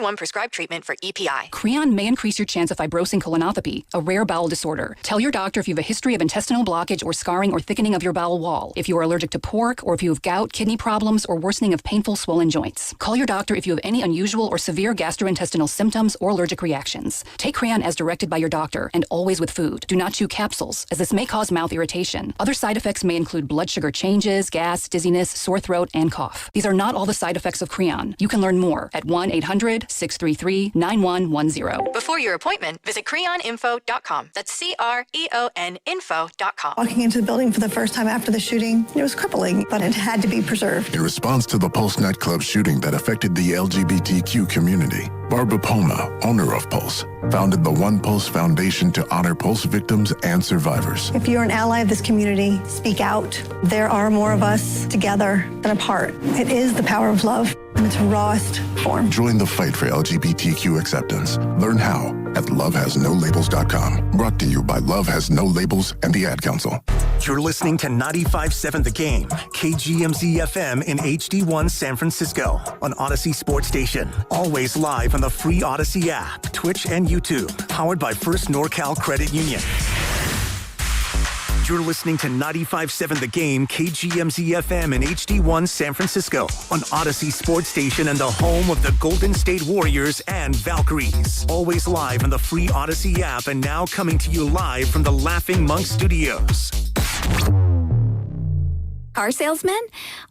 One prescribed treatment for EPI. Creon may increase your chance of fibrosing colonopathy, a rare bowel disorder. Tell your doctor if you have a history of intestinal blockage or scarring or thickening of your bowel wall, if you are allergic to pork, or if you have gout, kidney problems, or worsening of painful swollen joints. Call your doctor if you have any unusual or severe gastrointestinal symptoms or allergic reactions. Take Creon as directed by your doctor and always with food. Do not chew capsules, as this may cause mouth irritation. Other side effects may include blood sugar changes, gas, dizziness, sore throat, and cough. These are not all the side effects of Creon. You can learn more at 1-800-633-9110. Before your appointment, visit creoninfo.com. That's CREON info.com. Walking into the building for the first time after the shooting, it was crippling, but it had to be preserved. In response to the Pulse nightclub shooting that affected the LGBTQ community, Barbara Poma, owner of Pulse, founded the One Pulse Foundation to honor Pulse victims and survivors. If you're an ally of this community, speak out. There are more of us together than apart. It is the power of love in its rawest form. Join the fight for LGBTQ acceptance. Learn how at lovehasnolabels.com. Brought to you by Love Has No Labels and the Ad Council. You're listening to 95.7 The Game, KGMZ FM in HD1 San Francisco on Odyssey Sports Station. Always live on the free Odyssey app, Twitch, and YouTube. Powered by First NorCal Credit Union. You're listening to 95.7 The Game, KGMZ FM in HD1 San Francisco on Odyssey Sports Station and the home of the Golden State Warriors and Valkyries. Always live on the free Odyssey app and now coming to you live from the Laughing Monk Studios. Car salesmen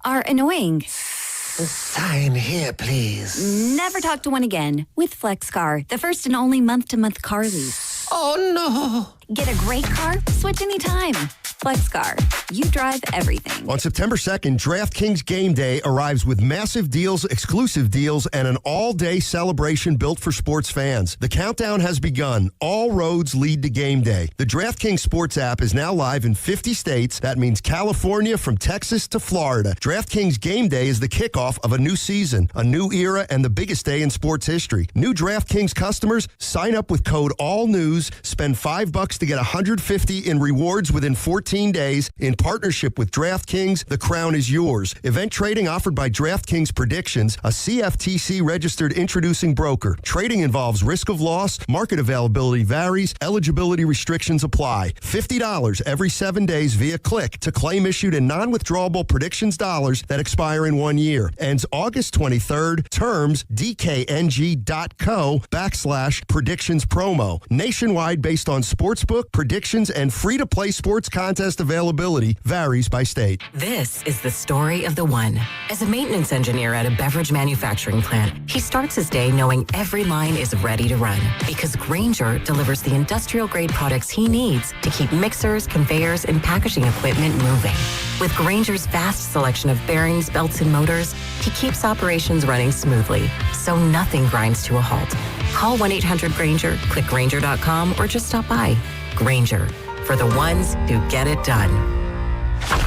are annoying. Sign here, please. Never talk to one again with FlexCar, the first and only month-to-month car lease. Oh, no. Get a great car? Switch anytime. FlexCar. You drive everything. On September 2nd, DraftKings Game Day arrives with massive deals, exclusive deals, and an all-day celebration built for sports fans. The countdown has begun. All roads lead to Game Day. The DraftKings Sports app is now live in 50 states. That means California from Texas to Florida. DraftKings Game Day is the kickoff of a new season, a new era, and the biggest day in sports history. New DraftKings customers sign up with code ALLNEWS, spend $5 to get $150 in rewards within 14 days. In partnership with DraftKings, the crown is yours. Event trading offered by DraftKings Predictions, a CFTC-registered introducing broker. Trading involves risk of loss, market availability varies, eligibility restrictions apply. $50 every 7 days via click to claim issued in non-withdrawable predictions dollars that expire in 1 year. Ends August 23rd. Terms dkng.co/predictions promo. Nationwide based on sportsbook, predictions, and free-to-play sports contest availability varies by state. This is the story of the one. As a maintenance engineer at a beverage manufacturing plant, he starts his day knowing every line is ready to run because Grainger delivers the industrial-grade products he needs to keep mixers, conveyors, and packaging equipment moving. With Grainger's vast selection of bearings, belts, and motors, he keeps operations running smoothly, so nothing grinds to a halt. Call 1-800-GRAINGER, click Grainger.com, or just stop by. Grainger, for the ones who get it done.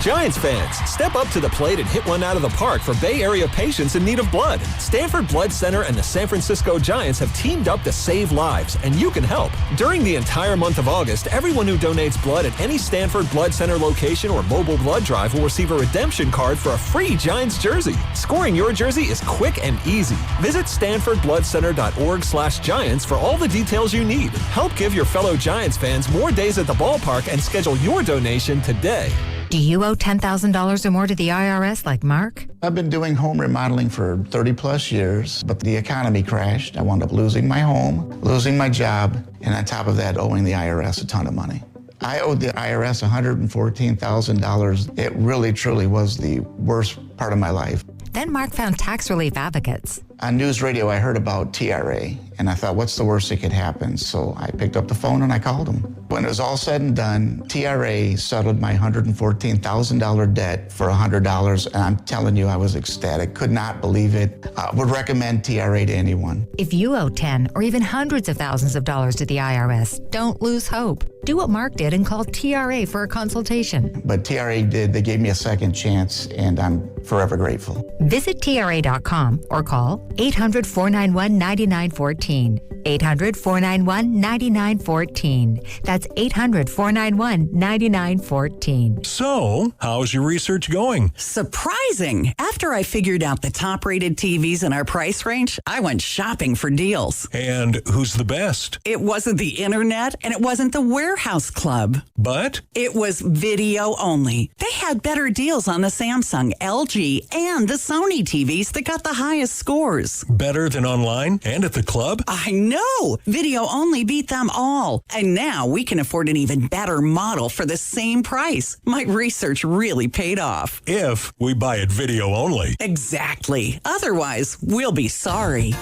Giants fans, step up to the plate and hit one out of the park for Bay Area patients in need of blood. Stanford Blood Center and the San Francisco Giants have teamed up to save lives, and you can help. During the entire month of August, everyone who donates blood at any Stanford Blood Center location or mobile blood drive will receive a redemption card for a free Giants jersey. Scoring your jersey is quick and easy. Visit stanfordbloodcenter.org/Giants for all the details you need. Help give your fellow Giants fans more days at the ballpark and schedule your donation today. Do you owe $10,000 or more to the IRS like Mark? I've been doing home remodeling for 30 plus years, but the economy crashed. I wound up losing my home, losing my job, and on top of that, owing the IRS a ton of money. I owed the IRS $114,000. It really, truly was the worst part of my life. Then Mark found tax relief advocates. On news radio, I heard about TRA, and I thought, what's the worst that could happen? So I picked up the phone and I called them. When it was all said and done, TRA settled my $114,000 debt for $100, and I'm telling you, I was ecstatic. Could not believe it. Would recommend TRA to anyone. If you owe 10 or even hundreds of thousands of dollars to the IRS, don't lose hope. Do what Mark did and call TRA for a consultation. But TRA did. They gave me a second chance, and I'm forever grateful. Visit TRA.com or call 800-491-9914. 800-491-9914. That's 800-491-9914. So, how's your research going? Surprising. After I figured out the top-rated TVs in our price range, I went shopping for deals. And who's the best? It wasn't the internet, and it wasn't the warehouse club. But? It was video only. They had better deals on the Samsung, LG, and the Sony TVs that got the highest scores. Better than online and at the club? I know. Video only beat them all. And now we can afford an even better model for the same price. My research really paid off. If we buy it video only. Exactly. Otherwise, we'll be sorry.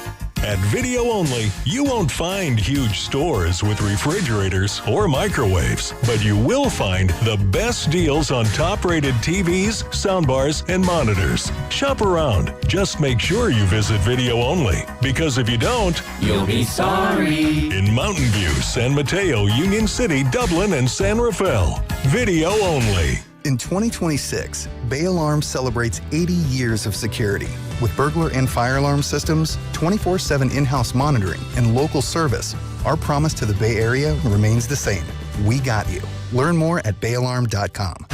At Video Only, you won't find huge stores with refrigerators or microwaves, but you will find the best deals on top-rated TVs, soundbars, and monitors. Shop around. Just make sure you visit Video Only, because if you don't, you'll be sorry. In Mountain View, San Mateo, Union City, Dublin, and San Rafael. Video Only. In 2026, Bay Alarm celebrates 80 years of security. With burglar and fire alarm systems, 24/7 in-house monitoring, and local service, our promise to the Bay Area remains the same. We got you. Learn more at bayalarm.com.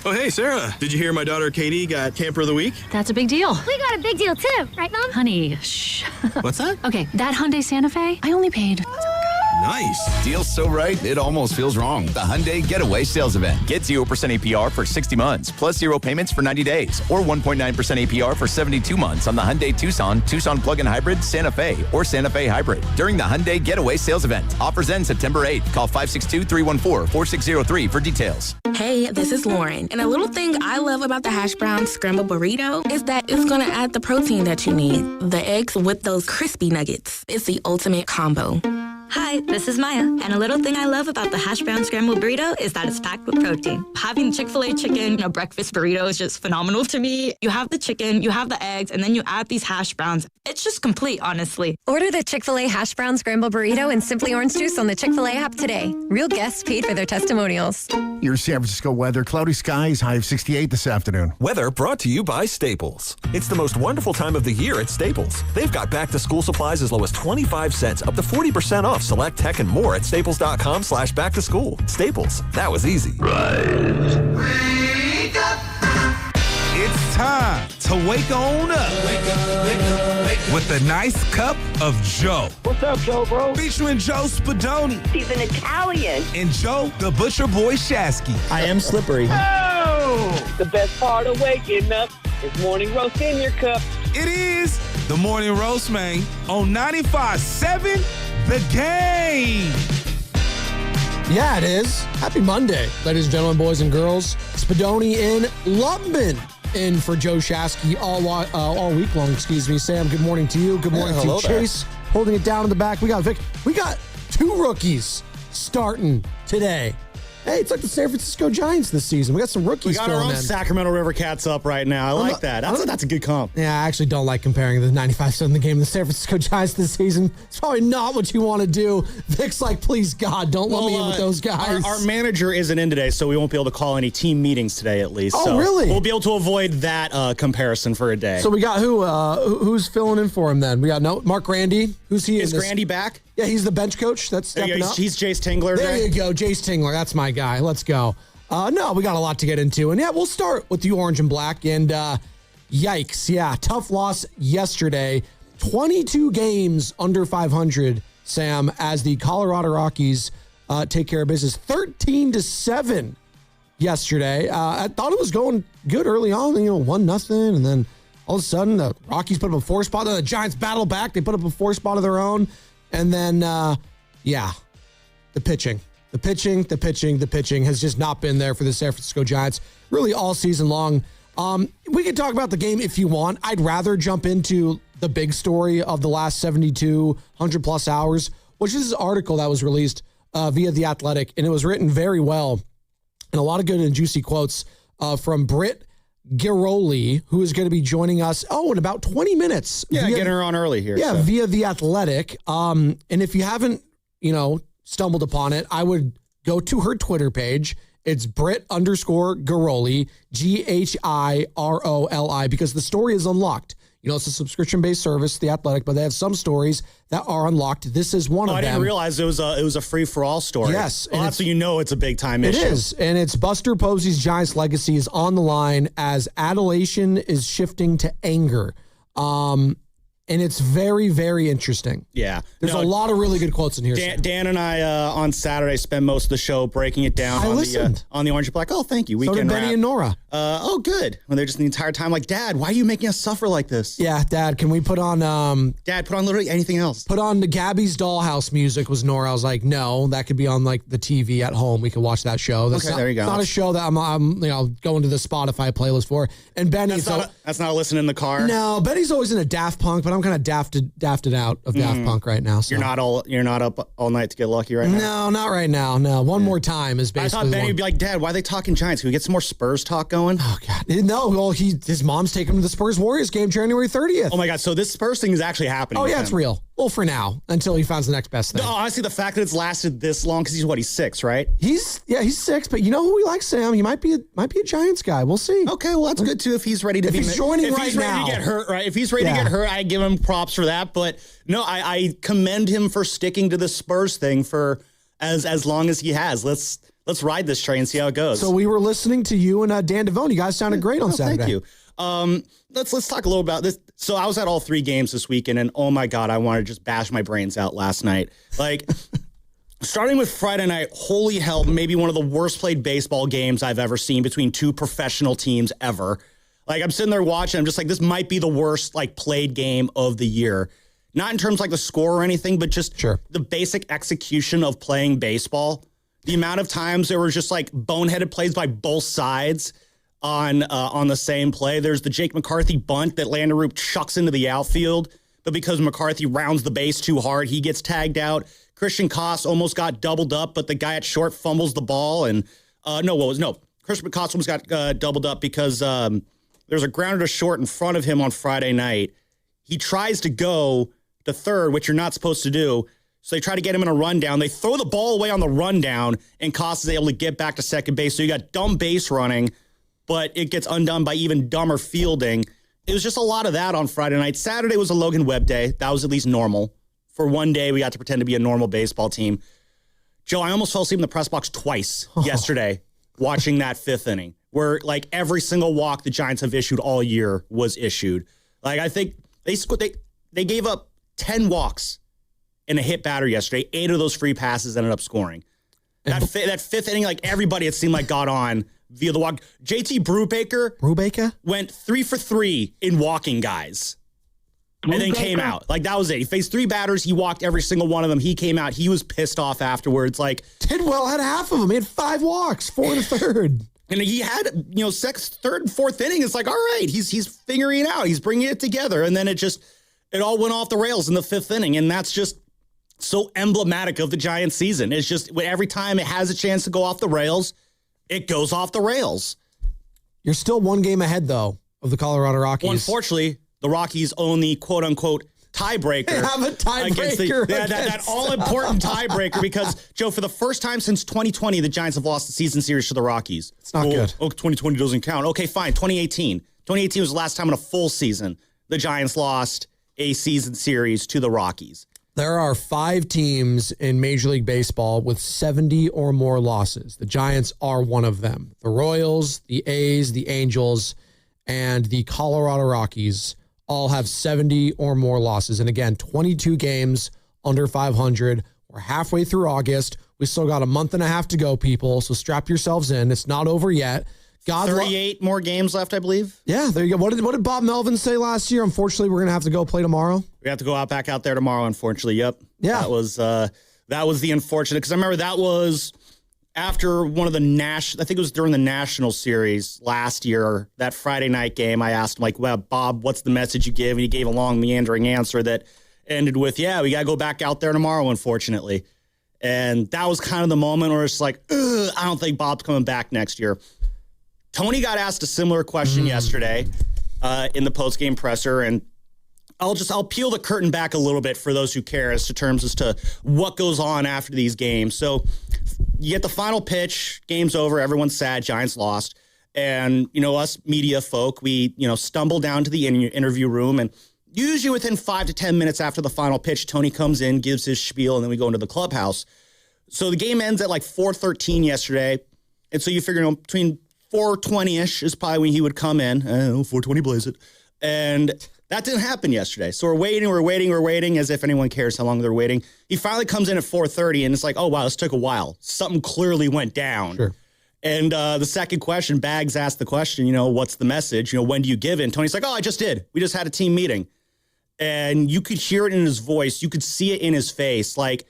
Oh, hey, Sarah. Did you hear my daughter Katie got Camper of the Week? That's a big deal. We got a big deal too, right, Mom? Honey, shh. What's that? Okay, that Hyundai Santa Fe, I only paid... Nice. Deal's so right, it almost feels wrong. The Hyundai Getaway Sales Event. Get 0% APR for 60 months, plus 0 payments for 90 days, or 1.9% APR for 72 months on the Hyundai Tucson, Tucson Plug-in Hybrid, Santa Fe, or Santa Fe Hybrid. During the Hyundai Getaway Sales Event. Offers end September 8th. Call 562-314-4603 for details. Hey, this is Lauren, and a little thing I love about the hash brown scrambled burrito is that it's gonna add the protein that you need. The eggs with those crispy nuggets. It's the ultimate combo. Hi, this is Maya, and a little thing I love about the hash brown scrambled burrito is that it's packed with protein. Having Chick-fil-A chicken in a breakfast burrito is just phenomenal to me. You have the chicken, you have the eggs, and then you add these hash browns. It's just complete, honestly. Order the Chick-fil-A hash brown scrambled burrito and Simply Orange Juice on the Chick-fil-A app today. Real guests paid for their testimonials. Your San Francisco weather: cloudy skies, high of 68 this afternoon. Weather brought to you by Staples. It's the most wonderful time of the year at Staples. They've got back-to-school supplies as low as 25 cents, up to 40% off select tech and more at staples.com/back-to-school. Staples, that was easy. Rise. Wake up. It's time to wake on up. Wake up, wake up, wake up. With a nice cup of Joe. What's up, Joe, bro? Featuring Joe Spadoni. He's an Italian. And Joe, the Butcher Boy Shasky. I am slippery. Oh! The best part of waking up is morning roast in your cup. It is the morning roast, man, on 95.7 The Game. Yeah, it is. Happy Monday, ladies and gentlemen, boys and girls. Spadoni in Lubman. In for Joe Shasky all week long, excuse me. Sam, good morning to you. Good morning to you, Chase. Holding it down in the back. We got Vic. We got two rookies starting today. Hey, it's like the San Francisco Giants this season. We got some rookies. We got our own Sacramento River Cats up right now. I like that. That's a good comp. Yeah, I actually don't like comparing the 95-7 the game to the San Francisco Giants this season. It's probably not what you want to do. Vic's like, please, God, don't let me in with those guys. Our manager isn't in today, so we won't be able to call any team meetings today, at least. Oh, so really? We'll be able to avoid that comparison for a day. So we got who's filling in for him then? We got Mark Grandy. Who's he? Is Grandy back? Yeah, he's the bench coach. That's stepping up. He's Jace Tingler. There you go, Jace Tingler. That's my guy. Let's go. No, we got a lot to get into. And yeah, we'll start with the orange and black. And yikes. Yeah, tough loss yesterday. 22 games under 500, Sam, as the Colorado Rockies take care of business. 13-7 yesterday. I thought it was going good early on, 1-0. And then all of a sudden, the Rockies put up a 4 spot. Then the Giants battle back. They put up a 4 spot of their own. And then, the pitching. The pitching has just not been there for the San Francisco Giants really all season long. We can talk about the game if you want. I'd rather jump into the big story of the last 72, 100-plus hours, which is this article that was released via The Athletic, and it was written very well, and a lot of good and juicy quotes from Britt Giroli, who is going to be joining us, in about 20 minutes. Yeah, getting her on early here. Yeah, via The Athletic. And if you haven't, stumbled upon it, I would go to her Twitter page. It's Britt_Giroli, Giroli, because the story is unlocked. It's a subscription-based service, The Athletic, but they have some stories that are unlocked. This is one of them. I didn't realize it was a free-for-all story. Yes. Well, that's when you know it's a big-time issue. It is, and it's Buster Posey's Giants legacy is on the line as adulation is shifting to anger. And it's very, very interesting. Yeah. There's a lot of really good quotes in here. Dan and I on Saturday spent most of the show breaking it down on the Orange and Black. Oh, thank you. So did Benny and Nora. Oh, good. When they're just the entire time like, Dad, why are you making us suffer like this? Yeah, Dad, can we put on... Dad, put on literally anything else. Put on the Gabby's Dollhouse music was Nora. I was like, no, that could be on like the TV at home. We could watch that show. That's there you go. Not a show that I'm going to the Spotify playlist for. And Benny's... That's not a listen in the car? No, Benny's always in a Daft Punk, but I'm kind of dafted out of Daft Punk right now. So. You're not up all night to get lucky right now? No, not right now. No. One more time is basically... I thought Benny would be like, Dad, why are they talking Giants? Can we get some more Spurs talk going? Oh, God. No, well, his mom's taking him to the Spurs-Warriors game January 30th. Oh, my God. So this Spurs thing is actually happening. Oh, yeah, it's real. Well, for now, until he finds the next best thing. No, honestly, the fact that it's lasted this long, because he's 6, right? He's 6, but you know who we like, Sam? He might be a Giants guy. We'll see. Okay, well, that's good, too, if he's ready to if he's joining right now. If he's ready to get hurt, right? If he's ready to get hurt, I give him props for that. But, no, I commend him for sticking to the Spurs thing for as long as he has. Let's ride this train and see how it goes. So we were listening to you and Dan Devone. You guys sounded great on Saturday. Thank you. Let's talk a little about this. So I was at all 3 games this weekend, and oh my God, I wanted to just bash my brains out last night. Like, starting with Friday night, holy hell, maybe one of the worst played baseball games I've ever seen between 2 professional teams ever. Like, I'm sitting there watching, I'm just like, this might be the worst played game of the year. Not in terms of the score or anything, but just the basic execution of playing baseball. The amount of times there were just boneheaded plays by both sides on the same play. There's the Jake McCarthy bunt that Landeroop chucks into the outfield, but because McCarthy rounds the base too hard, he gets tagged out. Christian Koss almost got doubled up, but the guy at short fumbles the ball. And Christian Koss almost got doubled up because there's a grounder to short in front of him on Friday night. He tries to go to third, which you're not supposed to do. So they try to get him in a rundown. They throw the ball away on the rundown, and Koss is able to get back to second base. So you got dumb base running, but it gets undone by even dumber fielding. It was just a lot of that on Friday night. Saturday was a Logan Webb day. That was at least normal. For one day, we got to pretend to be a normal baseball team. Joe, I almost fell asleep in the press box twice yesterday watching that 5th inning, where every single walk the Giants have issued all year was issued. I think they gave up 10 walks in a hit batter yesterday. 8 of those free passes ended up scoring. That 5th inning, everybody it seemed got on via the walk. JT Brubaker went 3 for 3 in walking guys. And then came out. That was it. He faced 3 batters. He walked every single one of them. He came out. He was pissed off afterwards. Tidwell had half of them. He had 5 walks, 4 to third. And he had, 6th, 3rd, and 4th inning. It's all right. He's figuring it out. He's bringing it together. And then it all went off the rails in the 5th inning. And that's just so emblematic of the Giants season. It's just every time it has a chance to go off the rails, it goes off the rails. You're still 1 game ahead, though, of the Colorado Rockies. Well, unfortunately, the Rockies own the quote-unquote tiebreaker. They have a tiebreaker. That all-important tiebreaker because, Joe, for the first time since 2020, the Giants have lost the season series to the Rockies. It's not good. Oh, 2020 doesn't count. Okay, fine, 2018. 2018 was the last time in a full season the Giants lost a season series to the Rockies. There are 5 teams in Major League Baseball with 70 or more losses. The Giants are one of them. The Royals, the A's, the Angels, and the Colorado Rockies all have 70 or more losses. And again, 22 games under 500. We're halfway through August. We still got a month and a half to go, people. So strap yourselves in. It's not over yet. 38 more games left, I believe. Yeah, there you go. What did Bob Melvin say last year? Unfortunately, we're going to have to go play tomorrow. We have to go back out there tomorrow, unfortunately. Yep. Yeah. That was the unfortunate, because I remember that was after one of the I think it was during the National Series last year, that Friday night game. I asked him, well, Bob, what's the message you give? And he gave a long, meandering answer that ended with, we got to go back out there tomorrow, unfortunately. And that was kind of the moment where it's I don't think Bob's coming back next year. Tony got asked a similar question yesterday in the post-game presser, and I'll peel the curtain back a little bit for those who care as to what goes on after these games. So you get the final pitch, game's over, everyone's sad, Giants lost. And, us media folk, we, stumble down to the interview room, and usually within 5 to 10 minutes after the final pitch, Tony comes in, gives his spiel, and then we go into the clubhouse. So the game ends at like 4:13 yesterday. And so you figure between 4:20-ish is probably when he would come in. 4:20 blaze it. And that didn't happen yesterday. So we're waiting as if anyone cares how long they're waiting. He finally comes in at 4:30, and it's like, oh, wow, this took a while. Something clearly went down. Sure. And the second question, Bags asked the question, what's the message? When do you give it? And Tony's like, oh, I just did. We just had a team meeting. And you could hear it in his voice. You could see it in his face. Like,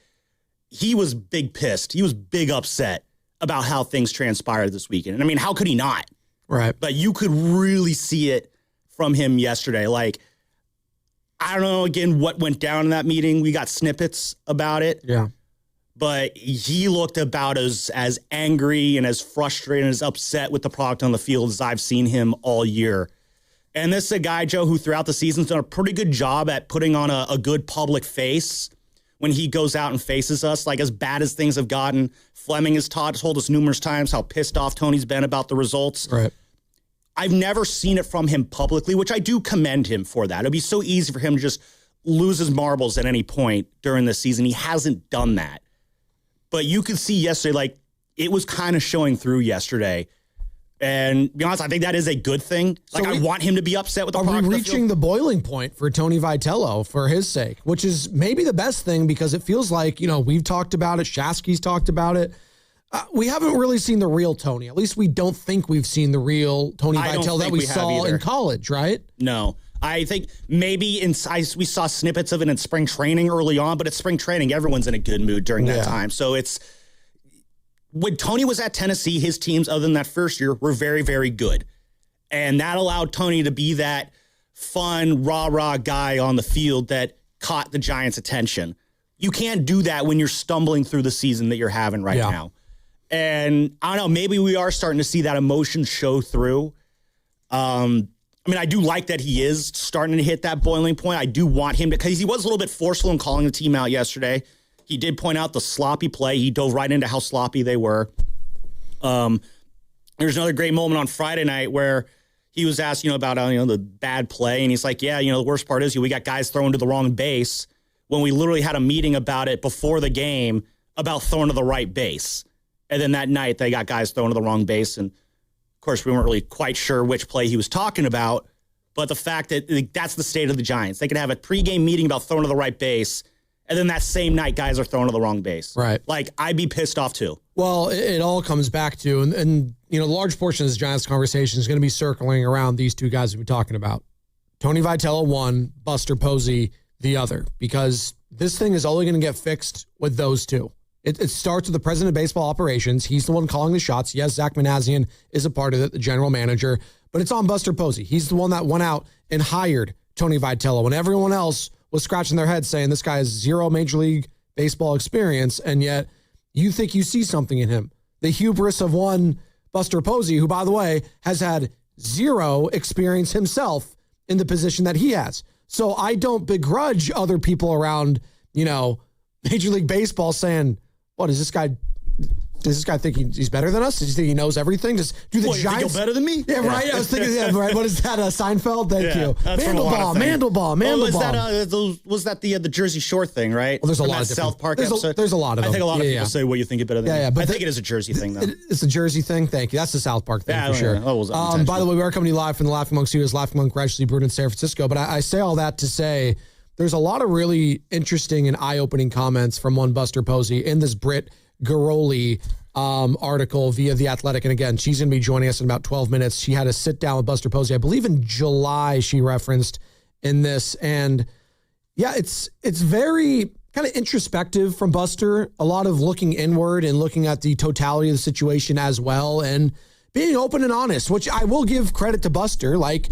he was big pissed. He was big upset about how things transpired this weekend. And I mean, how could he not? Right. But you could really see it from him yesterday. Like, I don't know, again, what went down in that meeting. We got snippets about it. Yeah. But he looked about as angry and as frustrated and as upset with the product on the field as I've seen him all year. And this is a guy, Joe, who throughout the season's done a pretty good job at putting on a good public face when he goes out and faces us. Like, as bad as things have gotten, Fleming has told us numerous times how pissed off Tony's been about the results. Right. I've never seen it from him publicly, which I do commend him for that. It'd be so easy for him to just lose his marbles at any point during the season. He hasn't done that. But you could see yesterday, like, it was kind of showing through yesterday. And to be honest, I think that is a good thing. Like, I want him to be upset with the product. Are we reaching the boiling point for Tony Vitello for his sake, which is maybe the best thing, because it feels like, we've talked about it. Shasky's talked about it. We haven't really seen the real Tony. At least we don't think we've seen the real Tony Vitello that we saw in college, right? No. I think maybe we saw snippets of it in spring training early on, but at spring training, everyone's in a good mood during that time. So when Tony was at Tennessee, his teams, other than that first year, were very, very good. And that allowed Tony to be that fun, rah-rah guy on the field that caught the Giants' attention. You can't do that when you're stumbling through the season that you're having right now. And I don't know, maybe we are starting to see that emotion show through. I mean, I do like that he is starting to hit that boiling point. I do want him to, because he was a little bit forceful in calling the team out yesterday. He did point out the sloppy play. He dove right into how sloppy they were. There's another great moment on Friday night where he was asked, about, the bad play. And he's like, the worst part is we got guys throwing to the wrong base, when we literally had a meeting about it before the game about throwing to the right base. And then that night they got guys throwing to the wrong base. And of course, we weren't really quite sure which play he was talking about, but the fact that that's the state of the Giants. They could have a pregame meeting about throwing to the right base, and then that same night, guys are throwing to the wrong base. Right. Like, I'd be pissed off too. Well, it all comes back to, and the large portion of this Giants conversation is going to be circling around these two guys we've been talking about. Tony Vitello, one, Buster Posey, the other, because this thing is only going to get fixed with those two. It starts with the president of baseball operations. He's the one calling the shots. Yes, Zach Manassian is a part of it, the general manager, but it's on Buster Posey. He's the one that went out and hired Tony Vitello when everyone else was scratching their head saying this guy has zero Major League Baseball experience, and yet you think you see something in him. The hubris of one Buster Posey, who, by the way, has had zero experience himself in the position that he has. So I don't begrudge other people around, Major League Baseball saying, what is this guy? Does this guy think he's better than us? Does he think he knows everything? Does do the Giants think you're better than me? Yeah, right. I was thinking, right. What is that? Seinfeld. Thank you. Mandelbaum. Was that the Jersey Shore thing? Right. Well, there's a From lot that of South Park there's episode. There's a lot of them. I think a lot of people say what you think you're better than me. But I think it is a Jersey thing though. It's a Jersey thing. Thank you. That's the South Park thing for sure. By the way, we are coming to you live from the Laughing Monk Studios, Laughing Monk, Gradually Brewed in San Francisco. But I say all that to say there's a lot of really interesting and eye-opening comments from one Buster Posey in this Britt Garoli article via The Athletic. And again, she's going to be joining us in about 12 minutes. She had a sit down with Buster Posey, I believe in July, she referenced in this. And yeah, it's very kind of introspective from Buster, a lot of looking inward and looking at the totality of the situation as well, and being open and honest, which I will give credit to Buster. Like,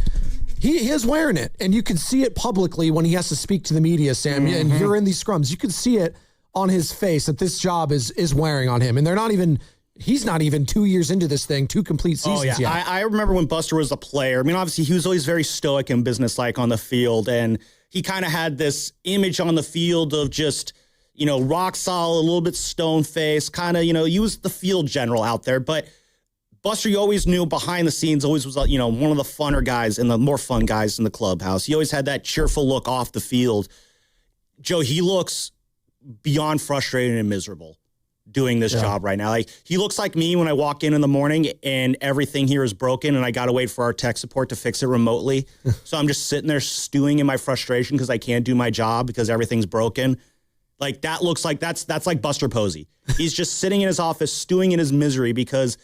he is wearing it, and you can see it publicly when he has to speak to the media, Sam, and you're in these scrums. You can see it on his face that this job is wearing on him. And he's not even 2 years into this thing, 2 complete seasons yet. I remember when Buster was a player. I mean, obviously he was always very stoic and businesslike on the field. And he kind of had this image on the field of just, rock solid, a little bit stone faced, kind of, he was the field general out there. But Buster, you always knew behind the scenes, always was, one of the funner guys and the more fun guys in the clubhouse. He always had that cheerful look off the field. Joe, he looks beyond frustrated and miserable doing this job right now. Like, he looks like me when I walk in the morning and everything here is broken and I got to wait for our tech support to fix it remotely. So I'm just sitting there stewing in my frustration because I can't do my job because everything's broken. Like, that looks like that's like Buster Posey. He's just sitting in his office stewing in his misery because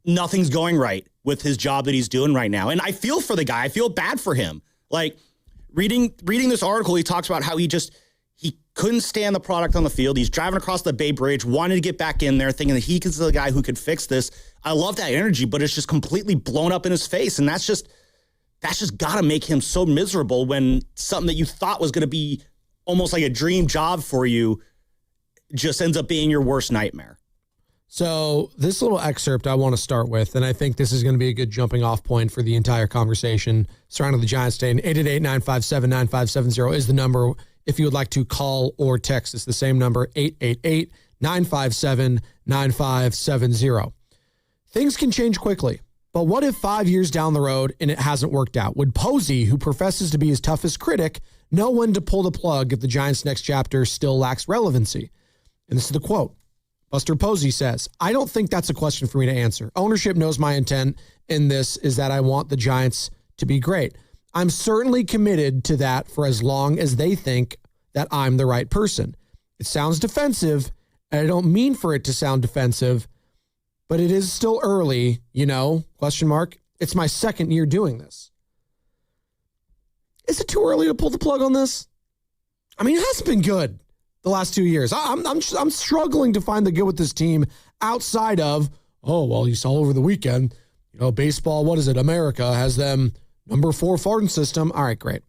nothing's going right with his job that he's doing right now. And I feel for the guy. I feel bad for him. Like, reading this article, he talks about how he couldn't stand the product on the field. He's driving across the Bay Bridge, wanted to get back in there, thinking that he was the guy who could fix this. I love that energy, but it's just completely blown up in his face. And that's just got to make him so miserable when something that you thought was going to be almost like a dream job for you just ends up being your worst nightmare. So this little excerpt I want to start with, and I think this is going to be a good jumping off point for the entire conversation surrounding the Giants today. And 888-957-9570 is the number if you would like to call or text. It's the same number, 888-957-9570. Things can change quickly, but what if 5 years down the road and it hasn't worked out? Would Posey, who professes to be his toughest critic, know when to pull the plug if the Giants' next chapter still lacks relevancy? And this is the quote. Buster Posey says, I don't think that's a question for me to answer. Ownership knows my intent in this is that I want the Giants to be great. I'm certainly committed to that for as long as they think that I'm the right person. It sounds defensive, and I don't mean for it to sound defensive, but it is still early, question mark. It's my second year doing this. Is it too early to pull the plug on this? I mean, it hasn't been good the last 2 years. I'm struggling to find the good with this team outside of, you saw over the weekend, baseball, what is it? America has them number 4 farm system. All right, great.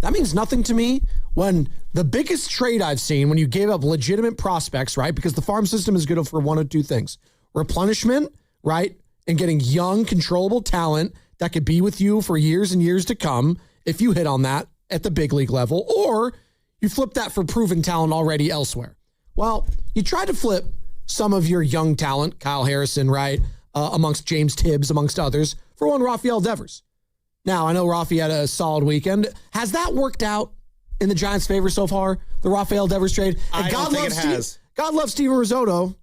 That means nothing to me when the biggest trade I've seen when you gave up legitimate prospects, right? Because the farm system is good for one of two things. Replenishment, right? And getting young, controllable talent that could be with you for years and years to come if you hit on that at the big league level, or you flip that for proven talent already elsewhere. Well, you tried to flip some of your young talent, Kyle Harrison, right, amongst James Tibbs, amongst others, for one Rafael Devers. Now, I know Rafi had a solid weekend. Has that worked out in the Giants' favor so far, the Rafael Devers trade? And I don't think it has. God loves Steven Risotto,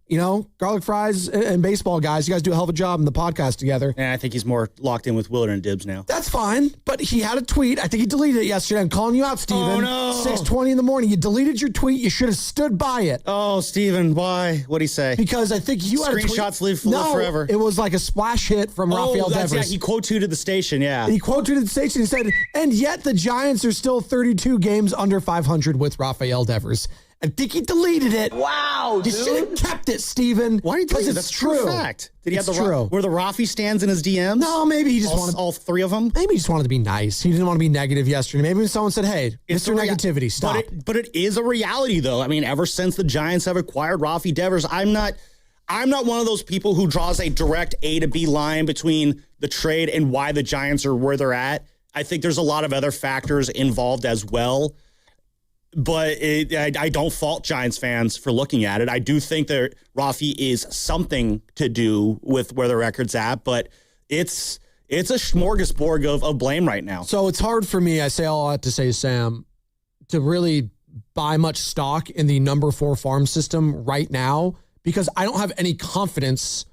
garlic fries and baseball guys. You guys do a hell of a job in the podcast together. Yeah, I think he's more locked in with Willard and Dibbs now. That's fine, but he had a tweet. I think he deleted it yesterday. I'm calling you out, Steven. Oh, no. 6:20 in the morning. You deleted your tweet. You should have stood by it. Oh, Steven, why? What'd he say? Because I think you had a tweet. Screenshots live forever. It was like a splash hit from Rafael Devers. Yeah, he quote-tweeted the station, yeah. He quote-tweeted the station. He said, and yet the Giants are still 32 games under 500 with Rafael Devers. I think he deleted it. Wow, dude. You should have kept it, Steven. Why did he delete it? That's true. Fact. Did he have were the Rafi stands in his DMs? No, maybe he just wanted all 3 of them. Maybe he just wanted to be nice. He didn't want to be negative yesterday. Maybe someone said, "Hey, Mr. Negativity, stop." But it is a reality, though. I mean, ever since the Giants have acquired Rafi Devers, I'm not one of those people who draws a direct A to B line between the trade and why the Giants are where they're at. I think there's a lot of other factors involved as well. But I don't fault Giants fans for looking at it. I do think that Rafi is something to do with where the record's at, but it's a smorgasbord of blame right now. So it's hard for me, I say all I have to say, Sam, to really buy much stock in the number 4 farm system right now because I don't have any confidence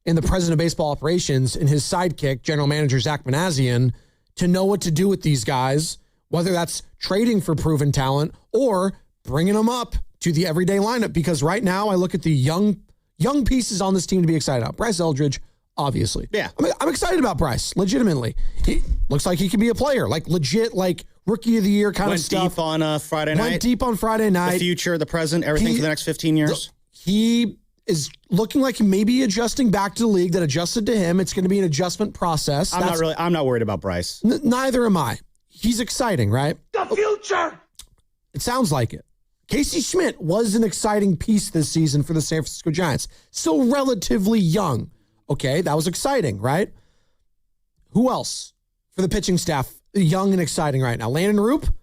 in the president of baseball operations and his sidekick, general manager Zach Manassian, to know what to do with these guys, whether that's trading for proven talent or bringing them up to the everyday lineup. Because right now I look at the young pieces on this team to be excited about. Bryce Eldridge, obviously. Yeah. I'm excited about Bryce, legitimately. He looks like he can be a player, like legit, like rookie of the year kind of stuff. Went deep on Friday night. Went deep on Friday night. The future, the present, everything for the next 15 years. He is looking like he may be adjusting back to the league that adjusted to him. It's going to be an adjustment process. I'm not worried about Bryce. Neither am I. He's exciting, right? The future! It sounds like it. Casey Schmidt was an exciting piece this season for the San Francisco Giants. Still relatively young. Okay, that was exciting, right? Who else for the pitching staff young and exciting right now? Landon Roop?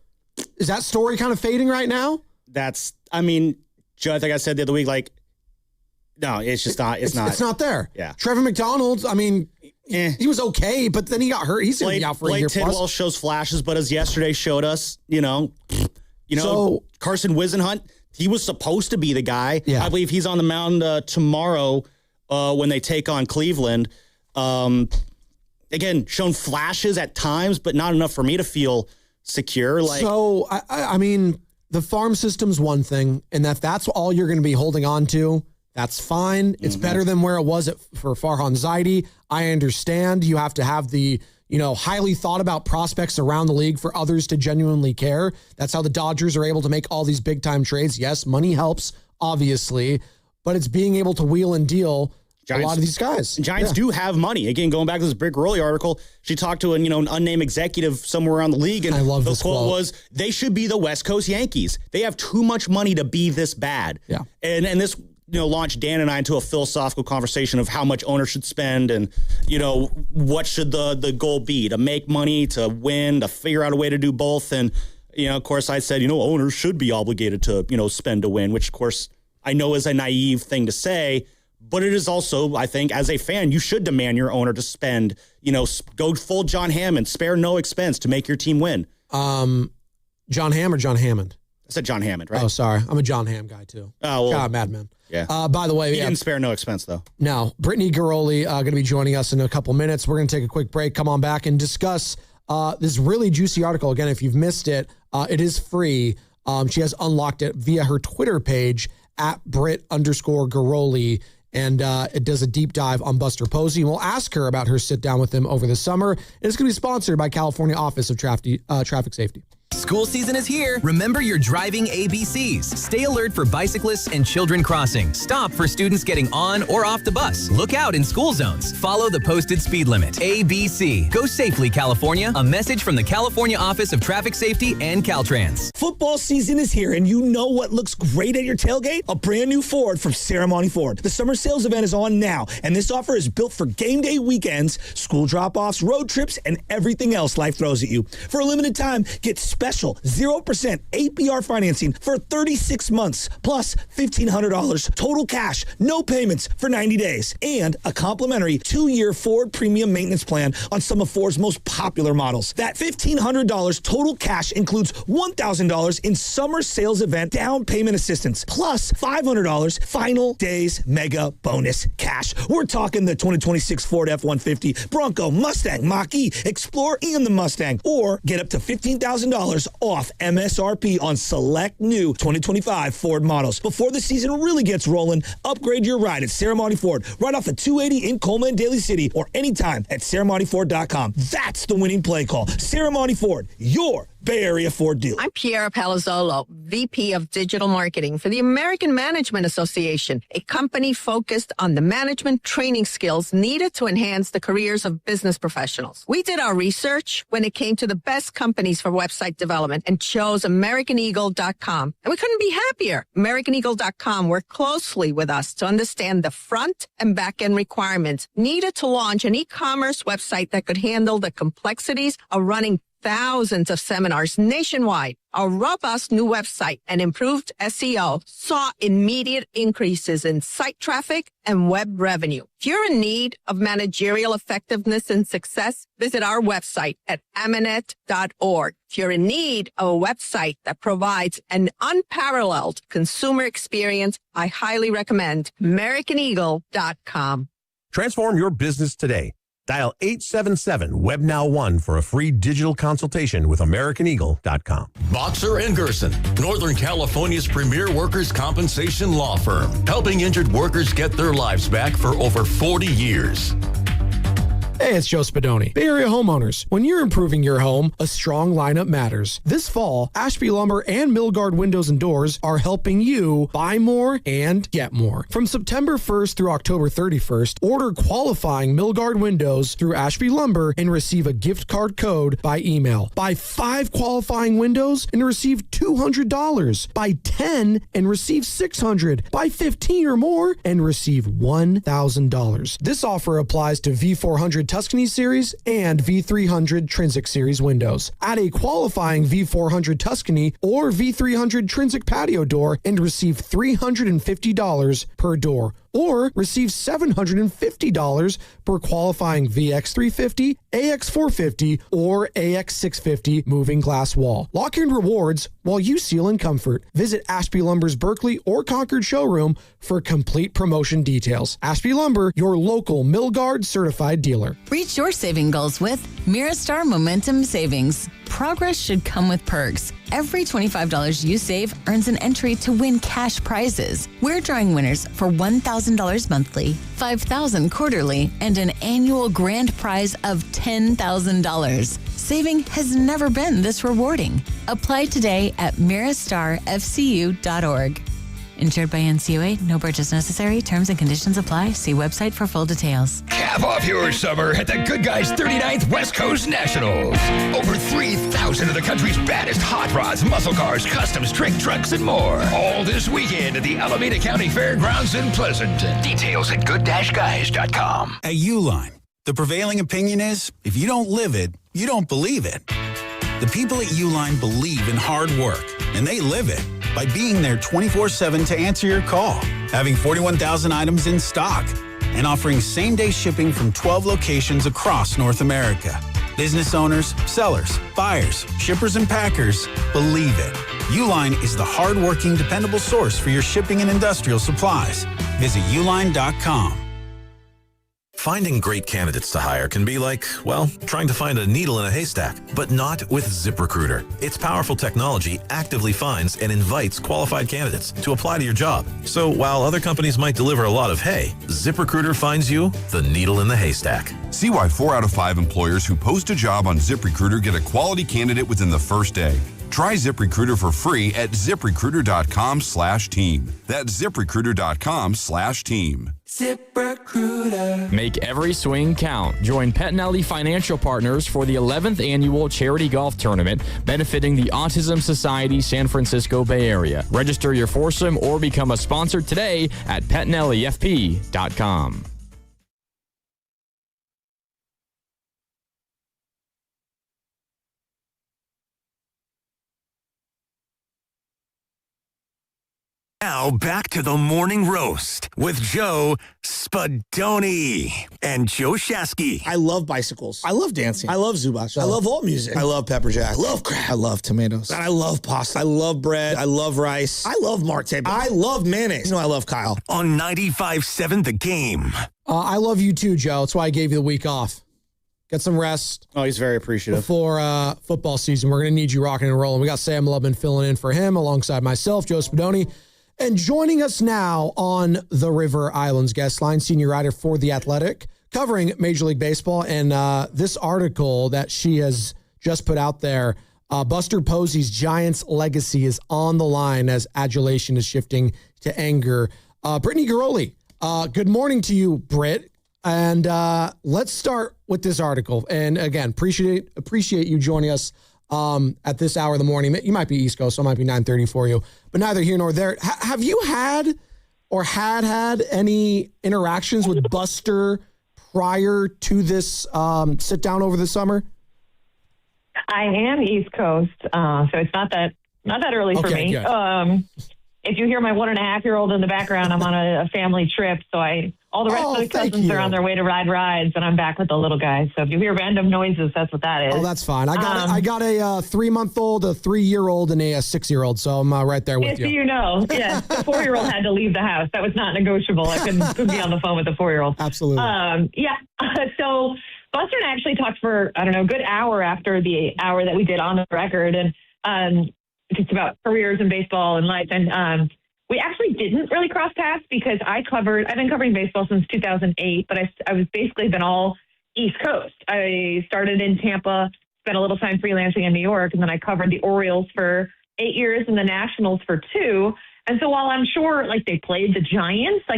Is that story kind of fading right now? Joe, I think I said the other week, like, No, it's just not. It's not. It's not there. Yeah. Trevor McDonald, I mean, he was okay, but then he got hurt. He's going to be out for a year plus. Tidwell shows flashes, but as yesterday showed us, so, Carson Wisenhunt, he was supposed to be the guy. Yeah. I believe he's on the mound tomorrow when they take on Cleveland. Again, shown flashes at times, but not enough for me to feel secure. So, I mean, the farm system's one thing, and that's all you're going to be holding on to. That's fine. It's better than where it was for Farhan Zaidi. I understand you have to have the, highly thought about prospects around the league for others to genuinely care. That's how the Dodgers are able to make all these big time trades. Yes, money helps, obviously, but it's being able to wheel and deal a lot of these guys. Giants do have money. Again, going back to this Brick Rowley article, she talked to an unnamed executive somewhere around the league, and I love the this quote quote was, "They should be the West Coast Yankees. They have too much money to be this bad." Yeah, and this launched Dan and I into a philosophical conversation of how much owners should spend, and what should the goal be, to make money, to win, to figure out a way to do both. And of course, I said owners should be obligated to spend to win, which of course I know is a naive thing to say. But it is also, I think, as a fan, you should demand your owner to spend, go full John Hammond, spare no expense to make your team win. John Hamm or John Hammond? I said John Hammond, right? Oh, sorry. I'm a John Hamm guy, too. Oh, well. God, madman. Yeah. By the way, he didn't spare no expense, though. No. Brittany Garoli going to be joining us in a couple minutes. We're going to take a quick break, come on back, and discuss this really juicy article. Again, if you've missed it, it is free. She has unlocked it via her Twitter page, @Brit_Garoli. And it does a deep dive on Buster Posey. And we'll ask her about her sit down with him over the summer. And it's going to be sponsored by California Office of Traffic Safety. School season is here. Remember your driving ABCs. Stay alert for bicyclists and children crossing. Stop for students getting on or off the bus. Look out in school zones. Follow the posted speed limit. ABC. Go safely, California. A message from the California Office of Traffic Safety and Caltrans. Football season is here, and you know what looks great at your tailgate? A brand new Ford from Ceremony Ford. The summer sales event is on now, and this offer is built for game day weekends, school drop-offs, road trips, and everything else life throws at you. For a limited time, get special 0% APR financing for 36 months, plus $1,500 total cash, no payments for 90 days, and a complimentary 2-year Ford premium maintenance plan on some of Ford's most popular models. That $1,500 total cash includes $1,000 in summer sales event down payment assistance, plus $500 final days mega bonus cash. We're talking the 2026 Ford F-150, Bronco, Mustang, Mach-E, Explorer, and the Mustang, or get up to $15,000 off MSRP on select new 2025 Ford models. Before the season really gets rolling, upgrade your ride at Ceremony Ford, right off the 280 in Coleman, Daly City, or anytime at CeremonyFord.com. That's the winning play call. Ceremony Ford, your Bay Area Ford dealer. I'm Piera Palazzolo, VP of Digital Marketing for the American Management Association, a company focused on the management training skills needed to enhance the careers of business professionals. We did our research when it came to the best companies for website development and chose AmericanEagle.com. And we couldn't be happier. AmericanEagle.com worked closely with us to understand the front and back end requirements needed to launch an e-commerce website that could handle the complexities of running thousands of seminars nationwide. Our robust new website and improved SEO saw immediate increases in site traffic and web revenue. If you're in need of managerial effectiveness and success, visit our website at amanet.org. If you're in need of a website that provides an unparalleled consumer experience, I highly recommend AmericanEagle.com. Transform your business today. Dial 877-WEB-NOW1 for a free digital consultation with AmericanEagle.com. Boxer & Gerson, Northern California's premier workers' compensation law firm, helping injured workers get their lives back for over 40 years. Hey, it's Joe Spadoni. Bay Area homeowners, when you're improving your home, a strong lineup matters. This fall, Ashby Lumber and Milgard Windows and Doors are helping you buy more and get more. From September 1st through October 31st, order qualifying Milgard windows through Ashby Lumber and receive a gift card code by email. Buy 5 qualifying windows and receive $200. Buy 10 and receive $600. Buy 15 or more and receive $1,000. This offer applies to V400 Tuscany Series and V300 Trinsic Series windows. Add a qualifying V400 Tuscany or V300 Trinsic patio door and receive $350 per door. or receive $750 per qualifying VX350, AX450, or AX650 moving glass wall. Lock in rewards while you seal in comfort. Visit Ashby Lumber's Berkeley or Concord showroom for complete promotion details. Ashby Lumber, your local Milgard certified dealer. Reach your saving goals with Miristar Momentum Savings. Progress should come with perks. Every $25 you save earns an entry to win cash prizes. We're drawing winners for $1,000 monthly, $5,000 quarterly, and an annual grand prize of $10,000. Saving has never been this rewarding. Apply today at miristarfcu.org. Insured by NCUA, no purchase necessary. Terms and conditions apply. See website for full details. Cap off your summer at the Good Guys 39th West Coast Nationals. Over 3,000 of the country's baddest hot rods, muscle cars, customs, trick trucks, and more. All this weekend at the Alameda County Fairgrounds in Pleasanton. Details at good-guys.com. At Uline, the prevailing opinion is, if you don't live it, you don't believe it. The people at Uline believe in hard work, and they live it by being there 24/7 to answer your call, having 41,000 items in stock, and offering same-day shipping from 12 locations across North America. Business owners, sellers, buyers, shippers, and packers believe it. Uline is the hard-working, dependable source for your shipping and industrial supplies. Visit uline.com. Finding great candidates to hire can be like, well, trying to find a needle in a haystack, but not with ZipRecruiter. Its powerful technology actively finds and invites qualified candidates to apply to your job. So while other companies might deliver a lot of hay, ZipRecruiter finds you the needle in the haystack. See why 4 out of 5 employers who post a job on ZipRecruiter get a quality candidate within the first day. Try ZipRecruiter for free at ZipRecruiter.com/team. That's ZipRecruiter.com/team. ZipRecruiter. Make every swing count. Join Pettinelli Financial Partners for the 11th annual charity golf tournament benefiting the Autism Society San Francisco Bay Area. Register your foursome or become a sponsor today at PettinelliFP.com. Now back to the morning roast with Joe Spadoni and Joe Shasky. I love bicycles. I love dancing. I love Zubash. I love all music. I love pepper jack. I love crab. I love tomatoes. I love pasta. I love bread. I love rice. I love Marte. I love mayonnaise. You know I love Kyle. On 95.7 The Game. I love you too, Joe. That's why I gave you the week off. Get some rest. Oh, he's very appreciative. Before football season, we're going to need you rocking and rolling. We got Sam Lubman filling in for him alongside myself, Joe Spadoni. And joining us now on the River Islands guest line, senior writer for The Athletic, covering Major League Baseball. And this article that she has just put out there, Buster Posey's Giants legacy is on the line as adulation is shifting to anger. Brittany Garoli, good morning to you, Britt. And let's start with this article. And again, appreciate you joining us at this hour of the morning. You might be East Coast, so it might be 9:30 for you, but neither here nor there. Have you had or had any interactions with Buster prior to this sit down over the summer? I am East Coast, so it's not that early for me. If you hear my 1.5-year-old in the background, I'm on a family trip, so all the rest of the cousins are on their way to ride rides, and I'm back with the little guys. So if you hear random noises, that's what that is. Oh, that's fine. I got a 3-month-old, a 3-year-old, and a 6-year-old, so I'm right there with you. You know, yeah, the 4-year-old had to leave the house. That was not negotiable. I couldn't be on the phone with the 4-year-old. Absolutely. So Buster and I actually talked for, a good hour after the hour that we did on the record, and just about careers in baseball and life. And we actually didn't really cross paths because I've been covering baseball since 2008, but I was basically been all East Coast. I started in Tampa, spent a little time freelancing in New York, and then I covered the Orioles for 8 years and the Nationals for 2. And so while I'm sure they played the Giants, I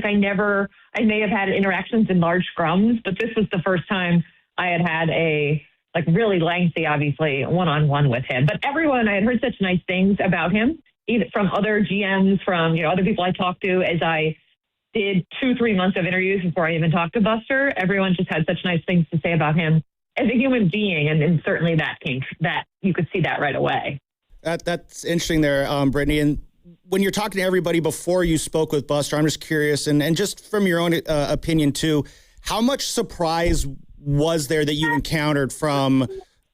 may have had interactions in large scrums, but this was the first time I had a really lengthy, obviously, one-on-one with him. But everyone, I had heard such nice things about him, either from other GMs, from other people I talked to as I did 2-3 months of interviews before I even talked to Buster. Everyone just had such nice things to say about him as a human being, and certainly that you could see that right away. That's interesting there, Brittany. And when you're talking to everybody before you spoke with Buster, I'm just curious, and just from your own opinion too, how much surprise was there that you encountered from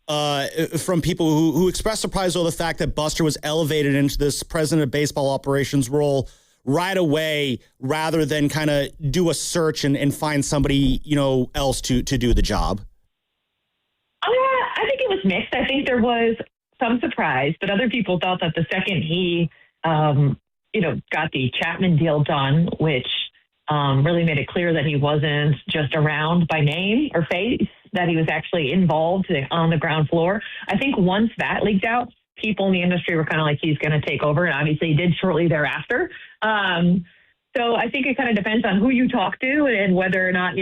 people who expressed surprise over the fact that Buster was elevated into this president of baseball operations role right away, rather than kind of do a search and find somebody, else to do the job? I think it was mixed. I think there was some surprise, but other people thought that the second he, got the Chapman deal done, which really made it clear that he wasn't just around by name or face, that he was actually involved on the ground floor. I think once that leaked out, people in the industry were kind of like, he's going to take over. And obviously he did shortly thereafter. So I think it kind of depends on who you talk to and whether or not,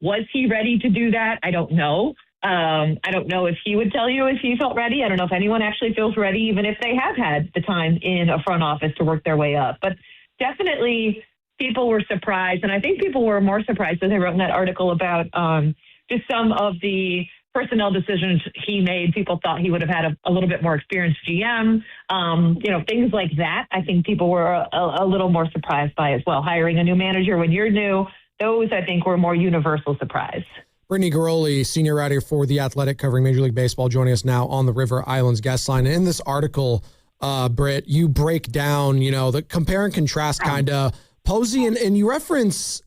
was he ready to do that? I don't know. I don't know if he would tell you if he felt ready. I don't know if anyone actually feels ready, even if they have had the time in a front office to work their way up. But definitely people were surprised. And I think people were more surprised, as I wrote in that article, about just some of the personnel decisions he made. People thought he would have had a little bit more experienced GM, things like that. I think people were a little more surprised by as well. Hiring a new manager when you're new, those I think were more universal surprise. Brittany Garoli, senior writer for The Athletic, covering Major League Baseball, joining us now on the River Islands guest line. And in this article, Britt, you break down, the compare and contrast kind of Posey, and you reference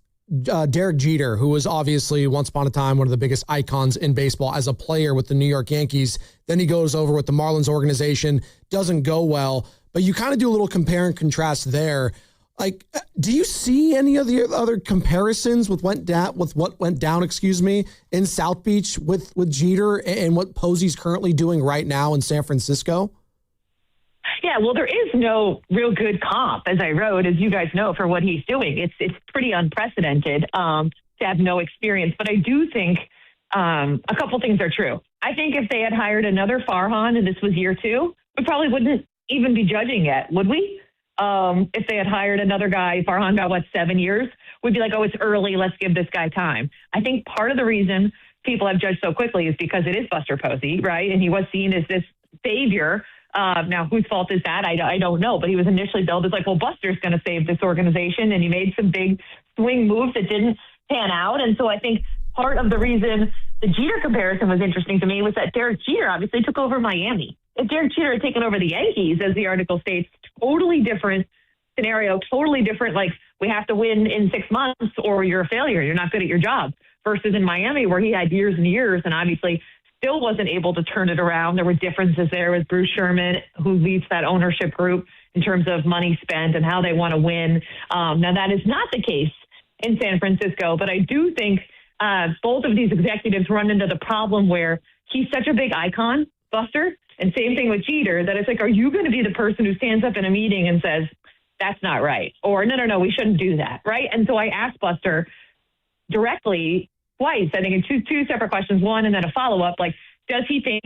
Derek Jeter, who was obviously once upon a time one of the biggest icons in baseball as a player with the New York Yankees. Then he goes over with the Marlins organization, doesn't go well, but you kind of do a little compare and contrast there. Like, do you see any of the other comparisons with what went down, in South Beach with Jeter and what Posey's currently doing right now in San Francisco? Yeah, well, there is no real good comp, as I wrote, as you guys know, for what he's doing. It's pretty unprecedented to have no experience. But I do think a couple things are true. I think if they had hired another Farhan and this was year 2, we probably wouldn't even be judging yet, would we? If they had hired another guy, Farhan got 7 years, we'd be like, oh, it's early, let's give this guy time. I think part of the reason people have judged so quickly is because it is Buster Posey, right? And he was seen as this savior. Now, whose fault is that? I don't know. But he was initially billed as like, well, Buster's going to save this organization. And he made some big swing moves that didn't pan out. And so I think part of the reason the Jeter comparison was interesting to me was that Derek Jeter obviously took over Miami. If Derek Jeter had taken over the Yankees, as the article states, totally different scenario, totally different. Like, we have to win in 6 months or you're a failure. You're not good at your job. Versus in Miami, where he had years and years and obviously still wasn't able to turn it around. There were differences there with Bruce Sherman, who leads that ownership group in terms of money spent and how they want to win. Now, that is not the case in San Francisco, but I do think both of these executives run into the problem where he's such a big icon, Buster, and same thing with Jeter, that it's like, are you going to be the person who stands up in a meeting and says, that's not right? Or no, we shouldn't do that, right? And so I asked Buster directly twice, I think in two separate questions, one and then a follow-up, like, does he think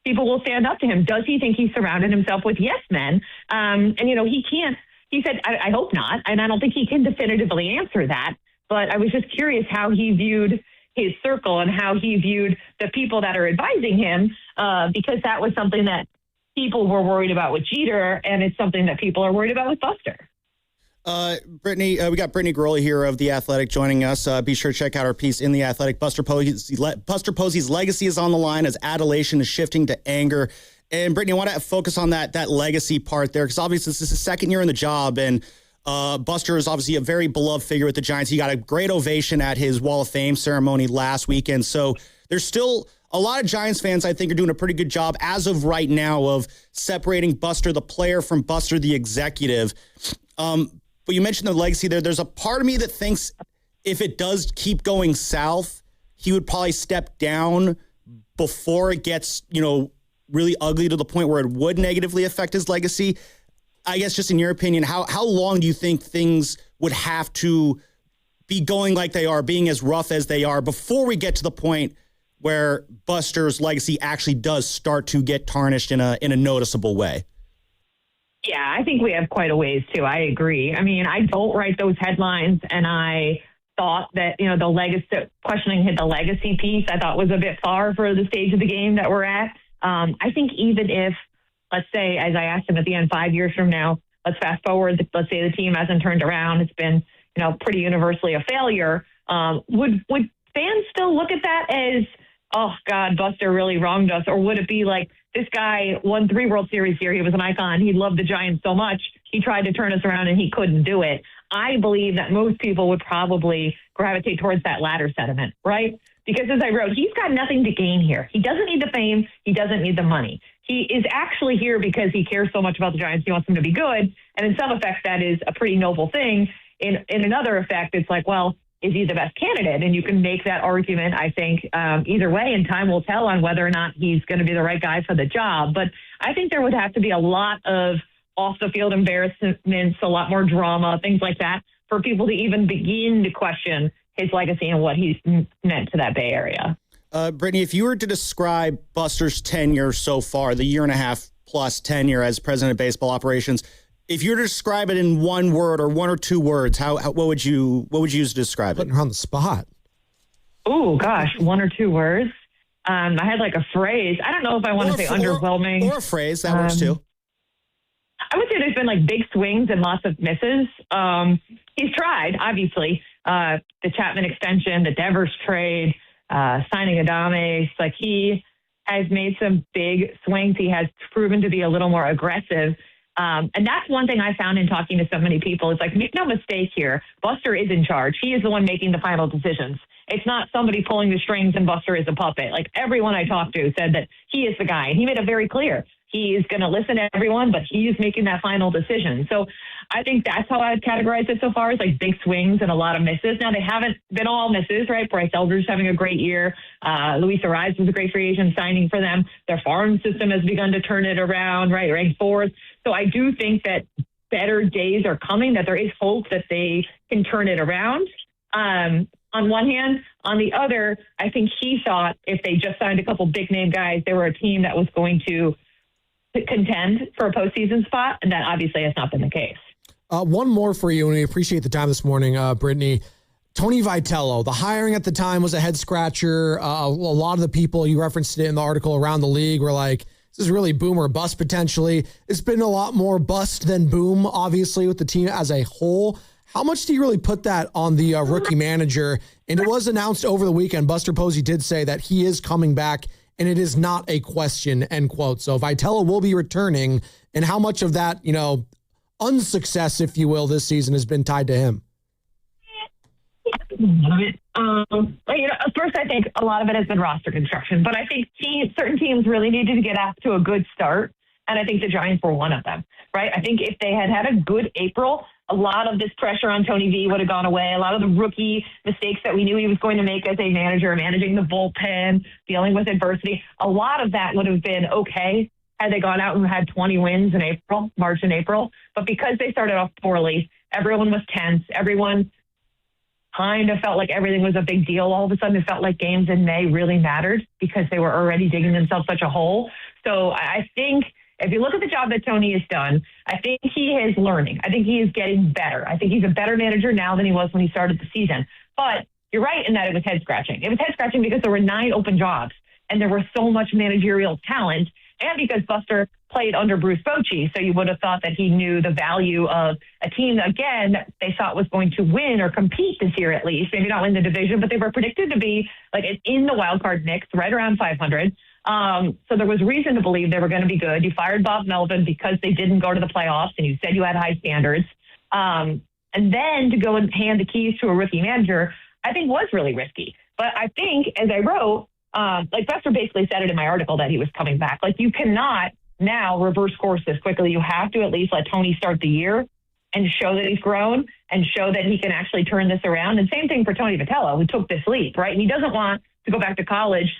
people will stand up to him? Does he think he's surrounded himself with yes men? And, he can't, he said, I hope not. And I don't think he can definitively answer that. But I was just curious how he viewed his circle and how he viewed the people that are advising him, because that was something that people were worried about with Jeter, and it's something that people are worried about with Buster. Brittany, we got Brittany Garoli here of The Athletic joining us. Be sure to check out our piece in The Athletic. Buster Posey's legacy is on the line as adulation is shifting to anger. And Brittany, I want to focus on that legacy part there, because obviously this is his second year in the job, and Buster is obviously a very beloved figure with the Giants. He got a great ovation at his Wall of Fame ceremony last weekend. So there's still a lot of Giants fans, I think, are doing a pretty good job as of right now of separating Buster the player from Buster the executive. But you mentioned the legacy there. There's a part of me that thinks if it does keep going south, he would probably step down before it gets, really ugly to the point where it would negatively affect his legacy. I guess just in your opinion, how long do you think things would have to be going like they are, being as rough as they are, before we get to the point where Buster's legacy actually does start to get tarnished in a noticeable way? Yeah, I think we have quite a ways too. I agree. I mean, I don't write those headlines, and I thought that, the legacy, questioning the legacy piece, I thought was a bit far for the stage of the game that we're at. I think even if, let's say, as I asked him at the end, 5 years from now, let's fast forward. Let's say the team hasn't turned around. It's been, pretty universally a failure. Would fans still look at that as, oh, God, Buster really wronged us? Or would it be like, this guy won 3 World Series here. He was an icon. He loved the Giants so much. He tried to turn us around and he couldn't do it. I believe that most people would probably gravitate towards that latter sentiment, right? Because as I wrote, he's got nothing to gain here. He doesn't need the fame. He doesn't need the money. He is actually here because he cares so much about the Giants. He wants them to be good. And in some effects, that is a pretty noble thing. In another effect, it's like, well, is he the best candidate? And you can make that argument, I think, either way, and time will tell on whether or not he's going to be the right guy for the job. But I think there would have to be a lot of off-the-field embarrassments, a lot more drama, things like that, for people to even begin to question his legacy and what he's meant to that Bay Area. Brittany, if you were to describe Buster's tenure so far, the 1.5+ plus tenure as president of baseball operations, if you were to describe it in one word or 1 or 2 words, what would you use to describe it? Putting her on the spot. Oh gosh, 1 or 2 words. I had like a phrase. I don't know if I want to say underwhelming or a phrase that works too. I would say there's been like big swings and lots of misses. He's tried, obviously. The Chapman extension, the Devers trade, signing Adames. Like, he has made some big swings. He has proven to be a little more aggressive. And that's one thing I found in talking to so many people. It's like, make no mistake here. Buster is in charge. He is the one making the final decisions. It's not somebody pulling the strings and Buster is a puppet. Like, everyone I talked to said that he is the guy. And he made it very clear. He is going to listen to everyone, but he is making that final decision. So I think that's how I'd categorize it so far, is like big swings and a lot of misses. Now, they haven't been all misses, right? Bryce Elder's having a great year. Luis Ariz was a great free agent signing for them. Their farm system has begun to turn it around, right? Ranked 4th. So I do think that better days are coming, that there is hope that they can turn it around. On one hand. On the other, I think he thought if they just signed a couple big name guys, they were a team that was going to contend for a postseason spot, and that obviously has not been the case. One more for you, and we appreciate the time this morning, Brittany. Tony Vitello, the hiring at the time was a head scratcher. A lot of the people, you referenced it in the article, around the league were like, this is really boom or bust potentially. It's been a lot more bust than boom, obviously, with the team as a whole. How much do you really put that on the rookie manager? And it was announced over the weekend. Buster Posey did say that he is coming back, and it is not a question, end quote. So Vitello will be returning, and how much of that, unsuccess, if you will, this season has been tied to him? First, I think a lot of it has been roster construction, but I think certain teams really needed to get off to a good start, and I think the Giants were one of them, right? I think if they had had a good April, a lot of this pressure on Tony V would have gone away. A lot of the rookie mistakes that we knew he was going to make as a manager, managing the bullpen, dealing with adversity, a lot of that would have been okay had they gone out and had 20 wins in March and April. But because they started off poorly, everyone was tense. Everyone kind of felt like everything was a big deal. All of a sudden, it felt like games in May really mattered because they were already digging themselves such a hole. So I think if you look at the job that Tony has done, I think he is learning. I think he is getting better. I think he's a better manager now than he was when he started the season. But you're right in that it was head-scratching. It was head-scratching because there were 9 open jobs, and there was so much managerial talent, and because Buster played under Bruce Bochy, so you would have thought that he knew the value of a team, again, that they thought was going to win or compete this year at least. Maybe not win the division, but they were predicted to be like in the wild card mix, right around 500. So there was reason to believe they were going to be good. You fired Bob Melvin because they didn't go to the playoffs, and you said you had high standards. And then to go and hand the keys to a rookie manager, I think was really risky. But I think, as I wrote, Buster basically said it in my article that he was coming back. Like, you cannot now reverse course this quickly. You have to at least let Tony start the year and show that he's grown and show that he can actually turn this around. And same thing for Tony Vitello, who took this leap, right? And he doesn't want to go back to college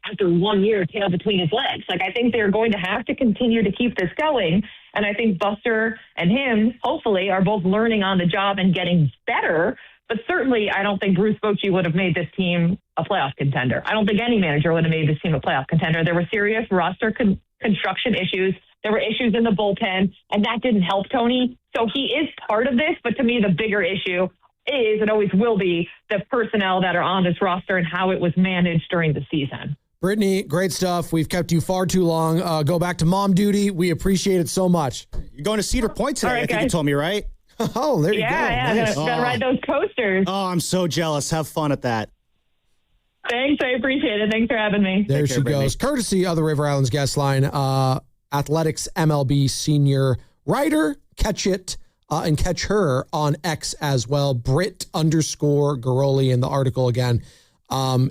after 1 year, tail between his legs. Like, I think they're going to have to continue to keep this going. And I think Buster and him, hopefully, are both learning on the job and getting better. But certainly, I don't think Bruce Bochy would have made this team a playoff contender. I don't think any manager would have made this team a playoff contender. There were serious roster construction issues. There were issues in the bullpen, and that didn't help Tony. So he is part of this. But to me, the bigger issue is, and always will be, the personnel that are on this roster and how it was managed during the season. Brittany, great stuff. We've kept you far too long. Go back to mom duty. We appreciate it so much. You're going to Cedar Point today, right, I think guys. you told me, right? Oh, there you go. Yeah, Nice. gotta ride those coasters. Oh, I'm so jealous. Have fun at that. Thanks, I appreciate it. Thanks for having me. There she goes. Courtesy of the River Islands guest line, Athletics MLB senior writer. Catch it and catch her on X as well. Brit_Garoli in the article again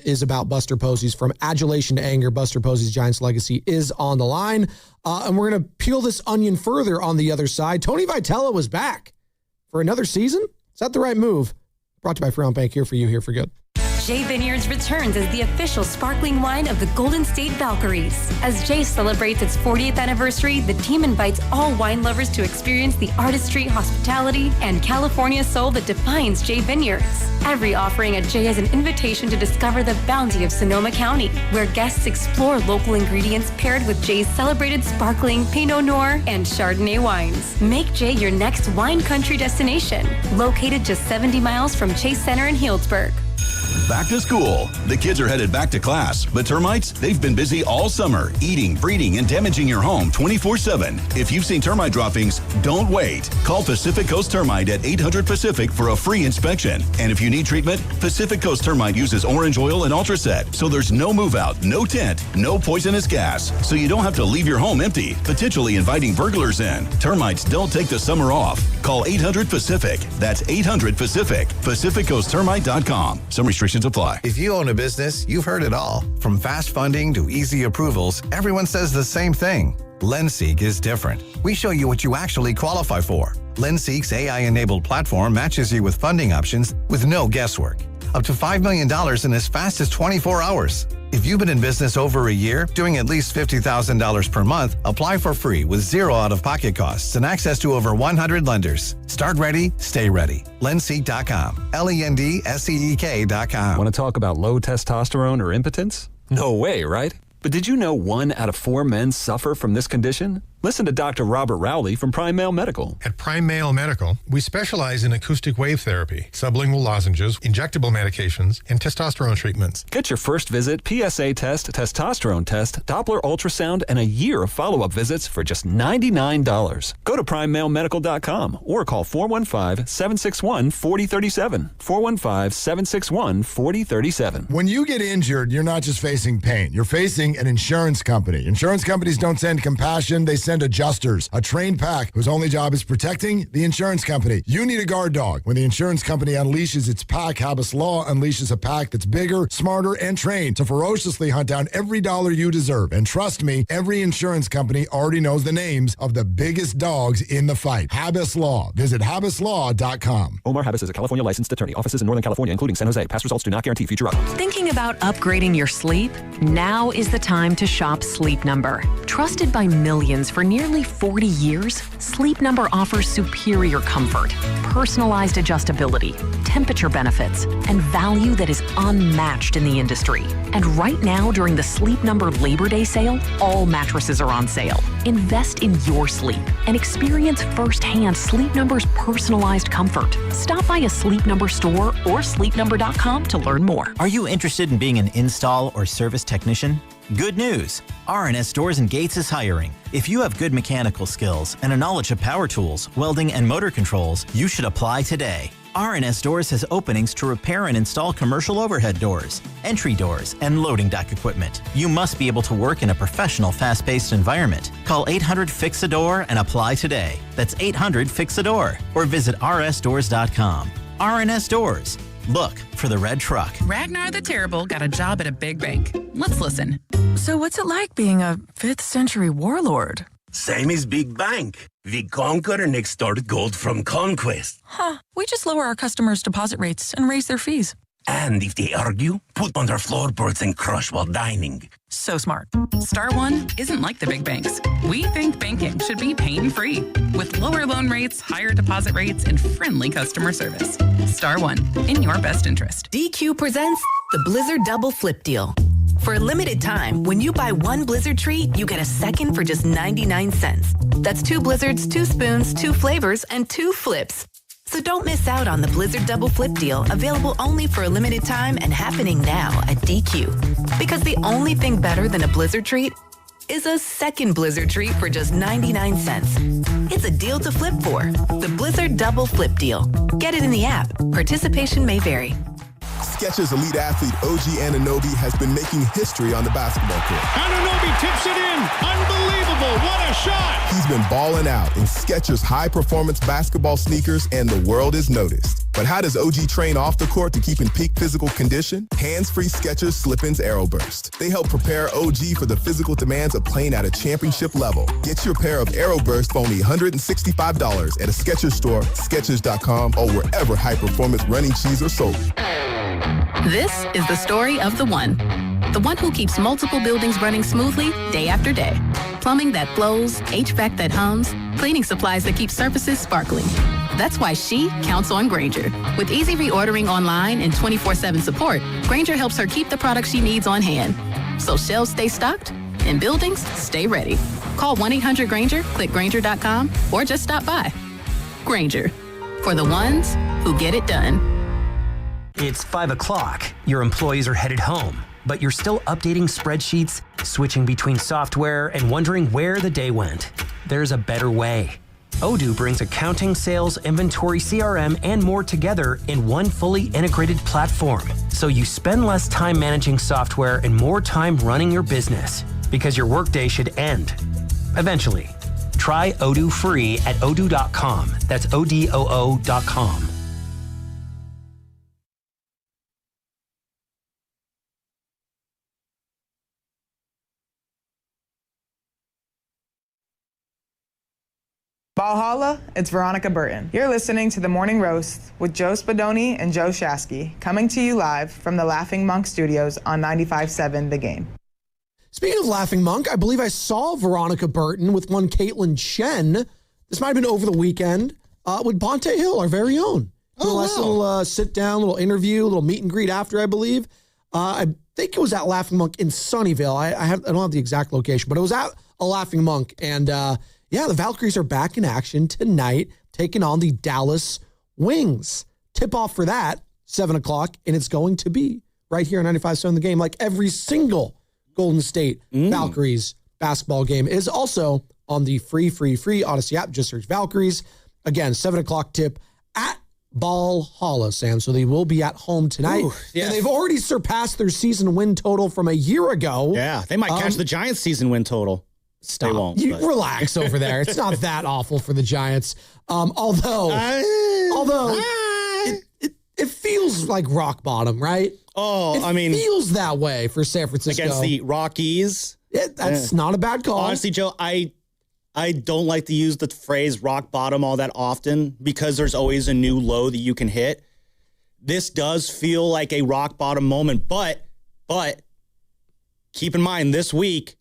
is about Buster Posey's From Adulation to Anger. Buster Posey's Giants legacy is on the line. And we're going to peel this onion further on the other side. Tony Vitello was back for another season. Is that the right move? Brought to you by Freon Bank. Here for you, here for good. Jay Vineyards returns as the official sparkling wine of the Golden State Valkyries. As Jay celebrates its 40th anniversary, the team invites all wine lovers to experience the artistry, hospitality, and California soul that defines Jay Vineyards. Every offering at Jay is an invitation to discover the bounty of Sonoma County, where guests explore local ingredients paired with Jay's celebrated sparkling Pinot Noir and Chardonnay wines. Make Jay your next wine country destination, located just 70 miles from Chase Center in Healdsburg. Back to school. The kids are headed back to class, but termites, they've been busy all summer, eating, breeding, and damaging your home 24/7. If you've seen termite droppings, don't wait. Call Pacific Coast Termite at 800-PACIFIC for a free inspection. And if you need treatment, Pacific Coast Termite uses orange oil and Ultraset, so there's no move out, no tent, no poisonous gas, so you don't have to leave your home empty, potentially inviting burglars in. Termites don't take the summer off. Call 800-PACIFIC. That's 800-PACIFIC. PacificCoastTermite.com. Some restrictions apply. If you own a business, you've heard it all. From fast funding to easy approvals, everyone says the same thing. LendSeek is different. We show you what you actually qualify for. LendSeek's AI-enabled platform matches you with funding options with no guesswork. Up to $5 million in as fast as 24 hours. If you've been in business over a year, doing at least $50,000 per month, apply for free with zero out-of-pocket costs and access to over 100 lenders. Start ready, stay ready. Lendseek.com. LENDSEEK.com. Want to talk about low testosterone or impotence? No way, right? But did you know 1 out of 4 men suffer from this condition? Listen to Dr. Robert Rowley from Prime Male Medical. At Prime Male Medical, we specialize in acoustic wave therapy, sublingual lozenges, injectable medications, and testosterone treatments. Get your first visit, PSA test, testosterone test, Doppler ultrasound, and a year of follow-up visits for just $99. Go to PrimeMaleMedical.com or call 415-761-4037. 415-761-4037. When you get injured, you're not just facing pain. You're facing an insurance company. Insurance companies don't send compassion. They send adjusters, a trained pack whose only job is protecting the insurance company. You need a guard dog. When the insurance company unleashes its pack, Habas Law unleashes a pack that's bigger, smarter, and trained to ferociously hunt down every dollar you deserve. And trust me, every insurance company already knows the names of the biggest dogs in the fight. Habas Law. Visit HabasLaw.com. Omar Habas is a California licensed attorney. Offices in Northern California, including San Jose. Past results do not guarantee future outcomes. Thinking about upgrading your sleep? Now is the time to shop Sleep Number. Trusted by millions for nearly 40 years, Sleep Number offers superior comfort, personalized adjustability, temperature benefits, and value that is unmatched in the industry. And right now, during the Sleep Number Labor Day sale, all mattresses are on sale. Invest in your sleep and experience firsthand Sleep Number's personalized comfort. Stop by a Sleep Number store or sleepnumber.com to learn more. Are you interested in being an install or service technician? Good news! R&S Doors and Gates is hiring. If you have good mechanical skills and a knowledge of power tools, welding, and motor controls, you should apply today. R&S Doors has openings to repair and install commercial overhead doors, entry doors, and loading dock equipment. You must be able to work in a professional, fast-paced environment. Call 800-FIX-A-DOOR and apply today. That's 800-FIX-A-DOOR or visit rsdoors.com. R&S Doors. Look for the red truck. Ragnar the Terrible got a job at a big bank. Let's listen. So what's it like being a 5th century warlord? Same as big bank. We conquer and extort gold from conquest. Huh. We just lower our customers' deposit rates and raise their fees. And if they argue, put on their floorboards and crush while dining. So smart. Star One isn't like the big banks. We think banking should be pain-free, with lower loan rates, higher deposit rates, and friendly customer service. Star One, in your best interest. DQ presents the Blizzard Double Flip Deal. For a limited time, when you buy one Blizzard treat, you get a second for just 99 cents. That's 2 Blizzards, 2 spoons, 2 flavors, and 2 flips. So don't miss out on the Blizzard Double Flip deal, available only for a limited time and happening now at DQ. Because the only thing better than a Blizzard treat is a second Blizzard treat for just 99 cents. It's a deal to flip for. The Blizzard Double Flip deal. Get it in the app. Participation may vary. Skechers elite athlete OG Anunoby has been making history on the basketball court. Anunoby tips it in. Unbelievable. What a shot. He's been balling out in Skechers high-performance basketball sneakers, and the world has noticed. But how does OG train off the court to keep in peak physical condition? Hands-free Skechers Slip-ins Aeroburst. They help prepare OG for the physical demands of playing at a championship level. Get your pair of Aeroburst for only $165 at a Skechers store, Skechers.com, or wherever high-performance running shoes are sold. This is the story of the one who keeps multiple buildings running smoothly day after day. Plumbing that flows, HVAC that hums, cleaning supplies that keep surfaces sparkling. That's why she counts on Grainger. With easy reordering online and 24/7 support, Grainger helps her keep the products she needs on hand. So shelves stay stocked and buildings stay ready. Call 1-800-GRAINGER, click Grainger.com, or just stop by. Grainger, for the ones who get it done. It's 5 o'clock. Your employees are headed home, but you're still updating spreadsheets, switching between software, and wondering where the day went. There's a better way. Odoo brings accounting, sales, inventory, CRM, and more together in one fully integrated platform. So you spend less time managing software and more time running your business, because your workday should end eventually. Try Odoo free at odoo.com. That's ODOO.com. Valhalla, it's Veronica Burton. You're listening to The Morning Roast with Joe Spadoni and Joe Shasky, coming to you live from the Laughing Monk Studios on 95.7 The Game. Speaking of Laughing Monk, I believe I saw Veronica Burton with one Caitlin Chen. This might have been over the weekend with Bonte Hill, our very own. Little sit down, little interview, little meet and greet after, I believe. I think it was at Laughing Monk in Sunnyvale. I don't have the exact location, but it was at a Laughing Monk. And yeah, the Valkyries are back in action tonight, taking on the Dallas Wings. Tip-off for that, 7 o'clock, and it's going to be right here on 95.7 The Game. Like every single Golden State Valkyries basketball game is also on the free Odyssey app. Just search Valkyries. Again, 7 o'clock tip at Valhalla, Sam. So they will be at home tonight. Ooh, yeah. And they've already surpassed their season win total from a year ago. Yeah, they might catch the Giants' season win total. Stop. They won't. You relax over there. It's not that awful for the Giants. Although it feels like rock bottom, right? It feels that way for San Francisco. Against the Rockies. That's not a bad call. Honestly, Joe, I don't like to use the phrase rock bottom all that often because there's always a new low that you can hit. This does feel like a rock bottom moment, but keep in mind this week,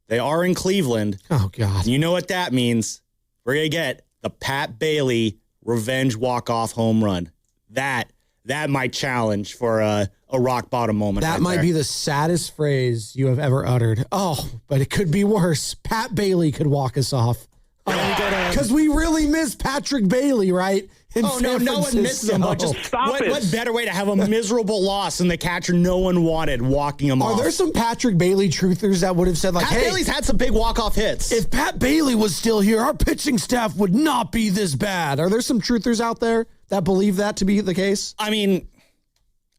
they are in Cleveland. Oh, God. You know what that means. We're going to get the Pat Bailey revenge walk-off home run. That might challenge for a rock bottom moment. That might be the saddest phrase you have ever uttered. Oh, but it could be worse. Pat Bailey could walk us off. Because we really miss Patrick Bailey, right? No one misses him. What better way to have a miserable loss than the catcher no one wanted walking him off? Are there some Patrick Bailey truthers that would have said, like, Pat Bailey's had some big walk-off hits. If Pat Bailey was still here, our pitching staff would not be this bad. Are there some truthers out there that believe that to be the case? I mean,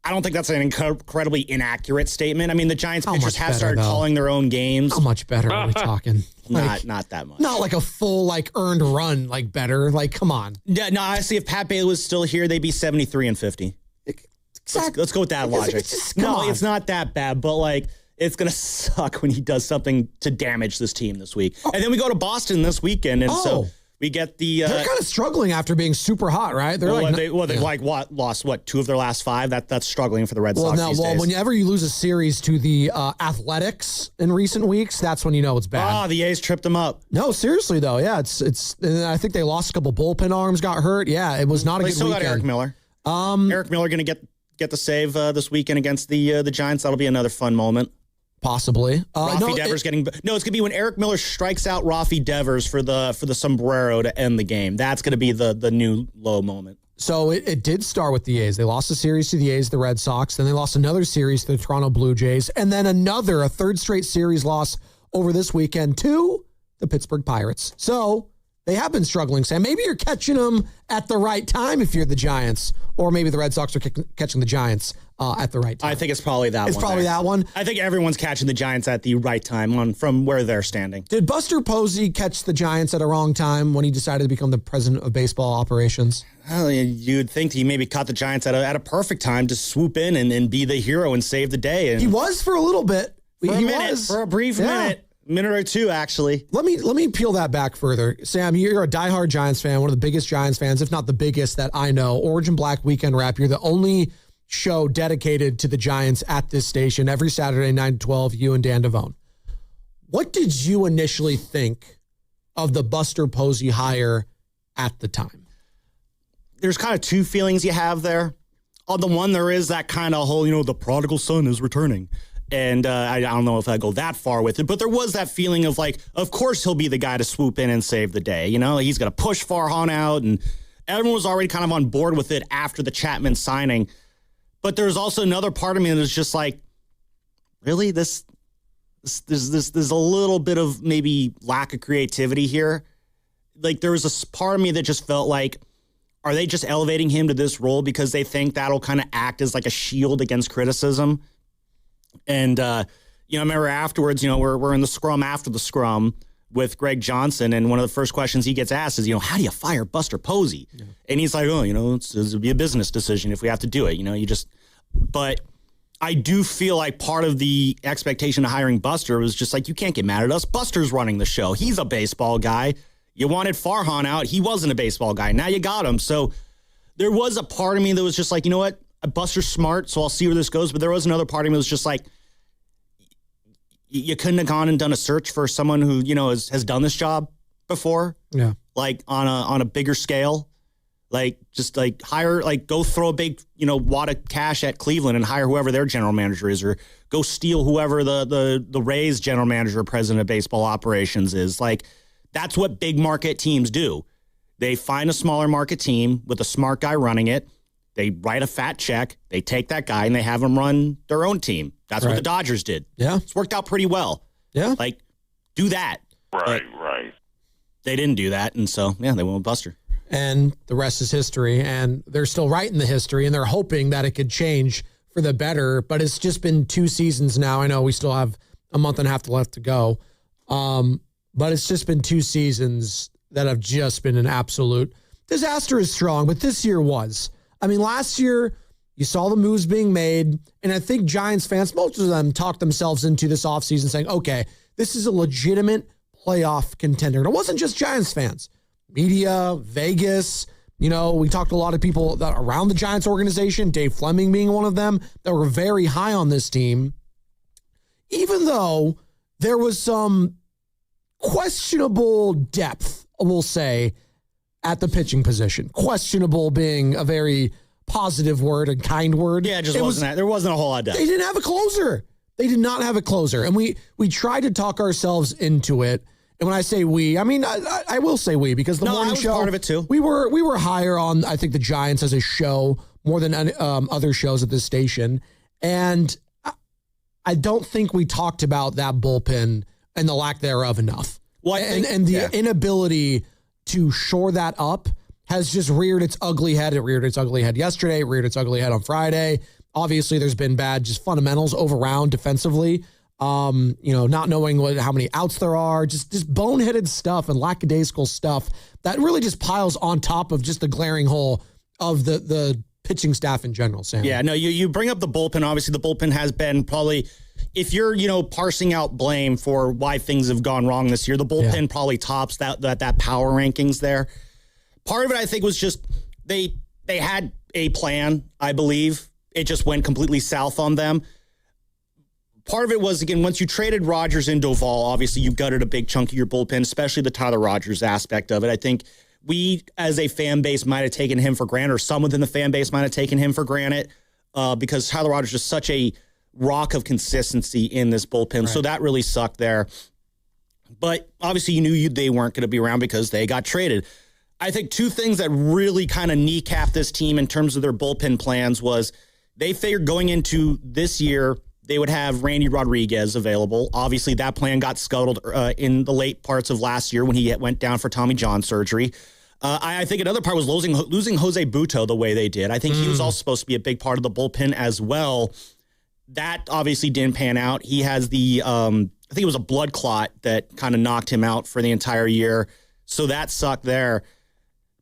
I don't think that's an incredibly inaccurate statement. I mean, the Giants pitchers have started calling their own games. How much better are we talking? Not that much. Not like a full, earned run, better. Come on. Yeah, no, honestly, if Pat Bailey was still here, they'd be 73-50. Exactly. Let's go with that logic. It's not that bad, but, it's going to suck when he does something to damage this team this week. And then we go to Boston this weekend, and so we get the... They're kind of struggling after being super hot, right? They're lost, 2 of their last 5? That's struggling for the Red Sox these days. Whenever you lose a series to the Athletics in recent weeks, that's when you know it's bad. The A's tripped them up. No, seriously, though. Yeah, it's. I think they lost a couple bullpen arms, got hurt. Yeah, it was not a good weekend. They still got Eric Miller. Eric Miller going to get the save this weekend against the Giants. That'll be another fun moment. Possibly. Rafi Devers it's going to be when Eric Miller strikes out Rafi Devers for the sombrero to end the game. That's going to be the new low moment. So it did start with the A's. They lost a series to the A's, the Red Sox. Then they lost another series to the Toronto Blue Jays. And then a third straight series loss over this weekend to the Pittsburgh Pirates. So they have been struggling, Sam. Maybe you're catching them at the right time if you're the Giants. Or maybe the Red Sox are catching the Giants at the right time. I think it's probably that one. It's probably that one. I think everyone's catching the Giants at the right time from where they're standing. Did Buster Posey catch the Giants at a wrong time when he decided to become the president of baseball operations? Well, you'd think he maybe caught the Giants at a perfect time to swoop in and be the hero and save the day. And he was for a little bit. For a brief minute or two, actually. Let me peel that back further. Sam, you're a diehard Giants fan, one of the biggest Giants fans, if not the biggest that I know. Orange and Black Weekend Wrap. You're the only show dedicated to the Giants at this station every Saturday, 9 to 12, you and Dan Devone. What did you initially think of the Buster Posey hire at the time? There's kind of two feelings you have there. On the one, there is that kind of whole, the prodigal son is returning. And I don't know if I go that far with it, but there was that feeling of of course he'll be the guy to swoop in and save the day. He's going to push Farhan out, and everyone was already kind of on board with it after the Chapman signing. But there's also another part of me that is just really, there's a little bit of maybe lack of creativity here. There was a part of me that just felt are they just elevating him to this role because they think that'll kind of act as a shield against criticism? And, I remember afterwards, we're in the scrum after the scrum with Greg Johnson, and one of the first questions he gets asked is, how do you fire Buster Posey? Yeah. And he's like, it'll be a business decision if we have to do it. But I do feel like part of the expectation of hiring Buster was just you can't get mad at us. Buster's running the show. He's a baseball guy. You wanted Farhan out. He wasn't a baseball guy. Now you got him. So there was a part of me that was just you know what? Buster's smart, so I'll see where this goes. But there was another part of me that was just you couldn't have gone and done a search for someone who, has done this job before. Yeah. On a bigger scale. Hire, go throw a big, wad of cash at Cleveland and hire whoever their general manager is, or go steal whoever the Rays general manager or president of baseball operations is. That's what big market teams do. They find a smaller market team with a smart guy running it. They write a fat check. They take that guy and they have him run their own team. That's what the Dodgers did. Yeah. It's worked out pretty well. Yeah. Do that. Right. They didn't do that. And so, they went with Buster. And the rest is history. And they're still writing the history, and they're hoping that it could change for the better. But it's just been 2 seasons now. I know we still have a month and a half left to go. But it's just been 2 seasons that have just been an absolute disaster is strong. But this year was. Last year, you saw the moves being made, and I think Giants fans, most of them talked themselves into this offseason saying, okay, this is a legitimate playoff contender. And it wasn't just Giants fans. Media, Vegas, we talked to a lot of people that around the Giants organization, Dave Fleming being one of them, that were very high on this team, even though there was some questionable depth, we'll say, at the pitching position. Questionable being a very positive word, a kind word. Yeah, there wasn't a whole lot of depth. They didn't have a closer. They did not have a closer. And we tried to talk ourselves into it. And when I say we, I will say we, because the morning show, part of it too. We were higher on, I think, the Giants as a show more than other shows at this station. And I don't think we talked about that bullpen and the lack thereof enough. Well, the inability to shore that up has just reared its ugly head. It reared its ugly head yesterday. It reared its ugly head on Friday. Obviously, there's been bad just fundamentals over around defensively. Not knowing how many outs there are, just boneheaded stuff and lackadaisical stuff that really just piles on top of just the glaring hole of the pitching staff in general, Sam. Yeah, no, you bring up the bullpen. Obviously, the bullpen has been probably, if you're, parsing out blame for why things have gone wrong this year, the bullpen probably tops that power rankings there. Part of it, I think, was just they had a plan, I believe. It just went completely south on them. Part of it was, again, once you traded Rogers and Doval, obviously you gutted a big chunk of your bullpen, especially the Tyler Rogers aspect of it. I think we, as a fan base, might have taken him for granted, or some within the fan base might have taken him for granted, because Tyler Rogers is such a rock of consistency in this bullpen. Right. So that really sucked there. But obviously you knew they weren't going to be around because they got traded. I think two things that really kind of kneecapped this team in terms of their bullpen plans was they figured going into this year, they would have Randy Rodriguez available. Obviously, that plan got scuttled in the late parts of last year when he went down for Tommy John surgery. I think another part was losing Jose Buto the way they did. I think he was also supposed to be a big part of the bullpen as well. That obviously didn't pan out. He has the, I think it was a blood clot that kind of knocked him out for the entire year. So that sucked there.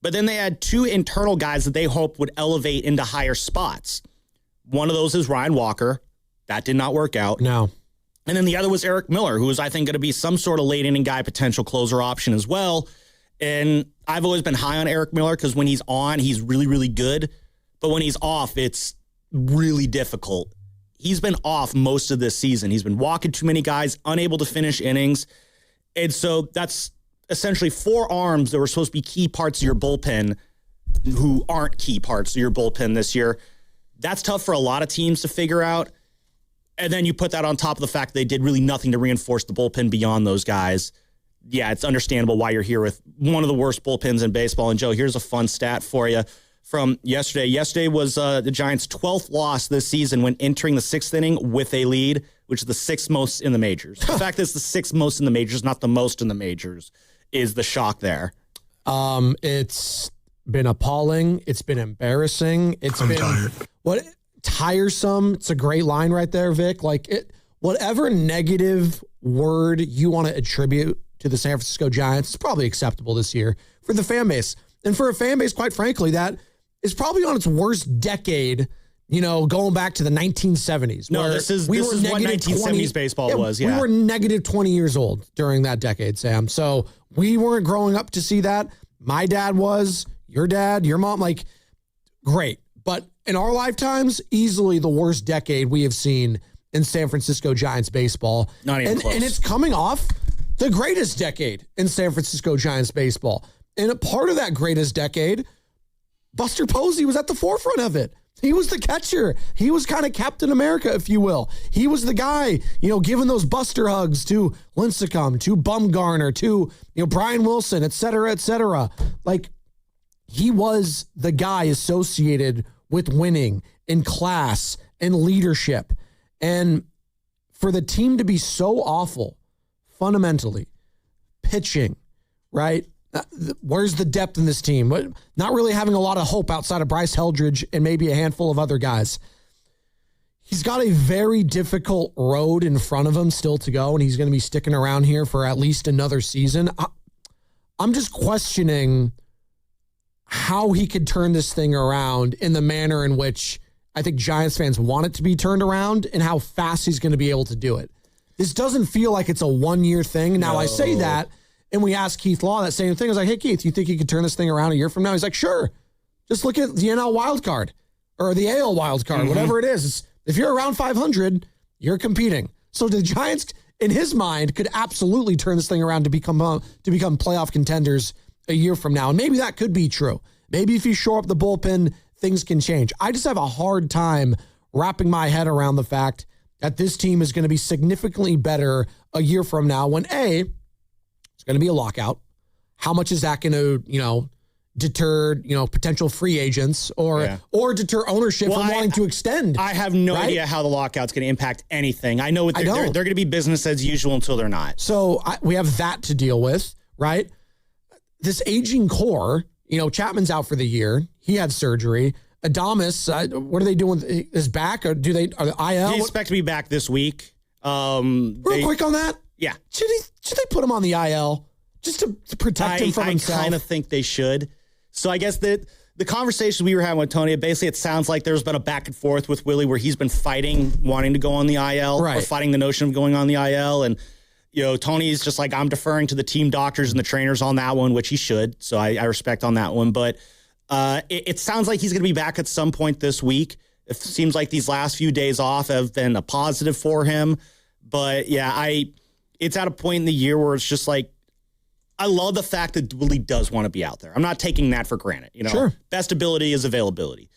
But then they had two internal guys that they hoped would elevate into higher spots. One of those is Ryan Walker. That did not work out. No. And then the other was Eric Miller, who is, I think, going to be some sort of late inning guy, potential closer option as well. And I've always been high on Eric Miller because when he's on, he's really, really good. But when he's off, it's really difficult. He's been off most of this season. He's been walking too many guys, unable to finish innings. And so that's essentially four arms that were supposed to be key parts of your bullpen who aren't key parts of your bullpen this year. That's tough for a lot of teams to figure out. And then you put that on top of the fact they did really nothing to reinforce the bullpen beyond those guys. Yeah, it's understandable why you're here with one of the worst bullpens in baseball. And Joe, here's a fun stat for you from yesterday. Yesterday was the Giants' 12th loss this season when entering the sixth inning with a lead, which is the sixth most in the majors. The fact that it's the sixth most in the majors, not the most in the majors, is the shock there. It's been appalling. It's been embarrassing. I'm tired. Tiresome. It's a great line right there, Vic. Whatever negative word you want to attribute to the San Francisco Giants is probably acceptable this year for the fan base. And for a fan base, quite frankly, that is probably on its worst decade, going back to the 1970s. No, this is what 1970s baseball was, yeah. We were negative 20 years old during that decade, Sam. So we weren't growing up to see that. My dad was, your dad, your mom, great. But in our lifetimes, easily the worst decade we have seen in San Francisco Giants baseball. Not even close. And it's coming off the greatest decade in San Francisco Giants baseball. And a part of that greatest decade, Buster Posey was at the forefront of it. He was the catcher. He was kind of Captain America, if you will. He was the guy, giving those Buster hugs to Lincecum, to Bumgarner, to, Brian Wilson, et cetera, et cetera. He was the guy associated with winning in class and leadership. And for the team to be so awful, fundamentally, pitching, right? Where's the depth in this team? Not really having a lot of hope outside of Bryce Heldridge and maybe a handful of other guys. He's got a very difficult road in front of him still to go, and he's going to be sticking around here for at least another season. I'm just questioning how he could turn this thing around in the manner in which I think Giants fans want it to be turned around and how fast he's going to be able to do it. This doesn't feel like it's a one-year thing. Now, I say that, and we asked Keith Law that same thing. I was like, hey, Keith, you think you could turn this thing around a year from now? He's like, sure. Just look at the NL wild card or the AL wild card, whatever it is. If you're around 500, you're competing. So the Giants, in his mind, could absolutely turn this thing around to become playoff contenders a year from now. And maybe that could be true. Maybe if you shore up the bullpen, things can change. I just have a hard time wrapping my head around the fact that this team is going to be significantly better a year from now when it's going to be a lockout. How much is that going to, deter, potential free agents or deter ownership from wanting to extend? I have no idea how the lockout's going to impact anything. I know they're going to be business as usual until they're not. So we have that to deal with, right? This aging core, Chapman's out for the year. He had surgery. Adames, what are they doing with his back? Or are they IL? He's expected to be back this week. Real quick on that. Yeah. Should they put him on the IL just to protect him from himself? I kind of think they should. So I guess the conversation we were having with Tony, basically it sounds like there's been a back and forth with Willie where he's been fighting wanting to go on the IL or fighting the notion of going on the IL. And, Tony's just like, I'm deferring to the team doctors and the trainers on that one, which he should. So I respect on that one. But it sounds like he's going to be back at some point this week. It seems like these last few days off have been a positive for him. But yeah, it's at a point in the year where it's just like, I love the fact that Willie does want to be out there. I'm not taking that for granted. Sure. Best ability is availability.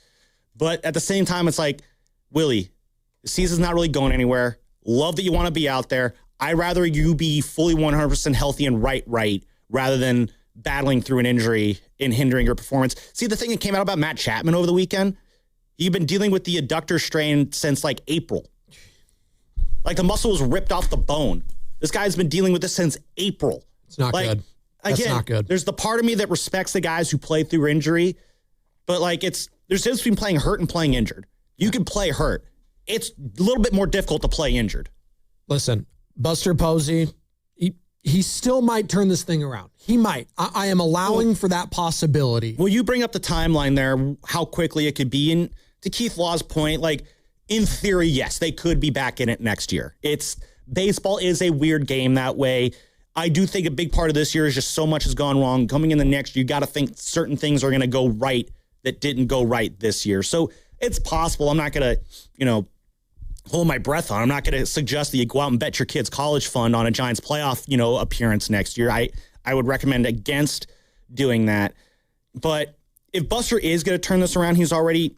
But at the same time, it's like, Willie, the season's not really going anywhere. Love that you want to be out there. I'd rather you be fully 100% healthy and right rather than battling through an injury in hindering your performance. See, the thing that came out about Matt Chapman over the weekend, you've been dealing with the adductor strain since like April. Like the muscle was ripped off the bone. This guy's been dealing with this since April. It's not good. That's not good. There's the part of me that respects the guys who play through injury, but like there's a difference between playing hurt and playing injured. You can play hurt. It's a little bit more difficult to play injured. Listen, Buster Posey, he still might turn this thing around. He might. I am allowing for that possibility. Well, you bring up the timeline there, how quickly it could be. And to Keith Law's point, like in theory, yes, they could be back in it next year. Baseball is a weird game that way. I do think a big part of this year is just so much has gone wrong. Coming in the next year, you got to think certain things are going to go right that didn't go right this year. So it's possible. I'm not going to, hold my breath on. I'm not going to suggest that you go out and bet your kid's college fund on a Giants playoff, appearance next year. I would recommend against doing that. But if Buster is going to turn this around, he's already,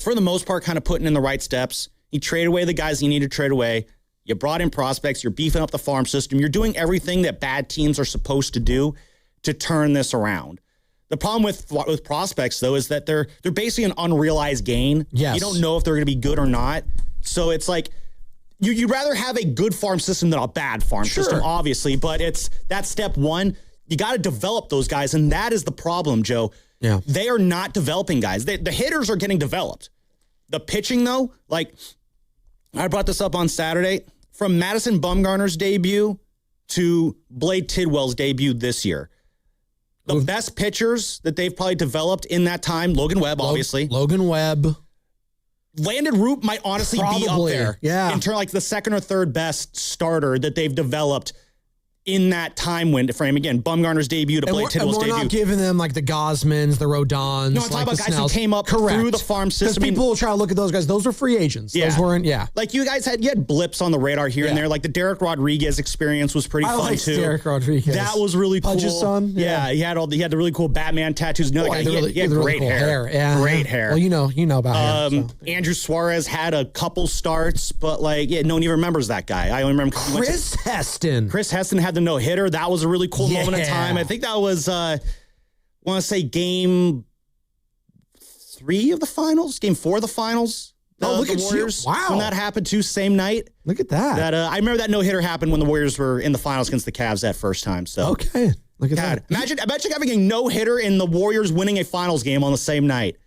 for the most part, kind of putting in the right steps. He traded away the guys he needed to trade away. You brought in prospects. You're beefing up the farm system. You're doing everything that bad teams are supposed to do to turn this around. The problem with prospects, though, is that they're basically an unrealized gain. Yes. You don't know if they're going to be good or not. So it's like you'd rather have a good farm system than a bad farm system, obviously. But that's step one. You got to develop those guys, and that is the problem, Joe. Yeah. They are not developing guys. The hitters are getting developed. The pitching, though, like I brought this up on Saturday, from Madison Bumgarner's debut to Blade Tidwell's debut this year. The best pitchers that they've probably developed in that time, Logan Webb, obviously. Logan Webb. Landon Root might honestly be up there. Yeah. In terms like the second or third best starter that they've developed in that time frame. Again, Bumgarner's debut to Blake Tidwell's debut. We're not giving them like the Gosmans, the Rodons. No, I'm talking about guys who came up through the farm system. Because people will try to look at those guys. Those were free agents. Yeah. Those weren't, Like you guys had blips on the radar here and there. Like the Derek Rodriguez experience was pretty fun too. Derek Rodriguez. That was really cool. Pudge's son. Yeah, he had the really cool Batman tattoos. Another guy, he had really great cool hair. Yeah. Great hair. Well, you know about hair. Andrew Suarez had a couple starts, but no one even remembers that guy. I only remember Chris Heston. Chris Heston had the no-hitter. That was a really cool moment in time. I think that was, I want to say game 3 of the finals, game 4 of the finals. Look the at Warriors. You. Wow. When that happened too, same night. Look at that. I remember that no-hitter happened when the Warriors were in the finals against the Cavs that first time. So okay. Look at that. Imagine having a no-hitter and the Warriors winning a finals game on the same night.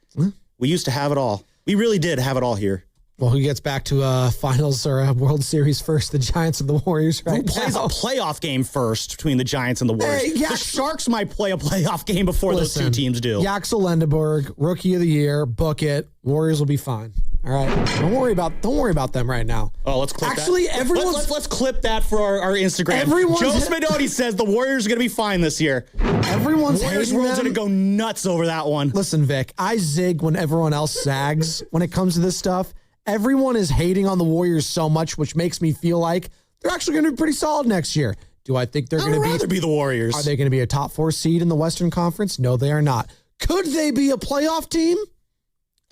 We used to have it all. We really did have it all here. Well, who gets back to finals or a World Series first? The Giants or the Warriors, right? Who plays a playoff game first between the Giants and the Warriors? The Sharks might play a playoff game before those two teams do. Yaxel Lendeborg, Rookie of the Year, book it. Warriors will be fine. All right, don't worry about them right now. Oh, let's clip Actually, that. everyone's let's clip that for our Instagram. Joe Spadoni says the Warriors are going to be fine this year. Everyone's Warriors hating world's them. going to go nuts over that one. Listen, Vic, I zig when everyone else zags when it comes to this stuff. Everyone is hating on the Warriors so much, which makes me feel like they're actually going to be pretty solid next year. Do I think they're going to be the Warriors? Are they going to be a top 4 seed in the Western Conference? No, they are not. Could they be a playoff team?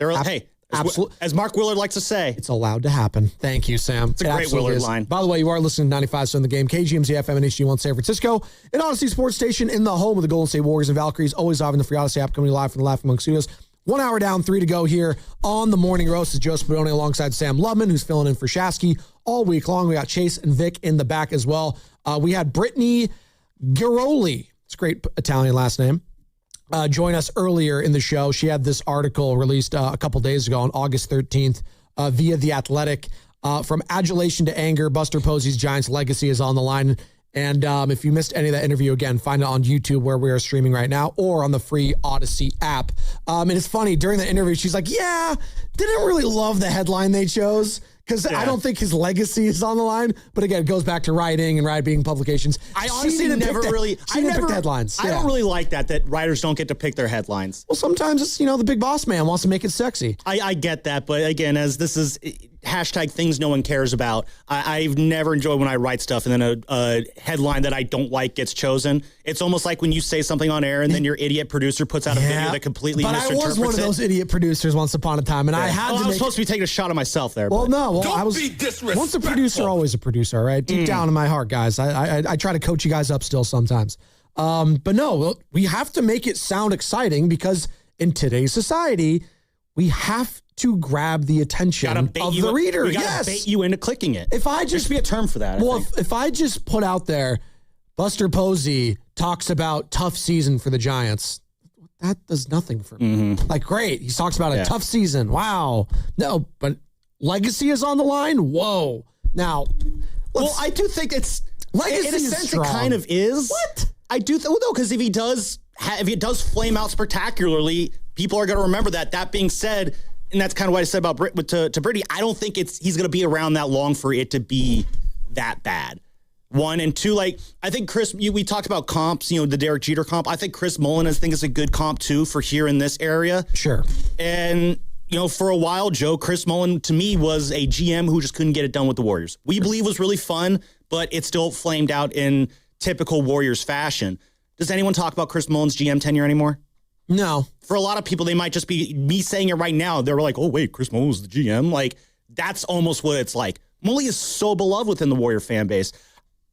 Absolutely. As Mark Willard likes to say, it's allowed to happen. Thank you, Sam. It's a great Willard line. By the way, you are listening to 95.7 The Game, KGMZ FM and HD1 San Francisco, an Odyssey Sports Station in the home of the Golden State Warriors and Valkyries, always live in the free Odyssey app, coming live from the Laughing Monk Studios. 1 hour down, 3 to go here on the Morning Roast is Joe Spadoni alongside Sam Lubman, who's filling in for Shasky all week long. We got Chase and Vic in the back as well. We had Brittany Giroli. It's a great Italian last name. Join us earlier in the show. She had this article released a couple days ago on August 13th via The Athletic. From adulation to anger, Buster Posey's Giants legacy is on the line. And if you missed any of that interview, again, find it on YouTube where we are streaming right now or on the free Odyssey app. And it's funny, during the interview, she's like, didn't really love the headline they chose because I don't think his legacy is on the line. But again, it goes back to writing and writing publications. I honestly never pick headlines. I don't really like that writers don't get to pick their headlines. Well, sometimes it's, the big boss man wants to make it sexy. I get that. But again, as this is hashtag things no one cares about, I've never enjoyed when I write stuff and then a headline that I don't like gets chosen. It's almost like when you say something on air and then your idiot producer puts out a video that completely misinterprets it. But I was one of those idiot producers once upon a time, and I had to I was supposed to be taking a shot at myself there. Well, no. Well, Don't be disrespectful. Once a producer, always a producer, all right? Deep down in my heart, guys. I try to coach you guys up still sometimes. But no, we have to make it sound exciting because in today's society, we have to grab the attention of the reader. We gotta bait you into clicking it. If I There just should be a term for that. Well, if I just put out there, Buster Posey talks about tough season for the Giants, that does nothing for me. Like, great. He talks about a tough season. Wow. No, but legacy is on the line. Whoa. Now, I do think it's legacy in a is sense strong. it kind of is. What? I do think because if he does flame out spectacularly, people are going to remember that. That being said, and that's kind of what I said about to Brady, I don't think he's going to be around that long for it to be that bad. One and two, like I think Chris, we talked about comps, the Derek Jeter comp. I think Chris Mullin, is a good comp too for here in this area. Sure. And for a while, Joe, Chris Mullin to me was a GM who just couldn't get it done with the Warriors. We believe was really fun, but it still flamed out in typical Warriors fashion. Does anyone talk about Chris Mullin's GM tenure anymore? No. For a lot of people, they might just be me saying it right now. They're like, oh, wait, Chris Mullin's the GM. Like, that's almost what it's like. Mully is so beloved within the Warrior fan base.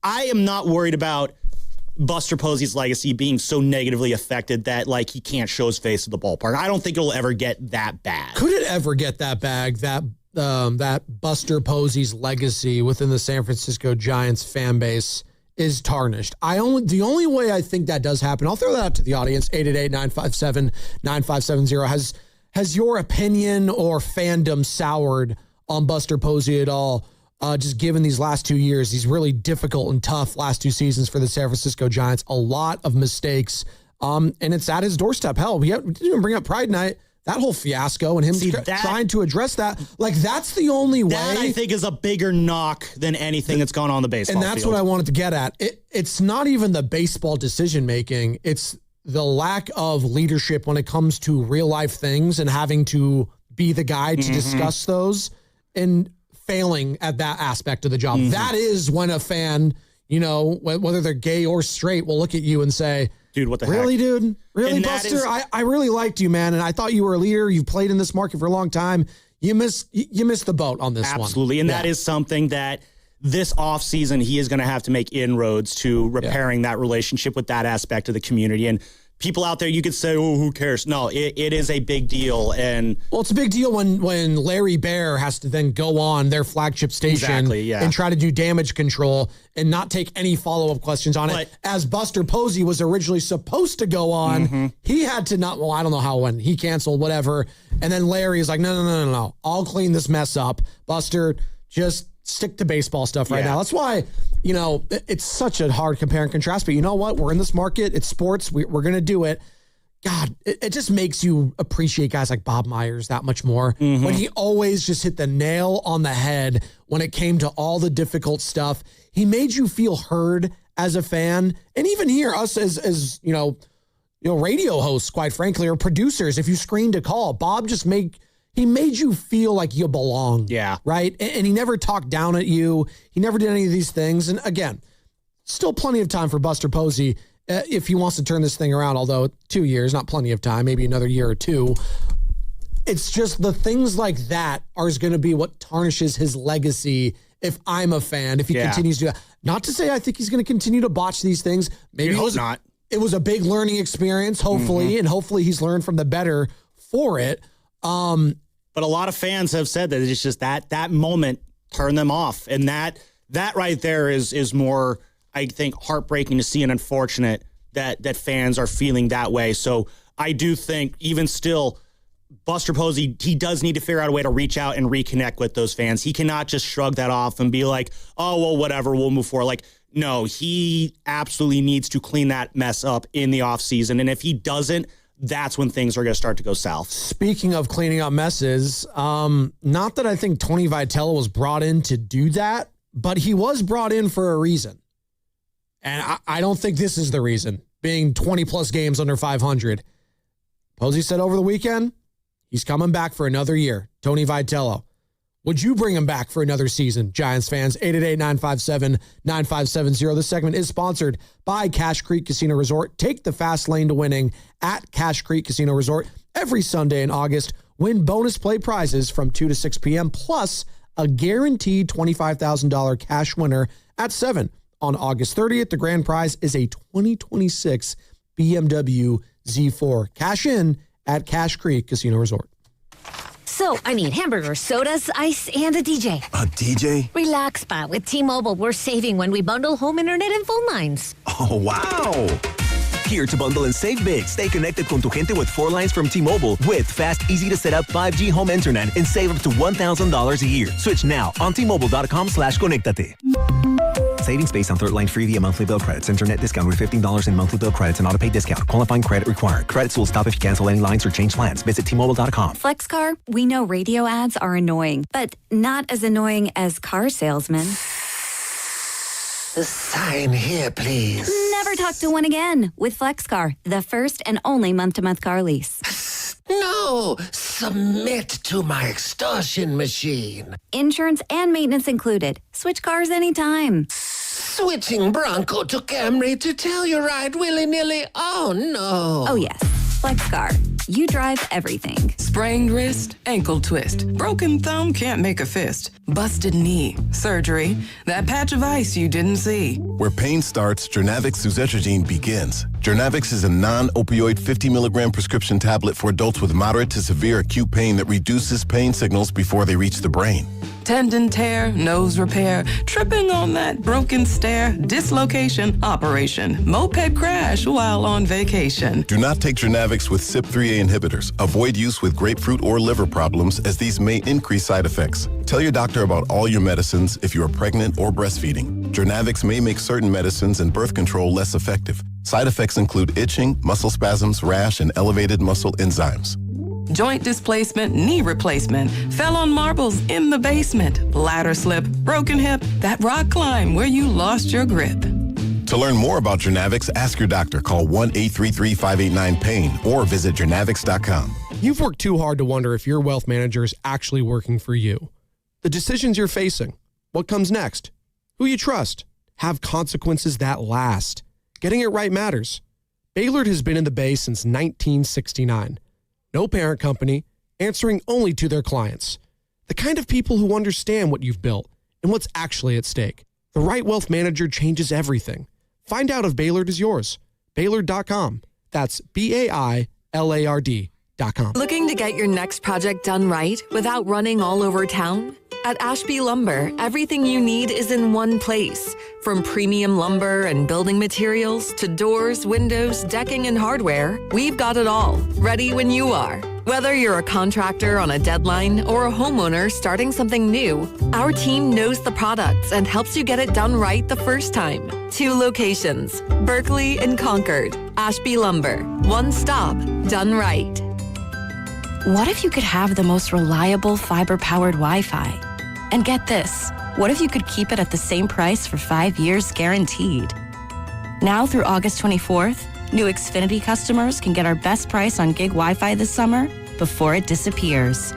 I am not worried about Buster Posey's legacy being so negatively affected that, like, he can't show his face at the ballpark. I don't think it'll ever get that bad. Could it ever get that bad, that Buster Posey's legacy within the San Francisco Giants fan base is tarnished? The only way I think that does happen, I'll throw that out to the audience, 888-957-9570. Has your opinion or fandom soured on Buster Posey at all? Just given these last 2 years, these really difficult and tough last two seasons for the San Francisco Giants, a lot of mistakes, and it's at his doorstep. Hell, we didn't even bring up Pride Night. That whole fiasco and him trying to address that, like, that's the only way. That, I think, is a bigger knock than anything that's gone on the baseball field. And that's what I wanted to get at. It's not even the baseball decision-making. It's the lack of leadership when it comes to real-life things and having to be the guy to discuss those and failing at that aspect of the job. That is when a fan, whether they're gay or straight, will look at you and say, dude, what the heck? Really, dude? Really, And Buster? I really liked you, man, and I thought you were a leader. You've played in this market for a long time. You missed the boat on this one. Absolutely, and that is something that this offseason he is going to have to make inroads to repairing that relationship with that aspect of the community. And people out there, you could say, oh, who cares? No, it is a big deal. And well, it's a big deal when Larry Baer has to then go on their flagship station and try to do damage control and not take any follow-up questions on it. As Buster Posey was originally supposed to go on, he had to not, I don't know when, he canceled, whatever. And then Larry is like, no. I'll clean this mess up. Buster, just stick to baseball stuff right now. That's why, it's such a hard compare and contrast. But you know what? We're in this market. It's sports. We're going to do it. God, it just makes you appreciate guys like Bob Myers that much more. When he always just hit the nail on the head when it came to all the difficult stuff. He made you feel heard as a fan. And even here, us as radio hosts, quite frankly, or producers, if you screened a call, Bob just made you feel like you belong. Yeah. Right? And he never talked down at you. He never did any of these things. And again, still plenty of time for Buster Posey if he wants to turn this thing around, although 2 years, not plenty of time, maybe another year or two. It's just the things like that are going to be what tarnishes his legacy if I'm a fan, if he continues to do that. Not to say I think he's going to continue to botch these things. Maybe it was not. It was a big learning experience, hopefully, and hopefully he's learned from the better for it. But a lot of fans have said that it's just that moment turned them off. And that right there is more, I think, heartbreaking to see and unfortunate that fans are feeling that way. So I do think even still, Buster Posey, he does need to figure out a way to reach out and reconnect with those fans. He cannot just shrug that off and be like, oh, well, whatever, we'll move forward. Like, no, he absolutely needs to clean that mess up in the offseason. And if he doesn't, that's when things are going to start to go south. Speaking of cleaning up messes, not that I think Tony Vitello was brought in to do that, but he was brought in for a reason. And I don't think this is the reason, being 20-plus games under 500. Posey said over the weekend, he's coming back for another year. Tony Vitello. Would you bring him back for another season, Giants fans? 888-957-9570. This segment is sponsored by Cache Creek Casino Resort. Take the fast lane to winning at Cache Creek Casino Resort every Sunday in August. Win bonus play prizes from 2 to 6 p.m. plus a guaranteed $25,000 cash winner at 7. On August 30th, the grand prize is a 2026 BMW Z4. Cash in at Cache Creek Casino Resort. So, I need hamburgers, sodas, ice, and a DJ. A DJ? Relax, Pa. With T-Mobile, we're saving when we bundle home internet and phone lines. Oh, wow. Here to bundle and save big. Stay connected con tu gente with 4 lines from T-Mobile with fast, easy to set up 5G home internet and save up to $1,000 a year. Switch now on T-Mobile.com/conectate. Savings based on third line free via monthly bill credits. Internet discount with $15 in monthly bill credits and auto pay discount. Qualifying credit required. Credits will stop if you cancel any lines or change plans. Visit T-Mobile.com. FlexCar, we know radio ads are annoying, but not as annoying as car salesmen. Sign here, please. Never talk to one again with FlexCar, the first and only month-to-month car lease. No, submit to my extortion machine. Insurance and maintenance included. Switch cars anytime. Switching Bronco to Camry to Telluride willy-nilly. Oh, no. Oh, yes. FlexCar. You drive everything. Sprained wrist, ankle twist. Broken thumb, can't make a fist. Busted knee, surgery. That patch of ice you didn't see. Where pain starts, Jernavix suzetrigine begins. Jernavix is a non-opioid 50-milligram prescription tablet for adults with moderate to severe acute pain that reduces pain signals before they reach the brain. Tendon tear, nose repair, tripping on that broken stair, dislocation, operation, moped crash while on vacation. Do not take Jernavix with CYP3A inhibitors. Avoid use with grapefruit or liver problems as these may increase side effects. Tell your doctor about all your medicines if you are pregnant or breastfeeding. Jernavix may make certain medicines and birth control less effective. Side effects include itching, muscle spasms, rash, and elevated muscle enzymes. Joint displacement, knee replacement, fell on marbles in the basement, ladder slip, broken hip, that rock climb where you lost your grip. To learn more about Jernavix, ask your doctor. Call 1-833-589-PAIN or visit Jernavix.com. You've worked too hard to wonder if your wealth manager is actually working for you. The decisions you're facing, what comes next, who you trust, have consequences that last. Getting it right matters. Baylord has been in the Bay since 1969. No parent company, answering only to their clients. The kind of people who understand what you've built and what's actually at stake. The right wealth manager changes everything. Find out if Baylord is yours. Baylord.com. That's Baylard.com. Looking to get your next project done right without running all over town? At Ashby Lumber, everything you need is in one place. From premium lumber and building materials to doors, windows, decking, and hardware, we've got it all, ready when you are. Whether you're a contractor on a deadline or a homeowner starting something new, our team knows the products and helps you get it done right the first time. 2 locations, Berkeley and Concord. Ashby Lumber, one stop, done right. What if you could have the most reliable fiber-powered Wi-Fi? And get this, what if you could keep it at the same price for 5 years guaranteed? Now through August 24th, new Xfinity customers can get our best price on gig Wi-Fi this summer before it disappears.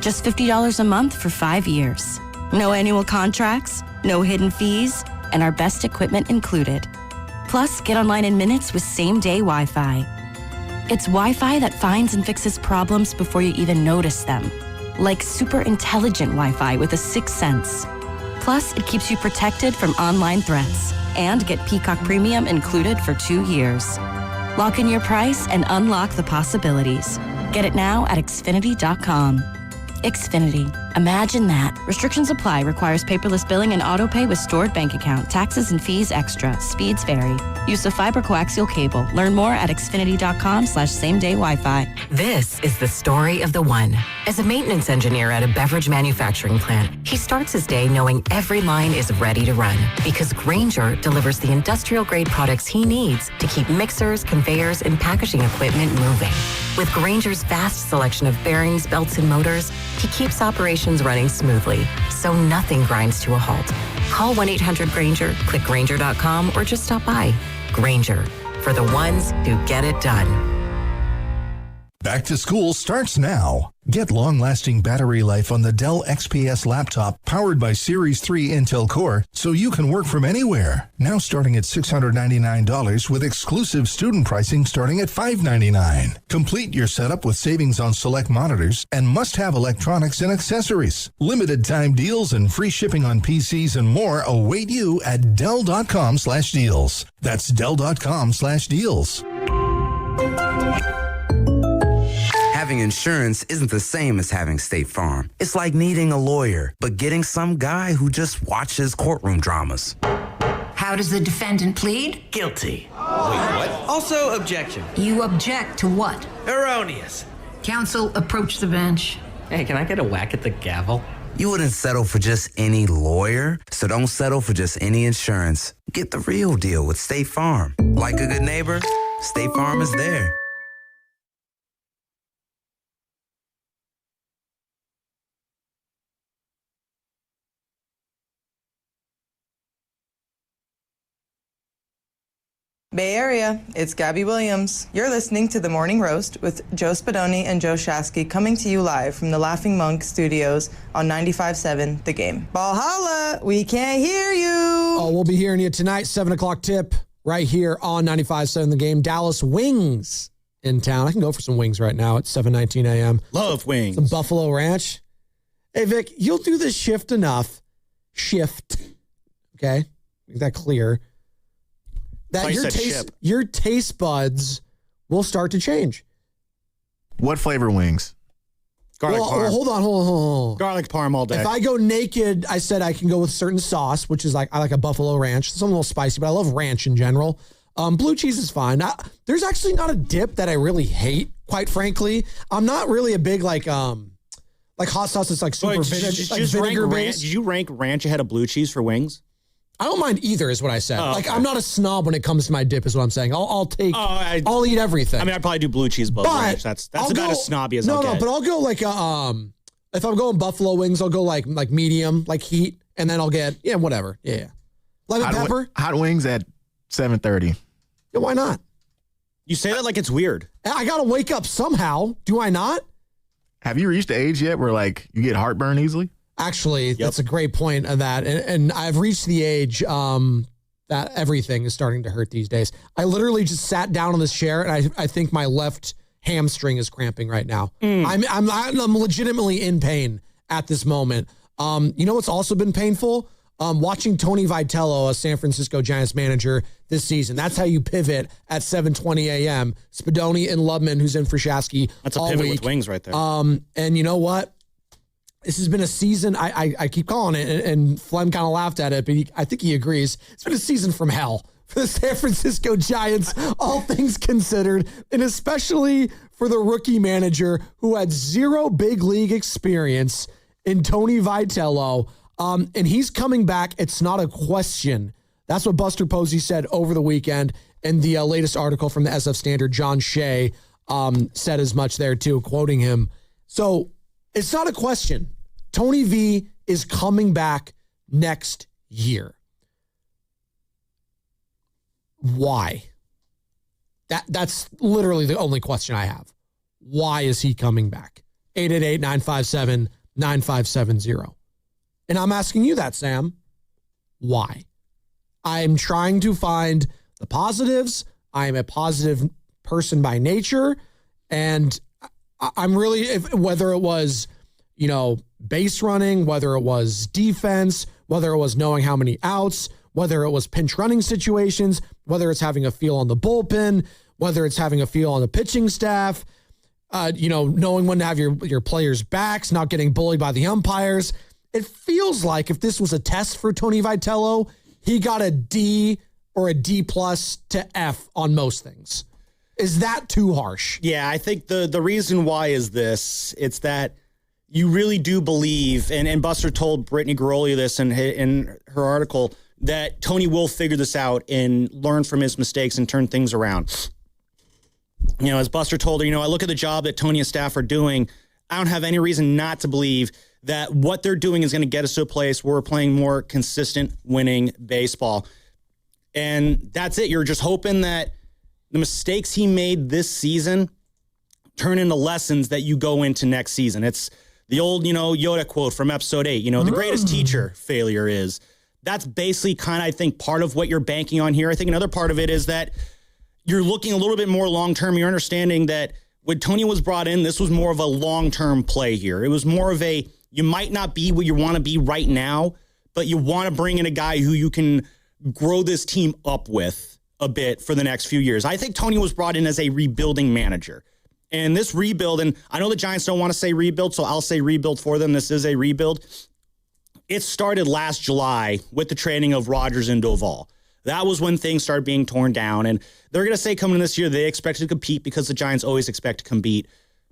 Just $50 a month for 5 years. No annual contracts, no hidden fees, and our best equipment included. Plus, get online in minutes with same-day Wi-Fi. It's Wi-Fi that finds and fixes problems before you even notice them. Like super intelligent Wi-Fi with a 6th sense. Plus, it keeps you protected from online threats. And get Peacock Premium included for 2 years. Lock in your price and unlock the possibilities. Get it now at Xfinity.com. Xfinity. Imagine that. Restrictions apply. Requires paperless billing and auto pay with stored bank account. Taxes and fees extra. Speeds vary. Use of fiber coaxial cable. Learn more at Xfinity.com/same-day Wi-Fi. This is the story of the one. As a maintenance engineer at a beverage manufacturing plant, he starts his day knowing every line is ready to run because Grainger delivers the industrial-grade products he needs to keep mixers, conveyors, and packaging equipment moving. With Grainger's vast selection of bearings, belts, and motors, he keeps operations running smoothly, so nothing grinds to a halt. Call 1-800-GRAINGER, click Grainger.com, or just stop by. Grainger, for the ones who get it done. Back to school starts now. Get long-lasting battery life on the Dell XPS laptop powered by Series 3 Intel Core so you can work from anywhere. Now starting at $699 with exclusive student pricing starting at $599. Complete your setup with savings on select monitors and must-have electronics and accessories. Limited time deals and free shipping on PCs and more await you at Dell.com/deals. That's Dell.com/deals. Having insurance isn't the same as having State Farm. It's like needing a lawyer, but getting some guy who just watches courtroom dramas. How does the defendant plead? Guilty. Wait, what? Also, objection. You object to what? Erroneous. Counsel, approach the bench. Hey, can I get a whack at the gavel? You wouldn't settle for just any lawyer, so don't settle for just any insurance. Get the real deal with State Farm. Like a good neighbor, State Farm is there. Bay Area, it's Gabby Williams. You're listening to The Morning Roast with Joe Spadoni and Joe Shasky, coming to you live from the Laughing Monk Studios on 95.7 The Game. Valhalla, we can't hear you. Oh, we'll be hearing you tonight, 7 o'clock tip, right here on 95.7 The Game. Dallas Wings in town. I can go for some wings right now at 7:19 a.m. Love wings. Some Buffalo Ranch. Hey, Vic, you'll do this shift enough. Okay? Make that clear. That your taste buds will start to change. What flavor wings? Garlic parm. Well, hold on. Garlic parm all day. If I go naked, I said I can go with certain sauce, which is I like a Buffalo Ranch. It's a little spicy, but I love ranch in general. Blue cheese is fine. There's actually not a dip that I really hate, quite frankly. I'm not really a big like hot sauce that's like super vinegar based. Did you rank ranch ahead of blue cheese for wings? I don't mind either, is what I said. Oh, okay. I'm not a snob when it comes to my dip, is what I'm saying. I'll eat everything. I mean, I'd probably do blue cheese above ranch. That's about as snobby as I'll get. No, but I'll go like if I'm going buffalo wings, I'll go like medium, like heat, and then I'll get whatever. Yeah. Lemon pepper. Hot wings at 7:30. Yeah, why not? You say that like it's weird. I gotta wake up somehow. Do I not? Have you reached the age yet where like you get heartburn easily? Actually, that's a great point of that. And I've reached the age that everything is starting to hurt these days. I literally just sat down on this chair and I think my left hamstring is cramping right now. I'm legitimately in pain at this moment. You know what's also been painful? Watching Tony Vitello, a San Francisco Giants manager this season. That's how you pivot at 7:20 a.m. Spadoni and Lubman, who's in for Shasky. That's a pivot with wings right there. And you know what? This has been a season, I keep calling it, and Flem kind of laughed at it, but I think he agrees. It's been a season from hell for the San Francisco Giants, all things considered, and especially for the rookie manager who had zero big league experience in Tony Vitello. And he's coming back. It's not a question. That's what Buster Posey said over the weekend. And the latest article from the SF Standard, John Shea, said as much there too, quoting him. So it's not a question. Tony V is coming back next year. Why? That's literally the only question I have. Why is he coming back? 888-957-9570. And I'm asking you that, Sam. Why? I'm trying to find the positives. I'm a positive person by nature. And I'm really, whether it was, base running, whether it was defense, whether it was knowing how many outs, whether it was pinch running situations, whether it's having a feel on the bullpen, whether it's having a feel on the pitching staff, knowing when to have your players' backs, not getting bullied by the umpires. It feels like if this was a test for Tony Vitello, he got a D or a D+ to F on most things. Is that too harsh? Yeah, I think the reason why is this. It's that you really do believe, and Buster told Brittany Garoli this in her article, that Tony will figure this out and learn from his mistakes and turn things around. As Buster told her, I look at the job that Tony and staff are doing. I don't have any reason not to believe that what they're doing is going to get us to a place where we're playing more consistent winning baseball. And that's it. You're just hoping that the mistakes he made this season turn into lessons that you go into next season. It's the old, Yoda quote from episode 8, the greatest teacher failure is. That's basically kind of, I think, part of what you're banking on here. I think another part of it is that you're looking a little bit more long-term. You're understanding that when Tony was brought in, this was more of a long-term play here. It was more of a, you might not be what you want to be right now, but you want to bring in a guy who you can grow this team up with a bit for the next few years. I think Tony was brought in as a rebuilding manager. And this rebuild, and I know the Giants don't want to say rebuild, so I'll say rebuild for them. This is a rebuild. It started last July with the trading of Rodgers and Doval. That was when things started being torn down. And they're going to say coming in this year, they expect to compete because the Giants always expect to compete.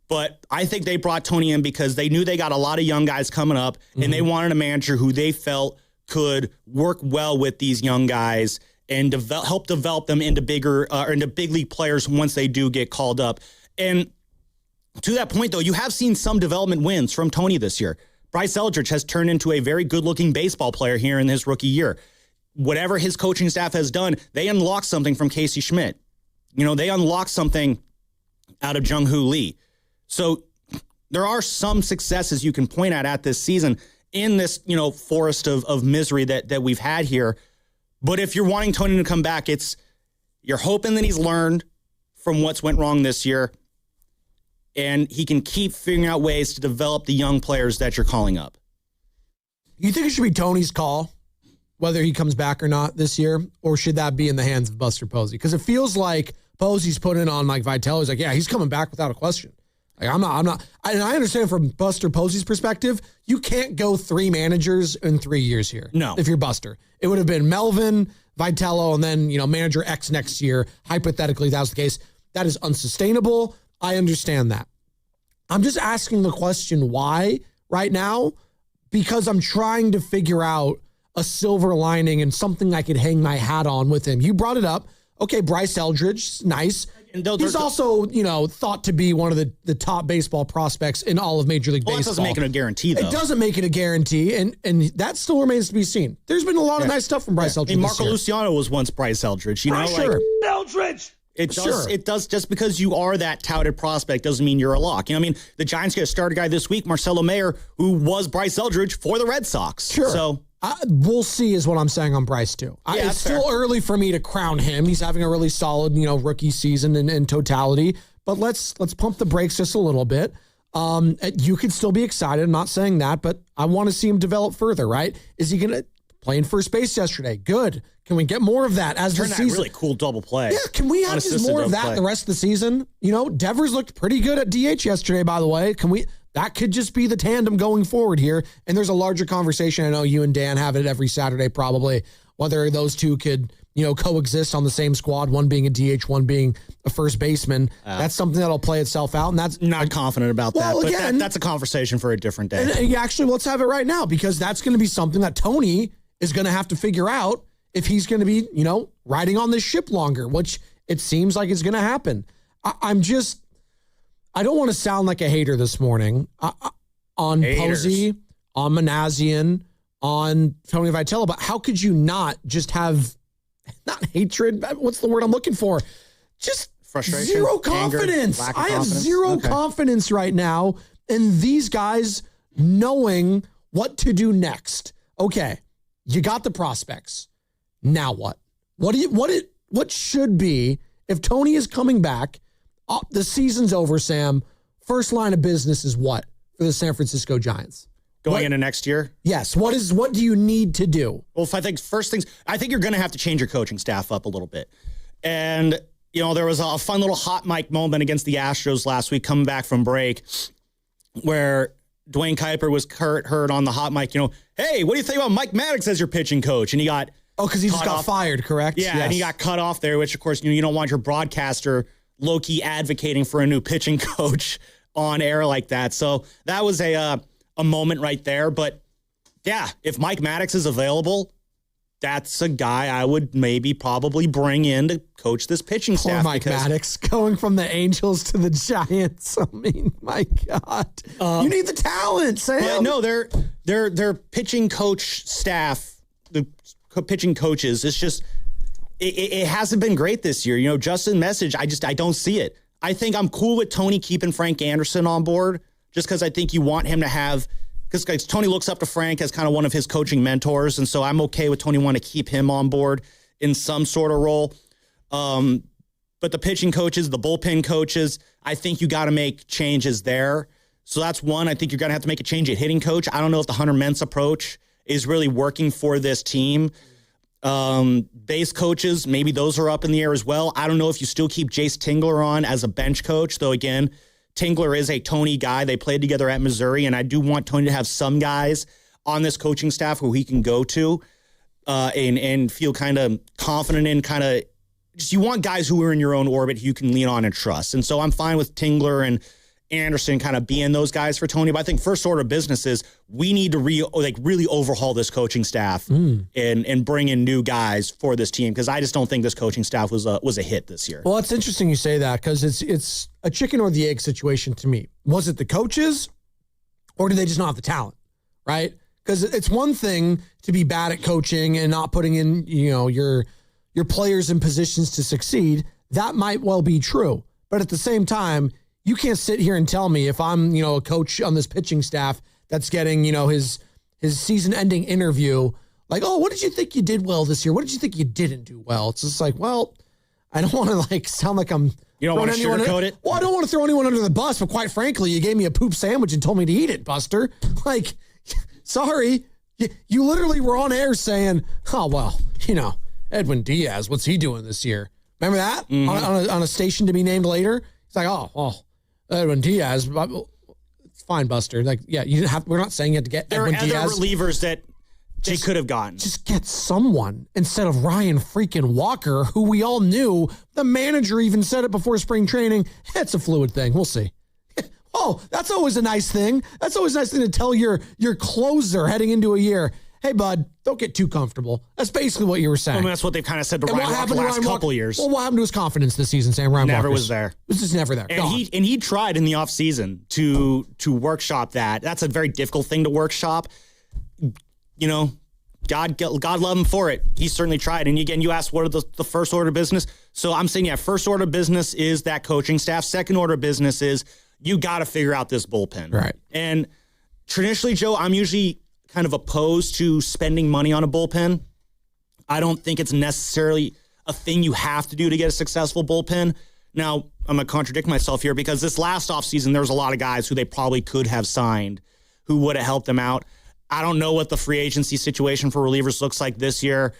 But I think they brought Tony in because they knew they got a lot of young guys coming up, and they wanted a manager who they felt could work well with these young guys and help develop them into into big league players once they do get called up. And to that point, though, you have seen some development wins from Tony this year. Bryce Eldridge has turned into a very good-looking baseball player here in his rookie year. Whatever his coaching staff has done, they unlocked something from Casey Schmidt. They unlocked something out of Jung-Hoo Lee. So there are some successes you can point at this season in this, forest of misery that we've had here. But if you're wanting Tony to come back, you're hoping that he's learned from what's went wrong this year, and he can keep figuring out ways to develop the young players that you're calling up. You think it should be Tony's call, whether he comes back or not this year, or should that be in the hands of Buster Posey? Because it feels like Posey's putting on like Vitello. He's like, yeah, he's coming back without a question. Like, I'm not. And I understand from Buster Posey's perspective, you can't go 3 managers in 3 years here. No. If you're Buster. It would have been Melvin, Vitello, and then, manager X next year. Hypothetically, that was the case. That is unsustainable. I understand that. I'm just asking the question why right now, because I'm trying to figure out a silver lining and something I could hang my hat on with him. You brought it up. Okay, Bryce Eldridge, nice. He's also, thought to be one of the top baseball prospects in all of Major League Baseball. That doesn't make it a guarantee, though. It doesn't make it a guarantee, and that still remains to be seen. There's been a lot of nice stuff from Bryce Eldridge. Marco Luciano was once Bryce Eldridge. Sure. Eldridge! It does. Just because you are that touted prospect doesn't mean you're a lock. The Giants get a starter guy this week, Marcelo Mayer, who was Bryce Eldridge for the Red Sox. Sure. So we'll see is what I'm saying on Bryce, too. It's still early for me to crown him. He's having a really solid, rookie season in totality. But let's pump the brakes just a little bit. You could still be excited. I'm not saying that, but I want to see him develop further, right? Is he going to play in first base yesterday? Good. Can we get more of that as the season? That really cool double play. Yeah, can we have just more of that the rest of the season? Devers looked pretty good at DH yesterday, by the way. That could just be the tandem going forward here. And there's a larger conversation. I know you and Dan have it every Saturday, probably, whether those two could, coexist on the same squad, one being a DH, one being a first baseman. That's something that'll play itself out. And that's not confident about that. But again, that's a conversation for a different day. And actually, let's have it right now, because that's going to be something that Tony is going to have to figure out if he's going to be, riding on this ship longer, which it seems like it's going to happen. I don't want to sound like a hater this morning on Posey, on Manassian, on Tony Vitello, but how could you not just have, not hatred, what's the word I'm looking for? Just frustration, zero confidence. Anger, I have zero confidence right now in these guys knowing what to do next. Okay, you got the prospects. Now what? What should be, if Tony is coming back, the season's over, Sam, first line of business is what for the San Francisco Giants? Going into next year? Yes. What do you need to do? Well, I think you're going to have to change your coaching staff up a little bit. And, there was a fun little hot mic moment against the Astros last week coming back from break where Dwayne Kuiper was heard on the hot mic, hey, what do you think about Mike Maddox as your pitching coach? And he got because he just got fired, correct? Yeah, yes. And he got cut off there, which, of course, you don't want your broadcaster low-key advocating for a new pitching coach on air like that. So that was a moment right there. But, yeah, if Mike Maddox is available, that's a guy I would probably bring in to coach this pitching staff. Poor Mike Maddox going from the Angels to the Giants. I mean, my God. You need the talent, Sam. But no, their pitching coach staff, the pitching coaches, it's just... It hasn't been great this year. Justin Message, I don't see it. I think I'm cool with Tony keeping Frank Anderson on board just because I think you want him to have, because Tony looks up to Frank as kind of one of his coaching mentors. And so I'm okay with Tony wanting to keep him on board in some sort of role. But the pitching coaches, the bullpen coaches, I think you got to make changes there. So that's one. I think you're going to have to make a change at hitting coach. I don't know if the Hunter Mintz approach is really working for this team. Base coaches, maybe those are up in the air as well. I don't know if you still keep Jace Tingler on as a bench coach, though again, Tingler is a Tony guy. They played together at Missouri, and I do want Tony to have some guys on this coaching staff who he can go to and feel kind of confident in, kind of just you want guys who are in your own orbit who you can lean on and trust. And so I'm fine with Tingler and Anderson kind of being those guys for Tony. But I think first order of business is we need to really overhaul this coaching staff and bring in new guys for this team, because I just don't think this coaching staff was a hit this year. Well, it's interesting you say that, because it's a chicken or the egg situation to me. Was it the coaches, or did they just not have the talent, right? Because it's one thing to be bad at coaching and not putting in your players in positions to succeed. That might well be true. But at the same time, you can't sit here and tell me if I'm, a coach on this pitching staff that's getting, his season-ending interview, like, oh, what did you think you did well this year? What did you think you didn't do well? It's just like, well, I don't want to sound like I'm. You don't want to sugarcoat it? Well, I don't want to throw anyone under the bus, but quite frankly, you gave me a poop sandwich and told me to eat it, Buster. Sorry, you literally were on air saying, oh, well, Edwin Diaz, what's he doing this year? Remember that? Mm-hmm. On a station to be named later? It's like, oh, Edwin Diaz, it's fine, Buster. Like, yeah, we're not saying you have to get Edwin Diaz. There are other relievers that they could have gotten. Just get someone instead of Ryan freaking Walker, who we all knew. The manager even said it before spring training. It's a fluid thing. We'll see. Oh, that's always a nice thing. That's always a nice thing to tell your closer heading into a year. Hey, bud, don't get too comfortable. That's basically what you were saying. I mean, that's what they've kind of said to Ryan Walker the last couple of years. Well, what happened to his confidence this season, Sam? Ryan never Walker's was there. It was just never there. And he tried in the offseason to workshop that. That's a very difficult thing to workshop. God love him for it. He certainly tried. And again, you asked what are the first order of business. So I'm saying, first order of business is that coaching staff. Second order of business is you got to figure out this bullpen. Right. And traditionally, Joe, I'm usually kind of opposed to spending money on a bullpen. I don't think it's necessarily a thing you have to do to get a successful bullpen. Now, I'm going to contradict myself here, because this last offseason, there was a lot of guys who they probably could have signed who would have helped them out. I don't know what the free agency situation for relievers looks like this year.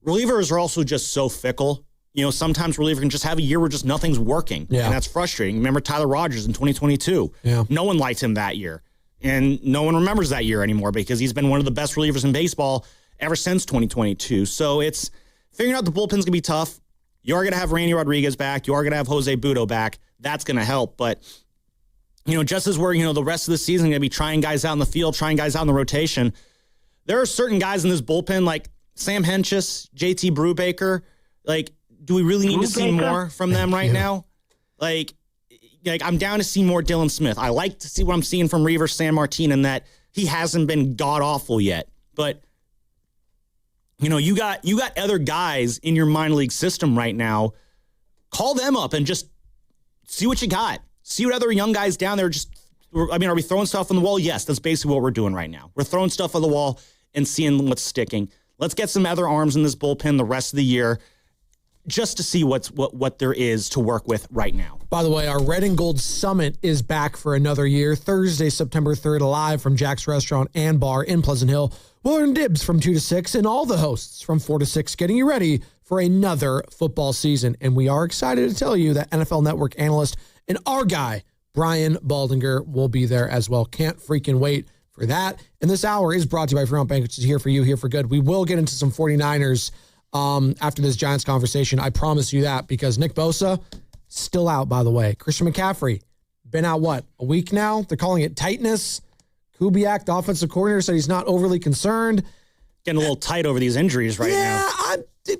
Relievers are also just so fickle. Sometimes reliever can just have a year where just nothing's working. Yeah. And that's frustrating. Remember Tyler Rogers in 2022? Yeah. No one liked him that year. And no one remembers that year anymore, because he's been one of the best relievers in baseball ever since 2022. So it's figuring out the bullpen's going to be tough. You are going to have Randy Rodriguez back. You are going to have Jose Budo back. That's going to help. But, just as we're, the rest of the season going to be trying guys out in the field, trying guys out in the rotation, there are certain guys in this bullpen like Sam Hentges, JT Brubaker. Do we really need to see more from them right now? I'm down to see more Dylan Smith. I like to see what I'm seeing from Reaver San Martin, and that he hasn't been god-awful yet. But, you got other guys in your minor league system right now. Call them up and just see what you got. See what other young guys down there are we throwing stuff on the wall? Yes, that's basically what we're doing right now. We're throwing stuff on the wall and seeing what's sticking. Let's get some other arms in this bullpen the rest of the year, just to see what there is to work with right now. By the way, our Red and Gold Summit is back for another year. Thursday, September 3rd, live from Jack's Restaurant and Bar in Pleasant Hill. We'll earn dibs from 2 to 6, and all the hosts from 4 to 6, getting you ready for another football season. And we are excited to tell you that NFL Network analyst and our guy, Brian Baldinger, will be there as well. Can't freaking wait for that. And this hour is brought to you by Fremont Banquets. Is here for you, here for good. We will get into some 49ers after this Giants conversation. I promise you that, because Nick Bosa, still out, by the way. Christian McCaffrey, been out, a week now? They're calling it tightness. Kubiak, the offensive coordinator, said he's not overly concerned. Getting a little tight over these injuries right now.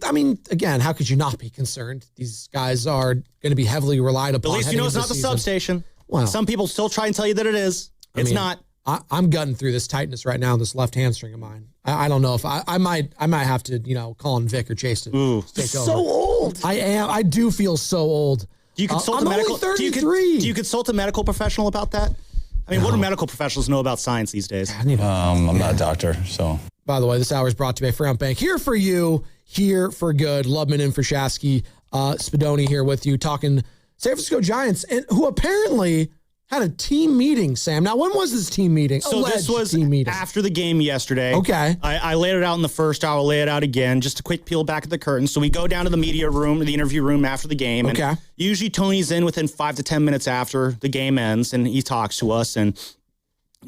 I mean, again, how could you not be concerned? These guys are going to be heavily relied upon. At least it's not the substation. Well, some people still try and tell you that it is. It's not. I'm gutting through this tightness right now in this left hamstring of mine. I don't know if I might have to, call in Vic or Chase to take over. So old. I am. I do feel so old. Do you consult I'm a medical? only 33. Do you consult a medical professional about that? I mean, what do medical professionals know about science these days? I'm not a doctor, so. By the way, this hour is brought to you by Fairmount Bank. Here for you, here for good. Lubman in for Shasky. Spadoni here with you, talking San Francisco Giants, and who apparently had a team meeting, Sam. Now, when was this team meeting? So Alleged this was team meeting. after the game yesterday. Okay. I laid it out in the first hour, lay it out again, just a quick peel back at the curtain. So we go down to the media room, the interview room after the game. Okay. And usually Tony's in within 5 to 10 minutes after the game ends, and he talks to us. And,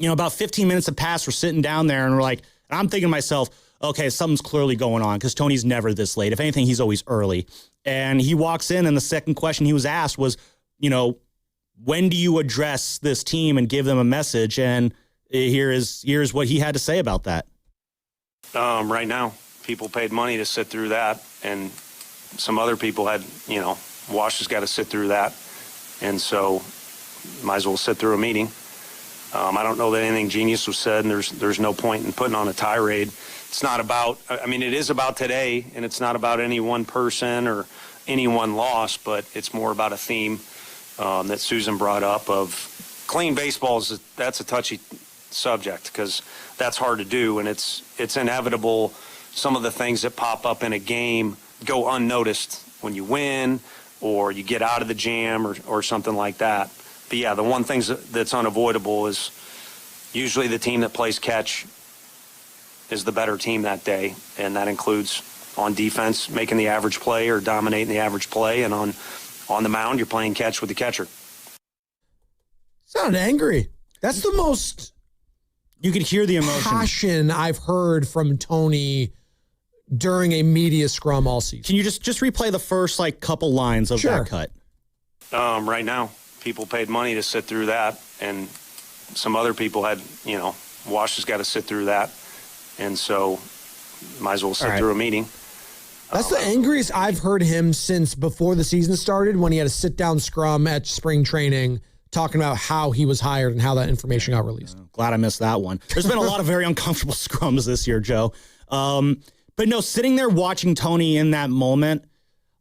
about 15 minutes have passed. We're sitting down there, and I'm thinking to myself, okay, something's clearly going on because Tony's never this late. If anything, he's always early. And he walks in, and the second question he was asked was, when do you address this team and give them a message? And here's what he had to say about that. Right now, people paid money to sit through that, and some other people had, Wash has got to sit through that, and so might as well sit through a meeting. I don't know that anything genius was said, and there's no point in putting on a tirade. It's not about, it is about today, and it's not about any one person or any one loss, but it's more about a theme that Susan brought up of clean baseball. That's a touchy subject because that's hard to do, and it's inevitable. Some of the things that pop up in a game go unnoticed when you win or you get out of the jam or something like that. But yeah, the one thing that's unavoidable is usually the team that plays catch is the better team that day, and that includes on defense making the average play or dominating the average play, and on the mound you're playing catch with the catcher. Sounded angry. That's the most you could hear the emotion. Passion I've heard from Tony during a media scrum all season. Can you just replay the first couple lines of that cut? Right now, people paid money to sit through that, and some other people had, Wash has got to sit through that, and so might as well sit through a meeting. That's the angriest I've heard him since before the season started, when he had a sit-down scrum at spring training talking about how he was hired and how that information got released. Glad I missed that one. There's been a lot of very uncomfortable scrums this year, Joe. But no, sitting there watching Tony in that moment,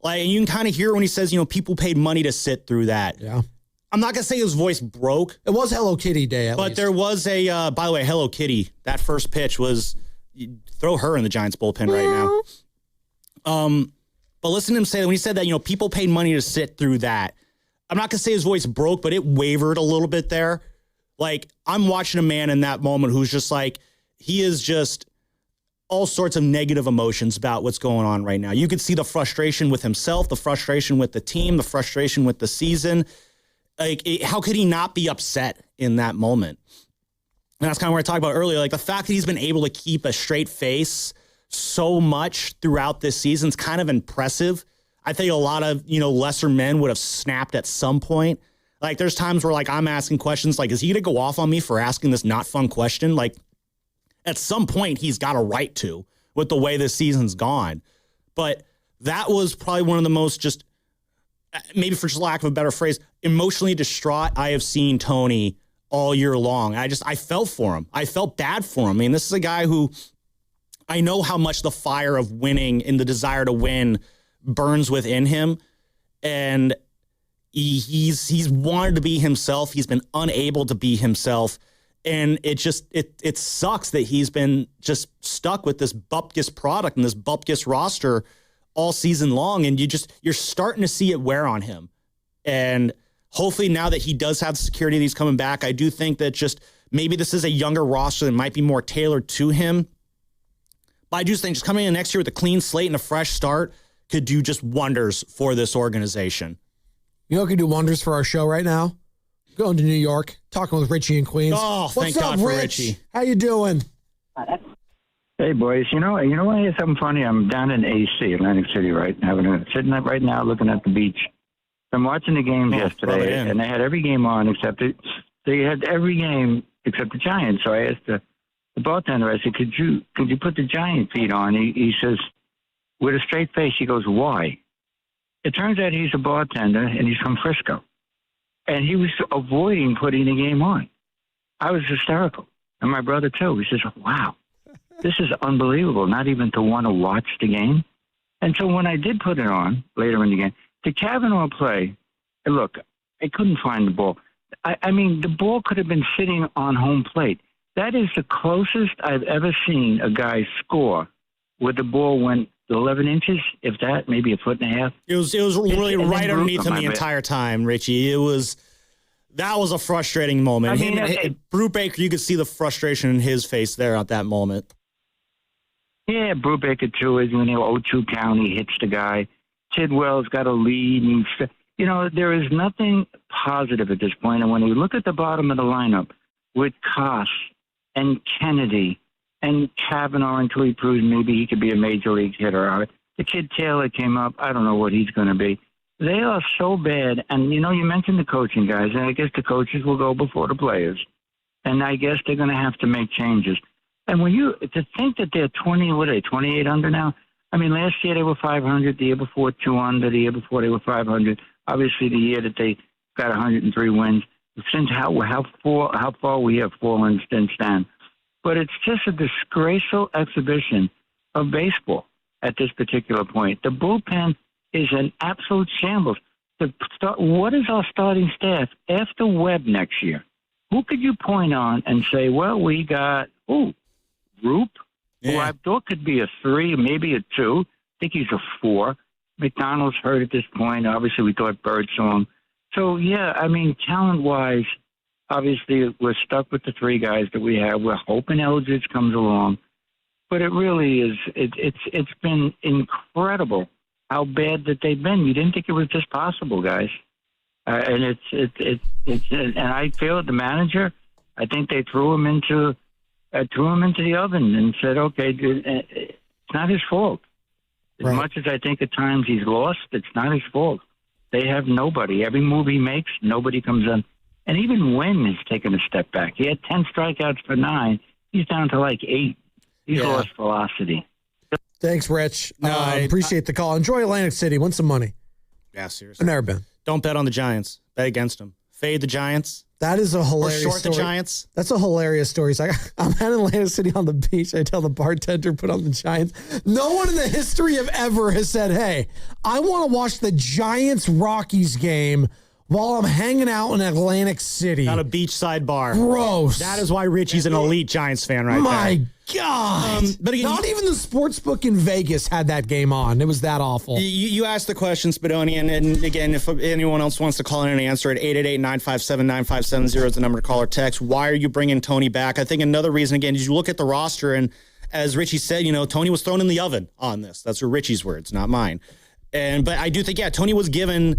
and you can kind of hear when he says, people paid money to sit through that. Yeah. I'm not going to say his voice broke. It was Hello Kitty Day, at least. There was a, by the way, Hello Kitty. That first pitch was, throw her in the Giants bullpen right now. But listen to him say that when he said that, people paid money to sit through that. I'm not going to say his voice broke, but it wavered a little bit there. I'm watching a man in that moment who's just he is just all sorts of negative emotions about what's going on right now. You could see the frustration with himself, the frustration with the team, the frustration with the season. How could he not be upset in that moment? And that's kind of what I talked about earlier. The fact that he's been able to keep a straight face so much throughout this season is kind of impressive. I think a lot of, lesser men would have snapped at some point. There's times where, I'm asking questions is he going to go off on me for asking this not fun question? At some point, he's got a right to with the way this season's gone. But that was probably one of the most just, maybe for just lack of a better phrase, emotionally distraught I have seen Tony all year long. I felt for him. I felt bad for him. This is a guy who I know how much the fire of winning and the desire to win burns within him. And he's wanted to be himself. He's been unable to be himself. And it sucks that he's been just stuck with this bupkis product and this bupkis roster all season long. And you're starting to see it wear on him. And hopefully now that he does have the security that he's coming back, I do think that maybe this is a younger roster that might be more tailored to him. But I do think just coming in next year with a clean slate and a fresh start could do just wonders for this organization. You know what could do wonders for our show right now? Going to New York, talking with Richie in Queens. Oh, What's thank up, God for Rich? Richie. How you doing? Hey, boys. You know what? Here's something funny. I'm down in AC, Atlantic City, right? Sitting up right now looking at the beach. I'm watching the games yesterday, and they had every game on except they had every game except the Giants. So I asked the bartender, I said, could you put the Giant feed on? He says, with a straight face, he goes, why? It turns out he's a bartender, and he's from Frisco. And he was avoiding putting the game on. I was hysterical. And my brother, too. He says, wow, this is unbelievable, not even to want to watch the game. And so when I did put it on later in the game, the Kavanaugh play look, I couldn't find the ball. I mean, the ball could have been sitting on home plate. That is the closest I've ever seen a guy score where the ball went 11 inches, if that, maybe a foot and a half. It was really right underneath him the entire time, Richie. That was a frustrating moment. I mean, Brubaker, you could see the frustration in his face there at that moment. Yeah, Brubaker, too, is when 0-2 count, he hits the guy. Tidwell's got a lead. And there is nothing positive at this point. And when you look at the bottom of the lineup with Koss and Kennedy and Kavanaugh until he proves maybe he could be a major league hitter. The kid Taylor came up. I don't know what he's going to be. They are so bad. And, you mentioned the coaching guys, and I guess the coaches will go before the players. And I guess they're going to have to make changes. And to think that they're 28 under now? I mean, last year they were 500, the year before 2 under, the year before they were 500. Obviously, the year that they got 103 wins. Since how far we have fallen since then. But it's just a disgraceful exhibition of baseball at this particular point. The bullpen is an absolute shambles. What is our starting staff after Webb next year? Who could you point on and say, well, we got, Roop, who I thought could be a 3, maybe a 2. I think he's a 4. McDonald's hurt at this point. Obviously, we thought Birdsong. So, yeah, I mean, talent-wise, obviously, we're stuck with the 3 guys that we have. We're hoping Eldridge comes along. But it really is, it's been incredible how bad that they've been. You didn't think it was just possible, guys. And and I feel the manager, I think they threw him into the oven and said, okay, dude, it's not his fault. As much as I think at times he's lost, it's not his fault. They have nobody. Every move he makes, nobody comes in. And even Wynn has taken a step back. He had 10 strikeouts for 9. He's down to like 8. He's lost velocity. Thanks, Rich. I appreciate the call. Enjoy Atlantic City. Win some money. Yeah, seriously. I've never been. Don't bet on the Giants. Bet against them. Fade the Giants. That is a hilarious or short story. The Giants. That's a hilarious story. It's like, I'm at Atlantic City on the beach. I tell the bartender, put on the Giants. No one in the history of ever has said, hey, I want to watch the Giants-Rockies game while I'm hanging out in Atlantic City. On a beachside bar. Gross. That is why Richie's an elite Giants fan right there. My God. But again, not even the sportsbook in Vegas had that game on. It was that awful. You asked the question, Spadoni, and again, if anyone else wants to call in and answer it, 888-957-9570 is the number to call or text. Why are you bringing Tony back? I think another reason, again, is you look at the roster, and as Richie said, Tony was thrown in the oven on this. That's Richie's words, not mine. But I do think, Tony was given...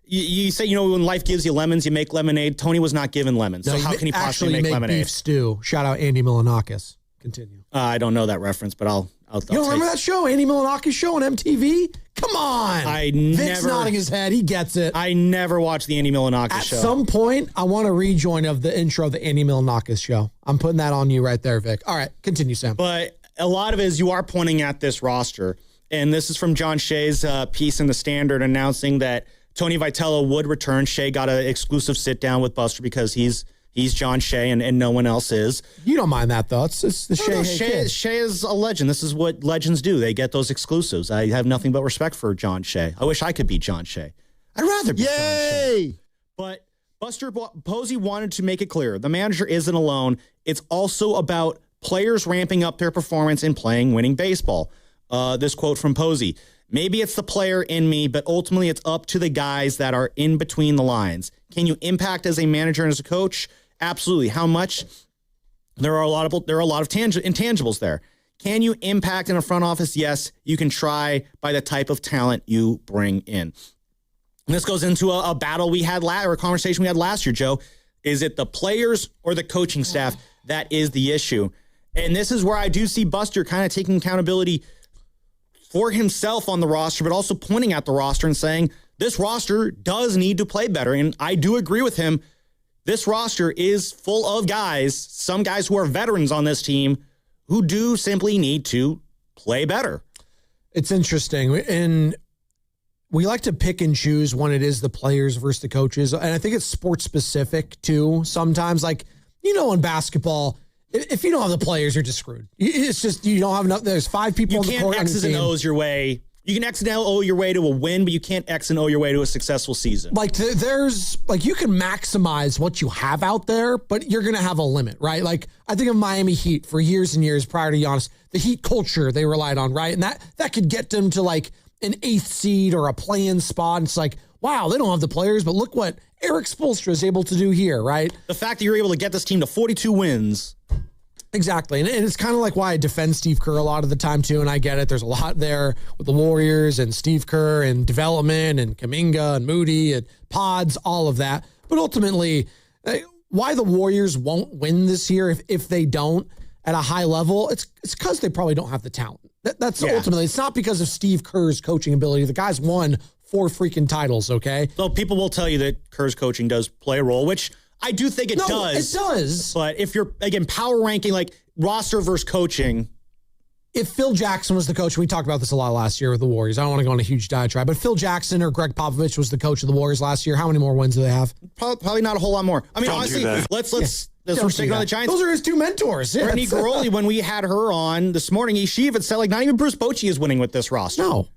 You say, when life gives you lemons, you make lemonade. Tony was not given lemons, so how can he possibly make lemonade? Beef stew. Shout out Andy Milanakis. Continue. I don't know that reference, but I'll you don't remember that show, Andy Milanakis show on MTV? Come on. Vic's nodding his head. He gets it. I never watched the Andy Milanakis show. At some point, I want a rejoin of the intro of the Andy Milanakis show. I'm putting that on you right there, Vic. All right, continue, Sam. But a lot of it is you are pointing at this roster, and this is from John Shea's piece in the Standard announcing that Tony Vitello would return. Shea got an exclusive sit-down with Buster because he's John Shea and no one else is. You don't mind that, though. It's the Shea. Shea is a legend. This is what legends do. They get those exclusives. I have nothing but respect for John Shea. I wish I could be John Shea. I'd rather be John Shea. But Buster Posey wanted to make it clear. The manager isn't alone. It's also about players ramping up their performance and playing winning baseball. This quote from Posey. Maybe it's the player in me, but ultimately it's up to the guys that are in between the lines. Can you impact as a manager and as a coach? Absolutely. How much? There are a lot of intangibles there. Can you impact in a front office? Yes, you can try by the type of talent you bring in. And this goes into a battle we had or a conversation we had last year, Joe. Is it the players or the coaching staff that is the issue? And this is where I do see Buster kind of taking accountability for himself on the roster, but also pointing at the roster and saying, this roster does need to play better. And I do agree with him. This roster is full of guys, some guys who are veterans on this team, who do simply need to play better. It's interesting. And we like to pick and choose when it is the players versus the coaches. And I think it's sports specific too. Sometimes, like, in basketball, if you don't have the players, you're just screwed. It's just, you don't have enough. There's 5 people on the court. You can't X's and O's your way You can X and O your way to a win, but you can't X and O your way to a successful season. Like there's like you can maximize what you have out there, but you're going to have a limit, right? Like I think of Miami Heat for years and years prior to Giannis, the Heat culture they relied on, right? And that could get them to like an 8th seed or a play-in spot. And it's like, wow, they don't have the players, but look what Eric Spoelstra is able to do here, right? The fact that you're able to get this team to 42 wins. Exactly. And it's kind of like why I defend Steve Kerr a lot of the time, too. And I get it. There's a lot there with the Warriors and Steve Kerr and development and Kuminga and Moody and Pods, all of that. But ultimately, why the Warriors won't win this year if they don't at a high level, it's because they probably don't have the talent. That's ultimately, it's not because of Steve Kerr's coaching ability. The guy's won 4 freaking titles, okay? So people will tell you that Kerr's coaching does play a role, which I do think it does. It does. But if you're, again, power ranking, like roster versus coaching. If Phil Jackson was the coach, we talked about this a lot last year with the Warriors. I don't want to go on a huge diatribe, but Phil Jackson or Greg Popovich was the coach of the Warriors last year. How many more wins do they have? Probably not a whole lot more. I mean, honestly, let's we're sticking on the Giants. Those are his 2 mentors. Yeah, Brittany Garoli, when we had her on this morning, she even said, like, not even Bruce Bochy is winning with this roster. No,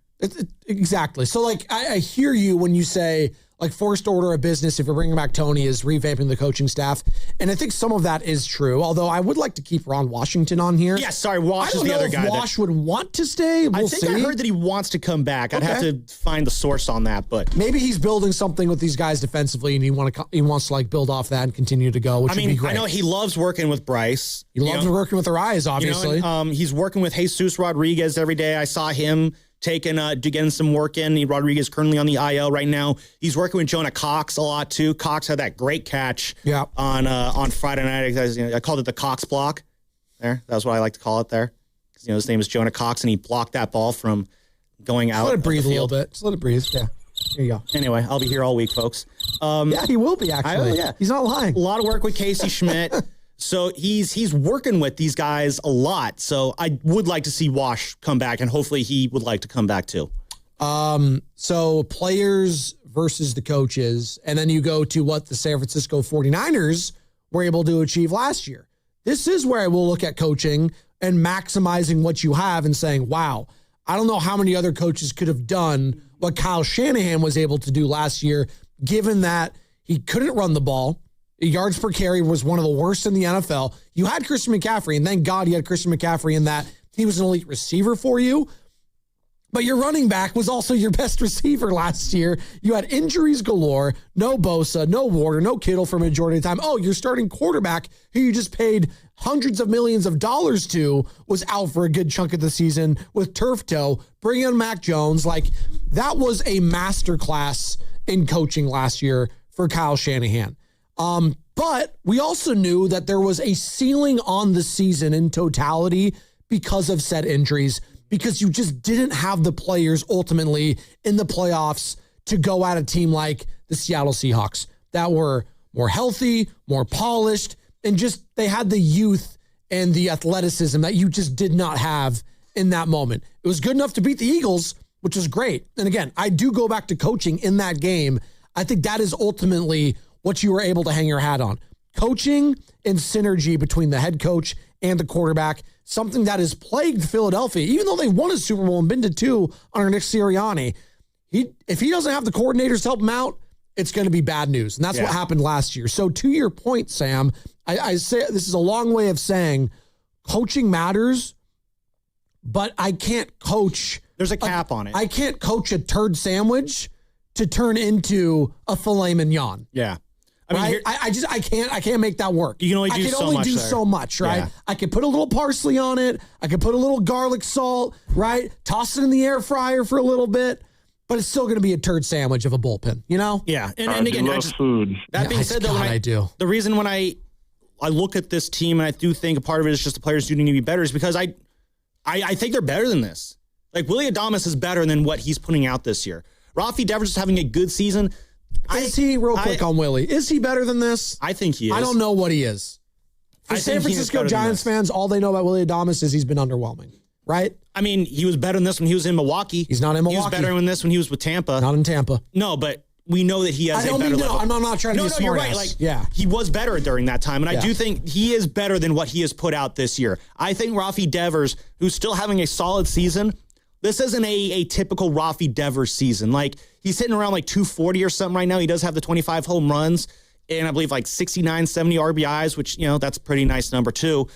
exactly. So, like, I hear you when you say, like, first order of business, if you're bringing back Tony, is revamping the coaching staff. And I think some of that is true, although I would like to keep Ron Washington on here. Yeah, sorry, Wash is the other guy. I don't know if Wash would want to stay. I think I heard that he wants to come back. I'd have to find the source on that, but maybe he's building something with these guys defensively, and he wants to like build off that and continue to go, which would be great. I know he loves working with Bryce. He loves working with their eyes, obviously. He's working with Jesus Rodriguez every day. I saw him getting some work in. Rodriguez currently on the IL right now. He's working with Jonah Cox a lot too. Cox had that great catch on Friday night. I called it the Cox block. There, that's what I like to call it there. Because his name is Jonah Cox, and he blocked that ball from going out. Just let it breathe a little bit. Just let it breathe. Yeah. Here you go. Anyway, I'll be here all week, folks. Yeah, he will be actually. He's not lying. A lot of work with Casey Schmidt. So he's working with these guys a lot. So I would like to see Wash come back, and hopefully he would like to come back too. So players versus the coaches, and then you go to what the San Francisco 49ers were able to achieve last year. This is where I will look at coaching and maximizing what you have and saying, wow, I don't know how many other coaches could have done what Kyle Shanahan was able to do last year, given that he couldn't run the ball. Yards per carry was one of the worst in the NFL. You had Christian McCaffrey, and thank God you had Christian McCaffrey in that he was an elite receiver for you. But your running back was also your best receiver last year. You had injuries galore, no Bosa, no Warder, no Kittle for a majority of the time. Oh, your starting quarterback, who you just paid hundreds of millions of dollars to, was out for a good chunk of the season with turf toe. Bring in Mac Jones. Like, that was a masterclass in coaching last year for Kyle Shanahan. But we also knew that there was a ceiling on the season in totality because of said injuries, because you just didn't have the players ultimately in the playoffs to go at a team like the Seattle Seahawks that were more healthy, more polished, and just they had the youth and the athleticism that you just did not have in that moment. It was good enough to beat the Eagles, which was great. And again, I do go back to coaching in that game. I think that is ultimately what you were able to hang your hat on. Coaching and synergy between the head coach and the quarterback, something that has plagued Philadelphia, even though they won a Super Bowl and been to 2 under Nick Sirianni. If he doesn't have the coordinators to help him out, it's going to be bad news. And that's what happened last year. So to your point, Sam, I say this is a long way of saying coaching matters, but I can't coach. There's a cap on it. I can't coach a turd sandwich to turn into a filet mignon. Yeah. I mean, I can't make that work. You can only do so much. I can only do so much, right? Yeah. I can put a little parsley on it. I can put a little garlic salt, right? Toss it in the air fryer for a little bit, but it's still going to be a turd sandwich of a bullpen, you know? Yeah. And again, food. That being said, though, I do. The reason when I look at this team, and I do think a part of it is just the players do need to be better, is because I think they're better than this. Like, Willie Adames is better than what he's putting out this year. Rafi Devers is having a good season. Is he, real quick on Willie, is he better than this? I think he is. I don't know what he is. For San Francisco Giants fans, all they know about Willie Adames is he's been underwhelming, right? I mean, he was better than this when he was in Milwaukee. He's not in Milwaukee. He was better than this when he was with Tampa. Not in Tampa. No, but we know that he has a better level. I'm not trying to be smart. You're right. Like, he was better during that time, and I do think he is better than what he has put out this year. I think Rafi Devers, who's still having a solid season, This isn't a typical Rafi Devers season. Like, he's hitting around like 240 or something right now. He does have the 25 home runs and I believe like 69, 70 RBIs, which, that's a pretty nice number too.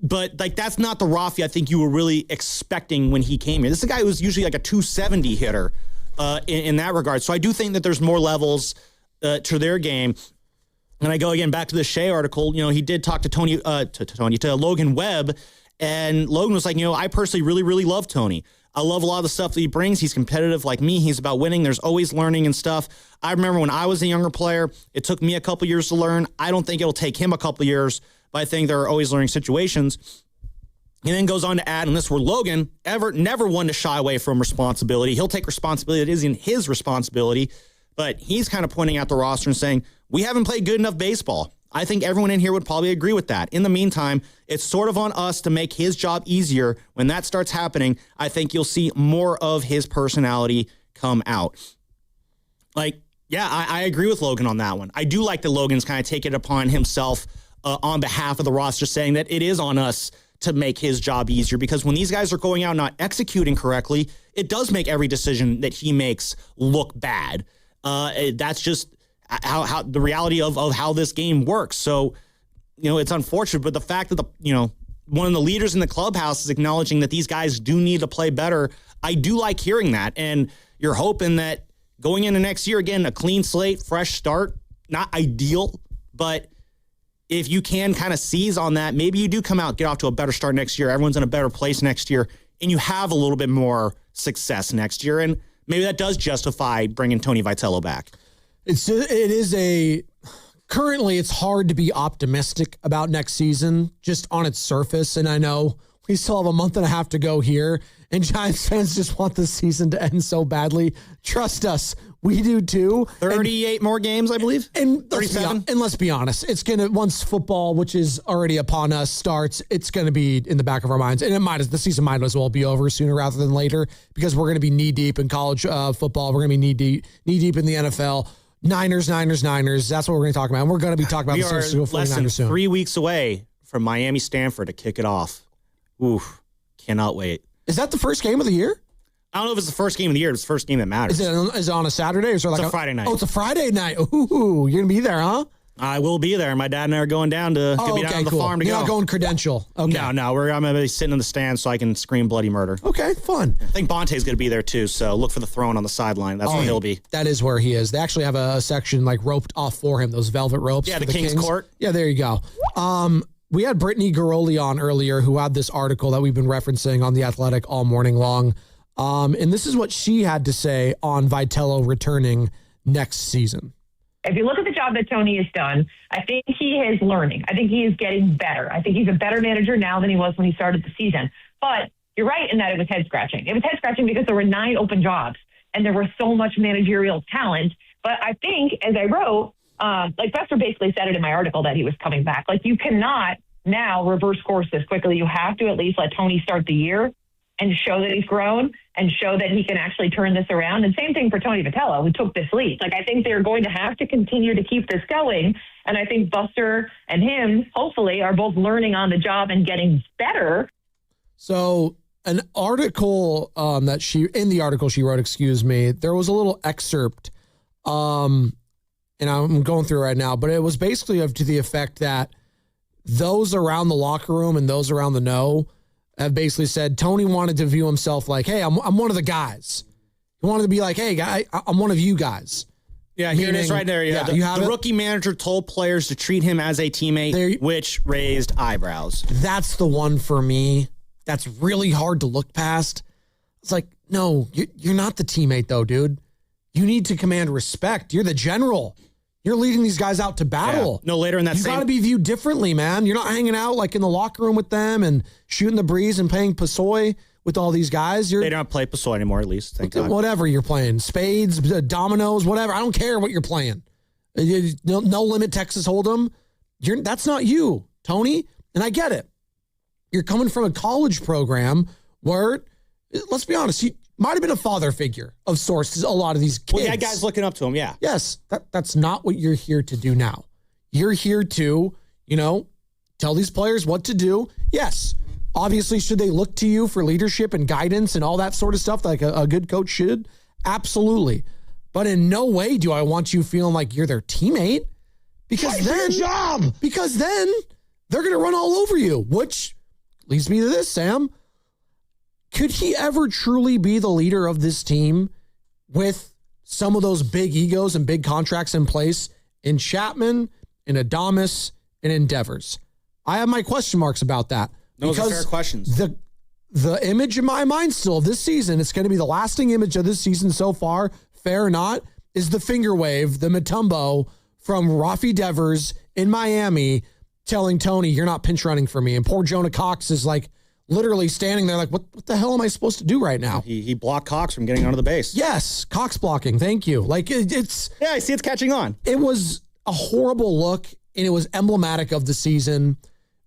But like, that's not the Rafi I think you were really expecting when he came here. This is a guy who's usually like a 270 hitter in that regard. So I do think that there's more levels to their game. And I go again back to the Shea article. He did talk to Logan Webb, and Logan was like, I personally really, really love Tony. I love a lot of the stuff that he brings. He's competitive like me. He's about winning. There's always learning and stuff. I remember when I was a younger player, it took me a couple years to learn. I don't think it'll take him a couple years, but I think there are always learning situations. And then goes on to add, and this where Logan never one to shy away from responsibility. He'll take responsibility that isn't his responsibility, but he's kind of pointing out the roster and saying, we haven't played good enough baseball. I think everyone in here would probably agree with that. In the meantime, it's sort of on us to make his job easier. When that starts happening, I think you'll see more of his personality come out. Like, yeah, I agree with Logan on that one. I do like that Logan's kind of taken it upon himself on behalf of the roster, saying that it is on us to make his job easier, because when these guys are going out not executing correctly, it does make every decision that he makes look bad. That's just how the reality of how this game works. So, it's unfortunate, but the fact that one of the leaders in the clubhouse is acknowledging that these guys do need to play better, I do like hearing that. And you're hoping that going into next year, again, a clean slate, fresh start, not ideal, but if you can kind of seize on that, maybe you do come out, get off to a better start next year. Everyone's in a better place next year, and you have a little bit more success next year. And maybe that does justify bringing Tony Vitello back. Currently it's hard to be optimistic about next season just on its surface. And I know we still have a month and a half to go here, and Giants fans just want the season to end so badly. Trust us, we do too. 38 more games, I believe. And 37. Let's be honest, it's going to, once football, which is already upon us, starts, it's going to be in the back of our minds. And the season might as well be over sooner rather than later, because we're going to be knee deep in college football. We're going to be knee deep in the NFL. Niners. That's what we're going to talk about. And we're going to be talking about the San Francisco 49ers soon. Less than 3 weeks away from Miami Stanford to kick it off. Oof, cannot wait. Is that the first game of the year? I don't know if it's the first game of the year. It's the first game that matters. Is it on a Saturday? Or is it like a Friday night. Oh, it's a Friday night. Ooh, you're going to be there, huh? I will be there. My dad and I are going down to be down on the farm to You're go. not going credential. Okay. No. I'm going to be sitting in the stands so I can scream bloody murder. Okay, fun. I think Bonte's going to be there too, so look for the throne on the sideline. That's where he'll be. That is where he is. They actually have a section like roped off for him, those velvet ropes. Yeah, for the King's Court. Yeah, there you go. We had Brittany Garoli on earlier, who had this article that we've been referencing on The Athletic all morning long. And this is what she had to say on Vitello returning next season. If you look at the job that Tony has done, I think he is learning. I think he is getting better. I think he's a better manager now than he was when he started the season. But you're right in that it was head-scratching. It was head-scratching because there were 9 open jobs, and there was so much managerial talent. But I think, as I wrote, like Fester basically said it in my article that he was coming back. Like, you cannot now reverse course this quickly. You have to at least let Tony start the year and show that he's grown and show that he can actually turn this around. And same thing for Tony Vitello, who took this lead. Like, I think they're going to have to continue to keep this going. And I think Buster and him, hopefully, are both learning on the job and getting better. So an article in the article she wrote, there was a little excerpt, and I'm going through it right now, but it was basically to the effect that those around the locker room and those around the know have basically said Tony wanted to view himself like, hey, I'm one of the guys. He wanted to be like, hey, guy, I'm one of you guys. Yeah, here it is right there. Yeah, the rookie manager told players to treat him as a teammate, which raised eyebrows. That's the one for me. That's really hard to look past. It's like, no, you're not the teammate though, dude. You need to command respect. You're the general. You're leading these guys out to battle. Yeah. No, later in that you got to be viewed differently, man. You're not hanging out like in the locker room with them and shooting the breeze and playing Pasoy with all these guys. They don't play Pasoy anymore, at least. Thank God. Whatever you're playing. Spades, dominoes, whatever. I don't care what you're playing. No limit Texas Hold'em. That's not you, Tony. And I get it. You're coming from a college program where, let's be honest, you might have been a father figure of sorts to a lot of these kids. Well, yeah, guys looking up to him, yeah. Yes, that's not what you're here to do now. You're here to, tell these players what to do. Yes, Obviously, should they look to you for leadership and guidance and all that sort of stuff like a good coach should? Absolutely. But in no way do I want you feeling like you're their teammate, because then they're going to run all over you, which leads me to this, Sam. Could he ever truly be the leader of this team with some of those big egos and big contracts in place in Chapman, in Adames, and in Devers? I have my question marks about that. Those are fair questions. The image in my mind still of this season, it's going to be the lasting image of this season so far, fair or not, is the finger wave, the Mutombo from Rafi Devers in Miami telling Tony, you're not pinch running for me. And poor Jonah Cox is like literally standing there like, what the hell am I supposed to do right now? He blocked Cox from getting onto the base. Yes, Cox blocking. Thank you. Like it's... Yeah, I see it's catching on. It was a horrible look, and it was emblematic of the season,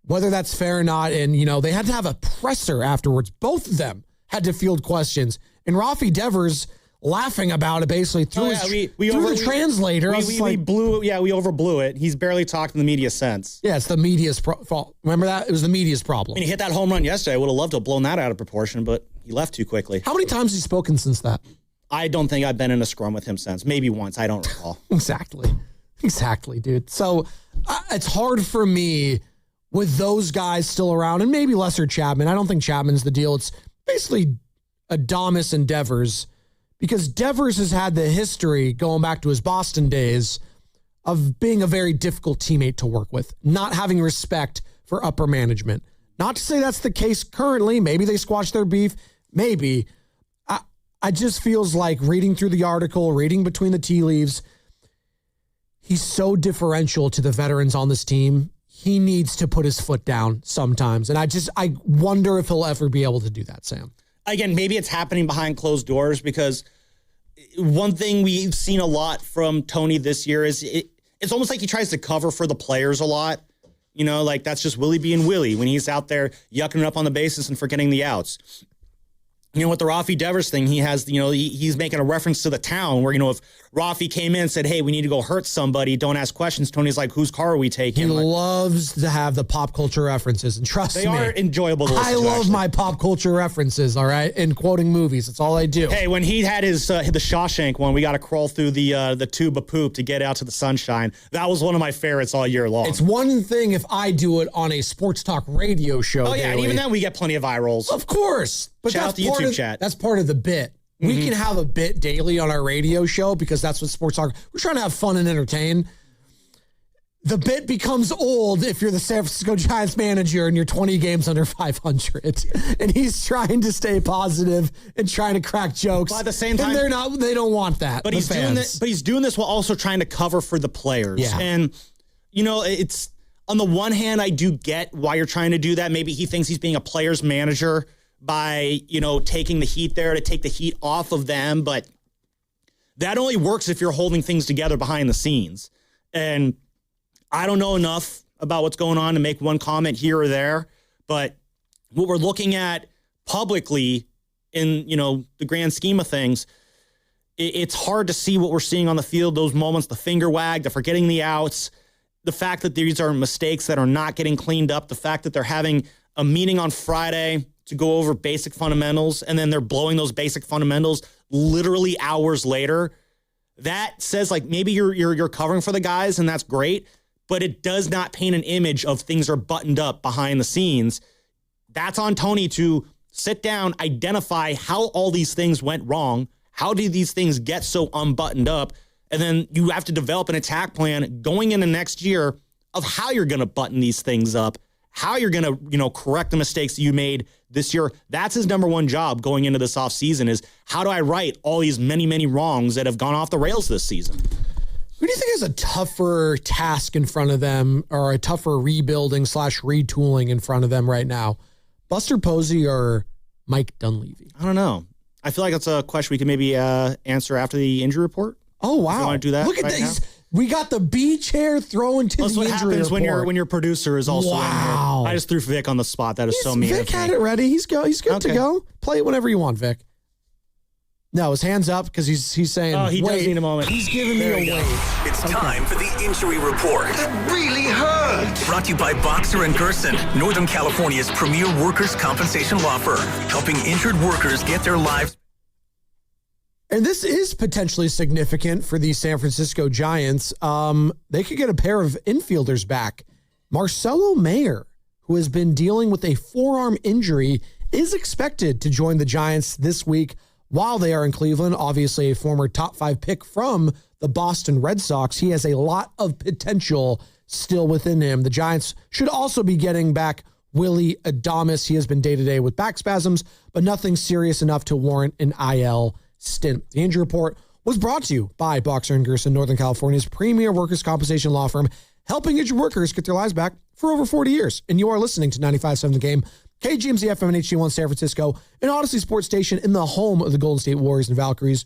whether that's fair or not. And, they had to have a presser afterwards. Both of them had to field questions. And Rafi Devers laughing about it basically through the translator. We overblew it. He's barely talked in the media sense. Yeah, it's the media's fault. Remember that? It was the media's problem. I mean, he hit that home run yesterday. I would have loved to have blown that out of proportion, but he left too quickly. How many times has he spoken since that? I don't think I've been in a scrum with him since. Maybe once. I don't recall. Exactly, dude. So it's hard for me with those guys still around, and maybe lesser Chapman. I don't think Chapman's the deal. It's basically Adames and Devers, because Devers has had the history going back to his Boston days of being a very difficult teammate to work with, not having respect for upper management. Not to say that's the case currently. Maybe they squashed their beef. Maybe. I just feels like reading through the article, reading between the tea leaves, he's so differential to the veterans on this team. He needs to put his foot down sometimes. And I wonder if he'll ever be able to do that, Sam. Again, maybe it's happening behind closed doors, because one thing we've seen a lot from Tony this year is it's almost like he tries to cover for the players a lot. Like that's just Willie being Willie when he's out there yucking it up on the bases and forgetting the outs. With the Rafi Devers thing, he has, he's making a reference to the town where, if Rafi came in and said, hey, we need to go hurt somebody, don't ask questions. Tony's like, whose car are we taking? He loves to have the pop culture references, and trust me. They are enjoyable to listen to. I love my pop culture references, all right, and quoting movies. That's all I do. Hey, when he had his the Shawshank one, we got to crawl through the tube of poop to get out to the sunshine. That was one of my favorites all year long. It's one thing if I do it on a sports talk radio show. Oh, yeah, daily. And even then we get plenty of eye rolls. Of course. But shout out to YouTube chat. That's part of the bit. We can have a bit daily on our radio show because that's what sports talk. We're trying to have fun and entertain. The bit becomes old if you're the San Francisco Giants manager and you're 20 games under 500, and he's trying to stay positive and trying to crack jokes. But at the same time, they don't want that. But he's doing this while also trying to cover for the players. Yeah. And it's on the one hand, I do get why you're trying to do that. Maybe he thinks he's being a player's manager by, taking the heat there to take the heat off of them. But that only works if you're holding things together behind the scenes. And I don't know enough about what's going on to make one comment here or there. But what we're looking at publicly in, the grand scheme of things, it's hard to see what we're seeing on the field, those moments, the finger wag, the forgetting the outs, the fact that these are mistakes that are not getting cleaned up, the fact that they're having a meeting on Friday to go over basic fundamentals, and then they're blowing those basic fundamentals literally hours later. That says like maybe you're covering for the guys, and that's great, but it does not paint an image of things are buttoned up behind the scenes. That's on Tony to sit down, identify how all these things went wrong. How did these things get so unbuttoned up? And then you have to develop an attack plan going into next year of how you're going to button these things up, how you're going to, correct the mistakes that you made this year. That's his number one job going into this offseason is how do I right all these many, many wrongs that have gone off the rails this season? Who do you think has a tougher task in front of them or a tougher rebuilding / retooling in front of them right now? Buster Posey or Mike Dunleavy? I don't know. I feel like that's a question we can maybe answer after the injury report. Oh, wow. You want to do that? Look at this. We got the beach hair thrown to the injury report. That's what happens when your producer is also in here. I just threw Vic on the spot. That is so mean. Vic had it ready. He's good to go. Play it whenever you want, Vic. No, his hand's up because he's saying, oh, he does need a moment. He's giving me a wait. It's time for the injury report. That really hurt. Brought to you by Boxer & Gerson, Northern California's premier workers' compensation law firm, helping injured workers get their lives. And this is potentially significant for the San Francisco Giants. They could get a pair of infielders back. Marcelo Mayer, who has been dealing with a forearm injury, is expected to join the Giants this week while they are in Cleveland. Obviously, a former top 5 pick from the Boston Red Sox. He has a lot of potential still within him. The Giants should also be getting back Willie Adames. He has been day-to-day with back spasms, but nothing serious enough to warrant an IL stint. The injury report was brought to you by Boxer & Gerson, Northern California's premier workers' compensation law firm, helping injured workers get their lives back for over 40 years. And you are listening to 95.7 The Game, KGMZ FM and HD1 San Francisco, an Odyssey sports station in the home of the Golden State Warriors and Valkyries.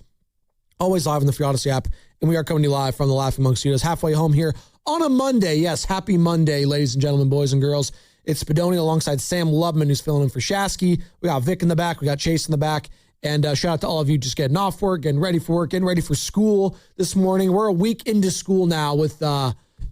Always live on the free Odyssey app. And we are coming to you live from the Laughing Monk Studios, halfway home here on a Monday. Yes, happy Monday, ladies and gentlemen, boys and girls. It's Spadoni alongside Sam Lubman, who's filling in for Shasky. We got Vic in the back. We got Chase in the back. And shout out to all of you just getting off work, getting ready for work, getting ready for school this morning. We're a week into school now with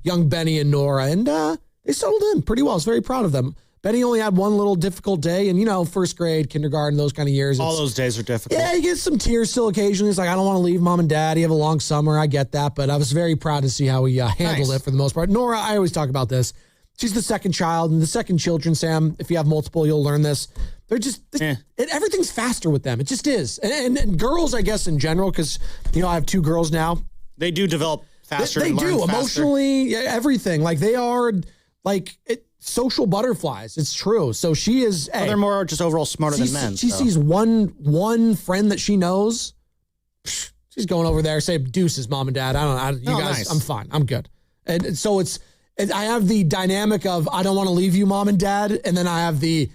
young Benny and Nora, and they settled in pretty well. I was very proud of them. Benny only had one little difficult day, and, first grade, kindergarten, those kind of years. All those days are difficult. Yeah, you get some tears still occasionally. It's like, I don't want to leave mom and dad. You have a long summer. I get that, but I was very proud to see how he handled it for the most part. Nora, I always talk about this. She's the second child, and the second children, Sam, if you have multiple, you'll learn this. They're just, everything's faster with them. It just is. And girls, I guess, in general, because, I have 2 girls now. They do develop faster. They do, faster. Emotionally, everything. Like, they are, social butterflies. It's true. So she is. Well, they're more just overall smarter than men. She sees one friend that she knows. She's going over there, say deuces, mom and dad. You guys, nice. I'm fine. I'm good. And so I have the dynamic of I don't want to leave you, mom and dad, and then I have the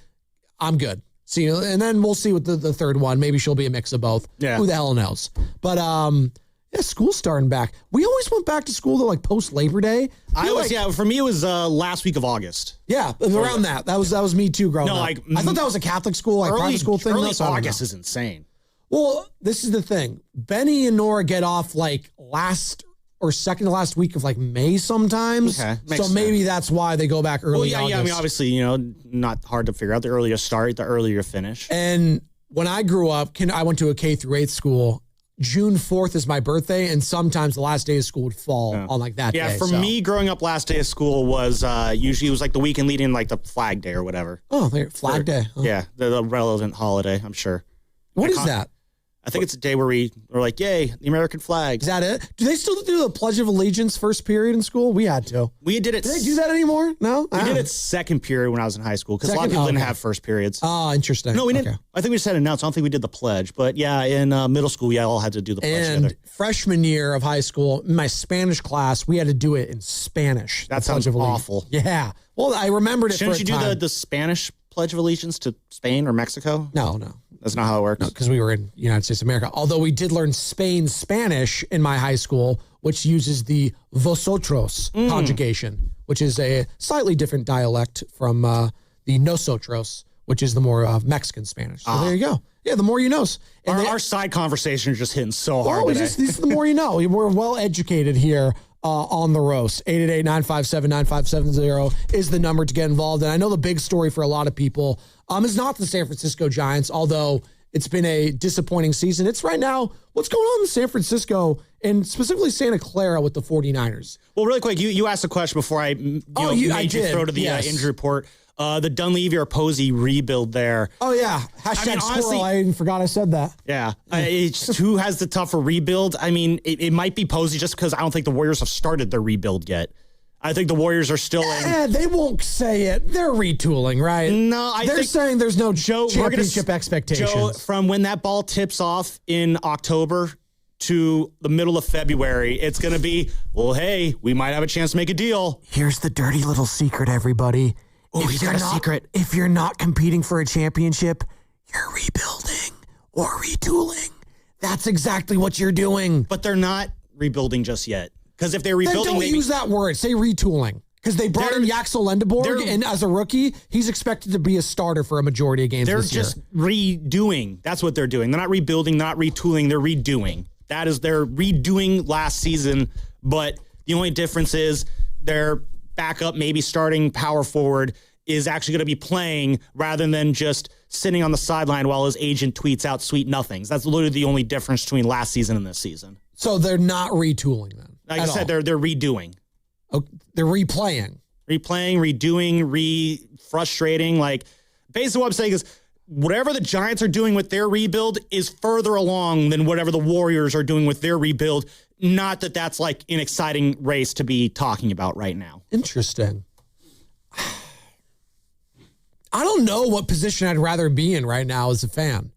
I'm good. See, and then we'll see with the third one. Maybe she'll be a mix of both. Yeah. Who the hell knows? But school's starting back. We always went back to school though, like post Labor Day. For me it was last week of August. Yeah, around that. That was me too growing up. I thought that was a Catholic school, private school thing. Early August is insane. Well, this is the thing. Benny and Nora get off last or second to last week of May sometimes. Okay, so maybe that's why they go back early. Well, yeah. I mean, obviously, not hard to figure out. The earlier start, the earlier finish. And when I grew up, I went to a K through 8th school. June 4th is my birthday, and sometimes the last day of school would fall on that day. Yeah, for me, growing up, last day of school was usually the weekend leading the Flag Day or whatever. Oh, Flag Day. Oh. Yeah, the relevant holiday, I'm sure. What is that? I think it's a day where we're like, yay, the American flag. Is that it? Do they still do the Pledge of Allegiance first period in school? We had to. We did it. Do they do that anymore? No? We did it second period when I was in high school because a lot of people didn't have first periods. Oh, interesting. No, we didn't. I think we just had announced. I don't think we did the pledge. But yeah, in middle school, we all had to do the pledge together. Freshman year of high school, in my Spanish class, we had to do it in Spanish. That sounds awful. Yeah. Well, I remembered it Shouldn't you do the Spanish Pledge of Allegiance to Spain or Mexico? No. That's not how it works. No, because we were in United States of America. Although we did learn Spain Spanish in my high school, which uses the vosotros conjugation, which is a slightly different dialect from the nosotros, which is the more Mexican Spanish. So there you go. Yeah, the more you know. And our side conversation is just hitting so hard today. This is the more you know. We're well educated here on the roast. 888-957-9570 is the number to get involved. And I know the big story for a lot of people is not the San Francisco Giants, although it's been a disappointing season. It's right now what's going on in San Francisco and specifically Santa Clara with the 49ers. Well, really quick, you asked a question before I made you throw to the injury report. The Dunleavy or Posey rebuild there. Oh, yeah. Hashtag squirrel. I even forgot I said that. Yeah. It's who has the tougher rebuild? I mean, it might be Posey just because I don't think the Warriors have started their rebuild yet. I think the Warriors are still in. They won't say it. They're retooling, right? No, they're saying there's no championship expectations. Joe, from when that ball tips off in October to the middle of February, it's going to be, well, hey, we might have a chance to make a deal. Here's the dirty little secret, everybody. Oh, he's got a secret. If you're not competing for a championship, you're rebuilding or retooling. That's exactly what you're doing. But they're not rebuilding just yet. Because if they're rebuilding, then don't use that word. Say retooling. Because they brought in Yaxel Lendeborg, and as a rookie, he's expected to be a starter for a majority of games this year. They're just redoing. That's what they're doing. They're not rebuilding, not retooling. They're redoing. They're redoing last season, but the only difference is their backup, maybe starting power forward, is actually going to be playing rather than just sitting on the sideline while his agent tweets out sweet nothings. That's literally the only difference between last season and this season. So they're not retooling then? Like I said, they're redoing. Oh, they're replaying. Redoing, frustrating. Like, basically what I'm saying is whatever the Giants are doing with their rebuild is further along than whatever the Warriors are doing with their rebuild. Not that that's like an exciting race to be talking about right now. Interesting. I don't know what position I'd rather be in right now as a fan.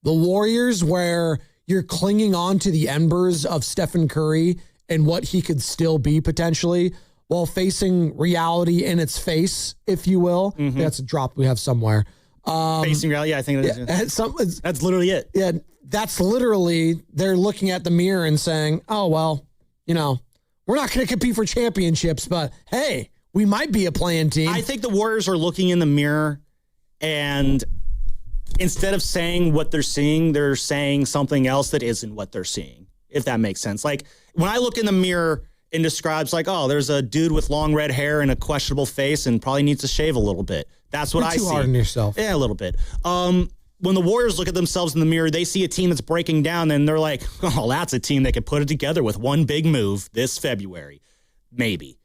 The Warriors, where you're clinging on to the embers of Stephen Curry and what he could still be potentially, while facing reality in its face, if you will. Mm-hmm. That's a drop we have somewhere. Facing reality, I think it is. That's literally it. Yeah, that's literally, they're looking at the mirror and saying, oh, well, we're not going to compete for championships, but hey, we might be a playing team. I think the Warriors are looking in the mirror, and instead of saying what they're seeing, they're saying something else that isn't what they're seeing, if that makes sense. Like, when I look in the mirror and describes like, oh, there's a dude with long red hair and a questionable face and probably needs to shave a little bit. That's what I see. You're too hard on yourself. Yeah, a little bit. When the Warriors look at themselves in the mirror, they see a team that's breaking down, and they're like, oh, that's a team that could put it together with one big move this February. Maybe.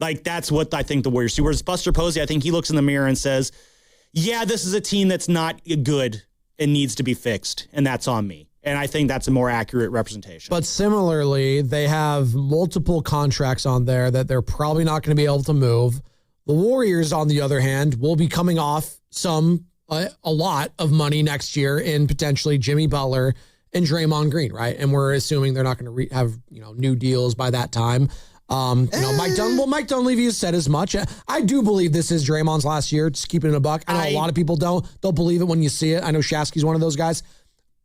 Like, that's what I think the Warriors see. Whereas Buster Posey, I think he looks in the mirror and says, yeah, this is a team that's not good and needs to be fixed, and that's on me. And I think that's a more accurate representation. But similarly, they have multiple contracts on there that they're probably not going to be able to move. The Warriors, on the other hand, will be coming off a lot of money next year in potentially Jimmy Butler and Draymond Green, right? And we're assuming they're not going to have new deals by that time. Mike Dunleavy has said as much. I do believe this is Draymond's last year. Just keeping it a buck. I know a lot of people don't. They'll believe it when you see it. I know Shasky's one of those guys.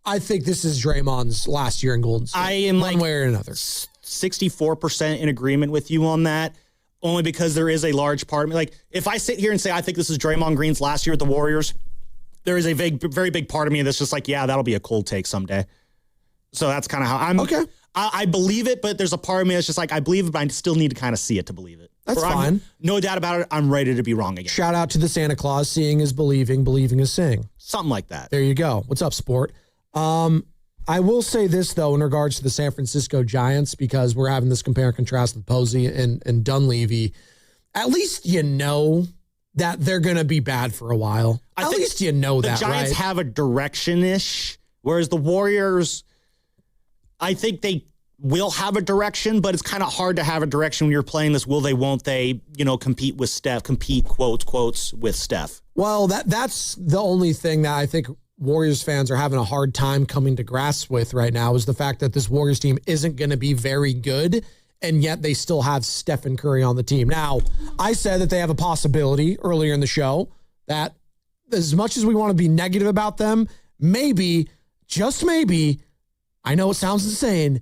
I think this is Draymond's last year in Golden State. I am one way or another. 64% in agreement with you on that, only because there is a large part of me. Like, if I sit here and say I think this is Draymond Green's last year at the Warriors, there is a very big part of me that's just like, yeah, that'll be a cold take someday. So that's kind of how I'm. Okay. I believe it, but there's a part of me that's just like, I believe it, but I still need to kind of see it to believe it. That's fine. No doubt about it. I'm ready to be wrong again. Shout out to the Santa Claus. Seeing is believing, believing is seeing. Something like that. There you go. What's up, sport? I will say this, though, in regards to the San Francisco Giants, because we're having this compare and contrast with Posey and Dunleavy. At least you know that they're going to be bad for a while. At least you know that, right? The Giants have a direction-ish, whereas the Warriors, I think they will have a direction, but it's kind of hard to have a direction when you're playing this will they, won't they, compete with Steph, quotes, with Steph. Well, that's the only thing that I think Warriors fans are having a hard time coming to grasp with right now is the fact that this Warriors team isn't going to be very good, and yet they still have Stephen Curry on the team. Now, I said that they have a possibility earlier in the show that as much as we want to be negative about them, maybe, just maybe, I know it sounds insane,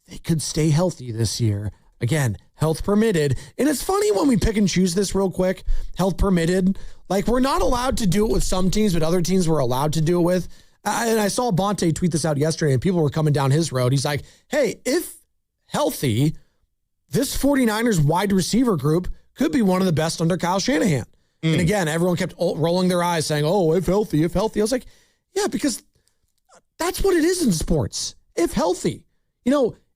they could stay healthy this year. Again, health permitted. And it's funny when we pick and choose this real quick, health permitted. Like, we're not allowed to do it with some teams, but other teams we're allowed to do it with. And I saw Bonte tweet this out yesterday, and people were coming down his road. He's like, hey, if healthy, this 49ers wide receiver group could be one of the best under Kyle Shanahan. And again, everyone kept rolling their eyes saying, oh, if healthy. I was like, yeah, because that's what it is in sports. If healthy.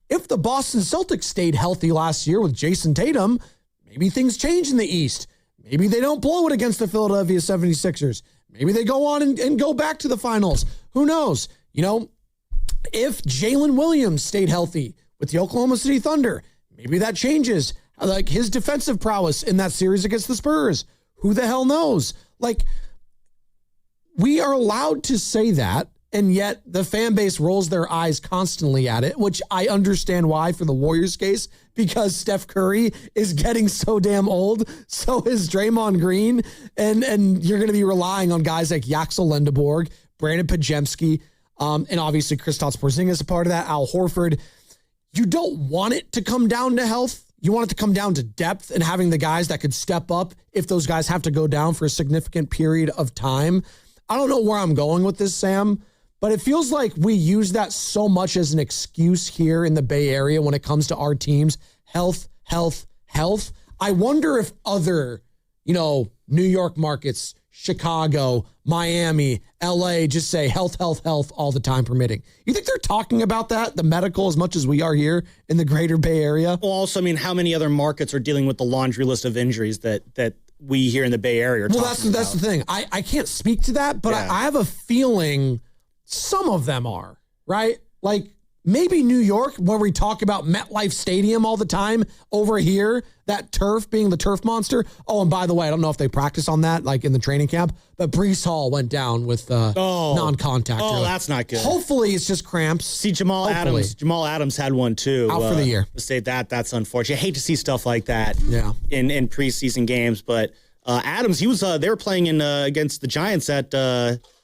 If the Boston Celtics stayed healthy last year with Jason Tatum, maybe things change in the East. Maybe they don't blow it against the Philadelphia 76ers. Maybe they go on and go back to the finals. Who knows? If Jalen Williams stayed healthy with the Oklahoma City Thunder, maybe that changes. Like his defensive prowess in that series against the Spurs. Who the hell knows? Like, we are allowed to say that, and yet the fan base rolls their eyes constantly at it, which I understand why for the Warriors case, because Steph Curry is getting so damn old. So is Draymond Green. And you're going to be relying on guys like Yaxel Lendeborg, Brandon Pajemski, and obviously Kristaps Porzingis is a part of that, Al Horford. You don't want it to come down to health. you want it to come down to depth and having the guys that could step up if those guys have to go down for a significant period of time. I don't know where I'm going with this, Sam, but it feels like we use that so much as an excuse here in the Bay Area when it comes to our teams. Health, health, health. I wonder if other, New York markets, Chicago, Miami, LA, just say health, health, health all the time permitting. You think they're talking about that, the medical, as much as we are here in the greater Bay Area? Well, also, how many other markets are dealing with the laundry list of injuries that we here in the Bay Area are talking about? That's the thing. I can't speak to that, but I have a feeling some of them are, right? Like maybe New York, where we talk about MetLife Stadium all the time, over here, that turf being the turf monster. Oh, and by the way, I don't know if they practice on that, like in the training camp, but Breece Hall went down with non-contact. Oh, that's not good. Hopefully it's just cramps. See, Jamal Adams had one too. Out for the year. That's unfortunate. I hate to see stuff like that in preseason games, but Adams, they were playing against the Giants at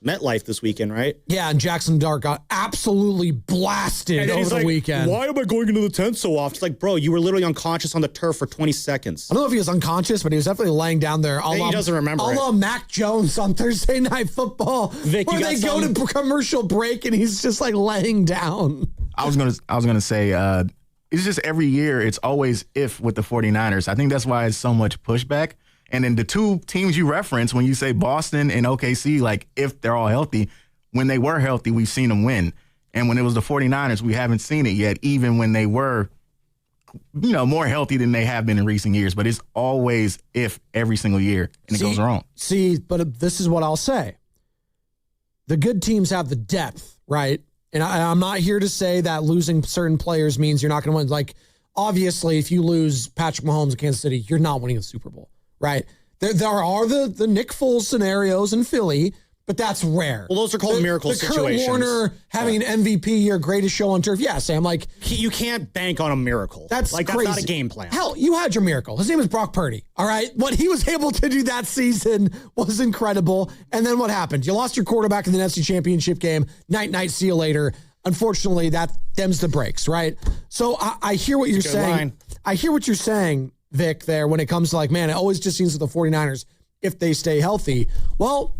MetLife this weekend, right? Yeah, and Jackson Dart got absolutely blasted over the weekend. Why am I going into the tent so often? It's like, bro, you were literally unconscious on the turf for 20 seconds. I don't know if he was unconscious, but he was definitely laying down there. He doesn't remember it. Mac Jones on Thursday Night Football, Vic, where they go to commercial break and he's just like laying down. I was gonna say it's just every year it's always if with the 49ers. I think that's why it's so much pushback. And then the two teams you reference when you say Boston and OKC, like if they're all healthy, when they were healthy, we've seen them win. And when it was the 49ers, we haven't seen it yet, even when they were, more healthy than they have been in recent years. But it's always if every single year, and it goes wrong. But this is what I'll say. The good teams have the depth, right? And I'm not here to say that losing certain players means you're not going to win. Like, obviously, if you lose Patrick Mahomes in Kansas City, you're not winning the Super Bowl. Right. There are the Nick Foles scenarios in Philly, but that's rare. Well, those are called miracle situations. Kurt Warner having an MVP year, greatest show on turf. Yeah, Sam, like you can't bank on a miracle. That's crazy. That's not a game plan. Hell, you had your miracle. His name is Brock Purdy. All right. What he was able to do that season was incredible. And then what happened? You lost your quarterback in the NFC Championship game. Night, see you later. Unfortunately, that them's the breaks, right? So I hear what you're saying. Line. I hear what you're saying, Vic, there when it comes to like, man, it always just seems with the 49ers, if they stay healthy, well,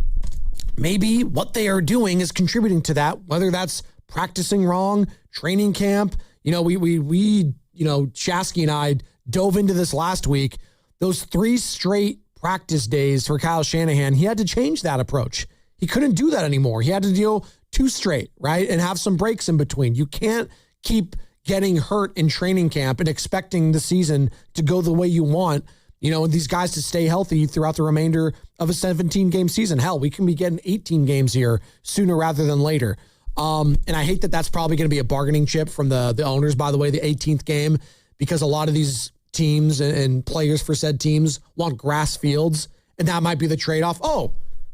maybe what they are doing is contributing to that, whether that's practicing wrong, training camp. We Shasky and I dove into this last week. Those 3 straight practice days for Kyle Shanahan, he had to change that approach. He couldn't do that anymore. He had to deal 2 straight, right? And have some breaks in between. You can't keep getting hurt in training camp and expecting the season to go the way you want, these guys to stay healthy throughout the remainder of a 17-game season. Hell, we can be getting 18 games here sooner rather than later. And I hate that that's probably going to be a bargaining chip from the owners, by the way, the 18th game, because a lot of these teams and players for said teams want grass fields, and that might be the trade-off. Oh,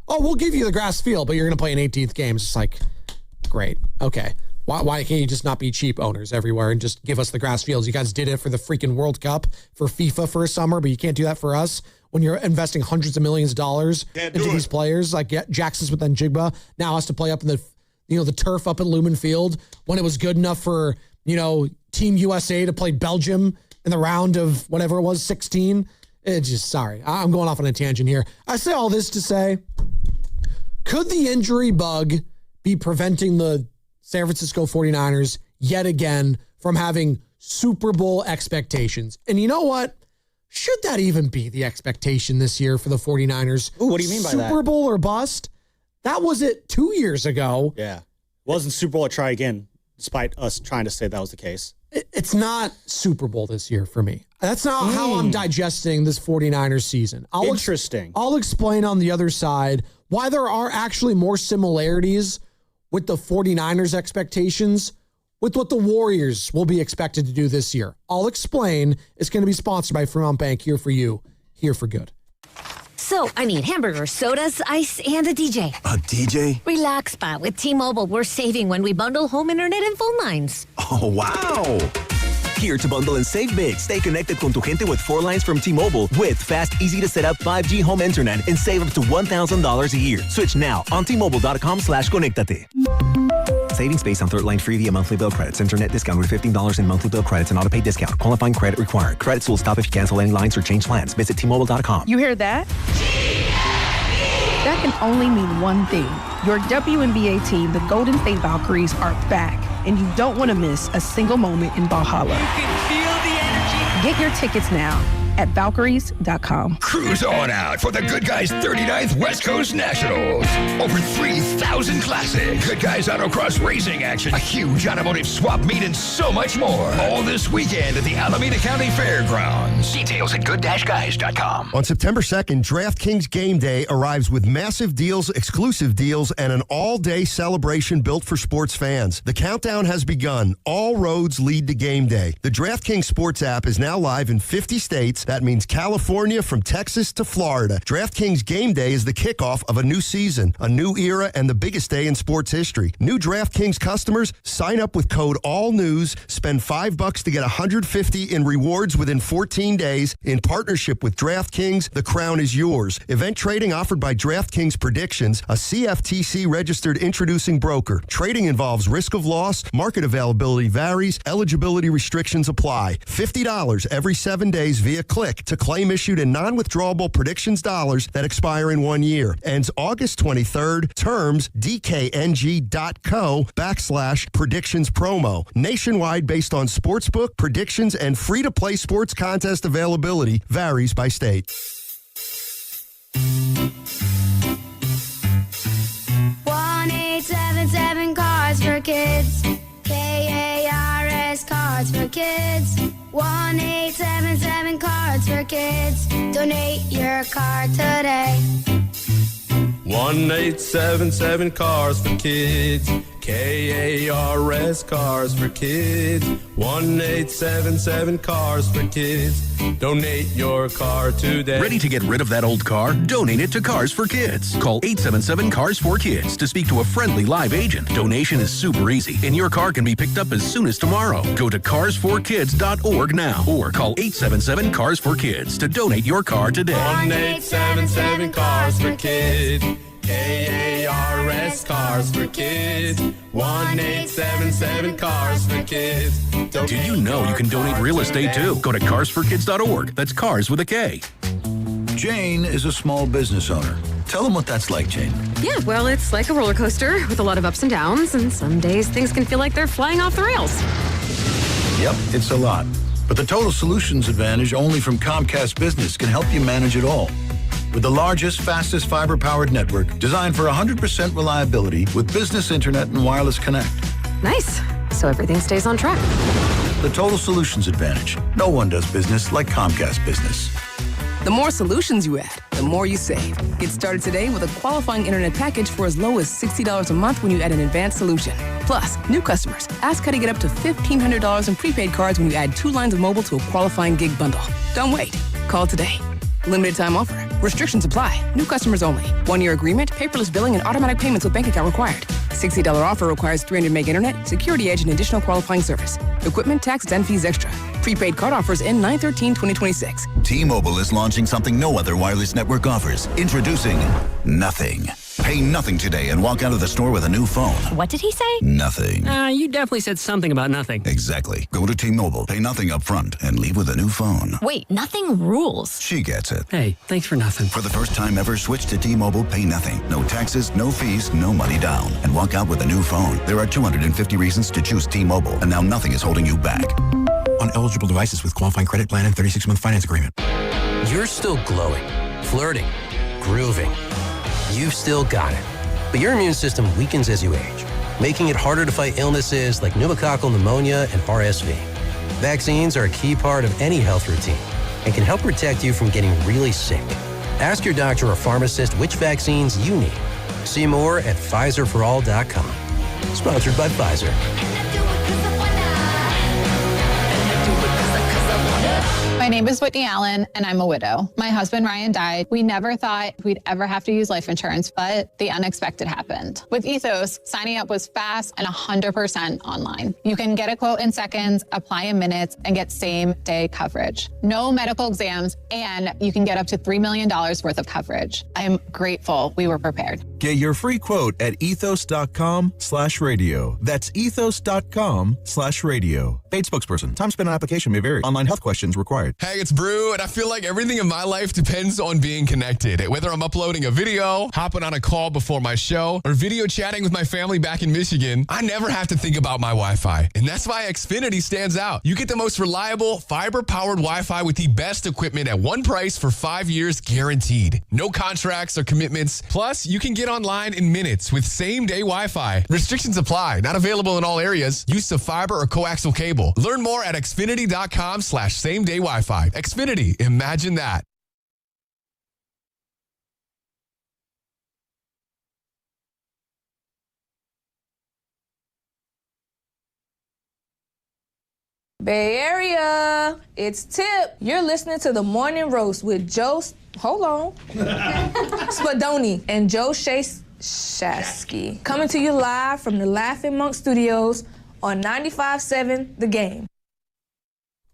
we'll give you the grass field, but you're going to play an 18th game. It's just like, great. Okay. Why can't you just not be cheap owners everywhere and just give us the grass fields? You guys did it for the freaking World Cup, for FIFA for a summer, but you can't do that for us when you're investing hundreds of millions of dollars into these players. Like Jackson Smith-Njigba now has to play up in the turf up at Lumen Field when it was good enough for, Team USA to play Belgium in the round of whatever it was, 16. Sorry, I'm going off on a tangent here. I say all this to say, could the injury bug be preventing the San Francisco 49ers yet again from having Super Bowl expectations? And you know what? Should that even be the expectation this year for the 49ers? Ooh, what do you mean by that? Super Bowl or bust? That was it 2 years ago. Yeah. Wasn't Super Bowl or try again, despite us trying to say that was the case. It's not Super Bowl this year for me. That's not how I'm digesting this 49ers season. Interesting. I'll explain on the other side why there are actually more similarities with the 49ers expectations with what the Warriors will be expected to do this year. I'll explain. It's going to be sponsored by Fremont Bank, here for you, here for good. So, I need hamburgers, sodas, ice, and a DJ. A DJ? Relax, Pa. With T-Mobile, we're saving when we bundle home internet and phone lines. Oh, wow. Here to bundle and save big. Stay connected con tu gente with 4 lines from T-Mobile with fast, easy to set up 5G home internet and save up to $1,000 a year. Switch now on T-Mobile.com/conectate. Savings based on 3rd line free via monthly bill credits. Internet discount with $15 in monthly bill credits and auto-pay discount. Qualifying credit required. Credits will stop if you cancel any lines or change plans. Visit T-Mobile.com. You hear that? That can only mean one thing. Your WNBA team, the Golden State Valkyries, are back, and you don't want to miss a single moment in Valhalla. You can feel the energy. Get your tickets now at Valkyries.com. Cruise on out for the Good Guys 39th West Coast Nationals. Over 3,000 classic Good Guys Autocross racing action, a huge automotive swap meet, and so much more. All this weekend at the Alameda County Fairgrounds. Details at good-guys.com. On September 2nd, DraftKings Game Day arrives with massive deals, exclusive deals, and an all-day celebration built for sports fans. The countdown has begun. All roads lead to Game Day. The DraftKings Sports app is now live in 50 states. That means California from Texas to Florida. DraftKings Game Day is the kickoff of a new season, a new era, and the biggest day in sports history. New DraftKings customers, sign up with code ALLNEWS, spend $5 to get $150 in rewards within 14 days. In partnership with DraftKings, the crown is yours. Event trading offered by DraftKings Predictions, a CFTC-registered introducing broker. Trading involves risk of loss, market availability varies, eligibility restrictions apply. $50 every 7 days via click to claim issued in non-withdrawable predictions dollars that expire in 1 year. Ends August 23rd. Terms dkng.co/predictions promo. Nationwide based on sportsbook, predictions, and free-to-play sports contest availability. Varies by state. 1-877 Cards for Kids. KARS Cards for Kids. 1-877 Cards for Kids. Donate your card today. 1-877 Cars for Kids. KARS Cars for Kids. 1-877 Cars for Kids. Donate your car today. Ready to get rid of that old car? Donate it to Cars for Kids. Call 877 Cars for Kids to speak to a friendly live agent. Donation is super easy, and your car can be picked up as soon as tomorrow. Go to carsforkids.org now or call 877 Cars for Kids to donate your car today. 1-877 Cars for Kids. KARS Cars for Kids. 1-877 Cars for Kids. Did you know you can donate real estate too? Go to carsforkids.org. That's cars with a K. Jane is a small business owner. Tell them what that's like, Jane. Yeah, well, it's like a roller coaster with a lot of ups and downs, and some days things can feel like they're flying off the rails. Yep, it's a lot. But the Total Solutions Advantage only from Comcast Business can help you manage it all. With the largest, fastest fiber-powered network designed for 100% reliability with business internet and wireless connect. Nice. So everything stays on track. The Total Solutions Advantage. No one does business like Comcast Business. The more solutions you add, the more you save. Get started today with a qualifying internet package for as low as $60 a month when you add an advanced solution. Plus, new customers, ask how to get up to $1,500 in prepaid cards when you add 2 lines of mobile to a qualifying gig bundle. Don't wait. Call today. Limited time offer. Restrictions apply. New customers only. 1-year agreement, paperless billing, and automatic payments with bank account required. $60 offer requires 300 meg internet, security edge, and additional qualifying service. Equipment, taxes, and fees extra. Prepaid card offers end 9/13/2026. T-Mobile is launching something no other wireless network offers. Introducing Nothing. Pay nothing today and walk out of the store with a new phone. What did he say? Nothing. You definitely said something about nothing. Exactly. Go to T-Mobile, pay nothing up front, and leave with a new phone. Wait, nothing rules. She gets it. Hey, thanks for nothing. For the first time ever, switch to T-Mobile, pay nothing. No taxes, no fees, no money down. And walk out with a new phone. There are 250 reasons to choose T-Mobile, and now nothing is holding you back. On eligible devices with qualifying credit plan and 36-month finance agreement. You're still glowing, flirting, grooving. You've still got it. But your immune system weakens as you age, making it harder to fight illnesses like pneumococcal pneumonia and RSV. Vaccines are a key part of any health routine and can help protect you from getting really sick. Ask your doctor or pharmacist which vaccines you need. See more at PfizerForAll.com. Sponsored by Pfizer. My name is Whitney Allen, and I'm a widow. My husband, Ryan, died. We never thought we'd ever have to use life insurance, but the unexpected happened. With Ethos, signing up was fast and 100% online. You can get a quote in seconds, apply in minutes, and get same-day coverage. No medical exams, and you can get up to $3 million worth of coverage. I'm grateful we were prepared. Get your free quote at ethos.com/radio. That's ethos.com/radio. Paid spokesperson. Time spent on application may vary. Online health questions required. Hey, it's Brew, and I feel like everything in my life depends on being connected. Whether I'm uploading a video, hopping on a call before my show, or video chatting with my family back in Michigan, I never have to think about my Wi-Fi. And that's why Xfinity stands out. You get the most reliable, fiber-powered Wi-Fi with the best equipment at one price for 5 years guaranteed. No contracts or commitments. Plus, you can get online in minutes with same-day Wi-Fi. Restrictions apply. Not available in all areas. Use of fiber or coaxial cable. Learn more at xfinity.com/same-day Wi-Fi. Xfinity. Imagine that. Bay Area, it's Tip. You're listening to The Morning Roast with Joe, Spadoni and Joe Shasky. Coming to you live from the Laughing Monk Studios on 95.7 The Game.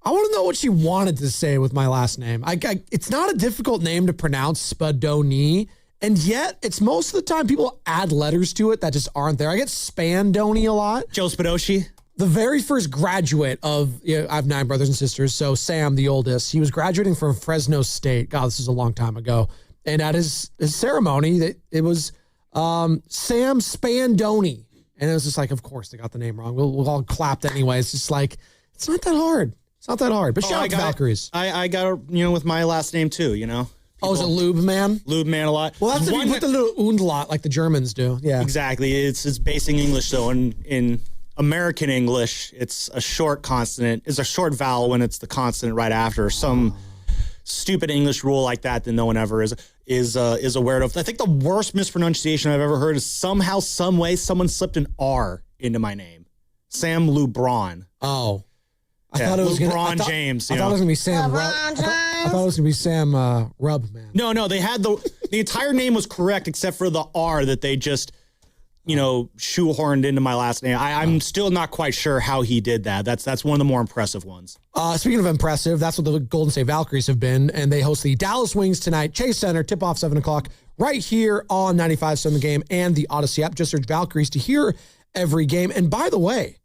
I want to know what she wanted to say with my last name. It's not a difficult name to pronounce, Spadoni, and yet it's most of the time people add letters to it that just aren't there. I get Spandoni a lot. Joe Spadoshi. The very first graduate of, I have 9 brothers and sisters, so Sam, the oldest, he was graduating from Fresno State. God, this is a long time ago. And at his ceremony, it was Sam Spandoni. And it was just like, of course, they got the name wrong. We'll all clapped anyway. It's just like, it's not that hard. It's not that hard. But shout out to Valkyries. I got with my last name too, People, is it Lube Man? Lube Man a lot. Well, that's if you put the little Undlat like the Germans do. Yeah. Exactly. It's basing English, though. In American English, it's a short consonant. It's a short vowel when it's the consonant right after. Some stupid English rule like that no one ever is aware of. I think the worst mispronunciation I've ever heard is somehow, some way, someone slipped an R into my name. Sam Lubron. Oh. I thought it was LeBron James. I thought it was going to be Sam Rub. I thought it was going to be Sam Rub, man. No, they had the entire name was correct except for the R that they just shoehorned into my last name. I'm still not quite sure how he did that. That's one of the more impressive ones. Speaking of impressive, that's what the Golden State Valkyries have been, and they host the Dallas Wings tonight. Chase Center, tip-off 7 o'clock, right here on 95.7 The Game and the Odyssey app. Just search Valkyries to hear every game. And by the way,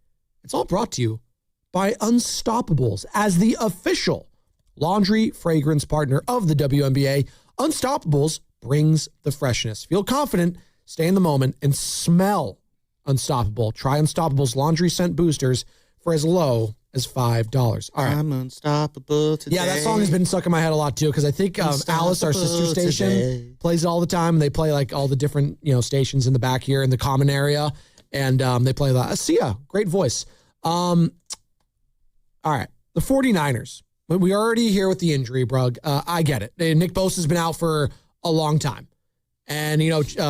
it's all brought to you by Unstoppables. As the official laundry fragrance partner of the WNBA, Unstoppables brings the freshness. Feel confident, stay in the moment, and smell unstoppable. Try Unstoppables laundry scent boosters for as low as $5. All right. I'm unstoppable today. Yeah, that song has been stuck in my head a lot too, because I think Alice, our sister station, plays it all the time. They play like all the different stations in the back here in the common area, and they play that. Sia, great voice. All right, the 49ers. We already here with the injury, Brug. I get it. Nick Bosa's been out for a long time. And,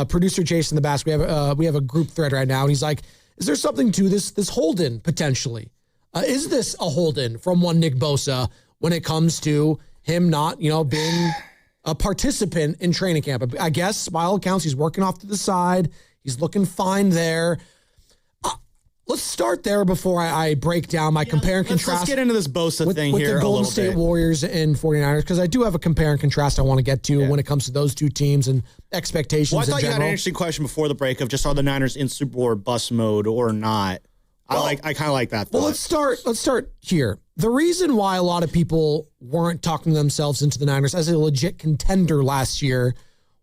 producer Jason the Bass, we have a group thread right now, and he's like, is there something to this hold-in, potentially? Is this a hold-in from one Nick Bosa when it comes to him not, being a participant in training camp? I guess, by all accounts, he's working off to the side. He's looking fine there. Let's start there before I break down my compare and contrast. Let's get into this Bosa thing with here the Golden a little State bit. Warriors and 49ers, because I do have a compare and contrast I want to get to when it comes to those two teams and expectations in Well, I thought you general. had an interesting question before the break of just are the Niners in Super Bowl or bust mode or not. I kind of like that thought. Well, let's start here. The reason why a lot of people weren't talking themselves into the Niners as a legit contender last year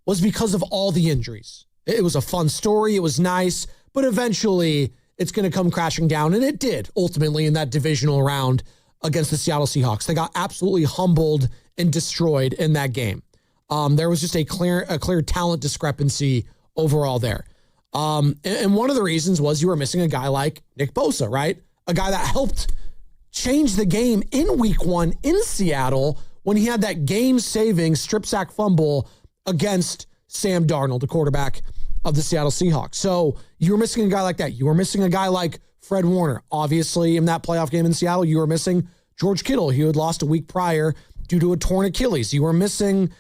was because of all the injuries. It was a fun story. It was nice, but eventually it's going to come crashing down, and it did ultimately in that divisional round against the Seattle Seahawks. They got absolutely humbled and destroyed in that game. There was just a clear talent discrepancy overall there. And one of the reasons was you were missing a guy like Nick Bosa, right? A guy that helped change the game in week 1 in Seattle when he had that game-saving strip sack fumble against Sam Darnold, the quarterback of the Seattle Seahawks. So you were missing a guy like that. You were missing a guy like Fred Warner. Obviously, in that playoff game in Seattle, you were missing George Kittle, who had lost a week prior due to a torn Achilles. You were missing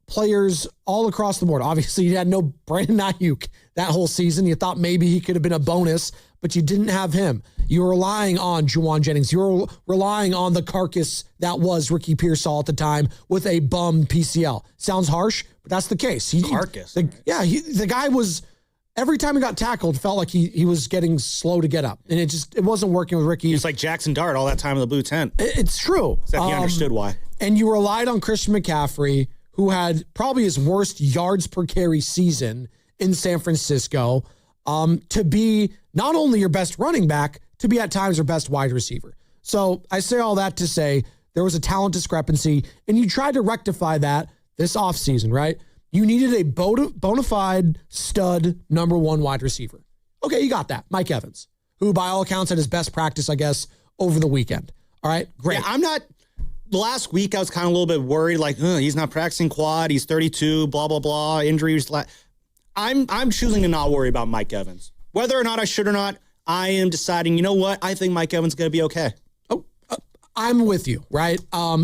players all across the board. Obviously, you had no Brandon Ayuk that whole season. You thought maybe he could have been a bonus, but you didn't have him. You were relying on Juwan Jennings. You were relying on the carcass that was Ricky Pearsall at the time with a bum PCL. Sounds harsh, but that's the case. Carcass. The guy was, every time he got tackled, felt like he was getting slow to get up. And it wasn't working with Ricky. It's like Jackson Dart all that time in the blue tent. It's true. Except he understood why. And you relied on Christian McCaffrey, who had probably his worst yards per carry season in San Francisco, to be not only your best running back, to be at times your best wide receiver. So I say all that to say there was a talent discrepancy, and you tried to rectify that this offseason, right? You needed a bona fide stud number one wide receiver. Okay, you got that. Mike Evans, who by all accounts had his best practice, I guess, over the weekend. All right, great. Yeah, last week I was kind of a little bit worried, like, he's not practicing quad, he's 32, blah, blah, blah, injuries. I'm choosing to not worry about Mike Evans. Whether or not I should or not, I am deciding, you know what? I think Mike Evans is going to be okay. I'm with you, right?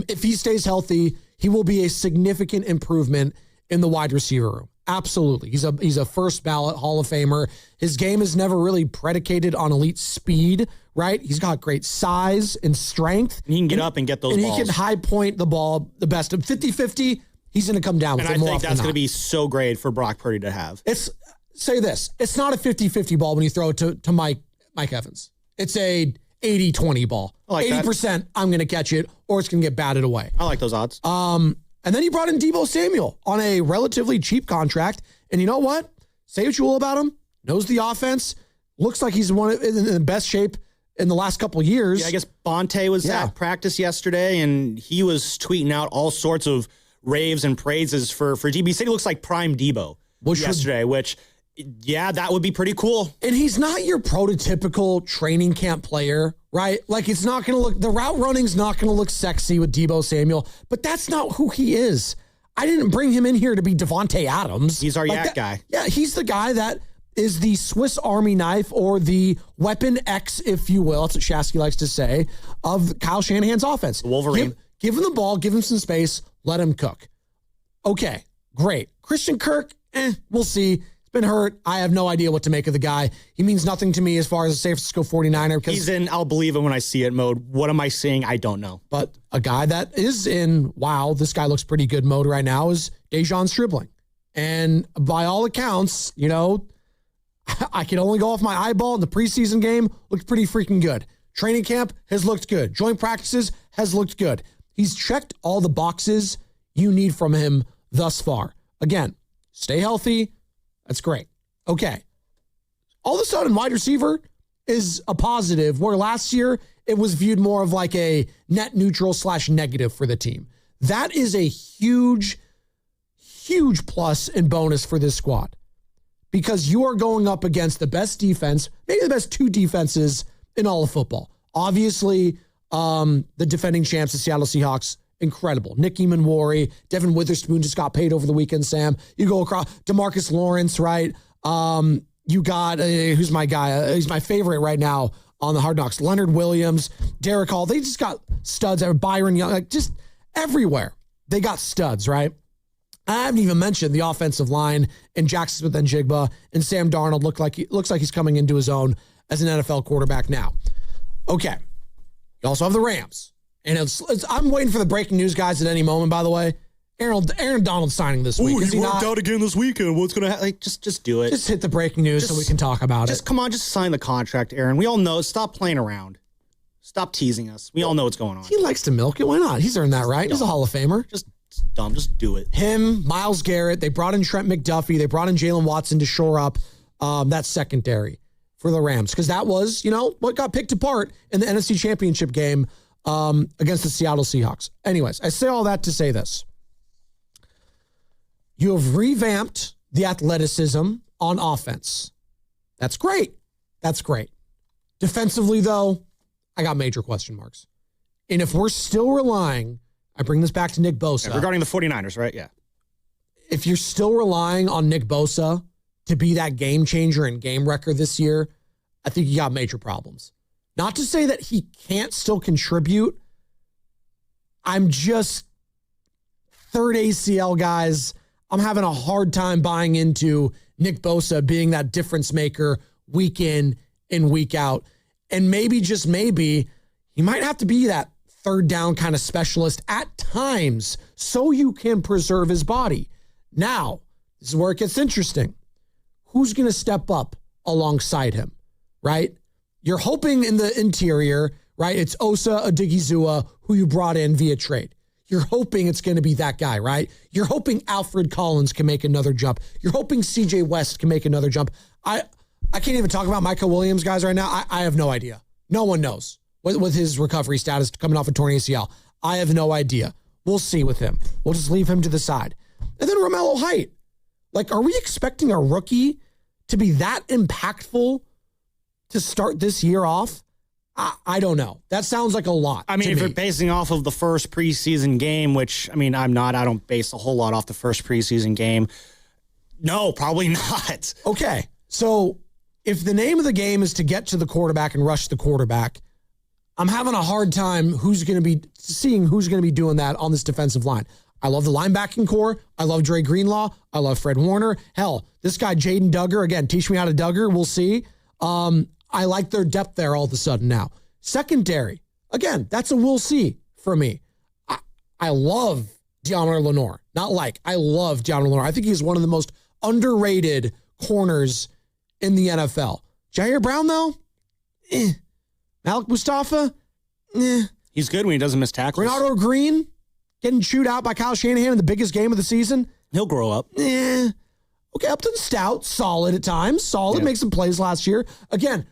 If he stays healthy, he will be a significant improvement in the wide receiver room. Absolutely. He's a first ballot Hall of Famer. His game is never really predicated on elite speed, right? He's got great size and strength. And he can get up and get those balls. And he can high point the ball the best. 50-50, he's going to come down with it more often than not. And I think that's going to be so great for Brock Purdy to have. Say this. It's not a 50-50 ball when you throw it to Mike Evans. It's a 80-20 ball. I like 80%, that. I'm going to catch it, or it's going to get batted away. I like those odds. And then you brought in Deebo Samuel on a relatively cheap contract. And you know what? Say what you will about him. Knows the offense. Looks like he's in the best shape in the last couple of years. Yeah, I guess Bonte was at practice yesterday, and he was tweeting out all sorts of raves and praises for DB. He said he looks like prime Deebo yesterday, which, yeah, that would be pretty cool. And he's not your prototypical training camp player, right? Like, it's not going to look, the route running's not going to look sexy with Deebo Samuel, but that's not who he is. I didn't bring him in here to be Devontae Adams. He's our yak guy. Yeah, he's the guy that is the Swiss Army knife, or the Weapon X, if you will, that's what Shasky likes to say, of Kyle Shanahan's offense. The Wolverine. Give him the ball, give him some space, let him cook. Okay, great. Christian Kirk, we'll see. Been hurt. I have no idea what to make of the guy. He means nothing to me as far as a San Francisco 49er. He's in I'll believe it when I see it mode. What am I seeing? I don't know. But a guy that is in, wow, this guy looks pretty good mode right now is Dejon Stribling. And by all accounts, you know, I can only go off my eyeball in the preseason game. Looked pretty freaking good. Training camp has looked good. Joint practices has looked good. He's checked all the boxes you need from him thus far. Again, stay healthy. That's great. Okay. All of a sudden, wide receiver is a positive, where last year it was viewed more of like a net neutral / negative for the team. That is a huge, huge plus and bonus for this squad, because you are going up against the best defense, maybe the best two defenses in all of football. Obviously, the defending champs, the Seattle Seahawks, incredible. Nick Eamon-Warry, Devin Witherspoon just got paid over the weekend, Sam. You go across, DeMarcus Lawrence, right? You got, who's my guy? He's my favorite right now on the Hard Knocks. Leonard Williams, Derek Hall. They just got studs. Byron Young, like just everywhere. They got studs, right? I haven't even mentioned the offensive line and Jackson Smith-Njigba and Sam Darnold looks like he's coming into his own as an NFL quarterback now. Okay. You also have the Rams. And I'm waiting for the breaking news, guys, at any moment, by the way. Aaron Donald signing this week. He worked out again this weekend. What's going to happen? Like, just do it. Just hit the breaking news so we can talk about it. Come on, just sign the contract, Aaron. We all know. Stop playing around. Stop teasing us. We all know what's going on. He likes to milk it. Why not? He's earned that right. He's a Hall of Famer. Just dumb. Just do it. Him, Myles Garrett. They brought in Trent McDuffie. They brought in Jalen Watson to shore up that secondary for the Rams, because that was, what got picked apart in the NFC Championship game against the Seattle Seahawks. Anyways, I say all that to say this. You have revamped the athleticism on offense. That's great. That's great. Defensively, though, I got major question marks. And if we're still relying, I bring this back to Nick Bosa. Yeah, regarding the 49ers, right? Yeah. If you're still relying on Nick Bosa to be that game changer and game wrecker this year, I think you got major problems. Not to say that he can't still contribute. I'm just third ACL, guys. I'm having a hard time buying into Nick Bosa being that difference maker week in and week out. And maybe, just maybe, he might have to be that third down kind of specialist at times so you can preserve his body. Now, this is where it gets interesting. Who's going to step up alongside him, right? You're hoping in the interior, right? It's Osa Odigizua, who you brought in via trade. You're hoping it's going to be that guy, right? You're hoping Alfred Collins can make another jump. You're hoping CJ West can make another jump. I can't even talk about Micah Williams, guys, right now. I have no idea. No one knows with his recovery status coming off a torn ACL. I have no idea. We'll see with him. We'll just leave him to the side. And then Romello Height. Like, are we expecting a rookie to be that impactful to start this year off? I don't know. That sounds like a lot. I mean, if you're basing off of the first preseason game, which, I mean, I'm not. I don't base a whole lot off the first preseason game. No, probably not. Okay. So if the name of the game is to get to the quarterback and rush the quarterback, I'm having a hard time who's going to be doing that on this defensive line. I love the linebacking core. I love Dre Greenlaw. I love Fred Warner. Hell, this guy, Jaden Duggar, again, teach me how to Duggar. We'll see. I like their depth there all of a sudden now. Secondary, again, that's a we'll see for me. I love Deommodore Lenoir. I love Deommodore Lenoir. I think he's one of the most underrated corners in the NFL. Jair Brown, though, Malik Mustafa, He's good when he doesn't miss tackles. Renato Green, getting chewed out by Kyle Shanahan in the biggest game of the season. He'll grow up. Okay, Upton Stout, solid at times. Solid, make some plays last year. Again,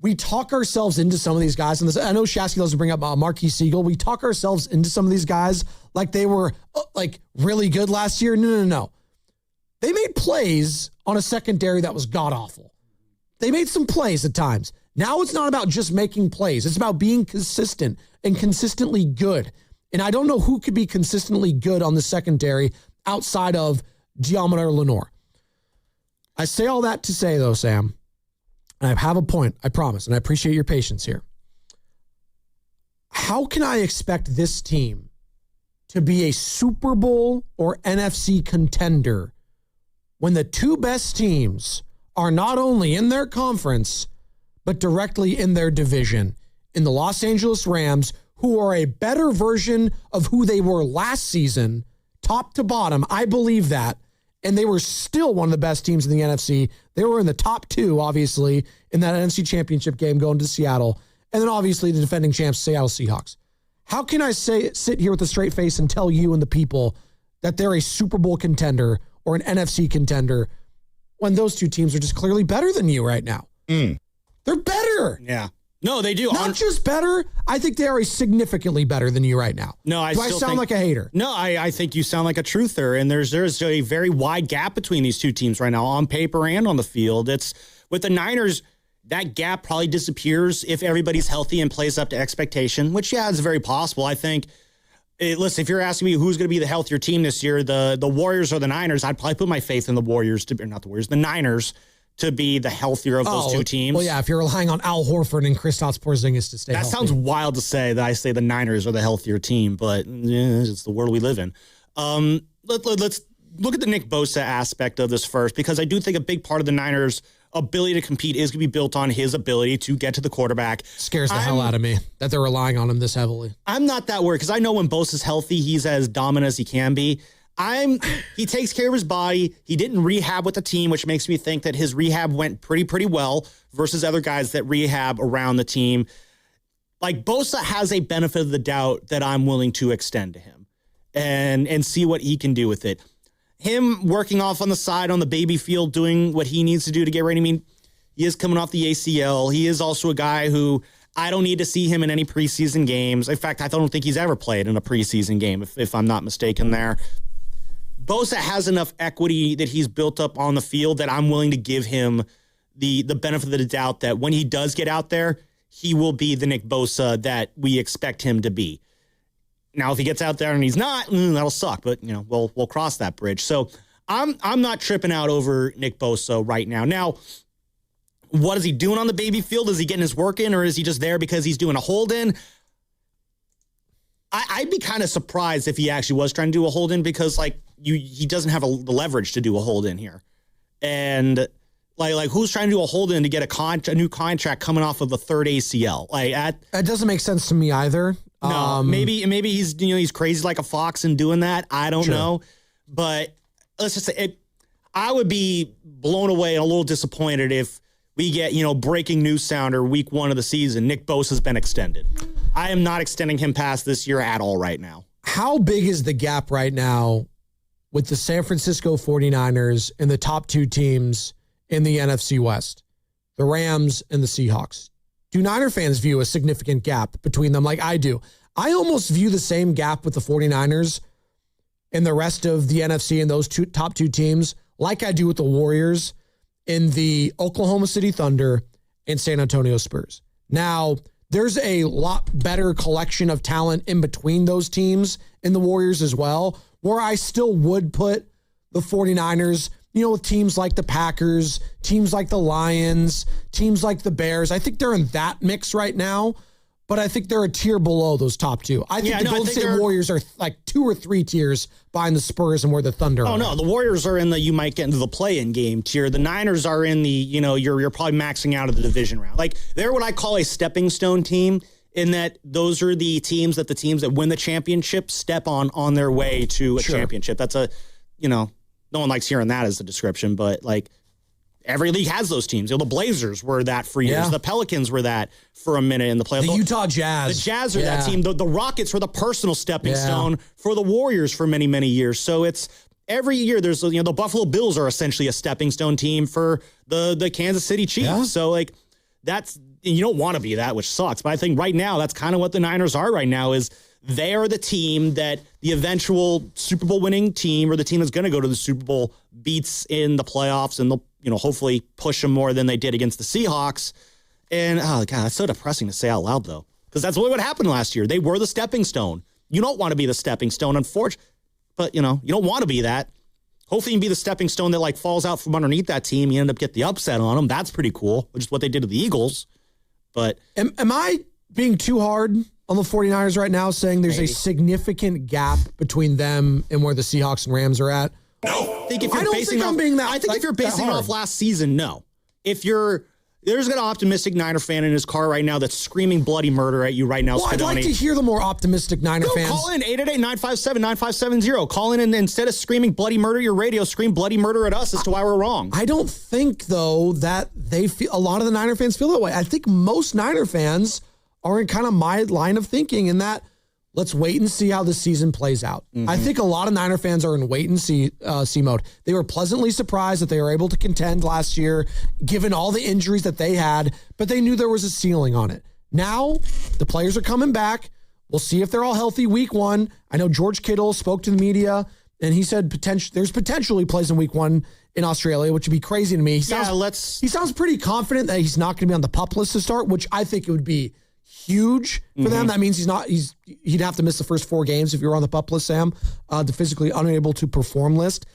we talk ourselves into some of these guys. And I know Shasky loves to bring up Marquis Siegel. We talk ourselves into some of these guys like they were really good last year. No. They made plays on a secondary that was god-awful. They made some plays at times. Now it's not about just making plays. It's about being consistent and consistently good. And I don't know who could be consistently good on the secondary outside of Deommodore Lenoir. I say all that to say, though, Sam, and I have a point, I promise, and I appreciate your patience here. How can I expect this team to be a Super Bowl or NFC contender when the two best teams are not only in their conference, but directly in their division, in the Los Angeles Rams, who are a better version of who they were last season, top to bottom? I believe that. And they were still one of the best teams in the NFC. They were in the top two, obviously, in that NFC Championship game going to Seattle. And then, obviously, the defending champs, Seattle Seahawks. How can I sit here with a straight face and tell you and the people that they're a Super Bowl contender or an NFC contender when those two teams are just clearly better than you right now? They're better. Yeah. No, they do. Not just better. I think they are significantly better than you right now. No, Do I sound like a hater? No, I think you sound like a truther. And there's a very wide gap between these two teams right now on paper and on the field. It's with the Niners, that gap probably disappears if everybody's healthy and plays up to expectation, which, yeah, is very possible. I think, listen, if you're asking me who's going to be the healthier team this year, the Warriors or the Niners, I'd probably put my faith in the Niners to be the healthier of those two teams. Well, yeah, if you're relying on Al Horford and Kristaps Porzingis to stay healthy. That sounds wild to say that I say the Niners are the healthier team, but it's the world we live in. Let's look at the Nick Bosa aspect of this first, because I do think a big part of the Niners' ability to compete is going to be built on his ability to get to the quarterback. Scares the hell out of me that they're relying on him this heavily. I'm not that worried because I know when Bosa's healthy, he's as dominant as he can be. He takes care of his body. He didn't rehab with the team, which makes me think that his rehab went pretty well versus other guys that rehab around the team. Like, Bosa has a benefit of the doubt that I'm willing to extend to him and see what he can do with it. Him working off on the side on the baby field, doing what he needs to do to get ready. I mean, he is coming off the ACL. He is also a guy who I don't need to see him in any preseason games. In fact, I don't think he's ever played in a preseason game, if I'm not mistaken there. Bosa has enough equity that he's built up on the field that I'm willing to give him the benefit of the doubt that when he does get out there, he will be the Nick Bosa that we expect him to be. Now, if he gets out there and he's not, that'll suck. But we'll cross that bridge. So I'm not tripping out over Nick Bosa right now. Now, What is he doing on the baby field? Is he getting his work in, or is he just there because he's doing a hold-in? I'd be kind of surprised if he actually was trying to do a hold-in because, like, he doesn't have the leverage to do a hold-in here. And, like who's trying to do a hold-in to get a new contract coming off of a third ACL? That doesn't make sense to me either. No, maybe he's crazy like a fox and doing that. I don't know. But let's just say I would be blown away and a little disappointed if we get, breaking news sounder week 1 of the season. Nick Bosa's been extended. I am not extending him past this year at all right now. How big is the gap right now with the San Francisco 49ers and the top 2 teams in the NFC West, the Rams and the Seahawks? Do Niner fans view a significant gap between them like I do? I almost view the same gap with the 49ers and the rest of the NFC and those top 2 teams like I do with the Warriors in the Oklahoma City Thunder and San Antonio Spurs. Now, there's a lot better collection of talent in between those teams and the Warriors as well, where I still would put the 49ers, with teams like the Packers, teams like the Lions, teams like the Bears. I think they're in that mix right now, but I think they're a tier below those top 2. I think the Golden State Warriors are like 2 or 3 tiers behind the Spurs and where the Thunder are. Oh, no, the Warriors are in the you might get into the play-in game tier. The Niners are in the, you're probably maxing out of the division round. Like, they're what I call a stepping stone team in that those are the teams that win the championship step on their way to a championship. That's no one likes hearing that as a description, but like every league has those teams. The Blazers were that for years. Yeah. The Pelicans were that for a minute in the playoffs. The Utah Jazz. The Jazz are that team. The Rockets were the personal stepping stone for the Warriors for many, many years. So it's every year there's, the Buffalo Bills are essentially a stepping stone team for the Kansas City Chiefs. Yeah. So like you don't want to be that, which sucks. But I think right now that's kind of what the Niners are right now is they are the team that the eventual Super Bowl winning team or the team that's going to go to the Super Bowl beats in the playoffs and they'll, hopefully push them more than they did against the Seahawks. And, oh, God, that's so depressing to say out loud, though, because that's what happened last year. They were the stepping stone. You don't want to be the stepping stone, unfortunately. But, you don't want to be that. Hopefully you can be the stepping stone that, falls out from underneath that team. You end up getting the upset on them. That's pretty cool, which is what they did to the Eagles. But am I being too hard on the 49ers right now, saying there's a significant gap between them and where the Seahawks and Rams are at? No. I think if you're basing off last season, no. There's an optimistic Niner fan in his car right now that's screaming bloody murder at you right now. Well, I'd like to hear the more optimistic Niner fans. Call in 888-957-9570. Call in and instead of screaming bloody murder at your radio, scream bloody murder at us as to why we're wrong. I don't think, though, that a lot of the Niner fans feel that way. I think most Niner fans are in kind of my line of thinking in that let's wait and see how the season plays out. Mm-hmm. I think a lot of Niner fans are in wait and see mode. They were pleasantly surprised that they were able to contend last year, given all the injuries that they had, but they knew there was a ceiling on it. Now, the players are coming back. We'll see if they're all healthy week 1. I know George Kittle spoke to the media, and he said there's potentially plays in week 1 in Australia, which would be crazy to me. He sounds pretty confident that he's not going to be on the PUP list to start, which I think it would be huge for them. That means he'd have to miss the first 4 games if you're on the PUP list, Sam, the physically unable to perform list.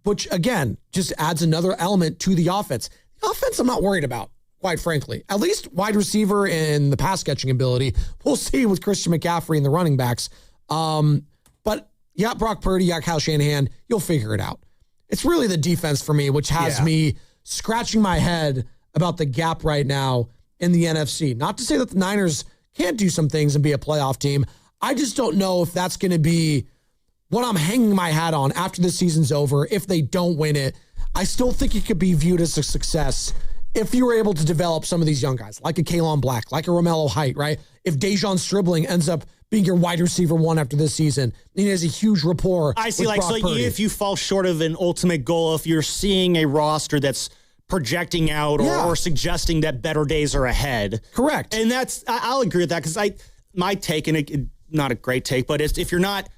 Which again, just adds another element to the offense. The offense I'm not worried about, quite frankly. At least wide receiver and the pass catching ability. We'll see with Christian McCaffrey and the running backs. But you got Brock Purdy, you got Kyle Shanahan, you'll figure it out. It's really the defense for me, which has me scratching my head about the gap right now in the NFC. Not to say that the Niners can't do some things and be a playoff team. I just don't know if that's going to be what I'm hanging my hat on after the season's over. If they don't win it, I still think it could be viewed as a success if you were able to develop some of these young guys, like a Kalen Black, like a Romello Height, right? If Dejon Stribling ends up being your wide receiver 1 after this season, he has a huge rapport. I see, with Brock Purdy. If you fall short of an ultimate goal, if you're seeing a roster that's projecting out or suggesting that better days are ahead. Correct. And I'll agree with that because my take, and it, not a great take, but if you're not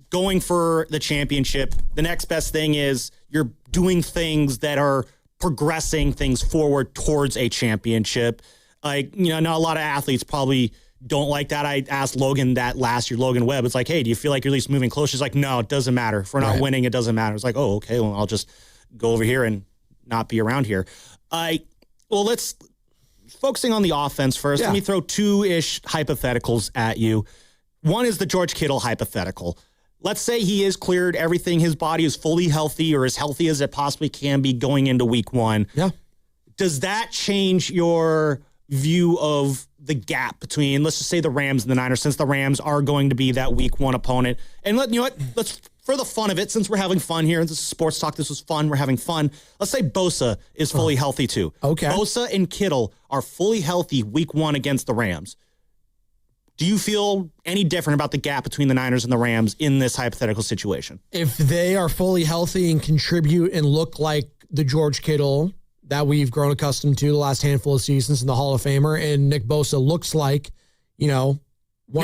going for the championship, the next best thing is you're doing things that are progressing things forward towards a championship. Like, now a lot of athletes probably don't like that. I asked Logan that last year, Logan Webb. It's like, hey, do you feel like you're at least moving closer? He's like, no, it doesn't matter. If we're not winning, it doesn't matter. It's like, oh, okay, well, I'll just go over here and not be around here. Let's focusing on the offense first. Yeah. Let me throw 2-ish hypotheticals at you. One is the George Kittle hypothetical. Let's say he is cleared, everything, his body is fully healthy or as healthy as it possibly can be going into week 1. Yeah. Does that change your view of the gap between, let's just say, the Rams and the Niners, since the Rams are going to be that week 1 opponent? And let's, for the fun of it, since we're having fun here, and this is sports talk, this was fun, we're having fun. Let's say Bosa is fully healthy too. Okay. Bosa and Kittle are fully healthy week 1 against the Rams. Do you feel any different about the gap between the Niners and the Rams in this hypothetical situation? If they are fully healthy and contribute and look like the George Kittle that we've grown accustomed to the last handful of seasons in the Hall of Famer, and Nick Bosa looks like, one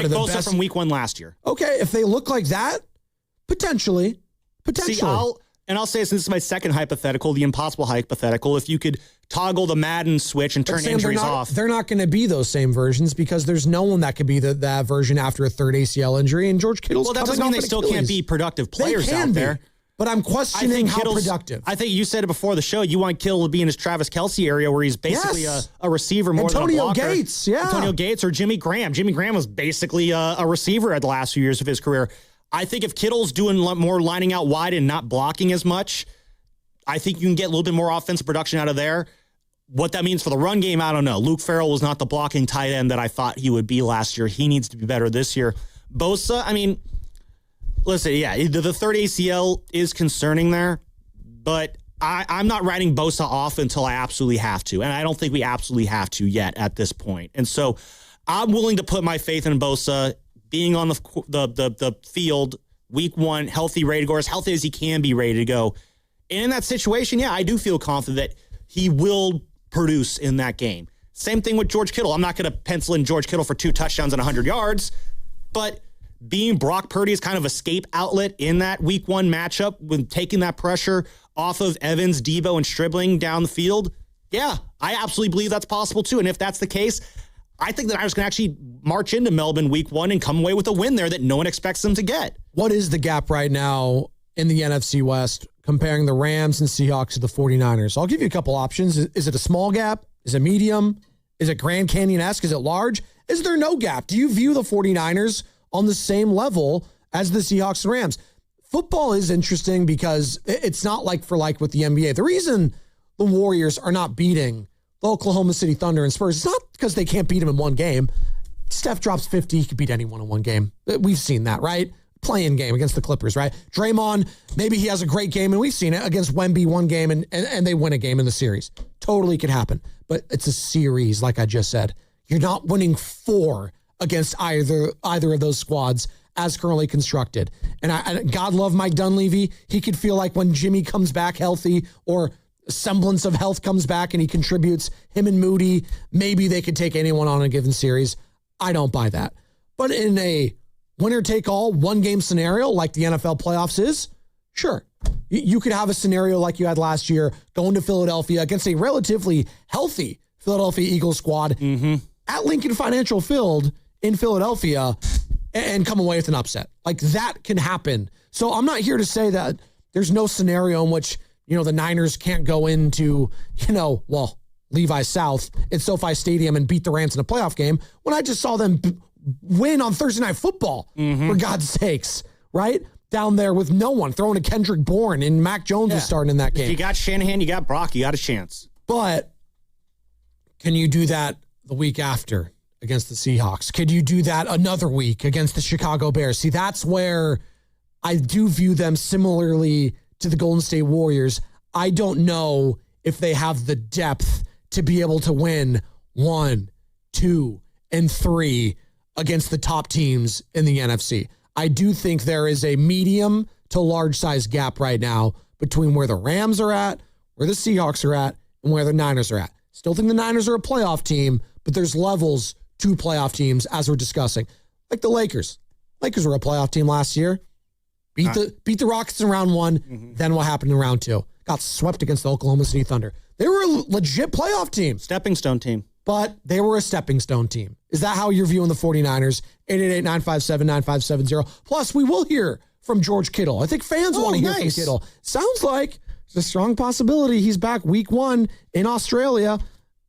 of the Bosa best from week 1 last year. Okay, if they look like that, potentially. See, I'll say, since this is my second hypothetical, the impossible hypothetical, if you could toggle the Madden switch and turn injuries off. They're not going to be those same versions because there's no one that could be that version after a third ACL injury, and George Kittle's that doesn't mean they still can't be productive players out there. But I'm questioning how productive. I think you said it before the show. You want Kittle to be in his Travis Kelce area where he's basically a receiver more than a blocker. Antonio Gates or Jimmy Graham. Jimmy Graham was basically a receiver at the last few years of his career. I think if Kittle's doing more lining out wide and not blocking as much, I think you can get a little bit more offensive production out of there. What that means for the run game, I don't know. Luke Farrell was not the blocking tight end that I thought he would be last year. He needs to be better this year. Bosa, listen, yeah, the third ACL is concerning there, but I'm not writing Bosa off until I absolutely have to, and I don't think we absolutely have to yet at this point. And so I'm willing to put my faith in Bosa being on the field week 1, healthy, ready to go, as healthy as he can be ready to go. And in that situation, yeah, I do feel confident that he will produce in that game. Same thing with George Kittle. I'm not going to pencil in George Kittle for 2 touchdowns and 100 yards, but being Brock Purdy's kind of escape outlet in that week 1 matchup, with taking that pressure off of Evans, Debo, and Stribling down the field, yeah, I absolutely believe that's possible too. And if that's the case, I think the Niners can actually march into Melbourne week 1 and come away with a win there that no one expects them to get. What is the gap right now in the NFC West comparing the Rams and Seahawks to the 49ers? I'll give you a couple options. Is it a small gap? Is it medium? Is it Grand Canyon-esque? Is it large? Is there no gap? Do you view the 49ers on the same level as the Seahawks and Rams? Football is interesting because it's not like for like with the NBA. The reason the Warriors are not beating the Oklahoma City Thunder and Spurs, it's not because they can't beat them in one game. Steph drops 50, he could beat anyone in one game. We've seen that, right? Playing game against the Clippers, right? Draymond, maybe he has a great game, and we've seen it against Wemby one game, and they win a game in the series. Totally could happen. But it's a series, like I just said. You're not winning 4 against either of those squads as currently constructed. And God love Mike Dunleavy. He could feel like when Jimmy comes back healthy, or semblance of health comes back and he contributes, him and Moody, maybe they could take anyone on a given series. I don't buy that. But in a winner-take-all, one-game scenario like the NFL playoffs is, sure. You could have a scenario like you had last year, going to Philadelphia against a relatively healthy Philadelphia Eagles squad at Lincoln Financial Field in Philadelphia and come away with an upset. Like, that can happen. So I'm not here to say that there's no scenario in which the Niners can't go into, Levi South at SoFi Stadium and beat the Rams in a playoff game when I just saw them win on Thursday Night Football, for God's sakes, right? Down there with no one, throwing a Kendrick Bourne, and Mac Jones was starting in that game. If you got Shanahan, you got Brock, you got a chance. But can you do that the week after against the Seahawks? Could you do that another week against the Chicago Bears? See, that's where I do view them similarly to the Golden State Warriors. I don't know if they have the depth to be able to win 1, 2, and 3 against the top teams in the NFC. I do think there is a medium to large size gap right now between where the Rams are at, where the Seahawks are at, and where the Niners are at. Still think the Niners are a playoff team, but there's levels to playoff teams as we're discussing. Like the Lakers. Lakers were a playoff team last year. Beat the Rockets in round 1. Then what happened in round 2? Got swept against the Oklahoma City Thunder. They were a legit playoff team. Stepping stone team. But they were a stepping stone team. Is that how you're viewing the 49ers? 888-957-9570. Plus, we will hear from George Kittle. I think fans want to hear from Kittle. Sounds like There's a strong possibility he's back week 1 in Australia.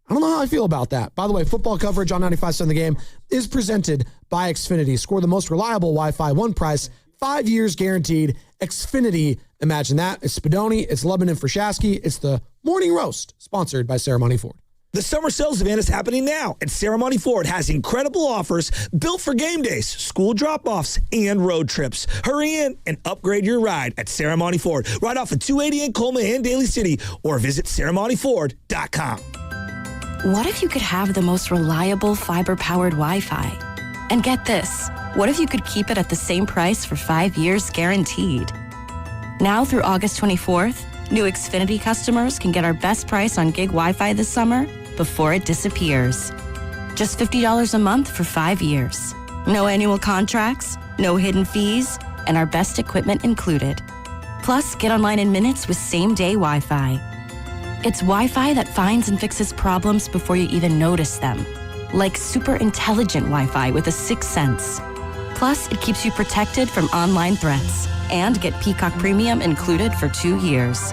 I don't know how I feel about that. By the way, football coverage on 95.7 The Game is presented by Xfinity. Score the most reliable Wi-Fi, one price, 5 years guaranteed. Xfinity, imagine that. It's Spadoni, it's Lebanon for Shasky. It's the Morning Roast, sponsored by Ceremony Ford. The summer sales event is happening now, and Ceremony Ford has incredible offers built for game days, school drop-offs, and road trips. Hurry in and upgrade your ride at Ceremony Ford, right off of 280 in Coleman and Daly City, or visit ceremonyford.com. What if you could have the most reliable fiber-powered Wi-Fi? And get this, what if you could keep it at the same price for 5 years guaranteed? Now through August 24th, new Xfinity customers can get our best price on gig Wi-Fi this summer before it disappears. Just $50 a month for 5 years. No annual contracts, no hidden fees, and our best equipment included. Plus, get online in minutes with same-day Wi-Fi. It's Wi-Fi that finds and fixes problems before you even notice them. Like super intelligent Wi-Fi with a sixth sense. Plus, it keeps you protected from online threats. And get Peacock Premium included for 2 years.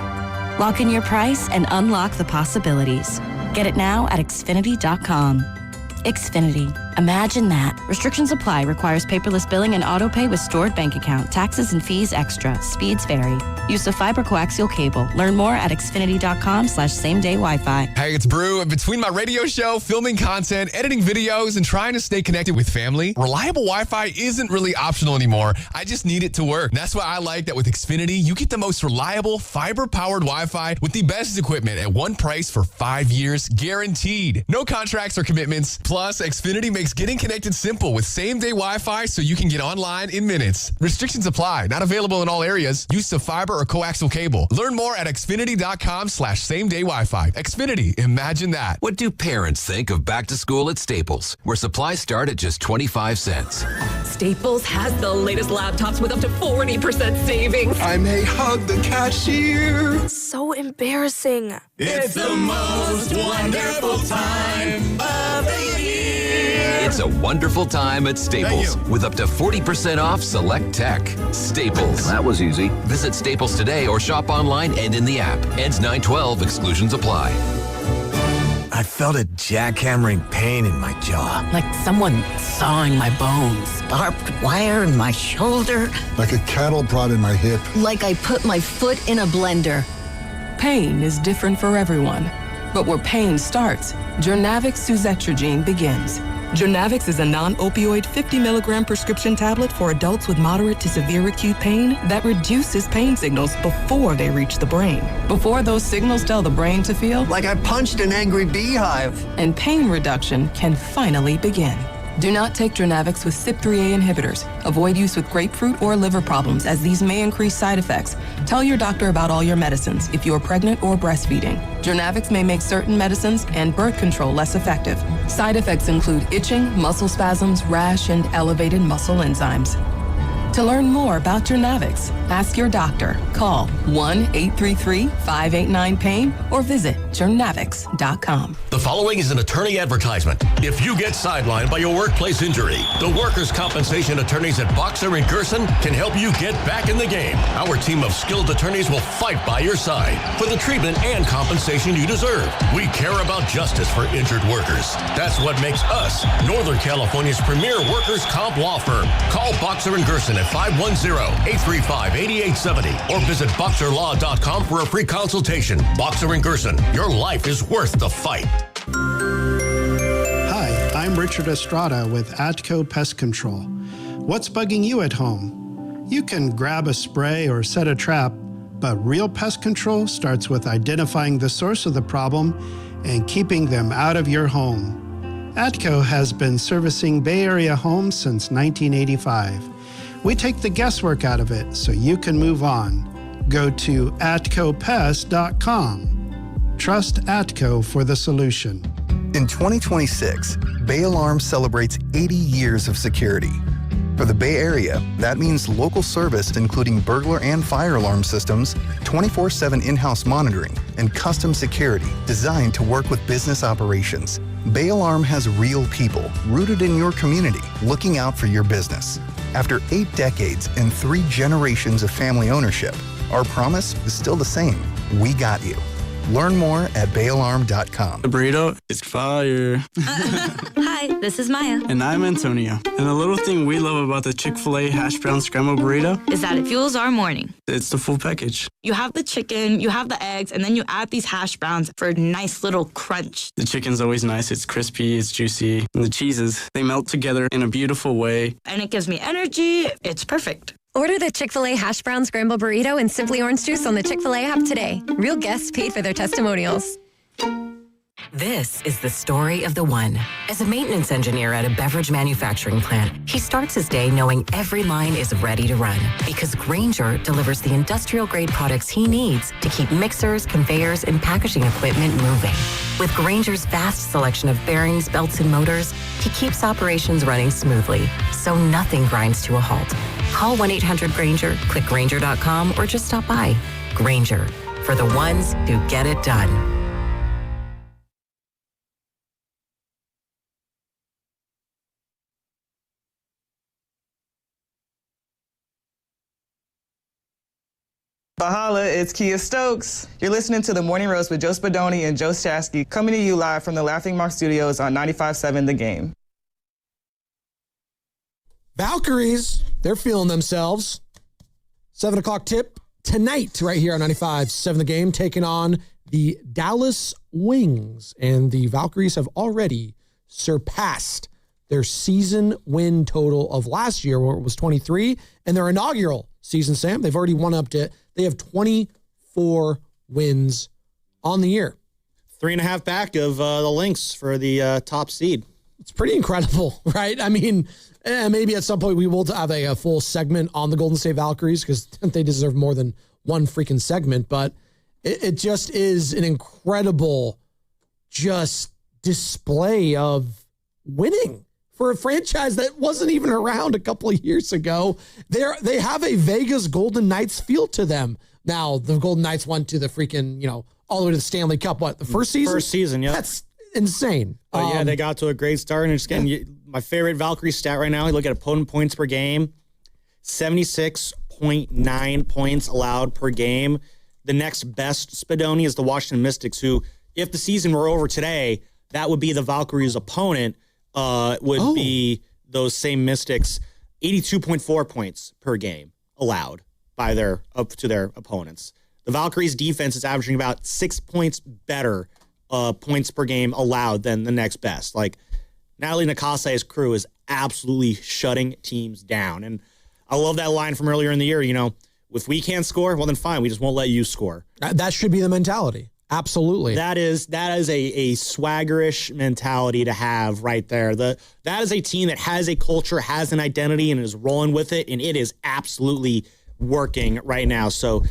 Lock in your price and unlock the possibilities. Get it now at Xfinity.com. Xfinity. Imagine that. Restrictions apply. Requires paperless billing and auto pay with stored bank account. Taxes and fees extra. Speeds vary. Use of fiber coaxial cable. Learn more at Xfinity.com/same-day Wi-Fi. Hey, it's Brew. Between my radio show, filming content, editing videos, and trying to stay connected with family, reliable Wi-Fi isn't really optional anymore. I just need it to work. That's why I like that with Xfinity, you get the most reliable fiber-powered Wi-Fi with the best equipment at one price for 5 years guaranteed. No contracts or commitments. Plus, Xfinity makes getting connected simple with same-day Wi-Fi so you can get online in minutes. Restrictions apply. Not available in all areas. Use of fiber or coaxial cable. Learn more at Xfinity.com/same-day Wi-Fi. Xfinity. Imagine that. What do parents think of back to school at Staples, where supplies start at just 25 cents? Staples has the latest laptops with up to 40% savings. I may hug the cashier. So embarrassing. It's the most wonderful time of the year. It's a wonderful time at Staples with up to 40% off select tech. Staples. That was easy. Visit Staples today or shop online and in the app. Ends 9/12. Exclusions apply. I felt a jackhammering pain in my jaw. Like someone sawing my bones. Barbed wire in my shoulder. Like a cattle prod in my hip. Like I put my foot in a blender. Pain is different for everyone. But where pain starts, Jurnavix suzetrigine begins. Jurnavix is a non-opioid 50 milligram prescription tablet for adults with moderate to severe acute pain that reduces pain signals before they reach the brain. Before those signals tell the brain to feel like I punched an angry beehive. And pain reduction can finally begin. Do not take Jurnavix with CYP3A inhibitors. Avoid use with grapefruit or liver problems, as these may increase side effects. Tell your doctor about all your medicines if you are pregnant or breastfeeding. Jurnavix may make certain medicines and birth control less effective. Side effects include itching, muscle spasms, rash, and elevated muscle enzymes. To learn more about Jurnavix, ask your doctor. Call 1-833-589-PAIN or visit Jurnavix.com. The following is an attorney advertisement. If you get sidelined by a workplace injury, the workers' compensation attorneys at Boxer & Gerson can help you get back in the game. Our team of skilled attorneys will fight by your side for the treatment and compensation you deserve. We care about justice for injured workers. That's what makes us Northern California's premier workers' comp law firm. Call Boxer & Gerson at 510-835-8870 or visit boxerlaw.com for a free consultation. Boxer & Gerson, your life is worth the fight. Hi, I'm Richard Estrada with Atco Pest Control. What's bugging you at home? You can grab a spray or set a trap, but real pest control starts with identifying the source of the problem and keeping them out of your home. Atco has been servicing Bay Area homes since 1985. We take the guesswork out of it so you can move on. Go to atcopest.com. Trust Atco for the solution. In 2026, Bay Alarm celebrates 80 years of security. For the Bay Area, that means local service including burglar and fire alarm systems, 24/7 in-house monitoring, and custom security designed to work with business operations. Bay Alarm has real people rooted in your community looking out for your business. After 8 decades and 3 generations of family ownership, our promise is still the same. we got you. Learn more at bayalarm.com. The burrito is fire. Hi, this is Maya. And I'm Antonio. And the little thing we love about the Chick-fil-A hash brown scrambled burrito is that it fuels our morning. It's the full package. You have the chicken, you have the eggs, and then you add these hash browns for a nice little crunch. The chicken's always nice. It's crispy, it's juicy. And the cheeses, they melt together in a beautiful way. And it gives me energy. It's perfect. Order the Chick-fil-A Hash Brown Scramble Burrito and Simply Orange Juice on the Chick-fil-A app today. Real guests paid for their testimonials. This is the story of the one. As a maintenance engineer at a beverage manufacturing plant, he starts his day knowing every line is ready to run because Grainger delivers the industrial-grade products he needs to keep mixers, conveyors, and packaging equipment moving. With Grainger's vast selection of bearings, belts, and motors, he keeps operations running smoothly, so nothing grinds to a halt. Call 1-800-GRAINGER, click Grainger.com, or just stop by. Grainger, for the ones who get it done. Bahala, it's Kia Stokes. You're listening to The Morning Roast with Joe Spadoni and Joe Shasky, coming to you live from the Laughing Mark Studios on 95.7 The Game. Valkyries, they're feeling themselves. 7 o'clock tip tonight right here on 95.7 The Game, taking on the Dallas Wings. And the Valkyries have already surpassed their season win total of last year, where it was 23, and their inaugural season, Sam, they've already won up to, they have 24 wins on the year. 3.5 back of the Lynx for the top seed. It's pretty incredible, right? I mean, maybe at some point we will have a full segment on the Golden State Valkyries because they deserve more than one freaking segment, but it just is an incredible just display of winning. For a franchise that wasn't even around a couple of years ago, they have a Vegas Golden Knights feel to them. Now, the Golden Knights went to the freaking, all the way to the Stanley Cup. What, the first season? First season, yeah. That's insane. Yeah, they got to a great start. And just getting my favorite Valkyrie stat right now, you look at opponent points per game, 76.9 points allowed per game. The next best, Spadoni, is the Washington Mystics, who, if the season were over today, that would be the Valkyries' opponent. Would be those same Mystics, 82.4 points per game allowed by up to their opponents. The Valkyries' defense is averaging about 6 points better points per game allowed than the next best. Like, Natalie Nakase's crew is absolutely shutting teams down. And I love that line from earlier in the year, if we can't score, well then fine, we just won't let you score. That should be the mentality. Absolutely. That is a swaggerish mentality to have right there. That is a team that has a culture, has an identity, and is rolling with it, and it is absolutely working right now. So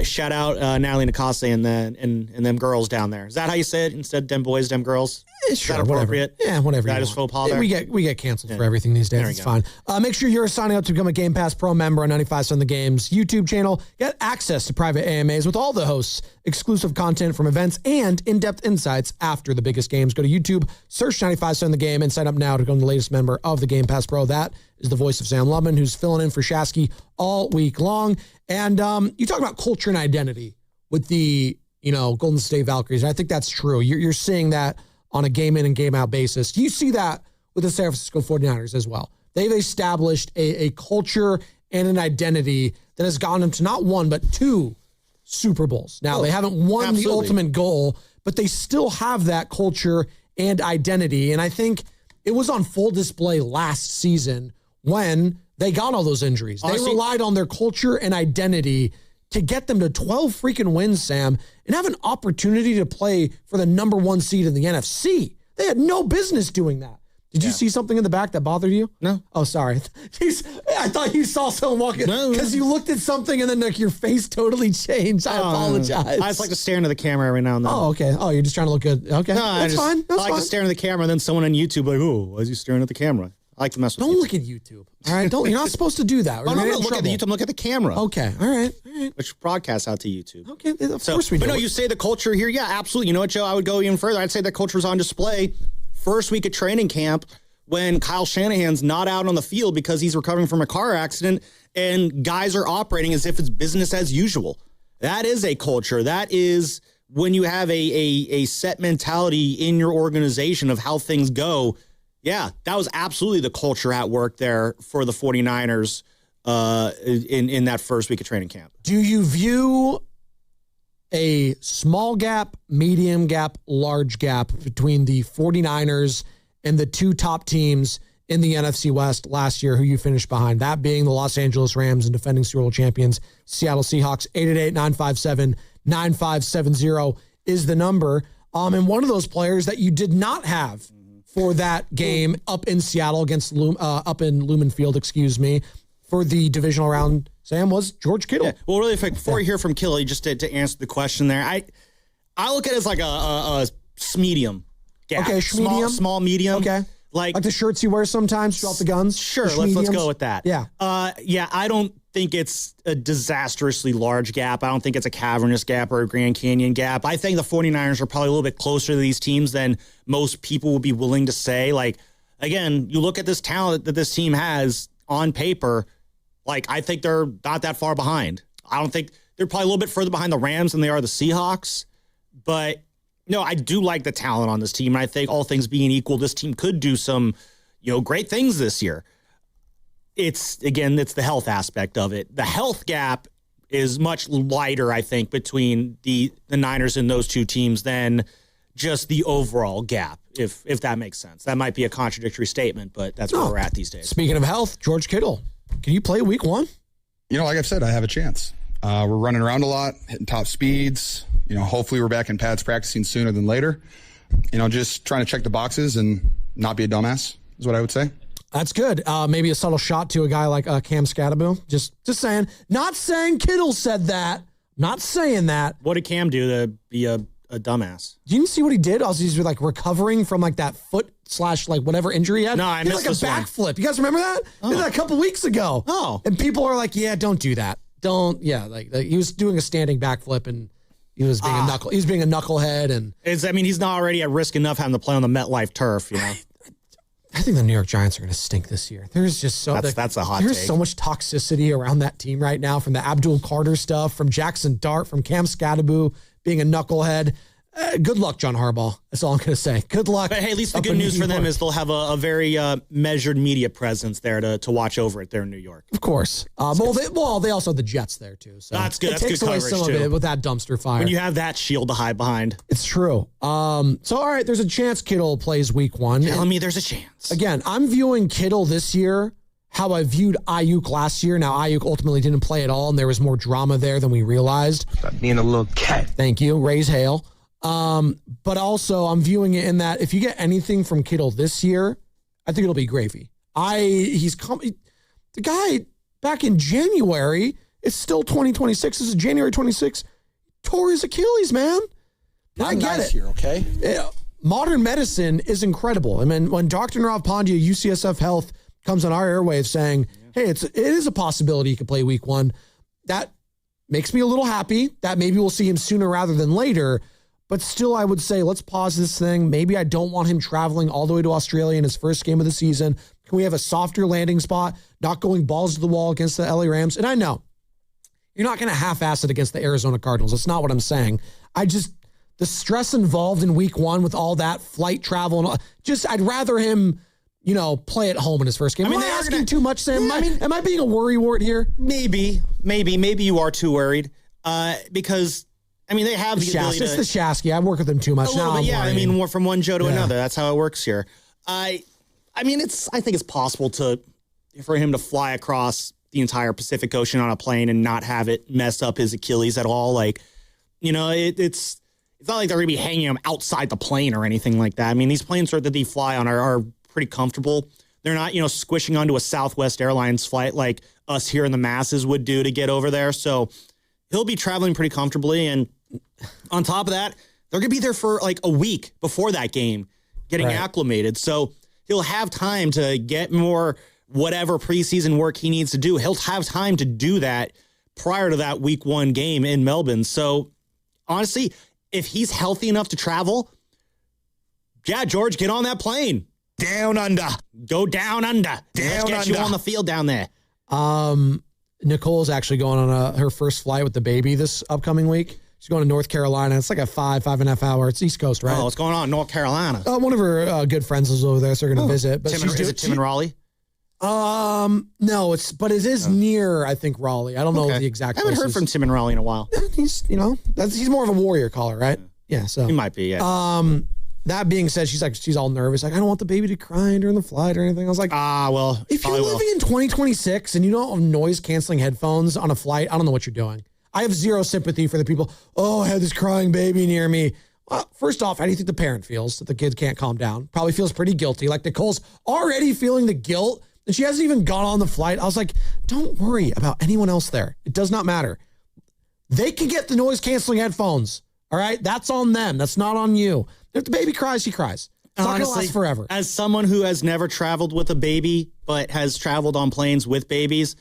shout out Natalie Nakase and them girls down there. Is that how you say it instead of them boys, them girls? Is that appropriate? Whatever. Yeah, whatever. That is faux pas there? We get canceled for everything these days. It's fine. Make sure you're signing up to become a Game Pass Pro member on 95.7 The Game's YouTube channel. Get access to private AMAs with all the hosts, exclusive content from events, and in-depth insights after the biggest games. Go to YouTube, search 95.7 The Game, and sign up now to become the latest member of the Game Pass Pro. That is the voice of Sam Lubman, who's filling in for Shasky all week long. And you talk about culture and identity with the Golden State Valkyries. And I think that's true. You're seeing that on a game in and game out basis. Do you see that with the San Francisco 49ers as well? They've established a culture and an identity that has gotten them to not one, but 2 Super Bowls. Now, they haven't won the ultimate goal, but they still have that culture and identity. And I think it was on full display last season when they got all those injuries. They relied on their culture and identity to get them to 12 freaking wins, Sam, and have an opportunity to play for the number 1 seed in the NFC. They had no business doing that. Did you see something in the back that bothered you? No. Oh, sorry. I thought you saw someone walking because you looked at something and then your face totally changed. I apologize. I just like to stare into the camera every now and then. Oh, okay. Oh, you're just trying to look good. Okay, that's fine. That's I like to stare into the camera, and then someone on YouTube why is he staring at the camera? I like to mess with Don't look at YouTube. All right? You're not supposed to do that. No, look at the YouTube. Look at the camera. Okay. All right. Which broadcasts out to YouTube. Okay. Of course we do. But no, you say the culture here. Yeah, absolutely. You know what, Joe? I would go even further. I'd say that culture is on display first week of training camp when Kyle Shanahan's not out on the field because he's recovering from a car accident and guys are operating as if it's business as usual. That is a culture. That is when you have a set mentality in your organization of how things go. Yeah, that was absolutely the culture at work there for the 49ers in that first week of training camp. Do you view a small gap, medium gap, large gap between the 49ers and the two top teams in the NFC West last year who you finished behind? That being the Los Angeles Rams and defending Super Bowl champions, Seattle Seahawks. 888-957-9570 is the number. And one of those players that you did not have for that game up in Seattle against up in Lumen Field, for the divisional round, Sam, was George Kittle. Yeah. Well, really, before you hear from Kittle, just to answer the question there, I look at it as like a medium gap. Okay, small, medium. Okay. Like the shirts he wears sometimes, drop the guns. Sure, let's go with that. Yeah. I don't think it's a disastrously large gap. I don't think it's a cavernous gap or a Grand Canyon gap. I think the 49ers are probably a little bit closer to these teams than most people would be willing to say. Like, again, you look at this talent that this team has on paper, like, I think they're not that far behind. I don't think they're probably a little bit further behind the Rams than they are the Seahawks. But, no, I do like the talent on this team. And I think all things being equal, this team could do some, great things this year. It's the health aspect of it. The health gap is much lighter, I think, between the Niners and those two teams than just the overall gap, if that makes sense. That might be a contradictory statement, but that's where we're at these days. Speaking of health, George Kittle, can you play week one? Like I've said, I have a chance. We're running around a lot, hitting top speeds. Hopefully we're back in pads practicing sooner than later. Just trying to check the boxes and not be a dumbass is what I would say. That's good. Maybe a subtle shot to a guy like Cam Scatterbo. Just saying. Not saying Kittle said that. Not saying that. What did Cam do to be a dumbass? Did you see what he did? Also, he's recovering from that foot / whatever injury he had. No, I missed this one. He did a backflip. You guys remember that? He did that a couple weeks ago. Oh. And people are like, yeah, don't do that. Don't. Yeah, like he was doing a standing backflip and he was being he was being a knucklehead. And he's not already at risk enough having to play on the MetLife turf, I think the New York Giants are going to stink this year. There's just that's a hot There's take. so much toxicity around that team right now, from the Abdul Carter stuff, from Jackson Dart, from Cam Scatterbo being a knucklehead. Good luck, John Harbaugh. That's all I'm going to say. Good luck. But hey, at least the good news for them is they'll have a very measured media presence there to watch over it there in New York. Of course. They also have the Jets there too. So that's good. It takes away some of it with that dumpster fire. When you have that shield to hide behind. It's true. All right, there's a chance Kittle plays week one. Telling me there's a chance. Again, I'm viewing Kittle this year how I viewed Ayuk last year. Now, Ayuk ultimately didn't play at all, and there was more drama there than we realized. Stop being a little cat. Thank you. Raise hail. But also I'm viewing it in that if you get anything from Kittle this year, I think it'll be gravy. The guy back in January, it's still 2026. This is January 26th. Tore his Achilles, man. I get it. Here, okay? Yeah, modern medicine is incredible. I mean, when Dr. Nirav Pandya, UCSF Health, comes on our airwaves saying, hey, it is a possibility he could play week one, that makes me a little happy that maybe we'll see him sooner rather than later. But still, I would say, let's pause this thing. Maybe I don't want him traveling all the way to Australia in his first game of the season. Can we have a softer landing spot, not going balls to the wall against the LA Rams? And I know you're not going to half-ass it against the Arizona Cardinals. That's not what I'm saying. The stress involved in week one with all that flight travel, and all, I'd rather him, play at home in his first game. Am I asking too much, Sam? Am I being a worrywart here? Maybe you are too worried because... they have the ability to... It's the Shasky. I work with them too much now. Yeah, from one Joe to another. That's how it works here. I think it's possible for him to fly across the entire Pacific Ocean on a plane and not have it mess up his Achilles at all. It's not like they're going to be hanging him outside the plane or anything like that. These planes that they fly on are pretty comfortable. They're not, squishing onto a Southwest Airlines flight like us here in the masses would do to get over there. So he'll be traveling pretty comfortably, and on top of that, they're going to be there for a week before that game, getting acclimated. So he'll have time to get more whatever preseason work he needs to do. He'll have time to do that prior to that week one game in Melbourne. So honestly, if he's healthy enough to travel, yeah, George, get on that plane. Down under. Go down under. Let's get you on the field down there. Nicole's actually going on her first flight with the baby this upcoming week. She's going to North Carolina. It's like a 5.5 hour. It's East Coast, right? Oh, what's going on in North Carolina? One of her good friends is over there, so they're going to visit. But Is it Tim and Raleigh? No, it is near, I think, Raleigh. I don't know the exact I haven't heard from Tim and Raleigh in a while. He's, he's more of a warrior caller, right? Yeah, so. He might be, yeah. That being said, she's all nervous. Like, I don't want the baby to cry during the flight or anything. I was like, well, if you're living in 2026 and you don't have noise canceling headphones on a flight, I don't know what you're doing. I have zero sympathy for the people. Oh, I had this crying baby near me. Well, first off, how do you think the parent feels that the kid can't calm down? Probably feels pretty guilty. Like Nicole's already feeling the guilt and she hasn't even gone on the flight. I was like, don't worry about anyone else there. It does not matter. They can get the noise canceling headphones. All right. That's on them. That's not on you. If the baby cries, she cries. It's not going to last forever. As someone who has never traveled with a baby, but has traveled on planes with babies,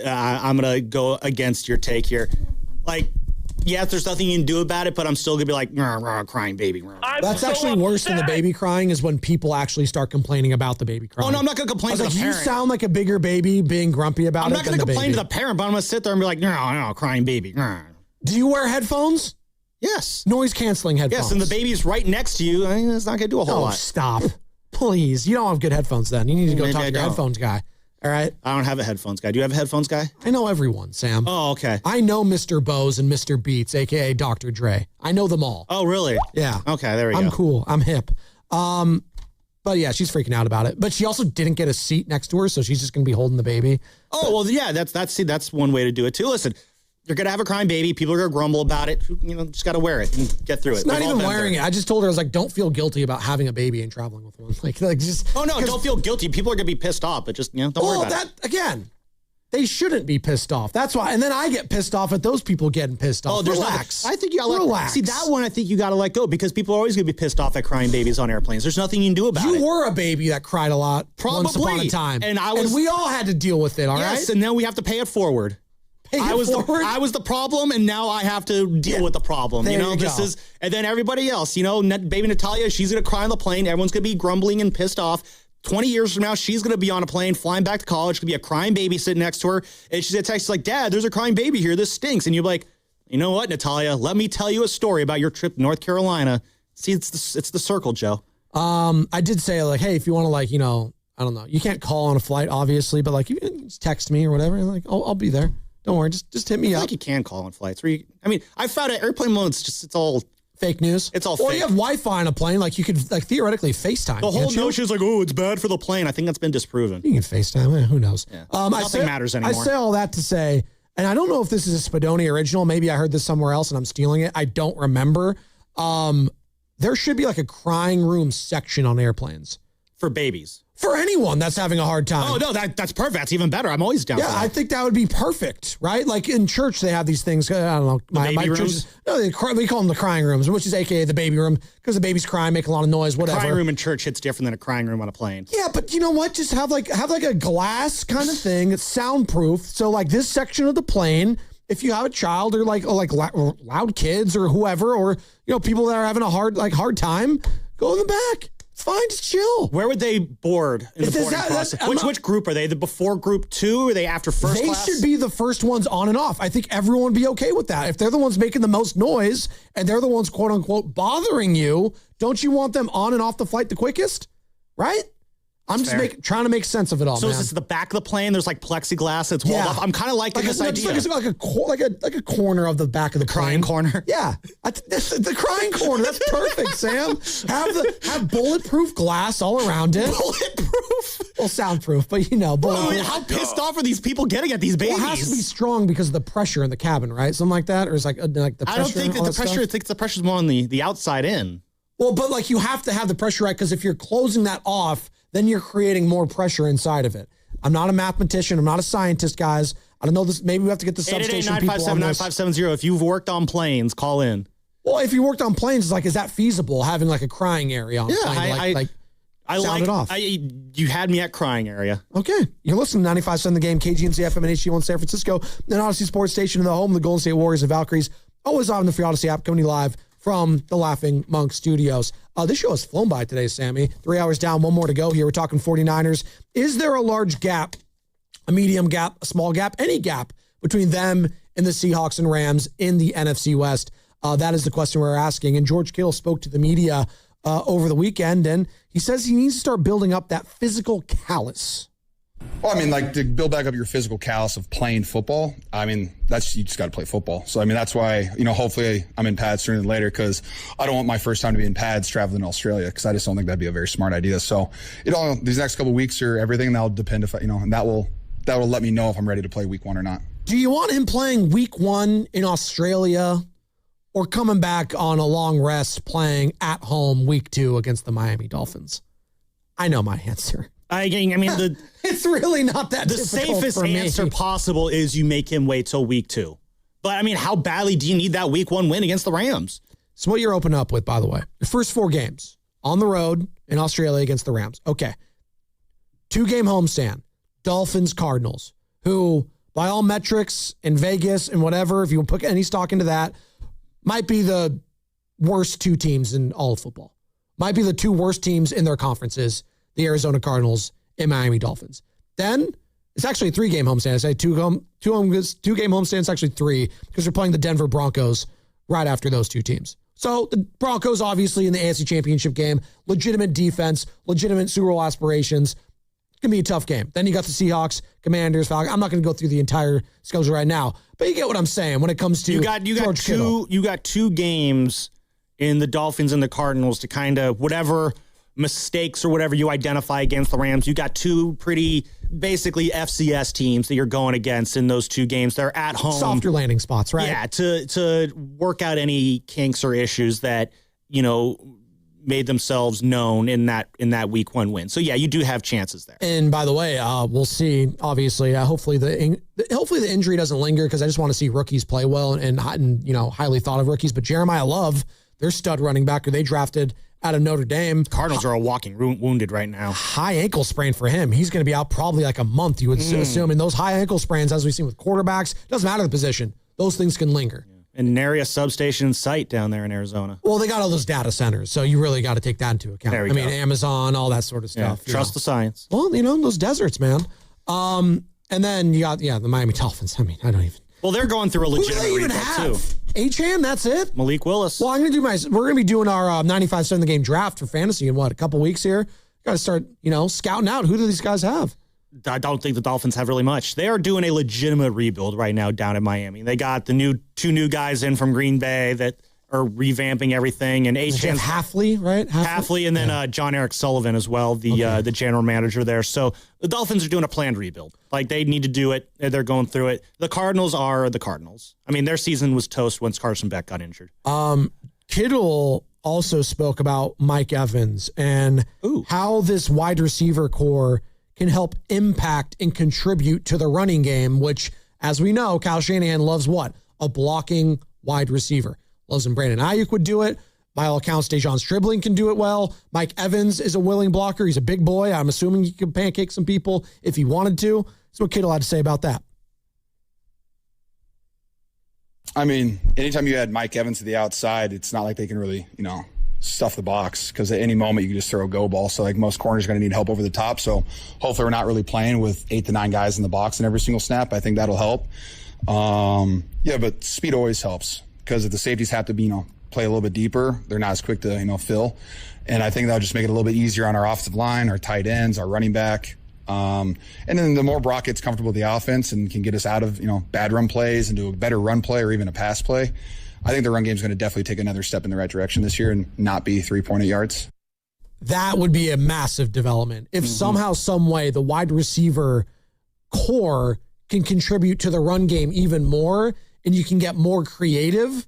I'm going to go against your take here. Like, yes, there's nothing you can do about it, but I'm still going to be like, rah, rah, crying baby. Rah. That's actually worse than the baby crying is when people actually start complaining about the baby crying. Oh, no, I'm not going to complain to the parent. You sound like a bigger baby being grumpy about it. I'm not going to complain to the parent, but I'm going to sit there and be like, no, crying baby. Do you wear headphones? Yes. Noise canceling headphones. Yes, and the baby's right next to you. I mean, it's not going to do a whole lot. Oh, stop. Please. You don't have good headphones then. You need to go talk to your headphones guy. All right? I don't have a headphones guy. Do you have a headphones guy? I know everyone, Sam. Oh, okay. I know Mr. Bose and Mr. Beats, a.k.a. Dr. Dre. I know them all. Oh, really? Yeah. Okay, there we go. I'm cool. I'm hip. But yeah, she's freaking out about it. But she also didn't get a seat next to her, so she's just going to be holding the baby. Oh, well, yeah, that's one way to do it, too. Listen, you're going to have a crying baby. People are going to grumble about it. Just got to wear it and get through it. It's not even wearing it. I just told her, I was like, don't feel guilty about having a baby and traveling with one. Like just. Oh, no, don't feel guilty. People are going to be pissed off, but just, don't worry about it. Again, they shouldn't be pissed off. That's why. And then I get pissed off at those people getting pissed off. Oh, relax. I think you got to relax. See, that one I think you got to let go because people are always going to be pissed off at crying babies on airplanes. There's nothing you can do about it. You were a baby that cried a lot once upon a time. And we all had to deal with it, all right? Yes, and then we have to pay it forward. I was the problem, and now I have to deal with the problem. There you this go. is, and then everybody else. Baby Natalia, she's gonna cry on the plane. Everyone's gonna be grumbling and pissed off. 20 years from now, she's gonna be on a plane flying back to college. Gonna be a crying baby sitting next to her, and she's gonna text like, "Dad, there's a crying baby here. This stinks." And you're like, "You know what, Natalia? Let me tell you a story about your trip to North Carolina." See, it's the circle, Joe. I did say like, hey, if you want to I don't know, you can't call on a flight, obviously, but like you can just text me or whatever. Like, I'll be there. Don't worry, just hit me up. I think you can call on flights. I found out airplane mode, it's all fake news. It's all Or fake. you have Wi-Fi on a plane, like you could theoretically FaceTime. The whole notion is like, oh, it's bad for the plane. I think that's been disproven. You can FaceTime. Who knows? Yeah. Nothing matters anymore. I say all that to say, and I don't know if this is a Spadoni original. Maybe I heard this somewhere else and I'm stealing it. I don't remember. There should be like a crying room section on airplanes. For babies. For anyone that's having a hard time. Oh, no, that's perfect. That's even better. I'm always down for that. I think that would be perfect, right? Like in church, they have these things. I don't know. My church, we call them the crying rooms, which is AKA the baby room, because the baby's crying, make a lot of noise, whatever. A crying room in church hits different than a crying room on a plane. Yeah, but you know what? Just have like a glass kind of thing. It's soundproof. So like this section of the plane, if you have a child or loud kids or whoever, or people that are having a hard time, go in the back. It's fine, just chill. Where would they board in the boarding process? Which group are they? The before group 2? Or are they after first class? They should be the first ones on and off. I think everyone would be okay with that. If they're the ones making the most noise and they're the ones, quote unquote, bothering you, don't you want them on and off the flight the quickest? Right? I'm just trying to make sense of it all, so man. Is this the back of the plane? There's like plexiglass that's walled off. I'm kind of liking this idea. It's like a corner of the back of the crying corner. Yeah, the crying corner. That's perfect, Sam. Have bulletproof glass all around it. Bulletproof. How pissed off are these people getting at these babies? Well, it has to be strong because of the pressure in the cabin, right? Something like that, or is like the pressure. I don't think that the pressure. I think the pressure's more on the outside in. Well, but you have to have the pressure right, because if you're closing that off, then you're creating more pressure inside of it. I'm not a mathematician. I'm not a scientist, guys. I don't know this. Maybe we have to get the substation people on this. 888-957-9570. If you've worked on planes, call in. Well, if you worked on planes, it's is that feasible, having a crying area on a plane? Sound it off. You had me at crying area. Okay. You're listening to 95.7 The Game, KGNC FM and HD1 San Francisco, an Odyssey Sports Station in the home of the Golden State Warriors and Valkyries. Always on the free Odyssey app, coming to you live from the Laughing Monk Studios. This show has flown by today, Sammy. 3 hours down, one more to go here. We're talking 49ers. Is there a large gap a medium gap, a small gap, any gap between them and the Seahawks and Rams in the NFC West? That is the question we're asking. And George Kittle spoke to the media over the weekend, and he says he needs to start building up that physical callus. Well, I mean, like to build back up your physical callus of playing football. I mean, you just got to play football. So, I mean, that's why, hopefully I'm in pads sooner than later because I don't want my first time to be in pads traveling to Australia because I just don't think that'd be a very smart idea. So, these next couple of weeks are everything. That'll depend if, and that will let me know if I'm ready to play week 1 or not. Do you want him playing week 1 in Australia or coming back on a long rest playing at home week 2 against the Miami Dolphins? I know my answer. I mean, it's really not that the difficult safest for me. answer possible is you make him wait till week 2. But I mean, how badly do you need that week 1 win against the Rams? So what you're opening up with, by the way, your first 4 games on the road in Australia against the Rams. Okay. 2-game homestand, Dolphins, Cardinals, who by all metrics in Vegas and whatever, if you put any stock into that, might be the worst 2 teams in all of football. Might be the 2 worst teams in their conferences, the Arizona Cardinals and Miami Dolphins. Then it's actually a 3-game homestand. I say 2-game homestand. It's actually 3 because we're playing the Denver Broncos right after those 2 teams. So the Broncos obviously in the AFC Championship game, legitimate defense, legitimate Super Bowl aspirations. It's going to be a tough game. Then you got the Seahawks, Commanders, Falcons. I'm not going to go through the entire schedule right now, but you get what I'm saying when it comes to George Kittle. You got 2 games in the Dolphins and the Cardinals to kind of whatever mistakes or whatever you identify against the Rams. You got 2 pretty basically FCS teams that you're going against in those 2 games. They're at home. Softer landing spots, right? Yeah, to work out any kinks or issues that, made themselves known in that week 1 win. So yeah, you do have chances there. And by the way, we'll see. Obviously, hopefully the injury doesn't linger because I just want to see rookies play well and highly thought of rookies. But Jeremiah Love, their stud running back, who they drafted out of Notre Dame. Cardinals are a walking wounded right now. High ankle sprain for him. He's going to be out probably like a month, you would assume. And those high ankle sprains, as we've seen with quarterbacks, doesn't matter the position. Those things can linger. And nary a substation in sight down there in Arizona. Well, they got all those data centers, so you really got to take that into account. I mean, Amazon, all that sort of stuff. Yeah, trust the science. Well, those deserts, man. And then you got, the Miami Dolphins. I mean, I don't even. Well, they're going through a legitimate rebuild, too. Achane, that's it? Malik Willis. Well, we're going to be doing our 95-7 the game draft for fantasy in a couple weeks here. Got to start, scouting out who do these guys have. I don't think the Dolphins have really much. They are doing a legitimate rebuild right now down in Miami. They got the 2 new guys in from Green Bay that are revamping everything. And Achane Halfley, right? Halfley, and then John Eric Sullivan as well, the general manager there. So the Dolphins are doing a planned rebuild. Like, they need to do it. They're going through it. The Cardinals are the Cardinals. I mean, their season was toast once Carson Beck got injured. Kittle also spoke about Mike Evans and how this wide receiver core can help impact and contribute to the running game, which, as we know, Kyle Shanahan loves what? A blocking wide receiver. Loves him. Brandon Ayuk would do it. By all accounts, Dejon Stribling can do it well. Mike Evans is a willing blocker. He's a big boy. I'm assuming he could pancake some people if he wanted to. That's what Kittle had to say about that. I mean, anytime you add Mike Evans to the outside, it's not like they can really, stuff the box because at any moment you can just throw a go ball. So like most corners are going to need help over the top. So hopefully we're not really playing with 8 to 9 guys in the box in every single snap. I think that'll help. But speed always helps because if the safeties have to be, play a little bit deeper, they're not as quick to, fill. And I think that'll just make it a little bit easier on our offensive line, our tight ends, our running back. And then the more Brock gets comfortable with the offense and can get us out of, bad run plays and do a better run play or even a pass play, I think the run game is going to definitely take another step in the right direction this year and not be 3.8 yards. That would be a massive development. If somehow, some way, the wide receiver core can contribute to the run game even more and you can get more creative,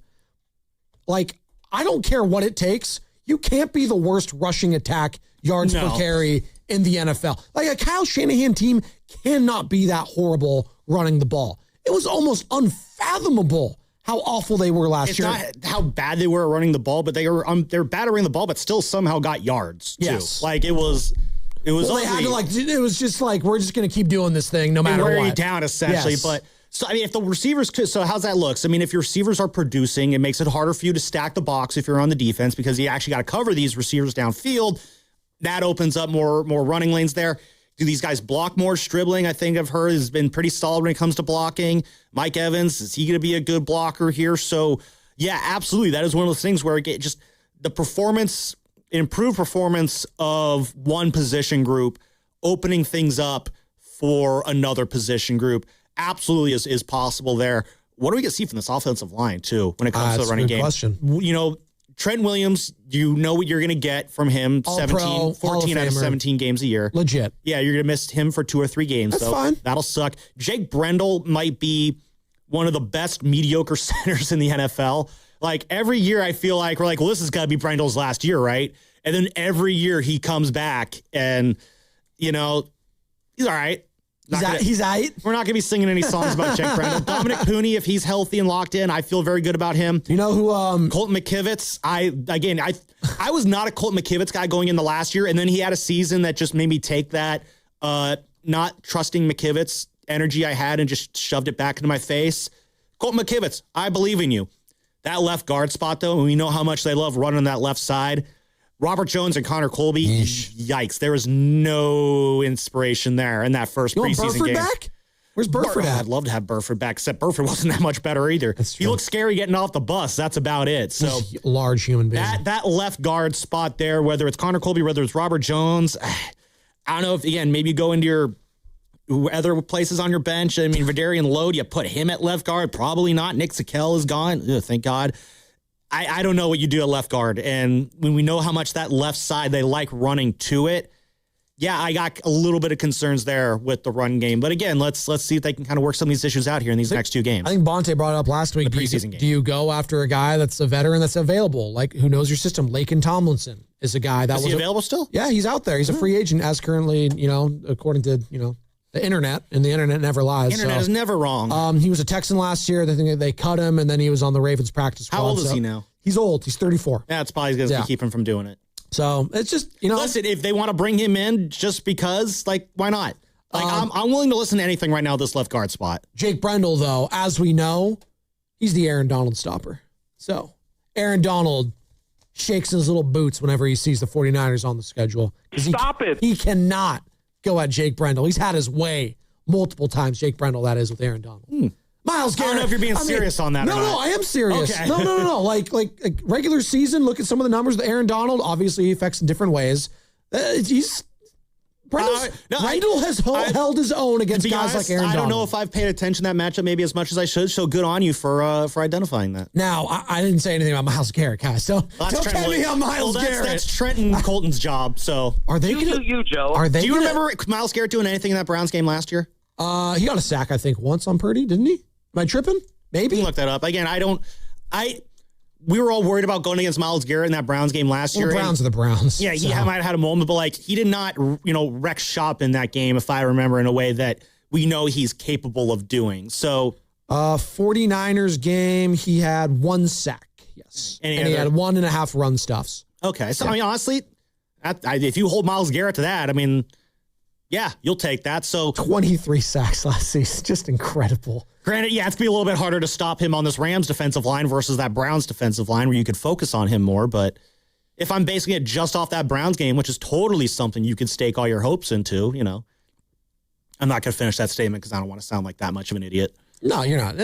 like, I don't care what it takes. You can't be the worst rushing attack yards per carry in the NFL. Like, a Kyle Shanahan team cannot be that horrible running the ball. It was almost unfathomable how awful they were last year. It's not how bad they were at running the ball, but they were bad at running the ball, but still somehow got yards too. Yes. Like it was well, they had to it was just like, we're just going to keep doing this thing no matter what. Wear you down essentially. Yes. But so, I mean, if the receivers could, so how's that looks? I mean, if your receivers are producing, it makes it harder for you to stack the box if you're on the defense because you actually got to cover these receivers downfield. That opens up more running lanes there. Do these guys block more? Stribling, I think I've heard, has been pretty solid when it comes to blocking. Mike Evans, is he going to be a good blocker here? So, yeah, absolutely. That is one of those things where it just the improved performance of one position group, opening things up for another position group, absolutely is possible there. What do we get to see from this offensive line, too, when it comes to the running game? Question. You know, Trent Williams, you know what you're going to get from him. All 14 out of 17 games a year. Legit. Yeah, you're going to miss him for 2 or 3 games. That's so fine. That'll suck. Jake Brendel might be one of the best mediocre centers in the NFL. Like, every year I feel like we're like, well, this has got to be Brendel's last year, right? And then every year he comes back and, you know, he's all right. He's all right. We're not going to be singing any songs about Jake Brendel. Dominic Pooney, if he's healthy and locked in, I feel very good about him. You know who? Colton McKivitz. I was not a Colton McKivitz guy going into last year, and then he had a season that just made me take that not trusting McKivitz energy I had and just shoved it back into my face. Colton McKivitz, I believe in you. That left guard spot, though, and we know how much they love running that left side. Robert Jones and Connor Colby, yikes. There was no inspiration there in that first preseason game. Back? Where's Burford at? I'd love to have Burford back, except Burford wasn't that much better either. He looked scary getting off the bus. That's about it. So he's a large human being. That left guard spot there, whether it's Connor Colby, whether it's Robert Jones, I don't know if, again, maybe you go into your other places on your bench. I mean, Vidarian Lowe, you put him at left guard? Probably not. Nick Zakel is gone. Ugh, thank God. I don't know what you do at left guard. And when we know how much that left side, they like running to it. Yeah, I got a little bit of concerns there with the run game. But again, let's see if they can kind of work some of these issues out here in these next 2 games. I think Bonte brought it up last week. The preseason game. Do you go after a guy that's a veteran that's available? Like, who knows your system? Lakin Tomlinson is a guy that was available still? Yeah, he's out there. He's a free agent as currently, according to, the internet, and the internet never lies. Internet is never wrong. He was a Texan last year. They think they cut him, and then he was on the Ravens practice squad. How old is he now? He's old. He's 34. Yeah, it's probably going to keep him from doing it. So it's just, Listen, if they want to bring him in just because, why not? I'm willing to listen to anything right now at this left guard spot. Jake Brendel, though, as we know, he's the Aaron Donald stopper. So Aaron Donald shakes his little boots whenever he sees the 49ers on the schedule. Stop it. He cannot go at Jake Brendel. He's had his way multiple times, Jake Brendel, that is, with Aaron Donald. Myles Garrett. I don't know if you're being serious on that or not. No, I am serious. Okay. No. Like regular season, look at some of the numbers. The Aaron Donald, obviously, he affects in different ways. Brendel has held his own against guys like Aaron Donald. I don't know if I've paid attention to that matchup maybe as much as I should, so good on you for identifying that. Now, I didn't say anything about Myles Garrett, guys. Don't tell me on Myles Garrett. That's Trent and Colton's job, so. Are they you, Joe. Do you remember Myles Garrett doing anything in that Browns game last year? He got a sack, I think, once on Purdy, didn't he? Am I tripping? Maybe. You can look that up. Again, we were all worried about going against Myles Garrett in that Browns game last year. The Browns are the Browns. Yeah, he might have had a moment, but he did not, wreck shop in that game, if I remember, in a way that we know he's capable of doing. So, 49ers game, he had 1 sack. Yes. And he had 1.5 run stuffs. Okay. So, honestly, if you hold Myles Garrett to that, yeah, you'll take that. So 23 sacks last season, just incredible. Granted, yeah, it's going to be a little bit harder to stop him on this Rams defensive line versus that Browns defensive line where you could focus on him more. But if I'm basing it just off that Browns game, which is totally something you could stake all your hopes into, I'm not going to finish that statement because I don't want to sound like that much of an idiot. No, you're not.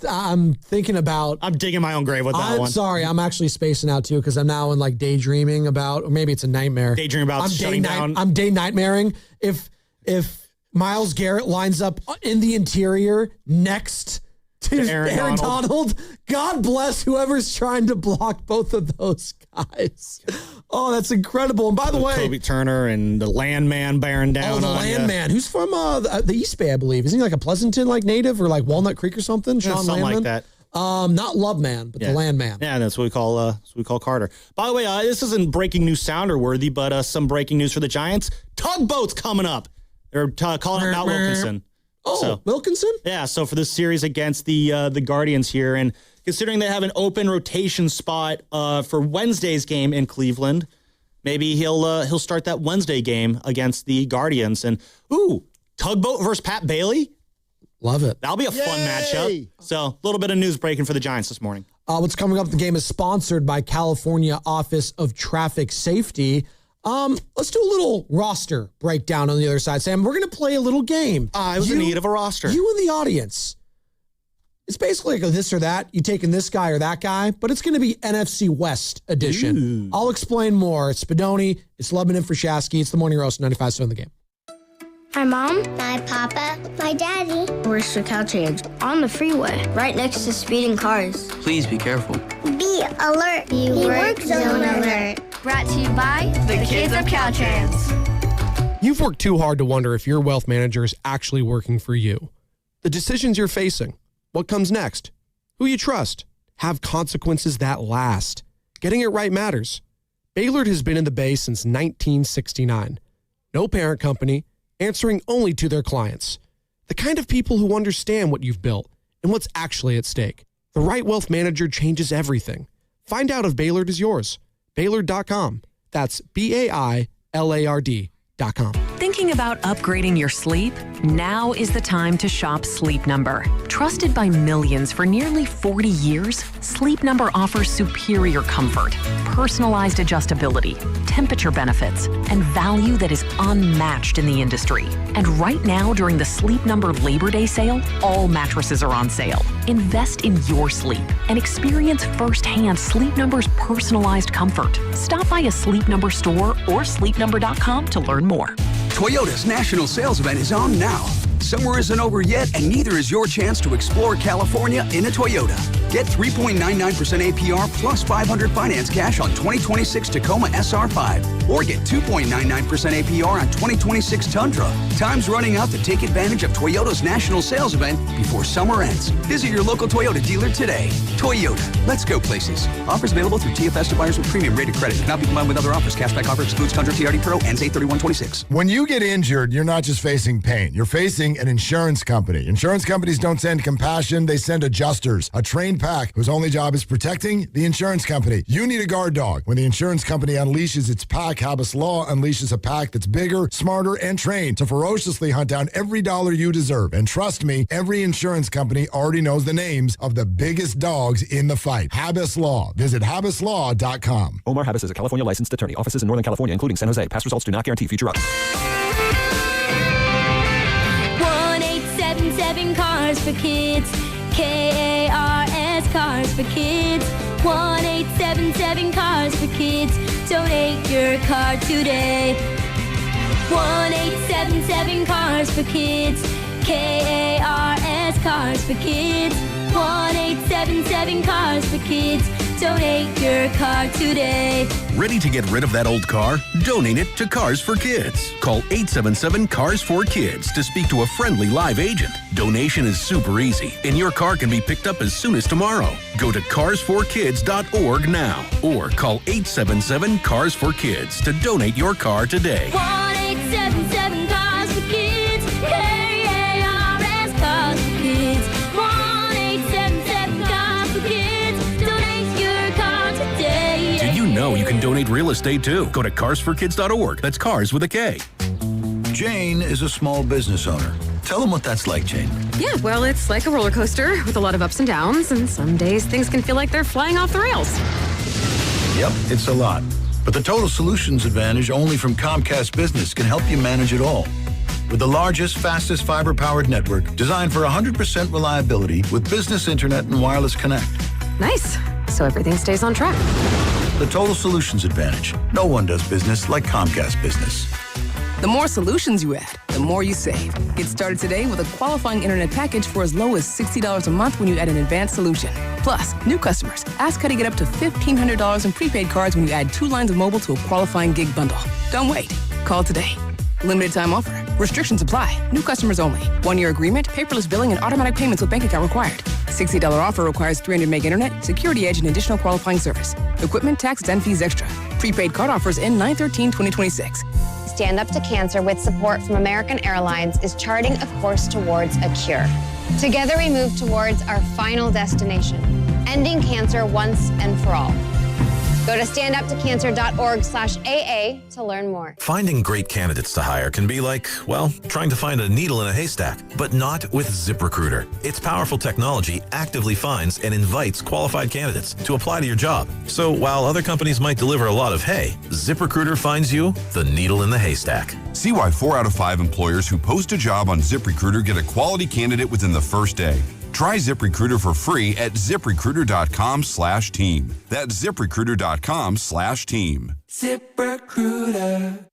I'm thinking about. I'm digging my own grave with that one. I'm sorry. I'm actually spacing out too because I'm now in daydreaming about, or maybe it's a nightmare. Daydreaming about shutting down. I'm day nightmaring. If Myles Garrett lines up in the interior next to Aaron Donald, God bless whoever's trying to block both of those guys. Oh, that's incredible. And by the way, Kobe Turner and the landman bearing down. Oh, the landman. Who's from the East Bay, I believe. Isn't he a Pleasanton native or Walnut Creek or something? Sean something Landman? Like that. Not Loveman, but the landman. Yeah, that's what we call Carter. By the way, this isn't breaking news sounder worthy, but some breaking news for the Giants. Tugboat's coming up. They're calling out Matt Wilkinson. Oh, Wilkinson? Yeah, so for this series against the Guardians here, and considering they have an open rotation spot for Wednesday's game in Cleveland, maybe he'll start that Wednesday game against the Guardians. And Tugboat versus Pat Bailey. Love it. That'll be a fun matchup. So a little bit of news breaking for the Giants this morning. What's coming up? The game is sponsored by California Office of Traffic Safety. Let's do a little roster breakdown on the other side, Sam. We're going to play a little game. I was in need of a roster. You and the audience. It's basically like a this or that. You taking this guy or that guy, but it's going to be NFC West edition. Ooh. I'll explain more. It's Spadoni. It's Lubman and Frashasky. It's the Morning Roast, 95.7 The Game. My mom, my papa, my daddy. Where's the Caltrans? On the freeway, right next to speeding cars. Please be careful. Be alert. You work zone alert. Brought to you by the kids of Caltrans. You've worked too hard to wonder if your wealth manager is actually working for you. The decisions you're facing, what comes next, who you trust, have consequences that last. Getting it right matters. Baylord has been in the Bay since 1969. No parent company, answering only to their clients. The kind of people who understand what you've built and what's actually at stake. The right wealth manager changes everything. Find out if Baylord is yours. Baylord.com. That's BAILARD.com. Thinking about upgrading your sleep? Now is the time to shop Sleep Number. Trusted by millions for nearly 40 years, Sleep Number offers superior comfort, personalized adjustability, temperature benefits, and value that is unmatched in the industry. And right now, during the Sleep Number Labor Day sale, all mattresses are on sale. Invest in your sleep and experience firsthand Sleep Number's personalized comfort. Stop by a Sleep Number store or sleepnumber.com to learn more. Toyota's national sales event is on now. Summer isn't over yet, and neither is your chance to explore California in a Toyota. Get 3.99% APR plus $500 finance cash on 2026 Tacoma SR5. Or get 2.99% APR on 2026 Tundra. Time's running out to take advantage of Toyota's national sales event before summer ends. Visit your local Toyota dealer today. Toyota, let's go places. Offers available through TFS to buyers with premium rated credit. Cannot be combined with other offers. Cashback offer excludes Tundra TRD Pro. Ends 8/31/26. When you get injured, you're not just facing pain. You're facing an insurance company. Insurance companies don't send compassion. They send adjusters, a trained pack whose only job is protecting the insurance company. You need a guard dog. When the insurance company unleashes its pack, Habas Law unleashes a pack that's bigger, smarter, and trained to ferociously hunt down every dollar you deserve. And trust me, every insurance company already knows the names of the biggest dogs in the fight. Habas Law. Visit habaslaw.com. Omar Habas is a California licensed attorney. Offices in Northern California, including San Jose. Past results do not guarantee future outcomes. 1877 Cars for Kids. KARS Cars for Kids. 1877 Cars for Kids. Donate your car today. 1877 Cars for Kids. KARS Cars for Kids. 1877 Cars for Kids. Donate your car today. Ready to get rid of that old car? Donate it to Cars for Kids. Call 877-CARS-4-KIDS to speak to a friendly live agent. Donation is super easy, and your car can be picked up as soon as tomorrow. Go to carsforkids.org now or call 877-CARS-4-KIDS to donate your car today. 1877 Cars for Kids. KARS Cars for Kids. 1877 Cars for Kids. Donate your car today. Did you know you can donate real estate too? Go to carsforkids.org. That's cars with a K. Jane is a small business owner. Tell them what that's like, Jane. Yeah, well, it's like a roller coaster with a lot of ups and downs, and some days things can feel like they're flying off the rails. Yep, it's a lot. But the Total Solutions Advantage only from Comcast Business can help you manage it all. With the largest, fastest fiber-powered network designed for 100% reliability with business internet and wireless connect. Nice. So everything stays on track. The Total Solutions Advantage. No one does business like Comcast Business. The more solutions you add, the more you save. Get started today with a qualifying internet package for as low as $60 a month when you add an advanced solution. Plus, new customers, ask how to get up to $1,500 in prepaid cards when you add 2 lines of mobile to a qualifying gig bundle. Don't wait. Call today. Limited time offer. Restrictions apply. New customers only. 1-year agreement, paperless billing, and automatic payments with bank account required. $60 offer requires 300 meg internet, security edge, and additional qualifying service. Equipment, tax, and fees extra. Prepaid card offers end 9/13/2026. Stand Up to Cancer with support from American Airlines is charting a course towards a cure. Together we move towards our final destination, ending cancer once and for all. Go to standuptocancer.org/AA to learn more. Finding great candidates to hire can be like, well, trying to find a needle in a haystack, but not with ZipRecruiter. Its powerful technology actively finds and invites qualified candidates to apply to your job. So while other companies might deliver a lot of hay, ZipRecruiter finds you the needle in the haystack. See why 4 out of 5 employers who post a job on ZipRecruiter get a quality candidate within the first day. Try ZipRecruiter for free at ZipRecruiter.com/team. That's ZipRecruiter.com/team. ZipRecruiter.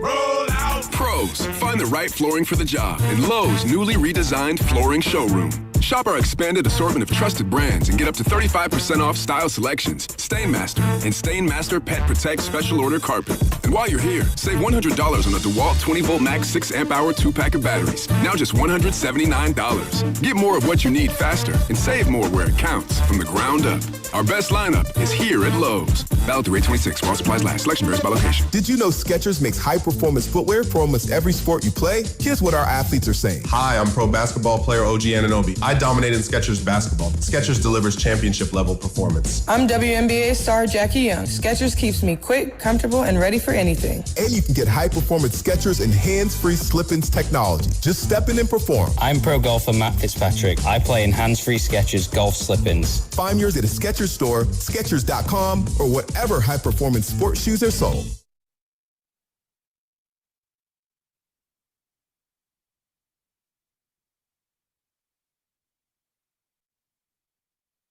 Roll out. Pros, find the right flooring for the job in Lowe's newly redesigned flooring showroom. Shop our expanded assortment of trusted brands and get up to 35% off style selections, Stainmaster, and Stainmaster Pet Protect Special Order Carpet. And while you're here, save $100 on a DeWalt 20-volt max 6-amp-hour 2-pack of batteries. Now just $179. Get more of what you need faster and save more where it counts from the ground up. Our best lineup is here at Lowe's. Valid through 8/26 while supplies last. Selection varies by location. Did you know Skechers makes high-performance footwear for almost every sport you play? Here's what our athletes are saying. Hi, I'm pro basketball player OG Anunoby. I dominate in Skechers basketball. Skechers delivers championship-level performance. I'm WNBA star Jackie Young. Skechers keeps me quick, comfortable, and ready for anything. And you can get high-performance Skechers and hands-free slip-ins technology. Just step in and perform. I'm pro golfer Matt Fitzpatrick. I play in hands-free Skechers golf slip-ins. Find yours at a Skechers store, Skechers.com, or whatever high-performance sports shoes are sold.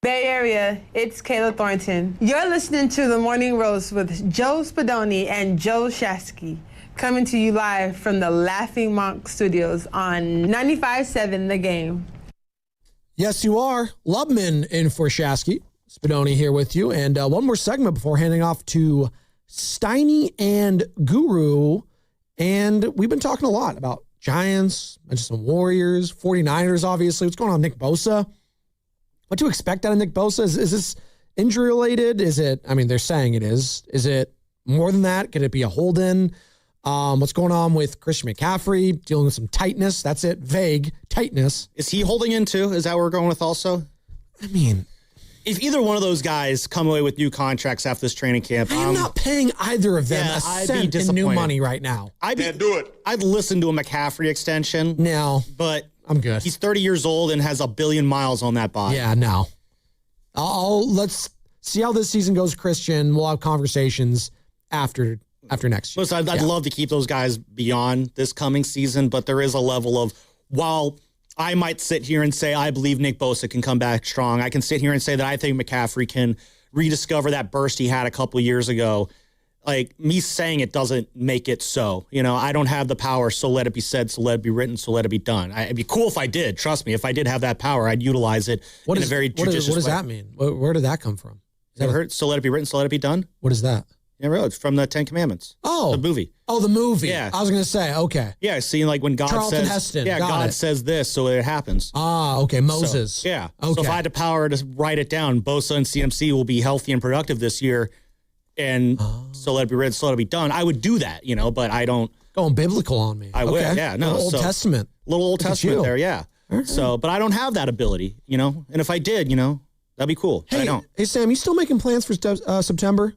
Bay Area, it's Kayla Thornton. You're listening to The Morning Roast with Joe Spadoni and Joe Shasky, coming to you live from the Laughing Monk Studios on 95.7 The Game. Yes, you are. Lubman in for Shasky. Spadoni here with you. And one more segment before handing off to Steiny and Guru. And we've been talking a lot about Giants, mentioned some Warriors, 49ers, obviously. What's going on with Nick Bosa? What to expect out of Nick Bosa? Is this injury related? Is it, I mean, they're saying it is. Is it more than that? Could it be a hold-in? What's going on with Christian McCaffrey? Dealing with some tightness. That's it. Vague tightness. Is he holding in too? Is that what we're going with also? I mean, if either one of those guys come away with new contracts after this training camp, I'm not paying either of them a cent in new money right now. Can't do it. I'd listen to a McCaffrey extension. No. But I'm good. He's 30 years old and has 1 billion miles on that body. Yeah, no. Let's see how this season goes, Christian. We'll have conversations after next year. Listen, I'd love to keep those guys beyond this coming season, but there is a level of, while I might sit here and say I believe Nick Bosa can come back strong, I can sit here and say that I think McCaffrey can rediscover that burst he had a couple of years ago. Like, me saying it doesn't make it so. You know, I don't have the power, so let it be said, so let it be written, so let it be done. It'd be cool if I did. Trust me, if I did have that power, I'd utilize it in a very judicious way. What does that mean? Where did that come from? Ever heard, so let it be written, so let it be done? What is that? Yeah, really, it's from the 10 Commandments. Oh. The movie. Oh, the movie. Yeah. I was going to say, okay. Yeah, see, like when God Charlton says, Heston. yeah, Got God it. says this, so it happens. Ah, okay, Moses. So, yeah. Okay. So if I had the power to write it down, Bosa and CMC will be healthy and productive this year, and so let it be written, so let it be done. I would do that, you know, but I don't. Going biblical on me. I would, yeah. No, Old Testament. Little Old Testament there, yeah. Right. So, but I don't have that ability, you know, and if I did, you know, that'd be cool. But I don't. Hey, Sam, you still making plans for September?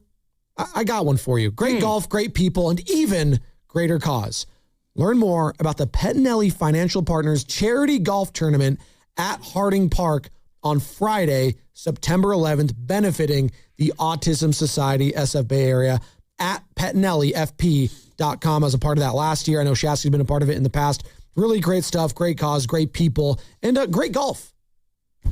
I got one for you. Great golf, great people, and even greater cause. Learn more about the Pettinelli Financial Partners Charity Golf Tournament at Harding Park on Friday, September 11th, benefiting the Autism Society SF Bay Area at PettinelliFP.com. As a part of that last year. I know Shasky's been a part of it in the past. Really great stuff, great cause, great people, and great golf.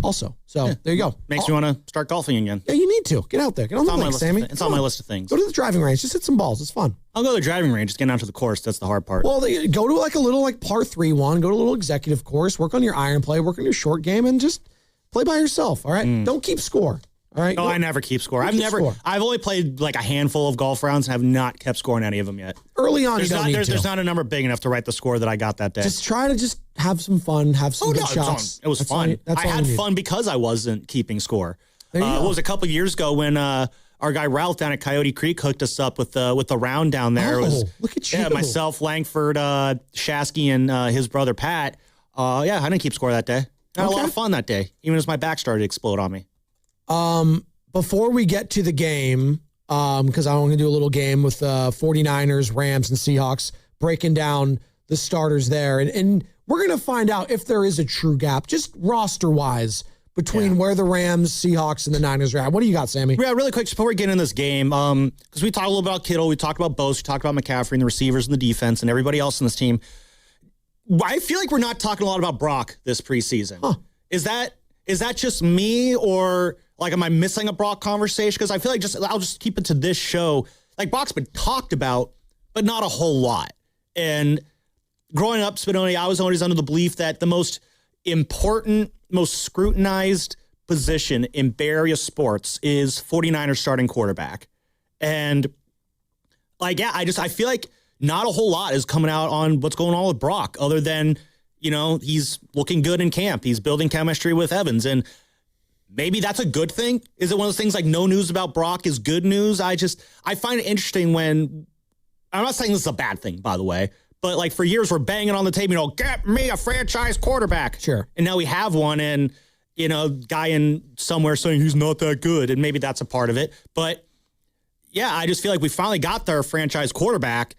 Also, so there you go. Makes me want to start golfing again. Yeah, you need to. Get out there. Get on the lake, Sammy. It's on my list of things. Go to the driving range. Just hit some balls. It's fun. I'll go to the driving range. Just get out to the course. That's the hard part. Well, go to like a little par 3 one. Go to a little executive course. Work on your iron play. Work on your short game, and just play by yourself. All right. Don't keep score. All right. No, I never keep score. Score. I've only played like a handful of golf rounds and have not kept score in any of them yet. Early on, there's not a number big enough to write the score that I got that day. Just try to have some fun, have some good shots. It was fun. I had fun because I wasn't keeping score. It was a couple years ago when our guy Ralph down at Coyote Creek hooked us up with the round down there. Look at you. Yeah, myself, Langford, Shasky, and his brother Pat. I didn't keep score that day. I had a lot of fun that day, even as my back started to explode on me. before we get to the game, because I'm going to do a little game with 49ers, Rams, and Seahawks, breaking down the starters there. And we're going to find out if there is a true gap, just roster-wise, between where the Rams, Seahawks, and the Niners are at. What do you got, Sammy? Yeah, really quick, just before we get in this game, because we talked a little about Kittle, we talked about Bose, we talked about McCaffrey and the receivers and the defense and everybody else in this team. I feel like we're not talking a lot about Brock this preseason. Huh. Is that just me, or like am I missing a Brock conversation? Because I feel like I'll just keep it to this show. Like Brock's been talked about, but not a whole lot. And growing up, Spadoni, I was always under the belief that the most important, most scrutinized position in Bay Area sports is 49ers starting quarterback. And like, yeah, I feel like not a whole lot is coming out on what's going on with Brock, other than, he's looking good in camp. He's building chemistry with Evans. And maybe that's a good thing. Is it one of those things like no news about Brock is good news? I find it interesting when, I'm not saying this is a bad thing, by the way, but like for years we're banging on the table, get me a franchise quarterback. Sure. And now we have one, and, guy in somewhere saying he's not that good, and maybe that's a part of it. But yeah, I just feel like we finally got their franchise quarterback,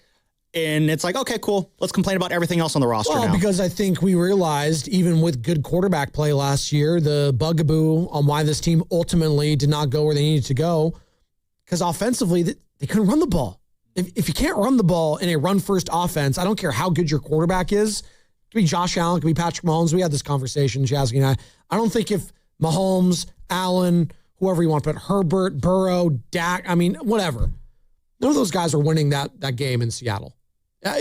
and it's like, okay, cool. Let's complain about everything else on the roster now. Because I think we realized, even with good quarterback play last year, the bugaboo on why this team ultimately did not go where they needed to go, because offensively, they couldn't run the ball. If you can't run the ball in a run-first offense, I don't care how good your quarterback is. It could be Josh Allen, it could be Patrick Mahomes. We had this conversation, Jazzy and I. I don't think if Mahomes, Allen, whoever you want to put, Herbert, Burrow, Dak, whatever. None of those guys are winning that game in Seattle.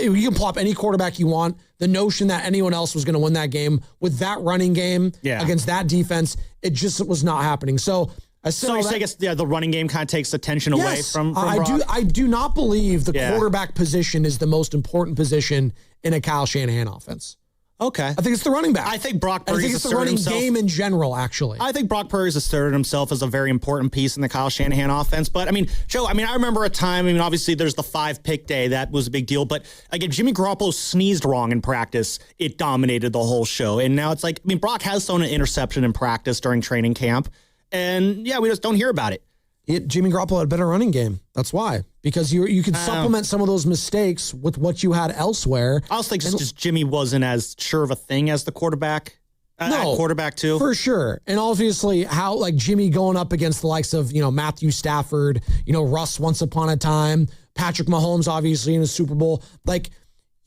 You can plop any quarterback you want. The notion that anyone else was going to win that game with that running game against that defense, it just was not happening. So I guess the running game kind of takes attention away from Brock. I do not believe the quarterback position is the most important position in a Kyle Shanahan offense. Okay. I think it's the running back. I think Brock Purdy's I think it's the running game in general, actually. I think Brock Purdy's asserted himself as a very important piece in the Kyle Shanahan offense. But, Joe, I remember a time, obviously there's the 5-pick day. That was a big deal. But, again, Jimmy Garoppolo sneezed wrong in practice. It dominated the whole show. And now it's like, Brock has thrown an interception in practice during training camp. And, yeah, we just don't hear about it. Jimmy Garoppolo had a better running game. That's why. Because you could supplement some of those mistakes with what you had elsewhere. I also think just Jimmy wasn't as sure of a thing as the quarterback. Quarterback, too. For sure. And obviously, how, Jimmy going up against the likes of, Matthew Stafford, Russ once upon a time, Patrick Mahomes, obviously, in the Super Bowl.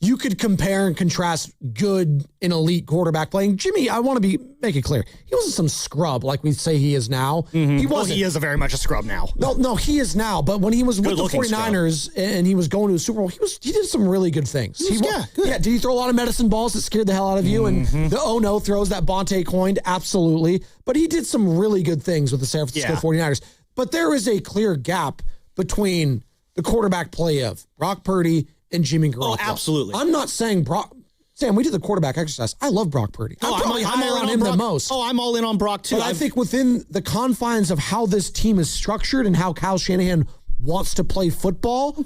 You could compare and contrast good and elite quarterback playing. Jimmy, I want to make it clear, he wasn't some scrub like we say he is now. Mm-hmm. He wasn't. Well, he is very much a scrub now. No, he is now. But when he was with the 49ers and he was going to a Super Bowl, he did some really good things. Did he throw a lot of medicine balls that scared the hell out of you? Mm-hmm. And the no throws that Bonte coined? Absolutely. But he did some really good things with the San Francisco 49ers. But there is a clear gap between the quarterback play of Brock Purdy and Jimmy Garoppolo. Oh, absolutely. I'm not saying Brock. Sam, we did the quarterback exercise. I love Brock Purdy. I'm probably higher on him than most. Oh, I'm all in on Brock, too. But I think within the confines of how this team is structured and how Kyle Shanahan wants to play football,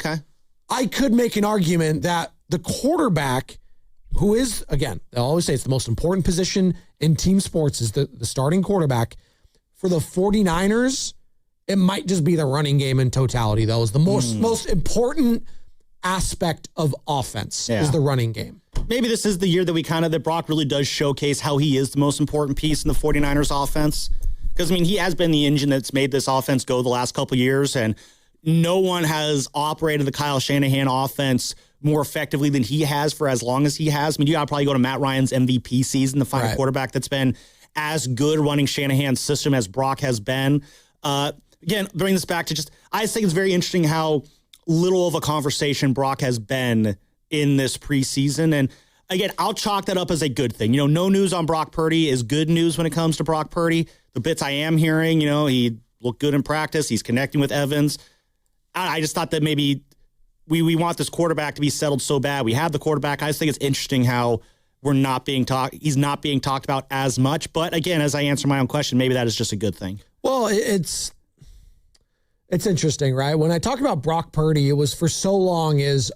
I could make an argument that the quarterback, who is, again, they'll always say it's the most important position in team sports, is the starting quarterback. For the 49ers, it might just be the running game in totality, though, is the most important aspect of offense is the running game. Maybe this is the year that that Brock really does showcase how he is the most important piece in the 49ers offense. Because, he has been the engine that's made this offense go the last couple of years, and no one has operated the Kyle Shanahan offense more effectively than he has for as long as he has. You got to probably go to Matt Ryan's MVP season to find a quarterback that's been as good running Shanahan's system as Brock has been. Again, bring this back to I just think it's very interesting how little of a conversation Brock has been in this preseason. And again, I'll chalk that up as a good thing. No news on Brock Purdy is good news when it comes to Brock Purdy. The bits I am hearing, he looked good in practice. He's connecting with Evans. I just thought that maybe we want this quarterback to be settled so bad. We have the quarterback. I just think it's interesting how he's not being talked about as much. But again, as I answer my own question, maybe that is just a good thing. Well, it's interesting, right? When I talk about Brock Purdy, it was for so long is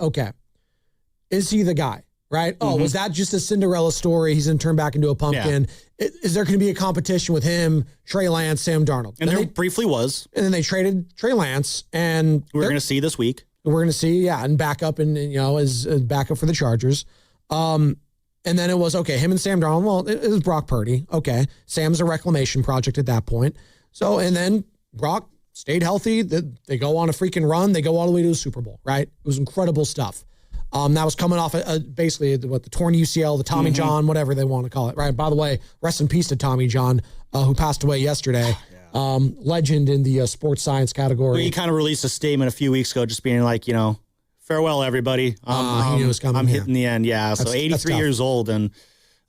he the guy? right? Oh, was that just a Cinderella story? He's going to turn back into a pumpkin. Is there going to be a competition with him, Trey Lance, Sam Darnold? And there briefly was. And then they traded Trey Lance, and we're going to see this week. We're going to see, and backup, and as backup for the Chargers. And then it was, okay, him and Sam Darnold. Well, it was Brock Purdy. Okay, Sam's a reclamation project at that point. So, and then Brock stayed healthy. They go on a freaking run. They go all the way to the Super Bowl, right? It was incredible stuff. That was coming off basically the torn UCL, the Tommy John, whatever they want to call it, right? By the way, rest in peace to Tommy John, who passed away yesterday. Legend in the sports science category. Well, he kind of released a statement a few weeks ago just being like, farewell, everybody. He knew it was coming. I'm hitting the end, So 83 years old, and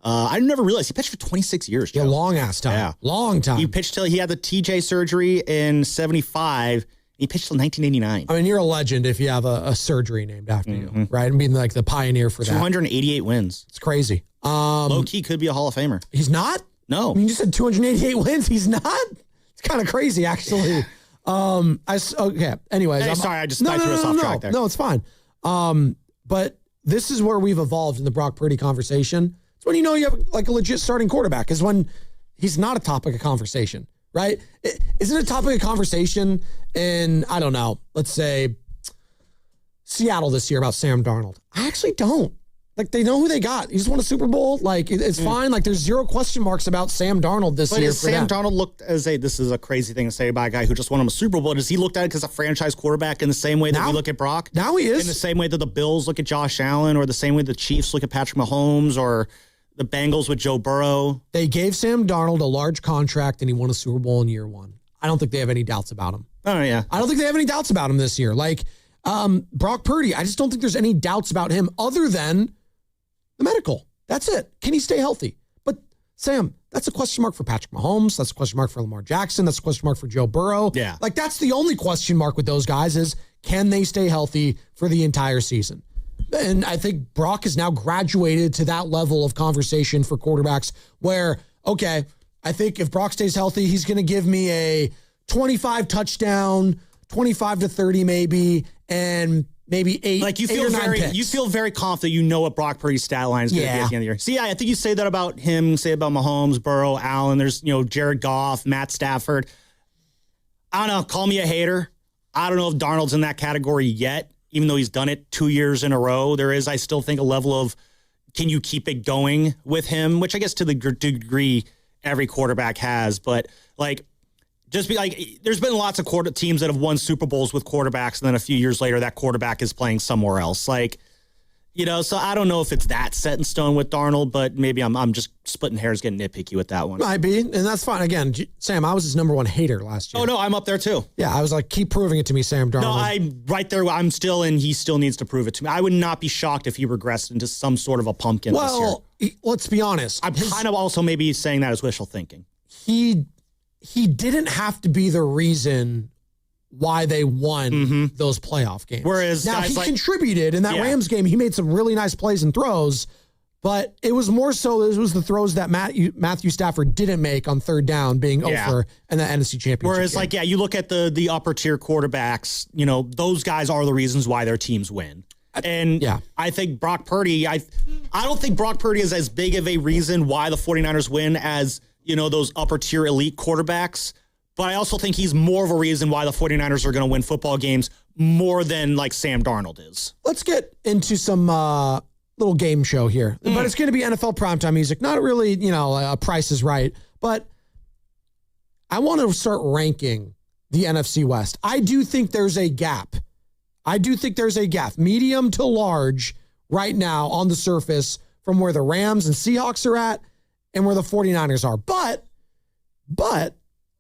I never realized he pitched for 26 years, Joe. Yeah, long-ass time. Yeah. Long time. He pitched till he had the TJ surgery in 75. He pitched till 1989. I mean, you're a legend if you have a surgery named after you, right? I mean, like the pioneer for that. 288 wins. It's crazy. Low-key could be a Hall of Famer. He's not? No. I mean, you said 288 wins. He's not? It's kind of crazy, actually. Okay. Anyways. Hey, sorry, I just threw us off track there. No, it's fine. But this is where we've evolved in the Brock Purdy conversation. It's when you have like a legit starting quarterback, is when he's not a topic of conversation, right? Isn't it a topic of conversation in, I don't know, let's say Seattle this year about Sam Darnold? I actually don't. Like, they know who they got. He just won a Super Bowl. Like, it's fine. Like, there's zero question marks about Sam Darnold this year. But Sam Darnold looked as this is a crazy thing to say about a guy who just won him a Super Bowl. Does he look at it as a franchise quarterback in the same way that we look at Brock? Now he is. In the same way that the Bills look at Josh Allen, or the same way the Chiefs look at Patrick Mahomes, or the Bengals with Joe Burrow? They gave Sam Darnold a large contract, and he won a Super Bowl in year one. I don't think they have any doubts about him. Oh, yeah. I don't think they have any doubts about him this year. Like, Brock Purdy, I just don't think there's any doubts about him other than the medical. That's it. Can he stay healthy? But Sam, that's a question mark for Patrick Mahomes. That's a question mark for Lamar Jackson. That's a question mark for Joe Burrow. Yeah. Like, that's the only question mark with those guys is, can they stay healthy for the entire season? And I think Brock has now graduated to that level of conversation for quarterbacks where, okay, I think if Brock stays healthy, he's going to give me a 25 touchdown, 25 to 30 maybe, and maybe eight or nine picks. You feel very confident you know what Brock Purdy's stat line is going to be at the end of the year. See, I think you say that about him, say about Mahomes, Burrow, Allen. There's, Jared Goff, Matt Stafford. I don't know, call me a hater. I don't know if Darnold's in that category yet, even though he's done it 2 years in a row. There is, I still think, a level of, can you keep it going with him? Which I guess to the degree every quarterback has. But, like, just be like, there's been lots of teams that have won Super Bowls with quarterbacks, and then a few years later, that quarterback is playing somewhere else. Like, so I don't know if it's that set in stone with Darnold, but maybe I'm just splitting hairs, getting nitpicky with that one. Might be, and that's fine. Again, Sam, I was his number one hater last year. Oh, no, I'm up there too. Yeah, I was like, keep proving it to me, Sam Darnold. No, I'm right there. I'm still, and he still needs to prove it to me. I would not be shocked if he regressed into some sort of a pumpkin this year. Well, let's be honest. I'm kind of also maybe saying that as wishful thinking. He didn't have to be the reason why they won those playoff games. Whereas now he contributed in that Rams game. He made some really nice plays and throws, but it was more so it was the throws that Matthew Stafford didn't make on third down, being over in the NFC Championship. Whereas, game. you look at the upper tier quarterbacks. Those guys are the reasons why their teams win. And I think Brock Purdy. I don't think Brock Purdy is as big of a reason why the 49ers win as those upper tier elite quarterbacks. But I also think he's more of a reason why the 49ers are going to win football games more than like Sam Darnold is. Let's get into some little game show here. But it's going to be NFL primetime music. Not really, Price is Right. But I want to start ranking the NFC West. I do think there's a gap. Medium to large right now on the surface from where the Rams and Seahawks are at and where the 49ers are. But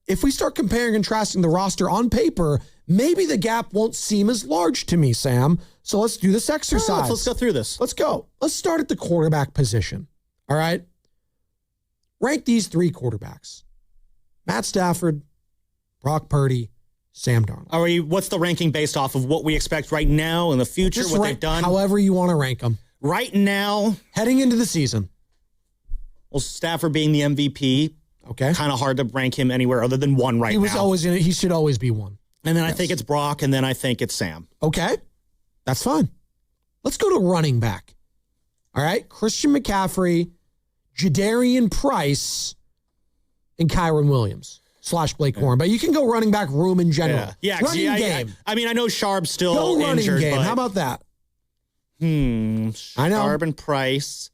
if we start comparing and contrasting the roster on paper, maybe the gap won't seem as large to me, Sam. So let's do this exercise. Let's go through this. Let's go. Let's start at the quarterback position. All right. Rank these three quarterbacks: Matt Stafford, Brock Purdy, Sam Darnold. What's the ranking based off of what we expect right now in the future, Just what they've done? However you want to rank them. Right now. Heading into the season. Well, Stafford being the MVP. Okay. Kind of hard to rank him anywhere other than one right now. He should always be one. And then I think it's Brock, and then I think it's Sam. Okay. That's fine. Let's go to running back. All right. Christian McCaffrey, Jadarian Price, and Kyron Williams / Blake Corum. But you can go running back room in general. Yeah. Running game. I mean, I know Sharp's still Go running injured. game. But, How about that? I know. Sharp and Price,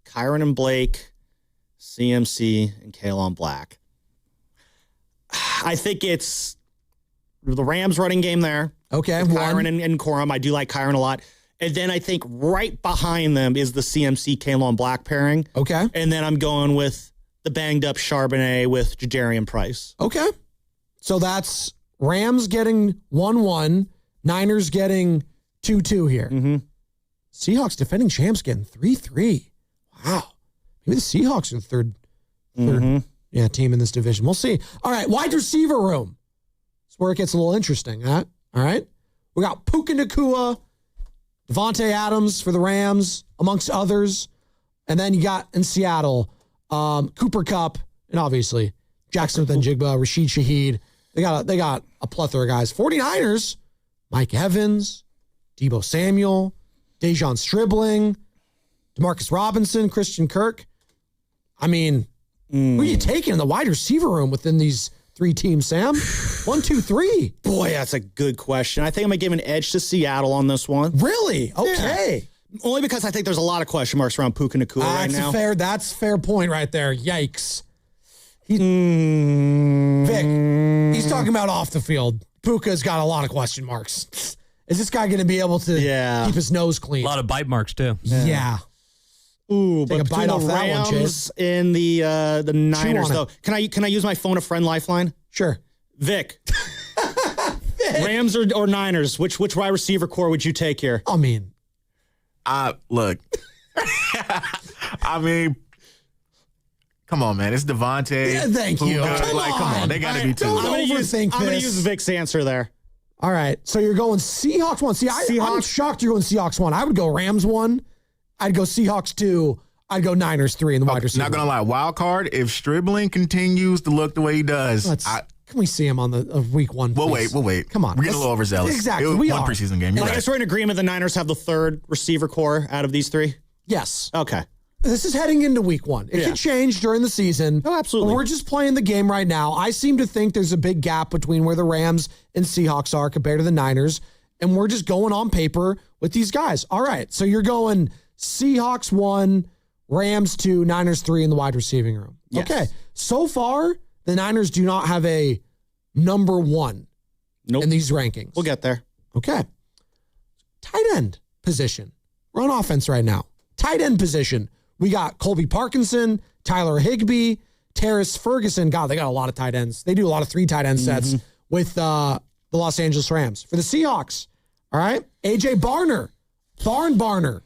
Kyron and Blake, CMC, and Kalen Black. I think it's the Rams running game there. Okay. Kyron and Corum. I do like Kyron a lot. And then I think right behind them is the CMC Kalen Black pairing. Okay. And then I'm going with the banged up Charbonnet with Jadarian Price. Okay. So that's Rams getting 1-1, Niners getting 2-2 here. Mm-hmm. Seahawks defending champs getting 3-3. Wow. Maybe the Seahawks are the third team in this division. We'll see. All right, wide receiver room. That's where it gets a little interesting, huh? All right. We got Puka Nacua, Devontae Adams for the Rams, amongst others. And then you got in Seattle, Cooper Kupp, and obviously Jackson Smith-Njigba, Rashid Shaheed. They got a plethora of guys. 49ers, Mike Evans, Deebo Samuel, Dejon Stribling, Demarcus Robinson, Christian Kirk. I mean, who are you taking in the wide receiver room within these three teams, Sam? 1, 2, 3. Boy, that's a good question. I think I'm going to give an edge to Seattle on this one. Really? Okay. Yeah. Only because I think there's a lot of question marks around Puka Nacua right now. That's a fair point right there. Yikes. Vic, he's talking about off the field. Puka's got a lot of question marks. Is this guy going to be able to keep his nose clean? A lot of bite marks, too. Yeah. Ooh, Take but a bite off the that one, Rams Chase. and the Niners, though. Can I use my phone a friend lifeline? Sure. Vic. Rams or Niners? Which wide receiver core would you take here? I mean, look. I mean, come on, man. It's Devontae. Yeah, thank you. Come on. They got to be two. Don't overthink I'm going to this. use Vic's answer there. All right. So you're going Seahawks 1. See, I'm shocked you're going Seahawks 1. I would go Rams 1. I'd go Seahawks 2. I'd go Niners 3 in the wide receiver. Not going to lie. Wild card, if Stribling continues to look the way he does. Can we see him on the week 1, please? We'll wait. Come on. We're getting a little overzealous. Exactly. It was We one are. preseason game. You're I right. guess we're in agreement the Niners have the third receiver core out of these three? Yes. Okay. This is heading into week 1. It could change during the season. Oh, absolutely. But we're just playing the game right now. I seem to think there's a big gap between where the Rams and Seahawks are compared to the Niners. And we're just going on paper with these guys. All right. So you're going Seahawks 1, Rams 2, Niners 3 in the wide receiving room. Yes. Okay. So far, the Niners do not have a number 1 in these rankings. We'll get there. Okay. Tight end position. We're on offense right now. Tight end position. We got Colby Parkinson, Tyler Higbee, Terrace Ferguson. God, they got a lot of tight ends. They do a lot of 3 tight end sets with the Los Angeles Rams. For the Seahawks, all right, A.J. Barner, Barner.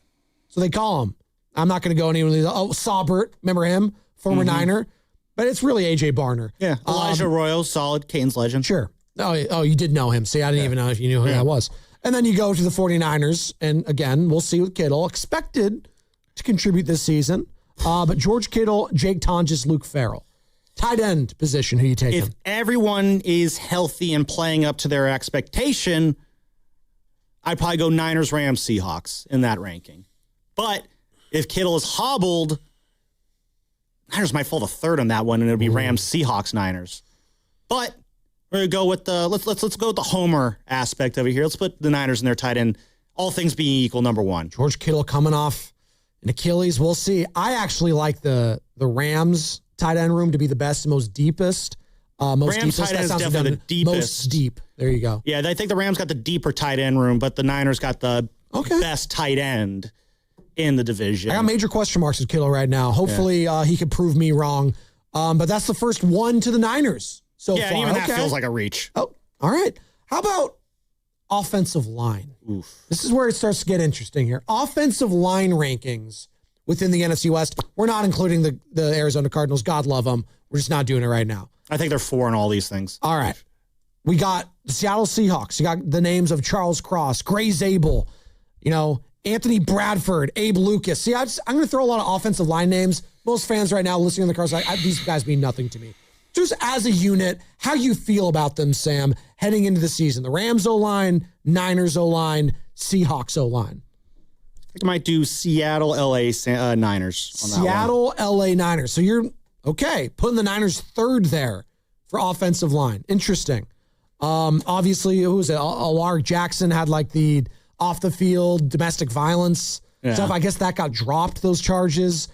So they call him. I'm not going to go any of these. Oh, Saubert, remember him? Former Niner. But it's really A.J. Barner. Yeah. Elijah Royal, solid Canes legend. Sure. Oh, you did know him. See, I didn't even know if you knew who that was. And then you go to the 49ers, and again, we'll see with Kittle. Expected to contribute this season. But George Kittle, Jake Tonjes, Luke Farrell. Tight end position, who you taking? If everyone is healthy and playing up to their expectation, I'd probably go Niners, Rams, Seahawks in that ranking. But if Kittle is hobbled, Niners might fall to third on that one, and it'll be Rams, Seahawks, Niners. But we're gonna go with the let's go with the homer aspect of it here. Let's put the Niners in their tight end. All things being equal, number 1. George Kittle coming off an Achilles. We'll see. I actually like the Rams tight end room to be the best and most deepest. Rams tight end is definitely the deepest. Most deep. There you go. Yeah, I think the Rams got the deeper tight end room, but the Niners got the best tight end in the division. I got major question marks with Kittle right now. Hopefully he can prove me wrong. But that's the first one to the Niners so far. Yeah, even that feels like a reach. Oh, all right. How about offensive line? Oof. This is where it starts to get interesting here. Offensive line rankings within the NFC West. We're not including the Arizona Cardinals. God love them. We're just not doing it right now. I think they're 4 in all these things. All right. We got the Seattle Seahawks. You got the names of Charles Cross, Gray Zabel, Anthony Bradford, Abe Lucas. See, I'm going to throw a lot of offensive line names. Most fans right now listening in the cars, these guys mean nothing to me. Just as a unit, how you feel about them, Sam, heading into the season. The Rams O-line, Niners O-line, Seahawks O-line. I might do Seattle, LA Niners on that Seattle, LA Niners. So you're, okay, putting the Niners third there for offensive line. Interesting. Obviously, who was it? Alaric Jackson had like the off the field domestic violence stuff. I guess that got dropped, those charges.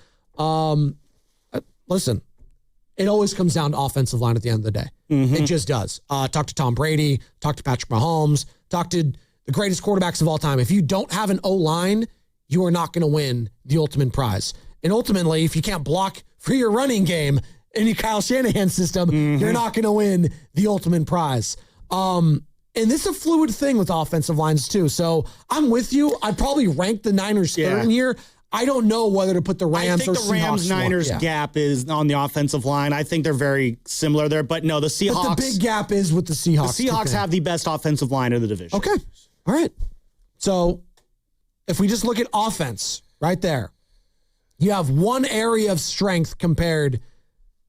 Listen, it always comes down to offensive line at the end of the day. It just does. Talk to Tom Brady, talk to Patrick Mahomes, talk to the greatest quarterbacks of all time. If you don't have an O-line, you are not going to win the ultimate prize. And ultimately, if you can't block for your running game in your Kyle Shanahan system, you're not going to win the ultimate prize. And this is a fluid thing with offensive lines too. So I'm with you. I'd probably rank the Niners third in here. I don't know whether to put the Rams or Seahawks. I think the Rams-Niners gap is on the offensive line. I think they're very similar there. But no, the Seahawks. But the big gap is with the Seahawks. The Seahawks have the best offensive line in the division. Okay. All right. So if we just look at offense right there, you have one area of strength compared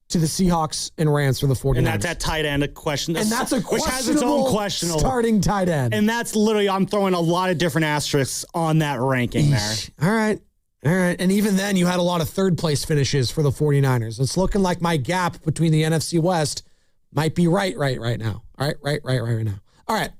to the Seahawks and Rams for the 49ers. And that's at tight end, a question. And that's a which has its own questionable starting tight end. And that's literally, I'm throwing a lot of different asterisks on that ranking there. All right. And even then, you had a lot of third place finishes for the 49ers. It's looking like my gap between the NFC West might be right now. All right, right now. All right.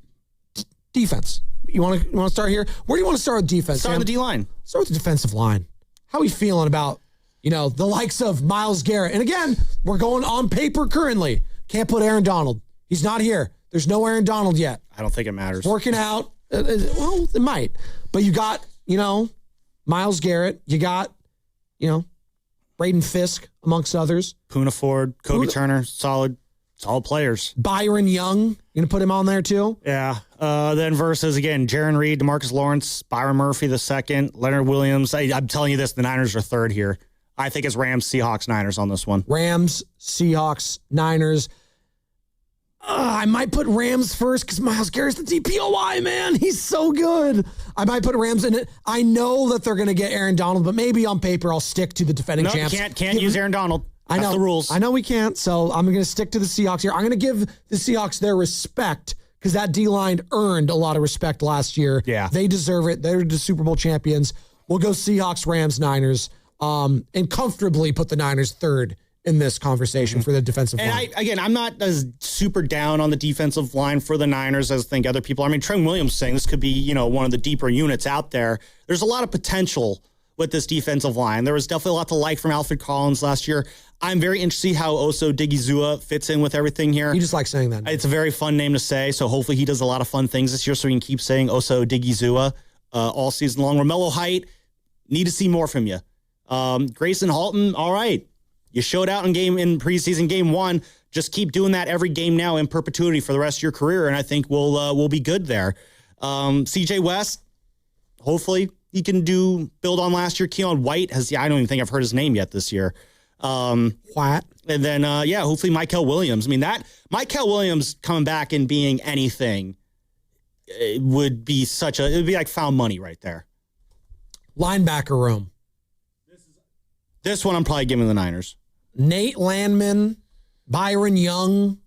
Defense. You want to start here? Where do you want to start with defense? Start with the D-line. Start with the defensive line. How are we feeling about, the likes of Myles Garrett? And again, we're going on paper currently. Can't put Aaron Donald. He's not here. There's no Aaron Donald yet. I don't think it matters. It's working out. Well, it might. But you got, Myles Garrett. You got, Braden Fisk, amongst others. Poona Ford, Kobe Turner, solid players. Byron Young, you going to put him on there too? Yeah. Then versus, again, Jaron Reed, DeMarcus Lawrence, Byron Murphy the second, Leonard Williams. I'm telling you this, the Niners are third here. I think it's Rams, Seahawks, Niners on this one. Rams, Seahawks, Niners. I might put Rams first because Myles Garrett's the DPOY, man. He's so good. I might put Rams in it. I know that they're going to get Aaron Donald, but maybe on paper I'll stick to the defending champs. Can't use Aaron Donald. That's the rules. I know we can't, so I'm going to stick to the Seahawks here. I'm going to give the Seahawks their respect because that D-line earned a lot of respect last year. Yeah. They deserve it. They're the Super Bowl champions. We'll go Seahawks, Rams, Niners, and comfortably put the Niners third in this conversation for the defensive line. And I'm not as super down on the defensive line for the Niners as I think other people are. I mean, Trent Williams saying this could be, one of the deeper units out there. There's a lot of potential with this defensive line. There was definitely a lot to like from Alfred Collins last year. I'm very interested to see how Oso Digizua fits in with everything here. You just like saying that. It's a very fun name to say, so hopefully he does a lot of fun things this year so we can keep saying Oso Digizua all season long. Romello Height, need to see more from you. Grayson Halton, all right. You showed out in preseason game 1. Just keep doing that every game now in perpetuity for the rest of your career, and I think we'll be good there. CJ West, hopefully he can build on last year. Keon White I don't even think I've heard his name yet this year. What? And then hopefully Mykel Williams. I mean, that Mykel Williams coming back and being anything, it would be like found money right there. Linebacker room. This one I'm probably giving the Niners. Nate Landman, Byron Young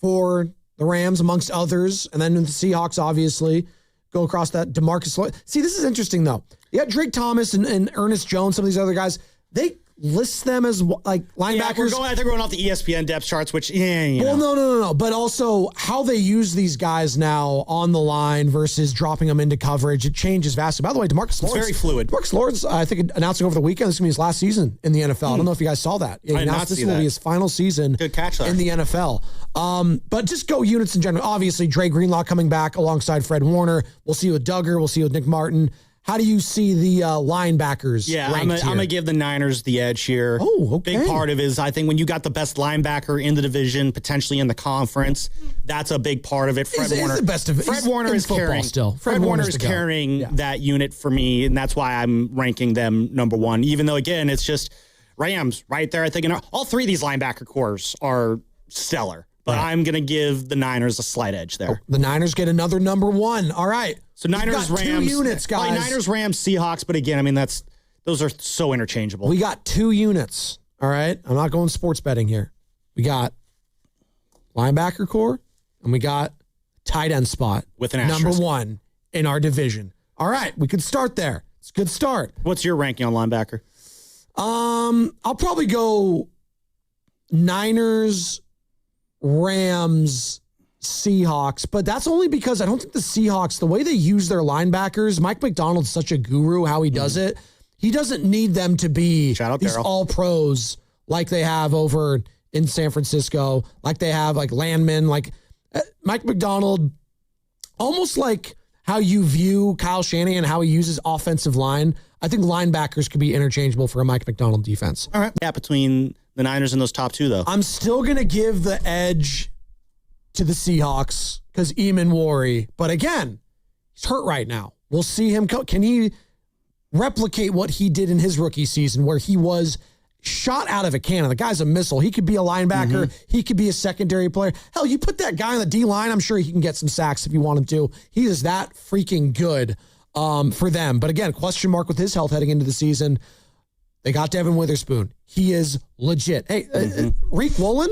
for the Rams, amongst others. And then the Seahawks, obviously, go across that. DeMarcus Lawrence. See, this is interesting, though. You got Drake Thomas and Ernest Jones, some of these other guys. They list them as like linebackers. Yeah, they're going off the ESPN depth charts, which, Well, no. But also how they use these guys now on the line versus dropping them into coverage. It changes vastly. By the way, DeMarcus Lawrence. It's very fluid. DeMarcus Lawrence, I think, announcing over the weekend, this is going to be his last season in the NFL. I don't know if you guys saw that. He announced this will be his final season Good catch there. in the NFL. But just go units in general. Obviously, Dre Greenlaw coming back alongside Fred Warner. We'll see with Duggar. We'll see with Nick Martin. How do you see the linebackers? Yeah, I'm going to give the Niners the edge here. Oh, okay. Big part of it is I think when you got the best linebacker in the division, potentially in the conference, that's a big part of it. Fred Warner is carrying still. Fred Warner is carrying that unit for me, and that's why I'm ranking them number one. Even though, again, it's just Rams right there. I think all three of these linebacker cores are stellar. But I'm going to give the Niners a slight edge there. The Niners get another number one. All right. So Niners, Rams. 2 units, guys. Niners, Rams, Seahawks. But again, I mean, those are so interchangeable. We got 2 units. All right. I'm not going sports betting here. We got linebacker core and we got tight end spot with an asterisk. number 1 in our division. All right. We could start there. It's a good start. What's your ranking on linebacker? I'll probably go Niners, Rams, Seahawks, but that's only because I don't think the Seahawks, the way they use their linebackers, Mike McDonald's such a guru how he does it. He doesn't need them to be these all pros like they have over in San Francisco, like they have like Landman, like Mike McDonald, almost like how you view Kyle Shanahan, how he uses offensive line. I think linebackers could be interchangeable for a Mike McDonald defense. All right. Yeah, between the Niners and those top two, though. I'm still going to give the edge to the Seahawks because Eamon Worry. But again, he's hurt right now. We'll see him. Can he replicate what he did in his rookie season where he was shot out of a cannon? The guy's a missile. He could be a linebacker. Mm-hmm. He could be a secondary player. Hell, you put that guy on the D-line, I'm sure he can get some sacks if you want him to. He is that freaking good for them. But again, question mark with his health heading into the season. They got Devin Witherspoon. He is legit. Hey, Reek Woolen?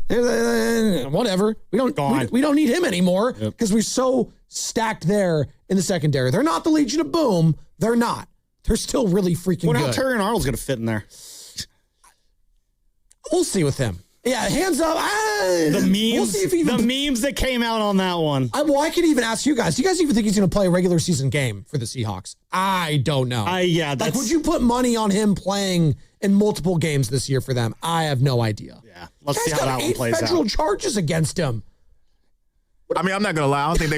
Whatever. We don't need him anymore because we're so stacked there in the secondary. They're not the Legion of Boom. They're not. They're still really freaking good. How Terrion Arnold's going to fit in there? We'll see with him. Yeah, hands up. The memes that came out on that one. I could even ask you guys. Do you guys even think he's going to play a regular season game for the Seahawks? I don't know. Like, would you put money on him playing in multiple games this year for them? I have no idea. Yeah, let's see how that one plays out. 8 federal charges against him. I mean, I'm not gonna lie. I don't think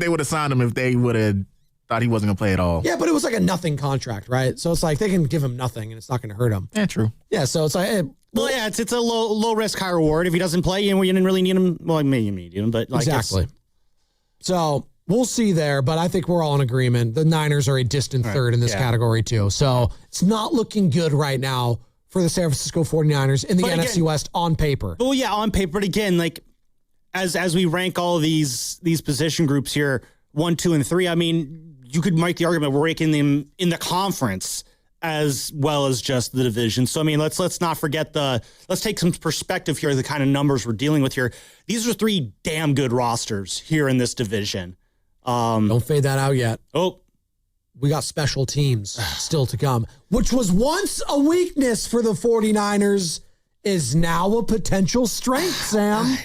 they would have signed him if they would have thought he wasn't gonna play at all. Yeah, but it was like a nothing contract, right? So it's like they can give him nothing and it's not gonna hurt him. Yeah, true. Yeah, so it's like, it's a low risk, high reward. If he doesn't play, you didn't really need him. Well, maybe you need him, but exactly. So we'll see there, but I think we're all in agreement. The Niners are a distant third in this category too. So it's not looking good right now for the San Francisco 49ers in the NFC West on paper. Well, yeah, on paper. But again, like as we rank all these position groups here, 1, 2, and 3, I mean, you could make the argument we're ranking them in the conference as well as just the division. So, I mean, let's not forget let's take some perspective here, the kind of numbers we're dealing with here. These are 3 damn good rosters here in this division. Don't fade that out yet. Oh, we got special teams still to come, which was once a weakness for the 49ers, is now a potential strength, Sam.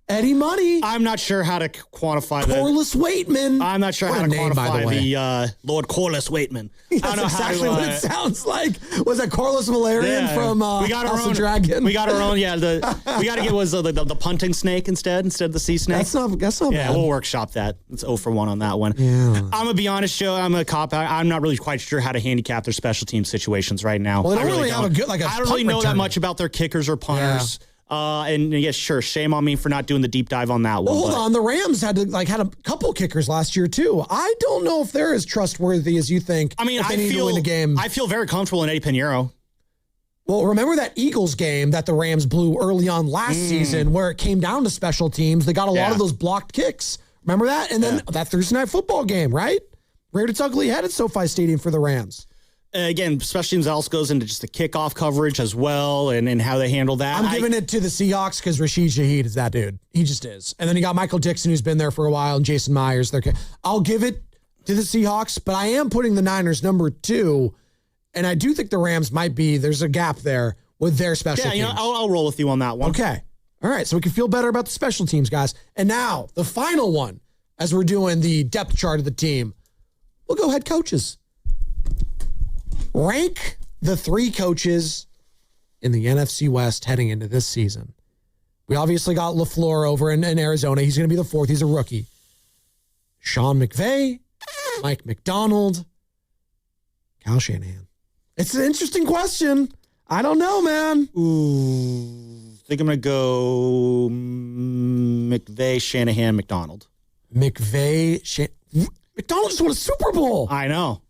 Eddie Money. I'm not sure how to quantify that. Corliss Waitman. I'm not sure how to quantify the Lord Corliss Waitman. That's exactly what it sounds like. Was that Corliss Valerian from House of Dragon? We got our own, we got to get the punting snake instead of the sea snake. That's not yeah, bad. We'll workshop that. It's 0 for 1 on that one. Yeah. I'm going to be honest, Joe. I'm a cop. I'm not really quite sure how to handicap their special team situations right now. Well, they don't really have a good, I don't really know that much about their kickers or punters. Yeah. And yes, sure, shame on me for not doing the deep dive on that one. Well, hold on. The Rams had a couple kickers last year too. I don't know if they're as trustworthy as you think. I mean, they need to win the game. I feel very comfortable in Eddie Pinheiro. Well, remember that Eagles game that the Rams blew early on last season where it came down to special teams? They got a lot of those blocked kicks. Remember that? And then that Thursday night football game, right? Reared its ugly head at SoFi Stadium for the Rams. Again, special teams also goes into just the kickoff coverage as well and how they handle that. I'm giving it to the Seahawks because Rashid Shaheed is that dude. He just is. And then you got Michael Dixon, who's been there for a while, and Jason Myers. I'll give it to the Seahawks, but I am putting the Niners number 2. And I do think the Rams there's a gap there with their special teams. I'll roll with you on that one. Okay. All right. So we can feel better about the special teams, guys. And now the final one, as we're doing the depth chart of the team, we'll go head coaches. Rank the 3 coaches in the NFC West heading into this season. We obviously got LaFleur over in Arizona. He's going to be the 4th. He's a rookie. Sean McVay, Mike McDonald, Kyle Shanahan. It's an interesting question. I don't know, man. Ooh, I think I'm going to go McVay, Shanahan, McDonald. McDonald just won a Super Bowl. I know.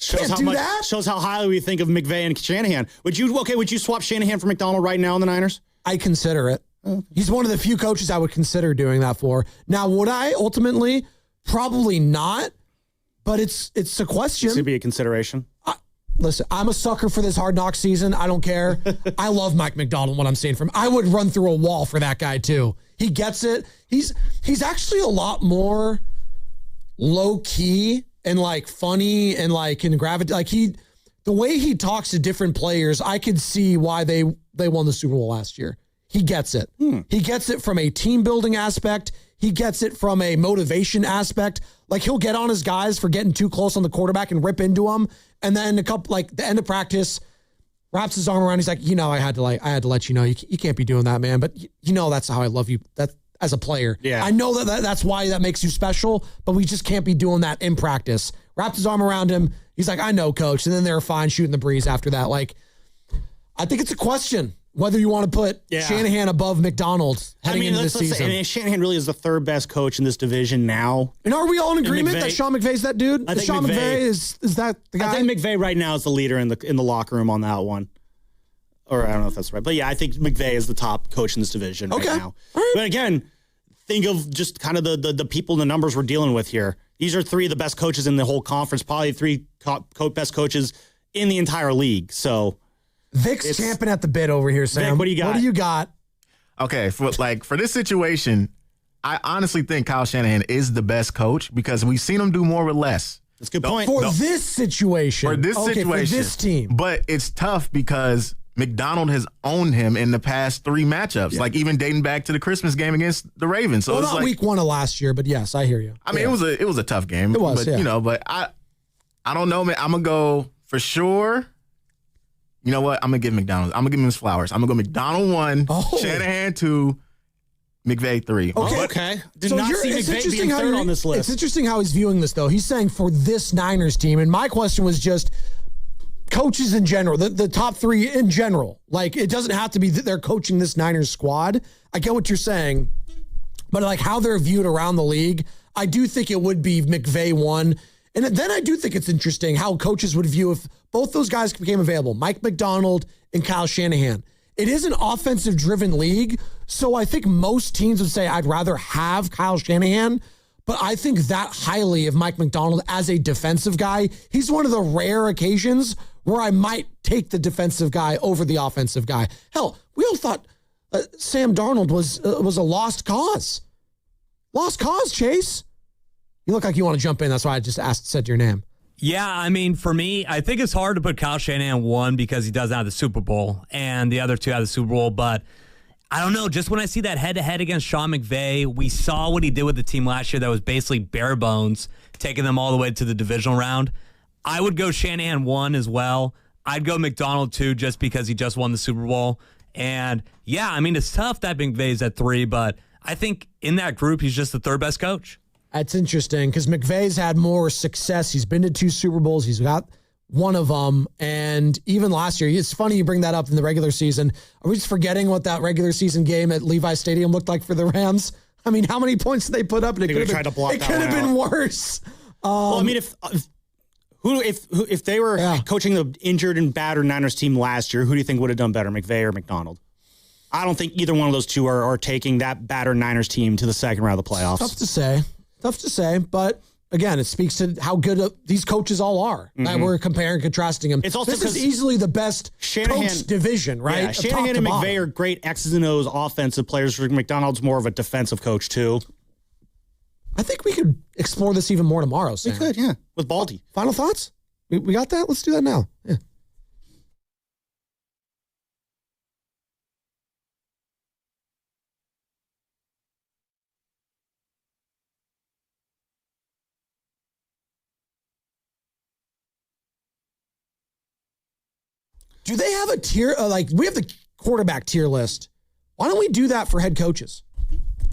Shows how highly we think of McVay and Shanahan. Would you swap Shanahan for McDonald right now in the Niners? I consider it. He's one of the few coaches I would consider doing that for. Now, would I ultimately? Probably not, but it's a question. This could be a consideration. Listen, I'm a sucker for this Hard Knock season. I don't care. I love Mike McDonald, what I'm seeing from him. I would run through a wall for that guy too. He gets it. He's actually a lot more low-key and like funny and like in gravity. Like the way he talks to different players, I could see why they won the Super Bowl last year. He gets it. He gets it from a team building aspect. He gets it from a motivation aspect. Like he'll get on his guys for getting too close on the quarterback and rip into him. And then the end of practice, wraps his arm around. He's like, I had to let you know, you can't be doing that, man. But that's how I love you. That as a player. Yeah. I know that's why that makes you special, but we just can't be doing that in practice. Wrapped his arm around him. He's like, I know, coach. And then they were fine shooting the breeze after that. Like, I think it's a question whether you want to put Shanahan above McDonald heading into this season. Shanahan really is the third best coach in this division now. And are we all in agreement that Sean McVay's that dude? I think Sean McVay is that the guy? I think McVay right now is the leader in the locker room on that one. Or I don't know if that's right. But yeah, I think McVay is the top coach in this division right now. Right. But again, think of just kind of the people and the numbers we're dealing with here. These are three of the best coaches in the whole conference, probably three best coaches in the entire league. So Vic's champing at the bit over here, Sam. Vic, what do you got? Okay, for this situation, I honestly think Kyle Shanahan is the best coach because we've seen him do more with less. That's a good point. For this situation. For this team. But it's tough because McDonald has owned him in the past 3 matchups, like even dating back to the Christmas game against the Ravens. So well, it's not like, week 1 of last year, but yes, I hear you. I mean, it was a tough game. It was, but, but I don't know, man. I'm going to go for sure. You know what? I'm going to give McDonald. I'm going to give him his flowers. I'm going to go McDonald 1, Shanahan 2, McVay 3. Okay. Did not see McVay being third on this list. It's interesting how he's viewing this, though. He's saying for this Niners team, and my question was just coaches in general, the top 3 in general. Like, it doesn't have to be that they're coaching this Niners squad. I get what you're saying, but like how they're viewed around the league, I do think it would be McVay 1. And then I do think it's interesting how coaches would view if both those guys became available, Mike McDonald and Kyle Shanahan. It is an offensive-driven league, so I think most teams would say, I'd rather have Kyle Shanahan, but I think that highly of Mike McDonald as a defensive guy. He's one of the rare occasions where I might take the defensive guy over the offensive guy. Hell, we all thought Sam Darnold was a lost cause. Lost cause, Chase. You look like you want to jump in. That's why I just said your name. Yeah, I mean, for me, I think it's hard to put Kyle Shanahan 1 because he doesn't have the Super Bowl, and the other 2 have the Super Bowl. But I don't know. Just when I see that head-to-head against Sean McVay, we saw what he did with the team last year that was basically bare bones, taking them all the way to the divisional round. I would go Shanahan 1 as well. I'd go McDonald 2 just because he just won the Super Bowl. And, yeah, I mean, it's tough that McVay's at 3, but I think in that group, he's just the third best coach. That's interesting because McVay's had more success. He's been to 2 Super Bowls. He's got one of them. And even last year, it's funny you bring that up in the regular season. Are we just forgetting what that regular season game at Levi Stadium looked like for the Rams? I mean, how many points did they put up? And it could have been worse. Well, I mean, if they were coaching the injured and battered Niners team last year, who do you think would have done better, McVay or McDonald? I don't think either one of those two are taking that battered Niners team to the second round of the playoffs. Tough to say, but again, it speaks to how good these coaches all are. That we're comparing and contrasting them. It's also this is easily the best coach division, right? Yeah, Shanahan and McVay are great X's and O's offensive players. McDonald's more of a defensive coach, too. I think we could explore this even more tomorrow, Sam. We could, yeah, with Baldy. Final thoughts? We got that? Let's do that now. Yeah. Do they have a tier? We have the quarterback tier list. Why don't we do that for head coaches?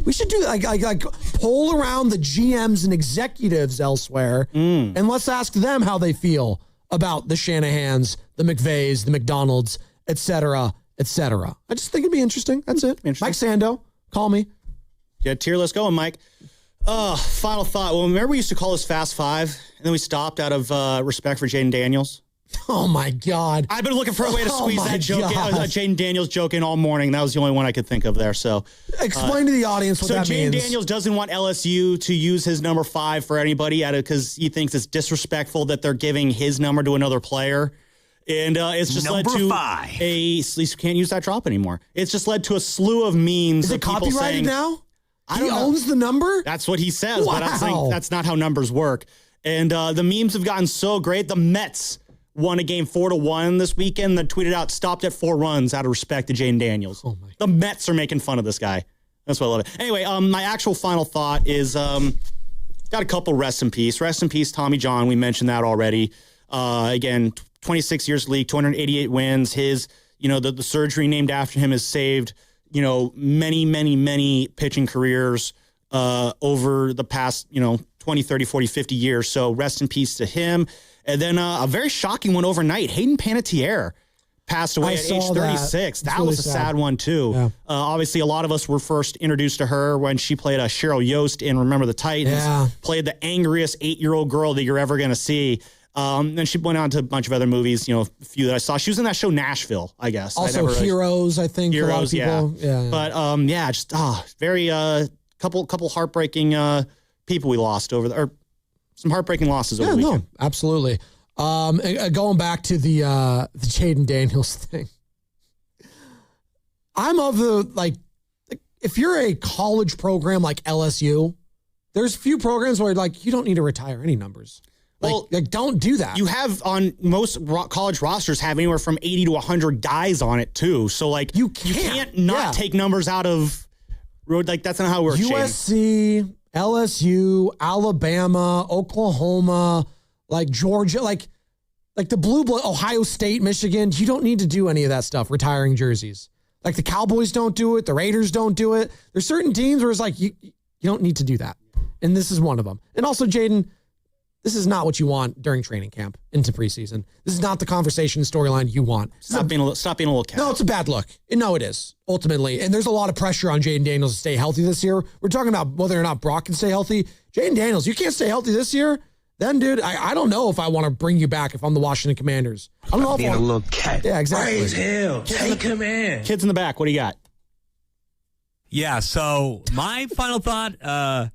We should do that. Like poll around the GMs and executives elsewhere, and let's ask them how they feel about the Shanahans, the McVays, the McDonalds, et cetera, et cetera. I just think it'd be interesting. That's it. Mike Sando, call me. Get tier list going, Mike. Final thought. Well, remember we used to call this Fast Five, and then we stopped out of respect for Jaden Daniels. Oh, my God. I've been looking for a way to squeeze that joke, Jaden Daniels joke in all morning. That was the only one I could think of there. So explain to the audience what that means. So Jaden Daniels doesn't want LSU to use his number 5 for anybody because he thinks it's disrespectful that they're giving his number to another player. And it's just led to at least you can't use that drop anymore. It's just led to a slew of memes. Is it copyrighted saying, now? He owns the number? That's what he says, but I'm saying that's not how numbers work. And the memes have gotten so great. The Mets won a game 4-1 this weekend, then tweeted out, stopped at 4 runs out of respect to Jaden Daniels. Oh my. The Mets are making fun of this guy. That's why I love it. Anyway, my actual final thought is got a couple rest in peace. Rest in peace, Tommy John. We mentioned that already. Again, 26 years league, 288 wins. His, the surgery named after him has saved, many, many, many pitching careers over the past, 20, 30, 40, 50 years. So rest in peace to him. And then a very shocking one overnight. Hayden Panettiere passed away at age 36. That was a sad one, too. Yeah. Obviously, a lot of us were first introduced to her when she played Cheryl Yost in Remember the Titans. Played the angriest 8-year-old girl that you're ever going to see. Then she went on to a bunch of other movies, a few that I saw. She was in that show Nashville, I guess. Also Heroes, I think. Heroes, a lot of people. Yeah. But, just very couple heartbreaking people we lost over there. Or some heartbreaking losses over the weekend. No, absolutely. Going back to the Jaden Daniels thing. I'm of the, if you're a college program like LSU, there's a few programs where, you don't need to retire any numbers. Don't do that. You have on most college rosters have anywhere from 80 to 100 guys on it too. So you can't not take numbers out of road. That's not how it works. USC, LSU, Alabama, Oklahoma, Georgia, the blue blood, Ohio State, Michigan. You don't need to do any of that stuff. Retiring jerseys. The Cowboys don't do it. The Raiders don't do it. There's certain teams where it's you don't need to do that. And this is one of them. And also, Jaden, this is not what you want during training camp into preseason. This is not the conversation storyline you want. Stop being a little cat. No, it's a bad look. No, it is, ultimately. And there's a lot of pressure on Jaden Daniels to stay healthy this year. We're talking about whether or not Brock can stay healthy. Jaden Daniels, you can't stay healthy this year, then, dude, I don't know if I want to bring you back if I'm the Washington Commanders. I don't know if being a little cat. Yeah, exactly. Right as hell. Take him in. Kids in the back, what do you got? Yeah, so my final thought, I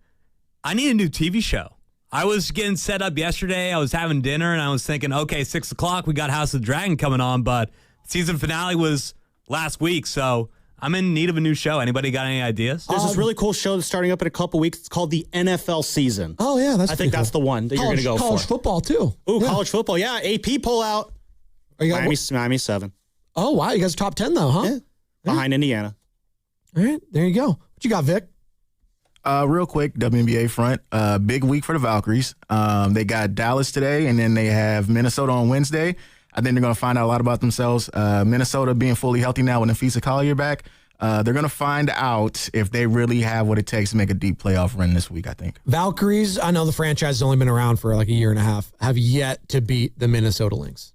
need a new TV show. I was getting set up yesterday. I was having dinner, and I was thinking, okay, 6 o'clock, we got House of the Dragon coming on, but season finale was last week, so I'm in need of a new show. Anybody got any ideas? There's this really cool show that's starting up in a couple weeks. It's called the NFL season. Oh, yeah, I think that's the one that you're going to go for. College football, too. Ooh, college football, yeah. AP pull out. Miami 7. Oh, wow, you guys are top 10, though, huh? Yeah. Behind Indiana. All right, there you go. What you got, Vic? Real quick, WNBA front, big week for the Valkyries. They got Dallas today, and then they have Minnesota on Wednesday. I think they're going to find out a lot about themselves. Minnesota being fully healthy now with Nafisa Collier back. They're going to find out if they really have what it takes to make a deep playoff run this week, I think. Valkyries, I know the franchise has only been around for a year and a half, have yet to beat the Minnesota Lynx.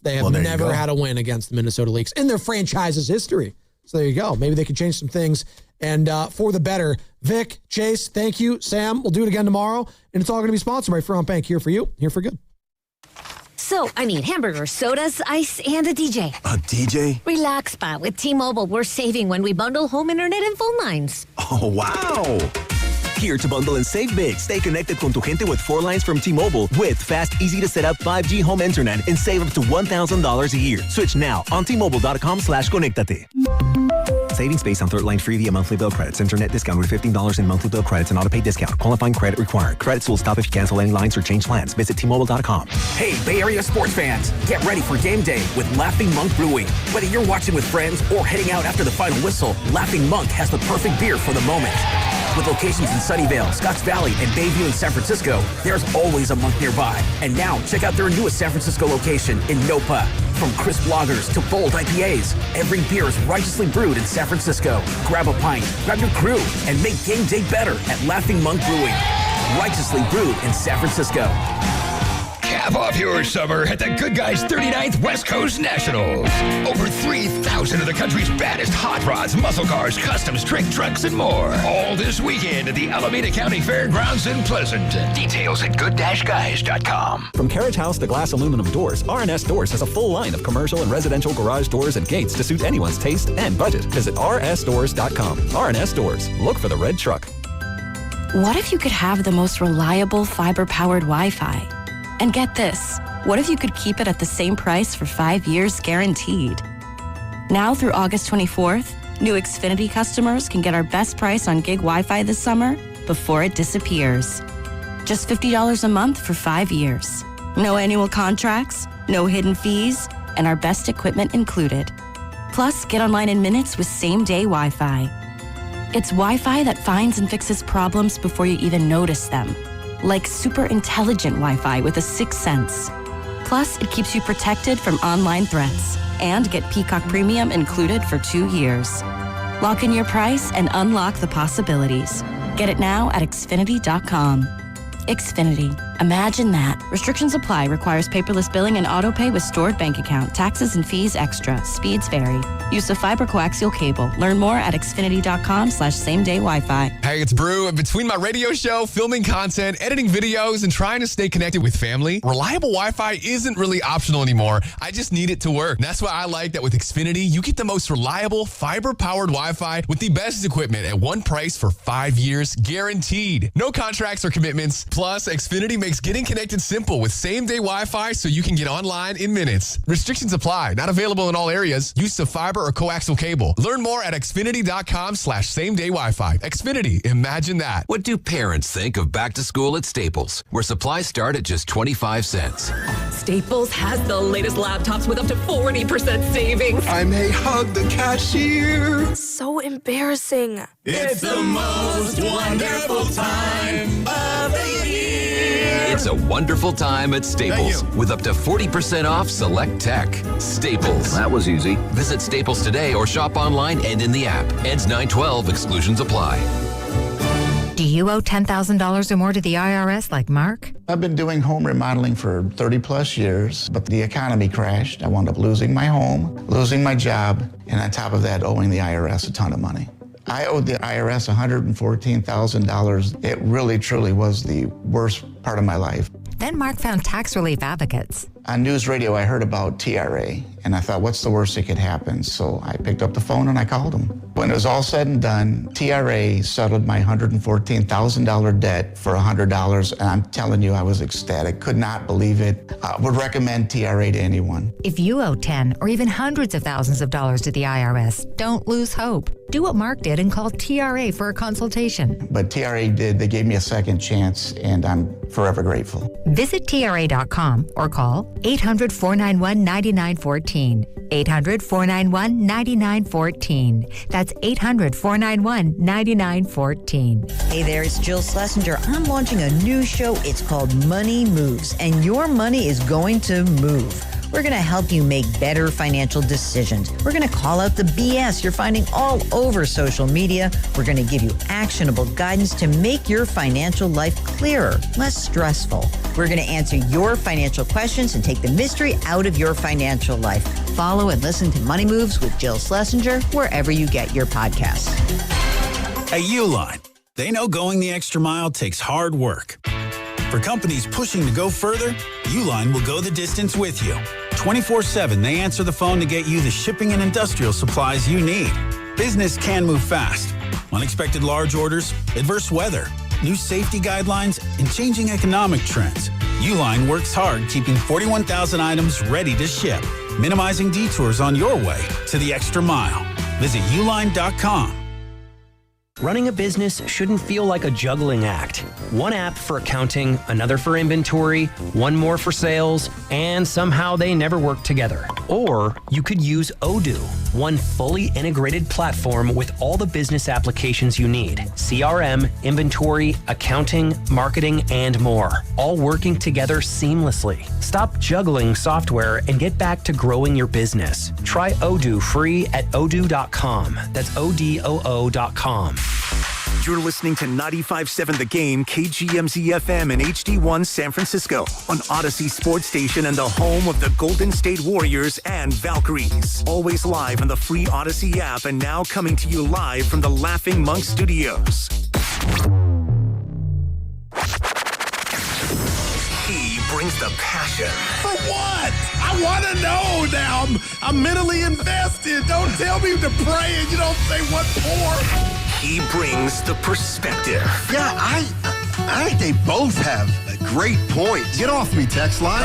They have never had a win against the Minnesota Lynx in their franchise's history. So there you go. Maybe they could change some things and for the better. Vic, Chase, thank you. Sam, we'll do it again tomorrow. And it's all going to be sponsored by Front Bank. Here for you, here for good. So, hamburgers, sodas, ice, and a DJ. A DJ? Relax, Pa. With T-Mobile, we're saving when we bundle home internet and phone lines. Oh, wow. Here to bundle and save big. Stay connected con tu gente with 4 lines from T-Mobile with fast, easy-to-set-up 5G home internet and save up to $1,000 a year. Switch now on T-Mobile.com/conectate. Savings based on 3rd line free via monthly bill credits. Internet discount with $15 in monthly bill credits and auto-pay discount. Qualifying credit required. Credits will stop if you cancel any lines or change plans. Visit T-Mobile.com. Hey, Bay Area sports fans. Get ready for game day with Laughing Monk Brewing. Whether you're watching with friends or heading out after the final whistle, Laughing Monk has the perfect beer for the moment. With locations in Sunnyvale, Scotts Valley, and Bayview in San Francisco, there's always a Monk nearby. And now, check out their newest San Francisco location in Nopa. From crisp lagers to bold IPAs, every beer is righteously brewed in San Francisco. Grab a pint, grab your crew, and make game day better at Laughing Monk Brewing. Righteously brewed in San Francisco. Cap off your summer at the Good Guys 39th West Coast Nationals. Over 3,000 of the country's baddest hot rods, muscle cars, customs, trick trucks, and more. All this weekend at the Alameda County Fairgrounds in Pleasanton. Details at good-guys.com. From carriage house to glass aluminum doors, R&S Doors has a full line of commercial and residential garage doors and gates to suit anyone's taste and budget. Visit rsdoors.com. R&S Doors. Look for the red truck. What if you could have the most reliable fiber-powered Wi-Fi? And get this, what if you could keep it at the same price for 5 years guaranteed? Now through August 24th, new Xfinity customers can get our best price on gig Wi-Fi this summer before it disappears. Just $50 a month for 5 years. No annual contracts, no hidden fees, and our best equipment included. Plus, get online in minutes with same-day Wi-Fi. It's Wi-Fi that finds and fixes problems before you even notice them. Like super intelligent Wi-Fi with a sixth sense. Plus, it keeps you protected from online threats. And get Peacock Premium included for 2 years. Lock in your price and unlock the possibilities. Get it now at Xfinity.com. Xfinity. Imagine that. Restrictions apply. Requires paperless billing and auto pay with stored bank account. Taxes and fees extra. Speeds vary. Use of fiber coaxial cable. Learn more at Xfinity.com/same-day Wi-Fi. Hey, it's Brew. Between my radio show, filming content, editing videos, and trying to stay connected with family, reliable Wi-Fi isn't really optional anymore. I just need it to work. And that's why I like that with Xfinity, you get the most reliable, fiber-powered Wi-Fi with the best equipment at one price for 5 years, guaranteed. No contracts or commitments. Plus, Xfinity makes getting connected simple with same-day Wi-Fi so you can get online in minutes. Restrictions apply. Not available in all areas. Use of fiber or coaxial cable. Learn more at Xfinity.com/same-day Wi-Fi. Xfinity. Imagine that. What do parents think of back to school at Staples, where supplies start at just 25 cents? Staples has the latest laptops with up to 40% savings. I may hug the cashier. So embarrassing. It's the most wonderful time of the year. It's a wonderful time at Staples with up to 40% off select tech. Staples. That was easy. Visit Staples today or shop online and in the app. Ends 9/12. Exclusions apply. Do you owe $10,000 or more to the IRS like Mark? I've been doing home remodeling for 30 plus years, but the economy crashed. I wound up losing my home, losing my job, and on top of that, owing the IRS a ton of money. I owed the IRS $114,000. It really, truly was the worst part of my life. Then Mark found tax relief advocates. On news radio, I heard about TRA, and I thought, what's the worst that could happen? So I picked up the phone and I called them. When it was all said and done, TRA settled my $114,000 debt for $100, and I'm telling you, I was ecstatic. Could not believe it. Would recommend TRA to anyone. If you owe 10 or even hundreds of thousands of dollars to the IRS, don't lose hope. Do what Mark did and call TRA for a consultation. But TRA did. They gave me a second chance, and I'm forever grateful. Visit TRA.com or call 800-491-9914. 800-491-9914. That's 800-491-9914. Hey there, it's Jill Schlesinger. I'm launching a new show. It's called Money Moves, and your money is going to move. We're going to help you make better financial decisions. We're going to call out the BS you're finding all over social media. We're going to give you actionable guidance to make your financial life clearer, less stressful. We're going to answer your financial questions and take the mystery out of your financial life. Follow and listen to Money Moves with Jill Schlesinger wherever you get your podcasts. At Uline, they know going the extra mile takes hard work. For companies pushing to go further, Uline will go the distance with you. 24/7, they answer the phone to get you the shipping and industrial supplies you need. Business can move fast. Unexpected large orders, adverse weather, new safety guidelines, and changing economic trends. Uline works hard keeping 41,000 items ready to ship, minimizing detours on your way to the extra mile. Visit uline.com. Running a business shouldn't feel like a juggling act. One app for accounting, another for inventory, one more for sales, and somehow they never work together. Or you could use Odoo, one fully integrated platform with all the business applications you need. CRM, inventory, accounting, marketing, and more. All working together seamlessly. Stop juggling software and get back to growing your business. Try Odoo free at odoo.com. That's ODOO.com. You're listening to 95.7 The Game, KGMZ-FM and HD1 San Francisco on Odyssey Sports Station and the home of the Golden State Warriors and Valkyries. Always live on the free Odyssey app and now coming to you live from the Laughing Monk Studios. He brings the passion. For what? I want to know now. I'm mentally invested. Don't tell me to pray and you don't say what for. He brings the perspective. Yeah, I think they both have a great point. Get off me, text line.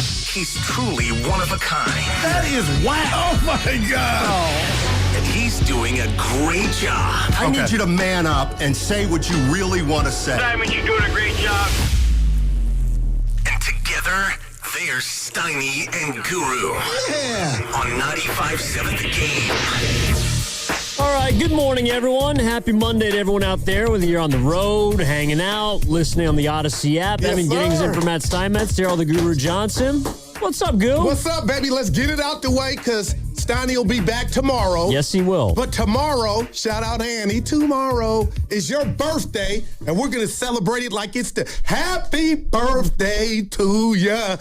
He's truly one of a kind. That is wow. Oh, my God. Oh. And he's doing a great job. I need you to man up and say what you really want to say. Simon, you're doing a great job. Together, they're Steiny and Guru. Yeah. On 95.7 The Game. All right, good morning, everyone. Happy Monday to everyone out there, whether you're on the road, hanging out, listening on the Odyssey app. Yes, Evan Giddings in for Matt Steinmetz, Daryl the Guru Johnson. What's up, Goo? What's up, baby? Let's get it out the way because Steiny will be back tomorrow. Yes, he will. But tomorrow, shout out Annie, tomorrow is your birthday, and we're going to celebrate it like it's the happy birthday to ya.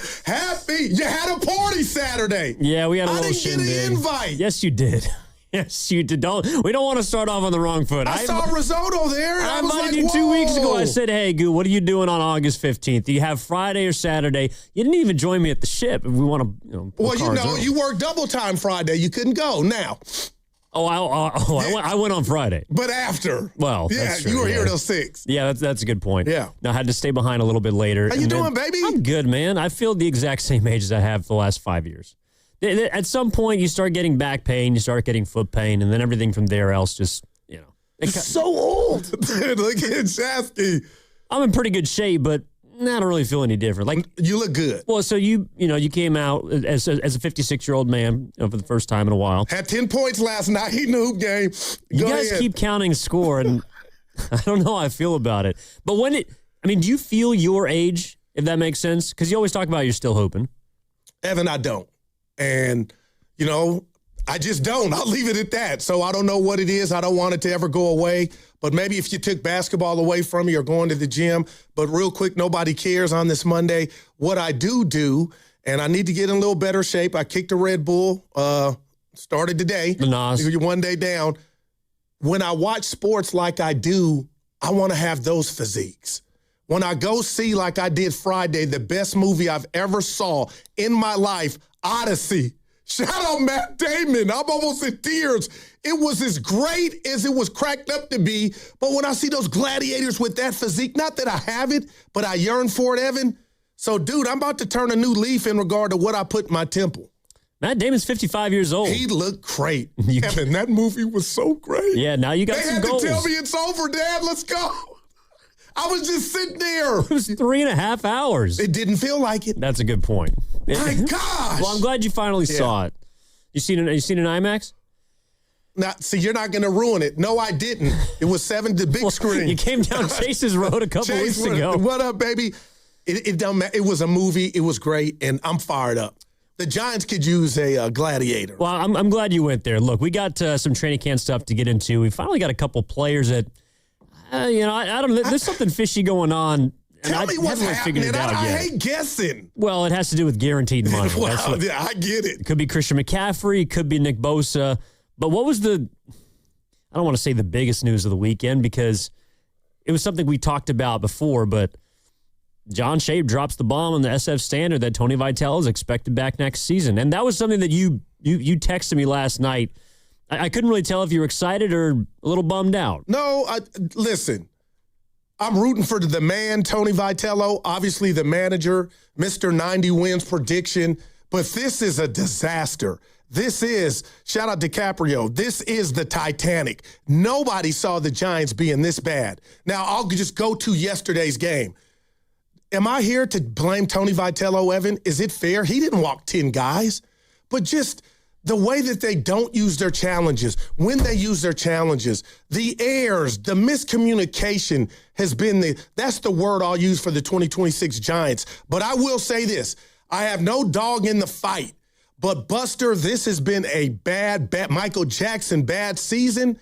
You had a party Saturday. Yeah, we had a little I didn't get an invite. Yes, you did. Yes, you did. We don't want to start off on the wrong foot. I saw risotto there. And I I was invited like, you 2 weeks ago. whoa. I said, hey, Goo, what are you doing on August 15th? Do you have Friday or Saturday? You didn't even join me at the ship. If we want to, Well, you worked double time Friday. You couldn't go now. I went on Friday. But after. Well, yeah, that's true, you were here till 6. Yeah, that's a good point. Yeah. Now, I had to stay behind a little bit later. How you doing, baby? I'm good, man. I feel the exact same age as I have for the last 5 years. At some point, you start getting back pain, you start getting foot pain, and then everything from there else just, So old. Dude, look at Chasky. I'm in pretty good shape, but I don't really feel any different. Like, you look good. Well, so you came out as a 56-year-old man for the first time in a while. Had 10 points last night in the hoop game. You guys keep counting score, and I don't know how I feel about it. But do you feel your age, if that makes sense? Because you always talk about you're still hooping. Evan, I don't. And, I just don't. I'll leave it at that. So I don't know what it is. I don't want it to ever go away. But maybe if you took basketball away from me or going to the gym. But real quick, nobody cares on this Monday. What I do, and I need to get in a little better shape. I kicked a Red Bull, started today. The Nas. You're one day down. When I watch sports like I do, I want to have those physiques. When I go see, like I did Friday, the best movie I've ever saw in my life, Odyssey. Shout out Matt Damon. I'm almost in tears. It was as great as it was cracked up to be. But when I see those gladiators with that physique, not that I have it, but I yearn for it, Evan. So, dude, I'm about to turn a new leaf in regard to what I put in my temple. Matt Damon's 55 years old. He looked great. Evan, that movie was so great. Yeah, now you got some goals. They had to tell me it's over, Dad. Let's go. I was just sitting there. It was 3.5 hours. It didn't feel like it. That's a good point. My gosh. Well, I'm glad you finally saw it. You seen an IMAX? See, you're not going to ruin it. No, I didn't. It was 7 to big screen. You came down Chase's Road a couple weeks ago. What up, baby? It don't matter. It was a movie. It was great, and I'm fired up. The Giants could use a gladiator. Well, I'm glad you went there. Look, we got some training camp stuff to get into. We finally got a couple players that, I don't know. There's something fishy going on. Tell me what's happening. I hate guessing. Well, it has to do with guaranteed money. I get it. It could be Christian McCaffrey. It could be Nick Bosa. But what was I don't want to say the biggest news of the weekend because it was something we talked about before, but John Shea drops the bomb on the SF Standard that Tony Vitello is expected back next season. And that was something that you texted me last night. I couldn't really tell if you were excited or a little bummed out. No, listen. I'm rooting for the man, Tony Vitello, obviously the manager, Mr. 90 wins prediction, but this is a disaster. This is, shout out DiCaprio, this is the Titanic. Nobody saw the Giants being this bad. Now, I'll just go to yesterday's game. Am I here to blame Tony Vitello, Evan? Is it fair? He didn't walk 10 guys, but just the way that they don't use their challenges, when they use their challenges, the errors, the miscommunication has been that's the word I'll use for the 2026 Giants. But I will say this, I have no dog in the fight, but Buster, this has been a bad Michael Jackson bad season.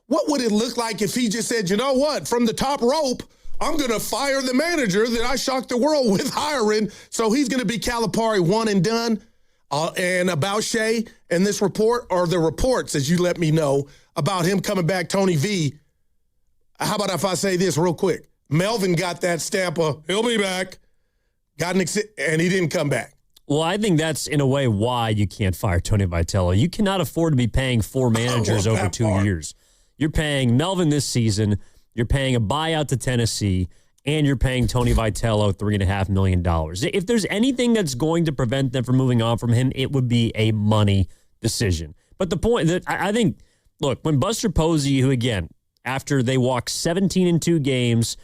What would it look like if he just said, you know what, from the top rope, I'm going to fire the manager that I shocked the world with hiring, so he's going to be Calipari one and done. And about Shea and this report, or the reports, as you let me know, about him coming back, Tony V. How about if I say this real quick? Melvin got that stamp of, he'll be back, and he didn't come back. Well, I think that's, in a way, why you can't fire Tony Vitello. You cannot afford to be paying 4 managers over 2 years. You're paying Melvin this season, you're paying a buyout to Tennessee, and you're paying Tony Vitello $3.5 million. If there's anything that's going to prevent them from moving on from him, it would be a money decision. But the point that I think, look, when Buster Posey, who again, after they walked 17 in 2 games,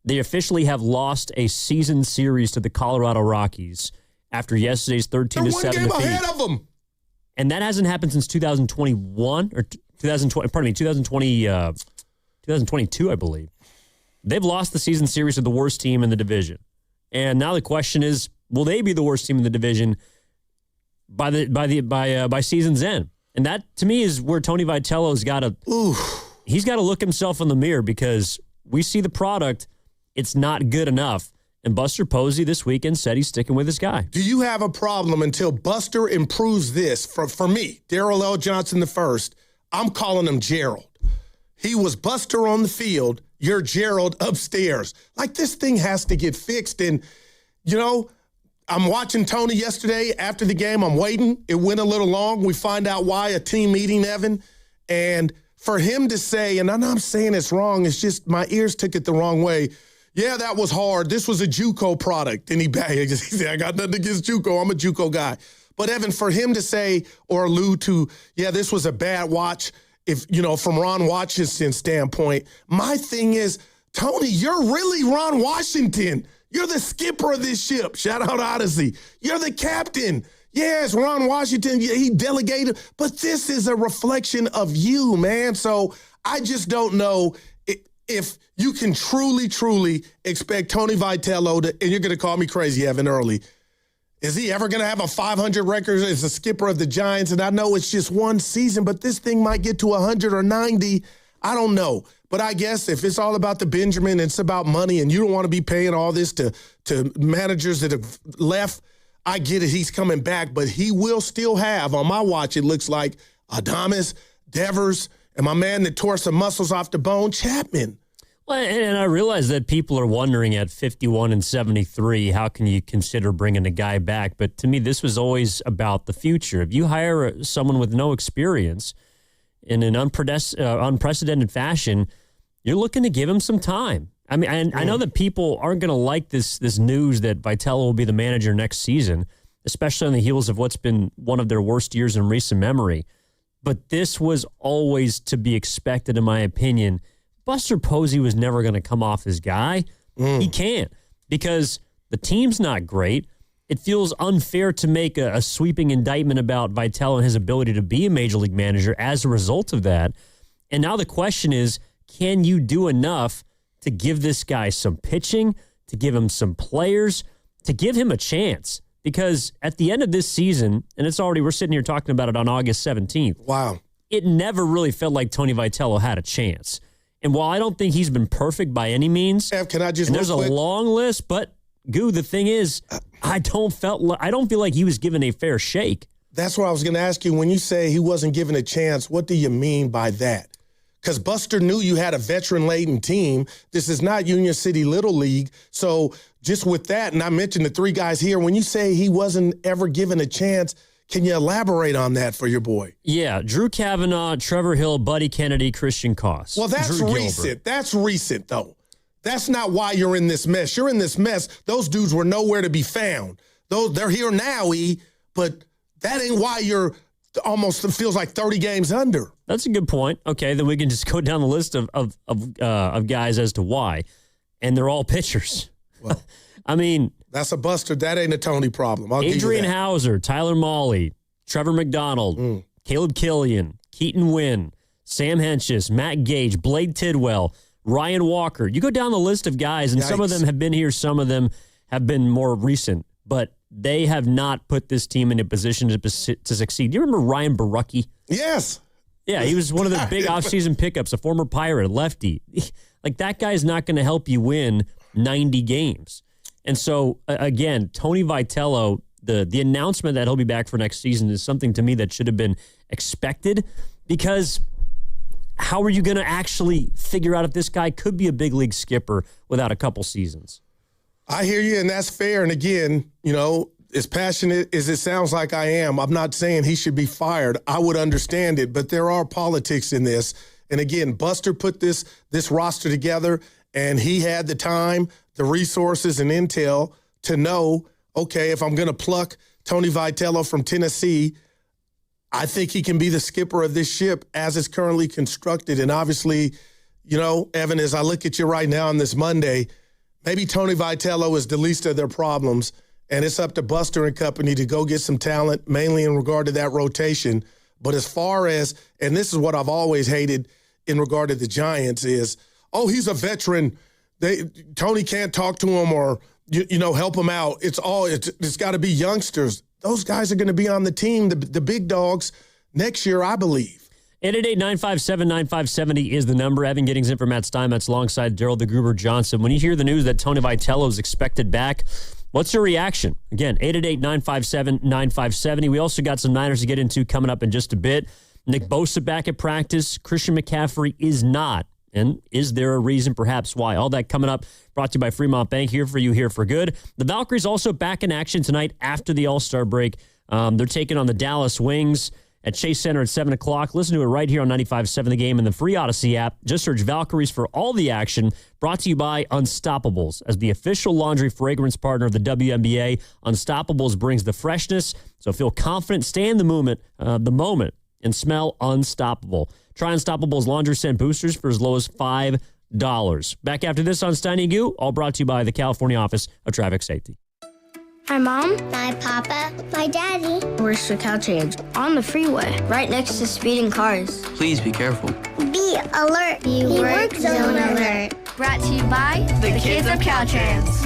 They officially have lost a season series to the Colorado Rockies after yesterday's 13-7 They're one game defeat. ahead of them. And that hasn't happened since 2021 or 2022, I believe. They've lost the season series to the worst team in the division. And now the question is, will they be the worst team in the division by season's end? And that, to me, is where Tony Vitello's got to look himself in the mirror, because we see the product. It's not good enough. And Buster Posey this weekend said he's sticking with his guy. Do you have a problem until Buster improves this? For me, Darrell L. Johnson the first, I'm calling him Gerald. He was Buster on the field. You're Gerald upstairs. Like, this thing has to get fixed. And, you know, I'm watching Tony yesterday after the game. I'm waiting. It went a little long. We find out why, a team meeting, Evan. And for him to say, and I'm not saying it's wrong, it's just my ears took it the wrong way. Yeah, that was hard. This was a JUCO product. And he said, I got nothing against JUCO. I'm a JUCO guy. But, Evan, for him to say or allude to, yeah, this was a bad watch, if, you know, from Ron Washington's standpoint, my thing is, Tony, you're really Ron Washington. You're the skipper of this ship. Shout out Odyssey. You're the captain. Yes, Ron Washington, he delegated, but this is a reflection of you, man. So I just don't know if you can truly expect Tony Vitello to, and you're going to call me crazy, Evan, early. Is he ever going to have a 500 record as a skipper of the Giants? And I know it's just one season, but this thing might get to 100 or 90. I don't know. But I guess if it's all about the Benjamin, it's about money, and you don't want to be paying all this to managers that have left, I get it. He's coming back, but he will still have, on my watch, it looks like, Adames, Devers, and my man that tore some muscles off the bone, Chapman. Well, and I realize that people are wondering at 51 and 73, how can you consider bringing a guy back? But to me, this was always about the future. If you hire someone with no experience in an unprecedented fashion, you're looking to give him some time. I mean, I know that people aren't going to like this news that Vitello will be the manager next season, especially on the heels of what's been one of their worst years in recent memory. But this was always to be expected, in my opinion. Buster Posey was never going to come off his guy. He can't, because the team's not great. It feels unfair to make a sweeping indictment about Vitello and his ability to be a major league manager as a result of that. And now the question is, can you do enough to give this guy some pitching, to give him some players, to give him a chance? Because at the end of this season, and we're sitting here talking about it on August 17th. Wow. It never really felt like Tony Vitello had a chance. And while I don't think he's been perfect by any means, can I just? And there's a long list, but Goo, the thing is, I don't feel like he was given a fair shake. That's what I was going to ask you. When you say he wasn't given a chance, what do you mean by that? Because Buster knew you had a veteran-laden team. This is not Union City Little League. So just with that, and I mentioned the three guys here, when you say he wasn't ever given a chance, can you elaborate on that for your boy? Yeah, Drew Kavanaugh, Trevor Hill, Buddy Kennedy, Christian Koss. Well, that's recent. That's recent, though. That's not why you're in this mess. You're in this mess. Those dudes were nowhere to be found. They're here now, but that ain't why you're almost, it feels like 30 games under. That's a good point. Okay, then we can just go down the list of guys as to why. And they're all pitchers. Well, I mean, that's a Buster. That ain't a Tony problem. Adrian Hauser, Tyler Mahle, Trevor McDonald, Caleb Killian, Keaton Wynn, Sam Hentges, Matt Gage, Blade Tidwell, Ryan Walker. You go down the list of guys, and some of them have been here, some of them have been more recent, but they have not put this team in a position to succeed. Do you remember Ryan Barucki? Yes. Yeah, he was one of the big offseason pickups, a former Pirate, lefty. Like, that guy's not going to help you win 90 games. And so, again, Tony Vitello, the announcement that he'll be back for next season is something to me that should have been expected, because how are you going to actually figure out if this guy could be a big league skipper without a couple seasons? I hear you, and that's fair. And again, as passionate as it sounds like I am, I'm not saying he should be fired. I would understand it, but there are politics in this. And again, Buster put this roster together, and he had the time, the resources, and intel to know, okay, if I'm going to pluck Tony Vitello from Tennessee, I think he can be the skipper of this ship as it's currently constructed. And obviously, Evan, as I look at you right now on this Monday, maybe Tony Vitello is the least of their problems, and it's up to Buster and company to go get some talent, mainly in regard to that rotation. But as far as, and this is what I've always hated in regard to the Giants is, oh, he's a veteran. Tony can't talk to him or, help him out. It's got to be youngsters. Those guys are going to be on the team, the big dogs, next year, I believe. 888-957-9570 is the number. Evan Giddings in for Matt Steinmetz alongside Daryl the Gruber Johnson. When you hear the news that Tony Vitello is expected back, what's your reaction? Again, 888-957-9570. We also got some Niners to get into coming up in just a bit. Nick Bosa back at practice. Christian McCaffrey is not. And is there a reason, perhaps, why? All that coming up, brought to you by Fremont Bank, here for you, here for good. The Valkyries also back in action tonight after the All-Star break. They're taking on the Dallas Wings at Chase Center at 7 o'clock. Listen to it right here on 95.7 The Game and the free Odyssey app. Just search Valkyries for all the action. Brought to you by Unstoppables. As the official laundry fragrance partner of the WNBA, Unstoppables brings the freshness. So feel confident, stay in the moment, and smell unstoppable. Try Unstoppable's laundry scent boosters for as low as $5. Back after this on Steiny Goo, all brought to you by the California Office of Traffic Safety. My mom, my papa, my daddy. Where's the cow change? On the freeway, right next to speeding cars. Please be careful. Be alert. Be work zone alert. Brought to you by the kids of Caltrans.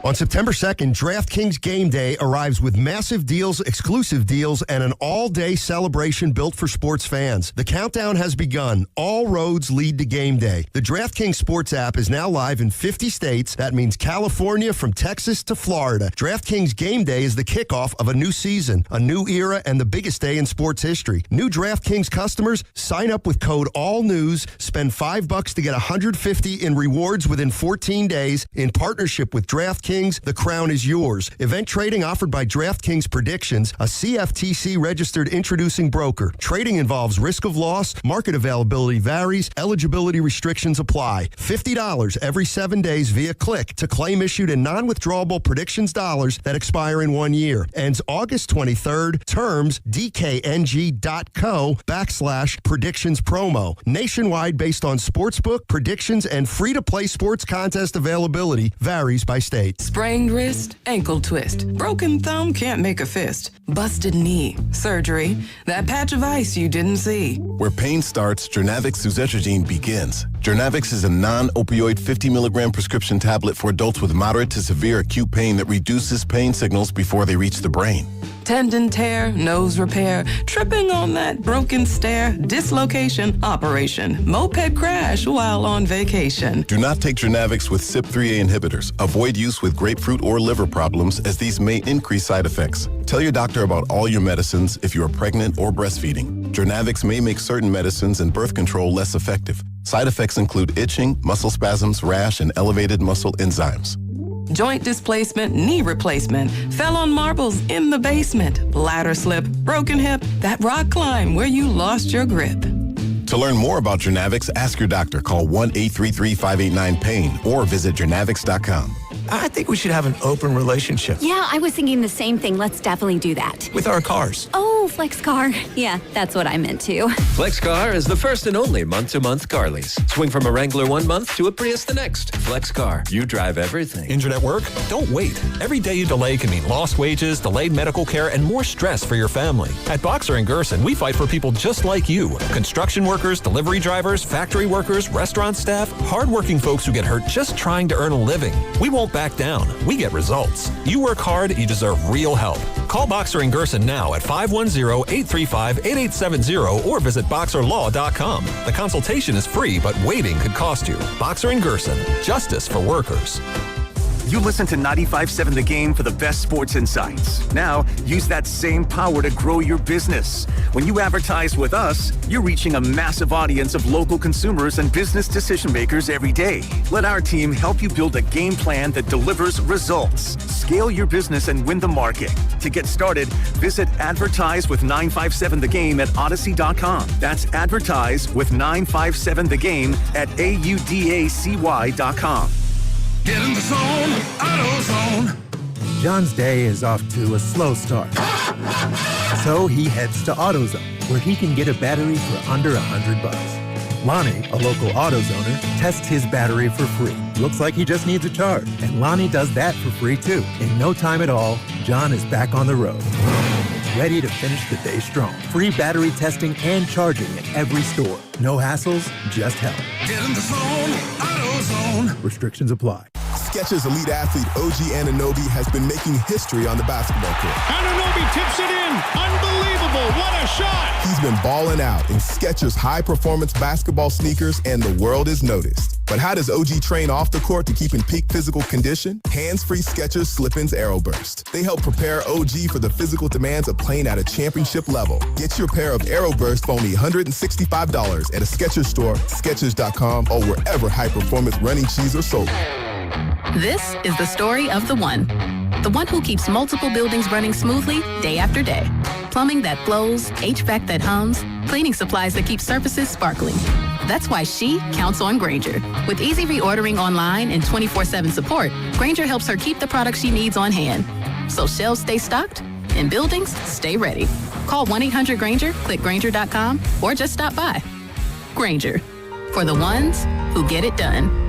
On September 2nd, DraftKings Game Day arrives with massive deals, exclusive deals, and an all-day celebration built for sports fans. The countdown has begun. All roads lead to Game Day. The DraftKings Sports app is now live in 50 states. That means California from Texas to Florida. DraftKings Game Day is the kickoff of a new season, a new era, and the biggest day in sports history. New DraftKings customers sign up with code ALLNEWS, spend $5 to get $150 in rewards within 14 days in partnership with DraftKings. The crown is yours. Event trading offered by DraftKings Predictions, a CFTC-registered introducing broker. Trading involves risk of loss, market availability varies, eligibility restrictions apply. $50 every 7 days via click to claim issued in non-withdrawable predictions dollars that expire in 1 year. Ends August 23rd. Terms dkng.co/predictions promo. Nationwide based on sportsbook, predictions, and free-to-play sports contest availability varies by state. Sprained wrist, ankle twist, broken thumb, can't make a fist, busted knee, surgery, that patch of ice you didn't see. Where pain starts, Jernavix suzetrigine begins. Jernavix is a non-opioid 50 milligram prescription tablet for adults with moderate to severe acute pain that reduces pain signals before they reach the brain. Tendon tear, nose repair, tripping on that broken stair, dislocation, operation, moped crash while on vacation. Do not take Jernavix with CYP3A inhibitors. Avoid use with grapefruit or liver problems as these may increase side effects. Tell your doctor about all your medicines if you are pregnant or breastfeeding. Jernavix may make certain medicines and birth control less effective. Side effects include itching, muscle spasms, rash, and elevated muscle enzymes. Joint displacement, knee replacement, fell on marbles in the basement, ladder slip, broken hip, that rock climb where you lost your grip. To learn more about Jernavix, ask your doctor. Call 1-833-589-PAIN or visit jernavix.com. I think we should have an open relationship. Yeah, I was thinking the same thing. Let's definitely do that. With our cars. Oh, Flex Car. Yeah, that's what I meant too. Flex Car is the first and only month-to-month car lease. Swing from a Wrangler 1 month to a Prius the next. Flex Car. You drive everything. Injured at work? Don't wait. Every day you delay can mean lost wages, delayed medical care, and more stress for your family. At Boxer & Gerson, we fight for people just like you. Construction workers, delivery drivers, factory workers, restaurant staff, hardworking folks who get hurt just trying to earn a living. We won't back down. We get results. You work hard, you deserve real help. Call Boxer & Gerson now at 510-835-8870 or visit boxerlaw.com. The consultation is free, but waiting could cost you. Boxer & Gerson. Justice for workers. You listen to 95.7 The Game for the best sports insights. Now, use that same power to grow your business. When you advertise with us, you're reaching a massive audience of local consumers and business decision makers every day. Let our team help you build a game plan that delivers results. Scale your business and win the market. To get started, visit Advertise with 957 The Game at Odyssey.com. That's Advertise with 957 The Game at AUDACY.com. Get in the zone, AutoZone. John's day is off to a slow start. So he heads to AutoZone, where he can get a battery for under $100. Lonnie, a local AutoZoner, tests his battery for free. Looks like he just needs a charge. And Lonnie does that for free, too. In no time at all, John is back on the road. Ready to finish the day strong. Free battery testing and charging at every store. No hassles, just help. Get in the zone, AutoZone. Restrictions apply. Skechers elite athlete OG Anunoby has been making history on the basketball court. Anunoby tips it in. Unbelievable. What a shot. He's been balling out in Skechers high-performance basketball sneakers, and the world is noticed. But how does OG train off the court to keep in peak physical condition? Hands-free Skechers Slip-ins Aeroburst. They help prepare OG for the physical demands of playing at a championship level. Get your pair of Aeroburst for only $165 at a Skechers store, Skechers.com, or wherever high-performance running shoes are sold. This is the story of the one who keeps multiple buildings running smoothly day after day. Plumbing that flows, HVAC that hums, cleaning supplies that keep surfaces sparkling. That's why she counts on Grainger. With easy reordering online and 24/7 support, Grainger helps her keep the products she needs on hand. So shelves stay stocked and buildings stay ready. Call 1-800-GRAINGER, click Grainger.com, or just stop by. Grainger, for the ones who get it done.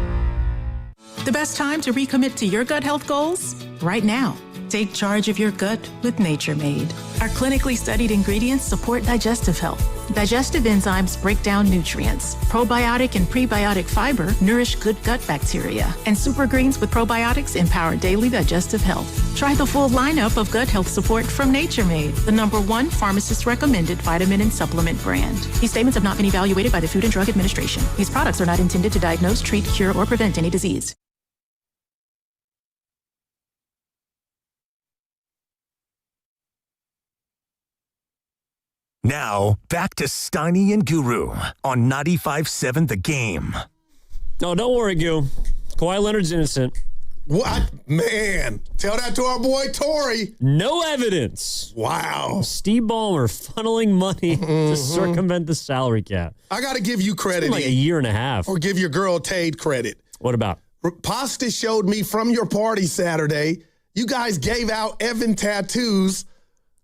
The best time to recommit to your gut health goals? Right now. Take charge of your gut with Nature Made. Our clinically studied ingredients support digestive health. Digestive enzymes break down nutrients. Probiotic and prebiotic fiber nourish good gut bacteria. And super greens with probiotics empower daily digestive health. Try the full lineup of gut health support from Nature Made, the #1 pharmacist-recommended vitamin and supplement brand. These statements have not been evaluated by the Food and Drug Administration. These products are not intended to diagnose, treat, cure, or prevent any disease. Now, back to Steiny and Guru on 95.7 The Game. No, don't worry, Goo. Kawhi Leonard's innocent. What? Man, tell that to our boy Torrey. No evidence. Wow. Steve Ballmer funneling money to circumvent the salary cap. I got to give you credit. It's been like a year and a half. Or give your girl Tade credit. What about? Pasta showed me from your party Saturday, you guys gave out Evan tattoos.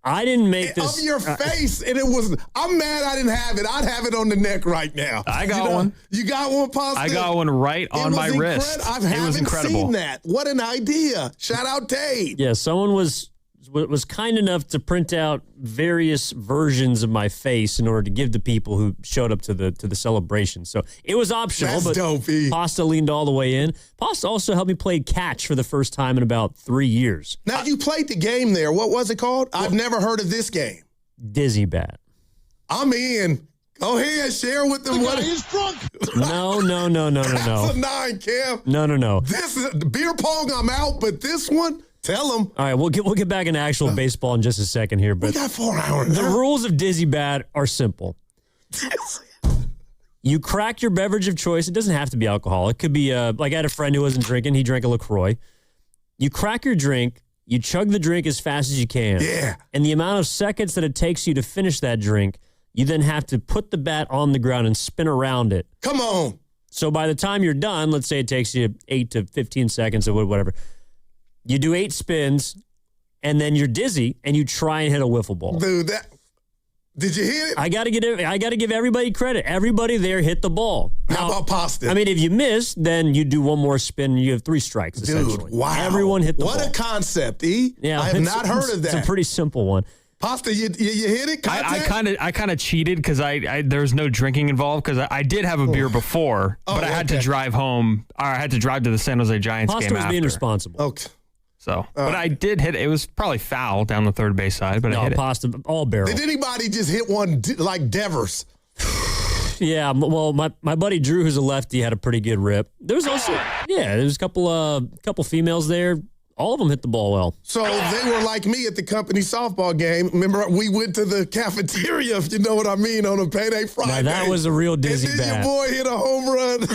I didn't make this. Of your face, and it was, I'm mad I didn't have it. I'd have it on the neck right now. I got one. You got one, Pasta? I got one right on my wrist. I haven't seen that. What an idea. Shout out Tate. Yeah, someone was kind enough to print out various versions of my face in order to give to people who showed up to the celebration. So it was optional, That's but dopey. Pasta leaned all the way in. Pasta also helped me play catch for the first time in about 3 years. Now, you played the game there. What was it called? I've never heard of this game. Dizzy Bat. I'm in. Go ahead, share with them. What is drunk. No. That's a 9, Cam. No. This is beer pong. I'm out, but this one. Tell them. All right, we'll get back into actual baseball in just a second here. But we got 4 hours. The rules of Dizzy Bat are simple. You crack your beverage of choice. It doesn't have to be alcohol. It could be, like I had a friend who wasn't drinking. He drank a LaCroix. You crack your drink. You chug the drink as fast as you can. Yeah. And the amount of seconds that it takes you to finish that drink, you then have to put the bat on the ground and spin around it. Come on. So by the time you're done, let's say it takes you 8 to 15 seconds or whatever. You do 8 spins, and then you're dizzy, and you try and hit a wiffle ball. Dude, did you hit it? I got to give everybody credit. Everybody there hit the ball. How about Pasta? I mean, if you miss, then you do one more spin, and you have 3 strikes, essentially. Dude, wow. Everyone hit the ball. What a concept, E. Yeah, I have not heard of that. It's a pretty simple one. Pasta, you hit it? I kind of cheated because there was no drinking involved because I did have a beer before, but I had to drive home. Or I had to drive to the San Jose Giants Pasta game was after. being responsible. Okay. So, but I did hit it. It was probably foul down the third base side, but I hit Pasta, all barrel. Did anybody just hit one like Devers? Yeah, well, my buddy Drew, who's a lefty, had a pretty good rip. There was also, there's a couple females there. All of them hit the ball well. So they were like me at the company softball game. Remember, we went to the cafeteria, if you know what I mean, on a payday Friday. Now, that was a real dizzy and then bat. Your boy hit a home run.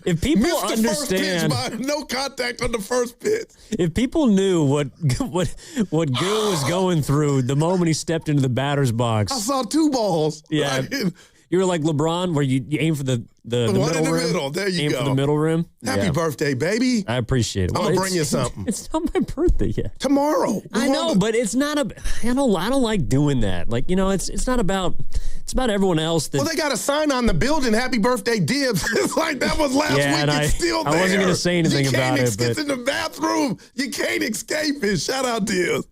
If people missed understand, the first pitch by no contact on the first pitch. If people knew what Goo was going through the moment he stepped into the batter's box. I saw 2 balls. Yeah. Right? You were like LeBron, where you aim for the one middle in the rim. middle. There you aim go. for the middle rim. Happy birthday, baby. I appreciate it. I'm going to bring you something. It's not my birthday yet. Tomorrow. I know, but it's not I don't like doing that. Like, it's not about, it's about everyone else. Well, they got a sign on the building, happy birthday, Dibs. It's like that was last week. It's still there. I wasn't going to say anything about it. It's in the bathroom. You can't escape it. Shout out, Dibs.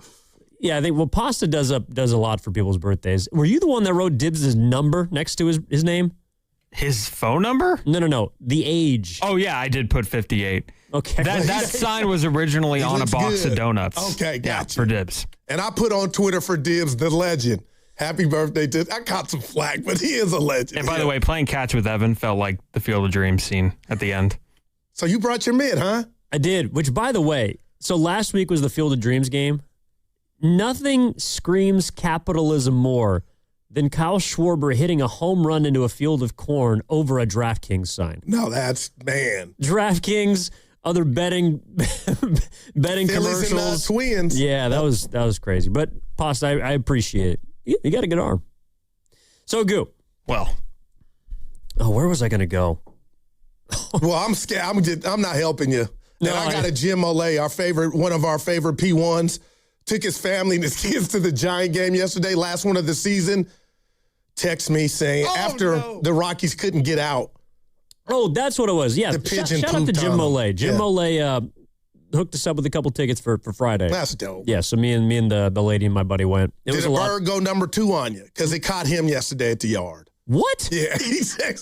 Yeah, Pasta does a lot for people's birthdays. Were you the one that wrote Dibs' number next to his name? His phone number? No. The age. Oh, yeah, I did put 58. Okay. That sign was originally on a box of donuts. Okay, gotcha. For Dibs. And I put on Twitter for Dibs, the legend. Happy birthday, Dibs. I caught some flack, but he is a legend. And by the way, playing catch with Evan felt like the Field of Dreams scene at the end. So you brought your mitt, huh? I did, which, by the way, so last week was the Field of Dreams game. Nothing screams capitalism more than Kyle Schwarber hitting a home run into a field of corn over a DraftKings sign. No, that's, man. DraftKings, other betting Phillies commercials. And, Twins. Yeah, that was crazy. But, Pasta, I appreciate it. You got a good arm. So, Goo. Well. Oh, where was I going to go? Well, I'm scared. I'm not helping you. No, and I got a Jim Olay, one of our favorite P1s. Took his family and his kids to the Giant game yesterday, last one of the season. Text me saying the Rockies couldn't get out. Oh, that's what it was. Yeah. The pigeon Shout out to Jim Olay. Jim Yeah. Olay hooked us up with a couple tickets for Friday. That's dope. Yeah, so me and the lady and my buddy went. Did a bird go number 2 on you? Because it caught him yesterday at the yard. What? Yeah, he said,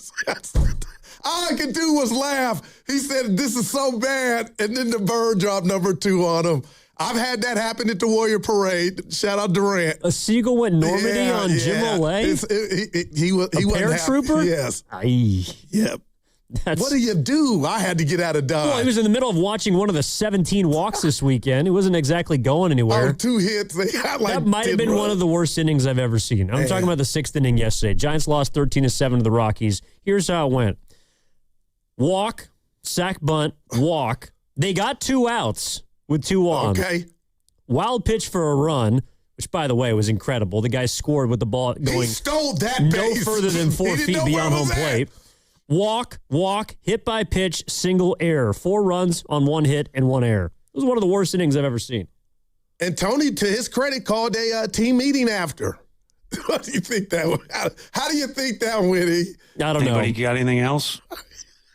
all I could do was laugh. He said, this is so bad. And then the bird dropped number 2 on him. I've had that happen at the Warrior Parade. Shout out Durant. A seagull went Normandy on Jim Olay? He was paratrooper? Yes. Aye. Yep. What do you do? I had to get out of Dodge. Well, he was in the middle of watching one of the 17 walks this weekend. He wasn't exactly going anywhere. 2 hits. That might have been one of the worst innings I've ever seen. I'm talking about the 6th inning yesterday. Giants lost 13-7 to the Rockies. Here's how it went. Walk, sack bunt, walk. They got 2 outs with 2 on. Okay. Wild pitch for a run, which, by the way, was incredible. The guy scored with the ball going he stole that no base. further than 4 feet beyond home plate. Walk, hit by pitch, single error. 4 runs on 1 hit and 1 error. It was one of the worst innings I've ever seen. And Tony, to his credit, called a team meeting after. What do you think that went? How do you think that went? I don't know. Anybody got anything else?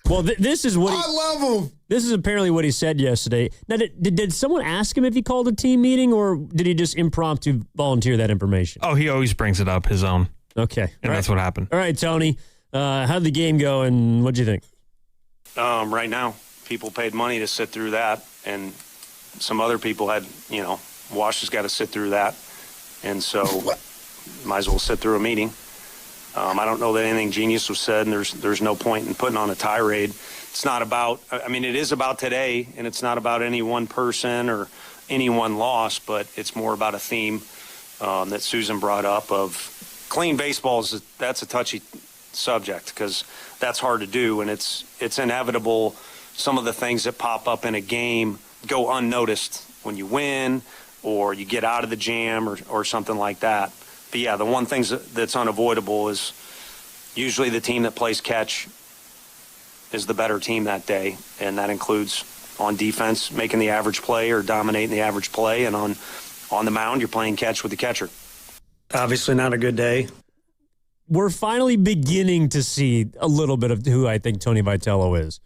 Well, this is what I love him. This is apparently what he said yesterday. Now, did someone ask him if he called a team meeting, or did he just impromptu volunteer that information? Oh, he always brings it up, his own. Okay. And that's what happened. All right, Tony. How'd the game go, and what'd you think? Right now, people paid money to sit through that, and some other people had, Wash has got to sit through that, and so might as well sit through a meeting. I don't know that anything genius was said, and there's no point in putting on a tirade. It's not about, it is about today, and it's not about any one person or any one loss, but it's more about a theme that Susan brought up of clean baseball. That's a touchy subject because that's hard to do, and it's inevitable. Some of the things that pop up in a game go unnoticed when you win or you get out of the jam or something like that. But yeah, the one thing that's unavoidable is usually the team that plays catch is the better team that day, and that includes on defense making the average play or dominating the average play, and on the mound you're playing catch with the catcher. Obviously not a good day. We're finally beginning to see a little bit of who I think Tony Vitello is.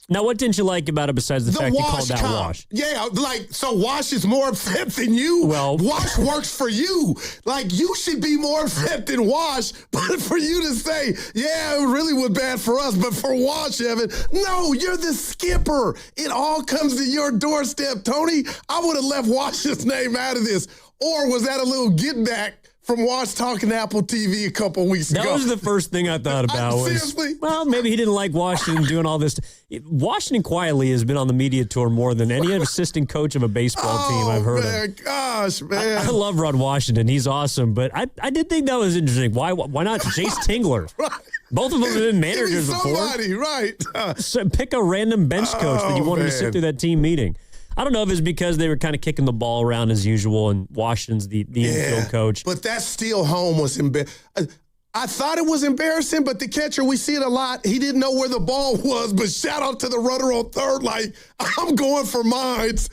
Now, what didn't you like about it besides the fact you called that Wash? Yeah, so Wash is more upset than you? Well, Wash works for you. You should be more upset than Wash, but for you to say, yeah, it really was bad for us, but for Wash, Evan, no, you're the skipper. It all comes to your doorstep, Tony. I would have left Wash's name out of this. Or was that a little get back from Wash talking to Apple TV a couple weeks ago? That was the first thing I thought about. Seriously? Well, maybe he didn't like Washington doing all this. Washington quietly has been on the media tour more than any assistant coach of a baseball team I've heard of. Gosh, man. I love Rod Washington. He's awesome. But I did think that was interesting. Why not Jace Tingler? Right. Both of them have been managers somebody, before. Right. So pick a random bench coach that you wanted to sit through that team meeting. I don't know if it's because they were kind of kicking the ball around as usual, and Washington's the infield coach. But that steal home was embarrassing. I thought it was embarrassing, but the catcher, we see it a lot. He didn't know where the ball was, but shout out to the runner on third. Like, I'm going for mines.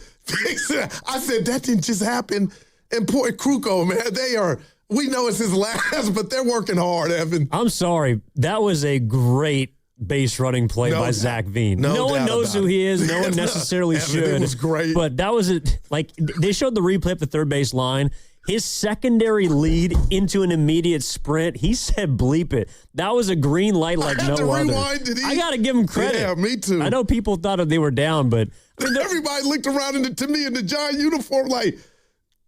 I said, that didn't just happen. And poor Kruko, man, we know it's his last, but they're working hard, Evan. I'm sorry. That was a great base running play by Zach Veen. No one knows who he is. No one necessarily should. It was great. But that was it. Like, they showed the replay at the third base line. His secondary lead into an immediate sprint, he said, bleep it. That was a green light like no other. I got to give him credit. Yeah, me too. I know people thought they were down, but everybody looked around to me in the Giant uniform like,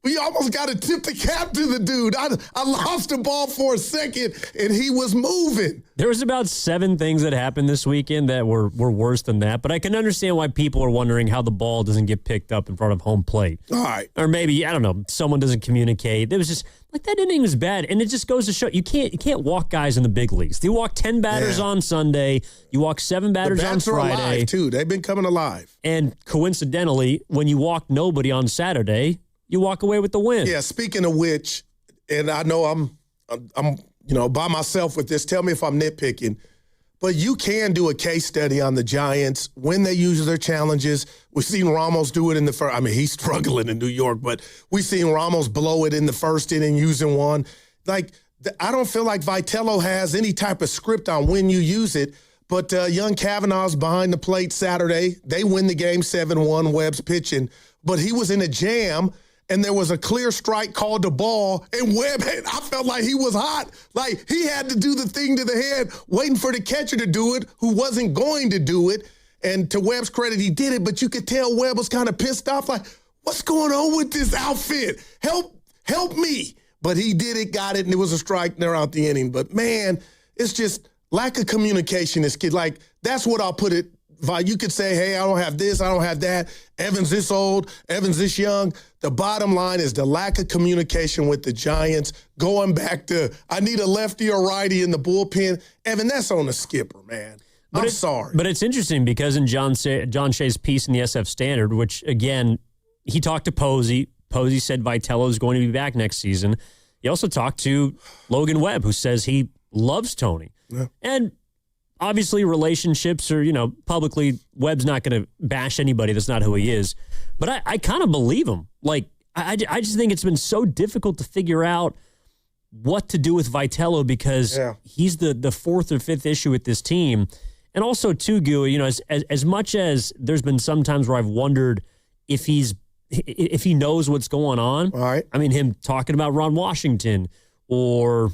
we almost got to tip the cap to the dude. I lost the ball for a second, and he was moving. There was about 7 things that happened this weekend that were worse than that, but I can understand why people are wondering how the ball doesn't get picked up in front of home plate. All right. Or maybe, I don't know, someone doesn't communicate. It was just, like, that inning was bad, and it just goes to show you can't walk guys in the big leagues. You walk 10 batters on Sunday. You walk 7 batters on Friday. The bats are alive, too. They've been coming alive. And coincidentally, when you walk nobody on Saturday, you walk away with the win. Yeah, speaking of which, and I know I'm by myself with this. Tell me if I'm nitpicking. But you can do a case study on the Giants when they use their challenges. We've seen Ramos do it in the first. I mean, he's struggling in New York, but we've seen Ramos blow it in the first inning using one. Like, I don't feel like Vitello has any type of script on when you use it. But young Kavanaugh's behind the plate Saturday. They win the game 7-1, Webb's pitching. But he was in a jam, and there was a clear strike called the ball, and Webb I felt like he was hot. Like, he had to do the thing to the head, waiting for the catcher to do it, who wasn't going to do it. And to Webb's credit, he did it, but you could tell Webb was kind of pissed off, like, what's going on with this outfit? Help me. But he did it, got it, and it was a strike, and they're out the inning. But, man, it's just lack of communication, this kid. Like, that's what I'll put it. You could say, hey, I don't have this, I don't have that. Evan's this old, Evan's this young. The bottom line is the lack of communication with the Giants, going back to, I need a lefty or righty in the bullpen. Evan, that's on the skipper, man. I'm sorry. But it's interesting because in John Shea's piece in the SF Standard, which, again, he talked to Posey. Posey said Vitello is going to be back next season. He also talked to Logan Webb, who says he loves Tony. Yeah. And obviously, relationships are, publicly, Webb's not going to bash anybody. That's not who he is. But I kind of believe him. Like, I just think it's been so difficult to figure out what to do with Vitello because he's the fourth or fifth issue with this team. And also, too, Gui, as much as there's been some times where I've wondered if he knows what's going on. All right. I mean, him talking about Ron Washington or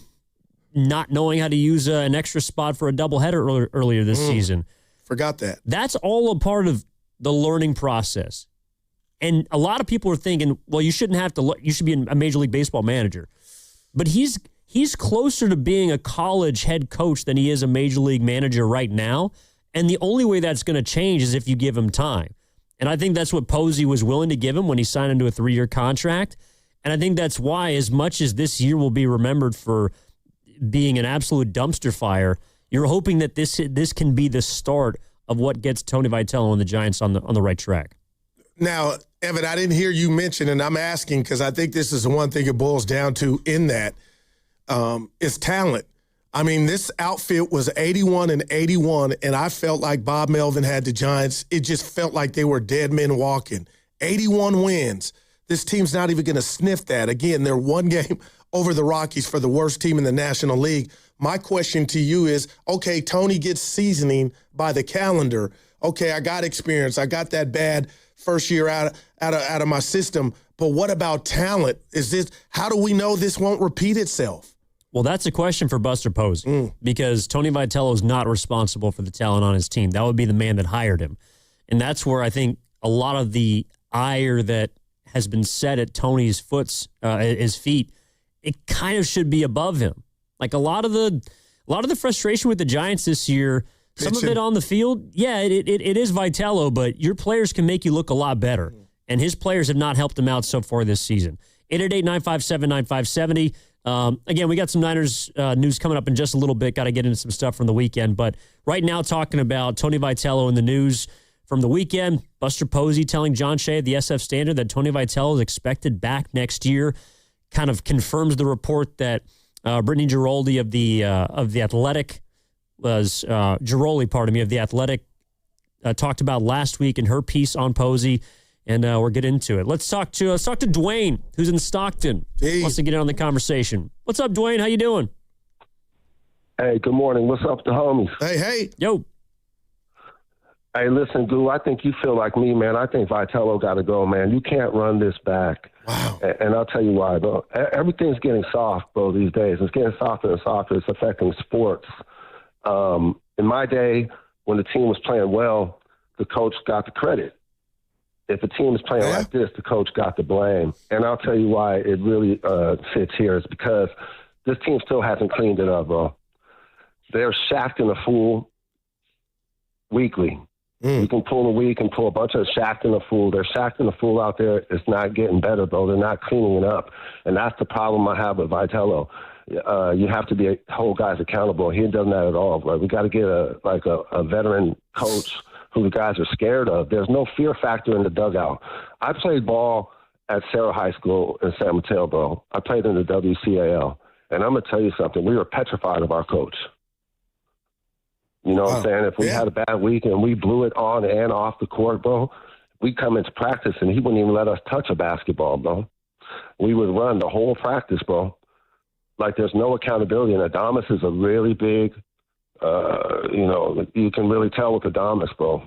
not knowing how to use an extra spot for a doubleheader earlier this season. Forgot that. That's all a part of the learning process. And a lot of people are thinking, well, you shouldn't have to. You should be a Major League Baseball manager. But he's closer to being a college head coach than he is a Major League manager right now. And the only way that's going to change is if you give him time. And I think that's what Posey was willing to give him when he signed into a 3-year contract. And I think that's why, as much as this year will be remembered for being an absolute dumpster fire, you're hoping that this can be the start of what gets Tony Vitello and the Giants on the right track. Now, Evan, I didn't hear you mention, and I'm asking because I think this is the one thing it boils down to in that is talent. I mean, this outfit was 81 and 81, and I felt like Bob Melvin had the Giants. It just felt like they were dead men walking. 81 wins. This team's not even going to sniff that. Again, they're one game over the Rockies for the worst team in the National League. My question to you is, okay, Tony gets seasoning by the calendar. Okay, I got experience. I got that bad first year out of my system. But what about talent? How do we know this won't repeat itself? Well, that's a question for Buster Posey because Tony Vitello is not responsible for the talent on his team. That would be the man that hired him. And that's where I think a lot of the ire that has been set at Tony's his feet, it kind of should be above him. Like a lot of the frustration with the Giants this year, some of it on the field, it is Vitello, but your players can make you look a lot better. And his players have not helped him out so far this season. 888-957-9570. Again, we got some Niners news coming up in just a little bit. Got to get into some stuff from the weekend. But right now, talking about Tony Vitello in the news from the weekend, Buster Posey telling John Shea at the SF Standard that Tony Vitello is expected back next year, kind of confirms the report that Brittany Giroldi of the Athletic of the Athletic talked about last week in her piece on Posey, and we'll get into it. Let's talk to Dwayne, who's in Stockton. Wants to get in on the conversation. What's up, Dwayne? How you doing? Hey, good morning. What's up, the homies? Hey. Yo. Hey, listen, Goo, I think you feel like me, man. I think Vitello got to go, man. You can't run this back. Wow. And I'll tell you why, bro. Everything's getting soft, bro, these days. It's getting softer and softer. It's affecting sports. In my day, when the team was playing well, the coach got the credit. If a team is playing like this, the coach got the blame. And I'll tell you why it really fits here. It's because this team still hasn't cleaned it up, bro. They're shafting a fool weekly. You can pull a week and pull a bunch of shafting a fool. They're shafting a fool out there. It's not getting better, bro. They're not cleaning it up. And that's the problem I have with Vitello. You have to hold guys accountable. He doesn't that at all, bro. We got to get a veteran coach who the guys are scared of. There's no fear factor in the dugout. I played ball at Sarah High School in San Mateo, bro. I played in the WCAL. And I'm going to tell you something. We were petrified of our coach. You know what I'm saying? If we had a bad week and we blew it on and off the court, bro, we'd come into practice and he wouldn't even let us touch a basketball, bro. We would run the whole practice, bro. Like there's no accountability. And Adamas is a really big, you can really tell with Adamas, bro.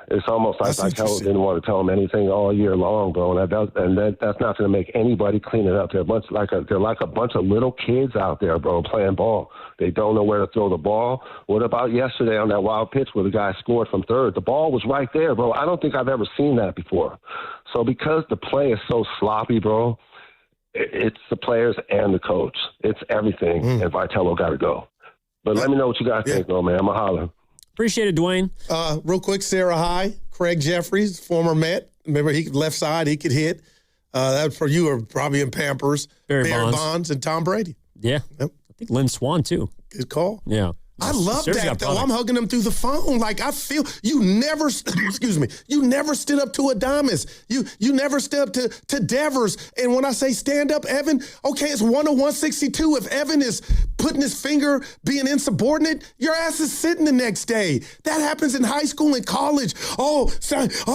It's almost like Vitello didn't want to tell him anything all year long, bro. And that's not going to make anybody clean it up. They're like a bunch of little kids out there, bro, playing ball. They don't know where to throw the ball. What about yesterday on that wild pitch where the guy scored from third? The ball was right there, bro. I don't think I've ever seen that before. So because the play is so sloppy, bro, it's the players and the coach. It's everything, and Vitello got to go. But let me know what you guys think, though, man. I'm a holler. Appreciate it, Dwayne. Real quick, Sarah High, Craig Jeffries, former Met. Remember, he left side, he could hit. That was for you, or probably in Pampers. Barry Bonds and Tom Brady. Yeah. Yep. I think Lynn Swan, too. Good call. Yeah. I love that, though. I'm hugging him through the phone. Like, I feel you never, you never stood up to Adamas. You never stood up to Devers. And when I say stand up, Evan, okay, it's 101-62. If Evan is putting his finger, being insubordinate, your ass is sitting the next day. That happens in high school and college. Oh,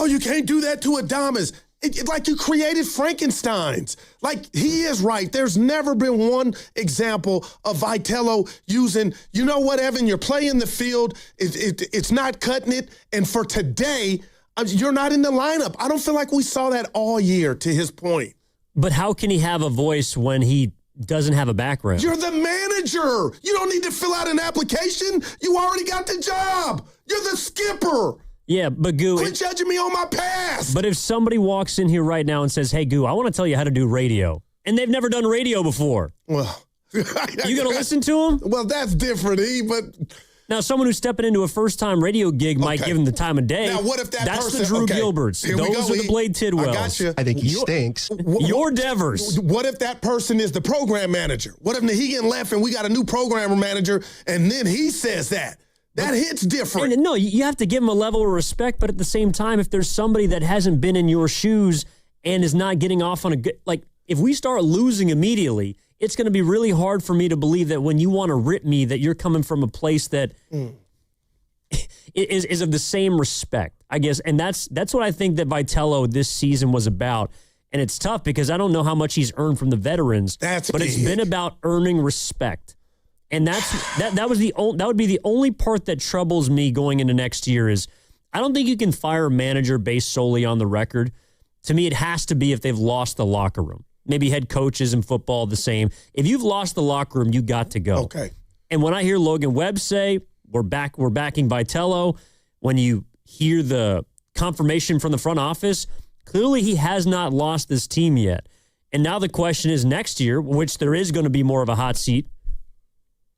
you can't do that to Adamas. It's like you created Frankensteins. Like, he is right. There's never been one example of Vitello using, you know what, Evan, you're playing the field. It's not cutting it. And for today, you're not in the lineup. I don't feel like we saw that all year, to his point. But how can he have a voice when he doesn't have a background? You're the manager. You don't need to fill out an application. You already got the job. You're the skipper. Yeah, but Goo... Quit judging me on my past. But if somebody walks in here right now and says, hey, Goo, I want to tell you how to do radio, and they've never done radio before, well, you going to listen to them? Well, that's different, but... Now, someone who's stepping into a first-time radio gig might give him the time of day. Now, what if That's the Drew Gilberts. Those are the Blade Tidwells. I got you. I think he stinks. Your Devers. What if that person is the program manager? What if he getting left and we got a new programmer manager, and then he says that? That hits different. No, you have to give him a level of respect, but at the same time, if there's somebody that hasn't been in your shoes and is not getting off on a good... Like, if we start losing immediately, it's going to be really hard for me to believe that when you want to rip me, that you're coming from a place that is of the same respect, I guess. And that's what I think that Vitello this season was about. And it's tough because I don't know how much he's earned from the veterans, but it's been about earning respect. And that would be the only part that troubles me going into next year is I don't think you can fire a manager based solely on the record. To me, it has to be if they've lost the locker room. Maybe head coaches in football the same. If you've lost the locker room, you got to go. Okay. And when I hear Logan Webb say we're backing Vitello, when you hear the confirmation from the front office, clearly he has not lost this team yet. And now the question is next year, which there is going to be more of a hot seat.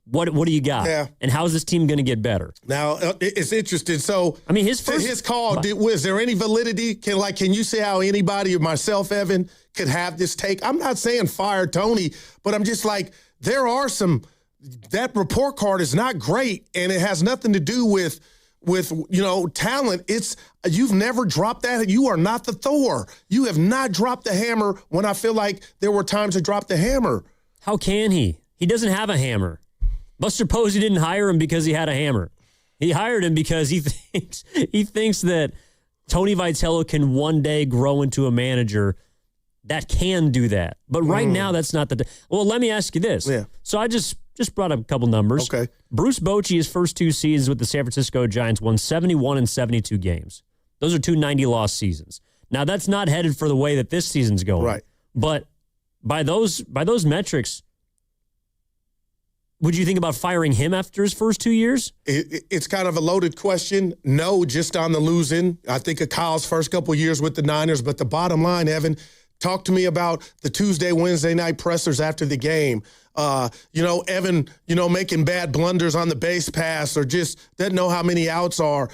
What do you got? Yeah. And how is this team going to get better? Now, it's interesting. So, I mean, his call, was there any validity? Can you see how anybody, or myself, Evan, could have this take? I'm not saying fire Tony, but I'm just like, there are that report card is not great, and it has nothing to do with talent. You've never dropped that. You are not the Thor. You have not dropped the hammer when I feel like there were times to drop the hammer. How can he? He doesn't have a hammer. Buster Posey didn't hire him because he had a hammer. He hired him because he thinks that Tony Vitello can one day grow into a manager that can do that. But right now, that's not the... Well, let me ask you this. Yeah. So I just brought up a couple numbers. Okay. Bruce Bochy, his first 2 seasons with the San Francisco Giants, won 71 and 72 games. Those are 2 90-loss seasons. Now, that's not headed for the way that this season's going. Right. But by those metrics, would you think about firing him after his first 2 years? It's kind of a loaded question. No, just on the losing. I think of Kyle's first couple of years with the Niners. But the bottom line, Evan, talk to me about the Tuesday, Wednesday night pressers after the game. Evan, making bad blunders on the base pass or just doesn't know how many outs are.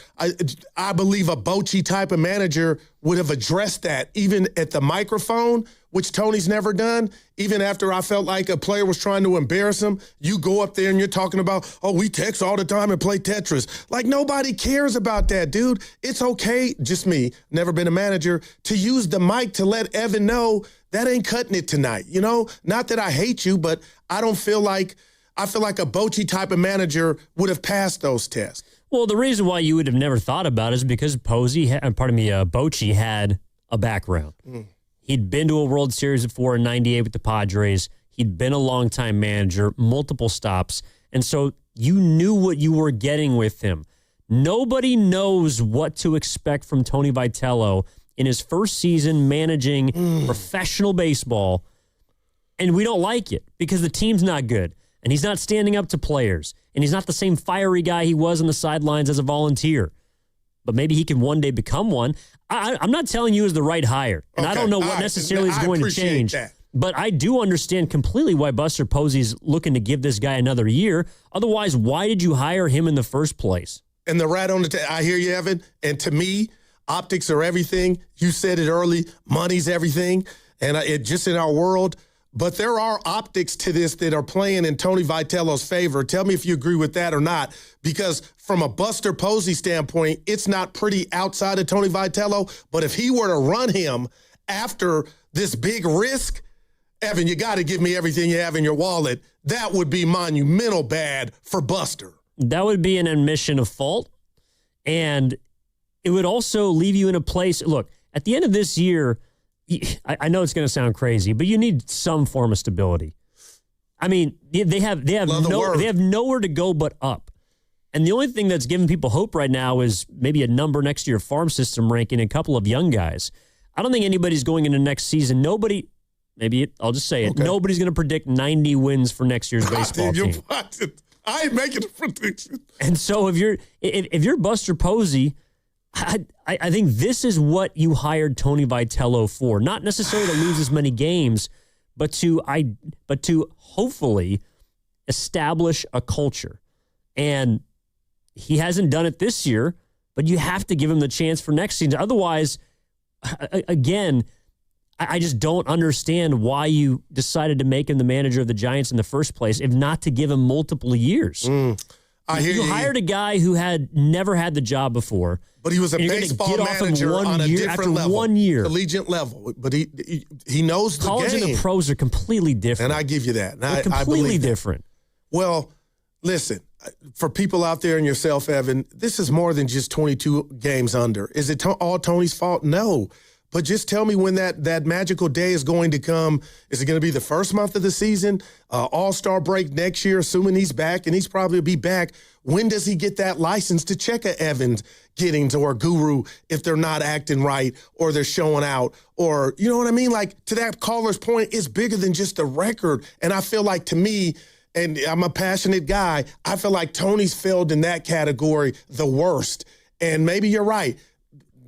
I believe a Bochy type of manager would have addressed that even at the microphone, which Tony's never done. Even after I felt like a player was trying to embarrass him, you go up there and you're talking about, we text all the time and play Tetris. Like, nobody cares about that, dude. It's okay, just me, never been a manager, to use the mic to let Evan know that ain't cutting it tonight. Not that I hate you, but I feel like a Bochy type of manager would have passed those tests. Well, the reason why you would have never thought about it is because Bochy had a background. He'd been to a World Series before in 98 with the Padres. He'd been a longtime manager, multiple stops. And so you knew what you were getting with him. Nobody knows what to expect from Tony Vitello in his first season managing professional baseball. And we don't like it because the team's not good. And he's not standing up to players. And he's not the same fiery guy he was on the sidelines as a volunteer. But maybe he can one day become one. I'm not telling you is the right hire. And I don't know what necessarily is going to change. That. But I do understand completely why Buster Posey's looking to give this guy another year. Otherwise, why did you hire him in the first place? And the rat on the I hear you, Evan. And to me, optics are everything. You said it early. Money's everything. And it just in our world. But there are optics to this that are playing in Tony Vitello's favor. Tell me if you agree with that or not. Because from a Buster Posey standpoint, it's not pretty outside of Tony Vitello. But if he were to run him after this big risk, Evan, you got to give me everything you have in your wallet. That would be monumental bad for Buster. That would be an admission of fault. And it would also leave you in a place. Look, at the end of this year, I know it's going to sound crazy, but you need some form of stability. I mean, they have nowhere to go but up. And the only thing that's giving people hope right now is maybe a number next to your farm system ranking, a couple of young guys. I don't think anybody's going into next season. I'll just say it. Okay. Nobody's going to predict 90 wins for next year's baseball team. I ain't making a prediction. And so if you're Buster Posey, I think this is what you hired Tony Vitello for. Not necessarily to lose as many games, but to hopefully establish a culture. And he hasn't done it this year, but you have to give him the chance for next season. Otherwise, again, I just don't understand why you decided to make him the manager of the Giants in the first place, if not to give him multiple years. You hired a guy who had never had the job before. But he was a baseball manager on a different level. 1 year. Collegiate level. But he knows the College game. and the pros are completely different. And I give you that. And They're completely different. Well, listen, for people out there and yourself, Evan, this is more than just 22 games under. Is it all Tony's fault? No. But just tell me when that magical day is going to come. Is it going to be the first month of the season? All-Star break next year, assuming he's back, and he's probably will be back. When does he get that license to check a Evans, Giddings, or Guru if they're not acting right or they're showing out? Or, you know what I mean? Like, to that caller's point, it's bigger than just the record. And I feel like, to me, and I'm a passionate guy, I feel like Tony's failed in that category the worst. And maybe you're right.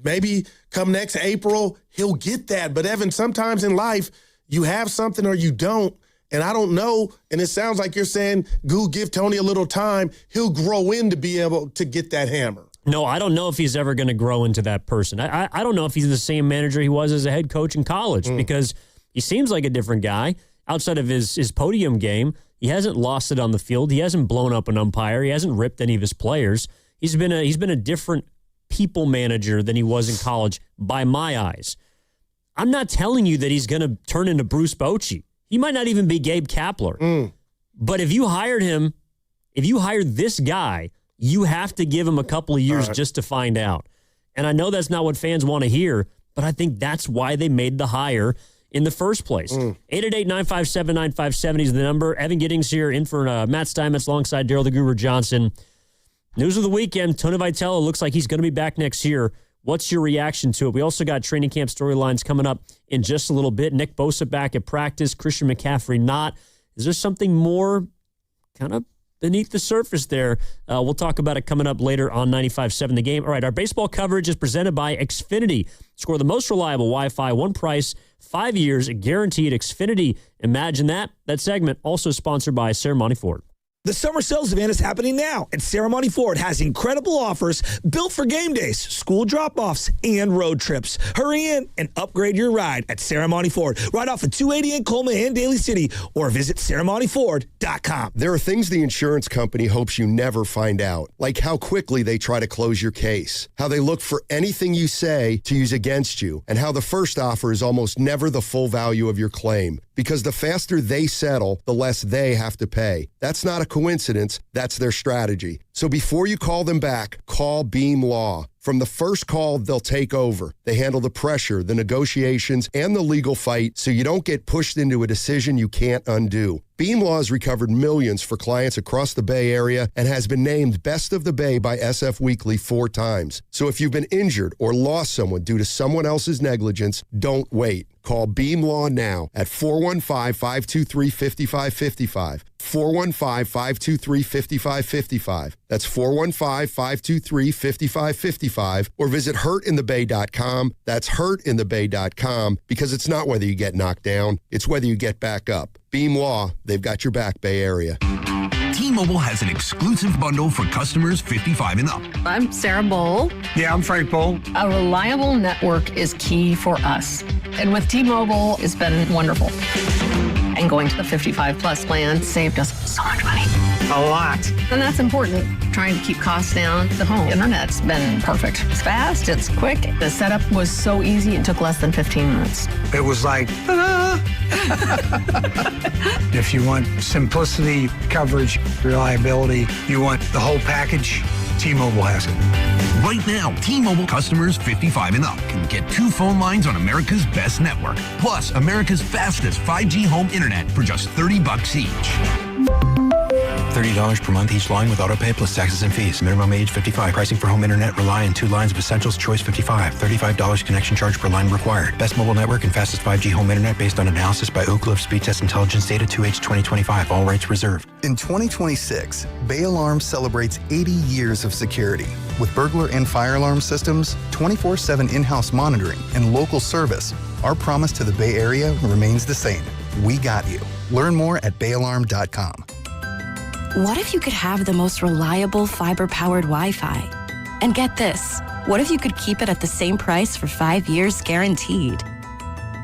Maybe come next April, he'll get that. But, Evan, sometimes in life, you have something or you don't. And I don't know, and it sounds like you're saying, give Tony a little time. He'll grow in to be able to get that hammer. No, I don't know if he's ever going to grow into that person. I don't know if he's the same manager he was as a head coach in college because he seems like a different guy. Outside of his podium game, he hasn't lost it on the field. He hasn't blown up an umpire. He hasn't ripped any of his players. He's been a different people manager than he was in college by my eyes. I'm not telling you that he's going to turn into Bruce Bochy. He might not even be Gabe Kapler. But if you hired this guy, you have to give him a couple of years just to find out. And I know that's not what fans want to hear, but I think that's why they made the hire in the first place. 888-957-9570 is the number. Evan Giddings here in for Matt Steinmetz alongside Daryl the Guru Johnson. News of the weekend, Tony Vitello looks like he's going to be back next year. What's your reaction to it? We also got training camp storylines coming up in just a little bit. Nick Bosa back at practice, Christian McCaffrey not. Is there something more kind of beneath the surface there? We'll talk about it coming up later on 95.7 The Game. All right, our baseball coverage is presented by Xfinity. Score the most reliable Wi-Fi, one price, 5 years, guaranteed. Xfinity. Imagine that. That segment also sponsored by Serramonte Ford. The summer sales event is happening now, and Serramonte Ford has incredible offers built for game days, school drop-offs, and road trips. Hurry in and upgrade your ride at Serramonte Ford, right off of 280 in Coleman and Daly City, or visit SerramonteFord.com. There are things the insurance company hopes you never find out, like how quickly they try to close your case, how they look for anything you say to use against you, and how the first offer is almost never the full value of your claim. Because the faster they settle, the less they have to pay. That's not a coincidence. That's their strategy. So before you call them back, call Beam Law. From the first call, they'll take over. They handle the pressure, the negotiations, and the legal fight so you don't get pushed into a decision you can't undo. Beam Law has recovered millions for clients across the Bay Area and has been named Best of the Bay by SF Weekly 4 times. So if you've been injured or lost someone due to someone else's negligence, don't wait. Call Beam Law now at 415-523-5555. 415-523-5555. That's 415-523-5555. Or visit hurtinthebay.com. That's hurtinthebay.com, because it's not whether you get knocked down, it's whether you get back up. Beam Law, they've got your back, Bay Area. T-Mobile has an exclusive bundle for customers 55 and up. I'm Sarah Bowl. Yeah, I'm Frank Bowl. A reliable network is key for us. And with T-Mobile, it's been wonderful. And going to the 55 plus plan saved us so much money. A lot. And that's important. Trying to keep costs down. The home internet's been perfect. It's fast, it's quick. The setup was so easy, it took less than 15 minutes. It was like, If you want simplicity, coverage, reliability, you want the whole package, T-Mobile has it. Right now, T-Mobile customers 55 and up can get 2 phone lines on America's best network, plus America's fastest 5G home internet for just $30 each. $30 per month each line with autopay plus taxes and fees. Minimum age 55. Pricing for home internet rely on 2 lines of essentials. Choice 55. $35 connection charge per line required. Best mobile network and fastest 5G home internet based on analysis by Ookla of Speed Test Intelligence data 2H 2025. All rights reserved. In 2026, Bay Alarm celebrates 80 years of security. With burglar and fire alarm systems, 24/7 in-house monitoring, and local service, our promise to the Bay Area remains the same. We got you. Learn more at bayalarm.com. What if you could have the most reliable fiber-powered Wi-Fi? And get this, what if you could keep it at the same price for 5 years guaranteed?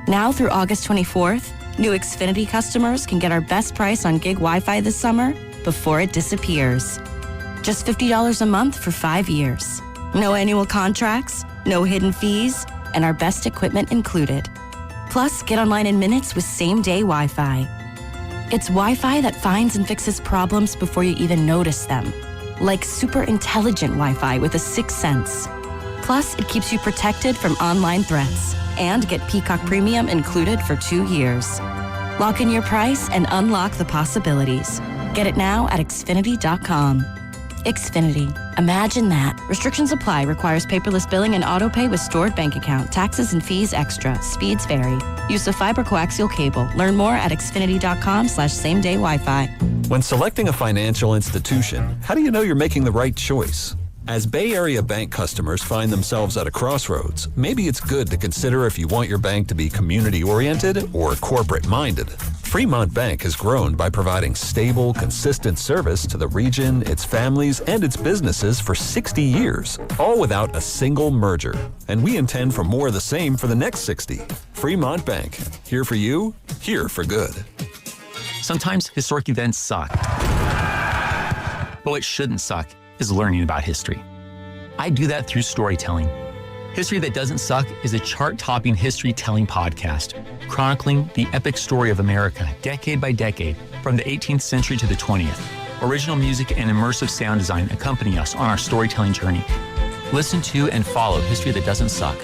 Now through August 24th, new Xfinity customers can get our best price on gig Wi-Fi this summer before it disappears. Just $50 a month for 5 years. No annual contracts, no hidden fees, and our best equipment included. Plus, get online in minutes with same-day Wi-Fi. It's Wi-Fi that finds and fixes problems before you even notice them. Like super intelligent Wi-Fi with a 6th sense. Plus, it keeps you protected from online threats. And get Peacock Premium included for 2 years. Lock in your price and unlock the possibilities. Get it now at Xfinity.com. Xfinity. Imagine that. Restrictions apply. Requires paperless billing and autopay with stored bank account. Taxes and fees extra. Speeds vary. Use of fiber coaxial cable. Learn more at Xfinity.com/same-day Wi-Fi. When selecting a financial institution, how do you know you're making the right choice? As Bay Area bank customers find themselves at a crossroads, maybe it's good to consider if you want your bank to be community-oriented or corporate-minded. Fremont Bank has grown by providing stable, consistent service to the region, its families, and its businesses for 60 years, all without a single merger. And we intend for more of the same for the next 60. Fremont Bank, here for you, here for good. Sometimes historic events suck. But what shouldn't suck is learning about history. I do that through storytelling. History That Doesn't Suck is a chart-topping history-telling podcast, chronicling the epic story of America decade by decade, from the 18th century to the 20th. Original music and immersive sound design accompany us on our storytelling journey. Listen to and follow History That Doesn't Suck,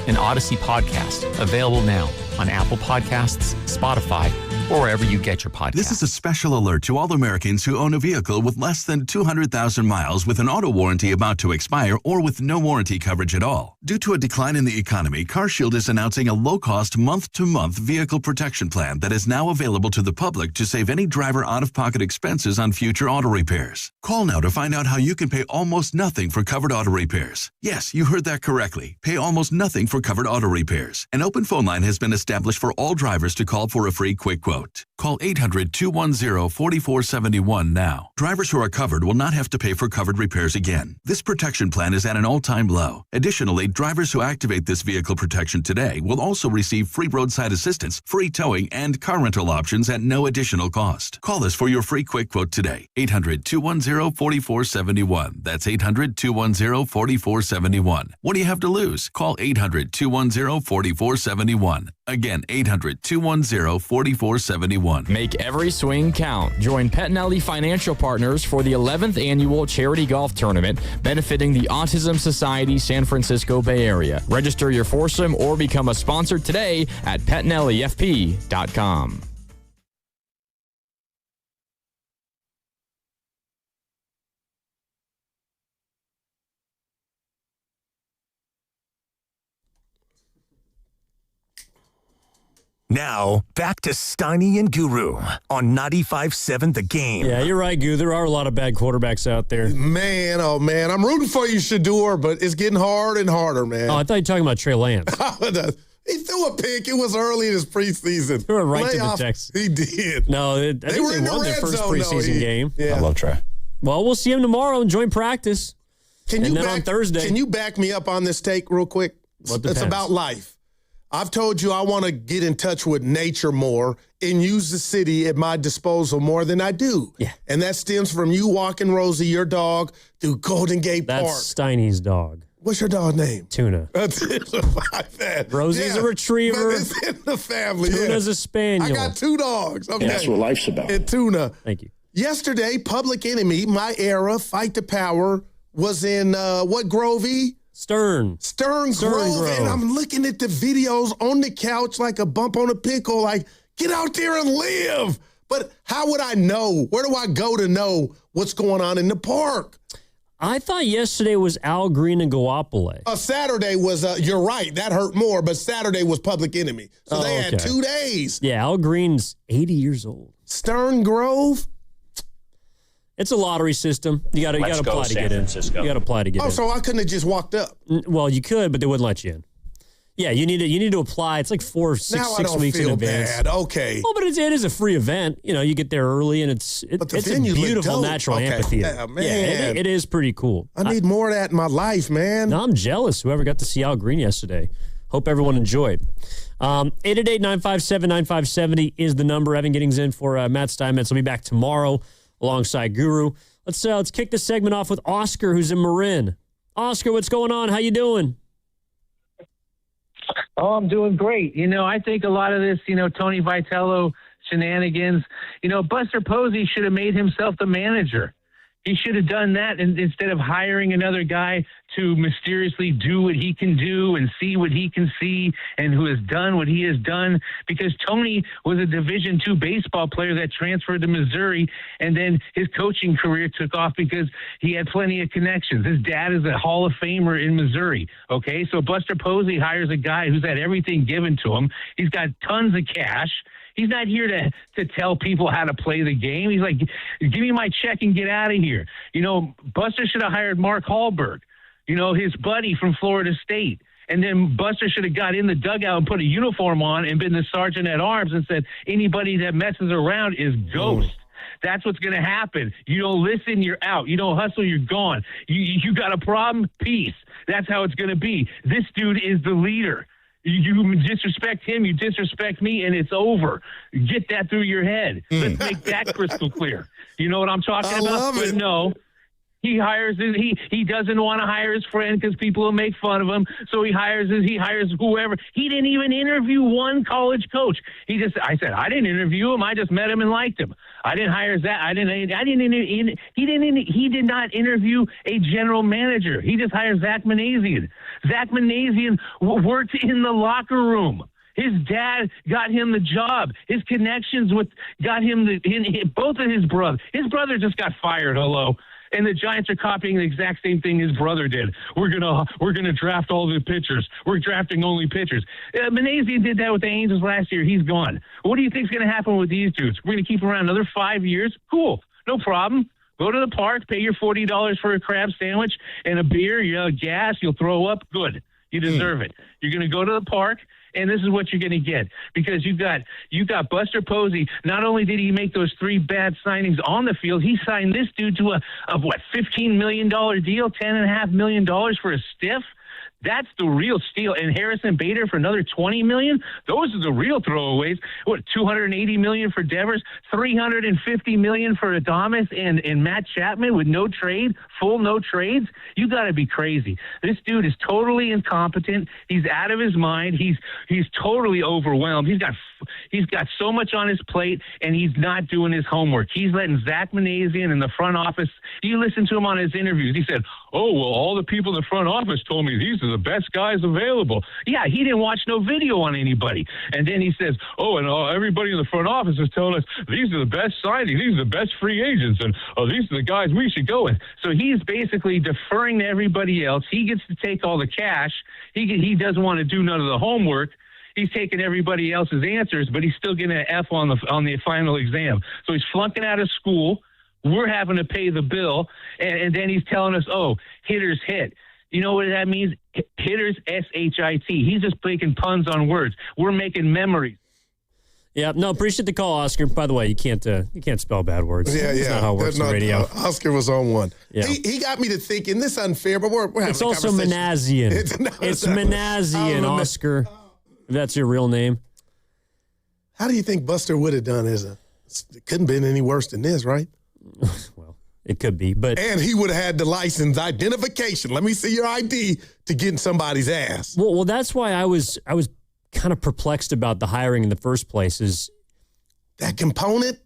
an Odyssey podcast, available now on Apple Podcasts, Spotify, or wherever you get your podcasts. This is a special alert to all Americans who own a vehicle with less than 200,000 miles with an auto warranty about to expire or with no warranty coverage at all. Due to a decline in the economy, CarShield is announcing a low-cost month-to-month vehicle protection plan that is now available to the public to save any driver out-of-pocket expenses on future auto repairs. Call now to find out how you can pay almost nothing for covered auto repairs. Yes, you heard that correctly. Pay almost nothing for covered auto repairs. An open phone line has been established for all drivers to call for a free quick quote. Call 800-210-4471 now. Drivers who are covered will not have to pay for covered repairs again. This protection plan is at an all-time low. Additionally, drivers who activate this vehicle protection today will also receive free roadside assistance, free towing, and car rental options at no additional cost. Call us for your free quick quote today. 800-210-4471. That's 800-210-4471. What do you have to lose? Call 800-210-4471. Again, 800-210-4471. Make every swing count. Join Pettinelli Financial Partners for the 11th Annual Charity Golf Tournament, benefiting the Autism Society San Francisco Bay Area. Register your foursome or become a sponsor today at PettinelliFP.com. Now, back to Steiny and Guru on 95.7 The Game. Yeah, you're right, Guru. There are a lot of bad quarterbacks out there. Man, oh, man. I'm rooting for you, Shador, but it's getting hard and harder, man. Oh, I thought you were talking about Trey Lance. He threw a pick. It was early in his preseason. Threw it right to the Texans. He did. No, I think they won their first preseason game. Yeah. I love Trey. Well, we'll see him tomorrow and join practice. And then on Thursday. Can you back me up on this take real quick? It's about life. I've told you I want to get in touch with nature more and use the city at my disposal more than I do. Yeah. And that stems from you walking Rosie, your dog, through Golden Gate Park. That's Steiny's dog. What's your dog's name? Tuna. Rosie's a retriever. But it's in the family. Tuna's a spaniel. I got two dogs. Okay. That's what life's about. And Tuna. Thank you. Yesterday, Public Enemy, my era, Fight the Power, was in what Grovey? Stern Grove. And I'm looking at the videos on the couch like a bump on a pickle, like, get out there and live. But how would I know? Where do I go to know what's going on in the park? I thought yesterday was Al Green and Goapele. Saturday was, you're right, that hurt more, but Saturday was Public Enemy. So they had 2 days. Yeah, Al Green's 80 years old. Stern Grove? It's a lottery system. You got to apply to get in. You got to apply to get in. Oh, so I couldn't have just walked up? Well, you could, but they wouldn't let you in. Yeah, you need to apply. It's like 6 weeks in advance. Now I don't feel bad. Okay. Oh, but it is a free event. You know, you get there early, and it's a beautiful natural amphitheater. Yeah, man. Yeah, it is pretty cool. I need more of that in my life, man. No, I'm jealous. Whoever got to see Al Green yesterday. Hope everyone enjoyed. 888-957-9570 is the number. Evan Giddings in for Matt Steinmetz. I'll be back tomorrow alongside Guru. Let's kick this segment off with Oscar, who's in Marin. Oscar, what's going on? How you doing? Oh, I'm doing great. You know, I think a lot of this, Tony Vitello shenanigans, Buster Posey should have made himself the manager. He should have done that instead of hiring another guy to mysteriously do what he can do and see what he can see and who has done what he has done, because Tony was a Division II baseball player that transferred to Missouri, and then his coaching career took off because he had plenty of connections. His dad is a Hall of Famer in Missouri, okay? So Buster Posey hires a guy who's had everything given to him. He's got tons of cash. He's not here to tell people how to play the game. He's like, give me my check and get out of here. Buster should have hired Mark Hallberg, his buddy from Florida State. And then Buster should have got in the dugout and put a uniform on and been the sergeant at arms and said, anybody that messes around is ghost. That's what's going to happen. You don't listen, you're out. You don't hustle, you're gone. You got a problem? Peace. That's how it's going to be. This dude is the leader. You disrespect him, you disrespect me, and it's over. Get that through your head. Let's make that crystal clear. You know what I'm talking about? I love it. No. He hires he doesn't want to hire his friend because people will make fun of him. So he hires whoever. He didn't even interview one college coach. I said, I didn't interview him. I just met him and liked him. I didn't hire that. He did not interview a general manager. He just hired Zach Manassian. Zach Manassian worked in the locker room. His dad got him the job. His connections got him both of his brothers. His brother just got fired. Hello. And the Giants are copying the exact same thing his brother did. We're gonna draft all the pitchers. We're drafting only pitchers. Manassian did that with the Angels last year. He's gone. What do you think's gonna happen with these dudes? We're gonna keep them around another 5 years? Cool, no problem. Go to the park, pay your $40 for a crab sandwich and a beer. You have gas. You'll throw up. Good. You deserve it. You're gonna go to the park. And this is what you're going to get because you got Buster Posey. Not only did he make those 3 bad signings on the field, he signed this dude to a $15 million deal, $10.5 million for a stiff. That's the real steal. And Harrison Bader for another $20 million. Those are the real throwaways. What, $280 million for Devers, $350 million for Adames and Matt Chapman with no trade, full no trades. You got to be crazy. This dude is totally incompetent. He's out of his mind. He's totally overwhelmed. He's got so much on his plate, and he's not doing his homework. He's letting Zach Manassian in the front office. You listen to him on his interviews. He said, "Oh, well, all the people in the front office told me these are the best guys available." Yeah, he didn't watch no video on anybody. And then he says, "Oh, and everybody in the front office is telling us these are the best signings, these are the best free agents, and these are the guys we should go with." So he's basically deferring to everybody else. He gets to take all the cash. He doesn't want to do none of the homework. He's taking everybody else's answers, but he's still getting an F on the final exam. So he's flunking out of school. We're having to pay the bill, and then he's telling us, "Oh, hitters hit." You know what that means? Hitters, S-H-I-T. He's just making puns on words. We're making memories. Yeah, no, appreciate the call, Oscar. By the way, you can't spell bad words. Yeah, That's not how it works on radio. Oscar was on one. Yeah. He got me to thinking this is unfair, but we're having It's a also conversation. Manassian. It's Manassian, Oh, Oscar. If that's your real name. How do you think Buster would have done it couldn't have been any worse than this, right? Well, it could be, but and he would have had the license identification. Let me see your ID to get in somebody's ass. Well, that's why I was kind of perplexed about the hiring in the first place. Is that component?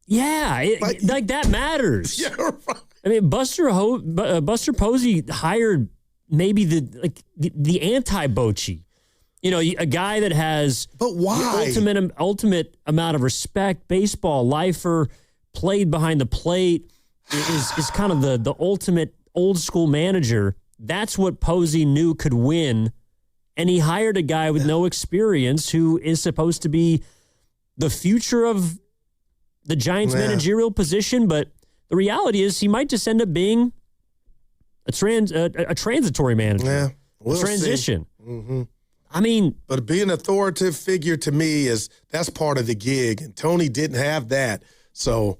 Yeah, like that matters. Yeah, right. I mean, Buster Posey hired maybe the anti-Bochy. You know, a guy that has but why the ultimate amount of respect, baseball lifer, played behind the plate, is kind of the ultimate old school manager. That's what Posey knew could win, and he hired a guy with no experience who is supposed to be the future of the Giants' managerial position. But the reality is, he might just end up being a transitory manager, we'll a transition. Mm-hmm. I mean, but being an authoritative figure to me that's part of the gig, and Tony didn't have that. So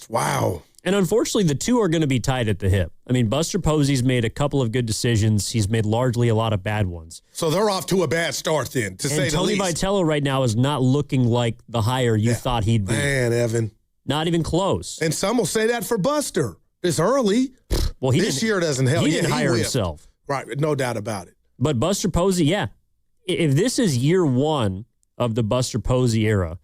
wow. And unfortunately, the two are going to be tied at the hip. I mean, Buster Posey's made a couple of good decisions. He's made largely a lot of bad ones. So they're off to a bad start then, to say the least. Tony Vitello right now is not looking like the hire you thought he'd be. Man, Evan. Not even close. And some will say that for Buster. It's early. Well, this year doesn't help. He didn't hire himself. Right, no doubt about it. But Buster Posey, yeah. If this is year one of the Buster Posey era,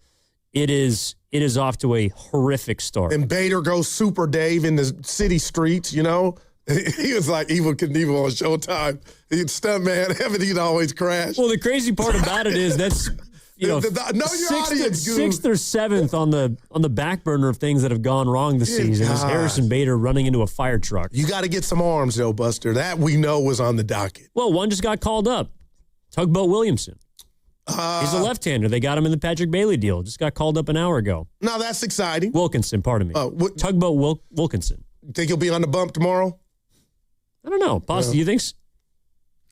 it is off to a horrific start. And Bader goes Super Dave in the city streets, you know? He was like Evil Knievel on Showtime. He'd stuntman, Evan, he'd always crash. Well, the crazy part about it is that's sixth or seventh on the back burner of things that have gone wrong this season is Harrison Bader running into a fire truck. You got to get some arms, though, Buster. That we know was on the docket. Well, one just got called up. Tugboat Williamson. He's a left-hander. They got him in the Patrick Bailey deal. Just got called up an hour ago. No, that's exciting. Wilkinson, pardon me. Tugboat Wilkinson. Think he'll be on the bump tomorrow? I don't know. Possibly. You think?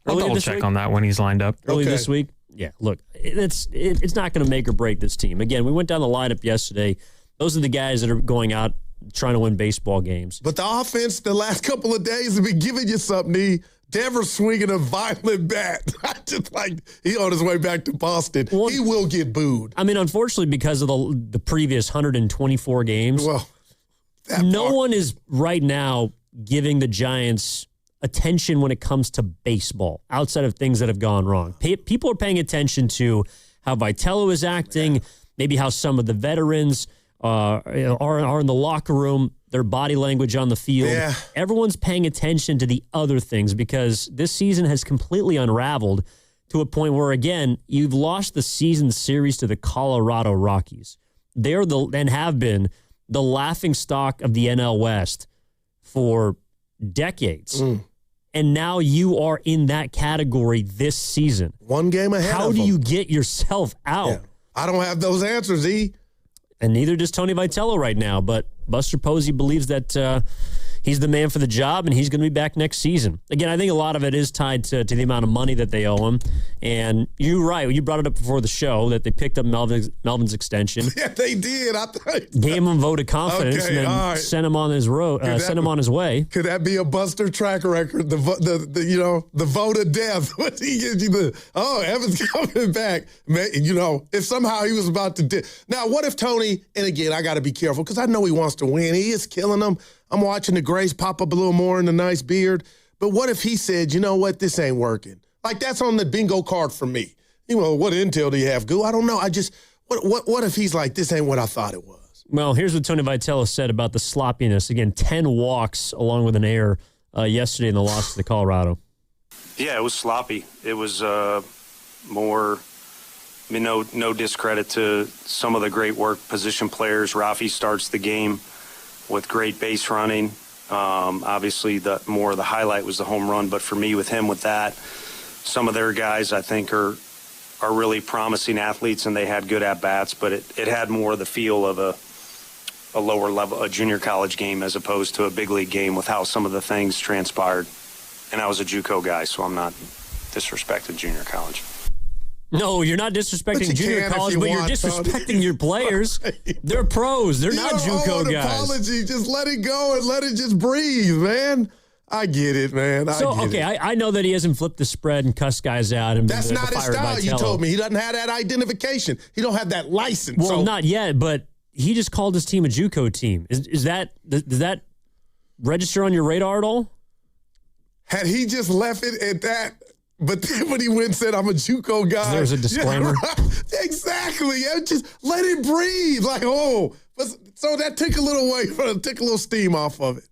I'll double check on that when he's lined up. Early this week? Yeah, look, it's not going to make or break this team. Again, we went down the lineup yesterday. Those are the guys that are going out trying to win baseball games. But the offense the last couple of days have been giving you something. Devers swinging a violent bat. Just like he on his way back to Boston. Well, he will get booed. I mean, unfortunately, because of the previous 124 games, well, no one is right now giving the Giants attention when it comes to baseball, outside of things that have gone wrong. People are paying attention to how Vitello is acting, maybe how some of the veterans are in the locker room, their body language on the field. Yeah. Everyone's paying attention to the other things because this season has completely unraveled to a point where, again, you've lost the season series to the Colorado Rockies. They're and have been the laughingstock of the NL West for decades. And now you are in that category this season. One game ahead How of do them. you get yourself out? Yeah. I don't have those answers, E. And neither does Tony Vitello right now. But Buster Posey believes that he's the man for the job, and he's going to be back next season. Again, I think a lot of it is tied to the amount of money that they owe him. And you're right. You brought it up before the show that they picked up Melvin's extension. Yeah, they did. I thought. Gave him a vote of confidence, Okay, and then all right. sent him on his sent him on his way. Could that be a Buster track record? The vote of death. What he gives you Evan's coming back. Man, if somehow he was about to Now, what if Tony, and again, I got to be careful because I know he wants to win. He is killing them. I'm watching the grays pop up a little more in the nice beard. But what if he said, you know what, this ain't working? Like, that's on the bingo card for me. What intel do you have, Goo? I don't know. What if he's like, this ain't what I thought it was? Well, here's what Tony Vitello said about the sloppiness. Again, 10 walks along with an error yesterday in the loss to the Colorado. Yeah, it was sloppy. It was more, no discredit to some of the great work position players. Rafi starts the game with great base running. Obviously, the highlight was the home run. But for me, with him, with that, some of their guys, I think, are really promising athletes, and they had good at-bats. But it had more the feel of a lower level, a junior college game, as opposed to a big league game with how some of the things transpired. And I was a JUCO guy, so I'm not disrespecting junior college. No, you're not disrespecting junior college, but you're disrespecting your players. They're pros. They're not JUCO guys. Apology. Just let it go and let it just breathe, man. I get it, man. I know that he hasn't flipped the spread and cussed guys out. And that's not his style. You told me he doesn't have that identification. He don't have that license. Well, not yet, but he just called his team a JUCO team. Does that register on your radar at all? Had he just left it at that, but then when he went and said, I'm a JUCO guy. There's a disclaimer. Yeah, right. Exactly. Just let it breathe. So that took a little steam off of it.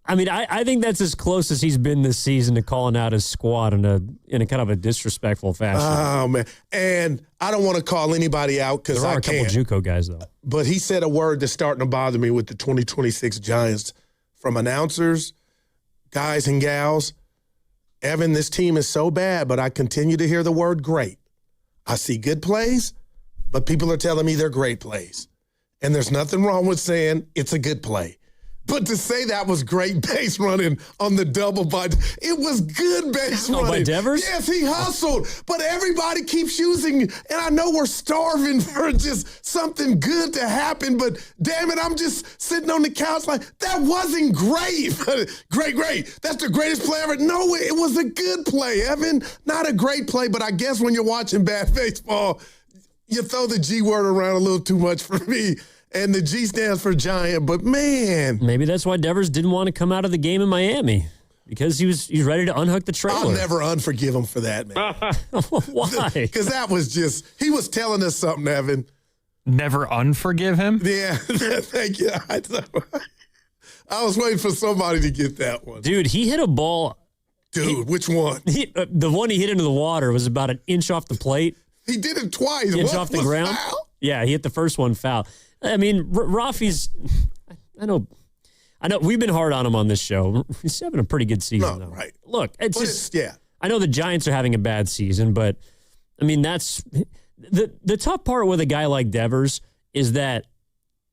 I mean, I think that's as close as he's been this season to calling out his squad in a kind of a disrespectful fashion. Oh, man. And I don't want to call anybody out because I can't. There are a couple JUCO guys, though. But he said a word that's starting to bother me with the 2026 Giants from announcers, guys and gals. Evan, this team is so bad, but I continue to hear the word great. I see good plays, but people are telling me they're great plays. And there's nothing wrong with saying it's a good play. But to say that was great base running on the double it was good base running. By Devers? Yes, he hustled. But everybody keeps using, and I know we're starving for just something good to happen, but damn it, I'm just sitting on the couch like, that wasn't great. Great. That's the greatest play ever. No, it was a good play, Evan. Not a great play, but I guess when you're watching bad baseball, you throw the G word around a little too much for me. And the G stands for giant, but man. Maybe that's why Devers didn't want to come out of the game in Miami, because he's ready to unhook the trailer. I'll never unforgive him for that, man. Why? Because that was he was telling us something, Evan. Never unforgive him? Yeah, thank you. I was waiting for somebody to get that one. Dude, he hit a ball. Dude, which one? The one he hit into the water was about an inch off the plate. He did it twice. Inch off the ground. Foul? Yeah, he hit the first one foul. I mean, Rafi's, I know we've been hard on him on this show. He's having a pretty good season, though. Right. Look, I know the Giants are having a bad season, but I mean, that's the tough part with a guy like Devers is that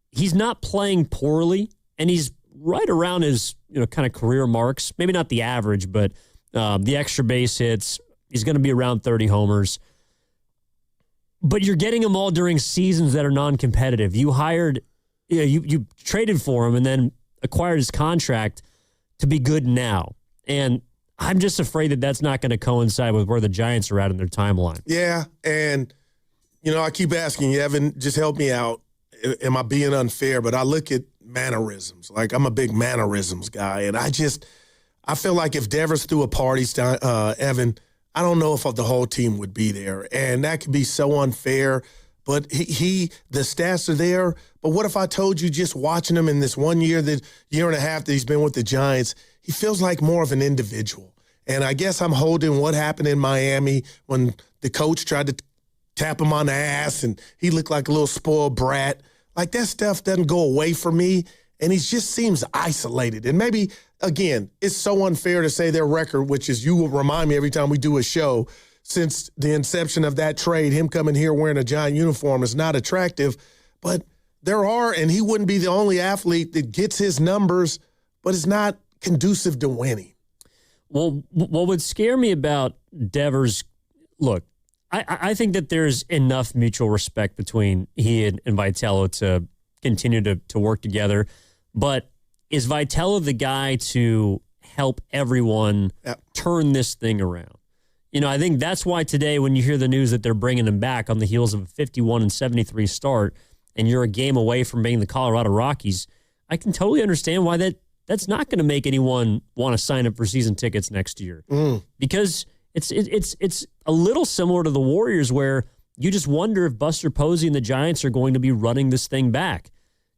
he's not playing poorly, and he's right around his kind of career marks. Maybe not the average, but the extra base hits. He's going to be around 30 homers. But you're getting them all during seasons that are non-competitive. You hired, you traded for him and then acquired his contract to be good now. And I'm just afraid that that's not going to coincide with where the Giants are at in their timeline. Yeah, and, I keep asking you, Evan, just help me out. Am I being unfair? But I look at mannerisms. Like, I'm a big mannerisms guy, and I feel like if Devers threw a party, Evan, I don't know if the whole team would be there, and that could be so unfair. But the stats are there. But what if I told you, just watching him in this 1 year, the year and a half that he's been with the Giants, he feels like more of an individual. And I guess I'm holding what happened in Miami when the coach tried to tap him on the ass and he looked like a little spoiled brat. Like, that stuff doesn't go away from me, and he just seems isolated. And maybe, again, it's so unfair to say their record, which is, you will remind me every time we do a show, since the inception of that trade, him coming here wearing a Giant uniform is not attractive. But there are, and he wouldn't be the only athlete that gets his numbers, but it's not conducive to winning. Well, what would scare me about Devers, look, I think that there's enough mutual respect between he and Vitello to continue to work together. But is Vitello the guy to help everyone turn this thing around? You know, I think that's why today when you hear the news that they're bringing him back on the heels of a 51-73 start and you're a game away from being the Colorado Rockies, I can totally understand why that's not going to make anyone want to sign up for season tickets next year. Because it's a little similar to the Warriors, where you just wonder if Buster Posey and the Giants are going to be running this thing back.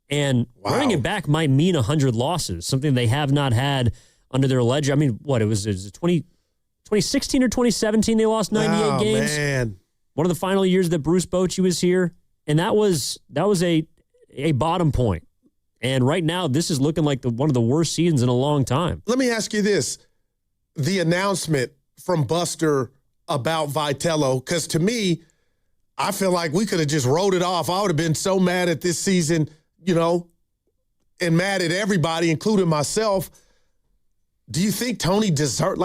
And running it back might mean 100 losses, something they have not had under their ledger. I mean, what, it was 2016 or 2017 they lost 98 games. Man. One of the final years that Bruce Bochy was here, and that was a bottom point. And right now, this is looking like one of the worst seasons in a long time. Let me ask you this. The announcement from Buster about Vitello, because to me, I feel like we could have just wrote it off. I would have been so mad at this season, you know, and mad at everybody, including myself. Do you think Tony deserved,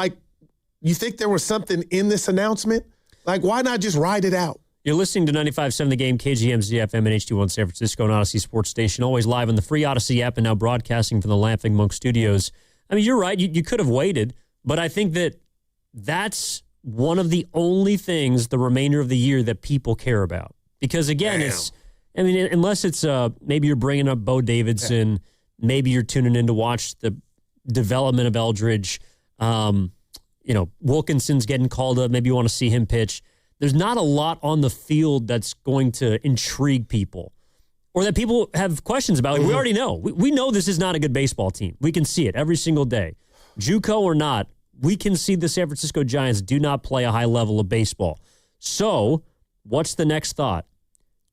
you think there was something in this announcement? Like, why not just write it out? You're listening to 95.7 The Game, KGMZ FM and HD1 San Francisco and Odyssey Sports Station, always live on the free Odyssey app and now broadcasting from the Laughing Monk Studios. I mean, you're right. You could have waited, but I think that's one of the only things the remainder of the year that people care about. Because, again, unless it's maybe you're bringing up Bo Davidson, maybe you're tuning in to watch the development of Eldridge, Wilkinson's getting called up, maybe you want to see him pitch. There's not a lot on the field that's going to intrigue people or that people have questions about. Like, we already know. We know this is not a good baseball team. We can see it every single day. JUCO or not, we can see the San Francisco Giants do not play a high level of baseball. So what's the next thought?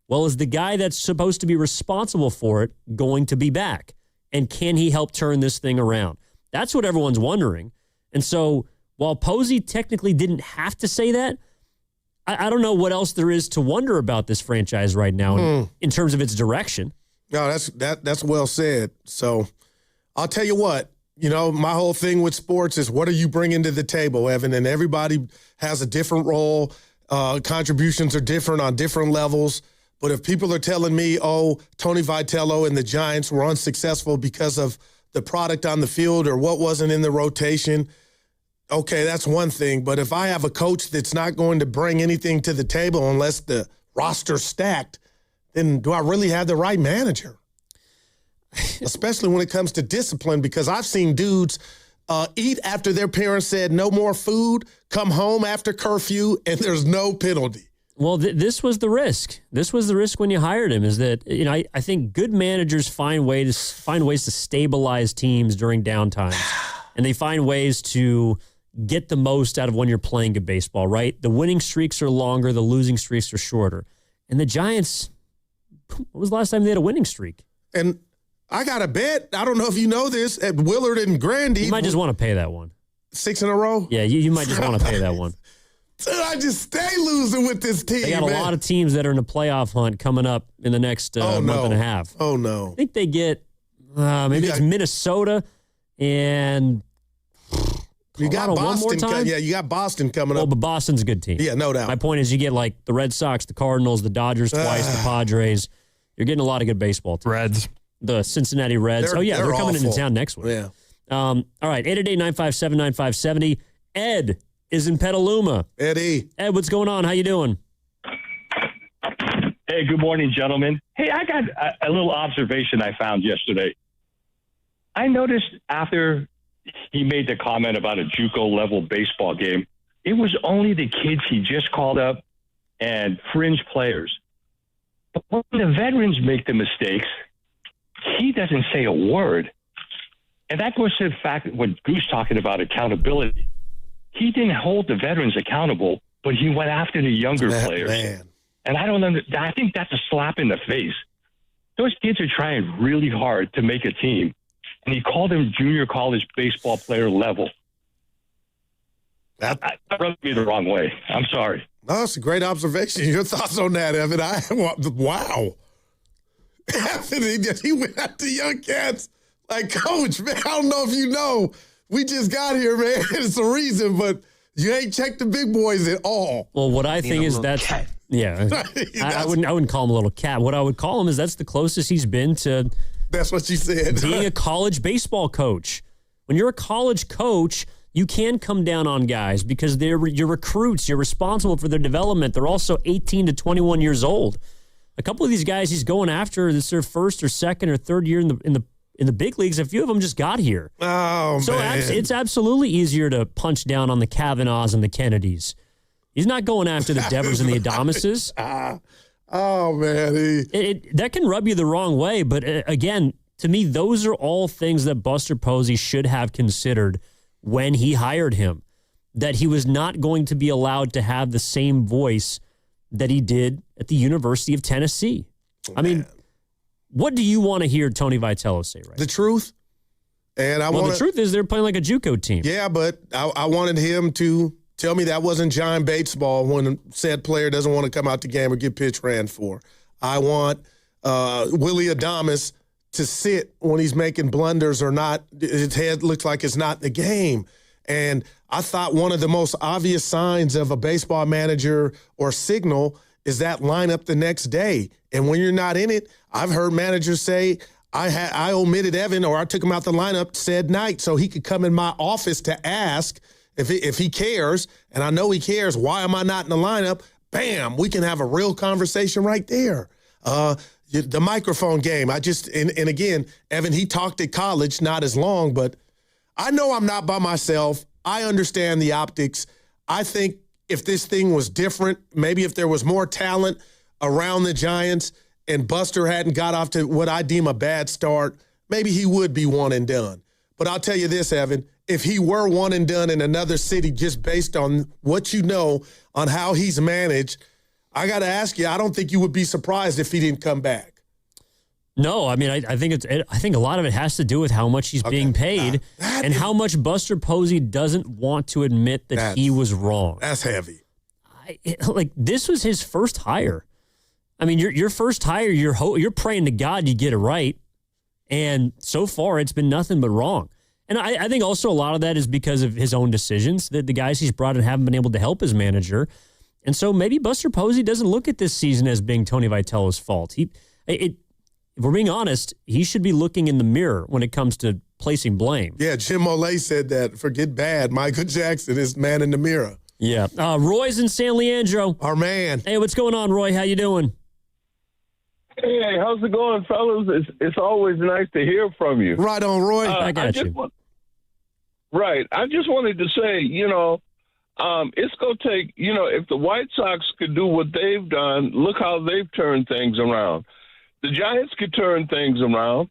Well, is the guy that's supposed to be responsible for it going to be back? And can he help turn this thing around? That's what everyone's wondering. And so while Posey technically didn't have to say that, I don't know what else there is to wonder about this franchise right now in terms of its direction. No, that's well said. So I'll tell you what, my whole thing with sports is, what are you bringing to the table, Evan? And everybody has a different role. Contributions are different on different levels. But if people are telling me, Tony Vitello and the Giants were unsuccessful because of the product on the field or what wasn't in the rotation, okay, that's one thing. But if I have a coach that's not going to bring anything to the table unless the roster's stacked, then do I really have the right manager? Especially when it comes to discipline, because I've seen dudes eat after their parents said no more food, come home after curfew, and there's no penalty. Well, this was the risk. This was the risk when you hired him, is that, I think good managers find ways to stabilize teams during downtimes, and they find ways to get the most out of when you're playing good baseball, right? The winning streaks are longer, the losing streaks are shorter. And the Giants, when was the last time they had a winning streak? And I got a bet, I don't know if you know this, at Willard and Grandy. You might just want to pay that one. 6 in a row? Yeah, you might just want to pay that one. Dude, I just stay losing with this team. They got a lot of teams that are in a playoff hunt coming up in the next month and a half. Oh, no. I think they get, it's Minnesota and... You got Boston, one more time? You got Boston coming up. Well, but Boston's a good team. Yeah, no doubt. My point is, you get like the Red Sox, the Cardinals, the Dodgers twice, the Padres. You're getting a lot of good baseball teams. Reds. The Cincinnati Reds. They're coming into town next week. Yeah. All right, 888-957-9570. Ed is in Petaluma. Eddie. Ed, what's going on? How you doing? Hey, good morning, gentlemen. Hey, I got a little observation I found yesterday. I noticed after he made the comment about a JUCO level baseball game, it was only the kids he just called up and fringe players. But when the veterans make the mistakes, he doesn't say a word. And that goes to the fact that when Goose talking about accountability, he didn't hold the veterans accountable, but he went after the younger players. Man. And I think that's a slap in the face. Those kids are trying really hard to make a team. And he called them junior college baseball player level. That rubbed me the wrong way. I'm sorry. No, that's a great observation. Your thoughts on that, Evan? Wow. Evan, he went after young cats. Like, Coach, man, I don't know if you know. We just got here, man. It's a reason, but you ain't checked the big boys at all. Well, what I think is that's cat. Yeah. I wouldn't call him a little cat. What I would call him is that's the closest he's been to. That's what you said. Being a college baseball coach. When you're a college coach, you can come down on guys because they're your recruits. You're responsible for their development. They're also 18 to 21 years old. A couple of these guys he's going after, this is their first or second or third year in the big leagues. A few of them just got here. Oh, so man. It's absolutely easier to punch down on the Kavanaughs and the Kennedys. He's not going after the Devers and the Adamises. Oh, man. That can rub you the wrong way. But again, to me, those are all things that Buster Posey should have considered when he hired him, that he was not going to be allowed to have the same voice that he did at the University of Tennessee. I mean, what do you want to hear Tony Vitello say right The truth. And the truth is they're playing like a JUCO team. Yeah, but I wanted him to tell me that wasn't John Bates ball when said player doesn't want to come out the game or get pitch ran for. I want Willie Adames to sit when he's making blunders or not. His head looks like it's not in the game. And I thought one of the most obvious signs of a baseball manager or signal is that lineup the next day. And when you're not in it, I've heard managers say, I omitted Evan or I took him out the lineup said night so he could come in my office to ask if he cares. And I know he cares. Why am I not in the lineup? Bam, we can have a real conversation right there. The microphone game. And again, Evan, he talked at college, not as long, but I know I'm not by myself. I understand the optics. I think if this thing was different, maybe if there was more talent around the Giants and Buster hadn't got off to what I deem a bad start, maybe he would be one and done. But I'll tell you this, Evan, if he were one and done in another city just based on what you know on how he's managed, I got to ask you, I don't think you would be surprised if he didn't come back. No, I mean, I think a lot of it has to do with how much he's being paid and how much Buster Posey doesn't want to admit that he was wrong. That's heavy. This was his first hire. I mean, your first hire, you're praying to God you get it right, and so far it's been nothing but wrong. And I think also a lot of that is because of his own decisions. That the guys he's brought in haven't been able to help his manager, and so maybe Buster Posey doesn't look at this season as being Tony Vitello's fault. If we're being honest, he should be looking in the mirror when it comes to placing blame. Yeah, Jim Molay said that. Forget bad. Michael Jackson is man in the mirror. Yeah. Roy's in San Leandro. Our man. Hey, what's going on, Roy? How you doing? Hey, how's it going, fellas? It's always nice to hear from you. Right on, Roy. I got you. Right. I just wanted to say, it's going to take, if the White Sox could do what they've done, look how they've turned things around. The Giants could turn things around.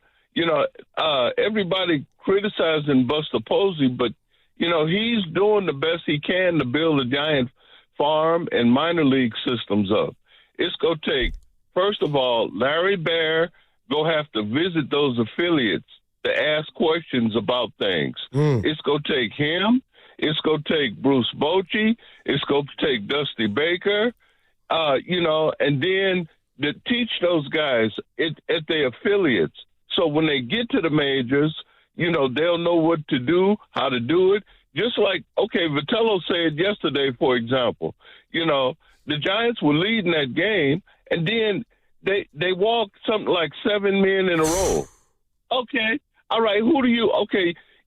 Everybody criticizing Buster Posey, but, he's doing the best he can to build the Giant farm and minor league systems up. It's going to take, first of all, Larry Baer go have to visit those affiliates to ask questions about things. It's going to take him. It's going to take Bruce Bochy. It's going to take Dusty Baker, and then to teach those guys at their affiliates. So when they get to the majors, they'll know what to do, how to do it. Just like, Vitello said yesterday, for example, the Giants were leading that game, and then they walked something like 7 men in a row. Okay, all right,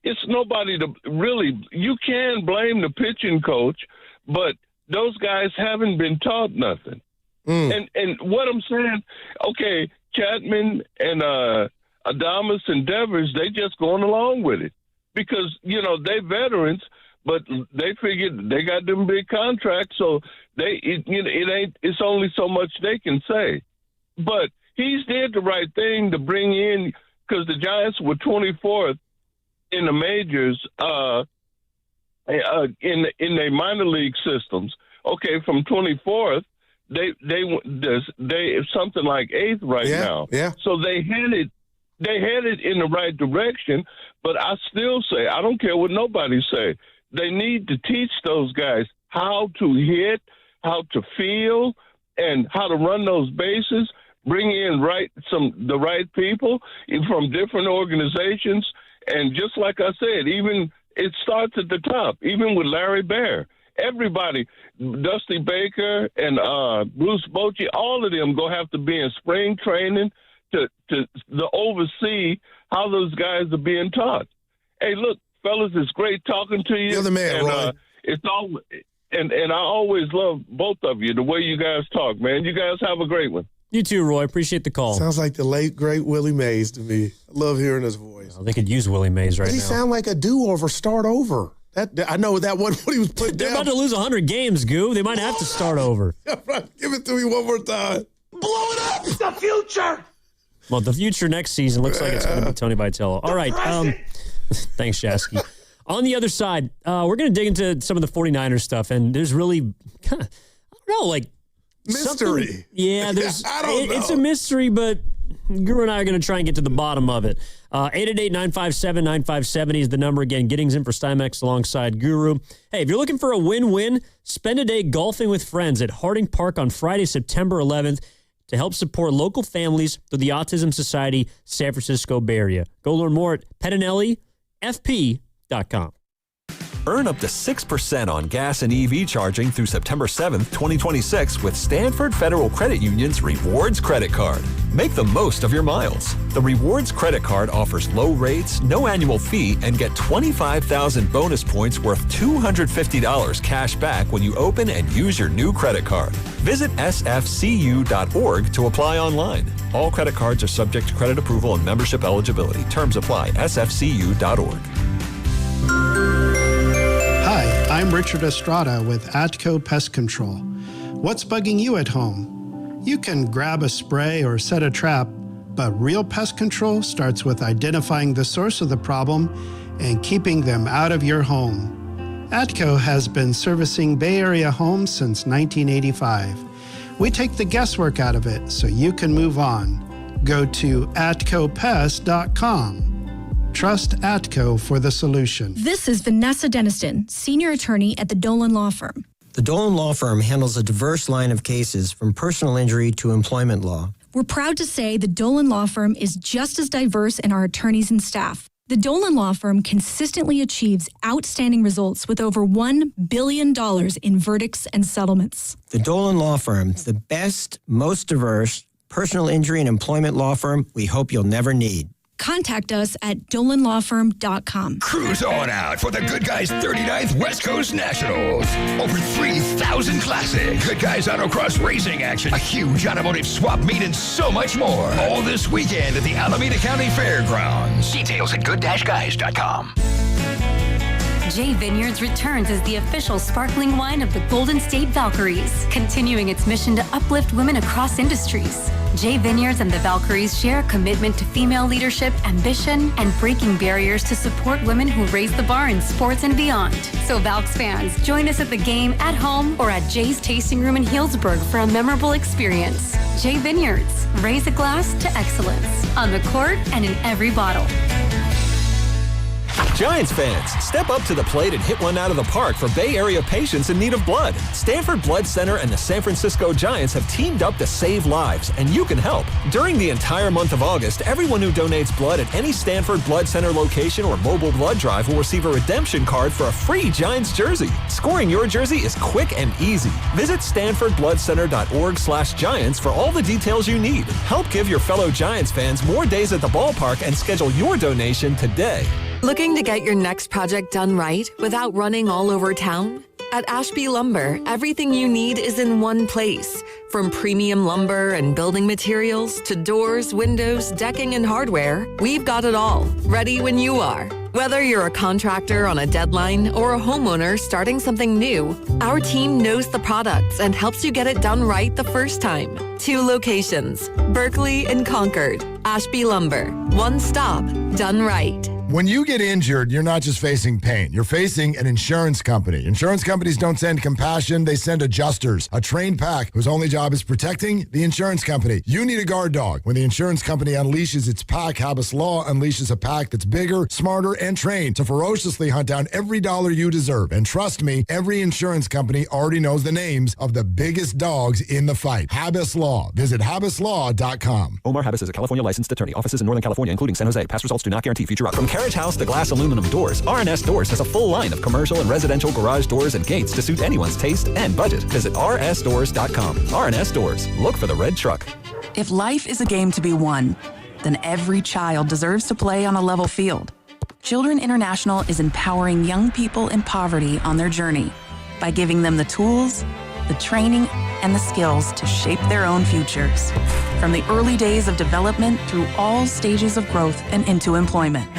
it's nobody to really, you can blame the pitching coach, but those guys haven't been taught nothing. And what I'm saying, Chapman and Adames and Devers, they just going along with it because, they veterans, but they figured they got them big contracts, so it's only so much they can say. But he's did the right thing to bring in, because the Giants were 24th in the majors in their minor league systems. Okay, from 24th, they something like 8th right now. Yeah. So they headed in the right direction. But I still say, I don't care what nobody say, they need to teach those guys how to hit, how to feel, and how to run those bases. Bring in the right people from different organizations, and just like I said, even it starts at the top. Even with Larry Baer, everybody, Dusty Baker and Bruce Bochy, all of them gonna have to be in spring training to oversee how those guys are being taught. Hey, look, fellas, it's great talking to you. You're the man, and, Roy. It's all, and I always love both of you, the way you guys talk, man. You guys have a great one. You too, Roy. Appreciate the call. Sounds like the late, great Willie Mays to me. I love hearing his voice. Well, they could use Willie Mays right Does he now. sound like a do-over, start over? I know that wasn't what he was putting They're down. about to lose 100 games, Goo. They might have to start over. Give it to me one more time. Blow it up! It's the future! Well, the future next season looks like it's going to be Tony Vitello. All right. Thanks, Jasky. On the other side, we're going to dig into some of the 49ers stuff, and there's really, I don't know, like, mystery. Yeah, there's. I don't know. It's a mystery, but Guru and I are going to try and get to the bottom of it. 888-957-9570 is the number. Again, Giddings in for Stymex alongside Guru. Hey, if you're looking for a win-win, spend a day golfing with friends at Harding Park on Friday, September 11th to help support local families through the Autism Society San Francisco Bay Area. Go learn more at PettinelliFP.com. Earn up to 6% on gas and EV charging through September 7th, 2026 with Stanford Federal Credit Union's Rewards Credit Card. Make the most of your miles. The Rewards Credit Card offers low rates, no annual fee, and get 25,000 bonus points worth $250 cash back when you open and use your new credit card. Visit sfcu.org to apply online. All credit cards are subject to credit approval and membership eligibility. Terms apply. sfcu.org. Hi, I'm Richard Estrada with Atco Pest Control. What's bugging you at home? You can grab a spray or set a trap, but real pest control starts with identifying the source of the problem and keeping them out of your home. Atco has been servicing Bay Area homes since 1985. We take the guesswork out of it so you can move on. Go to atcopest.com. Trust Atco for the solution. This is Vanessa Deniston, senior attorney at the Dolan Law Firm. The Dolan Law Firm handles a diverse line of cases from personal injury to employment law. We're proud to say the Dolan Law Firm is just as diverse in our attorneys and staff. The Dolan Law Firm consistently achieves outstanding results with over $1 billion in verdicts and settlements. The Dolan Law Firm, the best, most diverse personal injury and employment law firm we hope you'll never need. Contact us at dolanlawfirm.com. Cruise on out for the Good Guys 39th West Coast Nationals. Over 3,000 classic Good Guys Autocross racing action, a huge automotive swap meet, and so much more. All this weekend at the Alameda County Fairgrounds. Details at good-guys.com. J Vineyards returns as the official sparkling wine of the Golden State Valkyries, continuing its mission to uplift women across industries. J Vineyards and the Valkyries share a commitment to female leadership, ambition, and breaking barriers to support women who raise the bar in sports and beyond. So Valks fans, join us at the game, at home, or at Jay's Tasting Room in Healdsburg for a memorable experience. J Vineyards, raise a glass to excellence, on the court and in every bottle. Giants fans, step up to the plate and hit one out of the park for Bay Area patients in need of blood. Stanford Blood Center and the San Francisco Giants have teamed up to save lives, and you can help. During the entire month of August, everyone who donates blood at any Stanford Blood Center location or mobile blood drive will receive a redemption card for a free Giants jersey. Scoring your jersey is quick and easy. Visit stanfordbloodcenter.org/Giants for all the details you need. Help give your fellow Giants fans more days at the ballpark and schedule your donation today. Looking to get your next project done right without running all over town? At Ashby Lumber, everything you need is in one place. From premium lumber and building materials to doors, windows, decking, and hardware, we've got it all, ready when you are. Whether you're a contractor on a deadline or a homeowner starting something new, our team knows the products and helps you get it done right the first time. 2 locations, Berkeley and Concord. Ashby Lumber. One stop, done right. When you get injured, you're not just facing pain. You're facing an insurance company. Insurance companies don't send compassion. They send adjusters, a trained pack whose only job is protecting the insurance company. You need a guard dog. When the insurance company unleashes its pack, Habas Law unleashes a pack that's bigger, smarter, and trained to ferociously hunt down every dollar you deserve. And trust me, every insurance company already knows the names of the biggest dogs in the fight. Habas Law. Visit habaslaw.com. Omar Habas is a California licensed attorney. Offices in Northern California, including San Jose. Past results do not guarantee future outcomes. From carriage house to glass aluminum doors, R&S Doors has a full line of commercial and residential garage doors and gates to suit anyone's taste and budget. Visit rsdoors.com. R&S Doors. Look for the red truck. If life is a game to be won, then every child deserves to play on a level field. Children International is empowering young people in poverty on their journey by giving them the tools, the training, and the skills to shape their own futures. From the early days of development through all stages of growth and into employment.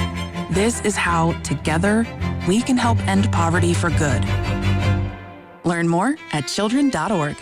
This is how, together, we can help end poverty for good. Learn more at children.org.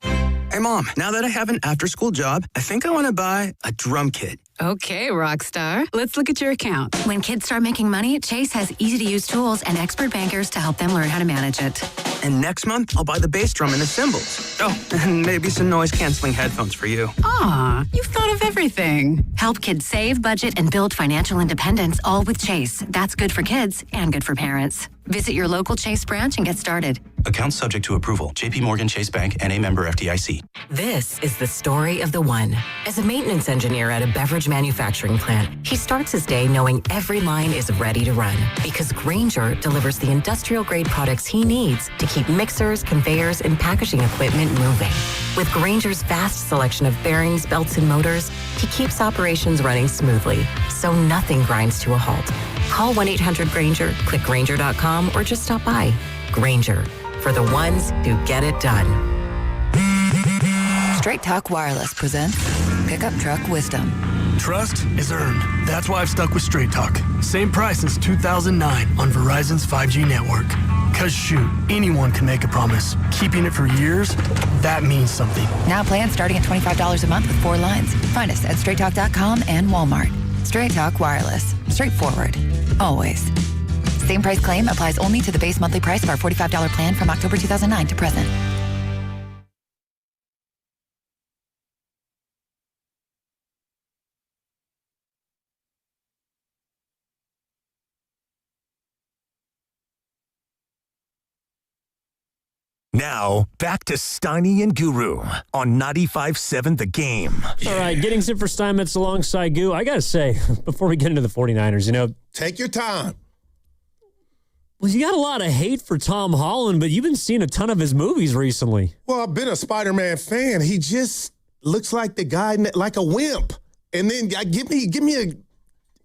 Hey, Mom, now that I have an after-school job, I think I want to buy a drum kit. Okay, Rockstar. Let's look at your account. When kids start making money, Chase has easy-to-use tools and expert bankers to help them learn how to manage it. And next month, I'll buy the bass drum and the cymbals. Oh, and maybe some noise-canceling headphones for you. Aw, you've thought of everything. Help kids save, budget, and build financial independence, all with Chase. That's good for kids and good for parents. Visit your local Chase branch and get started. Accounts subject to approval. J.P. Morgan Chase Bank and a member FDIC. This is the story of the one. As a maintenance engineer at a beverage manufacturing plant, he starts his day knowing every line is ready to run because Grainger delivers the industrial-grade products he needs to keep mixers, conveyors, and packaging equipment moving. With Grainger's vast selection of bearings, belts, and motors, he keeps operations running smoothly, so nothing grinds to a halt. Call 1-800-GRAINGER, click Grainger.com, or just stop by. Grainger, for the ones who get it done. Straight Talk Wireless presents Pickup Truck Wisdom. Trust is earned. That's why I've stuck with Straight Talk. Same price since 2009 on Verizon's 5G network. Cause shoot, anyone can make a promise. Keeping it for years, that means something. Now plans starting at $25 a month with 4 lines. Find us at straighttalk.com and Walmart. Straight Talk Wireless. Straightforward. Always. Same price claim applies only to the base monthly price of our $45 plan from October 2009 to present. Now, back to Steiny and Guru on 95.7 The Game. All right, getting set for Steinmetz alongside Goo. I got to say, before we get into the 49ers, take your time. Well, you got a lot of hate for Tom Holland, but you've been seeing a ton of his movies recently. Well, I've been a Spider-Man fan. He just looks like the guy, like a wimp. And then give me a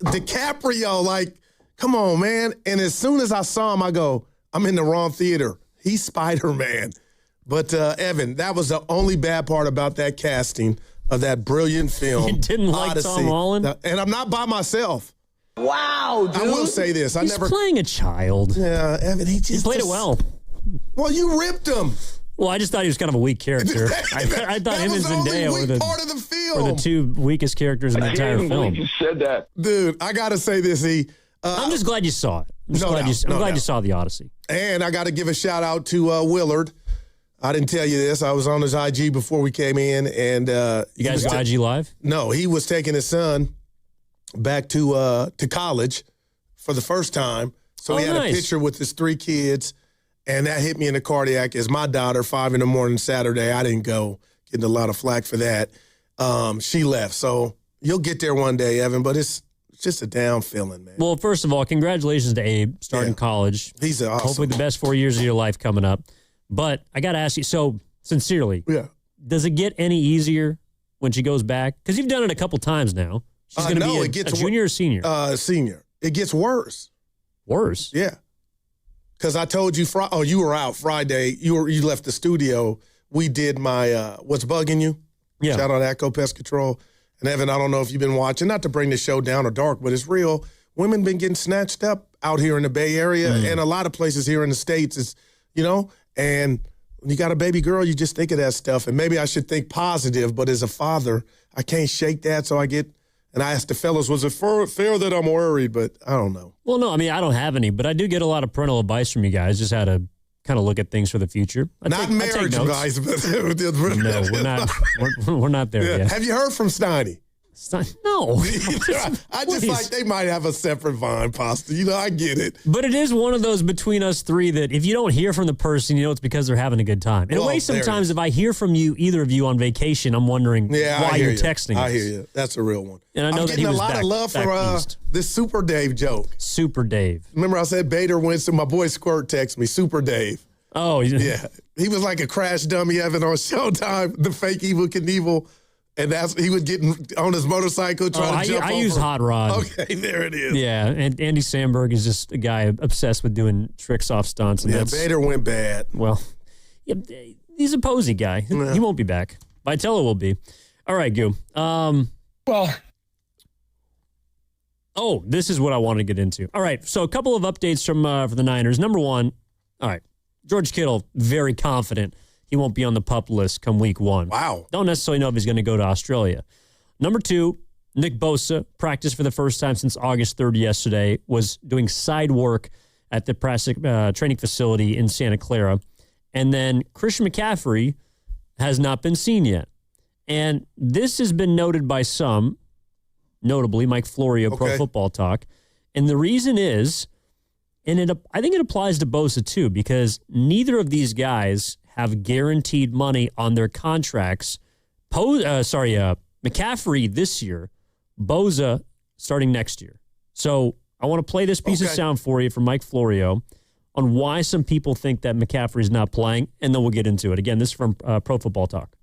DiCaprio, like, come on, man. And as soon as I saw him, I go, I'm in the wrong theater. He's Spider-Man. But, Evan, that was the only bad part about that casting of that brilliant film. You didn't like Odyssey. Tom Holland? And I'm not by myself. Wow, dude. I will say this. He's playing a child. Yeah, Evan, he played it well. Well, you ripped him. Well, I just thought he was kind of a weak character. I thought him and Zendaya were the 2 weakest characters in the entire film. You said that. Dude, I got to say this, E. I'm just glad you saw it. I'm glad you saw the Odyssey. And I got to give a shout out to Willard. I didn't tell you this. I was on his IG before we came in, and you guys go IG Live? No, he was taking his son back to college for the first time. So he had a picture with his 3 kids, and that hit me in the cardiac. As my daughter, 5 a.m. Saturday, I didn't go, getting a lot of flack for that. She left, so you'll get there one day, Evan. But it's just a down feeling, man. Well, first of all, congratulations to Abe starting college. He's awesome. Hopefully the best 4 years of your life coming up. But I got to ask you, so sincerely, does it get any easier when she goes back? Because you've done it a couple times now. She's going to be a junior or senior? Senior. It gets worse. Worse? Yeah. Because I told you, you were out Friday. You left the studio we did my What's Bugging You? Yeah. Shout out Atco Pest Control. And Evan, I don't know if you've been watching, not to bring the show down or dark, but it's real. Women been getting snatched up out here in the Bay Area and a lot of places here in the States. Is, and when you got a baby girl, you just think of that stuff. And maybe I should think positive, but as a father, I can't shake that. So and I asked the fellas, was it fair that I'm worried? But I don't know. Well, no, I mean, I don't have any, but I do get a lot of parental advice from you guys. Just how to kind of look at things for the future. Not marriage advice, but no, we're not. We're not there yet. Have you heard from Steiny? No. I just like they might have a separate Vine pasta. I get it. But it is one of those between us three that if you don't hear from the person, it's because they're having a good time. In a way, sometimes if I hear from you, either of you on vacation, I'm wondering why you're texting us. I hear you. That's a real one. And I know that he was a lot of love for this Super Dave joke. Super Dave. Remember I said Bader Winston, my boy Squirt texted me, Super Dave. Oh, yeah. He was like a crash dummy Evan on Showtime, the fake Evil Knievel. And he would get on his motorcycle trying to jump over. I use Hot Rod. Okay, there it is. Yeah, and Andy Samberg is just a guy obsessed with doing tricks off stunts. And Bader went bad. Well, he's a posy guy. He won't be back. Vitello will be. All right, Goo. This is what I want to get into. All right, so a couple of updates from for the Niners. Number one, all right, George Kittle, very confident he won't be on the PUP list come week 1. Wow. Don't necessarily know if he's going to go to Australia. Number 2, Nick Bosa, practiced for the first time since August 3rd yesterday, was doing side work at the training facility in Santa Clara. And then Christian McCaffrey has not been seen yet. And this has been noted by some, notably Mike Florio, Pro Football Talk. And the reason is, I think it applies to Bosa too, because neither of these guys have guaranteed money on their contracts. McCaffrey this year, Bosa starting next year. So I want to play this piece of sound for you from Mike Florio on why some people think that McCaffrey's not playing, and then we'll get into it. Again, this is from Pro Football Talk.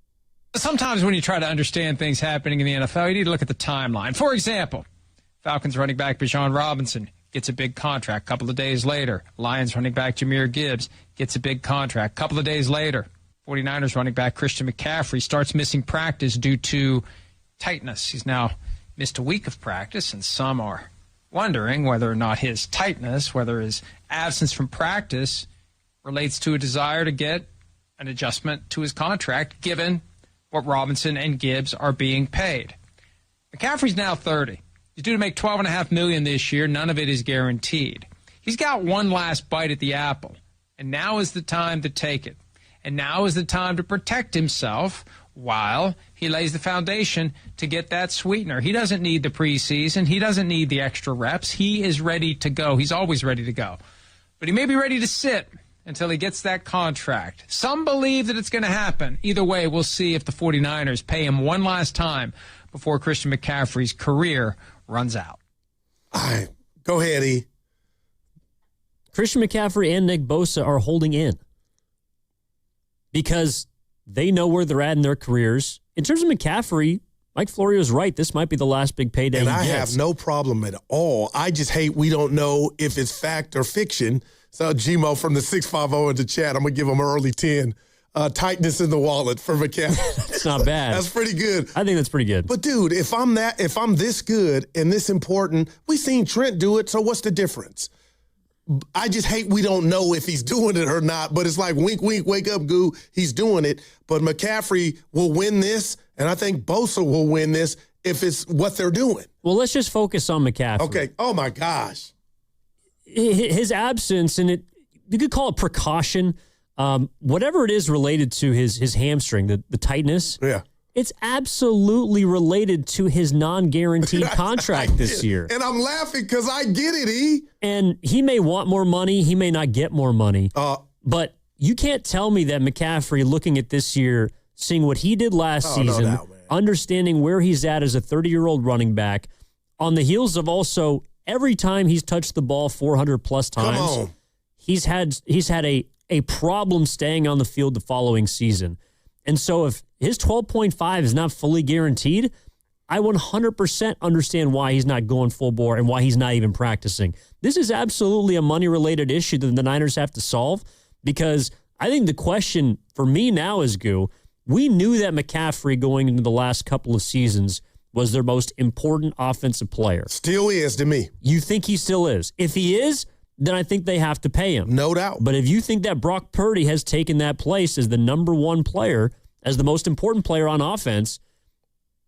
Sometimes when you try to understand things happening in the NFL, you need to look at the timeline. For example, Falcons running back Bijan Robinson gets a big contract. A couple of days later, Lions running back Jahmyr Gibbs gets a big contract. A couple of days later, 49ers running back Christian McCaffrey starts missing practice due to tightness. He's now missed a week of practice, and some are wondering whether or not his tightness, whether his absence from practice relates to a desire to get an adjustment to his contract, given what Robinson and Gibbs are being paid. McCaffrey's now 30. He's due to make $12.5 million this year. None of it is guaranteed. He's got one last bite at the apple, and now is the time to take it. And now is the time to protect himself while he lays the foundation to get that sweetener. He doesn't need the preseason. He doesn't need the extra reps. He is ready to go. He's always ready to go. But he may be ready to sit until he gets that contract. Some believe that it's going to happen. Either way, we'll see if the 49ers pay him one last time before Christian McCaffrey's career runs out. All right. Go ahead, E. Christian McCaffrey and Nick Bosa are holding in because they know where they're at in their careers. In terms of McCaffrey, Mike Florio is right. This might be the last big payday and he I gets. have no problem at all. I just hate we don't know if it's fact or fiction. So Gmo from the 650 in the chat, I'm going to give him an early 10. Tightness in the wallet for McCaffrey. It's not bad. That's pretty good. I think that's pretty good. But dude, if I'm this good and this important, we seen Trent do it. So what's the difference? I just hate we don't know if he's doing it or not. But it's like wink, wink, wake up, goo. He's doing it. But McCaffrey will win this, and I think Bosa will win this if it's what they're doing. Well, let's just focus on McCaffrey. Okay. Oh my gosh. His absence, and you could call it precaution. Whatever it is related to his hamstring, the tightness, it's absolutely related to his non-guaranteed contract this year. And I'm laughing because I get it, E. And he may want more money. He may not get more money. But you can't tell me that McCaffrey, looking at this year, seeing what he did last season, understanding where he's at as a 30-year-old running back, on the heels of also every time he's touched the ball 400-plus times, he's had a problem staying on the field the following season. And so if his 12.5 is not fully guaranteed, I 100% understand why he's not going full bore and why he's not even practicing. This is absolutely a money-related issue that the Niners have to solve because I think the question for me now is, Goo, we knew that McCaffrey going into the last couple of seasons was their most important offensive player. Still is to me. You think he still is? If he is, then I think they have to pay him. No doubt. But if you think that Brock Purdy has taken that place as the number one player, as the most important player on offense,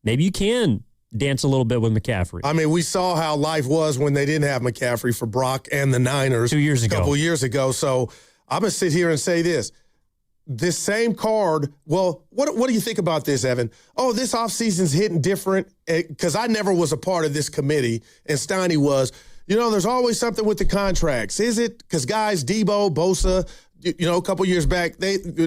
maybe you can dance a little bit with McCaffrey. I mean, we saw how life was when they didn't have McCaffrey for Brock and the Niners 2 years ago. A couple years ago. So I'm going to sit here and say this. This same card, well, what do you think about this, Evan? Oh, this offseason's hitting different because I never was a part of this committee, and Steiny was. You know, there's always something with the contracts. Is it? Because guys, Debo, Bosa, a couple years back,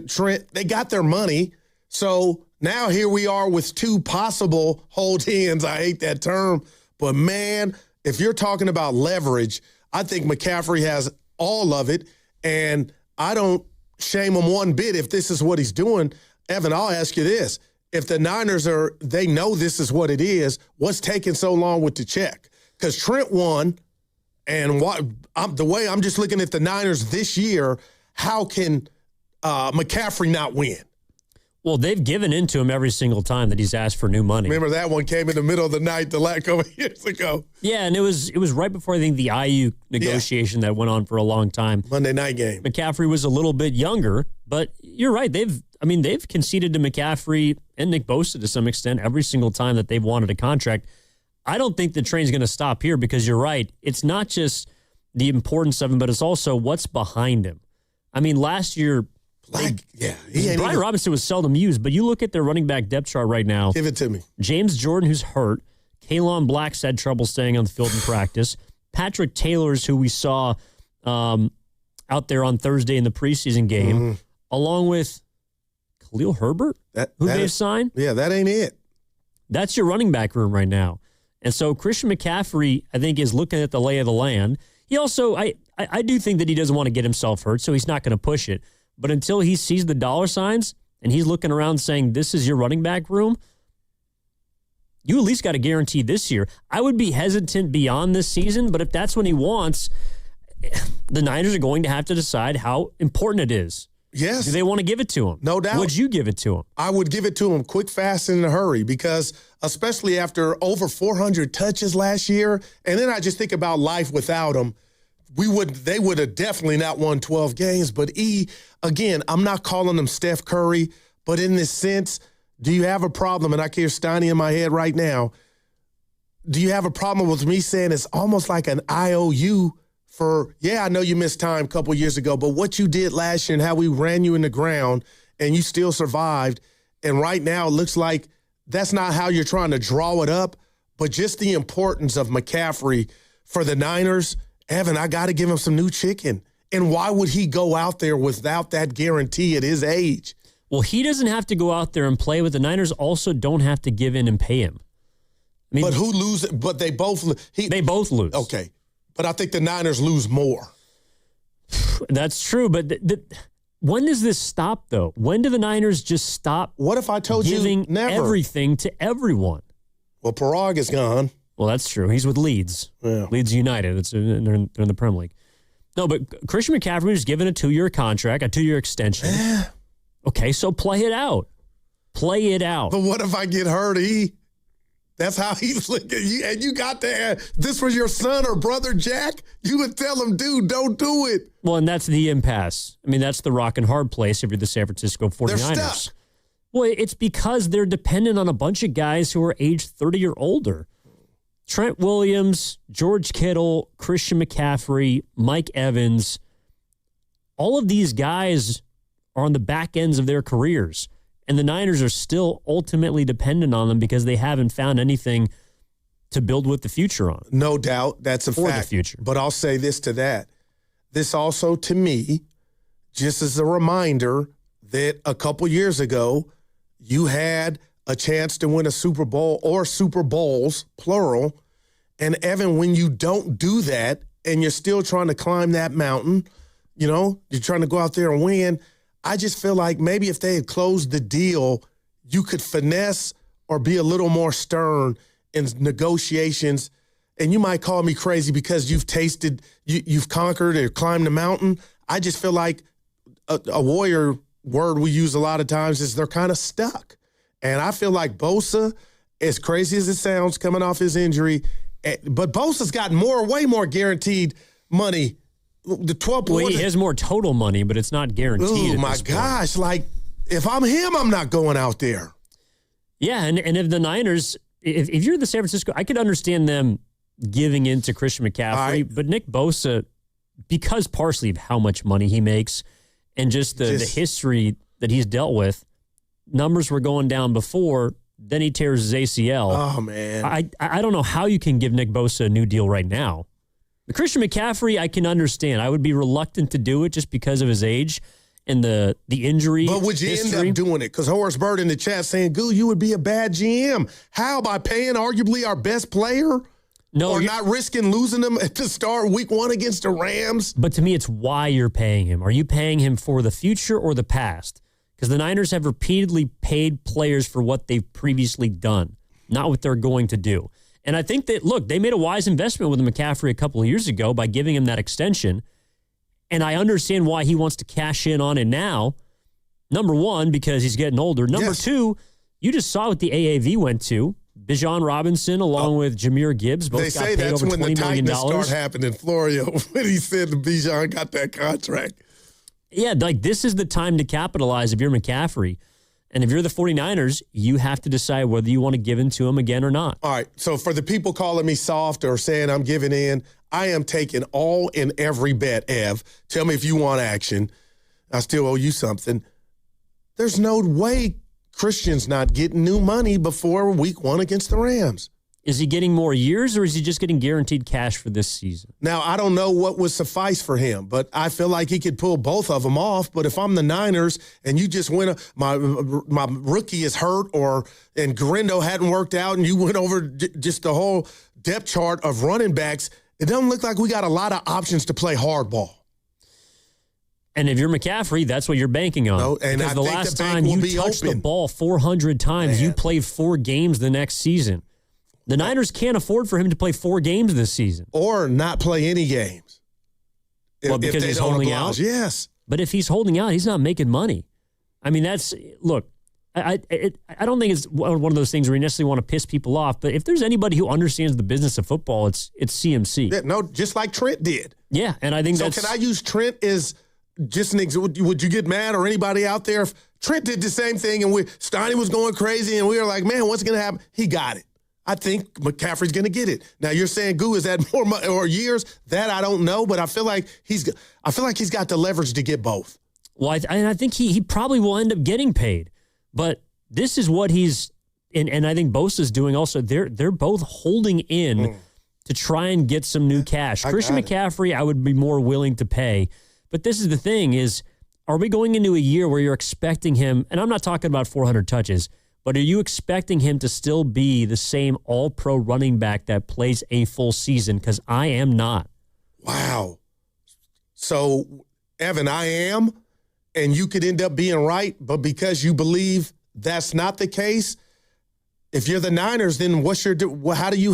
Trent, they got their money. So now here we are with two possible hold-ins. I hate that term. But, man, if you're talking about leverage, I think McCaffrey has all of it, and I don't shame him one bit if this is what he's doing. Evan, I'll ask you this. If the Niners they know this is what it is, what's taking so long with the check? Because Trent won, and the way I'm just looking at the Niners this year, how can McCaffrey not win? Well, they've given in to him every single time that he's asked for new money. Remember that one came in the middle of the night the last couple of years ago. Yeah, and it was right before, I think, the IU negotiation that went on for a long time. Monday night game. McCaffrey was a little bit younger, but you're right. They've conceded to McCaffrey and Nick Bosa to some extent every single time that they've wanted a contract. I don't think the train's going to stop here because you're right. It's not just the importance of him, but it's also what's behind him. I mean, last year, Brian Robinson was seldom used, but you look at their running back depth chart right now. Give it to me. James Jordan, who's hurt. Kalen Black's had trouble staying on the field in practice. Patrick Taylor's, who we saw out there on Thursday in the preseason game, along with Khalil Herbert, who they've signed. Yeah, that ain't it. That's your running back room right now. And so Christian McCaffrey, I think, is looking at the lay of the land. He also, I do think that he doesn't want to get himself hurt, so he's not going to push it. But until he sees the dollar signs and he's looking around saying, this is your running back room, you at least got to guarantee this year. I would be hesitant beyond this season, but if that's what he wants, the Niners are going to have to decide how important it is. Yes. Do they want to give it to him? No doubt. Would you give it to him? I would give it to him quick, fast, and in a hurry because especially after over 400 touches last year, and then I just think about life without him, they would have definitely not won 12 games. But again, I'm not calling him Steph Curry, but in this sense, do you have a problem? And I can hear Steiny in my head right now. Do you have a problem with me saying it's almost like an IOU for, I know you missed time a couple years ago, but what you did last year and how we ran you in the ground and you still survived. And right now it looks like that's not how you're trying to draw it up, but just the importance of McCaffrey for the Niners. Evan, I got to give him some new chicken. And why would he go out there without that guarantee at his age? Well, he doesn't have to go out there and play, but the Niners also don't have to give in and pay him. I mean, but who loses? But they both they both lose. Okay. But I think the Niners lose more. That's true. But when does this stop, though? When do the Niners just stop? What if I told giving you never? Everything to everyone? Well, Parag is gone. Well, that's true. He's with Leeds. Yeah. Leeds United. They're in the Premier League. No, but Christian McCaffrey was given a 2-year contract, a 2-year extension. Okay, so play it out. Play it out. But what if I get hurt, That's how he's looking. And you got to, this was your son or brother, Jack? You would tell him, dude, don't do it. Well, and that's the impasse. I mean, that's the rock and hard place if you're the San Francisco 49ers. They're stuck. Well, it's because they're dependent on a bunch of guys who are age 30 or older. Trent Williams, George Kittle, Christian McCaffrey, Mike Evans. All of these guys are on the back ends of their careers. And the Niners are still ultimately dependent on them because they haven't found anything to build with the future on. No doubt. That's a for fact. The future. But I'll say this to that. This also, to me, just as a reminder that a couple years ago, you had a chance to win a Super Bowl or Super Bowls, plural. And Evan, when you don't do that and you're still trying to climb that mountain, you're trying to go out there and win, I just feel like maybe if they had closed the deal, you could finesse or be a little more stern in negotiations. And you might call me crazy because you've conquered or climbed the mountain. I just feel like a Warrior word we use a lot of times is they're kind of stuck. And I feel like Bosa, as crazy as it sounds coming off his injury, but Bosa's got way more guaranteed money. The 12. Well, he has more total money, but it's not guaranteed. Oh my gosh! Like if I'm him, I'm not going out there. Yeah, and if the Niners, if you're the San Francisco, I could understand them giving in to Christian McCaffrey, but Nick Bosa, because partially of how much money he makes and just the history that he's dealt with, numbers were going down before. Then he tears his ACL. Oh man, I don't know how you can give Nick Bosa a new deal right now. The Christian McCaffrey, I can understand. I would be reluctant to do it just because of his age and the injury. But would you end up doing it? Because Horace Bird in the chat saying, "Goo, you would be a bad GM." How, by paying arguably our best player? No, or not risking losing them at the start week 1 against the Rams? But to me, it's why you're paying him. Are you paying him for the future or the past? Because the Niners have repeatedly paid players for what they've previously done, not what they're going to do. And I think that, look, they made a wise investment with McCaffrey a couple of years ago by giving him that extension. And I understand why he wants to cash in on it now. Number one, because he's getting older. Number two, you just saw what the AAV went to. Bijan Robinson, along with Jahmyr Gibbs, both got paid over $20 million. They say that's when the tightness start happening in Florio, when he said that Bijan got that contract. Yeah, like this is the time to capitalize if you're McCaffrey. And if you're the 49ers, you have to decide whether you want to give in to him again or not. All right, so for the people calling me soft or saying I'm giving in, I am taking all and every bet, Ev. Tell me if you want action. I still owe you something. There's no way Christian's not getting new money before week 1 against the Rams. Is he getting more years or is he just getting guaranteed cash for this season? Now, I don't know what would suffice for him, but I feel like he could pull both of them off. But if I'm the Niners and you just went, my rookie is hurt and Grindo hadn't worked out and you went over just the whole depth chart of running backs, it doesn't look like we got a lot of options to play hardball. And if you're McCaffrey, that's what you're banking on. No, and because I the think last the bank time will you be touched open. the ball 400 times, you played 4 games the next season. The Niners can't afford for him to play 4 games this season. Or not play any games. Well, because he's holding out? Yes. But if he's holding out, he's not making money. I mean, look, I don't think it's one of those things where you necessarily want to piss people off, but if there's anybody who understands the business of football, it's CMC. Yeah, no, just like Trent did. Yeah, and I think so can I use Trent as just an example? Would you get mad or anybody out there if Trent did the same thing and Steiny was going crazy and we were like, man, what's going to happen? He got it. I think McCaffrey's going to get it. Now you're saying, Goo, is that more money or years? That I don't know, but I feel like he's got the leverage to get both. Well, I think he probably will end up getting paid, but this is what he's and I think Bosa's doing also. They're both holding in to try and get some new cash. Christian McCaffrey, I would be more willing to pay, but this is the thing: is are we going into a year where you're expecting him? And I'm not talking about 400 touches. But are you expecting him to still be the same all-pro running back that plays a full season? Because I am not. Wow. So, Evan, I am, and you could end up being right, but because you believe that's not the case, if you're the Niners, then how do you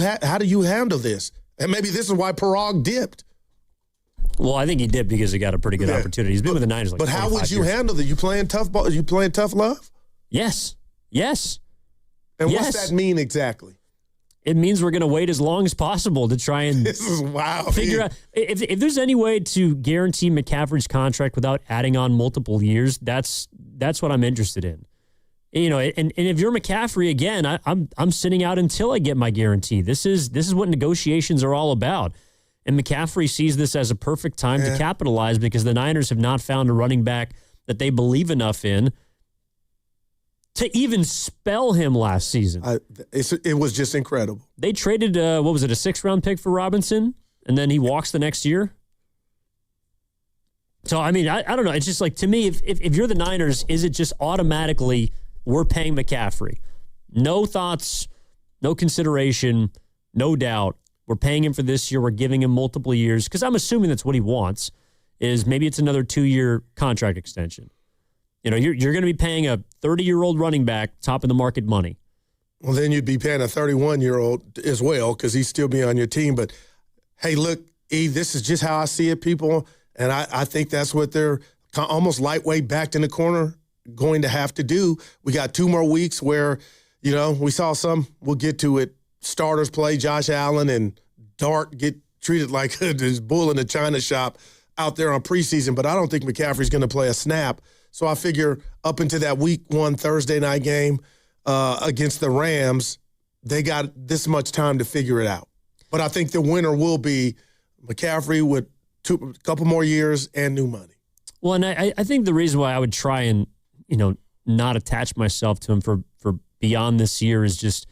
handle this? And maybe this is why Parag dipped. Well, I think he dipped because he got a pretty good opportunity. He's been with the Niners But how would you handle that? You playing tough ball? You playing tough love? Yes. Yes. And what's that mean exactly? It means we're going to wait as long as possible to try and figure out if there's any way to guarantee McCaffrey's contract without adding on multiple years. That's what I'm interested in. You know, and if you're McCaffrey again, I'm sitting out until I get my guarantee. This is what negotiations are all about. And McCaffrey sees this as a perfect time to capitalize because the Niners have not found a running back that they believe enough in to even spell him last season. It was just incredible. They traded, a 6th-round pick for Robinson, and then he walks the next year? So, I mean, I don't know. It's just like, to me, if you're the Niners, is it just automatically we're paying McCaffrey? No thoughts, no consideration, no doubt. We're paying him for this year. We're giving him multiple years, because I'm assuming that's what he wants, is maybe it's another 2-year contract extension. You know, you're going to be paying a 30-year-old running back top of the market money. Well, then you'd be paying a 31-year-old as well because he'd still be on your team. But, hey, look, Eve, this is just how I see it, people. And I think that's what they're almost lightweight backed in the corner going to have to do. We got 2 more weeks where, we saw some, we'll get to it, starters play, Josh Allen and Dart get treated like this bull in the china shop out there on preseason, but I don't think McCaffrey's going to play a snap. So I figure up into that week 1 Thursday night game against the Rams, they got this much time to figure it out. But I think the winner will be McCaffrey with a couple more years and new money. Well, and I think the reason why I would try and, not attach myself to him for beyond this year is just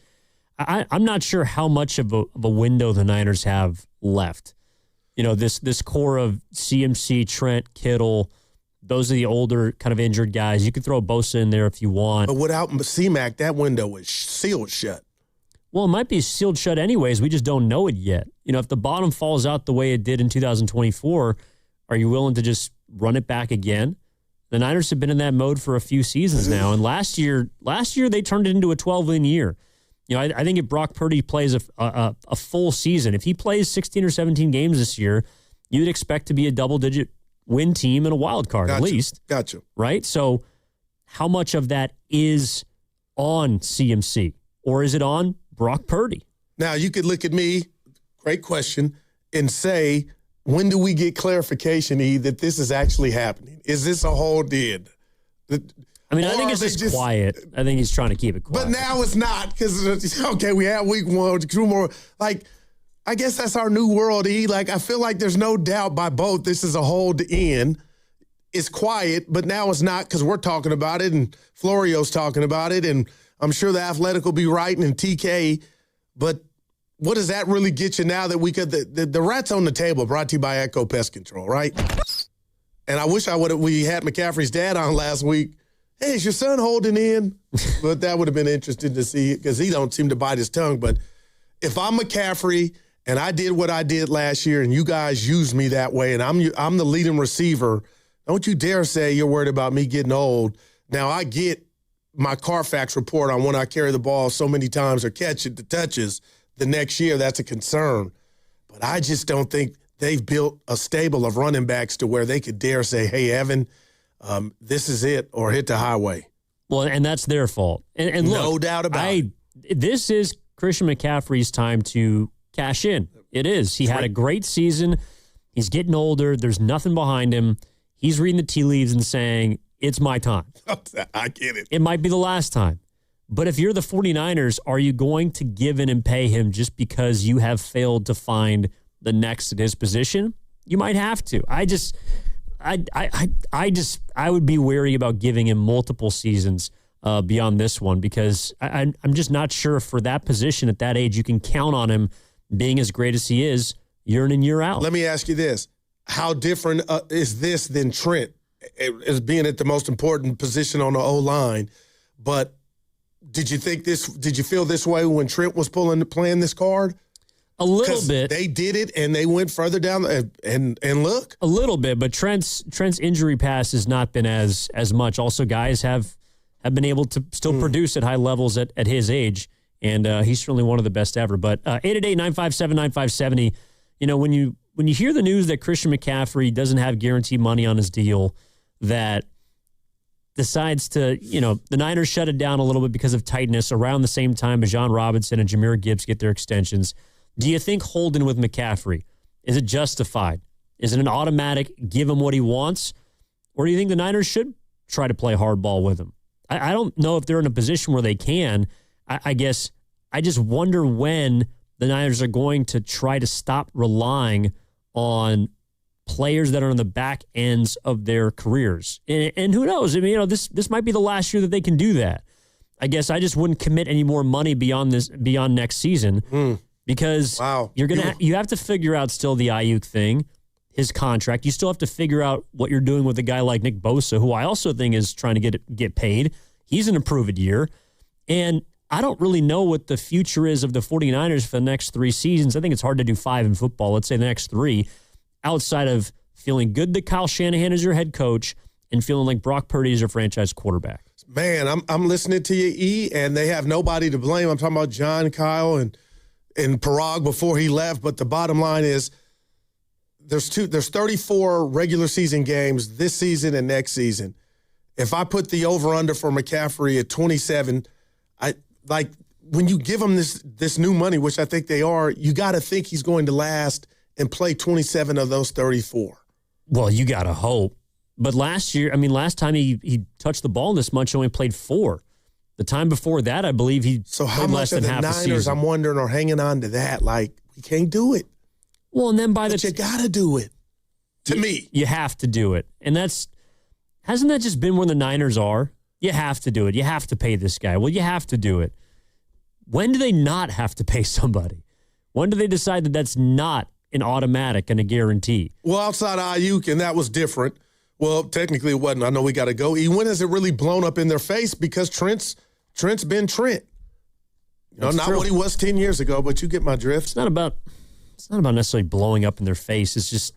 I'm not sure how much of a window the Niners have left. This core of CMC, Trent, Kittle, those are the older kind of injured guys. You could throw Bosa in there if you want. But without C-Mac, that window is sealed shut. Well, it might be sealed shut anyways. We just don't know it yet. If the bottom falls out the way it did in 2024, are you willing to just run it back again? The Niners have been in that mode for a few seasons now, and last year they turned it into a 12-win year. I think if Brock Purdy plays a full season, if he plays 16 or 17 games this year, you'd expect to be a double-digit win team and a wild card at least. Gotcha. Right? So how much of that is on CMC, or is it on Brock Purdy? Now, you could look at me, great question, and say, when do we get clarification, E, that this is actually happening? Is this a hold in? I think it's just quiet. I think he's trying to keep it quiet. But now it's not because, we had week 1, 2 more. I guess that's our new world, E. I feel like there's no doubt by both this is a hold in. It's quiet, but now it's not because we're talking about it and Florio's talking about it, and I'm sure the Athletic will be writing and TK, but what does that really get you now that we could, the rat's on the table, brought to you by Echo Pest Control, right? And I wish we had McCaffrey's dad on last week. Hey, is your son holding in? But that would have been interesting to see because he don't seem to bite his tongue. But if I'm McCaffrey and I did what I did last year and you guys used me that way and I'm the leading receiver, don't you dare say you're worried about me getting old. Now, I get my Carfax report on when I carry the ball so many times or catch it, the touches. The next year, that's a concern. But I just don't think they've built a stable of running backs to where they could dare say, hey, Evan, this is it, or hit the highway. Well, and that's their fault. And look, no doubt about it. This is Christian McCaffrey's time to cash in. It is. He had a great season. He's getting older. There's nothing behind him. He's reading the tea leaves and saying, it's my time. I get it. It might be the last time. But if you're the 49ers, are you going to give in and pay him just because you have failed to find the next at his position? You might have to. I would be wary about giving him multiple seasons beyond this one because I'm just not sure for that position at that age you can count on him being as great as he is year in and year out. Let me ask you this. How different is this than Trent as being at the most important position on the O-line? But did you feel this way when Trent was playing this card? A little bit. They did it, and they went further down, and look. A little bit, but Trent's injury past has not been as much. Also, guys have been able to still produce at high levels at his age, and he's certainly one of the best ever. But 888-957-9570, when you hear the news that Christian McCaffrey doesn't have guaranteed money on his deal, that decides to, the Niners shut it down a little bit because of tightness around the same time as Bijan Robinson and Jahmyr Gibbs get their extensions. Do you think holding with McCaffrey, is it justified? Is it an automatic give him what he wants? Or do you think the Niners should try to play hardball with him? I don't know if they're in a position where they can. I guess I just wonder when the Niners are going to try to stop relying on players that are on the back ends of their careers. And who knows? I mean, this might be the last year that they can do that. I guess I just wouldn't commit any more money beyond next season. Because you have to figure out still the Ayuk thing, his contract. You still have to figure out what you're doing with a guy like Nick Bosa, who I also think is trying to get paid. He's an improved year. And I don't really know what the future is of the 49ers for the next 3 seasons. I think it's hard to do 5 in football. Let's say the next 3, outside of feeling good that Kyle Shanahan is your head coach and feeling like Brock Purdy is your franchise quarterback. Man, I'm listening to you, E, and they have nobody to blame. I'm talking about John, Kyle, and Parag before he left. But the bottom line is there's 34 regular season games this season and next season. If I put the over-under for McCaffrey at 27, when you give him this new money, which I think they are, you got to think he's going to last and play 27 of those 34. Well, you got to hope. But last time he touched the ball this much, he only played 4. The time before that, I believe he played less than half the season. So how much of the Niners, I'm wondering, are hanging on to that? Like, we can't do it. Well, and then you got to do it. To me. You have to do it. And hasn't that just been where the Niners are? You have to do it. You have to pay this guy. Well, you have to do it. When do they not have to pay somebody? When do they decide that that's not an automatic and a guarantee? Well, outside of Ayuk, and that was different. Well, technically it wasn't. I know we got to go. When has it really blown up in their face? Because Trent's been Trent. Not true. What he was 10 years ago, but you get my drift. It's not about necessarily blowing up in their face. It's just,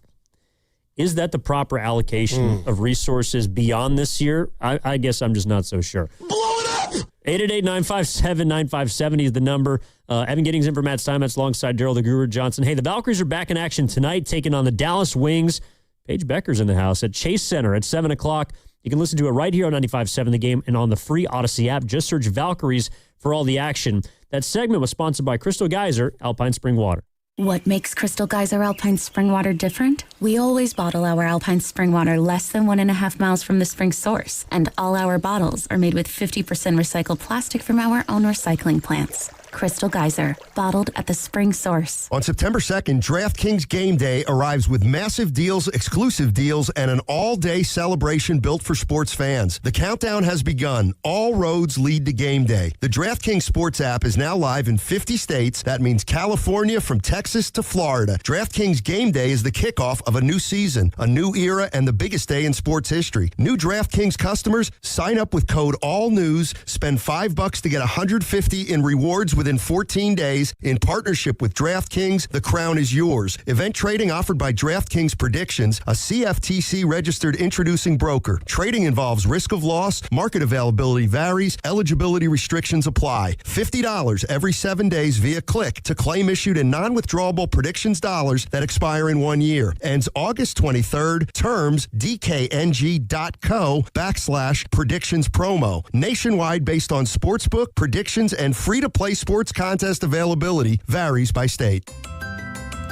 is that the proper allocation of resources beyond this year? I guess I'm just not so sure. Blow it up! 888-957-9570 is the number. Evan Giddings in for Matt Steinmetz alongside Daryl the Guru Johnson. Hey, the Valkyries are back in action tonight, taking on the Dallas Wings. Paige Becker's in the house at Chase Center at 7 o'clock. You can listen to it right here on 95.7 The Game and on the free Odyssey app. Just search Valkyries for all the action. That segment was sponsored by Crystal Geyser, Alpine Spring Water. What makes Crystal Geyser Alpine Spring Water different? We always bottle our Alpine Spring Water less than 1.5 miles from the spring source, and all our bottles are made with 50% recycled plastic from our own recycling plants. Crystal Geyser, bottled at the spring source. On September 2nd, DraftKings Game Day arrives with massive deals, exclusive deals, and an all-day celebration built for sports fans. The countdown has begun. All roads lead to Game Day. The DraftKings Sports app is now live in 50 states. That means California from Texas to Florida. DraftKings Game Day is the kickoff of a new season, a new era, and the biggest day in sports history. New DraftKings customers, sign up with code ALLNEWS, spend $5 to get $150 in rewards within 14 days. In partnership with DraftKings, the crown is yours. Event trading offered by DraftKings Predictions, a CFTC registered introducing broker. Trading involves risk of loss, market availability varies, eligibility restrictions apply. $50 every 7 days via click to claim issued in non-withdrawable predictions dollars that expire in 1 year. Ends August 23rd. Terms dkng.co/predictions promo. Nationwide based on sportsbook, predictions, and free-to-play sports contest availability varies by state.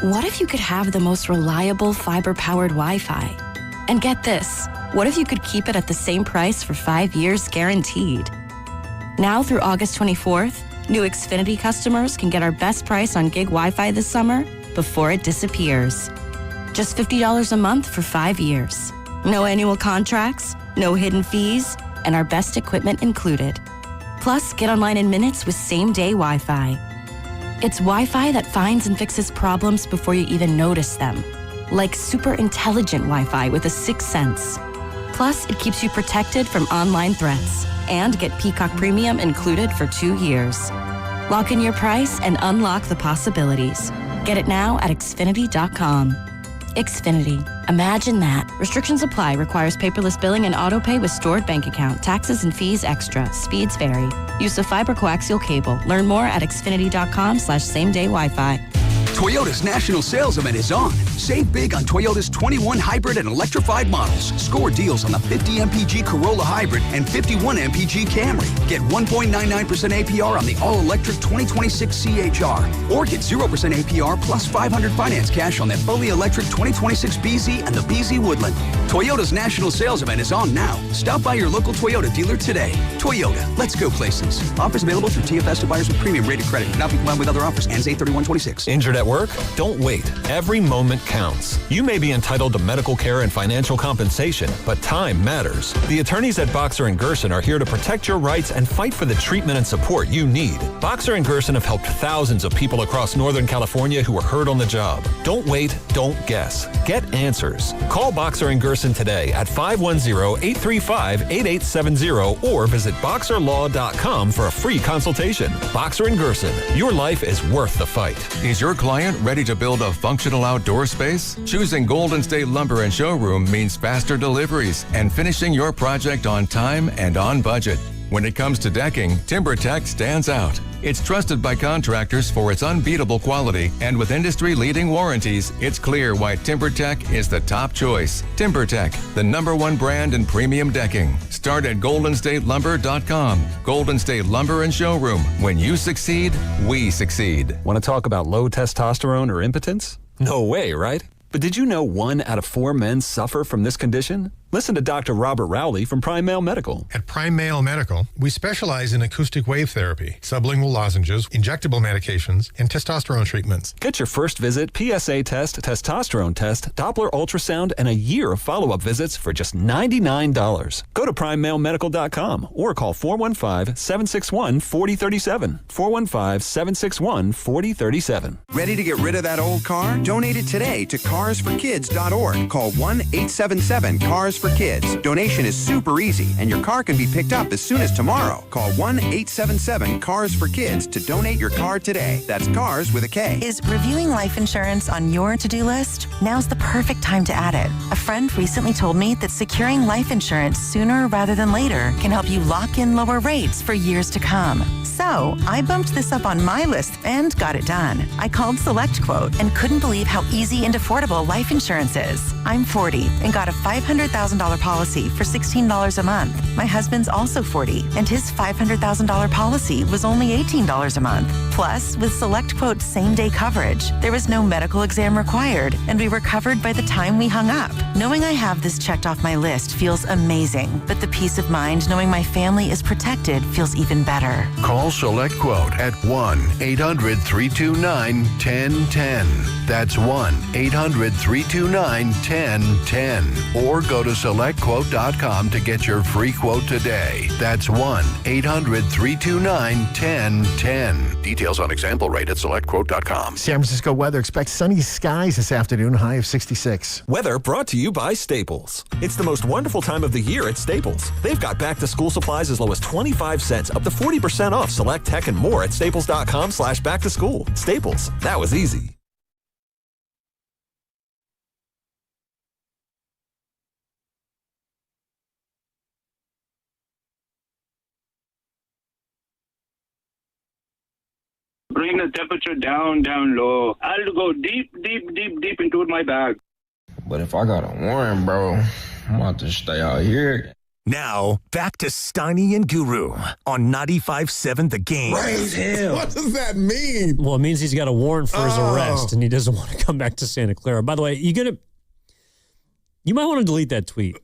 What if you could have the most reliable fiber-powered Wi-Fi? And get this, what if you could keep it at the same price for 5 years guaranteed? Now through August 24th, new Xfinity customers can get our best price on gig Wi-Fi this summer before it disappears. Just $50 a month for 5 years. No annual contracts, no hidden fees, and our best equipment included. Plus, get online in minutes with same-day Wi-Fi. It's Wi-Fi that finds and fixes problems before you even notice them. Like super intelligent Wi-Fi with a 6th sense. Plus, it keeps you protected from online threats. And get Peacock Premium included for 2 years. Lock in your price and unlock the possibilities. Get it now at Xfinity.com. Xfinity. Imagine that. Restrictions apply. Requires paperless billing and auto-pay with stored bank account. Taxes and fees extra. Speeds vary. Use of fiber coaxial cable. Learn more at Xfinity.com/same-day Wi-Fi. Toyota's national sales event is on. Save big on Toyota's 21 hybrid and electrified models. Score deals on the 50 MPG Corolla Hybrid and 51 MPG Camry. Get 1.99% APR on the all-electric 2026 CHR. Or get 0% APR plus $500 finance cash on that fully electric 2026 BZ and the BZ Woodland. Toyota's national sales event is on now. Stop by your local Toyota dealer today. Toyota, let's go places. Offers available through TFS to buyers with premium rated credit. Cannot be combined with other offers. Ends 8/31/26. Injured at work? Don't wait. Every moment counts. You may be entitled to medical care and financial compensation, but time matters. The attorneys at Boxer & Gerson are here to protect your rights and fight for the treatment and support you need. Boxer & Gerson have helped thousands of people across Northern California who were hurt on the job. Don't wait. Don't guess. Get answers. Call Boxer & Gerson today at 510-835-8870 or visit boxerlaw.com for a free consultation. Boxer & Gerson. Your life is worth the fight. Is your client ready to build a functional outdoor space? Choosing Golden State Lumber and Showroom means faster deliveries and finishing your project on time and on budget. When it comes to decking, TimberTech stands out. It's trusted by contractors for its unbeatable quality, and with industry-leading warranties, it's clear why TimberTech is the top choice. TimberTech, the #1 brand in premium decking. Start at goldenstatelumber.com. Golden State Lumber and Showroom. When you succeed, we succeed. Want to talk about low testosterone or impotence? No way, right? But did you know 1 out of 4 men suffer from this condition? Listen to Dr. Robert Rowley from Prime Male Medical. At Prime Male Medical, we specialize in acoustic wave therapy, sublingual lozenges, injectable medications, and testosterone treatments. Get your first visit, PSA test, testosterone test, Doppler ultrasound, and a year of follow-up visits for just $99. Go to PrimeMaleMedical.com or call 415-761-4037. 415-761-4037. Ready to get rid of that old car? Donate it today to carsforkids.org. Call 1-877-CARS-FOR-KIDS. Donation is super easy, and your car can be picked up as soon as tomorrow. Call 1-877-CARS-FOR-KIDS to donate your car today. That's CARS with a K. Is reviewing life insurance on your to-do list? Now's the perfect time to add it. A friend recently told me that securing life insurance sooner rather than later can help you lock in lower rates for years to come. So I bumped this up on my list and got it done. I called SelectQuote and couldn't believe how easy and affordable life insurance is. I'm 40 and got a $500,000 policy for $16 a month. My husband's also 40 and his $500,000 policy was only $18 a month. Plus, with SelectQuote's same-day coverage, there was no medical exam required and we were covered by the time we hung up. Knowing I have this checked off my list feels amazing, but the peace of mind knowing my family is protected feels even better. Call SelectQuote at 1-800-329-1010. That's 1-800-329-1010. Or go to SelectQuote.com to get your free quote today. That's 1-800-329-1010. Details on example rate at SelectQuote.com. San Francisco weather. Expect sunny skies this afternoon, high of 66. Weather brought to you by Staples. It's the most wonderful time of the year at Staples. They've got back-to-school supplies as low as 25 cents, up to 40% off select tech and more at staples.com/back-to-school. Staples, that was easy. Bring the temperature down low. I'll go deep into my bag. But if I got a warrant, bro, I'm about to stay out here. Now, back to Steiny and Guru on 95.7 The Game. Raise him. What does that mean? Well, it means he's got a warrant for his arrest, and he doesn't want to come back to Santa Clara. By the way, you might want to delete that tweet.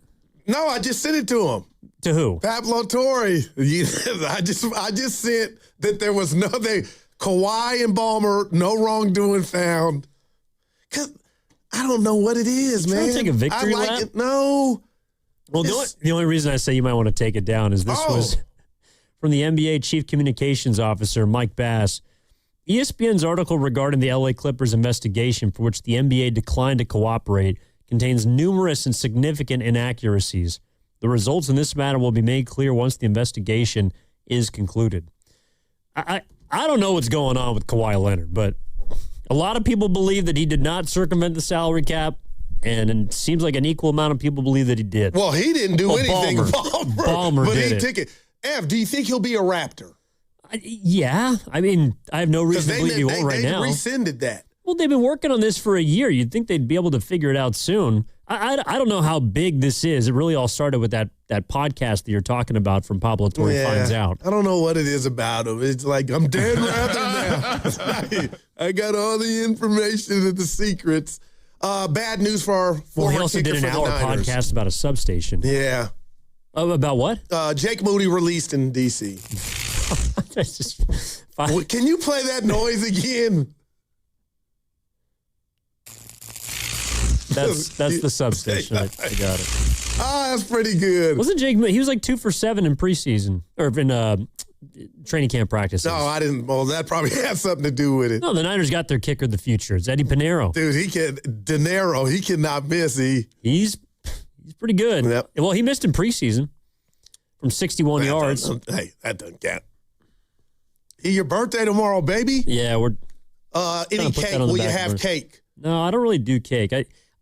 No, I just sent it to him. To who? Pablo Torre. I just sent that there was Kawhi and Ballmer, no wrongdoing found. Cause I don't know what it is, man. Trying to take a victory lap? It. No. Well, the only reason I say you might want to take it down is this was from the NBA Chief Communications Officer, Mike Bass. ESPN's article regarding the LA Clippers investigation, for which the NBA declined to cooperate, contains numerous and significant inaccuracies. The results in this matter will be made clear once the investigation is concluded. I don't know what's going on with Kawhi Leonard, but a lot of people believe that he did not circumvent the salary cap, and it seems like an equal amount of people believe that he did. Well, he didn't do anything. Ballmer but did he took it. Ev, do you think he'll be a Raptor? Yeah. I mean, I have no reason to believe he won't right now. They rescinded that. Well, they've been working on this for a year. You'd think they'd be able to figure it out soon. I don't know how big this is. It really all started with that podcast that you're talking about from Pablo Torre Finds Out. I don't know what it is about him. It's like, I'm dead Raptor now. I got all the information and the secrets. Bad news for our former he also did an hour podcast about a substation. Yeah. About what? Jake Moody released in D.C. That's just fine. Can you play that noise again? That's the substation. I got it. That's pretty good. Wasn't Jake? He was like 2 for 7 in preseason or in training camp practices. No, I didn't. Well, that probably had something to do with it. No, the Niners got their kicker of the future. It's Eddie Pinheiro. Dude, he cannot miss. He's pretty good. Yep. Well, he missed in preseason from 61 yards. That doesn't count. Your birthday tomorrow, baby? Yeah, we're. Any cake? Will you have cake? No, I don't really do cake.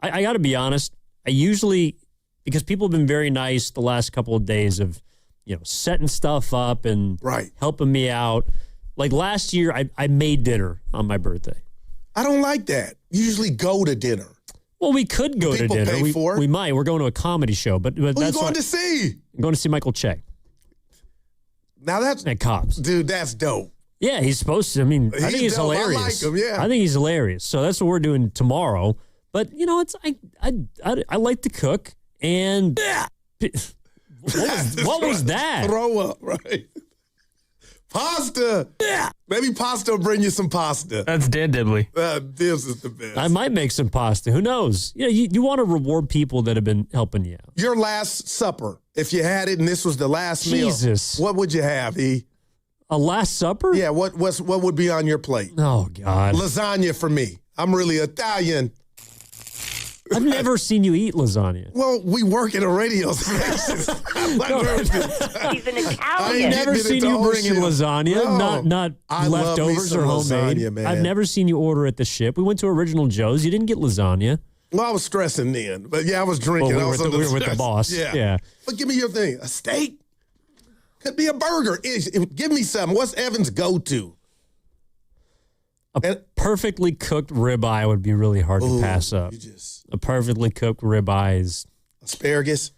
I got to be honest. I usually, because people have been very nice the last couple of days of setting stuff up and helping me out. Like last year, I made dinner on my birthday. I don't like that. You usually go to dinner. Well, we could go to dinner. Pay for it. We might. We're going to a comedy show, but Who that's you going to see? I'm going to see Michael Che. Now that's at Cobb's. Dude, that's dope. Yeah, he's supposed to. I mean, I think he's dope. hilarious. I like him, yeah. I think he's hilarious. So that's what we're doing tomorrow. But it's I like to cook, and what was that? Throw up, right? Pasta. Yeah. Maybe pasta will bring you some pasta. That's Dan Dibley. This is the best. I might make some pasta. Who knows? You want to reward people that have been helping you out. Your last supper, if you had it and this was the last Jesus. meal, what would you have, E? A last supper? Yeah, what would be on your plate? Oh, God. Lasagna for me. I'm really Italian. I've never seen you eat lasagna. Well, we work at a radio station. He's an Italian. I've never seen you bring in lasagna, not leftovers or homemade. Lasagna, man. I've never seen you order at the ship. We went to Original Joe's. You didn't get lasagna. Well, I was stressing then, but yeah, I was drinking. Well, we were with the boss. Yeah. But give me your thing. A steak? Could be a burger. Give me something. What's Evan's go-to? A perfectly cooked ribeye would be really hard to pass up. A perfectly cooked ribeye is asparagus.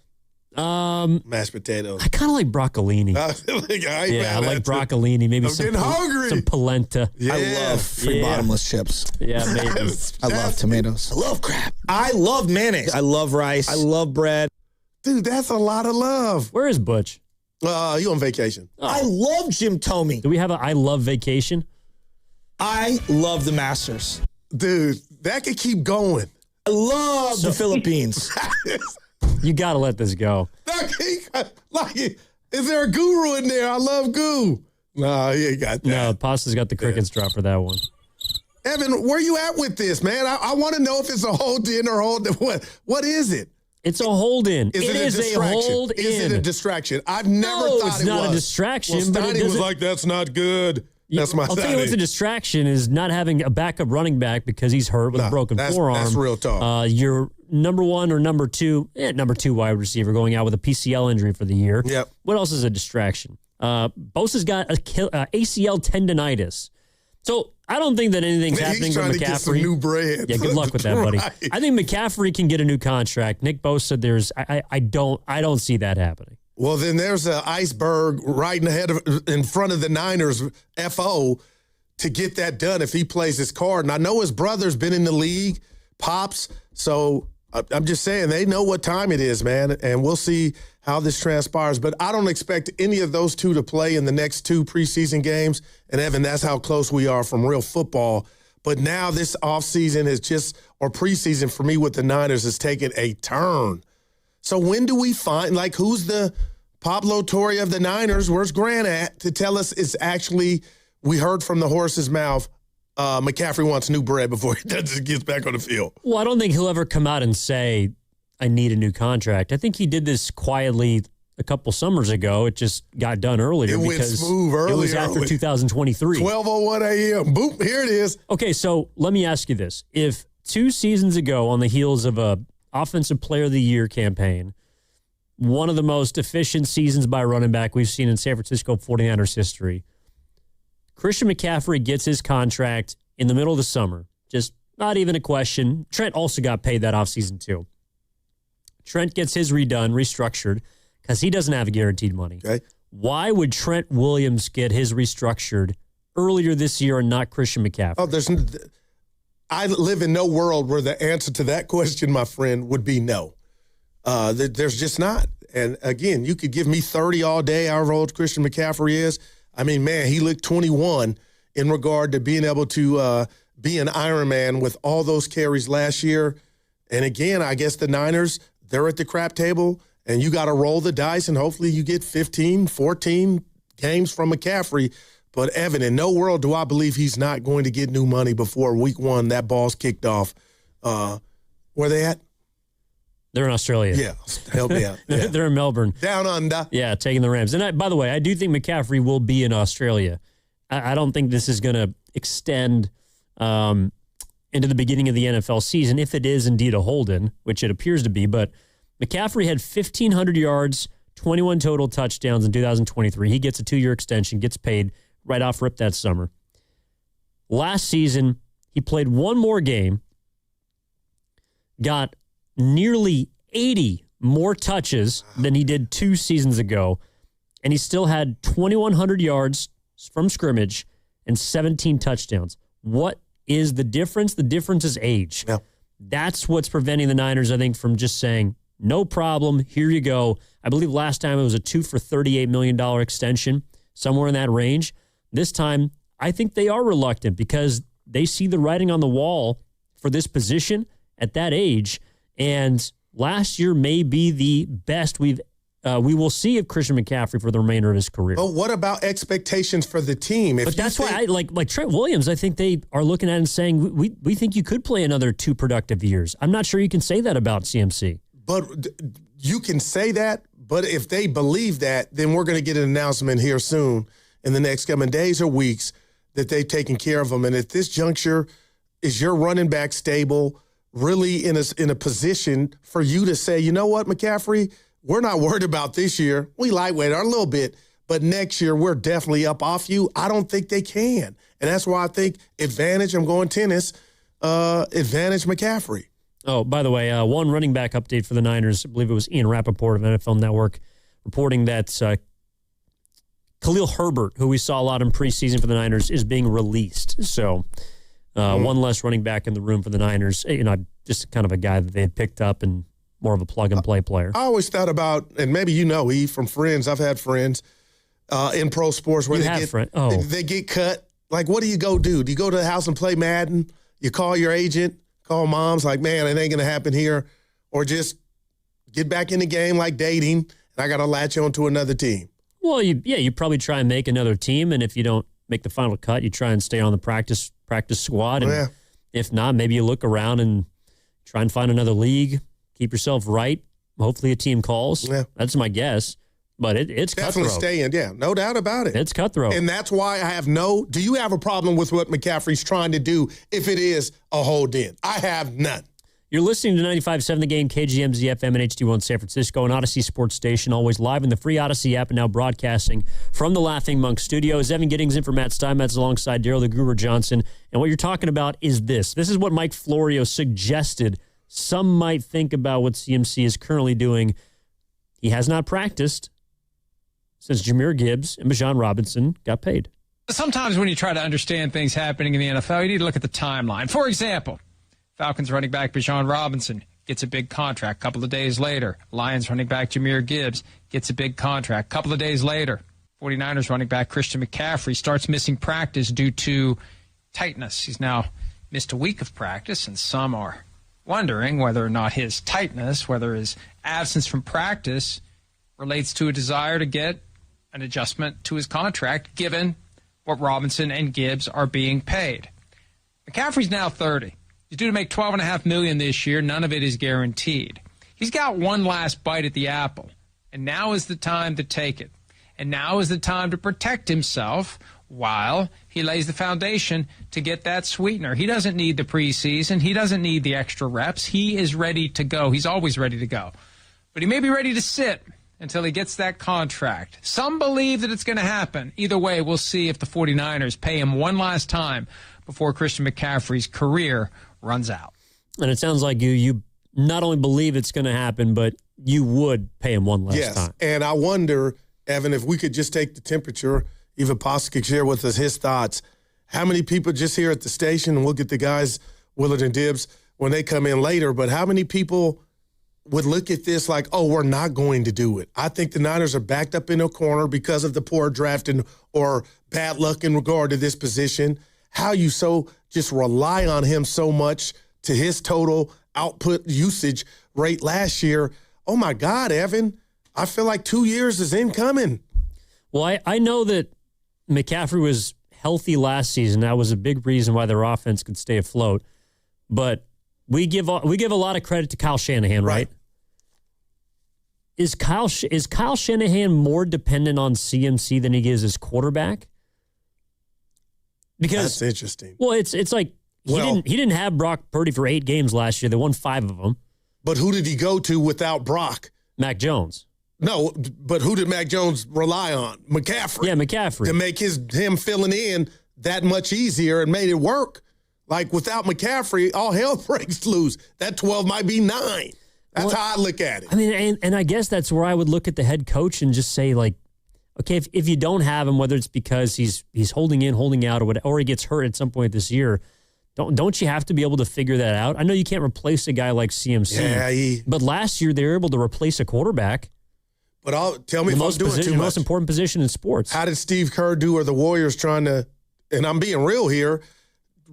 Mashed potatoes. I kind of like broccolini. I like broccolini. Maybe some polenta. Yeah. I love free bottomless chips. Yeah, maybe. I love tomatoes. I love crap. I love mayonnaise. I love rice. I love bread. Dude, that's a lot of love. Where is Butch? You on vacation? Oh. I love Jim Tomey. Do we have a I love vacation? I love the Masters. Dude, that could keep going. I love the Philippines. You got to let this go. Is there a guru in there? I love goo. No, he ain't got that. No, Pasta's got the crickets drop for that one. Evan, where you at with this, man? I want to know if it's a hold-in or what is it? It's a hold-in. Is it a hold-in? Is it a distraction? I've never thought it's not a distraction. Well, but Steiny was like, that's not good. That's my I'll tell you what's a distraction is not having a backup running back because he's hurt with a broken forearm. That's real talk. Your number one or number two wide receiver going out with a PCL injury for the year. Yep. What else is a distraction? Bosa's got ACL tendonitis. So I don't think that anything's happening with McCaffrey. To get some new bread. Yeah, good luck with that, buddy. I think McCaffrey can get a new contract. Nick Bosa, I don't see that happening. Well, then there's an iceberg right in front of the Niners FO to get that done if he plays his card. And I know his brother's been in the league, Pops. So I'm just saying they know what time it is, man. And we'll see how this transpires. But I don't expect any of those two to play in the next 2 preseason games. And, Evan, that's how close we are from real football. But now this offseason or preseason for me with the Niners has taken a turn. So when do we find, who's the Pablo Torre of the Niners? Where's Grant at to tell us it's actually, we heard from the horse's mouth, McCaffrey wants new bread before he gets back on the field? Well, I don't think he'll ever come out and say, I need a new contract. I think he did this quietly a couple summers ago. It just got done earlier. It went smooth early. It was after 2023. 12:01 a.m. Boop, here it is. Okay, so let me ask you this. If 2 seasons ago on the heels of a Offensive Player of the Year campaign, one of the most efficient seasons by a running back we've seen in San Francisco 49ers history, Christian McCaffrey gets his contract in the middle of the summer. Just not even a question. Trent also got paid that offseason too. Trent gets his restructured, because he doesn't have guaranteed money. Okay. Why would Trent Williams get his restructured earlier this year and not Christian McCaffrey? I live in no world where the answer to that question, my friend, would be no. There's just not. And again, you could give me 30 all day, however old Christian McCaffrey is. I mean, man, he looked 21 in regard to being able to be an Iron Man with all those carries last year. And again, I guess the Niners, they're at the crap table, and you got to roll the dice, and hopefully you get 15, 14 games from McCaffrey. But, Evan, in no world do I believe he's not going to get new money before week 1, that ball's kicked off. Where they at? They're in Australia. Yeah, help me out. Yeah. They're in Melbourne. Down under. Yeah, taking the Rams. And by the way, I do think McCaffrey will be in Australia. I don't think this is going to extend into the beginning of the NFL season, if it is indeed a hold-in, which it appears to be. But McCaffrey had 1,500 yards, 21 total touchdowns in 2023. He gets a 2-year extension, gets paid right off rip that summer. Last season, he played one more game, got nearly 80 more touches than he did 2 seasons ago, and he still had 2,100 yards from scrimmage and 17 touchdowns. What is the difference? The difference is age. Yeah. That's what's preventing the Niners, I think, from just saying, no problem, here you go. I believe last time it was a 2 for $38 million extension, somewhere in that range. This time, I think they are reluctant because they see the writing on the wall for this position at that age. And last year may be the best we will see of Christian McCaffrey for the remainder of his career. But what about expectations for the team? But that's why I like Trent Williams. I think they are looking at it and saying, we think you could play another 2 productive years. I'm not sure you can say that about CMC. But you can say that, but if they believe that, then we're going to get an announcement here soon in the next coming days or weeks that they've taken care of them. And at this juncture, is your running back stable, really in a position for you to say, you know what, McCaffrey, we're not worried about this year. We lightweight a little bit, but next year we're definitely up off you. I don't think they can. And that's why I think advantage, I'm going tennis, advantage McCaffrey. Oh, by the way, one running back update for the Niners. I believe it was Ian Rappaport of NFL Network reporting that Khalil Herbert, who we saw a lot in preseason for the Niners, is being released. So one less running back in the room for the Niners. You know, just kind of a guy that they had picked up and more of a plug-and-play player. I always thought about, and maybe you know, from friends, I've had friends in pro sports where they get cut. Like, what do you go do? Do you go to the house and play Madden? You call your agent, call moms, like, man, it ain't going to happen here. Or just get back in the game like dating, and I got to latch on to another team. Well, you probably try and make another team, and if you don't make the final cut, you try and stay on the practice squad. And if not, maybe you look around and try and find another league. Keep yourself right. Hopefully a team calls. Yeah. That's my guess. But it's definitely cutthroat. Stay in, yeah. No doubt about it. It's cutthroat. And that's why I have do you have a problem with what McCaffrey's trying to do if it is a hold in? I have none. You're listening to 95.7 The Game, KGMZ FM and HD1 San Francisco, an Odyssey Sports Station, always live in the free Odyssey app and now broadcasting from the Laughing Monk Studios. Evan Giddings in for Matt Steinmetz alongside Daryl the Guru Johnson. And what you're talking about is this. This is what Mike Florio suggested some might think about what CMC is currently doing. He has not practiced since Jahmyr Gibbs and Bijan Robinson got paid. Sometimes when you try to understand things happening in the NFL, you need to look at the timeline. For example, Falcons running back Bijan Robinson gets a big contract. A couple of days later, Lions running back Jahmyr Gibbs gets a big contract. A couple of days later, 49ers running back Christian McCaffrey starts missing practice due to tightness. He's now missed a week of practice, and some are wondering whether or not his tightness, whether his absence from practice relates to a desire to get an adjustment to his contract, given what Robinson and Gibbs are being paid. McCaffrey's now 30. He's due to make $12.5 million this year. None of it is guaranteed. He's got one last bite at the apple, and now is the time to take it. And now is the time to protect himself while he lays the foundation to get that sweetener. He doesn't need the preseason. He doesn't need the extra reps. He is ready to go. He's always ready to go. But he may be ready to sit until he gets that contract. Some believe that it's going to happen. Either way, we'll see if the 49ers pay him one last time before Christian McCaffrey's career runs out. And it sounds like you not only believe it's going to happen, but you would pay him one last time. And I wonder, Evan, if we could just take the temperature, even Posse could share with us his thoughts. How many people just here at the station, and we'll get the guys, Willard and Dibbs, when they come in later, but how many people would look at this like, oh, we're not going to do it? I think the Niners are backed up in a corner because of the poor drafting or bad luck in regard to this position. How you so just rely on him so much to his total output usage rate last year. Oh, my God, Evan, I feel like 2 years is incoming. Well, I know that McCaffrey was healthy last season. That was a big reason why their offense could stay afloat. But we give a lot of credit to Kyle Shanahan, right? Is Kyle Shanahan more dependent on CMC than he is his quarterback? Because that's interesting. Well, it's like he didn't have Brock Purdy for 8 games last year. They won 5 of them. But who did he go to without Brock? Mac Jones. No, but who did Mac Jones rely on? McCaffrey. Yeah, McCaffrey. To make him filling in that much easier and made it work. Like, without McCaffrey, all hell breaks loose. That 12 might be 9. That's how I look at it. I mean, and I guess that's where I would look at the head coach and just say, like, okay, if you don't have him, whether it's because he's holding in, holding out, or whatever, or he gets hurt at some point this year, don't you have to be able to figure that out? I know you can't replace a guy like CMC, but last year they were able to replace a quarterback. But tell me if I'm doing too much. The most important position in sports. How did Steve Kerr do, or the Warriors trying to, and I'm being real here,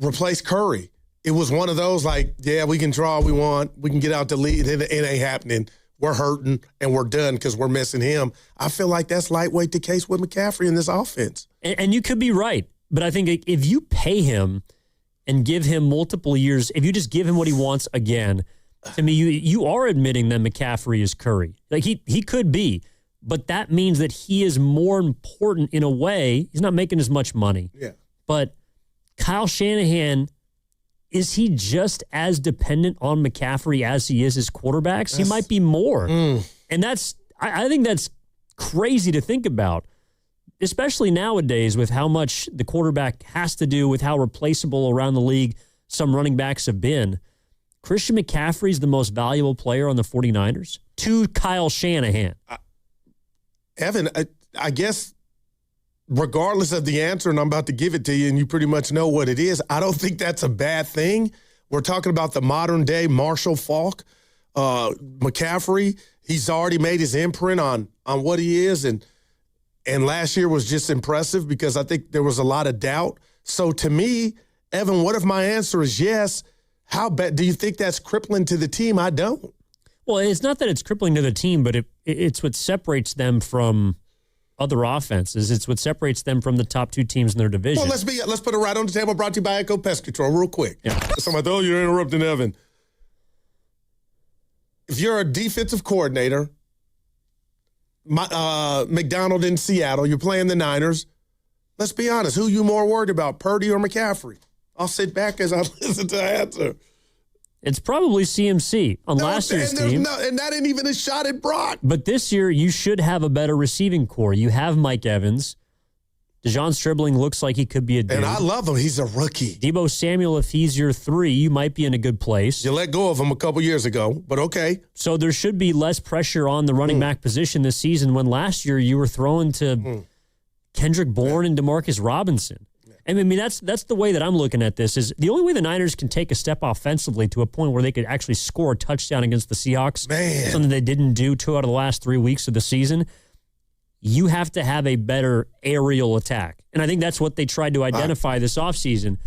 replace Curry? It was one of those, like, yeah, we can draw all we want. We can get out the lead. It ain't happening. We're hurting, and we're done because we're missing him. I feel like that's lightweight the case with McCaffrey in this offense. And you could be right. But I think if you pay him and give him multiple years, if you just give him what he wants again, to me, you are admitting that McCaffrey is Curry. Like, he could be, but that means that he is more important in a way. He's not making as much money. Yeah. But Kyle Shanahan, is he just as dependent on McCaffrey as he is his quarterbacks? He might be more. And I think that's crazy to think about, especially nowadays with how much the quarterback has to do with how replaceable around the league some running backs have been. Christian McCaffrey is the most valuable player on the 49ers to Kyle Shanahan. Evan, I guess regardless of the answer, and I'm about to give it to you, and you pretty much know what it is, I don't think that's a bad thing. We're talking about the modern-day Marshall Faulk, McCaffrey. He's already made his imprint on what he is, and last year was just impressive because I think there was a lot of doubt. So to me, Evan, what if my answer is yes? How bad do you think that's crippling to the team? I don't. Well, it's not that it's crippling to the team, but it's what separates them from other offenses. It's what separates them from the top 2 teams in their division. Well, let's put it right on the table. Brought to you by Echo Pest Control, real quick. Yeah. Somebody, you're interrupting Evan. If you're a defensive coordinator, McDonald in Seattle, you're playing the Niners. Let's be honest. Who you more worried about, Purdy or McCaffrey? I'll sit back as I listen to the answer. It's probably CMC on last year's team. And that ain't even a shot at Brock. But this year, you should have a better receiving core. You have Mike Evans. DeJon Stribling looks like he could be a dude. And I love him. He's a rookie. Debo Samuel, if he's your 3, you might be in a good place. You let go of him a couple years ago, but okay. So there should be less pressure on the running back position this season when last year you were throwing to Kendrick Bourne and Demarcus Robinson. I mean, that's the way that I'm looking at this. Is the only way the Niners can take a step offensively to a point where they could actually score a touchdown against the Seahawks, something they didn't do 2 out of the last 3 weeks of the season. You have to have a better aerial attack. And I think that's what they tried to identify this offseason.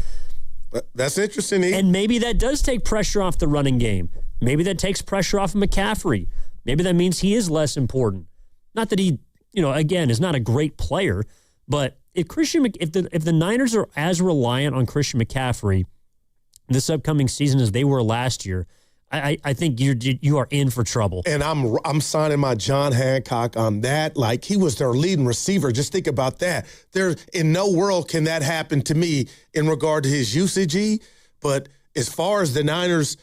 That's interesting. And maybe that does take pressure off the running game. Maybe that takes pressure off of McCaffrey. Maybe that means he is less important. Not that he, again, is not a great player, but if the Niners are as reliant on Christian McCaffrey this upcoming season as they were last year, I think you are in for trouble. And I'm signing my John Hancock on that. Like, he was their leading receiver. Just think about that. There, in no world can that happen to me in regard to his usage. But as far as the Niners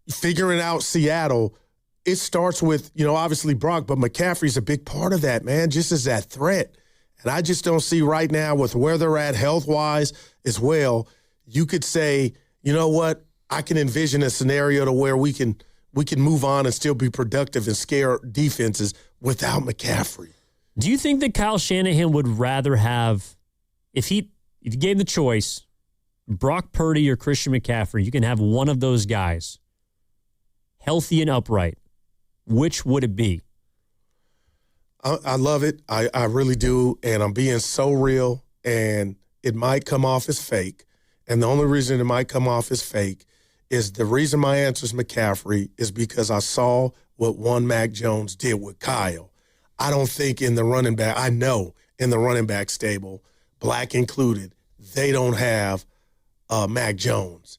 figuring out Seattle, it starts with, obviously Brock, but McCaffrey's a big part of that, man, just as that threat. And I just don't see right now with where they're at health-wise as well, you could say, you know what, I can envision a scenario to where we can move on and still be productive and scare defenses without McCaffrey. Do you think that Kyle Shanahan would rather have, if he gave the choice, Brock Purdy or Christian McCaffrey, you can have one of those guys, healthy and upright. Which would it be? I love it. I really do. And I'm being so real. And it might come off as fake. And the only reason it might come off as fake is the reason my answer is McCaffrey is because I saw what one Mac Jones did with Kyle. I don't think in the running back, I know in the running back stable, Black included, they don't have Mac Jones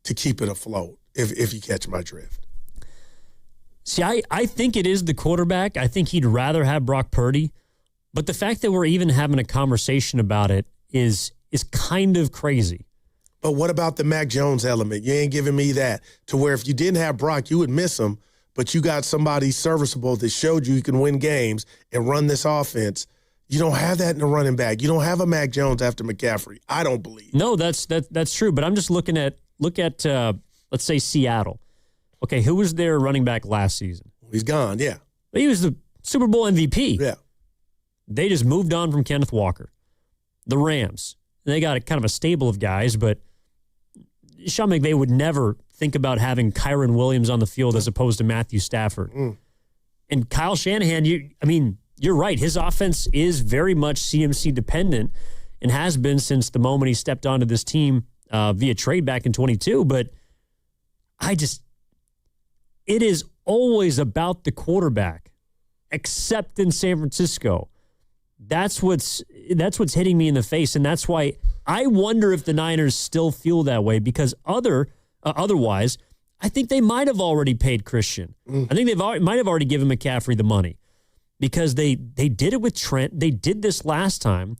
to keep it afloat, if you catch my drift. See, I think it is the quarterback. I think he'd rather have Brock Purdy. But the fact that we're even having a conversation about it is kind of crazy. But what about the Mac Jones element? You ain't giving me that. To where if you didn't have Brock, you would miss him. but you got somebody serviceable that showed you can win games and run this offense. You don't have that in a running back. You don't have a Mac Jones after McCaffrey. I don't believe. No, that's true. But I'm just look at let's say Seattle. Okay, who was their running back last season? He's gone. Yeah, he was the Super Bowl MVP. Yeah, they just moved on from Kenneth Walker. The Rams, they got kind of a stable of guys, but Sean McVay would never think about having Kyron Williams on the field as opposed to Matthew Stafford. And Kyle Shanahan, you're right. His offense is very much CMC dependent and has been since the moment he stepped onto this team via trade back in 22. But it is always about the quarterback, except in San Francisco. That's what's hitting me in the face, and that's why I wonder if the Niners still feel that way, because otherwise, I think they might have already paid Christian. I think might have already given McCaffrey the money, because they did it with Trent. They did this last time.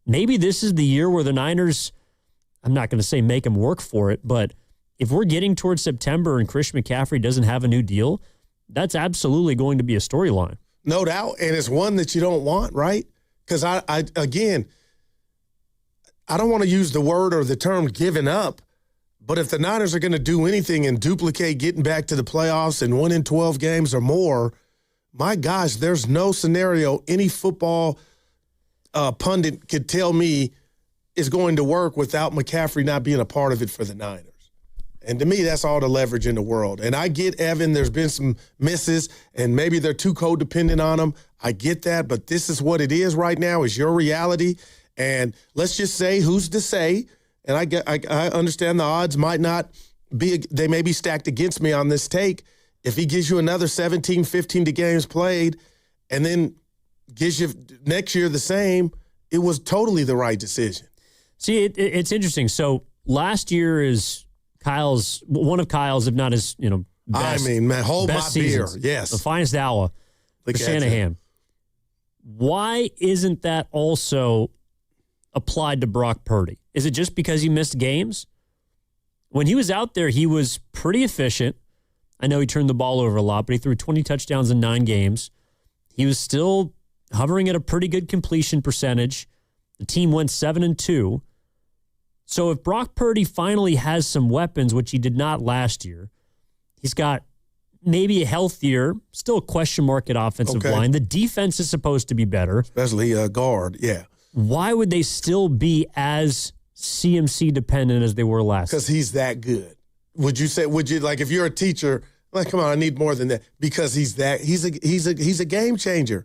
Maybe this is the year where the Niners, I'm not going to say make them work for it, but if we're getting towards September and Christian McCaffrey doesn't have a new deal, that's absolutely going to be a storyline. No doubt, and it's one that you don't want, right? Because I don't want to use the word or the term giving up, but if the Niners are going to do anything and duplicate getting back to the playoffs and winning 12 games or more, my gosh, there's no scenario any football pundit could tell me is going to work without McCaffrey not being a part of it for the Niners. And to me, that's all the leverage in the world. And I get, Evan, there's been some misses, and maybe they're too codependent on him. I get that, but this is what it is right now, is your reality. And let's just say, who's to say, and I understand the odds might not be, they may be stacked against me on this take. If he gives you another 17, 15 games played, and then gives you next year the same, it was totally the right decision. See, it's interesting. So last year is one of Kyle's, if not his, best, hold my beer. Yes. The finest hour for Shanahan. Why isn't that also applied to Brock Purdy? Is it just because he missed games? When he was out there, he was pretty efficient. I know he turned the ball over a lot, but he threw 20 touchdowns in 9 games. He was still hovering at a pretty good completion percentage. The team went 7-2. So if Brock Purdy finally has some weapons, which he did not last year, he's got maybe a healthier, still a question mark at offensive line. The defense is supposed to be better. Especially guard, yeah. Why would they still be as CMC dependent as they were last year? Because he's that good. Would you like, if you're a teacher, like, come on, I need more than that. Because he's a game changer.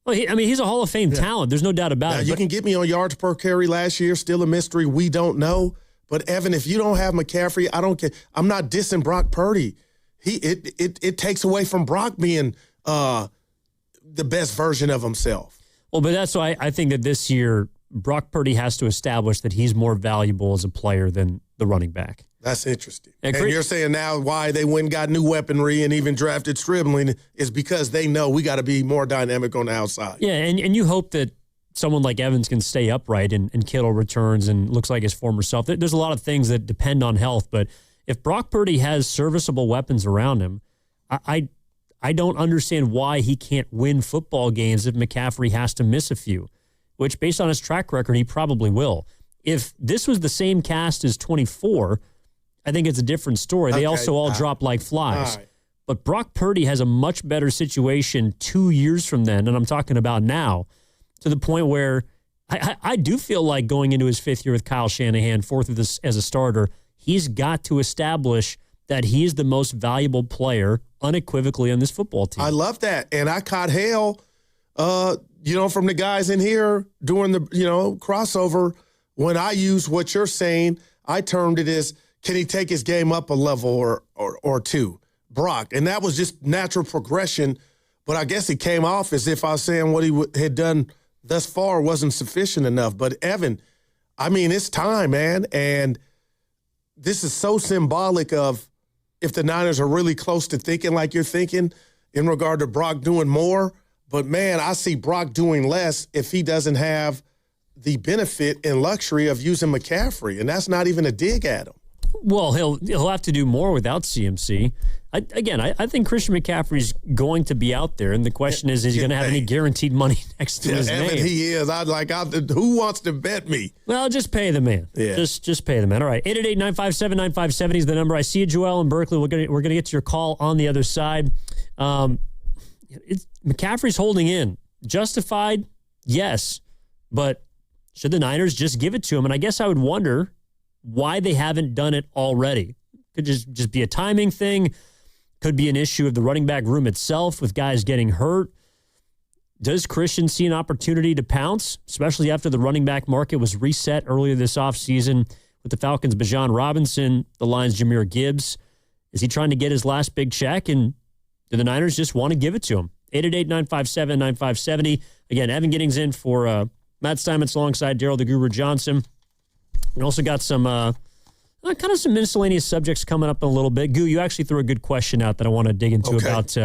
Well, he's a Hall of Fame talent. There's no doubt about it. You can get me on yards per carry last year, still a mystery. We don't know. But, Evan, if you don't have McCaffrey, I don't care. I'm not dissing Brock Purdy. It takes away from Brock being the best version of himself. Well, but that's why I think that this year Brock Purdy has to establish that he's more valuable as a player than the running back. That's interesting. And you're saying now why they went and got new weaponry and even drafted Stribling is because they know we got to be more dynamic on the outside. Yeah, and you hope that someone like Evans can stay upright and Kittle returns and looks like his former self. There's a lot of things that depend on health, but if Brock Purdy has serviceable weapons around him, I don't understand why he can't win football games if McCaffrey has to miss a few, which based on his track record, he probably will. If this was the same cast as 24, I think it's a different story. They also all drop like flies. Right. But Brock Purdy has a much better situation 2 years from then, and I'm talking about now, to the point where I do feel like going into his 5th year with Kyle Shanahan, 4th of this as a starter, he's got to establish that he is the most valuable player unequivocally on this football team. I love that. And I caught hail, from the guys in here during the, crossover. When I use what you're saying, I termed it as, can he take his game up a level or two? Brock. And that was just natural progression. But I guess it came off as if I was saying what he had done thus far wasn't sufficient enough. But, Evan, it's time, man. And this is so symbolic of if the Niners are really close to thinking like you're thinking in regard to Brock doing more. But, man, I see Brock doing less if he doesn't have the benefit and luxury of using McCaffrey. And that's not even a dig at him. Well, he'll have to do more without CMC. I think Christian McCaffrey's going to be out there, and the question is he going to have any guaranteed money next to his Evan, name? he is. Who wants to bet me? Well, just pay the man. Yeah. Just pay the man. All right, 888-957-9570 is the number. I see you, Joel in Berkeley. We're gonna get to your call on the other side. McCaffrey's holding in. Justified, yes, but should the Niners just give it to him? And I guess I would wonder why they haven't done it already. Could just be a timing thing. Could be an issue of the running back room itself with guys getting hurt. Does Christian see an opportunity to pounce, especially after the running back market was reset earlier this offseason with the Falcons' Bijan Robinson, the Lions' Jahmyr Gibbs? Is he trying to get his last big check, and do the Niners just want to give it to him? 888-957-9570. Again, Evan Giddings in for Matt Steinmetz alongside Daryl the Guru Johnson. We also got some kind of some miscellaneous subjects coming up in a little bit. Goo, you actually threw a good question out that I want to dig into about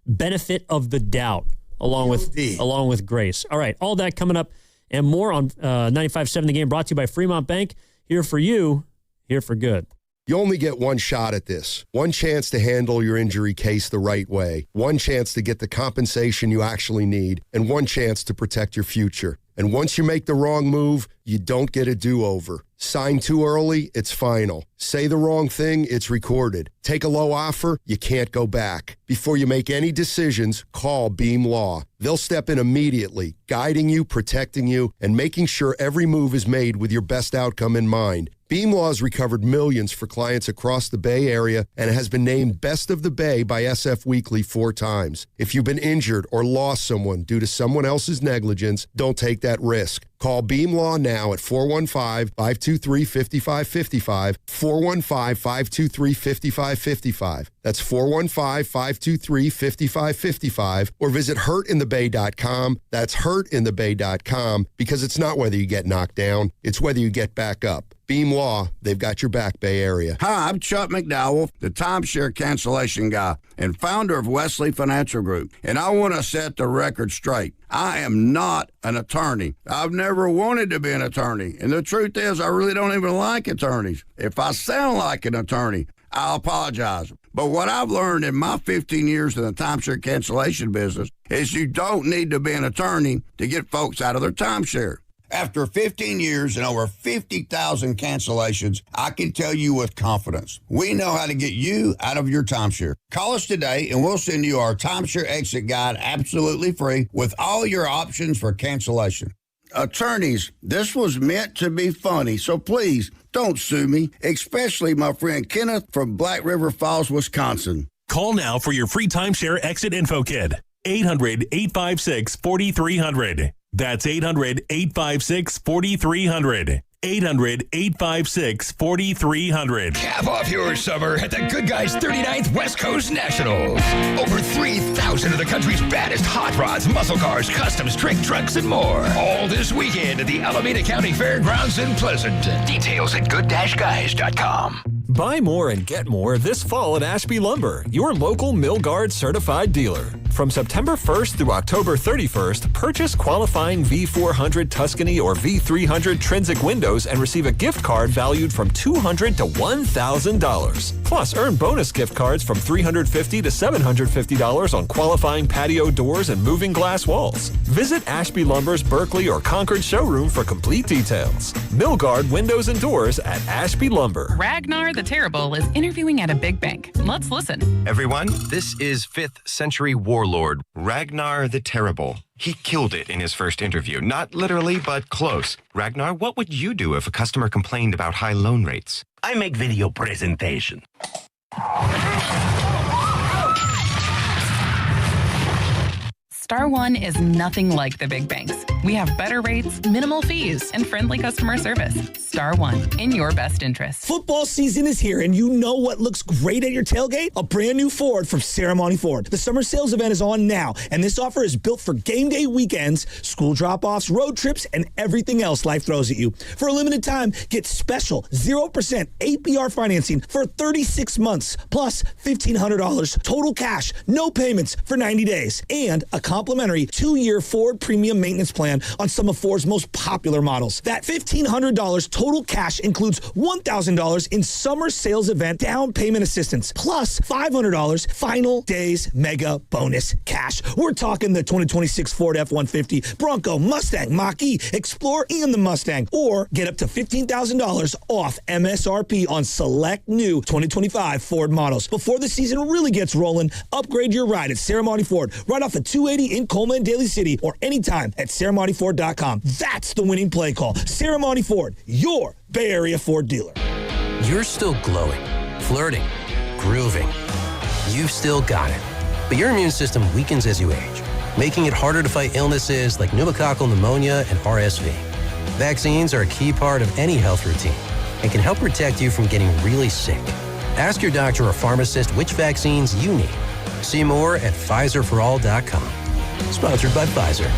benefit of the doubt along with Grace. All right, all that coming up and more on 95.7 The Game, brought to you by Fremont Bank. Here for you, here for good. You only get one shot at this. One chance to handle your injury case the right way. One chance to get the compensation you actually need. And one chance to protect your future. And once you make the wrong move, you don't get a do-over. Sign too early, it's final. Say the wrong thing, it's recorded. Take a low offer, you can't go back. Before you make any decisions, call Beam Law. They'll step in immediately, guiding you, protecting you, and making sure every move is made with your best outcome in mind. Beam Law has recovered millions for clients across the Bay Area and has been named Best of the Bay by SF Weekly 4 times. If you've been injured or lost someone due to someone else's negligence, don't take that risk. Call Beam Law now at 415-523-5555, 415-523-5555. That's 415-523-5555, or visit hurtinthebay.com. That's hurtinthebay.com, because it's not whether you get knocked down, it's whether you get back up. Beam Law, they've got your back, Bay Area. Hi, I'm Chuck McDowell, the timeshare cancellation guy and founder of Wesley Financial Group, and I want to set the record straight. I am not an attorney. I've never wanted to be an attorney, and the truth is I really don't even like attorneys. If I sound like an attorney, I'll apologize. But what I've learned in my 15 years in the timeshare cancellation business is you don't need to be an attorney to get folks out of their timeshare. After 15 years and over 50,000 cancellations, I can tell you with confidence, we know how to get you out of your timeshare. Call us today and we'll send you our timeshare exit guide absolutely free with all your options for cancellation. Attorneys, this was meant to be funny, so please don't sue me, especially my friend Kenneth from Black River Falls, Wisconsin. Call now for your free timeshare exit info kit. 800-856-4300. That's 800-856-4300. 800-856-4300. Cap off your summer at the Good Guys 39th West Coast Nationals. Over 3,000 of the country's baddest hot rods, muscle cars, customs, drink trucks, and more. All this weekend at the Alameda County Fairgrounds in Pleasant. Details at good-guys.com. Buy more and get more this fall at Ashby Lumber, your local Millgard certified dealer. From September 1st through October 31st, purchase qualifying V400 Tuscany or V300 Trinsic windows and receive a gift card valued from $200 to $1,000. Plus, earn bonus gift cards from $350 to $750 on qualifying patio doors and moving glass walls. Visit Ashby Lumber's Berkeley or Concord showroom for complete details. Millgard Windows and Doors at Ashby Lumber. Ragnar the Terrible is interviewing at a big bank. Let's listen. Everyone, this is 5th century warlord Ragnar the Terrible. He killed it in his first interview. Not literally, but close. Ragnar, what would you do if a customer complained about high loan rates? I make video presentation. Star One is nothing like the big banks. We have better rates, minimal fees, and friendly customer service. Star One, in your best interest. Football season is here, and you know what looks great at your tailgate? A brand new Ford from Ceremony Ford. The summer sales event is on now, and this offer is built for game day weekends, school drop-offs, road trips, and everything else life throws at you. For a limited time, get special 0% APR financing for 36 months, plus $1,500 total cash, no payments for 90 days, and a complimentary 2-year Ford premium maintenance plan on some of Ford's most popular models. That $1,500 total cash includes $1,000 in summer sales event down payment assistance, plus $500 final days mega bonus cash. We're talking the 2026 Ford F-150, Bronco, Mustang, Mach-E, Explorer, and the Mustang. Or get up to $15,000 off MSRP on select new 2025 Ford models. Before the season really gets rolling, upgrade your ride at Ceremony Ford, right off the 280 in Coleman and Daly City, or anytime at CeremonyFord.com. That's the winning play call. Ceremony Ford, your Bay Area Ford dealer. You're still glowing, flirting, grooving. You've still got it. But your immune system weakens as you age, making it harder to fight illnesses like pneumococcal pneumonia and RSV. Vaccines are a key part of any health routine and can help protect you from getting really sick. Ask your doctor or pharmacist which vaccines you need. See more at PfizerForAll.com. Sponsored by Pfizer.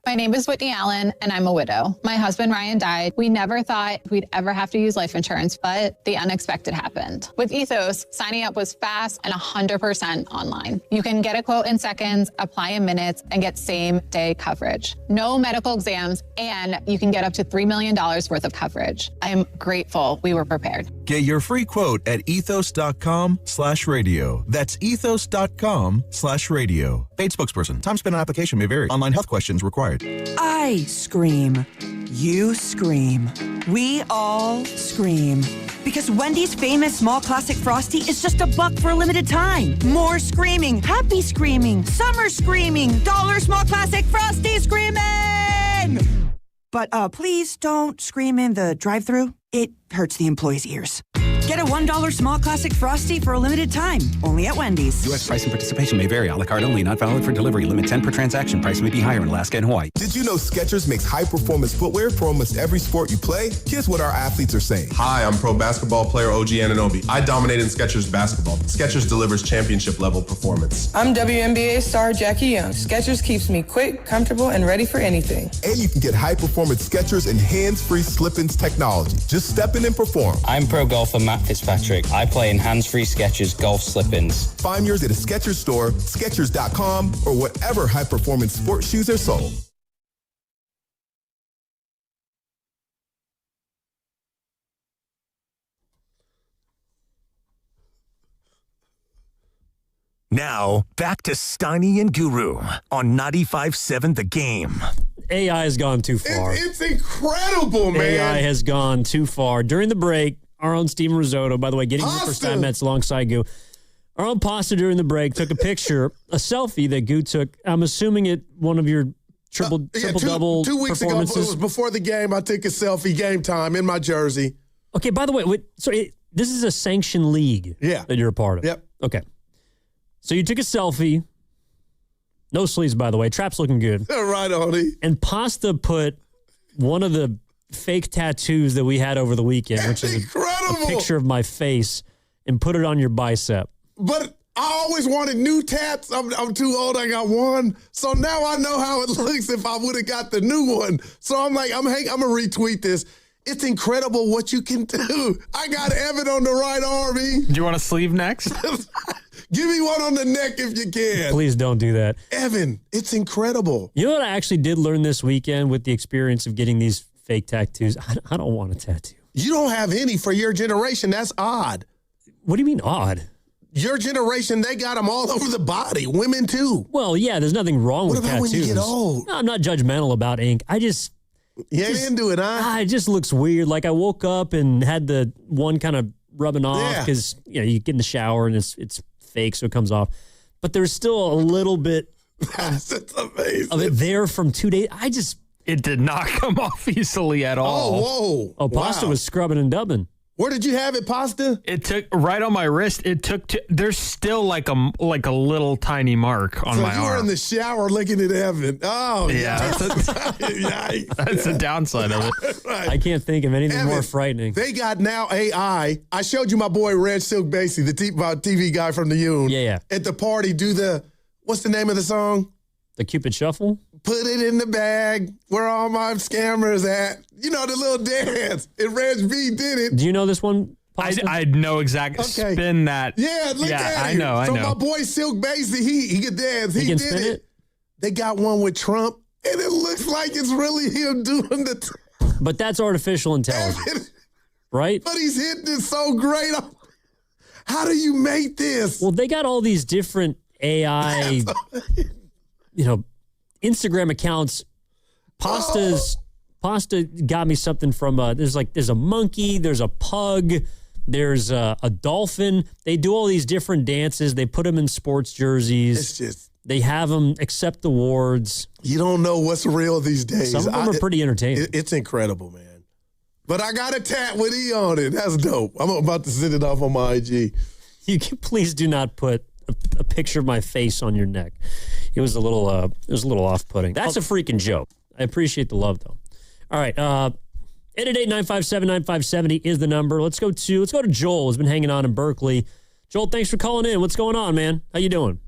My name is Whitney Allen, and I'm a widow. My husband, Ryan, died. We never thought we'd ever have to use life insurance, but the unexpected happened. With Ethos, signing up was fast and 100% online. You can get a quote in seconds, apply in minutes, and get same-day coverage. No medical exams, and you can get up to $3 million worth of coverage. I am grateful we were prepared. Get your free quote at ethos.com/radio. That's ethos.com/radio. Paid spokesperson. Time spent on application may vary. Online health questions required. I scream. You scream. We all scream. Because Wendy's famous small classic Frosty is just $1 for a limited time. More screaming, happy screaming, summer screaming, dollar small classic Frosty screaming! But please don't scream in the drive-thru. It hurts the employees' ears. Get a $1 small classic Frosty for a limited time, only at Wendy's. U.S. price and participation may vary. A la carte only, not valid for delivery. Limit 10 per transaction. Price may be higher in Alaska and Hawaii. Did you know Skechers makes high-performance footwear for almost every sport you play? Here's what our athletes are saying. Hi, I'm pro basketball player OG Anunoby. I dominate in Skechers basketball. Skechers delivers championship-level performance. I'm WNBA star Jackie Young. Skechers keeps me quick, comfortable, and ready for anything. And you can get high-performance Skechers and hands-free slip-ins technology. Just step in and perform. I'm pro golfer Matt Fitzpatrick. I play in hands-free Skechers golf slip-ins. Find yours at a Skechers store, Skechers.com, or whatever high-performance sports shoes are sold. Now, back to Steiny and Guru on 95.7 The Game. AI has gone too far. It's incredible, man. AI has gone too far. During the break, our own Steven Risotto, by the way, getting the first time Mets alongside Goo. Our own Pasta during the break took a picture, a selfie that Goo took. I'm assuming it one of your triple-double 2 weeks performances. ago, it was before the game. I took a selfie game time in my jersey. Okay, by the way, this is a sanctioned league that you're a part of. Yep. Okay. So you took a selfie. No sleeves, by the way. Trap's looking good. Right on it. And Pasta put one of the fake tattoos that we had over the weekend, which is a picture of my face, and put it on your bicep. But I always wanted new tats. I'm too old. I got one. So now I know how it looks if I would have got the new one. So I'm like, I'm going to retweet this. It's incredible what you can do. I got Evan on the right arm. Do you want a sleeve next? Give me one on the neck if you can. Please don't do that. Evan, it's incredible. You know what I actually did learn this weekend with the experience of getting these fake tattoos? I don't want a tattoo. You don't have any for your generation. That's odd. What do you mean odd? Your generation, they got them all over the body. Women too. Well, yeah, there's nothing wrong with tattoos. What about when you get old? No, I'm not judgmental about ink. You ain't into it, huh? It just looks weird. Like I woke up and had the one kind of rubbing off because you get in the shower and it's fake, so it comes off. But there's still a little bit That's amazing. of it there from 2 days. It did not come off easily at all. Oh, whoa. Oh, Pasta was scrubbing and dubbing. Where did you have it, Pasta? It took right on my wrist. There's still like a little tiny mark on my arm. So you were in the shower looking at Evan. Oh, yeah. Yikes. That's the downside of it. Right. I can't think of anything Evan, more frightening. They got now AI. I showed you my boy Red Silk Basie, the TV guy from the Yoon. Yeah. At the party, what's the name of the song? The Cupid Shuffle? Put it in the bag where all my scammers at. You know, the little dance. And Reg B did it. Do you know this one, pasta? I know exactly. Okay. Spin that. Yeah, look at him. I know. My boy Silk Basie, he could dance. He can did spin it? They got one with Trump, and it looks like it's really him doing the. But that's artificial intelligence, right? But he's hitting it so great. How do you make this? Well, they got all these different AI, Instagram accounts. Pasta got me something from there's a monkey, there's a pug, there's a dolphin. They do all these different dances. They put them in sports jerseys. It's just they have them accept awards. You don't know what's real these days. Some of them are pretty entertaining. It's incredible, man. But I got a tat with E on it. That's dope. I'm about to send it off on my IG. You can please do not put a picture of my face on your neck. It was a little off-putting. That's a freaking joke. I appreciate the love though. All right, 888-957-9570 is the number. Let's go to Joel, who's been hanging on in Berkeley. Joel, thanks for calling in. What's going on, man? How you doing?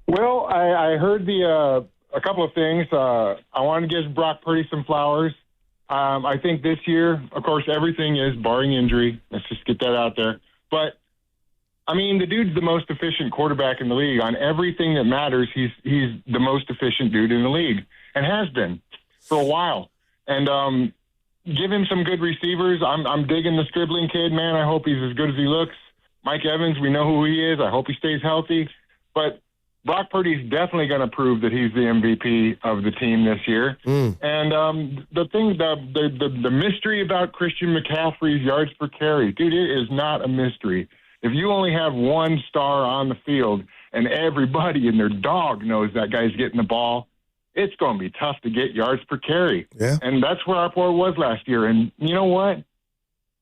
Well, I heard a couple of things. I wanted to give Brock Purdy some flowers. I think this year, of course, everything is barring injury. Let's just get that out there. But I mean, the dude's the most efficient quarterback in the league. On everything that matters, he's the most efficient dude in the league and has been for a while. And give him some good receivers. I'm digging the Scribbling kid, man. I hope he's as good as he looks. Mike Evans, we know who he is. I hope he stays healthy. But Brock Purdy's definitely going to prove that he's the MVP of the team this year. And the mystery about Christian McCaffrey's yards per carry, dude, it is not a mystery. If you only have one star on the field and everybody and their dog knows that guy's getting the ball, it's going to be tough to get yards per carry. Yeah. And that's where our boy was last year. And you know what?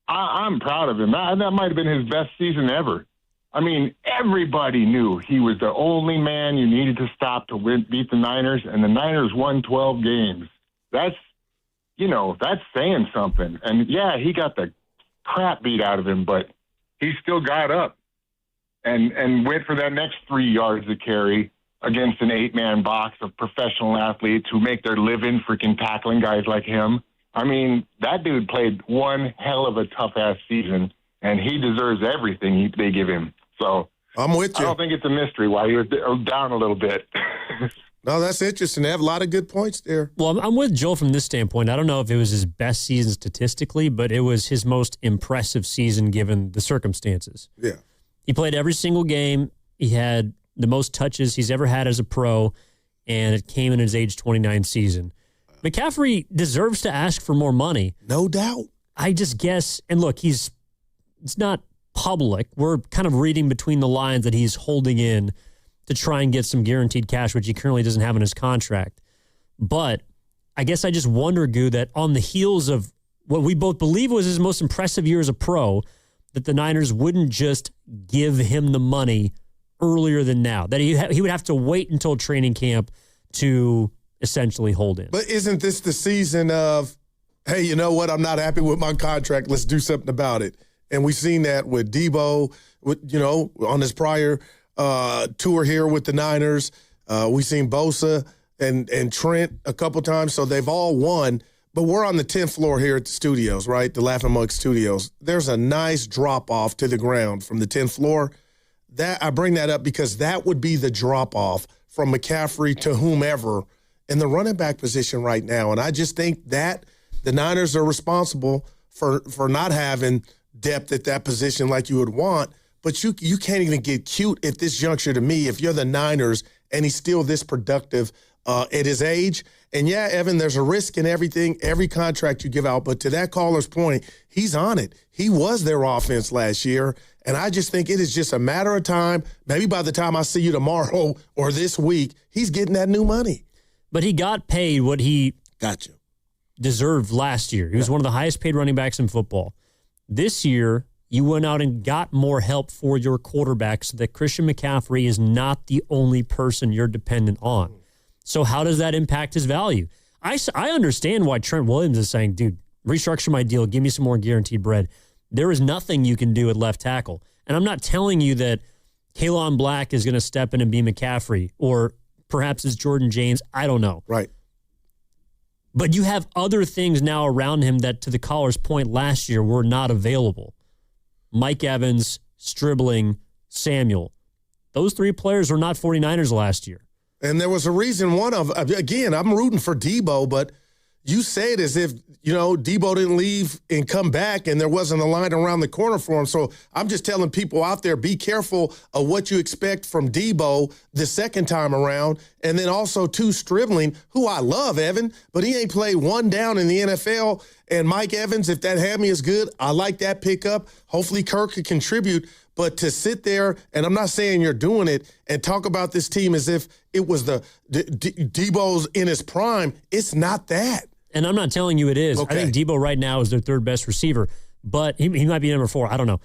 I'm proud of him. That might have been his best season ever. I mean, everybody knew he was the only man you needed to stop to beat the Niners, and the Niners won 12 games. That's saying something. And, yeah, he got the crap beat out of him, but he still got up and went for that next 3 yards of carry against an 8-man box of professional athletes who make their living freaking tackling guys like him. I mean, that dude played one hell of a tough-ass season, and he deserves everything they give him. So I'm with you. I don't think it's a mystery why he was down a little bit. No, that's interesting. They have a lot of good points there. Well, I'm with Joel from this standpoint. I don't know if it was his best season statistically, but it was his most impressive season given the circumstances. Yeah. He played every single game. He had the most touches he's ever had as a pro, and it came in his age 29 season. McCaffrey deserves to ask for more money. No doubt. I just guess, and look, it's not public. We're kind of reading between the lines that he's holding in to try and get some guaranteed cash, which he currently doesn't have in his contract. But I guess I just wonder, Goo, that on the heels of what we both believe was his most impressive year as a pro, that the Niners wouldn't just give him the money earlier than now, that he would have to wait until training camp to essentially hold in. But isn't this the season of, hey, you know what? I'm not happy with my contract. Let's do something about it. And we've seen that with Debo, on his prior tour here with the Niners. We've seen Bosa and Trent a couple times, so they've all won. But we're on the 10th floor here at the studios, right? The Laughing Mug Studios. There's a nice drop-off to the ground from the 10th floor. That I bring that up because that would be the drop-off from McCaffrey to whomever in the running back position right now. And I just think that the Niners are responsible for not having depth at that position like you would want. But you can't even get cute at this juncture to me if you're the Niners and he's still this productive at his age. And, yeah, Evan, there's a risk in every contract you give out. But to that caller's point, he's on it. He was their offense last year. And I just think it is just a matter of time. Maybe by the time I see you tomorrow or this week, he's getting that new money. But he got paid what he deserved last year. He was one of the highest paid running backs in football. This year, you went out and got more help for your quarterback so that Christian McCaffrey is not the only person you're dependent on. So how does that impact his value? I understand why Trent Williams is saying, dude, restructure my deal, give me some more guaranteed bread. There is nothing you can do at left tackle. And I'm not telling you that Kalon Black is going to step in and be McCaffrey, or perhaps it's Jordan James. I don't know. Right. But you have other things now around him that, to the caller's point last year, were not available. Mike Evans, Stribling, Samuel. Those three players were not 49ers last year. And there was a reason again, I'm rooting for Debo, but you say it as if, Debo didn't leave and come back and there wasn't a line around the corner for him. So I'm just telling people out there, be careful of what you expect from Debo the second time around. And then also, too, Stribling, who I love, Evan, but he ain't played one down in the NFL. And Mike Evans, if that hammy is good, I like that pickup. Hopefully Kirk could contribute. But to sit there, and I'm not saying you're doing it, and talk about this team as if it was Debo's in his prime, it's not that. And I'm not telling you it is. Okay. I think Debo right now is their third best receiver, but he might be number 4. I don't know.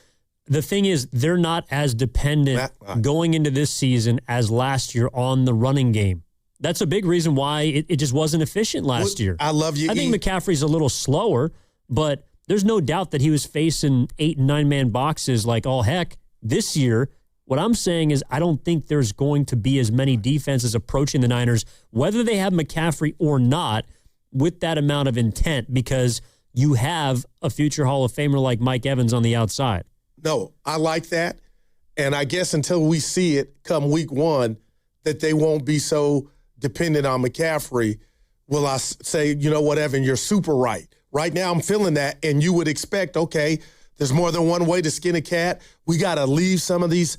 The thing is, they're not as dependent going into this season as last year on the running game. That's a big reason why it just wasn't efficient last year. I love you. I think McCaffrey's a little slower, but there's no doubt that he was facing 8 and 9-man boxes like all heck this year. What I'm saying is I don't think there's going to be as many defenses approaching the Niners, whether they have McCaffrey or not, with that amount of intent, because you have a future Hall of Famer like Mike Evans on the outside. No, I like that. And I guess until we see it come week 1, that they won't be so dependent on McCaffrey, will I say, you know what, Evan, you're super right. Right now I'm feeling that, and you would expect, okay, there's more than one way to skin a cat. We got to leave some of these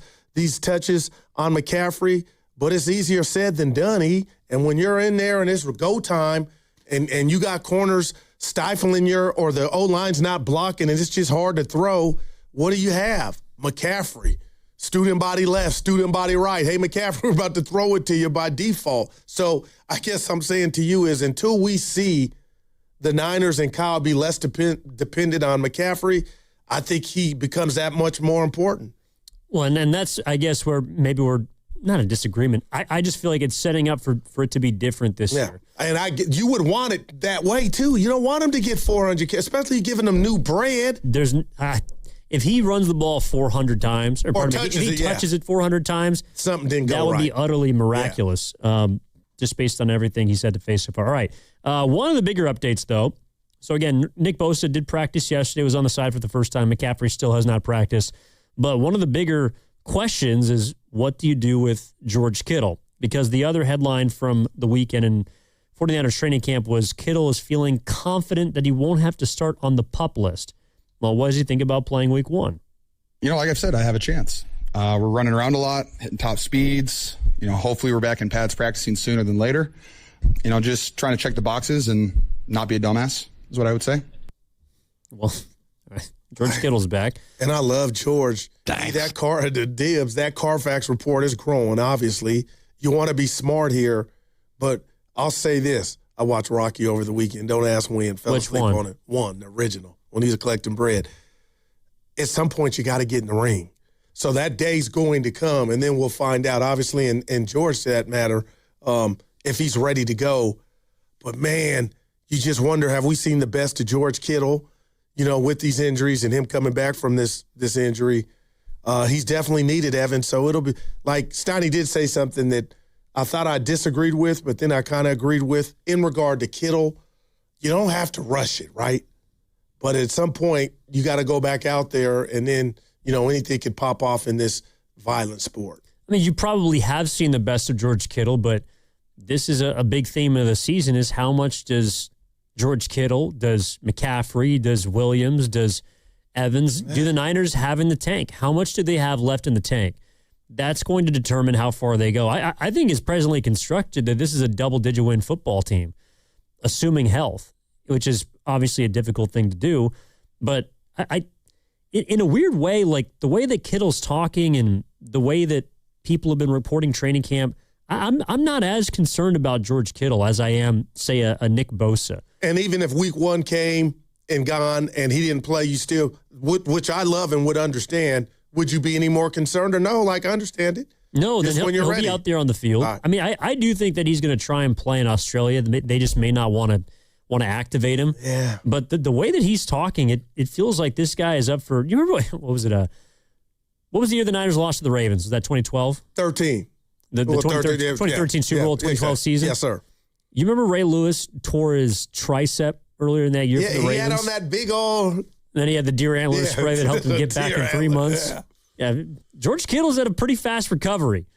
touches on McCaffrey, but it's easier said than done, And when you're in there and it's go time, and you got corners stifling or the O-line's not blocking and it's just hard to throw, what do you have? McCaffrey. Student body left, student body right. Hey, McCaffrey, we're about to throw it to you by default. So I guess I'm saying to you is until we see the Niners and Kyle be less dependent on McCaffrey, I think he becomes that much more important. Well, and that's, I guess, where maybe we're not a disagreement. I just feel like it's setting up for it to be different this year. And you would want it that way, too. You don't want him to get 400, especially giving him new bread. If he runs the ball 400 times, if he touches it 400 times, something didn't go right. That would be utterly miraculous, just based on everything he's had to face so far. All right. One of the bigger updates, though. So, again, Nick Bosa did practice yesterday, was on the side for the first time. McCaffrey still has not practiced. But one of the bigger questions is, what do you do with George Kittle? Because the other headline from the weekend in 49ers training camp was Kittle is feeling confident that he won't have to start on the PUP list. Well, what does he think about playing week 1? Like I've said, I have a chance. We're running around a lot, hitting top speeds. Hopefully we're back in pads practicing sooner than later. Just trying to check the boxes and not be a dumbass is what I would say. Well, George Kittle's back. And I love George. That Carfax report is growing, obviously. You want to be smart here, but I'll say this. I watched Rocky over the weekend. Don't ask when. Fell asleep on it. One, the original, when he's collecting bread. At some point, you got to get in the ring. So that day's going to come, and then we'll find out, obviously, and George, to that matter, if he's ready to go. But, man, you just wonder, have we seen the best of George Kittle, with these injuries and him coming back from this injury? He's definitely needed, Evan. So it'll be like Steiny did say something that I thought I disagreed with, but then I kind of agreed with in regard to Kittle. You don't have to rush it, right? But at some point, you got to go back out there, and then, anything could pop off in this violent sport. I mean, you probably have seen the best of George Kittle, but this is a big theme of the season is how much does George Kittle, does McCaffrey, does Williams, does Evans, do the Niners have in the tank? How much do they have left in the tank? That's going to determine how far they go. I think it's presently constructed that this is a double-digit win football team, assuming health, which is obviously a difficult thing to do. But in a weird way, like the way that Kittle's talking and the way that people have been reporting training camp, I'm not as concerned about George Kittle as I am, say, a Nick Bosa. And even if week 1 came and gone and he didn't play, you still, which I love and would understand, would you be any more concerned or no? Like, I understand it. No, just then he'll be out there on the field. Right. I mean, I do think that he's going to try and play in Australia. They just may not want to activate him. Yeah. But the way that he's talking, it feels like this guy is up for, you remember, what was it? What was the year the Niners lost to the Ravens? Was that 2012? 13. The 2013 Super Bowl 2012 season? Yes, sir. You remember Ray Lewis tore his tricep earlier in that year for the Ravens? He had on that big old... Then he had the deer antler spray that helped him get back in 3 months. Yeah. George Kittle's had a pretty fast recovery.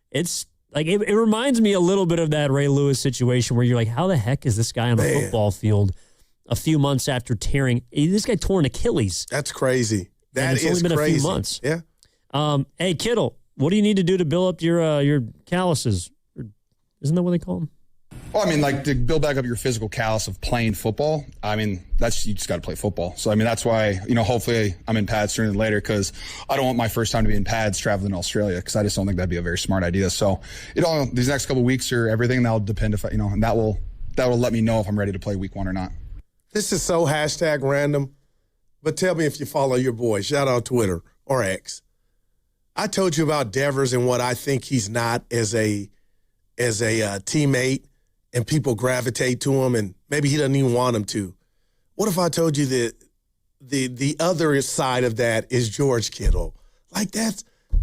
It's like it reminds me a little bit of that Ray Lewis situation where you're like, how the heck is this guy on a football field a few months after tearing? This guy tore an Achilles. That's crazy. That is only been crazy. a few months. Yeah. Hey, Kittle, what do you need to do to build up your calluses? Isn't that what they call them? Well, I mean, like to build back up your physical callus of playing football. I mean, you just got to play football. So, I mean, that's why, hopefully I'm in pads sooner than later because I don't want my first time to be in pads traveling to Australia because I just don't think that'd be a very smart idea. So, these next couple of weeks or everything, that'll depend if and that will let me know if I'm ready to play week 1 or not. This is so #random, but tell me if you follow your boy. Shout out Twitter or X. I told you about Devers and what I think he's not as a teammate. And people gravitate to him, and maybe he doesn't even want them to. What if I told you that the other side of that is George Kittle? Like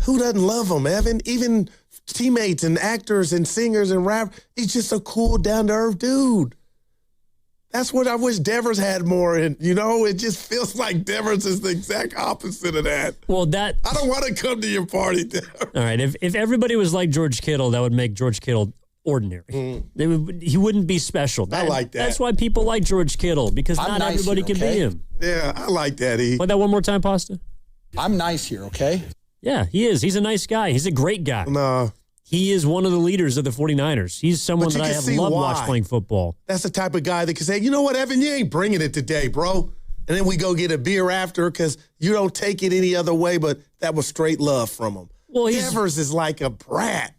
who doesn't love him, Evan? Even teammates and actors and singers and rappers. He's just a cool, down-to-earth dude. That's what I wish Devers had more. And, it just feels like Devers is the exact opposite of that. Well, I don't want to come to your party, Devers. All right, if everybody was like George Kittle, that would make George Kittle ordinary. He wouldn't be special. I like that. That's why people like George Kittle, because not nice everybody here, can okay? be him. Yeah, I like that, E. Play that one more time, Pasta. I'm nice here, okay? Yeah, he is. He's a nice guy. He's a great guy. No. He is one of the leaders of the 49ers. He's someone that I have loved watch playing football. That's the type of guy that can say, you know what, Evan, you ain't bringing it today, bro. And then we go get a beer after because you don't take it any other way, but that was straight love from him. Well, Devers is like a brat.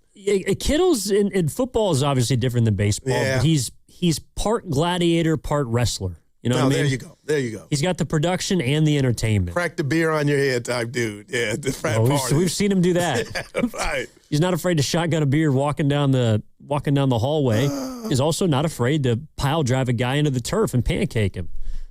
Kittle's in football is obviously different than baseball, but he's part gladiator, part wrestler. You know what I mean? There you go. He's got the production and the entertainment. Crack the beer on your head type dude. Yeah, the frat party. We've seen him do that. Yeah, right. He's not afraid to shotgun a beer walking down the hallway. He's also not afraid to pile drive a guy into the turf and pancake him.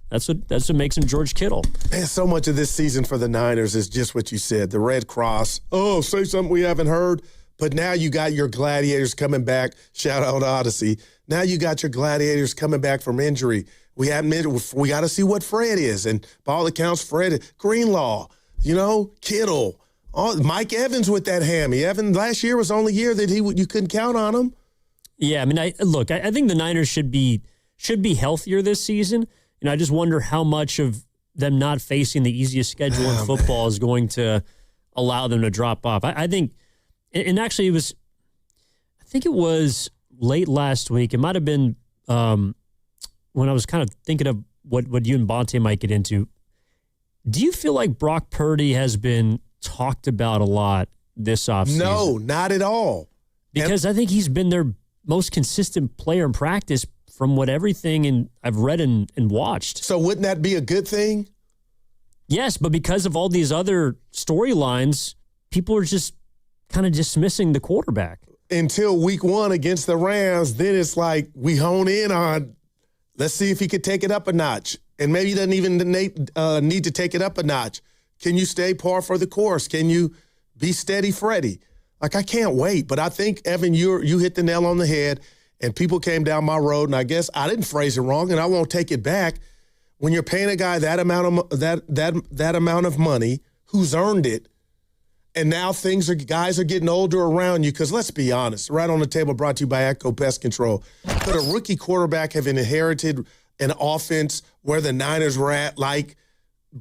That's what makes him George Kittle. Man, so much of this season for the Niners is just what you said. The Red Cross. Oh, say something we haven't heard. But now you got your Gladiators coming back. Shout out Odyssey. Now you got your Gladiators coming back from injury. We got to see what Fred is. And by all accounts, Fred, Greenlaw, Kittle, Mike Evans with that hammy. Evan, last year was the only year that you couldn't count on him. Yeah, I mean, I think the Niners should be healthier this season. I just wonder how much of them not facing the easiest schedule in football is going to allow them to drop off. I think, and actually I think it was late last week. It might have been when I was kind of thinking of what you and Bonte might get into. Do you feel like Brock Purdy has been talked about a lot this offseason? No, not at all. Because I think he's been their most consistent player in practice from everything I've read and watched. So wouldn't that be a good thing? Yes, but because of all these other storylines, people are just kind of dismissing the quarterback. Until week 1 against the Rams, then it's like we hone in on, let's see if he could take it up a notch. And maybe he doesn't even need to take it up a notch. Can you stay par for the course? Can you be steady Freddy? Like, I can't wait. But I think, Evan, you hit the nail on the head, and people came down my road, and I guess I didn't phrase it wrong, and I won't take it back. When you're paying a guy that amount of money, who's earned it, and now guys are getting older around you, because let's be honest, right on the table, brought to you by ACCO Pest Control. Could a rookie quarterback have inherited an offense where the Niners were at like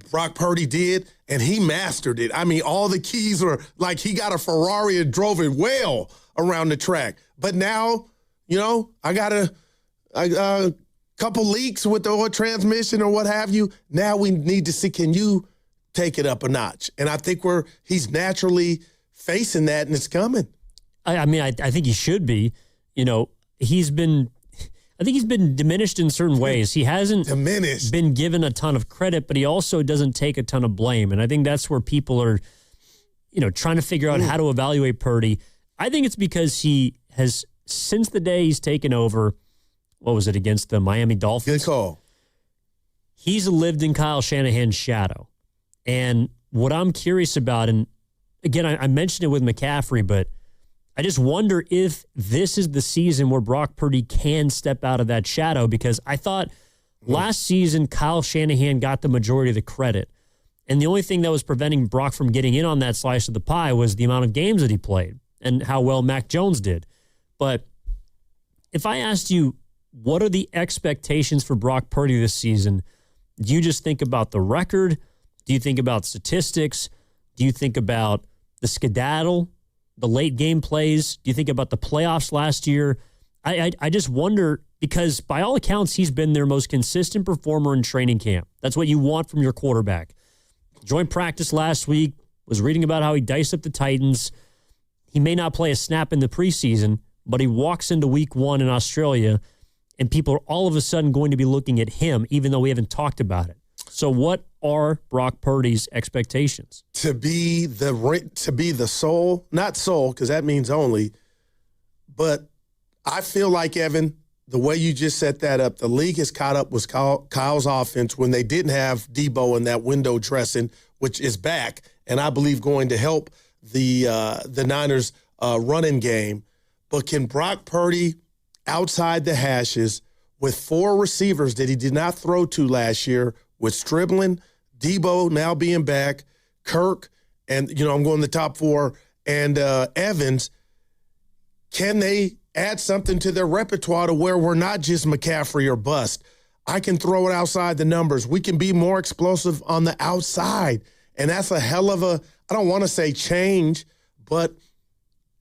Brock Purdy did? And he mastered it. I mean, all the keys were like he got a Ferrari and drove it well around the track. But now, I got a couple leaks with the oil transmission or what have you. Now we need to see, can you take it up a notch? And I think he's naturally facing that, and it's coming. I think he should be. I think he's been diminished in certain ways. He hasn't been given a ton of credit, but he also doesn't take a ton of blame. And I think that's where people are, trying to figure out how to evaluate Purdy. I think it's because he has, since the day he's taken over, what was it, against the Miami Dolphins? Good call. He's lived in Kyle Shanahan's shadow. And what I'm curious about, and again, I mentioned it with McCaffrey, but I just wonder if this is the season where Brock Purdy can step out of that shadow, because I thought last season Kyle Shanahan got the majority of the credit. And the only thing that was preventing Brock from getting in on that slice of the pie was the amount of games that he played and how well Mac Jones did. But if I asked you, what are the expectations for Brock Purdy this season? Do you just think about the record? Do you think about statistics? Do you think about the skedaddle, the late game plays? Do you think about the playoffs last year? I just wonder, because by all accounts, he's been their most consistent performer in training camp. That's what you want from your quarterback. Joint practice last week, was reading about how he diced up the Titans. He may not play a snap in the preseason, but he walks into week 1 in Australia, and people are all of a sudden going to be looking at him, even though we haven't talked about it. So what are Brock Purdy's expectations? To be the soul, not soul, because that means only, but I feel like, Evan, the way you just set that up, the league has caught up with Kyle's offense when they didn't have Debo in that window dressing, which is back, and I believe going to help the Niners running game. But can Brock Purdy, outside the hashes, with 4 receivers that he did not throw to last year, with Striblin, Debo now being back, Kirk, and, I'm going the top 4, and Evans, can they add something to their repertoire to where we're not just McCaffrey or bust? I can throw it outside the numbers. We can be more explosive on the outside. And that's a hell of a, I don't want to say change, but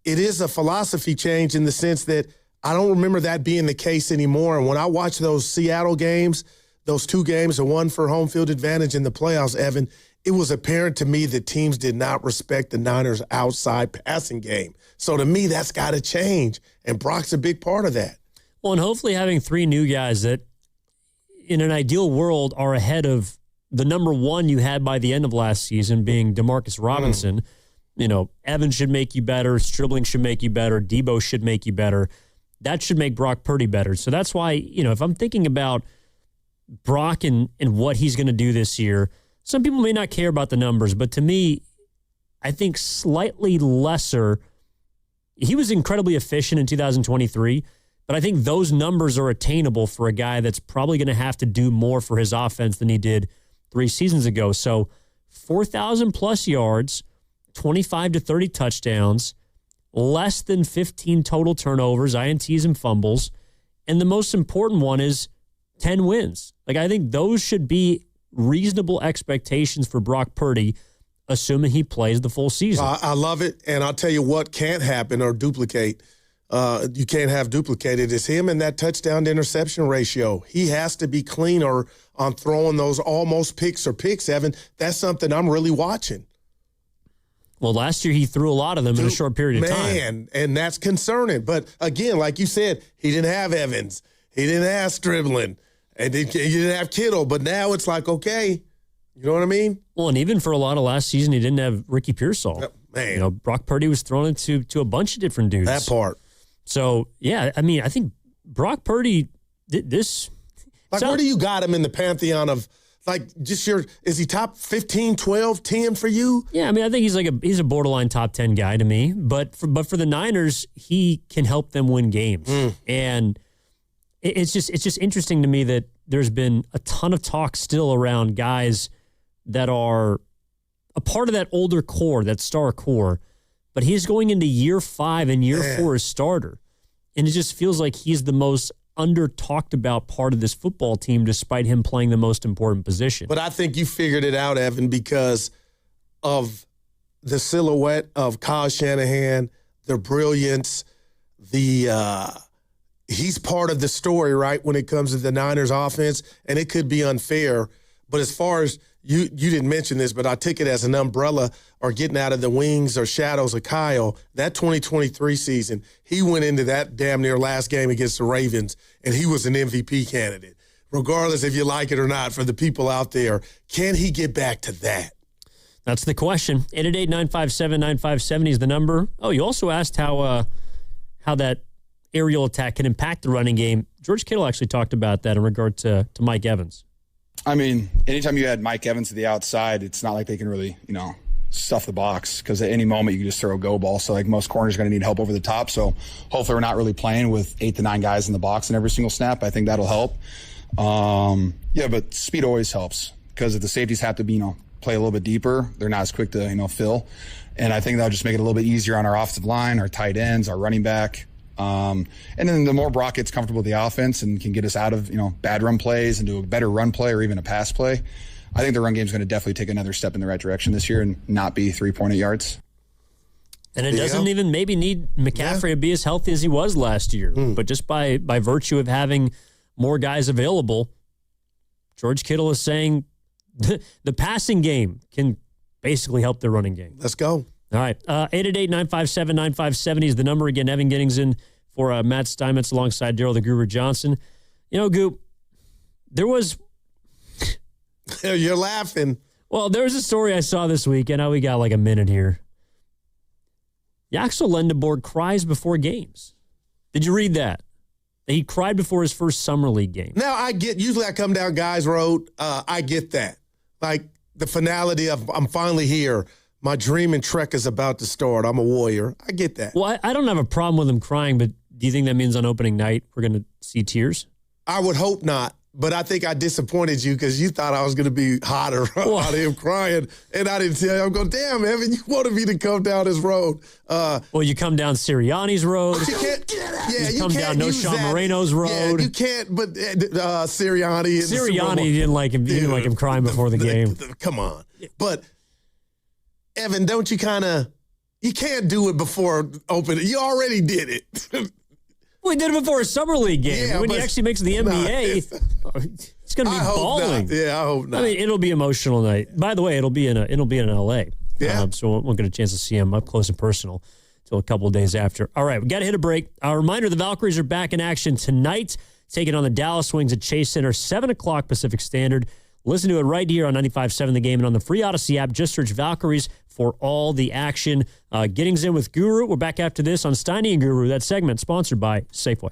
it is a philosophy change in the sense that I don't remember that being the case anymore. And when I watch those Seattle games, those 2 games, the one for home field advantage in the playoffs, Evan, it was apparent to me that teams did not respect the Niners' outside passing game. So to me, that's got to change. And Brock's a big part of that. Well, and hopefully having 3 new guys that, in an ideal world, are ahead of the number 1 you had by the end of last season, being Demarcus Robinson. Evans should make you better. Stribling should make you better. Debo should make you better. That should make Brock Purdy better. So that's why, if I'm thinking about Brock and what he's going to do this year, some people may not care about the numbers, but to me, I think slightly lesser. He was incredibly efficient in 2023, but I think those numbers are attainable for a guy that's probably going to have to do more for his offense than he did 3 seasons ago. So 4,000 plus yards, 25 to 30 touchdowns, less than 15 total turnovers, INTs and fumbles, and the most important one is 10 wins. I think those should be reasonable expectations for Brock Purdy, assuming he plays the full season. I love it, and I'll tell you what can't happen or duplicate. You can't have duplicated is him and that touchdown to interception ratio. He has to be cleaner on throwing those almost picks or picks, Evan. That's something I'm really watching. Well, last year he threw a lot of them in a short period of time. Man, and that's concerning. But again, like you said, he didn't have Evans. He didn't have Striblin. And he didn't have Kittle. But now it's like, okay, you know what I mean? Well, and even for a lot of last season, he didn't have Ricky Pearsall. Man. Brock Purdy was thrown into a bunch of different dudes. That part. So, yeah, I think Brock Purdy, this. Where do you got him in the pantheon of, is he top 15, 12, 10 for you? Yeah, I think he's a borderline top 10 guy to me. But for the Niners, he can help them win games. And it's just interesting to me that there's been a ton of talk still around guys that are a part of that older core, that star core, but he's going into year 5 and year 4 as starter. And it just feels like he's the most under-talked about part of this football team, despite him playing the most important position. But I think you figured it out, Evan, because of the silhouette of Kyle Shanahan, the brilliance, he's part of the story, right, when it comes to the Niners offense, and it could be unfair. But as far as you didn't mention this, but I took it as an umbrella or getting out of the wings or shadows of Kyle, that 2023 season, he went into that damn near last game against the Ravens, and he was an MVP candidate. Regardless if you like it or not, for the people out there, can he get back to that? That's the question. 888-957-9570 is the number. Oh, you also asked how that aerial attack can impact the running game. George Kittle actually talked about that in regard to Mike Evans. Anytime you add Mike Evans to the outside, it's not like they can really, stuff the box, because at any moment you can just throw a go ball. So like most corners are going to need help over the top. So hopefully we're not really playing with 8 to 9 guys in the box in every single snap. I think that'll help. But speed always helps, because if the safeties have to be, play a little bit deeper, they're not as quick to, fill. And I think that'll just make it a little bit easier on our offensive line, our tight ends, our running back. And then the more Brock gets comfortable with the offense and can get us out of, bad run plays and do a better run play or even a pass play, I think the run game is going to definitely take another step in the right direction this year and not be 3.8 yards. And it doesn't even maybe need McCaffrey to be as healthy as he was last year. But just by virtue of having more guys available, George Kittle is saying the passing game can basically help the running game. Let's go. All right. 888-957-9570 is the number. Again, Evan Giddings in for Matt Steinmetz alongside Daryl the Guru Johnson. Goop, there was... You're laughing. Well, there was a story I saw this week, and now we got like a minute here. Yaxel Lendeborg cries before games. Did you read that? He cried before his first Summer League game. Now, usually I come down Guys Road. I get that. Like the finality of I'm finally here. My dream and trek is about to start. I'm a warrior. I get that. Well, I don't have a problem with him crying, but do you think that means on opening night we're going to see tears? I would hope not. But I think I disappointed you because you thought I was going to be hotter out of him crying. And I didn't tell you. I'm going, damn, Evan, you wanted me to come down this road. Well, you come down Sirianni's road. You can't. You come down No Sean Moreno's road. Yeah, you can't. But Sirianni. Sirianni didn't like him. He didn't like him crying before the game. Come on. But, Evan, don't you you can't do it before opening. You already did it. We did it before a Summer League game. Yeah, when he actually makes the NBA, it's going to be bawling. Yeah, I hope not. I mean, it'll be an emotional night. By the way, it'll be in LA. Yeah. So we won't get a chance to see him up close and personal until a couple of days after. All right, we got to hit a break. A reminder: the Valkyries are back in action tonight, taking on the Dallas Wings at Chase Center, 7:00 Pacific Standard. Listen to it right here on 95.7 The Game and on the free Odyssey app. Just search Valkyries for all the action. Giddings in with Guru. We're back after this on Steiny and Guru. That segment sponsored by Safeway.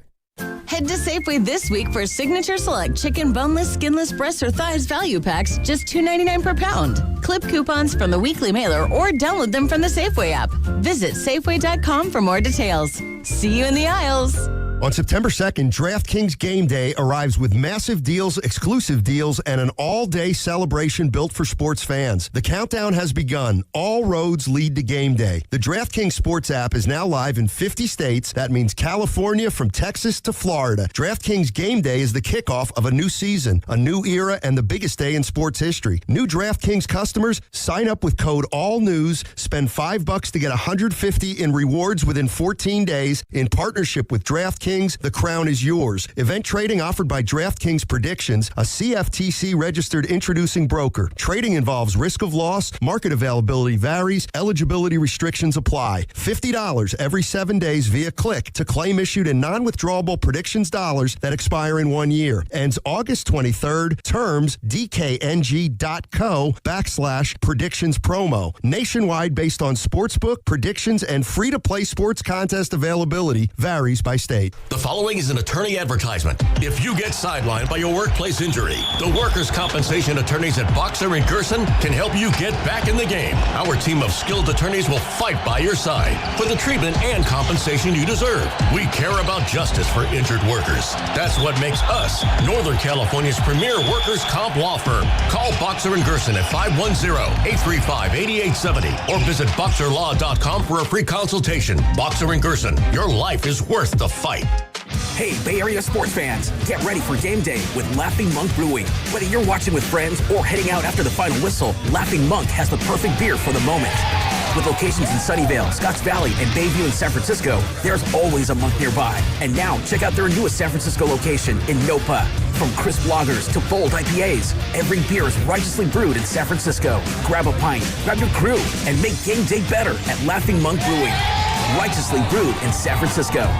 Head to Safeway this week for Signature Select Chicken Boneless, Skinless Breasts or Thighs Value Packs, just $2.99 per pound. Clip coupons from the weekly mailer or download them from the Safeway app. Visit Safeway.com for more details. See you in the aisles. On September 2nd, DraftKings Game Day arrives with massive deals, exclusive deals, and an all-day celebration built for sports fans. The countdown has begun. All roads lead to Game Day. The DraftKings Sports app is now live in 50 states. That means California from Texas to Florida. DraftKings Game Day is the kickoff of a new season, a new era, and the biggest day in sports history. New DraftKings customers, sign up with code ALLNEWS, spend $5 to get $150 in rewards within 14 days in partnership with DraftKings. The crown is yours. Event trading offered by DraftKings Predictions, a CFTC-registered introducing broker. Trading involves risk of loss, market availability varies, eligibility restrictions apply. $50 every 7 days via click to claim issued in non-withdrawable predictions dollars that expire in 1 year. Ends August 23rd. Terms dkng.co/predictions promo. Nationwide based on sportsbook, predictions, and free-to-play sports contest availability varies by state. The following is an attorney advertisement. If you get sidelined by your workplace injury, the workers' compensation attorneys at Boxer & Gerson can help you get back in the game. Our team of skilled attorneys will fight by your side for the treatment and compensation you deserve. We care about justice for injured workers. That's what makes us Northern California's premier workers' comp law firm. Call Boxer & Gerson at 510-835-8870 or visit boxerlaw.com for a free consultation. Boxer & Gerson, your life is worth the fight. Hey, Bay Area sports fans, get ready for game day with Laughing Monk Brewing. Whether you're watching with friends or heading out after the final whistle, Laughing Monk has the perfect beer for the moment. With locations in Sunnyvale, Scotts Valley, and Bayview in San Francisco, there's always a Monk nearby. And now, check out their newest San Francisco location in Nopa. From crisp lagers to bold IPAs, every beer is righteously brewed in San Francisco. Grab a pint, grab your crew, and make game day better at Laughing Monk Brewing. Righteously brewed in San Francisco.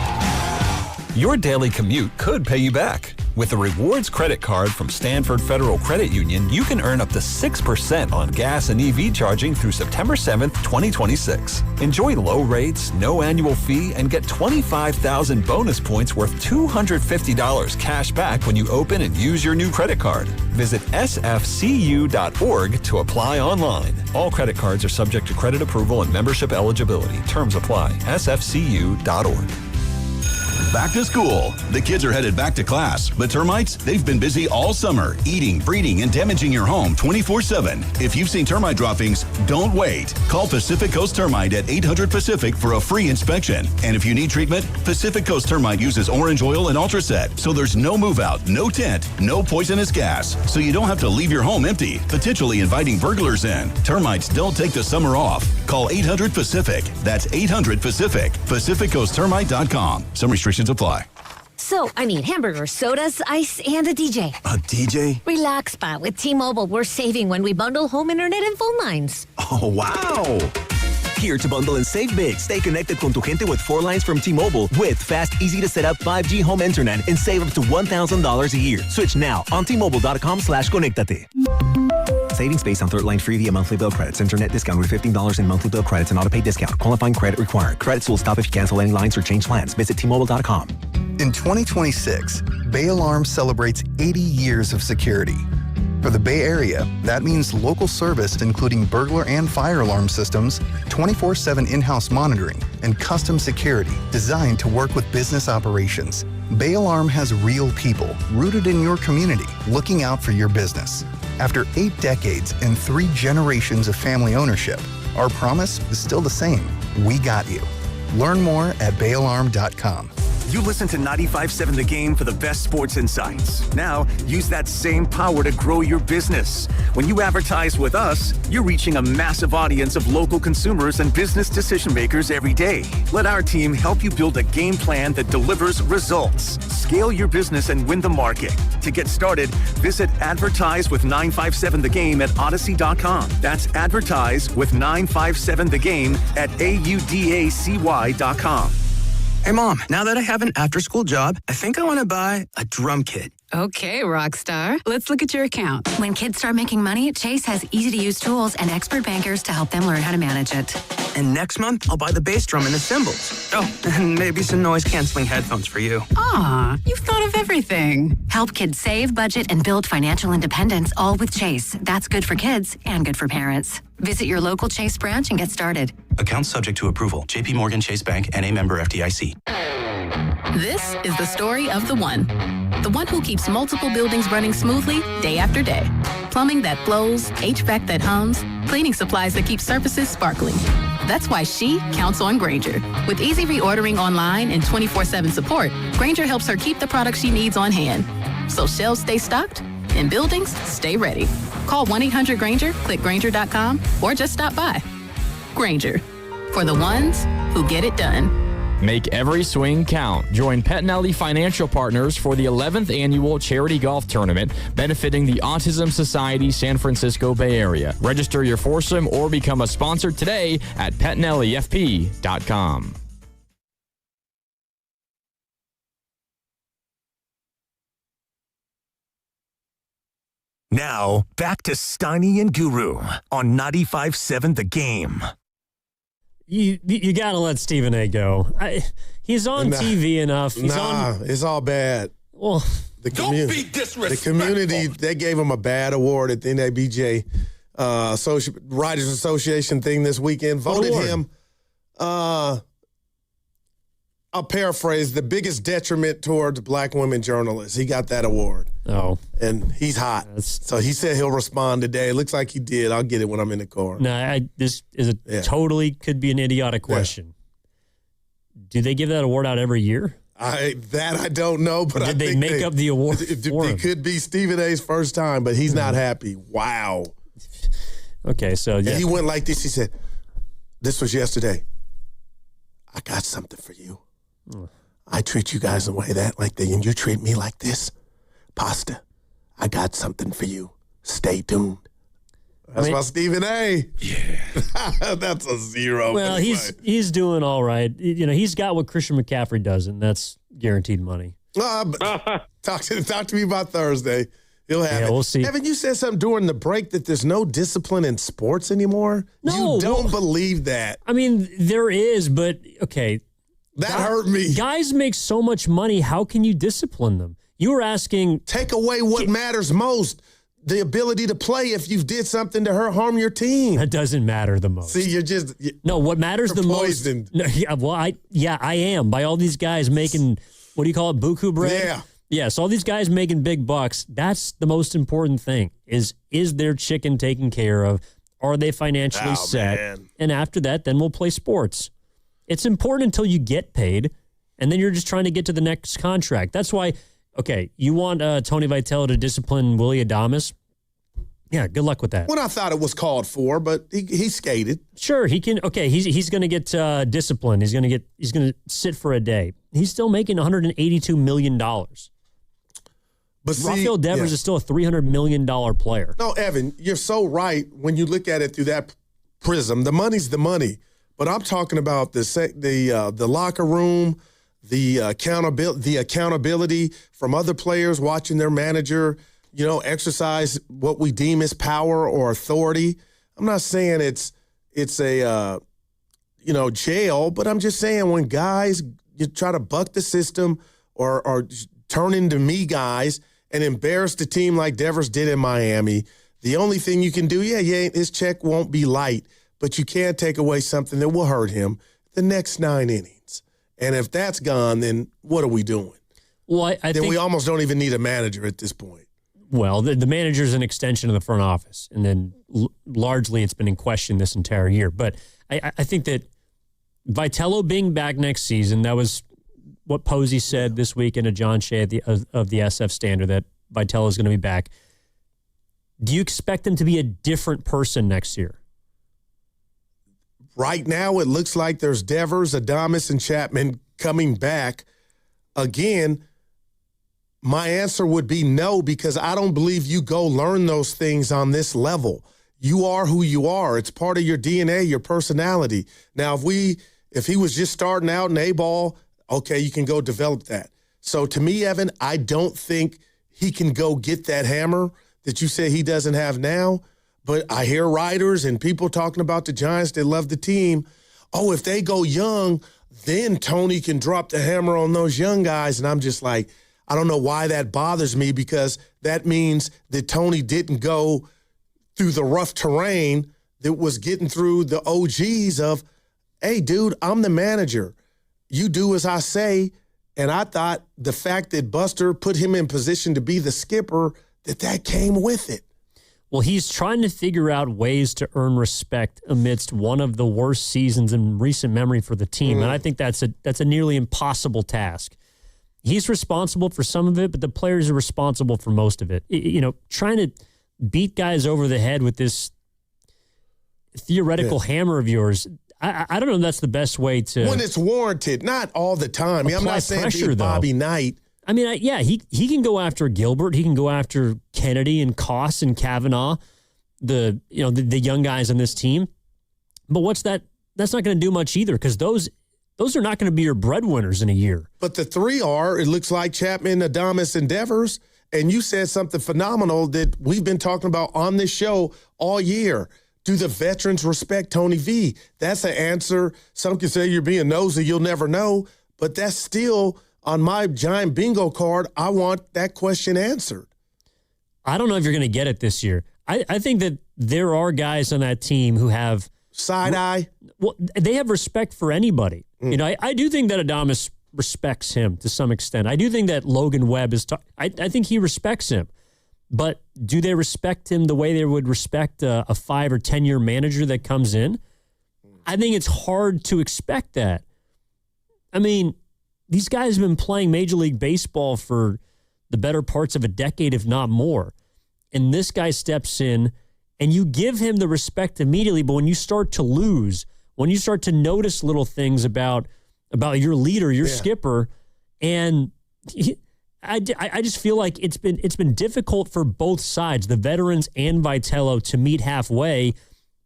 Your daily commute could pay you back. With a rewards credit card from Stanford Federal Credit Union, you can earn up to 6% on gas and EV charging through September 7th, 2026. Enjoy low rates, no annual fee, and get 25,000 bonus points worth $250 cash back when you open and use your new credit card. Visit sfcu.org to apply online. All credit cards are subject to credit approval and membership eligibility. Terms apply. sfcu.org. Back to school. The kids are headed back to class, but termites, they've been busy all summer, eating, breeding, and damaging your home 24/7. If you've seen termite droppings, don't wait. Call Pacific Coast Termite at 800-PACIFIC for a free inspection. And if you need treatment, Pacific Coast Termite uses orange oil and Ultraset, so there's no move out, no tent, no poisonous gas, so you don't have to leave your home empty, potentially inviting burglars in. Termites don't take the summer off. Call 800-PACIFIC. That's 800-PACIFIC. PacificCoastTermite.com. Some restrictions apply. So, I need hamburgers, sodas, ice, and a DJ. A DJ? Relax, Pa. With T-Mobile, we're saving when we bundle home internet and phone lines. Oh, wow. Here to bundle and save big. Stay connected con tu gente with 4 lines from T-Mobile with fast, easy to set up 5G home internet and save up to $1,000 a year. Switch now on T-Mobile.com/conectate. Savings based on 3rd line free via monthly bill credits. Internet discount with $15 in monthly bill credits and auto-pay discount. Qualifying credit required. Credits will stop if you cancel any lines or change plans. Visit T-Mobile.com. In 2026, Bay Alarm celebrates 80 years of security. For the Bay Area, that means local service including burglar and fire alarm systems, 24/7 in-house monitoring, and custom security designed to work with business operations. Bay Alarm has real people rooted in your community looking out for your business. After 8 decades and 3 generations of family ownership, our promise is still the same. We got you. Learn more at bayalarm.com. You listen to 95.7 The Game for the best sports insights. Now, use that same power to grow your business. When you advertise with us, you're reaching a massive audience of local consumers and business decision makers every day. Let our team help you build a game plan that delivers results. Scale your business and win the market. To get started, visit Advertise with 957 The Game at Odyssey.com. That's Advertise with 957 The Game at AUDACY.com. Hey, Mom, now that I have an after-school job, I think I want to buy a drum kit. Okay, Rockstar. Let's look at your account. When kids start making money, Chase has easy-to-use tools and expert bankers to help them learn how to manage it. And next month, I'll buy the bass drum and the cymbals. Oh, and maybe some noise-canceling headphones for you. Aw, you've thought of everything. Help kids save, budget, and build financial independence, all with Chase. That's good for kids and good for parents. Visit your local Chase branch and get started. Account subject to approval. J.P. Morgan Chase Bank, N.A. member FDIC. This is the story of the one who keeps multiple buildings running smoothly day after day. Plumbing that flows, HVAC that hums, cleaning supplies that keep surfaces sparkling. That's why she counts on Grainger. With easy reordering online and 24/7 support, Grainger helps her keep the products she needs on hand. So shelves stay stocked and buildings stay ready. Call 1-800-GRAINGER, click Grainger.com, or just stop by. Grainger, for the ones who get it done. Make every swing count. Join Pettinelli Financial Partners for the 11th annual charity golf tournament benefiting the Autism Society San Francisco Bay Area. Register your foursome or become a sponsor today at PettinelliFP.com. Now, back to Steiny and Guru on 95.7 The Game. You got to let Stephen A. go. He's on TV enough. It's all bad. Well, don't be disrespectful. The community, they gave him a bad award at the NABJ Writers Association thing this weekend. Voted him, I'll paraphrase, the biggest detriment towards black women journalists. He got that award. Oh. And he's hot. So he said he'll respond today. It looks like he did. I'll get it when I'm in the car. No, this is totally could be an idiotic question. Yeah. Do they give that award out every year? I don't know, but did they make up the award? It could be Stephen A's first time, but he's not happy. Wow. Okay, so yeah. And he went like this. He said, "This was yesterday. I got something for you. I treat you guys the way and you treat me like this. Pasta, I got something for you. Stay tuned." That's my Stephen A. Yeah. That's a 0. Well, anyway. he's doing all right. You know, he's got what Christian McCaffrey doesn't. That's guaranteed money. Talk to me about Thursday. He'll have it. We'll see. Evan, you said something during the break that there's no discipline in sports anymore. No, you don't believe that. I mean, there is, but okay. That hurt me. Guys make so much money. How can you discipline them? You were asking. Take away what matters most. The ability to play if you did something to harm your team. That doesn't matter the most. See, no, what matters the poisoned. most. No, I am. By all these guys making, what do you call it, buku bread? Yeah. Yes, all these guys making big bucks. That's the most important thing is their chicken taken care of? Are they financially set? Man. And after that, then we'll play sports. It's important until you get paid, and then you're just trying to get to the next contract. That's why, okay, you want Tony Vitello to discipline Willie Adames? Yeah, good luck with that. When I thought it was called for, but he skated. Sure, he can. Okay, he's going to get disciplined. He's going to sit for a day. He's still making $182 million. But see, Rafael Devers is still a $300 million player. No, Evan, you're so right when you look at it through that prism. The money's the money. But I'm talking about the locker room, the accountability from other players watching their manager, exercise what we deem as power or authority. I'm not saying it's a jail, but I'm just saying when guys you try to buck the system or turn into me guys and embarrass the team like Devers did in Miami, the only thing you can do, his check won't be light, but you can't take away something that will hurt him the next 9 innings. And if that's gone, then what are we doing? Well, I think we almost don't even need a manager at this point. Well, the manager is an extension of the front office, and then largely it's been in question this entire year. But I think that Vitello being back next season, that was what Posey said this week in a John Shea of the SF Standard, that Vitello is going to be back. Do you expect him to be a different person next year? Right now, it looks like there's Devers, Adames, and Chapman coming back. Again, my answer would be no, because I don't believe you go learn those things on this level. You are who you are. It's part of your DNA, your personality. Now, if he was just starting out in A-ball, okay, you can go develop that. So to me, Evan, I don't think he can go get that hammer that you say he doesn't have now. But I hear writers and people talking about the Giants that love the team. Oh, if they go young, then Tony can drop the hammer on those young guys. And I'm just like, I don't know why that bothers me, because that means that Tony didn't go through the rough terrain that was getting through the OGs of, hey, dude, I'm the manager. You do as I say. And I thought the fact that Buster put him in position to be the skipper, that came with it. Well, he's trying to figure out ways to earn respect amidst one of the worst seasons in recent memory for the team. And I think that's a nearly impossible task. He's responsible for some of it, but the players are responsible for most of it. Trying to beat guys over the head with this theoretical hammer of yours, I don't know if that's the best way to... When it's warranted, not all the time. I'm not saying pressure, Bobby Knight. I mean, he can go after Gilbert. He can go after Kennedy and Koss and Kavanaugh, the young guys on this team. But what's that? That's not going to do much either, because those are not going to be your breadwinners in a year. But the three are, it looks like Chapman, Adames, and Devers. And you said something phenomenal that we've been talking about on this show all year. Do the veterans respect Tony V? That's an answer. Some can say you're being nosy, you'll never know. But that's still... on my giant bingo card, I want that question answered. I don't know if you're going to get it this year. I think that there are guys on that team who have... side eye? Well, they have respect for anybody. I do think that Adames respects him to some extent. I do think that Logan Webb is... I think he respects him. But do they respect him the way they would respect a 5 or 10 year manager that comes in? I think it's hard to expect that. I mean... these guys have been playing Major League Baseball for the better parts of a decade, if not more. And this guy steps in, and you give him the respect immediately. But when you start to lose, when you start to notice little things about your leader, your skipper, and I just feel like it's been difficult for both sides, the veterans and Vitello, to meet halfway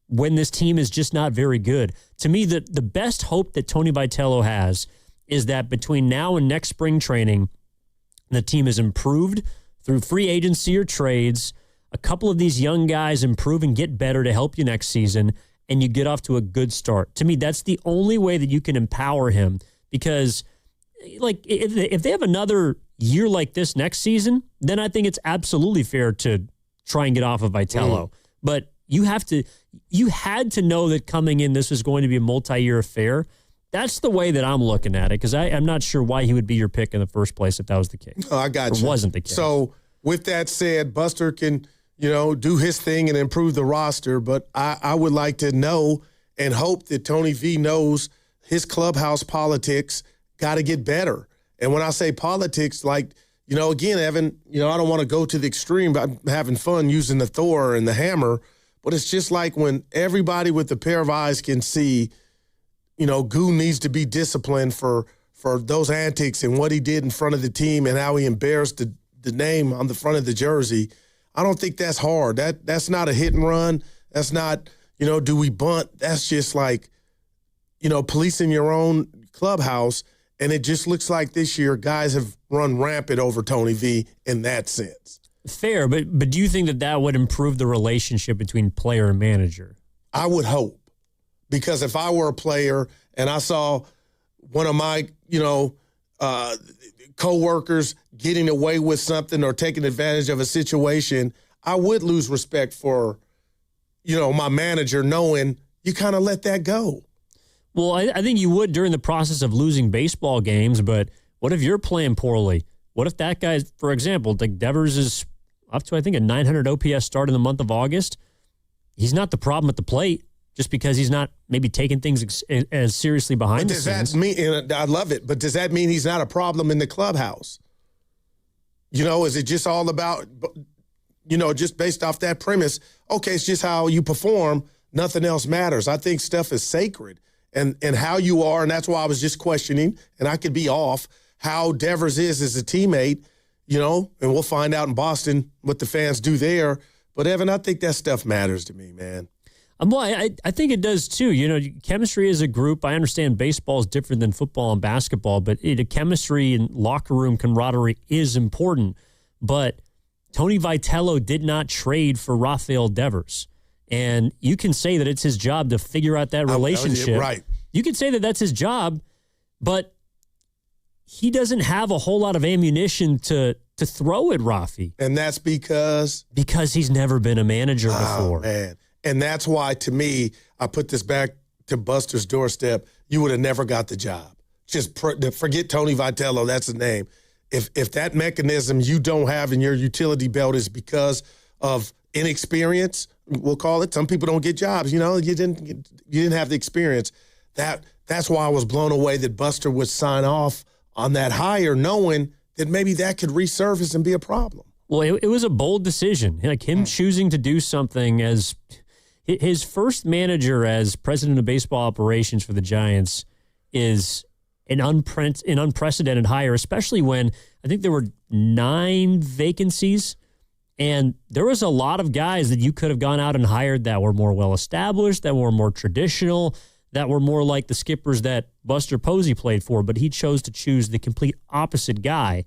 when this team is just not very good. To me, the best hope that Tony Vitello has is that between now and next spring training, And the team has improved through free agency or trades. A couple of these young guys improve and get better to help you next season, and you get off to a good start. To me, that's the only way that you can empower him, because like if they have another year like this next season, then I think it's absolutely fair to try and get off of Vitello. But you had to know that coming in, this was going to be a multi-year affair. That's the way that I'm looking at it, because I'm not sure why he would be your pick in the first place if that was the case. Oh, I got you. Or wasn't the case. So with that said, Buster can, do his thing and improve the roster, but I would like to know and hope that Tony V knows his clubhouse politics got to get better. And when I say politics, like, again, Evan, I don't want to go to the extreme, but I'm having fun using the Thor and the hammer, but it's just like when everybody with a pair of eyes can see, Goo needs to be disciplined for those antics and what he did in front of the team and how he embarrassed the name on the front of the jersey. I don't think that's hard. That's not a hit and run. That's not, do we bunt? That's just like, policing your own clubhouse. And it just looks like this year guys have run rampant over Tony V in that sense. Fair, but do you think that would improve the relationship between player and manager? I would hope. Because if I were a player and I saw one of my, coworkers getting away with something or taking advantage of a situation, I would lose respect for, my manager, knowing you kind of let that go. Well, I think you would during the process of losing baseball games, but what if you're playing poorly? What if that guy, for example, like Devers is up to, I think, a 900 OPS start in the month of August. He's not the problem at the plate. Just because he's not maybe taking things as seriously behind the scenes. Does that mean, and I love it, but does that mean he's not a problem in the clubhouse? Is it just all about, just based off that premise, okay, it's just how you perform, nothing else matters. I think stuff is sacred and how you are, and that's why I was just questioning, and I could be off, how Devers is as a teammate, and we'll find out in Boston what the fans do there. But, Evan, I think that stuff matters to me, man. Well, I think it does too. Chemistry as a group, I understand baseball is different than football and basketball, but chemistry and locker room camaraderie is important. But Tony Vitello did not trade for Rafael Devers. And you can say that it's his job to figure out that relationship. Right. You can say that that's his job, but he doesn't have a whole lot of ammunition to throw at Rafi. And that's because? Because he's never been a manager before. Oh, man. And that's why, to me, I put this back to Buster's doorstep. You would have never got the job. Just forget Tony Vitello. That's the name. If that mechanism you don't have in your utility belt is because of inexperience, we'll call it. Some people don't get jobs. You didn't have the experience. That's why I was blown away that Buster would sign off on that hire, knowing that maybe that could resurface and be a problem. Well, it was a bold decision. Like him choosing to do something as his first manager as president of baseball operations for the Giants is an unprecedented hire, especially when I think there were 9 vacancies. And there was a lot of guys that you could have gone out and hired that were more well-established, that were more traditional, that were more like the skippers that Buster Posey played for. But he chose to choose the complete opposite guy.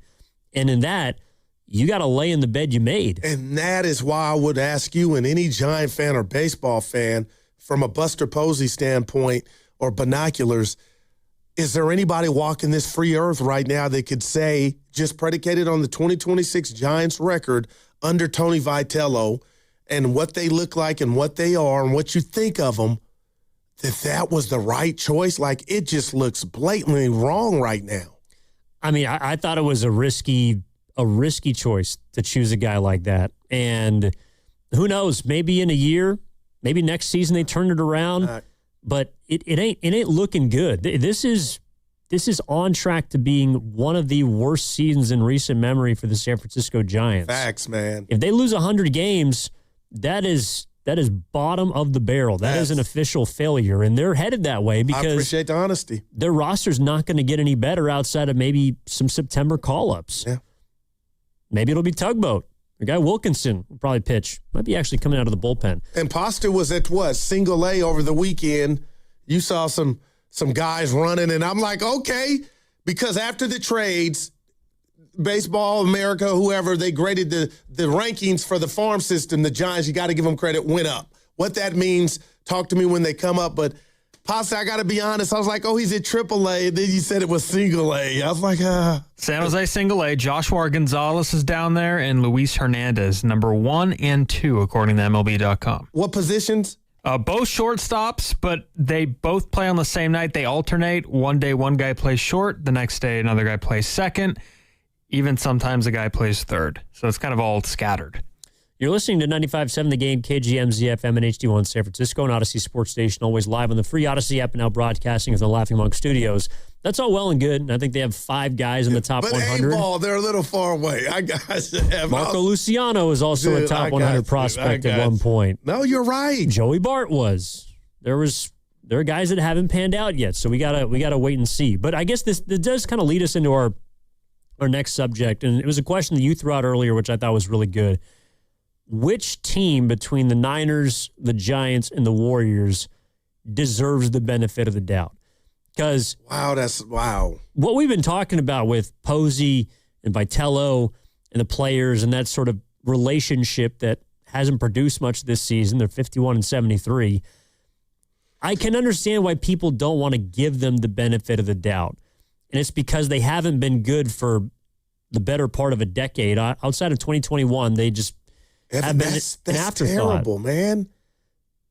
And in that, you got to lay in the bed you made. And that is why I would ask you and any Giant fan or baseball fan from a Buster Posey standpoint or binoculars, is there anybody walking this free earth right now that could say, just predicated on the 2026 Giants record under Tony Vitello and what they look like and what they are and what you think of them, that was the right choice? Like, it just looks blatantly wrong right now. I mean, I thought it was a risky choice to choose a guy like that. And who knows, maybe in a year, maybe next season they turn it around, but it ain't looking good. This is on track to being one of the worst seasons in recent memory for the San Francisco Giants. Facts, man. If they lose 100 games, that is bottom of the barrel. That is an official failure, and they're headed that way because I appreciate the honesty. Their roster's not going to get any better outside of maybe some September call-ups. Yeah. Maybe it'll be Tugboat. The guy Wilkinson will probably pitch. Might be actually coming out of the bullpen. And Pasta was at single A over the weekend. You saw some guys running, and I'm like, okay, because after the trades, Baseball America, whoever, they graded the rankings for the farm system. The Giants, you got to give them credit, went up. What that means, talk to me when they come up. But Pasta, I got to be honest, I was like, oh, he's at AAA. And then you said it was single A. I was like, San Jose single A. Joshua Gonzalez is down there, and Luis Hernandez, number 1 and 2, according to MLB.com. What positions? Both shortstops, but they both play on the same night. They alternate. One day, one guy plays short. The next day, another guy plays second. Even sometimes a guy plays third. So it's kind of all scattered. You're listening to 95.7 The Game, KGMZ-FM and HD1 San Francisco, and Odyssey Sports Station, always live on the free Odyssey app and now broadcasting from the Laughing Monk Studios. That's all well and good, and I think they have 5 guys in the top 100. But A-ball, they're a little far away. Marco Luciano is also a top 100 prospect at one point. No, you're right. Joey Bart was. There are guys that haven't panned out yet, so we gotta wait and see. But I guess this does kind of lead us into our next subject, and it was a question that you threw out earlier, which I thought was really good. Which team between the Niners, the Giants, and the Warriors deserves the benefit of the doubt? Because wow. What we've been talking about with Posey and Vitello and the players and that sort of relationship that hasn't produced much this season. They're 51-73. I can understand why people don't want to give them the benefit of the doubt. And it's because they haven't been good for the better part of a decade. Outside of 2021, they just have been an afterthought. Terrible, man.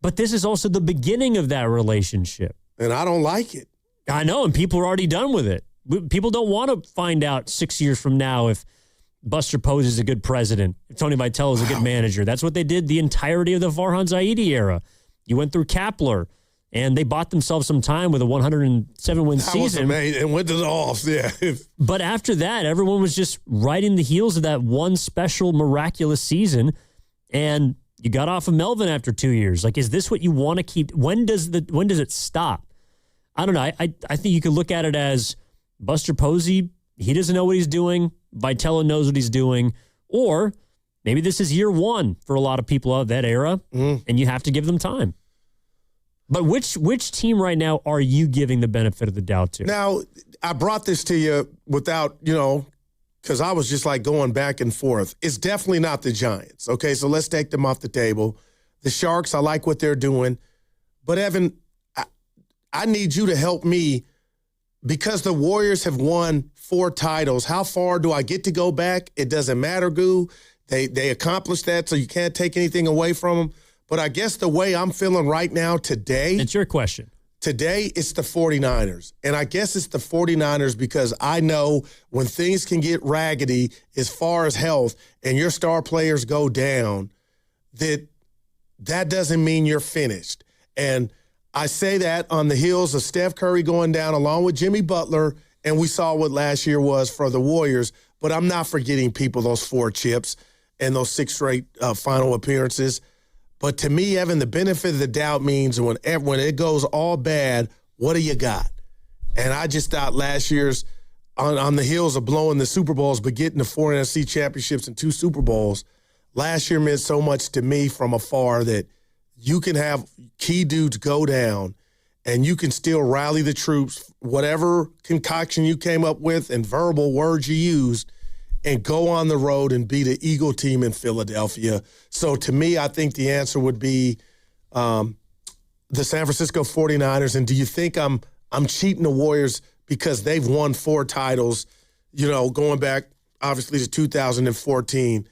But this is also the beginning of that relationship. And I don't like it. I know, and people are already done with it. People don't want to find out 6 years from now if Buster Posey is a good president, if Tony Vitello is a good manager. That's what they did the entirety of the Farhan Zaidi era. You went through Kapler, and they bought themselves some time with a 107-win season. That was amazing. And went to the offs, yeah. But after that, everyone was just riding the heels of that one special, miraculous season, and you got off of Melvin after 2 years. Like, is this what you want to keep? When does it stop? I don't know. I think you could look at it as Buster Posey, he doesn't know what he's doing. Vitello knows what he's doing. Or maybe this is year one for a lot of people of that era, and you have to give them time. But which team right now are you giving the benefit of the doubt to? Now, I brought this to you without, because I was just like going back and forth. It's definitely not the Giants. Okay, so let's take them off the table. The Sharks, I like what they're doing. But, Evan, I need you to help me because the Warriors have won 4 titles. How far do I get to go back? It doesn't matter, Goo. They accomplished that, so you can't take anything away from them. But I guess the way I'm feeling right now today. It's your question. Today, it's the 49ers. And I guess it's the 49ers because I know when things can get raggedy as far as health and your star players go down, that doesn't mean you're finished. And I say that on the heels of Steph Curry going down along with Jimmy Butler, and we saw what last year was for the Warriors. But I'm not forgetting people, those 4 chips and those 6 straight final appearances. But to me, Evan, the benefit of the doubt means when it goes all bad, what do you got? And I just thought last year's on the heels of blowing the Super Bowls but getting the 4 NFC championships and 2 Super Bowls, last year meant so much to me from afar that you can have key dudes go down and you can still rally the troops, whatever concoction you came up with and verbal words you used, and go on the road and beat an Eagle team in Philadelphia. So to me, I think the answer would be the San Francisco 49ers. And do you think I'm cheating the Warriors because they've won 4 titles, going back obviously to 2014,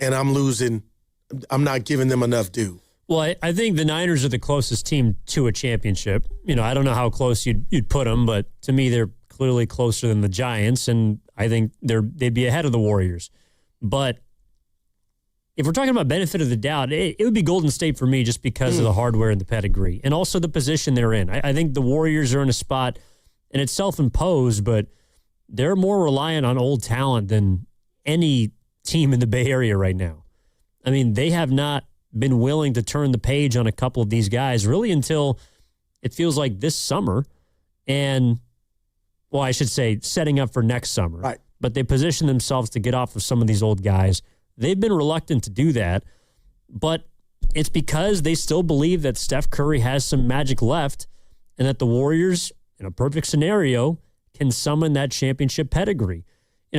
and I'm not giving them enough due? Well, I think the Niners are the closest team to a championship. I don't know how close you'd put them, but to me, they're clearly closer than the Giants, and I think they'd be ahead of the Warriors. But if we're talking about benefit of the doubt, it would be Golden State for me just because of the hardware and the pedigree, and also the position they're in. I think the Warriors are in a spot, and it's self-imposed, but they're more reliant on old talent than any team in the Bay Area right now. I mean, they have not been willing to turn the page on a couple of these guys really until it feels like this summer and, well, I should say setting up for next summer. Right. But they position themselves to get off of some of these old guys. They've been reluctant to do that, but it's because they still believe that Steph Curry has some magic left and that the Warriors, in a perfect scenario, can summon that championship pedigree.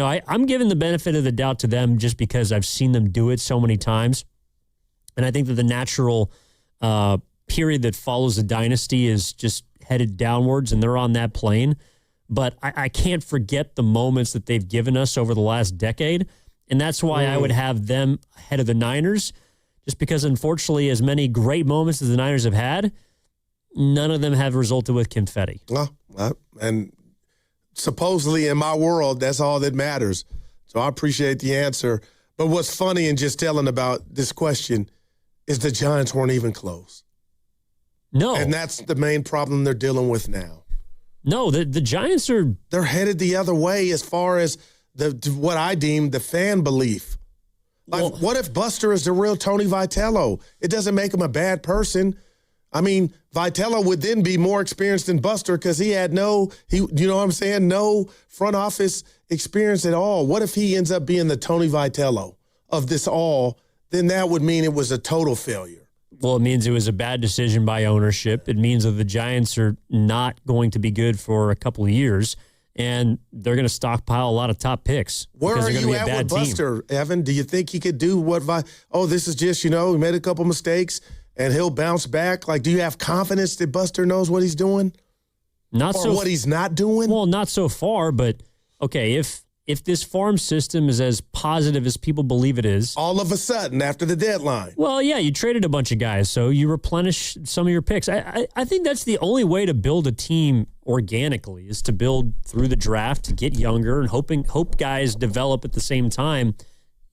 I'm giving the benefit of the doubt to them just because I've seen them do it so many times. And I think that the natural period that follows a dynasty is just headed downwards, and they're on that plane. But I can't forget the moments that they've given us over the last decade. And that's why I would have them ahead of the Niners, just because, unfortunately, as many great moments as the Niners have had, none of them have resulted with confetti. Well, and supposedly in my world, that's all that matters. So I appreciate the answer. But what's funny and just telling about this question is the Giants weren't even close. No. And that's the main problem they're dealing with now. No, the Giants are... They're headed the other way as far as what I deem the fan belief. Like, what if Buster is the real Tony Vitello? It doesn't make him a bad person. I mean, Vitello would then be more experienced than Buster because he had no front office experience at all. What if he ends up being the Tony Vitello of this all? Then that would mean it was a total failure. Well, it means it was a bad decision by ownership. It means that the Giants are not going to be good for a couple of years, and they're going to stockpile a lot of top picks. Where are you at with Buster, Evan? Do you think he could do what this is just, he made a couple mistakes and he'll bounce back? Like, do you have confidence that Buster knows what he's doing? What he's not doing? Well, not so far, but okay, if this farm system is as positive as people believe it is. All of a sudden, after the deadline. Well, yeah, you traded a bunch of guys, so you replenish some of your picks. I think that's the only way to build a team organically is to build through the draft, to get younger and hope guys develop at the same time.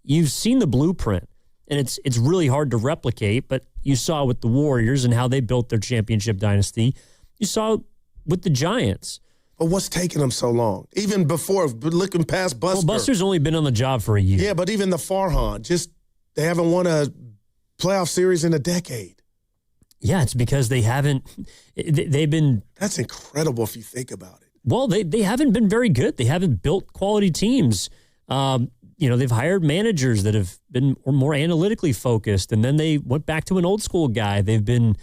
You've seen the blueprint, and it's really hard to replicate, but you saw with the Warriors and how they built their championship dynasty. You saw with the Giants. But what's taking them so long? Even before, looking past Buster. Well, Buster's only been on the job for a year. Yeah, but even the Farhan, they haven't won a playoff series in a decade. Yeah, it's because they've been... That's incredible if you think about it. Well, they haven't been very good. They haven't built quality teams. They've hired managers that have been more analytically focused, and then they went back to an old school guy. They've been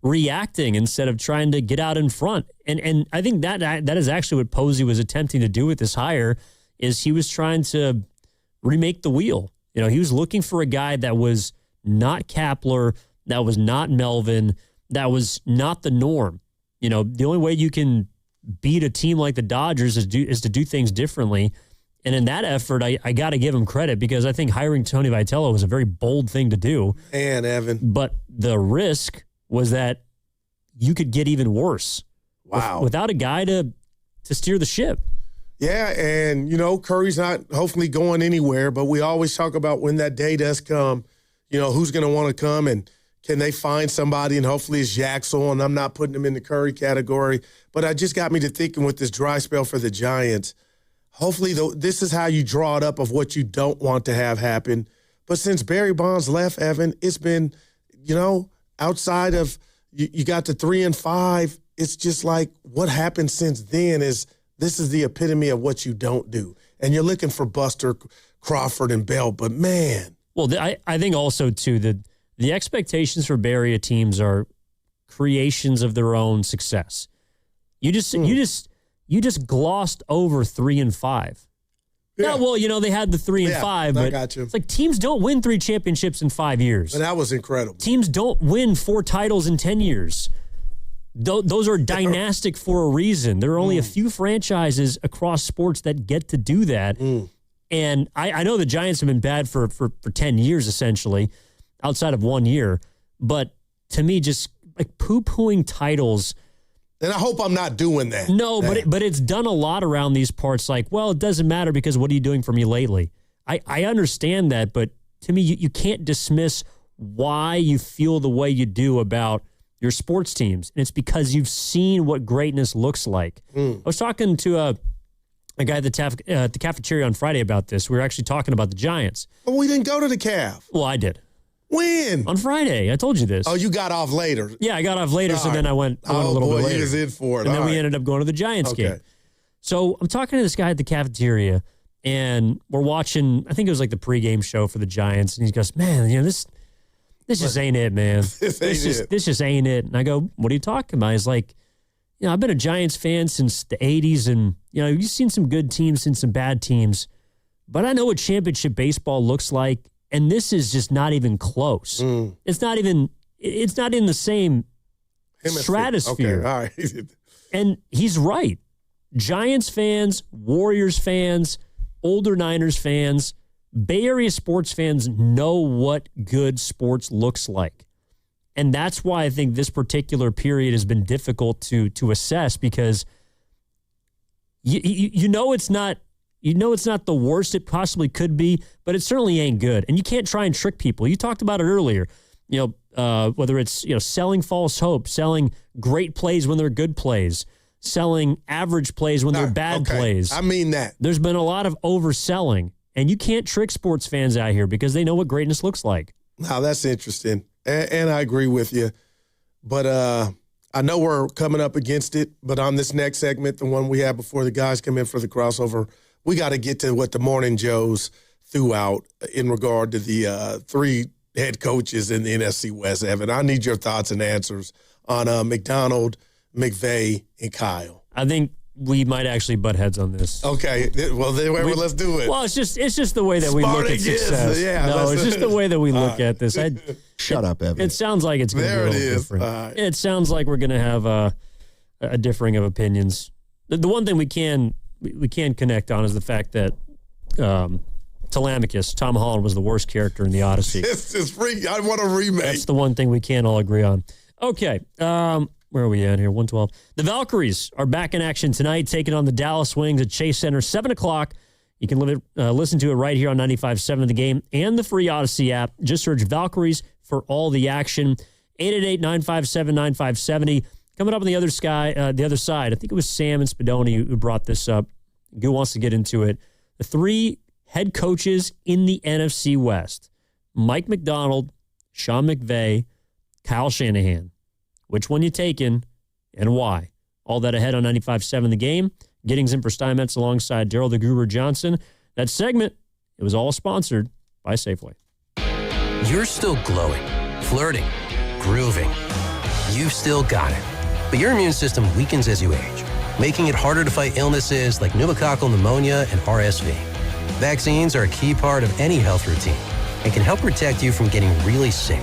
reacting instead of trying to get out in front. And I think that is actually what Posey was attempting to do with this hire, is he was trying to remake the wheel. He was looking for a guy that was not Kapler, that was not Melvin, that was not the norm. The only way you can beat a team like the Dodgers is to do things differently. And in that effort, I got to give him credit, because I think hiring Tony Vitello was a very bold thing to do. And Evan. But the risk was that you could get even worse. Wow. Without a guy to steer the ship. Yeah, and, Curry's not hopefully going anywhere, but we always talk about when that day does come, who's going to want to come and can they find somebody, and hopefully it's Jaxel, and I'm not putting him in the Curry category. But it just got me to thinking with this dry spell for the Giants, hopefully this is how you draw it up of what you don't want to have happen. But since Barry Bonds left, Evan, it's been, outside of you got the 3-5, it's just like what happened since then is this is the epitome of what you don't do. And you're looking for Buster, Crawford, and Bell, but man. Well, I think also, too, the expectations for Barry teams are creations of their own success. You just glossed over 3-5. Yeah, well, they had the 3-5, but got you. It's like teams don't win 3 championships in 5 years. And that was incredible. Teams don't win 4 titles in 10 years. Those are dynastic for a reason. There are only a few franchises across sports that get to do that. And I know the Giants have been bad for 10 years, essentially, outside of 1 year. But to me, just like poo-pooing titles. And I hope I'm not doing that. No, but it's done a lot around these parts. Like, well, it doesn't matter because what are you doing for me lately? I understand that, but to me, you can't dismiss why you feel the way you do about your sports teams. And it's because you've seen what greatness looks like. I was talking to a guy at the cafeteria on Friday about this. We were actually talking about the Giants. But we didn't go to the Caf. Well, I did. When? On Friday. I told you this. Oh, you got off later. Yeah, I got off later, so then I went a little bit later. He was in for it. And then we ended up going to the Giants game. So I'm talking to this guy at the cafeteria, and we're watching, I think it was like the pregame show for the Giants, and he goes, man, this just ain't it, man. This just ain't it. And I go, what are you talking about? He's like, I've been a Giants fan since the 80s, and, you've seen some good teams and some bad teams. but I know what championship baseball looks like, and this is just not even close. It's not in the same stratosphere. Okay, all right. And he's right. Giants fans, Warriors fans, older Niners fans, Bay Area sports fans know what good sports looks like. And that's why I think this particular period has been difficult to assess, because you know it's not the worst it possibly could be, but it certainly ain't good. And you can't try and trick people. You talked about it earlier. Whether it's selling false hope, selling great plays when they're good plays, selling average plays when they're bad plays. I mean that. There's been a lot of overselling, and you can't trick sports fans out here because they know what greatness looks like. Now, that's interesting, and I agree with you. But I know we're coming up against it, but on this next segment, the one we have before the guys come in for the crossover, we got to get to what the Morning Joes threw out in regard to the 3 head coaches in the NFC West, Evan. I need your thoughts and answers on McDonald, McVay, and Kyle. I think we might actually butt heads on this. Okay, well, let's do it. Well, it's just the way that we look at success. It's just the way that we look at this. Shut up, Evan. It sounds like it's going to be a little different. Right. It sounds like we're going to have a differing of opinions. The one thing we can connect on is the fact that Telemachus, Tom Holland, was the worst character in the Odyssey. It's free. I want a remake. That's the one thing we can't all agree on. Okay. Where are we at here? 112. The Valkyries are back in action tonight, taking on the Dallas Wings at Chase Center, 7 o'clock. You can listen to it right here on 95.7 The Game and the free Odyssey app. Just search Valkyries for all the action. 888-957-9570. Coming up on the other side, I think it was Sam and Spadoni who brought this up. Who wants to get into it? The 3 head coaches in the NFC West: Mike Macdonald, Sean McVay, Kyle Shanahan. Which one you taking and why? All that ahead on 95.7 The Game. Giddings in for Steinmetz alongside Daryl the Guru Johnson. That segment, it was all sponsored by Safeway. You're still glowing, flirting, grooving. You've still got it. But your immune system weakens as you age, making it harder to fight illnesses like pneumococcal pneumonia and RSV. Vaccines are a key part of any health routine and can help protect you from getting really sick.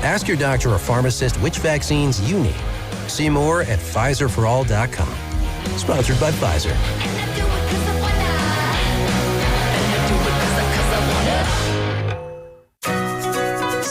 Ask your doctor or pharmacist which vaccines you need. See more at PfizerForAll.com. Sponsored by Pfizer.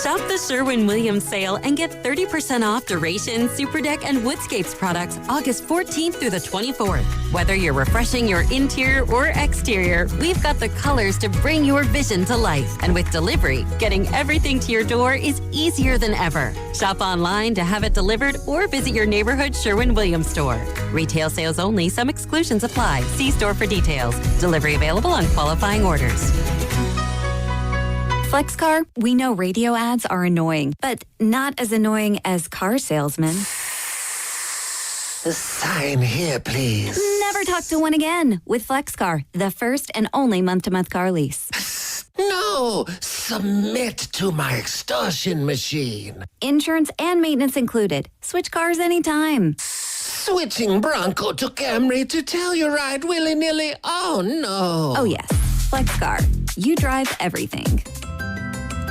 Shop the Sherwin-Williams sale and get 30% off Duration, Superdeck, and Woodscapes products August 14th through the 24th. Whether you're refreshing your interior or exterior, we've got the colors to bring your vision to life. And with delivery, getting everything to your door is easier than ever. Shop online to have it delivered or visit your neighborhood Sherwin-Williams store. Retail sales only. Some exclusions apply. See store for details. Delivery available on qualifying orders. FlexCar, we know radio ads are annoying, but not as annoying as car salesmen. Sign here, please. Never talk to one again with FlexCar, the first and only month-to-month car lease. No, submit to my extortion machine. Insurance and maintenance included. Switch cars anytime. Switching Bronco to Camry to Telluride willy-nilly? Oh, no. Oh, yes. FlexCar. You drive everything.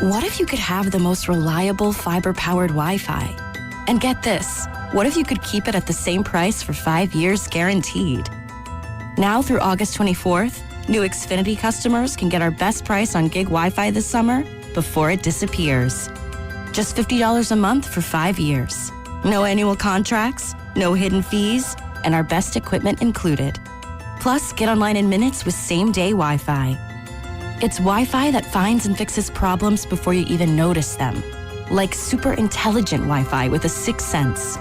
What if you could have the most reliable fiber-powered Wi-Fi? And get this, what if you could keep it at the same price for 5 years guaranteed? Now through August 24th, new Xfinity customers can get our best price on gig Wi-Fi this summer before it disappears. Just $50 a month for 5 years. No annual contracts, no hidden fees, and our best equipment included. Plus, get online in minutes with same-day Wi-Fi. It's Wi-Fi that finds and fixes problems before you even notice them. Like super intelligent Wi-Fi with a 6th sense.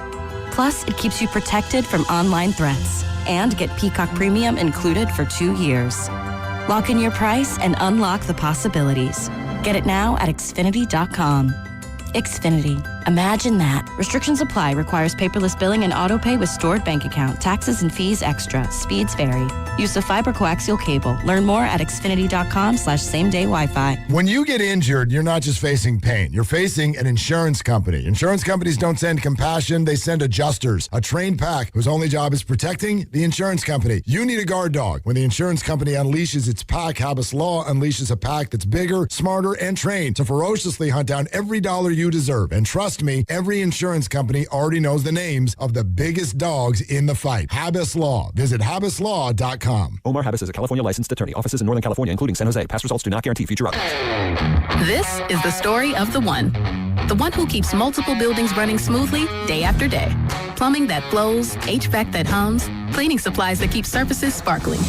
Plus, it keeps you protected from online threats. And get Peacock Premium included for 2 years. Lock in your price and unlock the possibilities. Get it now at Xfinity.com. Xfinity. Imagine that. Restrictions apply. Requires paperless billing and auto pay with stored bank account. Taxes and fees extra. Speeds vary. Use the fiber coaxial cable. Learn more at xfinity.com/same-day Wi-Fi. When you get injured, you're not just facing pain. You're facing an insurance company. Insurance companies don't send compassion. They send adjusters, a trained pack whose only job is protecting the insurance company. You need a guard dog. When the insurance company unleashes its pack, Habas Law unleashes a pack that's bigger, smarter, and trained to ferociously hunt down every dollar you deserve. And trust me, every insurance company already knows the names of the biggest dogs in the fight. Habas Law. Visit habaslaw.com. Omar Habas is a California licensed attorney. Offices in Northern California, including San Jose. Past results do not guarantee future outcomes. This is the story of the one who keeps multiple buildings running smoothly day after day. Plumbing that flows, HVAC that hums, cleaning supplies that keep surfaces sparkling.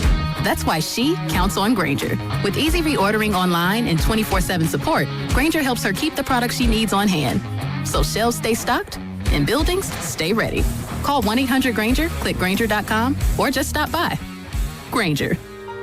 That's why she counts on Grainger. With easy reordering online and 24/7 support, Grainger helps her keep the products she needs on hand. So shelves stay stocked and buildings stay ready. Call 1-800-GRAINGER, click Grainger.com, or just stop by. Grainger,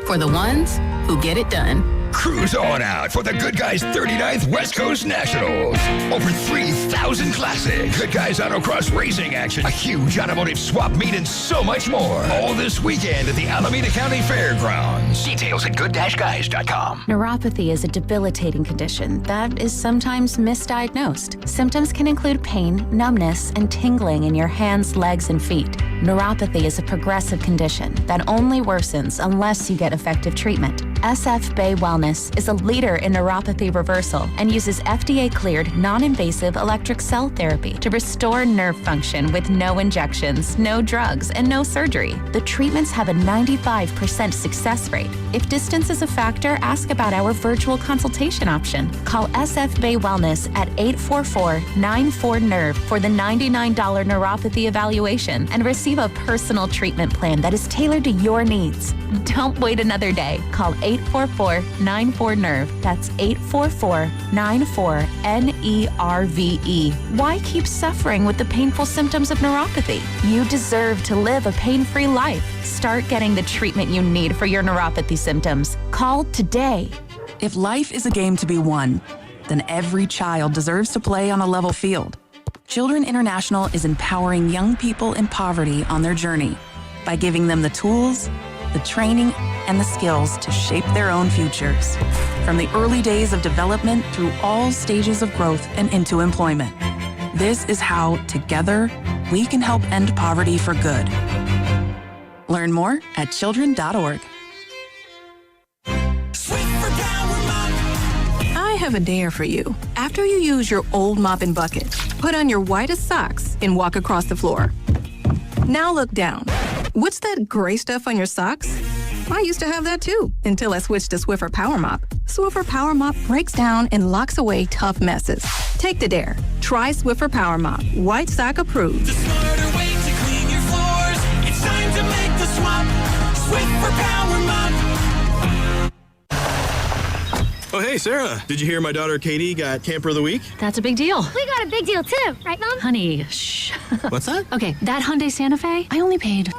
for the ones who get it done. Cruise on out for the Good Guys 39th West Coast Nationals. Over 3,000 classic Good Guys Autocross racing action, a huge automotive swap meet, and so much more. All this weekend at the Alameda County Fairgrounds. Details at good-guys.com. Neuropathy is a debilitating condition that is sometimes misdiagnosed. Symptoms can include pain, numbness, and tingling in your hands, legs, and feet. Neuropathy is a progressive condition that only worsens unless you get effective treatment. SF Bay Wellness is a leader in neuropathy reversal and uses FDA-cleared, non-invasive electric cell therapy to restore nerve function with no injections, no drugs, and no surgery. The treatments have a 95% success rate. If distance is a factor, ask about our virtual consultation option. Call SF Bay Wellness at 844-94-NERVE for the $99 neuropathy evaluation and receive a personal treatment plan that is tailored to your needs. Don't wait another day. Call 844-94-NERVE. That's 844-94-NERVE. Why keep suffering with the painful symptoms of neuropathy? You deserve to live a pain-free life. Start getting the treatment you need for your neuropathy symptoms. Call today. If life is a game to be won, then every child deserves to play on a level field. Children International is empowering young people in poverty on their journey by giving them the tools, the training, and the skills to shape their own futures. From the early days of development through all stages of growth and into employment. This is how, together, we can help end poverty for good. Learn more at children.org. I have a dare for you. After you use your old mop and bucket, put on your whitest socks and walk across the floor. Now look down. What's that gray stuff on your socks? I used to have that too, until I switched to Swiffer Power Mop. Swiffer Power Mop breaks down and locks away tough messes. Take the dare. Try Swiffer Power Mop. White sock approved. The smarter way to clean your floors. It's time to make the swap. Swiffer Power Mop. Oh, hey, Sarah. Did you hear my daughter Katie got Camper of the Week? That's a big deal. We got a big deal too, right, Mom? Honey, shh. What's that? Okay, that Hyundai Santa Fe, I only paid...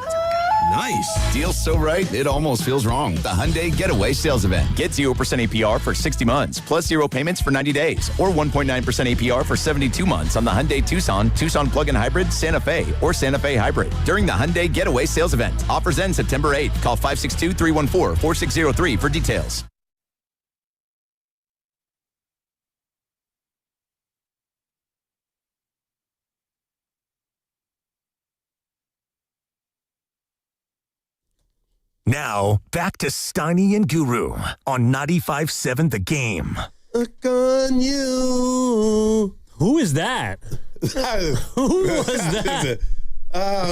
Nice. Deal's so right, it almost feels wrong. The Hyundai Getaway Sales Event. Get 0% APR for 60 months, plus 0 payments for 90 days, or 1.9% APR for 72 months on the Hyundai Tucson, Tucson Plug-in Hybrid, Santa Fe, or Santa Fe Hybrid during the Hyundai Getaway Sales Event. Offers end September 8th. Call 562-314-4603 for details. Now, back to Steiny and Guru on 95.7 The Game. Look on you. Who is that? Who was that?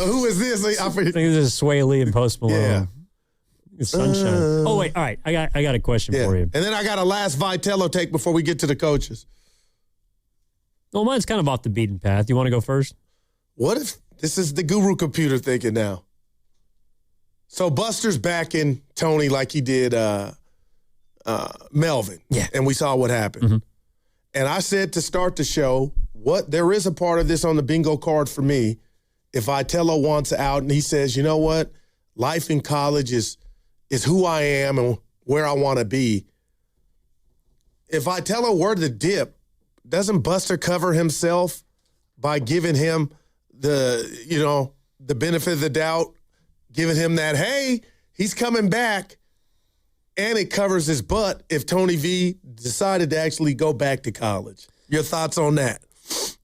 Who is this? I think this is Sway Lee and Post Malone. Yeah. It's Sunshine. Oh, wait. All right. I got a question for you. And then I got a last Vitello take before we get to the coaches. Well, mine's kind of off the beaten path. You want to go first? What if this is the Guru computer thinking now? So Buster's backing Tony like he did Melvin. Yeah. And we saw what happened. Mm-hmm. And I said to start the show, there is a part of this on the bingo card for me. If Vitello wants out and he says, you know what? Life in college is who I am and where I want to be. If Vitello were to dip, doesn't Buster cover himself by giving him the benefit of the doubt, giving him that, hey, he's coming back, and it covers his butt if Tony V decided to actually go back to college. Your thoughts on that?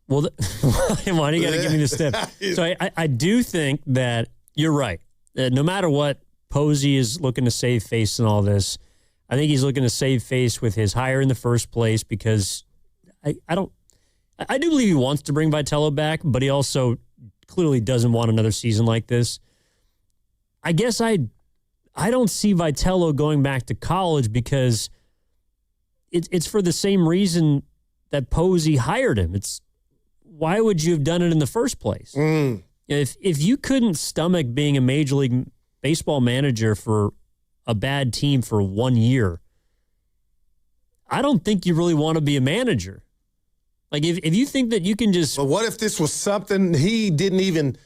Well, why do you got to give me the step? So I do think that you're right. No matter what, Posey is looking to save face in all this. I think he's looking to save face with his hire in the first place because I do believe he wants to bring Vitello back, but he also clearly doesn't want another season like this. I guess I don't see Vitello going back to college because it's for the same reason that Posey hired him. It's why would you have done it in the first place? If you couldn't stomach being a Major League Baseball manager for a bad team for 1 year, I don't think you really want to be a manager. Like, if you think that you can just... But what if this was something he didn't even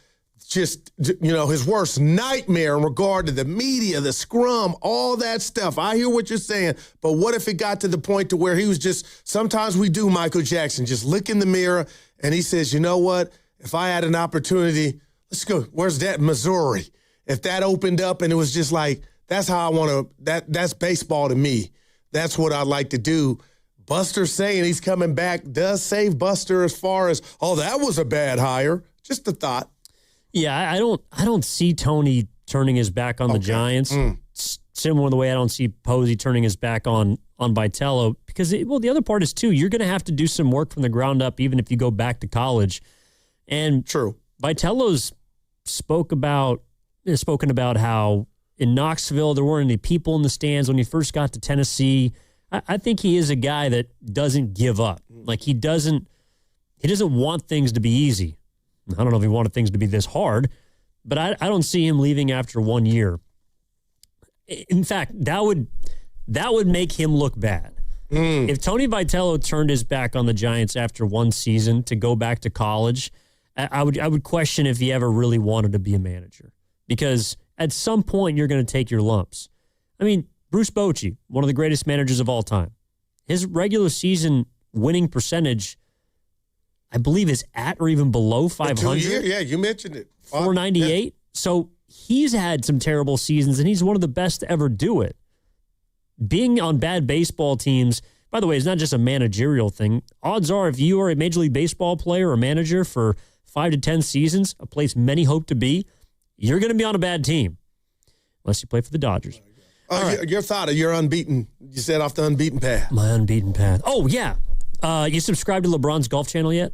just, his worst nightmare in regard to the media, the scrum, all that stuff. I hear what you're saying, but what if it got to the point to where he was just, sometimes we do Michael Jackson, just look in the mirror and he says, you know what? If I had an opportunity, let's go. Where's that? Missouri. If that opened up and it was just like, that's how I want to, that's baseball to me. That's what I'd like to do. Buster saying he's coming back does save Buster as far as, that was a bad hire. Just a thought. Yeah, I don't see Tony turning his back on the Giants. Similar to the way I don't see Posey turning his back on Vitello. Because, the other part is, too, you're going to have to do some work from the ground up even if you go back to college. And true. Vitello's spoken about how in Knoxville there weren't any people in the stands when he first got to Tennessee. I think he is a guy that doesn't give up. Like, he doesn't want things to be easy. I don't know if he wanted things to be this hard, but I don't see him leaving after 1 year. In fact, that would make him look bad. If Tony Vitello turned his back on the Giants after one season to go back to college, I would question if he ever really wanted to be a manager, because at some point you're going to take your lumps. I mean, Bruce Bochy, one of the greatest managers of all time, his regular season winning percentage, I believe, is at or even below 500. Yeah, you mentioned it. 498. Yeah. So he's had some terrible seasons, and he's one of the best to ever do it. Being on bad baseball teams, by the way, is not just a managerial thing. Odds are, if you are a Major League Baseball player or manager for 5 to 10 seasons, a place many hope to be, you're going to be on a bad team, unless you play for the Dodgers. Right. Your thought of your unbeaten, you said off the unbeaten path. My unbeaten path. Oh, yeah. You subscribed to LeBron's golf channel yet?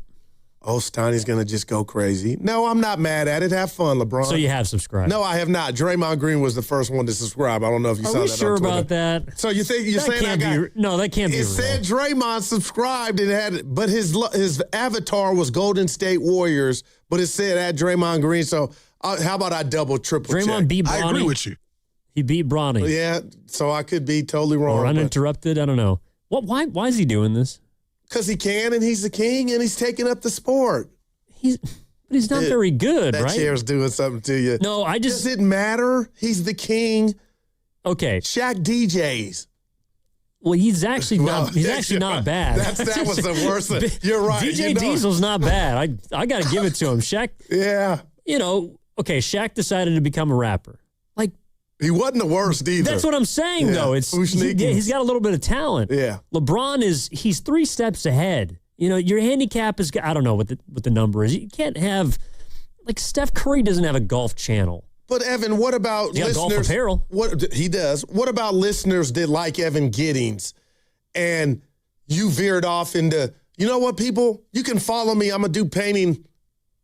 Oh, Steiny's going to just go crazy. No, I'm not mad at it. Have fun, LeBron. So you have subscribed? No, I have not. Draymond Green was the first one to subscribe. I don't know if you saw that on Twitter. Are we sure about that? So you think you're that saying that can't be It real. said Draymond subscribed and but his avatar was Golden State Warriors, but it said at Draymond Green. So how about I triple Draymond check? beat Bronny. I agree with you. He beat Bronny. Yeah, so I could be totally wrong. Or uninterrupted. I don't know. Why is he doing this? Because he can, and he's the king, and he's taking up the sport. But he's not very good, that right? That chair's doing something to you. No, Does it matter? He's the king. Okay. Shaq DJs. Well, he's actually not bad. That was the worst. You're right. DJ Diesel's not bad. I got to give it to him. Shaq. Yeah. Shaq decided to become a rapper. Like, he wasn't the worst either. That's what I'm saying, though. He's got a little bit of talent. Yeah. LeBron he's 3 steps ahead. Your handicap is, I don't know what the number is. You can't have, like, Steph Curry doesn't have a golf channel. But Evan, what about listeners? Golf apparel. What he does. What about listeners that like Evan Giddings, and you veered off into, you know what, people? You can follow me. I'm gonna do painting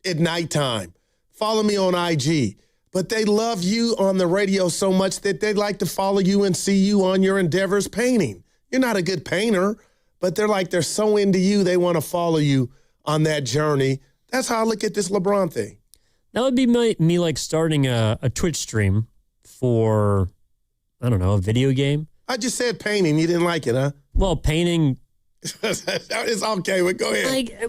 at nighttime. Follow me on IG. But they love you on the radio so much that they'd like to follow you and see you on your endeavors painting. You're not a good painter, but they're so into you, they want to follow you on that journey. That's how I look at this LeBron thing. That would be me like starting a Twitch stream for, I don't know, a video game. I just said painting. You didn't like it, huh? Well, painting. It's okay, but go ahead.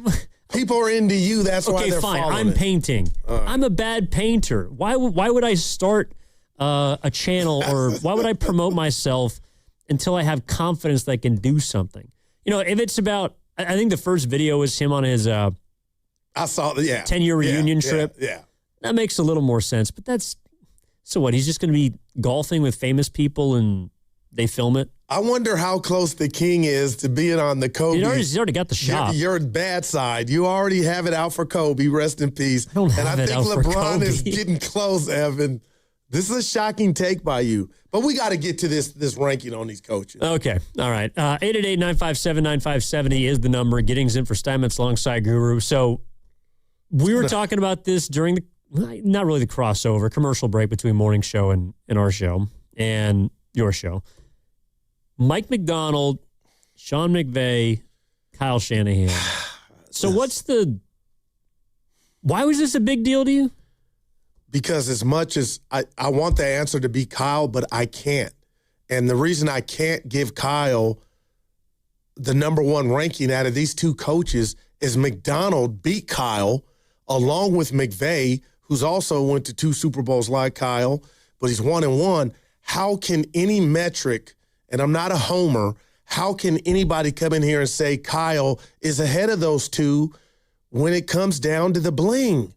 People are into you. That's why they're fine. following I'm it. painting. I'm a bad painter. Why would I start a channel, or why would I promote myself until I have confidence that I can do something? If it's about, I think the first video was him on his I saw the 10-year reunion trip. Yeah. That makes a little more sense. But that's so what? He's just going to be golfing with famous people and they film it. I wonder how close the king is to being on the Kobe. He's already got the shot. Your bad side. You already have it out for Kobe. Rest in peace. I don't have I it think out for LeBron Kobe. is getting close, Evan. This is a shocking take by you. But we got to get to this ranking on these coaches. Okay. All right. 888-957-9570 is the number. Giddings in for Steinmetz alongside Guru. So we were talking about this during not really the crossover, commercial break between morning show and our show and your show. Mike McDonald, Sean McVay, Kyle Shanahan. So why was this a big deal to you? Because as much as I want the answer to be Kyle, but I can't. And the reason I can't give Kyle the number one ranking out of these two coaches is McDonald beat Kyle along with McVay, who's also went to 2 Super Bowls like Kyle, but he's 1-1. How can any metric, and I'm not a homer, how can anybody come in here and say Kyle is ahead of those two when it comes down to the bling?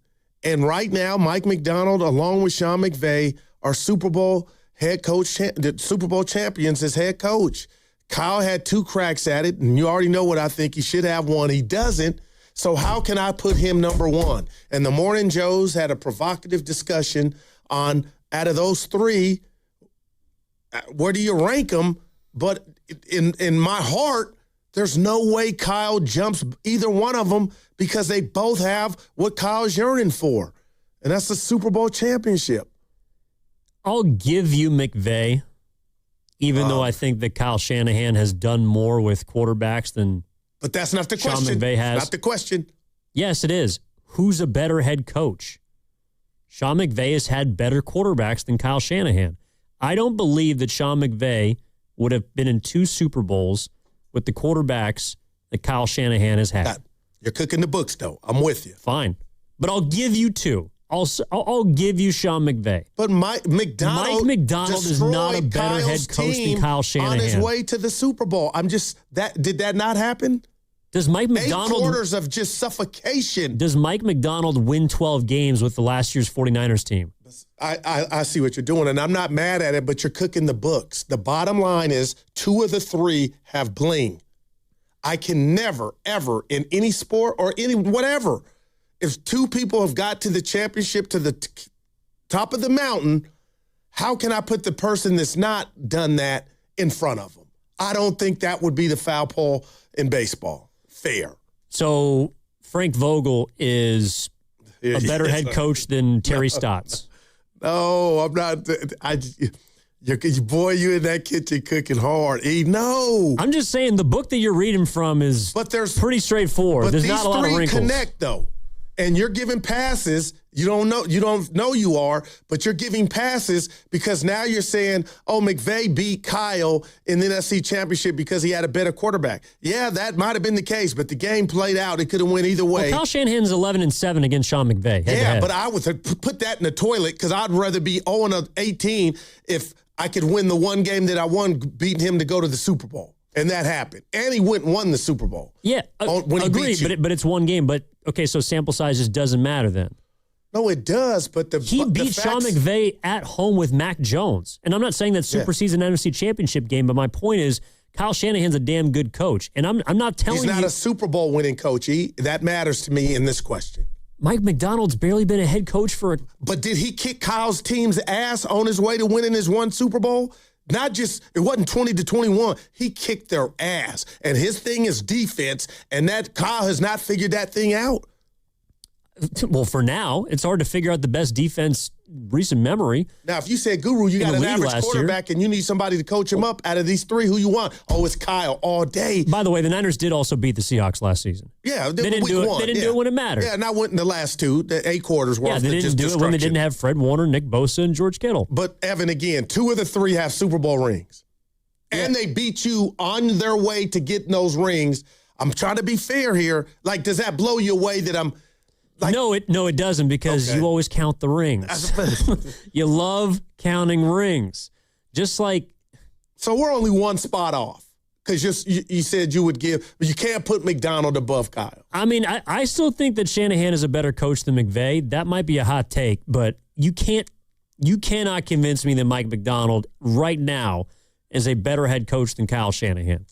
And right now, Mike McDonald, along with Sean McVay, are Super Bowl head coach, the Super Bowl champions as head coach. Kyle had 2 cracks at it, and you already know what I think. He should have one. He doesn't. So how can I put him number one? And the Morning Joes had a provocative discussion on, out of those 3, where do you rank them? But in my heart, there's no way Kyle jumps either one of them because they both have what Kyle's yearning for, and that's the Super Bowl championship. I'll give you McVay, even though I think that Kyle Shanahan has done more with quarterbacks than But that's not the Sean question. McVay has. Not the question. Yes, it is. Who's a better head coach? Sean McVay has had better quarterbacks than Kyle Shanahan. I don't believe that Sean McVay would have been in 2 Super Bowls with the quarterbacks that Kyle Shanahan has had. You're cooking the books, though. I'm with you. Fine. But I'll give you 2. I'll give you Sean McVay. But Mike McDonald is not a better head coach than Kyle Shanahan. On his way to the Super Bowl. Did that not happen? Does Mike McDonald 8 quarters of just suffocation. Does Mike McDonald win 12 games with the last year's 49ers team? I see what you're doing, and I'm not mad at it, but you're cooking the books. The bottom line is 2 of the 3 have bling. I can never, ever, in any sport or any whatever, if 2 people have got to the championship, to the top of the mountain, how can I put the person that's not done that in front of them? I don't think that would be the foul pole in baseball. Fair. So Frank Vogel is a better head coach than Terry Stotts. No, I'm not. You in that kitchen cooking hard. No. I'm just saying the book that you're reading from is pretty straightforward. There's not a lot of wrinkles. Connect, though. And you're giving passes. You don't know you are, but you're giving passes because now you're saying, oh, McVay beat Kyle in the NFC Championship because he had a better quarterback. Yeah, that might have been the case, but the game played out. It could have went either way. Well, Kyle Shanahan's 11-7 against Sean McVay. Yeah, but I would put that in the toilet because I'd rather be 0-18 if I could win the one game that I won, beating him to go to the Super Bowl. And that happened. And he went and won the Super Bowl. Yeah, agreed, but it's one game. But, okay, so sample size just doesn't matter then. No, it does, but he beat Sean McVay at home with Mac Jones. And I'm not saying that supersedes an NFC Championship game, but my point is Kyle Shanahan's a damn good coach. And I'm not telling you. He's not a Super Bowl winning coach. That matters to me in this question. Mike McDonald's barely been a head coach for But did he kick Kyle's team's ass on his way to winning his one Super Bowl? Not just, it wasn't 20-21. He kicked their ass. And his thing is defense, and that Kyle has not figured that thing out. Well, for now, it's hard to figure out the best defense recent memory. Now, if you said, Guru, you got an average quarterback and you need somebody to coach him up out of these 3, who you want? Oh, it's Kyle all day. By the way, the Niners did also beat the Seahawks last season. Yeah, they didn't do it. They didn't do it when it mattered. Yeah, not in the last 2, the 8 quarters worth. Yeah, they didn't do it when they didn't have Fred Warner, Nick Bosa, and George Kittle. But Evan, again, 2 of the 3 have Super Bowl rings, and they beat you on their way to getting those rings. I'm trying to be fair here. Like, does that blow you away that I'm? No, it doesn't, because you always count the rings. You love counting rings. Just like... So we're only 1 spot off. Because you said you would give, but you can't put McDonald above Kyle. I mean, I still think that Shanahan is a better coach than McVay. That might be a hot take, but you cannot convince me that Mike McDonald right now is a better head coach than Kyle Shanahan.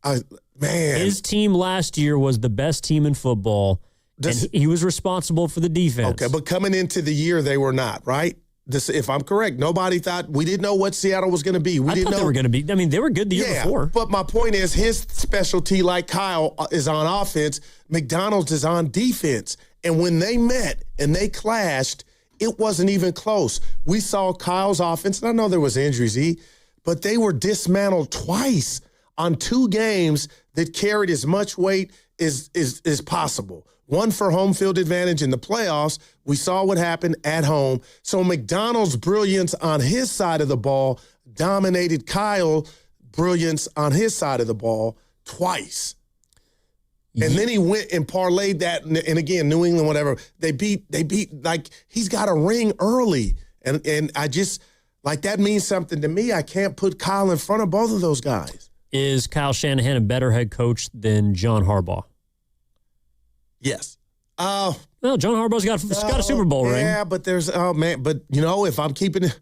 Man. His team last year was the best team in football, and he was responsible for the defense. Okay, but coming into the year, they were not, right? If I'm correct, nobody thought, we didn't know what Seattle was going to be. I thought they were going to be. I mean, they were good the year before. But my point is, his specialty, like Kyle, is on offense. McDonald's is on defense. And when they met and they clashed, it wasn't even close. We saw Kyle's offense, and I know there was injuries, but they were dismantled twice on 2 games that carried as much weight as possible. One for home field advantage in the playoffs. We saw what happened at home. So McDonald's brilliance on his side of the ball dominated Kyle's brilliance on his side of the ball twice. And then he went and parlayed that, and again, New England, whatever, they beat, like, he's got a ring early. And I just, like, that means something to me. I can't put Kyle in front of both of those guys. Is Kyle Shanahan a better head coach than John Harbaugh? Yes. Well, John Harbaugh's got a Super Bowl ring. Yeah, but if I'm keeping it.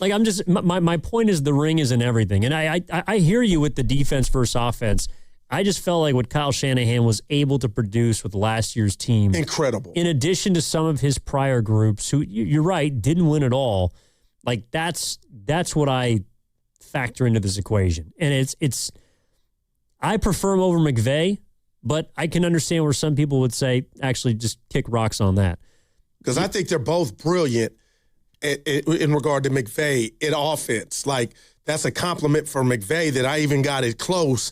Like, I'm just, my point is the ring isn't everything. And I hear you with the defense versus offense. I just felt like what Kyle Shanahan was able to produce with last year's team. Incredible. In addition to some of his prior groups who, you're right, didn't win at all. Like, that's what I factor into this equation. And it's I prefer him over McVay, but I can understand where some people would say, actually, just kick rocks on that. Because I think they're both brilliant in regard to McVay in offense. Like, that's a compliment for McVay that I even got it close.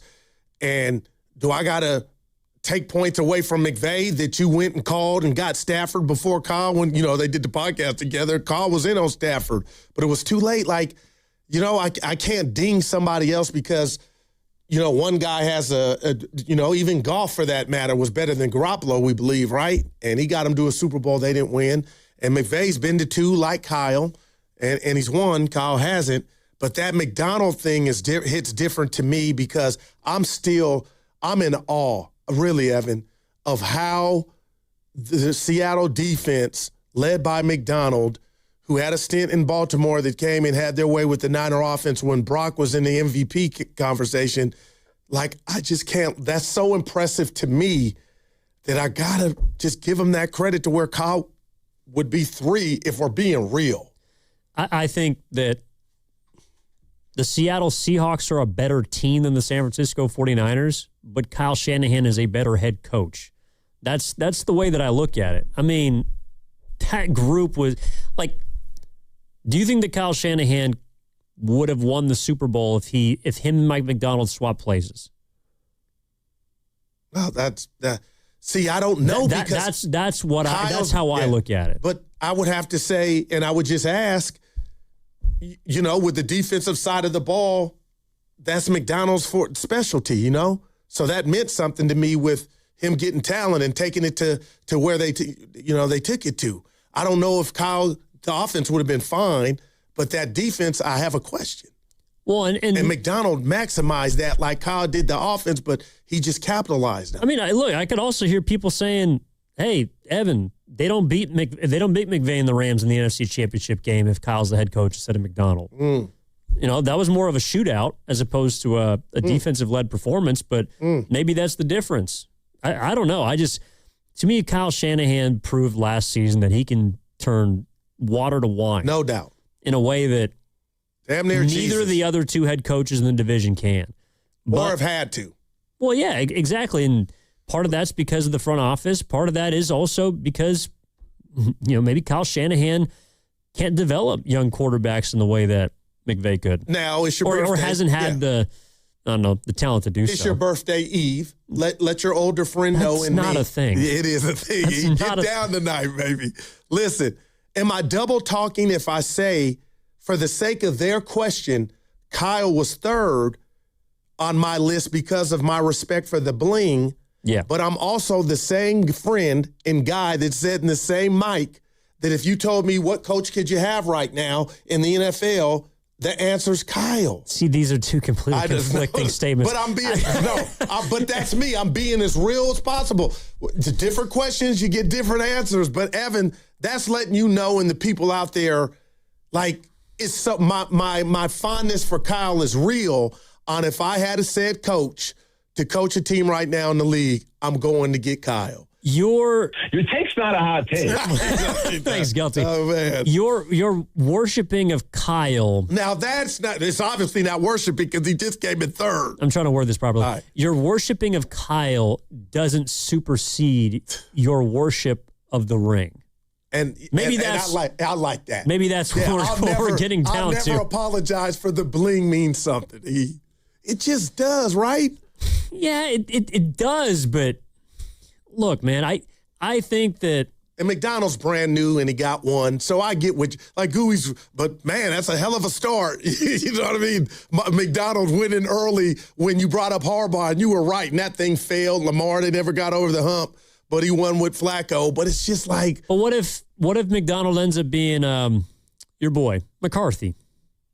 And do I got to take points away from McVay that you went and called and got Stafford before Kyle when, they did the podcast together? Kyle was in on Stafford, but it was too late. Like, I can't ding somebody else because, one guy has even golf for that matter was better than Garoppolo, we believe, right? And he got him to a Super Bowl. They didn't win. And McVay's been to 2 like Kyle, and he's won. Kyle hasn't. But that McDonald thing hits different to me because I'm in awe, really, Evan, of how the Seattle defense, led by McDonald, who had a stint in Baltimore that came and had their way with the Niner offense when Brock was in the MVP conversation. Like, I just can't. That's so impressive to me that I got to just give him that credit to where Kyle would be 3 if we're being real. I think that the Seattle Seahawks are a better team than the San Francisco 49ers, but Kyle Shanahan is a better head coach. That's the way that I look at it. I mean, that group was like, do you think that Kyle Shanahan would have won the Super Bowl if him and Mike McDonald swapped places? Well, see, I don't know because that's how I look at it. But I would have to say, and I would just ask, with the defensive side of the ball, that's McDonald's specialty, So that meant something to me with him getting talent and taking it to where they took it to. I don't know if the offense would have been fine, but that defense, I have a question. Well, and McDonald maximized that like Kyle did the offense, but he just capitalized on it. I mean, I could also hear people saying, "Hey, Evan, they don't beat McVay and the Rams in the NFC Championship game if Kyle's the head coach instead of McDonald." That was more of a shootout as opposed to a defensive-led performance, but maybe that's the difference. I don't know. To me, Kyle Shanahan proved last season that he can turn water to wine. No doubt. In a way that damn near neither of the other 2 head coaches in the division can. Or have had to. Well, yeah, exactly. And part of that's because of the front office. Part of that is also because, maybe Kyle Shanahan can't develop young quarterbacks in the way that McVay could. Now, it's your birthday. Or hasn't had the talent to do so. It's your birthday eve. Let your older friend know. That's not a thing. It is a thing. Get down tonight, baby. Listen, am I double talking if I say, for the sake of their question, Kyle was 3rd on my list because of my respect for the bling? Yeah. But I'm also the same friend and guy that said in the same mic that if you told me what coach could you have right now in the NFL, The answer's Kyle. See, these are two completely conflicting statements. But I'm being but that's me. I'm being as real as possible. To different questions, you get different answers. But Evan, that's letting you know, and the people out there, like, it's so, my fondness for Kyle is real. On if I had a said coach to coach a team right now in the league, I'm going to get Kyle. Your take's not a hot take. Thanks, Guilty. Oh, man. Your worshiping of Kyle. Now, it's obviously not worshiping because he just came in third. I'm trying to word this properly. All right. Your worshiping of Kyle doesn't supersede your worship of the ring. And maybe and that's I like that. Maybe that's what we're getting down I'll never to. apologize for the bling means something. It just does, right? Yeah, it does, but look, man, I think that. And McDonald's brand new and he got one. So I get like Gooey's, but man, that's a hell of a start. You know what I mean? McDonald's winning early when you brought up Harbaugh and you were right and that thing failed. Lamar, they never got over the hump, but he won with Flacco. But it's just like. But what if McDonald ends up being your boy, McCarthy?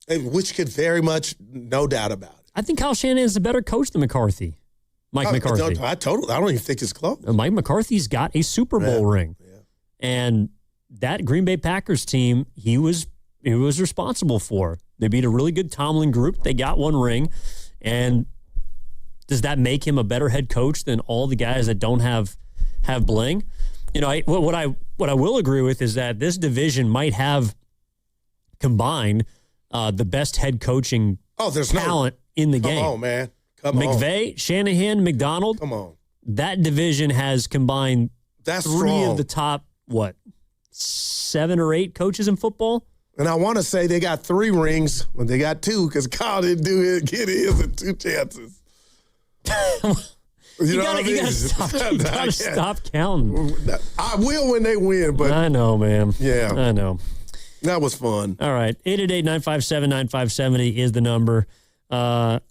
Which could very much, no doubt about it. I think Kyle Shanahan's a better coach than McCarthy. Mike McCarthy. I don't even think it's close. Mike McCarthy's got a Super Bowl ring. Yeah. And that Green Bay Packers team, he was responsible for. They beat a really good Tomlin group. They got one ring. And does that make him a better head coach than all the guys that don't have bling? You know, what I will agree with is that this division might have combined the best head coaching talent in the game. Come on, man. McVay, Shanahan, McDonald. Come on. That division has combined three strong. of the top, 7 or 8 coaches in football? And I want to say they got 3 rings, but they got 2 because Kyle didn't get his in 2 chances. You gotta stop counting. I will when they win, but I know, man. Yeah. I know. That was fun. All right. 888-957-9570 is the number. Well,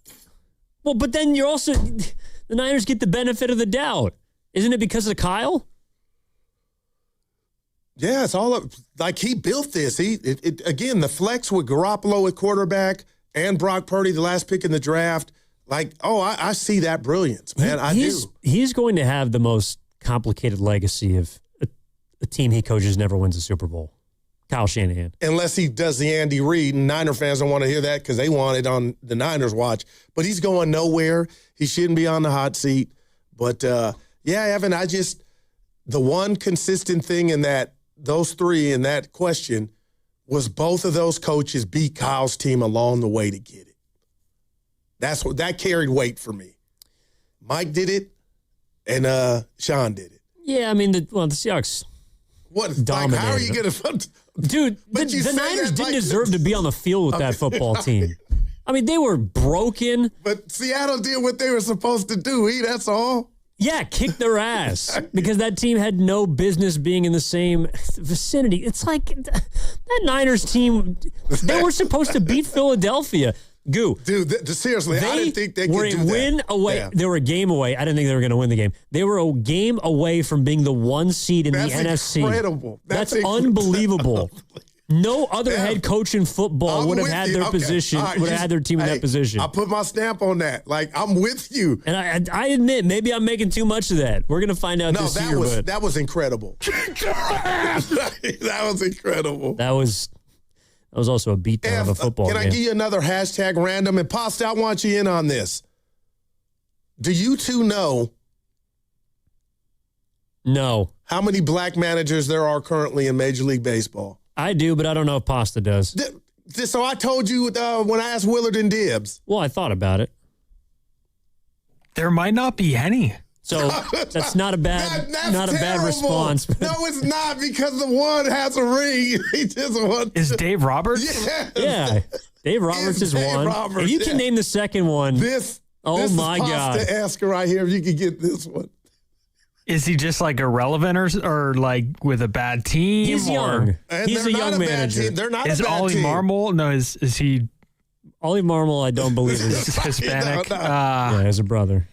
but then you're also, the Niners get the benefit of the doubt. Isn't it because of Kyle? Yeah, it's all like he built this. Again, the flex with Garoppolo at quarterback and Brock Purdy, the last pick in the draft. Like, I see that brilliance, man. I do. He's going to have the most complicated legacy of a team he coaches never wins a Super Bowl. Kyle Shanahan. Unless he does the Andy Reid, and Niner fans don't want to hear that because they want it on the Niners watch. But he's going nowhere. He shouldn't be on the hot seat. But, yeah, Evan, the one consistent thing in those 3 in that question was both of those coaches beat Kyle's team along the way to get it. That carried weight for me. Mike did it, and Sean did it. Yeah, I mean, the Seahawks. What? Dominated. Like, how are you going to... Dude, the Niners didn't deserve to be on the field with that football team. I mean, they were broken. But Seattle did what they were supposed to do, that's all. Yeah, kick their ass because that team had no business being in the same vicinity. It's like that Niners team, they were supposed to beat Philadelphia. Dude, seriously, I didn't think they could do that. They were a win away. Yeah. They were a game away. I didn't think they were going to win the game. They were a game away from being the 1 seed in the NFC. Incredible. That's unbelievable. No other head coach in football would have had their position, would have had their team in that position. I put my stamp on that. Like, I'm with you. And I admit, maybe I'm making too much of that. We're going to find out this year. That was incredible. That was incredible. That was also a beatdown of a football game. Can I give you another hashtag random? And Pasta, I want you in on this. Do you two know? No. How many black managers there are currently in Major League Baseball? I do, but I don't know if Pasta does. So I told you when I asked Willard and Dibbs. Well, I thought about it. There might not be any. So that's not a bad, not a bad response. No, it's not because the one has a ring. He just won. Is Dave Roberts? Yes. Yeah, Dave Roberts is one. If you can name the second one, oh my God! To ask her right here if you could get this one. Is he just like irrelevant or like with a bad team? He's young. He's a young manager. They're not is a bad Ollie team. Marmol? No, is he? Ollie Marmol, I don't believe is Hispanic. No. Yeah, his brother.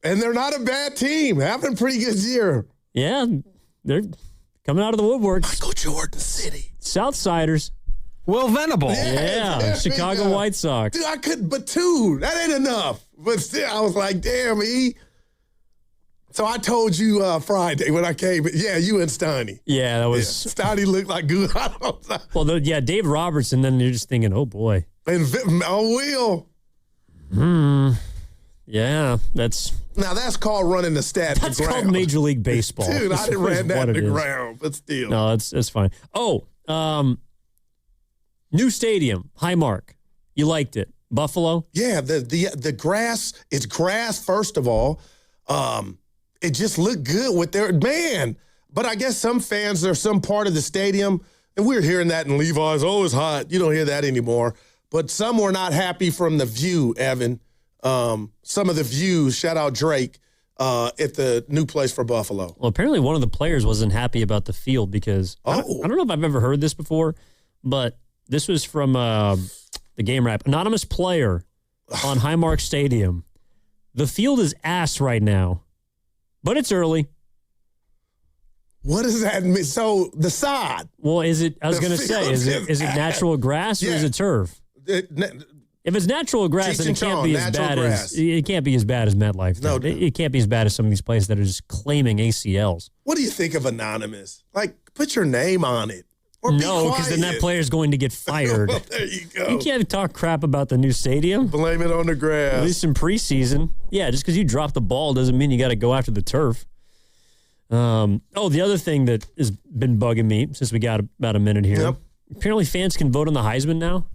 And they're not a bad team. Having a pretty good year. Yeah, they're coming out of the woodwork. Michael Jordan City. Southsiders. Will Venable. Yeah, Chicago White Sox. Dude, I couldn't, but two, that ain't enough. But still, I was like, damn, E. So I told you Friday when I came, yeah, you and Steiny. Yeah, that was. Yeah, Steiny looked like good. Well, Dave Robertson, then you're just thinking, oh boy. And Will. Yeah, that's. Now that's called running the stat. That's called Major League Baseball. Dude, I didn't ran that to the ground, but still. No, that's fine. Oh, new stadium, Highmark. You liked it. Buffalo? Yeah, the grass, it's grass, first of all. It just looked good with their, man. But I guess some fans, there's some part of the stadium, and we were hearing that in Levi's, oh, it's hot. You don't hear that anymore. But some were not happy from the view, Evan. Some of the views, shout out Drake, at the new place for Buffalo. Well, apparently one of the players wasn't happy about the field because, I don't know if I've ever heard this before, but this was from the Game Wrap. Anonymous player on Highmark Stadium. The field is ass right now, but it's early. What does that mean? So the sod. Well, is it? I was going to say, is it natural grass or is it turf? If it's natural grass, then it can't be as bad as MetLife. No, it can't be as bad as some of these places that are just claiming ACLs. What do you think of Anonymous? Like, put your name on it. Or no, because then that player's going to get fired. Well, there you go. You can't talk crap about the new stadium. Blame it on the grass. At least in preseason. Yeah, just because you drop the ball doesn't mean you got to go after the turf. The other thing that has been bugging me since we got about a minute here. Yep. Apparently fans can vote on the Heisman now.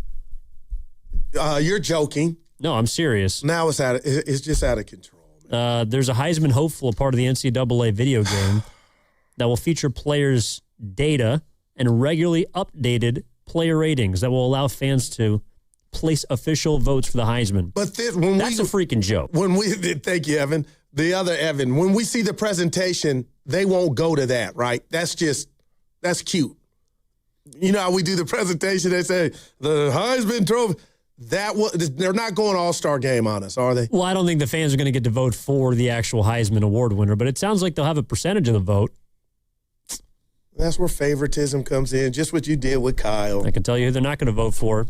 You're joking. No, I'm serious. Now it's just out of control. There's a Heisman hopeful, a part of the NCAA video game, that will feature players' data and regularly updated player ratings that will allow fans to place official votes for the Heisman. But that's a freaking joke. Thank you, Evan. The other Evan, when we see the presentation, they won't go to that, right? That's cute. You know how we do the presentation, they say, the Heisman Trophy. They're not going All-Star game on us, are they? Well, I don't think the fans are going to get to vote for the actual Heisman Award winner, but it sounds like they'll have a percentage of the vote. That's where favoritism comes in, just what you did with Kyle. I can tell you who they're not going to vote for.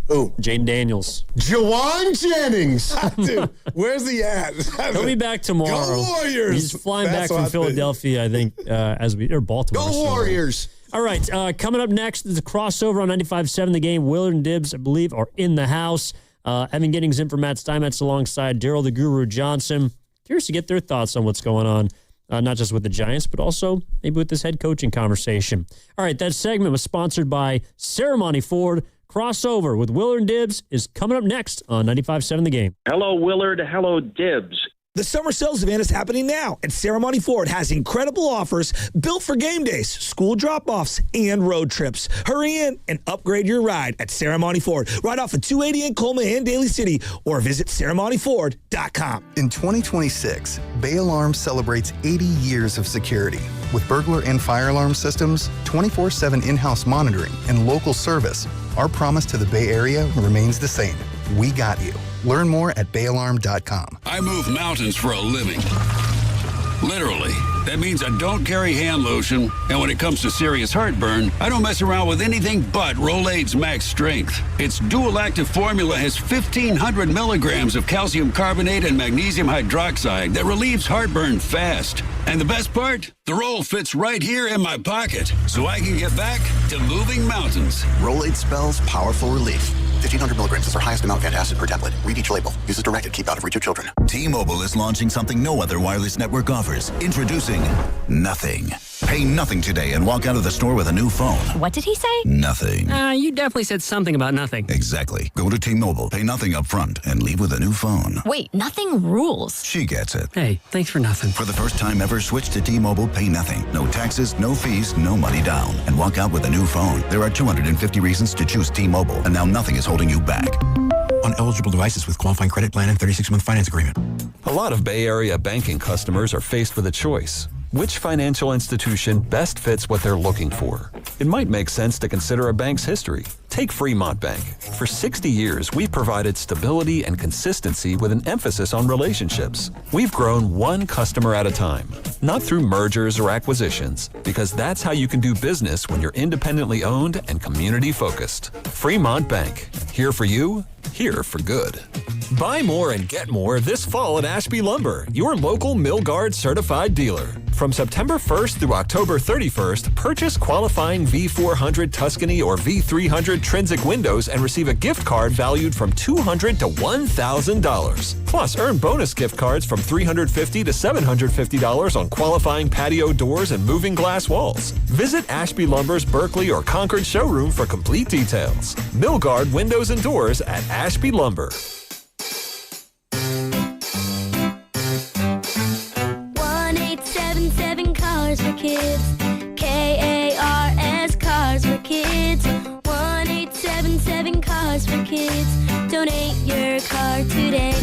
Who? Jane Daniels. Jawan Jennings. Dude, where's he at? He'll be back tomorrow. Go Warriors. He's flying back from Philadelphia, I think, or Baltimore. Go Warriors. All right, coming up next is a crossover on 95.7 The Game. Willard and Dibbs, I believe, are in the house. Evan Giddings in for Matt Steinmetz alongside Daryl the Guru Johnson. Curious to get their thoughts on what's going on, not just with the Giants, but also maybe with this head coaching conversation. All right, that segment was sponsored by Ceremony Ford. Crossover with Willard and Dibbs is coming up next on 95.7 The Game. Hello, Willard. Hello, Dibbs. The summer sales event is happening now, and Ceremony Ford has incredible offers built for game days, school drop-offs, and road trips. Hurry in and upgrade your ride at Ceremony Ford, right off of 280 in Coleman and Daly City, or visit ceremonyford.com. In 2026, Bay Alarm celebrates 80 years of security. With burglar and fire alarm systems, 24/7 in-house monitoring, and local service, our promise to the Bay Area remains the same. We got you. Learn more at bayalarm.com. I move mountains for a living. Literally. That means I don't carry hand lotion, and when it comes to serious heartburn, I don't mess around with anything but Rolaids Max Strength. Its dual-active formula has 1,500 milligrams of calcium carbonate and magnesium hydroxide that relieves heartburn fast. And the best part? The roll fits right here in my pocket, so I can get back to moving mountains. Rolaids spells powerful relief. 1,500 milligrams is our highest amount of antacid per tablet. Read each label. Use as directed. Keep out of reach of children. T-Mobile is launching something no other wireless network offers. Introducing Nothing. Pay nothing today and walk out of the store with a new phone. What did he say? Nothing. You definitely said something about nothing. Exactly. Go to T-Mobile, pay nothing up front, and leave with a new phone. Wait, nothing rules. She gets it. Hey, thanks for nothing. For the first time ever, switch to T-Mobile, pay nothing. No taxes, no fees, no money down. And walk out with a new phone. There are 250 reasons to choose T-Mobile, and now nothing is holding you back. On eligible devices with qualifying credit plan and 36-month finance agreement. A lot of Bay Area banking customers are faced with a choice. Which financial institution best fits what they're looking for? It might make sense to consider a bank's history. Take Take Fremont Bank. For 60 years, we've provided stability and consistency with an emphasis on relationships. We've grown one customer at a time, not through mergers or acquisitions, because that's how you can do business when you're independently owned and community focused. Fremont Bank. Here for you, here for good. Buy more and get more this fall at Ashby Lumber, your local Millgard certified dealer. From September 1st through October 31st, purchase qualifying V400 Tuscany or V300 Trinsic windows and receive a gift card valued from $200 to $1,000. Plus, earn bonus gift cards from $350 to $750 on qualifying patio doors and moving glass walls. Visit Ashby Lumber's Berkeley or Concord showroom for complete details. Millgard Windows and Doors at Ashby Lumber. 1-877 Cars for Kids. KARS Cars for Kids. 1-877 Cars for Kids. Donate your car today.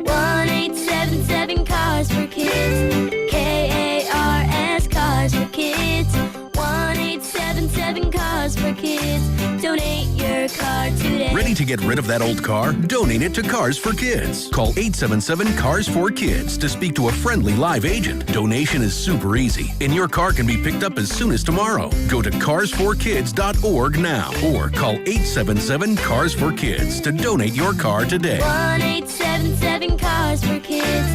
1-877 Cars for Kids. KARS Cars for Kids. 1-877 Cars for Kids. Donate your car today. Ready to get rid of that old car? Donate it to Cars for Kids. Call 877 Cars for Kids to speak to a friendly live agent. Donation is super easy, and your car can be picked up as soon as tomorrow. Go to carsforkids.org now or call 877 Cars for Kids to donate your car today. 1-877 Cars for Kids.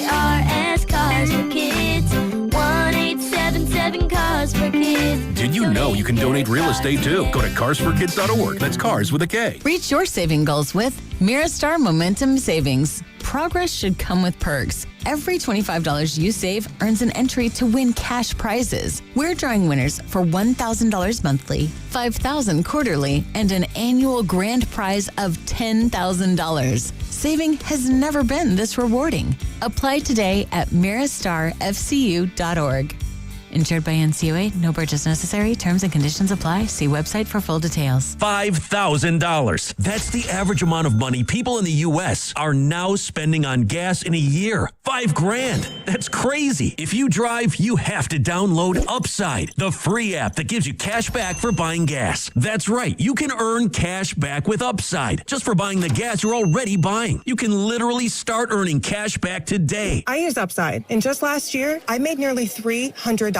KARS Cars for Kids. 1-877 Cars for Kids. Did you know you can donate real estate too? Go to carsforkids.org. That's cars with a K. Reach your saving goals with Miristar Momentum Savings. Progress should come with perks. Every $25 you save earns an entry to win cash prizes. We're drawing winners for $1,000 monthly, $5,000 quarterly, and an annual grand prize of $10,000. Saving has never been this rewarding. Apply today at miristarfcu.org. Insured by NCUA. No purchase necessary. Terms and conditions apply. See website for full details. $5,000. That's the average amount of money people in the U.S. are now spending on gas in a year. $5,000. That's crazy. If you drive, you have to download Upside, the free app that gives you cash back for buying gas. That's right. You can earn cash back with Upside just for buying the gas you're already buying. You can literally start earning cash back today. I use Upside, and just last year, I made nearly $300.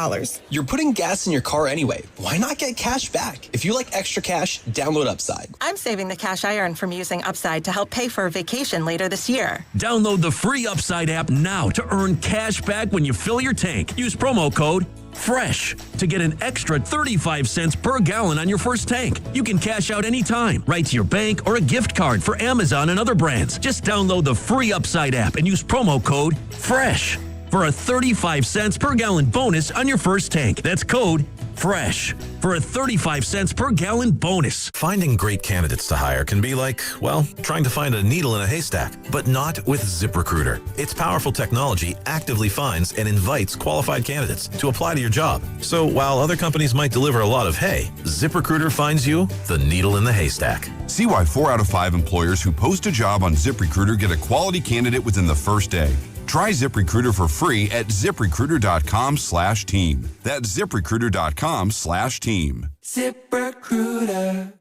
You're putting gas in your car anyway. Why not get cash back? If you like extra cash, download Upside. I'm saving the cash I earn from using Upside to help pay for a vacation later this year. Download the free Upside app now to earn cash back when you fill your tank. Use promo code FRESH to get an extra 35 cents per gallon on your first tank. You can cash out anytime, right to your bank or a gift card for Amazon and other brands. Just download the free Upside app and use promo code FRESH for a 35 cents per gallon bonus on your first tank. That's code FRESH for a 35 cents per gallon bonus. Finding great candidates to hire can be like, well, trying to find a needle in a haystack, but not with ZipRecruiter. Its powerful technology actively finds and invites qualified candidates to apply to your job. So while other companies might deliver a lot of hay, ZipRecruiter finds you the needle in the haystack. See why 4 out of 5 employers who post a job on ZipRecruiter get a quality candidate within the first day. Try ZipRecruiter for free at ZipRecruiter.com/team. That's ZipRecruiter.com/team. ZipRecruiter.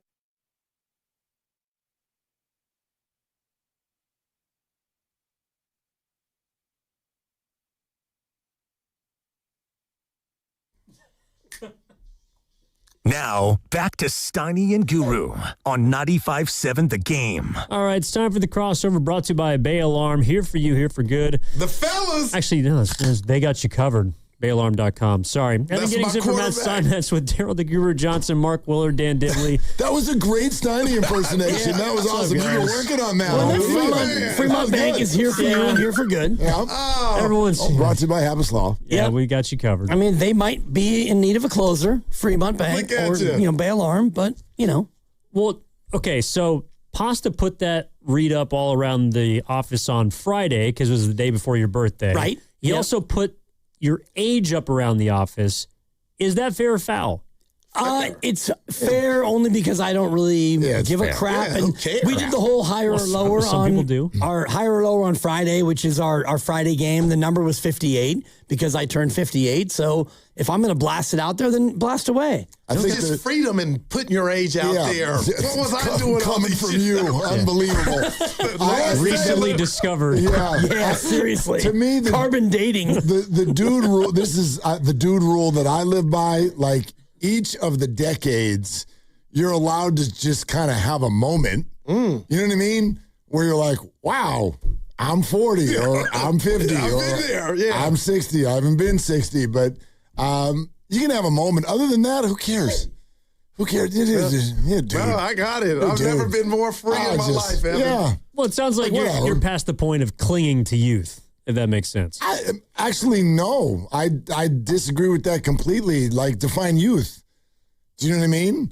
Now, back to Steiny and Guru on 95.7 The Game. All right, it's time for the crossover brought to you by Bay Alarm. Here for you, here for good. The fellas. Actually, no, they got you covered. BayAlarm.com. Sorry. And then getting from Matt Steinmetz with Daryl the Guru Johnson, Mark Willard, Dan Dibley. That was a great Steiny impersonation. That was awesome. You were working on that. Well, Fremont Bank is here for you and here for good. Yeah. Everyone's brought to you by Habas Law. Yeah, we got you covered. I mean, they might be in need of a closer, Fremont Bank or Bay Alarm, but Well, okay, so Pasta put that read up all around the office on Friday because it was the day before your birthday. Right. He also put your age up around the office. Is that fair or foul? It's fair only because I don't really give a crap. Yeah, who and cares? we did the whole higher or lower some people do. Our higher or lower on Friday, which is our Friday game. The number was 58 because I turned 58. So if I'm going to blast it out there, then blast away. I think Just freedom and putting your age out there. What was I doing coming from you? Unbelievable. Recently discovered. Yeah, seriously. To me, carbon dating. The dude rule. This is the dude rule that I live by. Like each of the decades, you're allowed to just kind of have a moment. You know what I mean? Where you're like, wow. I'm 40 or I'm 50 or I'm 60. I haven't been 60, but you can have a moment. Other than that, who cares? Who cares? Dude. Well, I got it. I've never been more free in my life, Evan. Yeah. Well, it sounds like you're past the point of clinging to youth, if that makes sense. Actually, no. I disagree with that completely. Like, define youth. Do you know what I mean?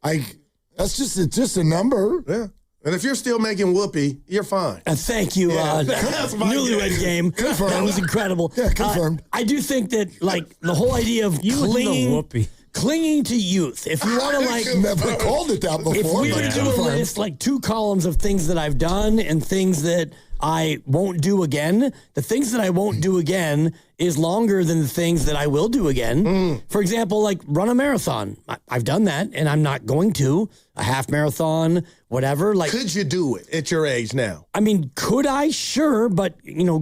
Like, it's just a number. Yeah. And if you're still making whoopee, you're fine. Thank you, that's my Newlywed Game. Confirmed. That was incredible. Yeah, confirmed. I do think that, like, the whole idea of clinging to youth. If you want to, like, never called it that before. If we were to do a list, like 2 columns of things that I've done and things that I won't do again, the things that I won't do again is longer than the things that I will do again. For example, like run a marathon. I've done that, and I'm not going to. A half marathon, whatever. Like, could you do it at your age now? I mean, could I? Sure, but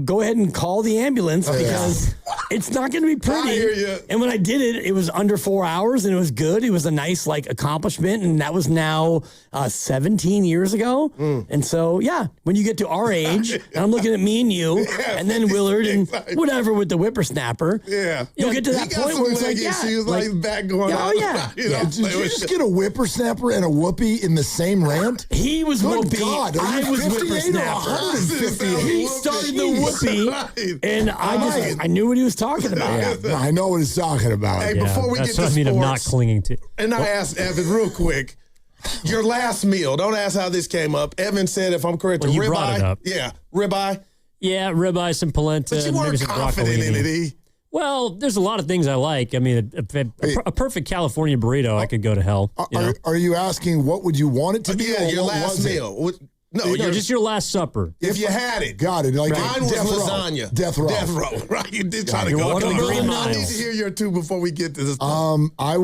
go ahead and call the ambulance because it's not going to be pretty. I hear you. And when I did it, it was under 4 hours, and it was good. It was a nice accomplishment, and that was now 17 years ago. And so, yeah, when you get to our age, and I'm looking at me and you, and then Willard and whatever with the whippersnapper. Yeah, you'll get to that point where it's like, back going. Oh yeah. Did you just get a whippersnapper and a whoopee in the same rant? He was Good whoopee. God, I was 58 or whippersnapper. 158? He started the whoopee, and I knew what he was talking about. Yeah, I know what he's talking about. Hey, before we get to That's what I mean of not sports, clinging to. and I asked Evan real quick, your last meal. Don't ask how this came up. Evan said, if I'm correct, Well, you ribeye. brought it up. Yeah, ribeye. Yeah, ribeye, some polenta, But you maybe weren't some confident in it, E. Well, there's a lot of things I like. I mean, a perfect California burrito, I could go to hell. Are you asking what would you want it to be? Yeah, or your what last was it? meal. No, No, just your last supper. if you had it. Got it. Like Mine was death row. lasagna. Death row. Death row, right? You did try to You're go. walking the green I need mile. to hear your 2 before we get to this. I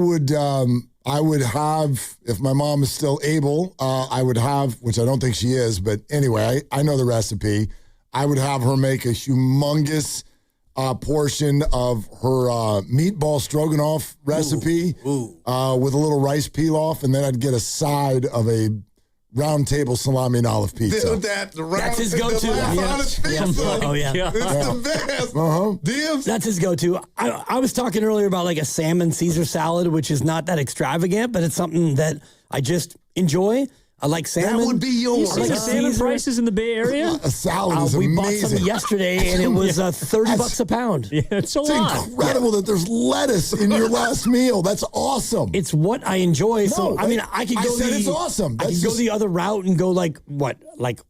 would have, if my mom is still able, I would have, which I don't think she is, but anyway, I know the recipe. I would have her make a humongous portion of her meatball stroganoff recipe with a little rice pilaf, and then I'd get a side of a round table salami and olive pizza. That's his go-to. Oh, yeah. It's the best. Dibs. That's his go-to. I was talking earlier about like a salmon Caesar salad, which is not that extravagant, but it's something that I just enjoy. I like salmon. That would be yours. You see the salmon prices in the Bay Area? A salad is we amazing. bought some yesterday, and it was $30 a pound. Yeah, it's a lot. It's incredible that there's lettuce in your last meal. That's awesome. It's what I enjoy. So, I mean, I could go it's awesome. I could go the other route and go like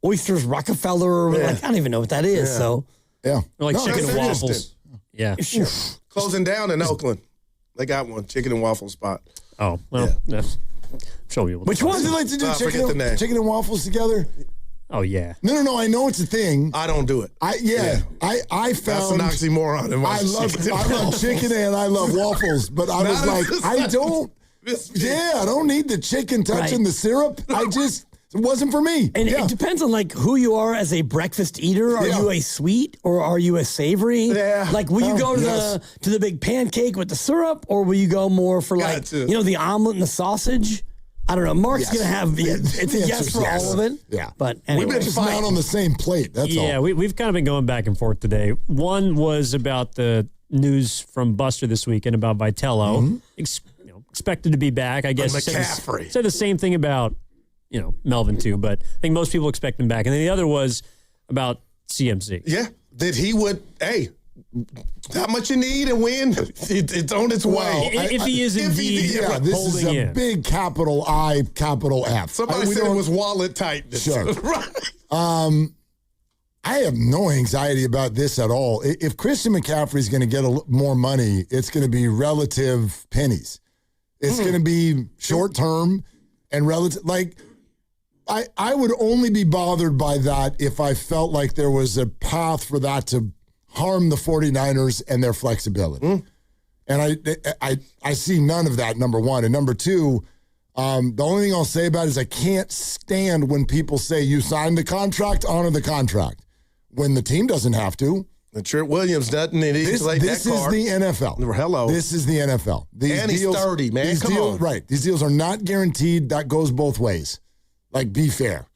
oysters Rockefeller, or like, I don't even know what that is. So, yeah. Or like chicken and that's waffles. Yeah. sure. Closing down in Oakland. They got one, chicken and waffle spot. Oh, well, that's... Show you. Which one do you like to do? Chicken and waffles together? Oh, yeah. No. I know it's a thing. I don't do it. I found that's an oxymoron. I love chicken and I love waffles, but I was like, I don't need the chicken touching the syrup. It wasn't for me. And it depends on like who you are as a breakfast eater. Are you a sweet or are you a savory? Yeah. Like, will you go to the big pancake with the syrup, or will you go more for the omelet and the sausage? I don't know. Mark's going to have it's a yes for all of it. Yeah. But anyway. We've been just not on the same plate. That's all. Yeah, we've kind of been going back and forth today. One was about the news from Buster this weekend about Vitello. Expected to be back. I guess said the same thing about Melvin too, but I think most people expect him back. And then the other was about CMC. Yeah, that he would, how much you need and when it's on its way. If he is indeed this holding is a in. big capital I, capital F. Somebody said it was wallet tightness. Sure. Right. I have no anxiety about this at all. If Christian McCaffrey's going to get more money, it's going to be relative pennies. It's going to be short term and relative. Like, I would only be bothered by that if I felt like there was a path for that to harm the 49ers and their flexibility. And I see none of that, number one. And number two, the only thing I'll say about it is I can't stand when people say you signed the contract, honor the contract, when the team doesn't have to. And Trent Williams doesn't. This is the NFL. Hello. This is the NFL. And he's 30, man. Come on. Right. These deals are not guaranteed. That goes both ways. Like, be fair.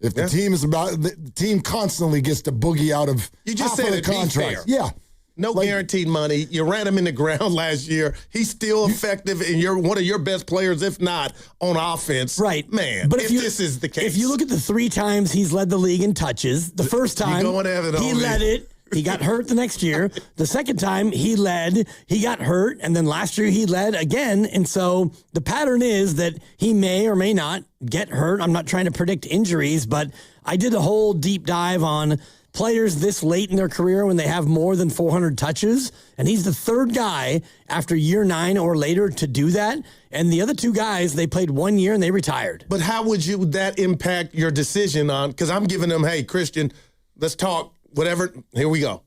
If the team is the team constantly gets to boogie out of you just half said of the contract. Yeah. No guaranteed money. You ran him in the ground last year. He's still effective, and you're one of your best players, if not on offense. Right. Man, but if this is the case. If you look at the 3 times he's led the league in touches, the first time he led it, he got hurt the next year. The second time he got hurt, and then last year he led again. And so the pattern is that he may or may not get hurt. I'm not trying to predict injuries, but I did a whole deep dive on players this late in their career when they have more than 400 touches, and he's the third guy after year 9 or later to do that. And the other 2 guys, they played 1 year and they retired. But how would that impact your decision on? Because I'm giving them, hey, Christian, let's talk. Whatever. Here we go.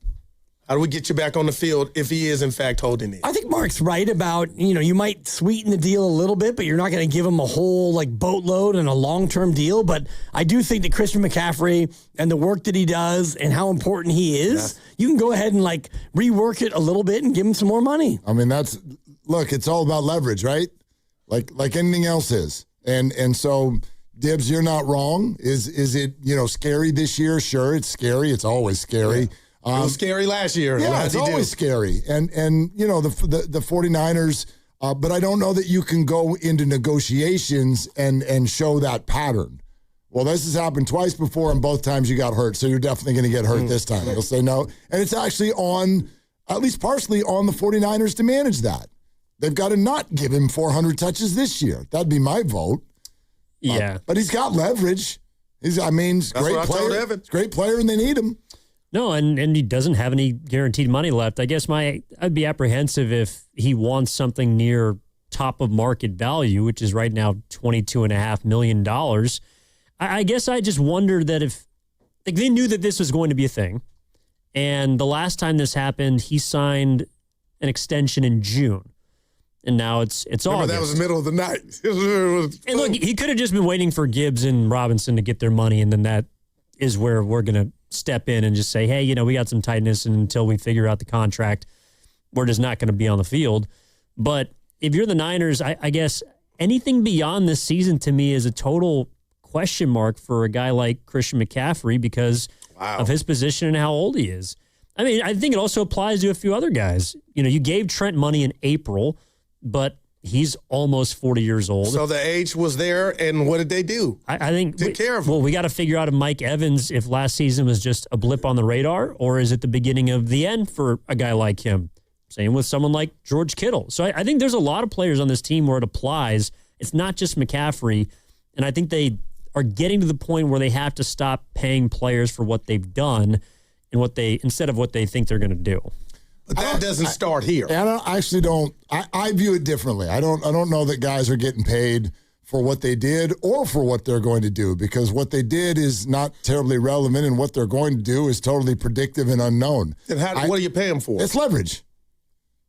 How do we get you back on the field if he is, in fact, holding it? I think Mark's right about, you might sweeten the deal a little bit, but you're not going to give him a whole boatload and a long-term deal. But I do think that Christian McCaffrey and the work that he does and how important he is, you can go ahead and rework it a little bit and give him some more money. I mean, look, it's all about leverage, right? Like anything else is. And so, Dibs, you're not wrong. Is it, scary this year? Sure, it's scary. It's always scary. Yeah. It was scary last year. Yeah, it's always scary. And the 49ers, but I don't know that you can go into negotiations and show that pattern. Well, this has happened twice before, and both times you got hurt, so you're definitely going to get hurt this time. They'll say no. And it's actually at least partially on the 49ers to manage that. They've got to not give him 400 touches this year. That'd be my vote. Yeah. But he's got leverage. He's a great player. He's a great player, and they need him. No, and he doesn't have any guaranteed money left. I guess I'd be apprehensive if he wants something near top of market value, which is right now $22.5 million. I guess I just wonder that if they knew that this was going to be a thing, and the last time this happened, he signed an extension in June. And now it's August. That was the middle of the night. And look, he could have just been waiting for Gibbs and Robinson to get their money, and then that is where we're going to step in and just say, hey, we got some tightness, and until we figure out the contract, we're just not going to be on the field. But if you're the Niners, I guess anything beyond this season to me is a total question mark for a guy like Christian McCaffrey because of his position and how old he is. I mean, I think it also applies to a few other guys. You gave Trent money in April, but he's almost 40 years old. So the age was there, and what did they do? I think take care of him. Well, we got to figure out if Mike Evans, if last season was just a blip on the radar, or is it the beginning of the end for a guy like him? Same with someone like George Kittle. So I think there's a lot of players on this team where it applies. It's not just McCaffrey, and I think they are getting to the point where they have to stop paying players for what they've done and instead of what they think they're going to do. But that doesn't start here. I view it differently. I don't know that guys are getting paid for what they did or for what they're going to do, because what they did is not terribly relevant, and what they're going to do is totally predictive and unknown. And what do you pay them for? It's leverage.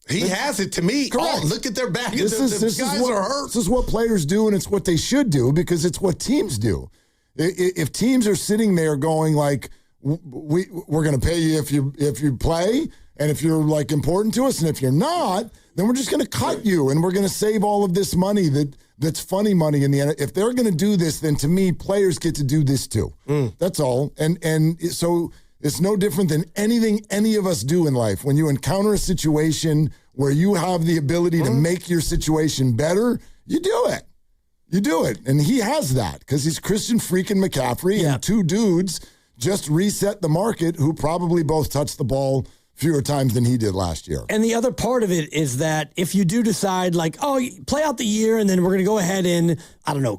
He has it to me. Correct. Oh, look at their back. This is what players do, and it's what they should do because it's what teams do. If teams are sitting there going like, we're going to pay you if you play, and if you're important to us, and if you're not, then we're just going to cut you, and we're going to save all of this money that's funny money in the end. If they're going to do this, then to me, players get to do this too. That's all. And so it's no different than anything any of us do in life. When you encounter a situation where you have the ability to make your situation better, you do it. You do it. And he has that because he's Christian freaking McCaffrey, and 2 dudes just reset the market who probably both touched the ball fewer times than he did last year. And the other part of it is that if you do decide play out the year and then we're going to go ahead and,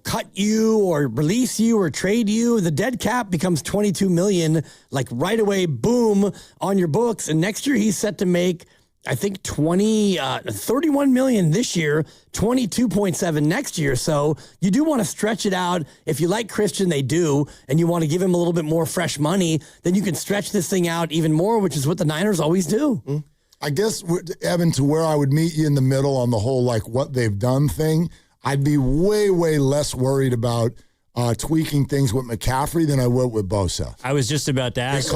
cut you or release you or trade you, the dead cap becomes $22 million, right away, boom, on your books. And next year he's set to make I think 31 million this year, 22.7 next year. So you do want to stretch it out. If you like Christian, they do, and you want to give him a little bit more fresh money, then you can stretch this thing out even more, which is what the Niners always do. I guess, Evan, to where I would meet you in the middle on the whole, like, what they've done thing, I'd be way, way less worried about tweaking things with McCaffrey than I would with Bosa. I was just about to ask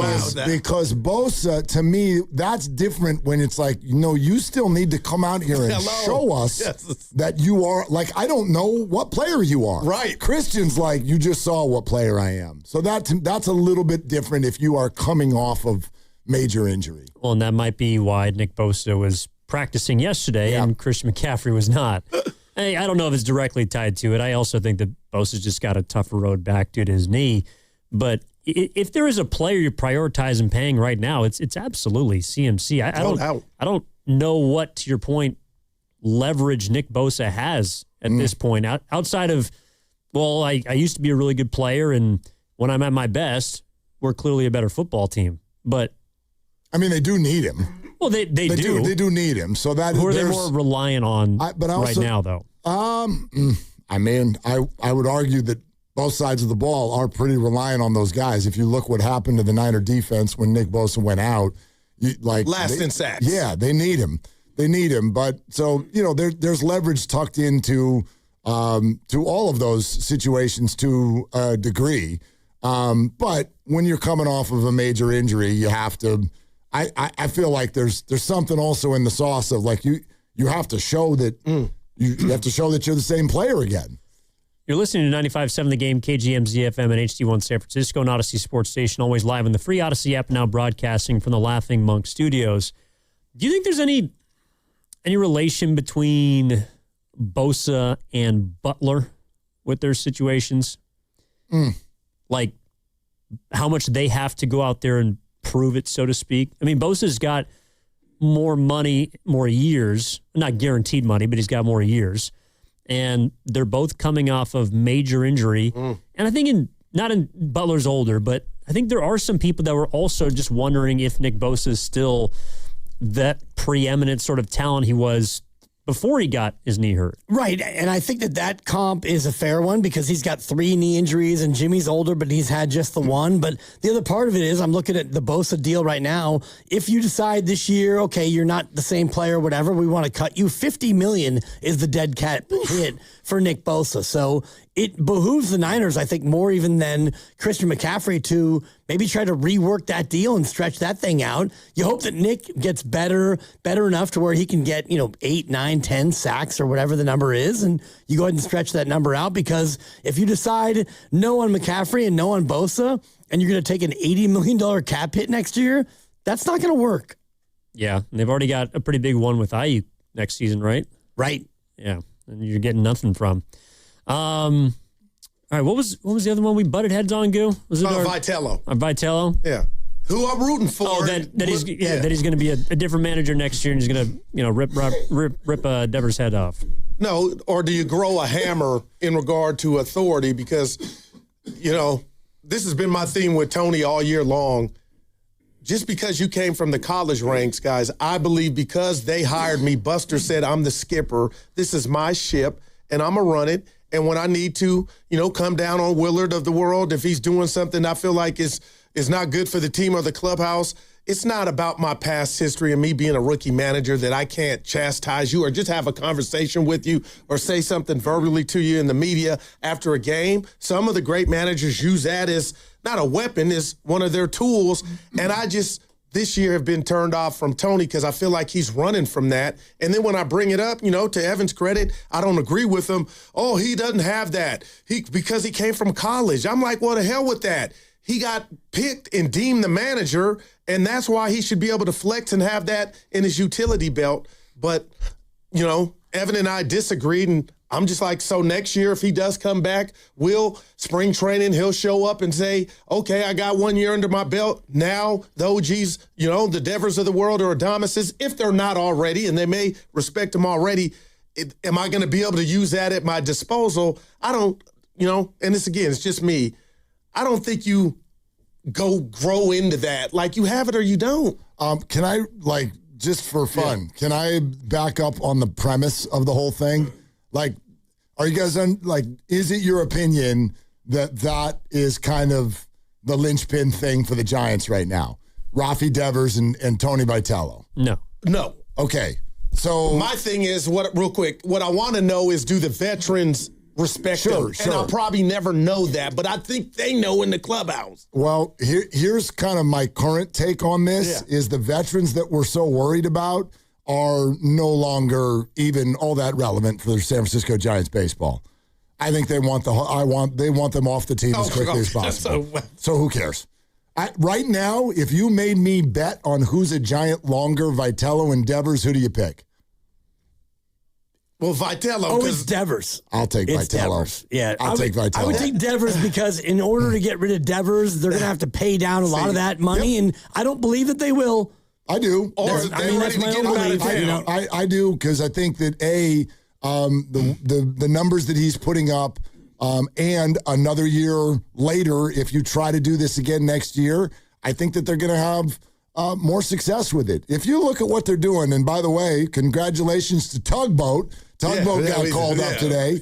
because Bosa, to me, that's different when it's like, you still need to come out here and show us that you are, like, I don't know what player you are. Right. Christian's like, you just saw what player I am. So that's a little bit different if you are coming off of major injury. Well, and that might be why Nick Bosa was practicing yesterday and Christian McCaffrey was not. I don't know if it's directly tied to it. I also think that Bosa's just got a tougher road back due to his knee. But if there is a player you prioritize and paying right now, it's absolutely CMC. I don't know what, to your point, leverage Nick Bosa has at this point. Outside of, well, I used to be a really good player, and when I'm at my best, we're clearly a better football team. But I mean, they do need him. Well, they do. They do need him. So that who are they more reliant on right now, though? I mean, I would argue that both sides of the ball are pretty reliant on those guys. If you look what happened to the Niner defense when Nick Bosa went out, last in sacks. Yeah, they need him. They need him. But so there's leverage tucked into to all of those situations to a degree. But when you're coming off of a major injury, you have to. I feel like there's something also in the sauce of like you have to show that you have to show that you're the same player again. You're listening to 95.7 The Game, KGMZ FM and HD1 San Francisco, and Odyssey Sports Station, always live on the free Odyssey app, now broadcasting from the Laughing Monk Studios. Do you think there's any relation between Bosa and Butler with their situations? Like how much they have to go out there and prove it, so to speak? I mean, Bosa's got more money, more years, not guaranteed money, but he's got more years. And they're both coming off of major injury. And I think not in Butler's older, but I think there are some people that were also just wondering if Nick Bosa is still that preeminent sort of talent he was before he got his knee hurt. Right, and I think that comp is a fair one because he's got 3 knee injuries and Jimmy's older, but he's had just the one. But the other part of it is I'm looking at the Bosa deal right now. If you decide this year, okay, you're not the same player, whatever, we want to cut you, $50 million is the dead cat hit for Nick Bosa. So it behooves the Niners, I think, more even than Christian McCaffrey to maybe try to rework that deal and stretch that thing out. You hope that Nick gets better enough to where he can get, 8, 9, 10 sacks or whatever the number is, and you go ahead and stretch that number out, because if you decide no on McCaffrey and no on Bosa, and you're going to take an $80 million cap hit next year, that's not going to work. Yeah, and they've already got a pretty big one with Ayuk next season, right? Right. Yeah, and you're getting nothing from. All right, what was the other one we butted heads on, Goo? Was it Vitello? Vitello? Yeah. Who I'm rooting for. Oh, that he's going to be a different manager next year, and he's going to rip Devers' head off. No, or do you grow a hammer in regard to authority? Because, this has been my theme with Tony all year long. Just because you came from the college ranks, guys, I believe because they hired me, Buster said, I'm the skipper. This is my ship, and I'm going to run it. And when I need to, come down on Willard of the world, if he's doing something I feel like is not good for the team or the clubhouse, it's not about my past history and me being a rookie manager that I can't chastise you or just have a conversation with you or say something verbally to you in the media after a game. Some of the great managers use that as not a weapon, as one of their tools. And I just this year have been turned off from Tony because I feel like he's running from that. And then when I bring it up, to Evan's credit, I don't agree with him. Oh, he doesn't have that because he came from college. I'm like, well, the hell with that. He got picked and deemed the manager, and that's why he should be able to flex and have that in his utility belt. But, Evan and I disagreed, and I'm just like, so next year, if he does come back, spring training, he'll show up and say, okay, I got 1 year under my belt. Now, the OGs, the Devers of the world or Adamises, if they're not already, and they may respect him already, am I going to be able to use that at my disposal? I don't, and it's just me. I don't think you grow into that. Like, you have it or you don't. Can I, just for fun, can I back up on the premise of the whole thing? Like, are you guys is it your opinion that is kind of the linchpin thing for the Giants right now? Rafi Devers and Tony Vitello? No. Okay. So my thing is, what I want to know is, do the veterans respect them? Sure. And I'll probably never know that, but I think they know in the clubhouse. Well, here's kind of my current take on this, is the veterans that we're so worried about are no longer even all that relevant for the San Francisco Giants baseball. I think they want them off the team as quickly as possible. So who cares? Right now, if you made me bet on who's a Giant longer, Vitello and Devers, who do you pick? Well, Vitello. Oh, it's Devers. I'll take Vitello. Devers. Yeah, I'll take Vitello. I would take Devers because in order to get rid of Devers, they're going to have to pay down a lot of that money, and I don't believe that they will. I do. That's my own belief. I do, because I think that the numbers that he's putting up, and another year later, if you try to do this again next year, I think that they're going to have more success with it. If you look at what they're doing, and by the way, congratulations to Tugboat. Tugboat got called up today.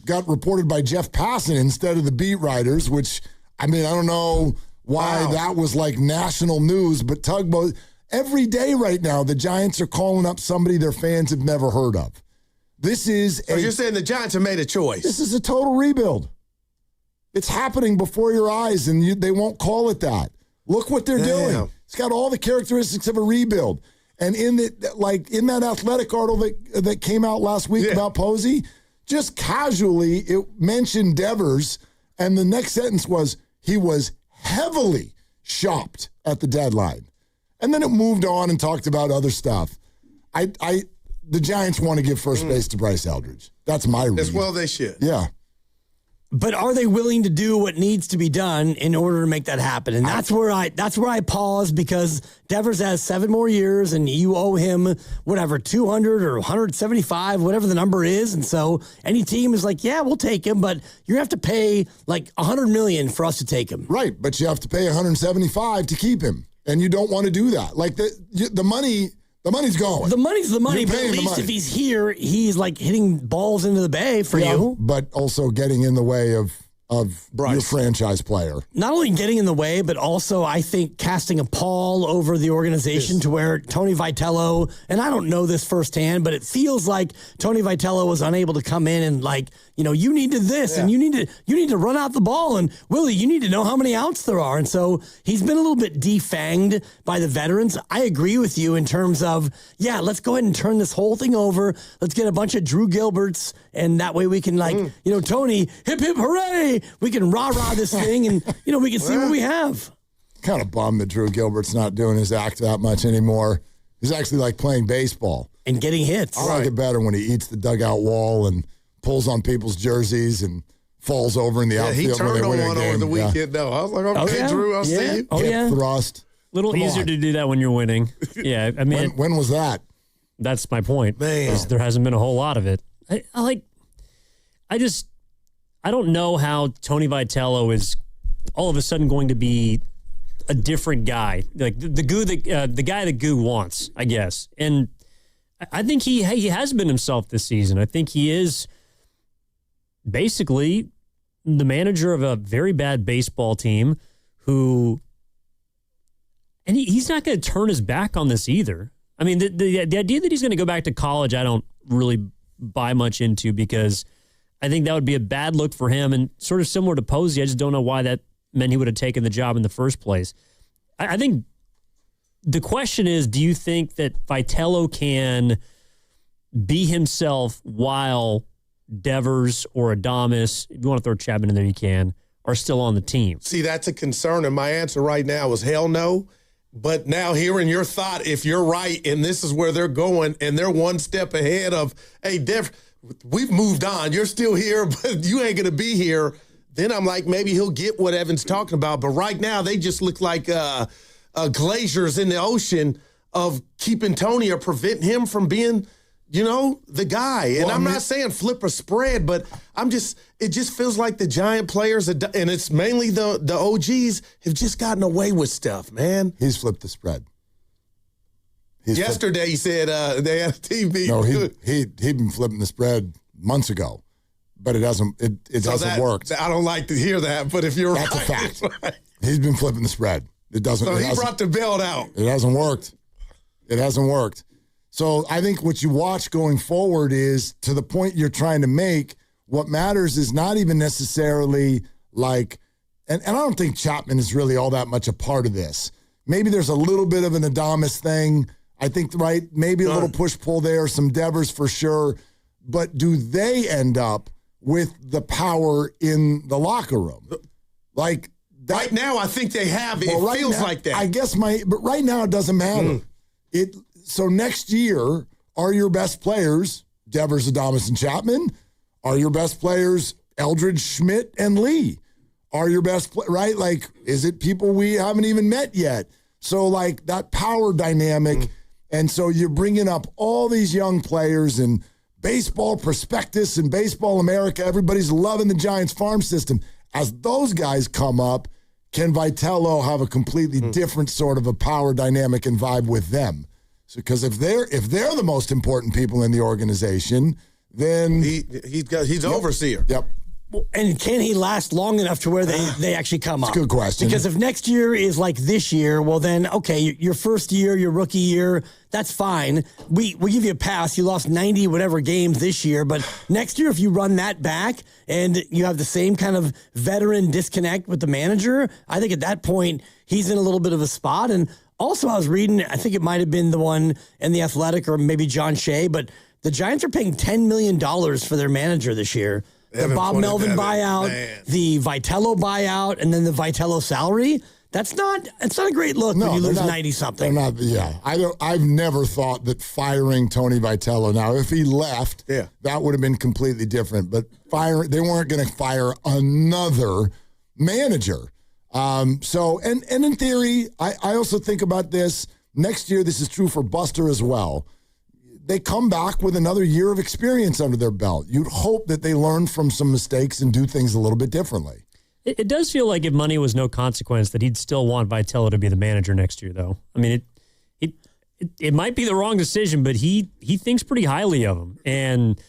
Got reported by Jeff Passan instead of the beat writers, which, I mean, I don't know why that was like national news, but Tugboat, every day right now, the Giants are calling up somebody their fans have never heard of. This is you're saying the Giants have made a choice. This is a total rebuild. It's happening before your eyes, and they won't call it that. Look what they're doing. It's got all the characteristics of a rebuild. And in that athletic article that came out last week about Posey, just casually it mentioned Devers, and the next sentence was he was heavily shopped at the deadline. And then it moved on and talked about other stuff. The Giants want to give first base to Bryce Eldridge. That's my read. As well they should. Yeah. But are they willing to do what needs to be done in order to make that happen? And that's where I pause, because Devers has 7 more years, and you owe him whatever 200 or 175, whatever the number is. And so any team is like, yeah, we'll take him, but you have to pay like $100 million for us to take him. Right, but you have to pay 175 to keep him, and you don't want to do that. Like the money. The money's going. The money's the money, but at least if he's here, he's like hitting balls into the bay for you. But also getting in the way of your franchise player. Not only getting in the way, but also I think casting a pall over the organization to where Tony Vitello, and I don't know this firsthand, but it feels like Tony Vitello was unable to come in and like, you need to this and you need to run out the ball, and Willie, you need to know how many outs there are. And so he's been a little bit defanged by the veterans. I agree with you in terms of, let's go ahead and turn this whole thing over. Let's get a bunch of Drew Gilberts, and that way we can Tony, hip, hip, hooray. We can rah-rah this thing, and, we can see what we have. Kind of bummed that Drew Gilbert's not doing his act that much anymore. He's actually like playing baseball. And getting hits. I like it better when he eats the dugout wall and pulls on people's jerseys and falls over in the outfield. He turned on one over the weekend, though. I was like, okay, Drew, I'll see you. Hip thrust. A little easier to do that when you're winning. Yeah, I mean. When was that? That's my point. Man. There hasn't been a whole lot of it. I don't know how Tony Vitello is all of a sudden going to be a different guy, like the guy that Goo wants, I guess. And I think he has been himself this season. I think he is basically the manager of a very bad baseball team and he's not going to turn his back on this either. I mean, the idea that he's going to go back to college, I don't really buy much into, because I think that would be a bad look for him, and sort of similar to Posey. I just don't know why that meant he would have taken the job in the first place. I think the question is, do you think that Vitello can be himself while Devers or Adames, if you want to throw Chapman in there, you can, are still on the team? See, that's a concern, and my answer right now is hell no. But now hearing your thought, if you're right, and this is where they're going, and they're one step ahead of, hey, we've moved on. You're still here, but you ain't going to be here. Then I'm like, maybe he'll get what Evan's talking about. But right now, they just look like glaciers in the ocean of keeping Tony or preventing him from being, the guy. And I'm not saying flip a spread, but it just feels like the Giant players, and it's mainly the OGs, have just gotten away with stuff, man. He's flipped the spread. Yesterday he said they had a TV. No, he'd been flipping the spread months ago, but it doesn't work. I don't like to hear that, but if you're That's right, a fact. Right. He's been flipping the spread. It doesn't. So he brought the belt out. It hasn't worked. It hasn't worked. So I think what you watch going forward is, to the point you're trying to make, what matters is not even necessarily like, and I don't think Chapman is really all that much a part of this. Maybe there's a little bit of an Adames thing. I think, right, maybe a little push-pull there, some Devers for sure. But do they end up with the power in the locker room? Like that, right now, I think they have. It feels like that. I guess but right now it doesn't matter. So next year, are your best players Devers, Adames, and Chapman? Are your best players Eldridge, Schmidt, and Lee? Are your best, right? Like, is it people we haven't even met yet? So, like, that power dynamic. And so you're bringing up all these young players and Baseball Prospectus and Baseball America. Everybody's loving the Giants farm system. As those guys come up, can Vitello have a completely different sort of a power dynamic and vibe with them? So, because if they're the most important people in the organization, then he's overseer. Yep. And can he last long enough to where they actually come up? That's a good question. Because if next year is like this year, well then, okay, your first year, your rookie year, that's fine. We give you a pass. You lost 90 whatever games this year, but next year if you run that back and you have the same kind of veteran disconnect with the manager, I think at that point he's in a little bit of a spot. And also I was reading, I think it might have been the one in The Athletic or maybe John Shea, but the Giants are paying $10 million for their manager this year. The Bob Melvin buyout, the Vitello buyout, and then the Vitello salary. It's not a great look when you lose 90-something. They're not, yeah. I've never thought that firing Tony Vitello. Now, if he left, that would have been completely different. But they weren't going to fire another manager. So in theory, I also think about this. Next year, this is true for Buster as well. They come back with another year of experience under their belt. You'd hope that they learn from some mistakes and do things a little bit differently. It does feel like if money was no consequence, that he'd still want Vitello to be the manager next year, though. I mean, it might be the wrong decision, but he thinks pretty highly of him. And,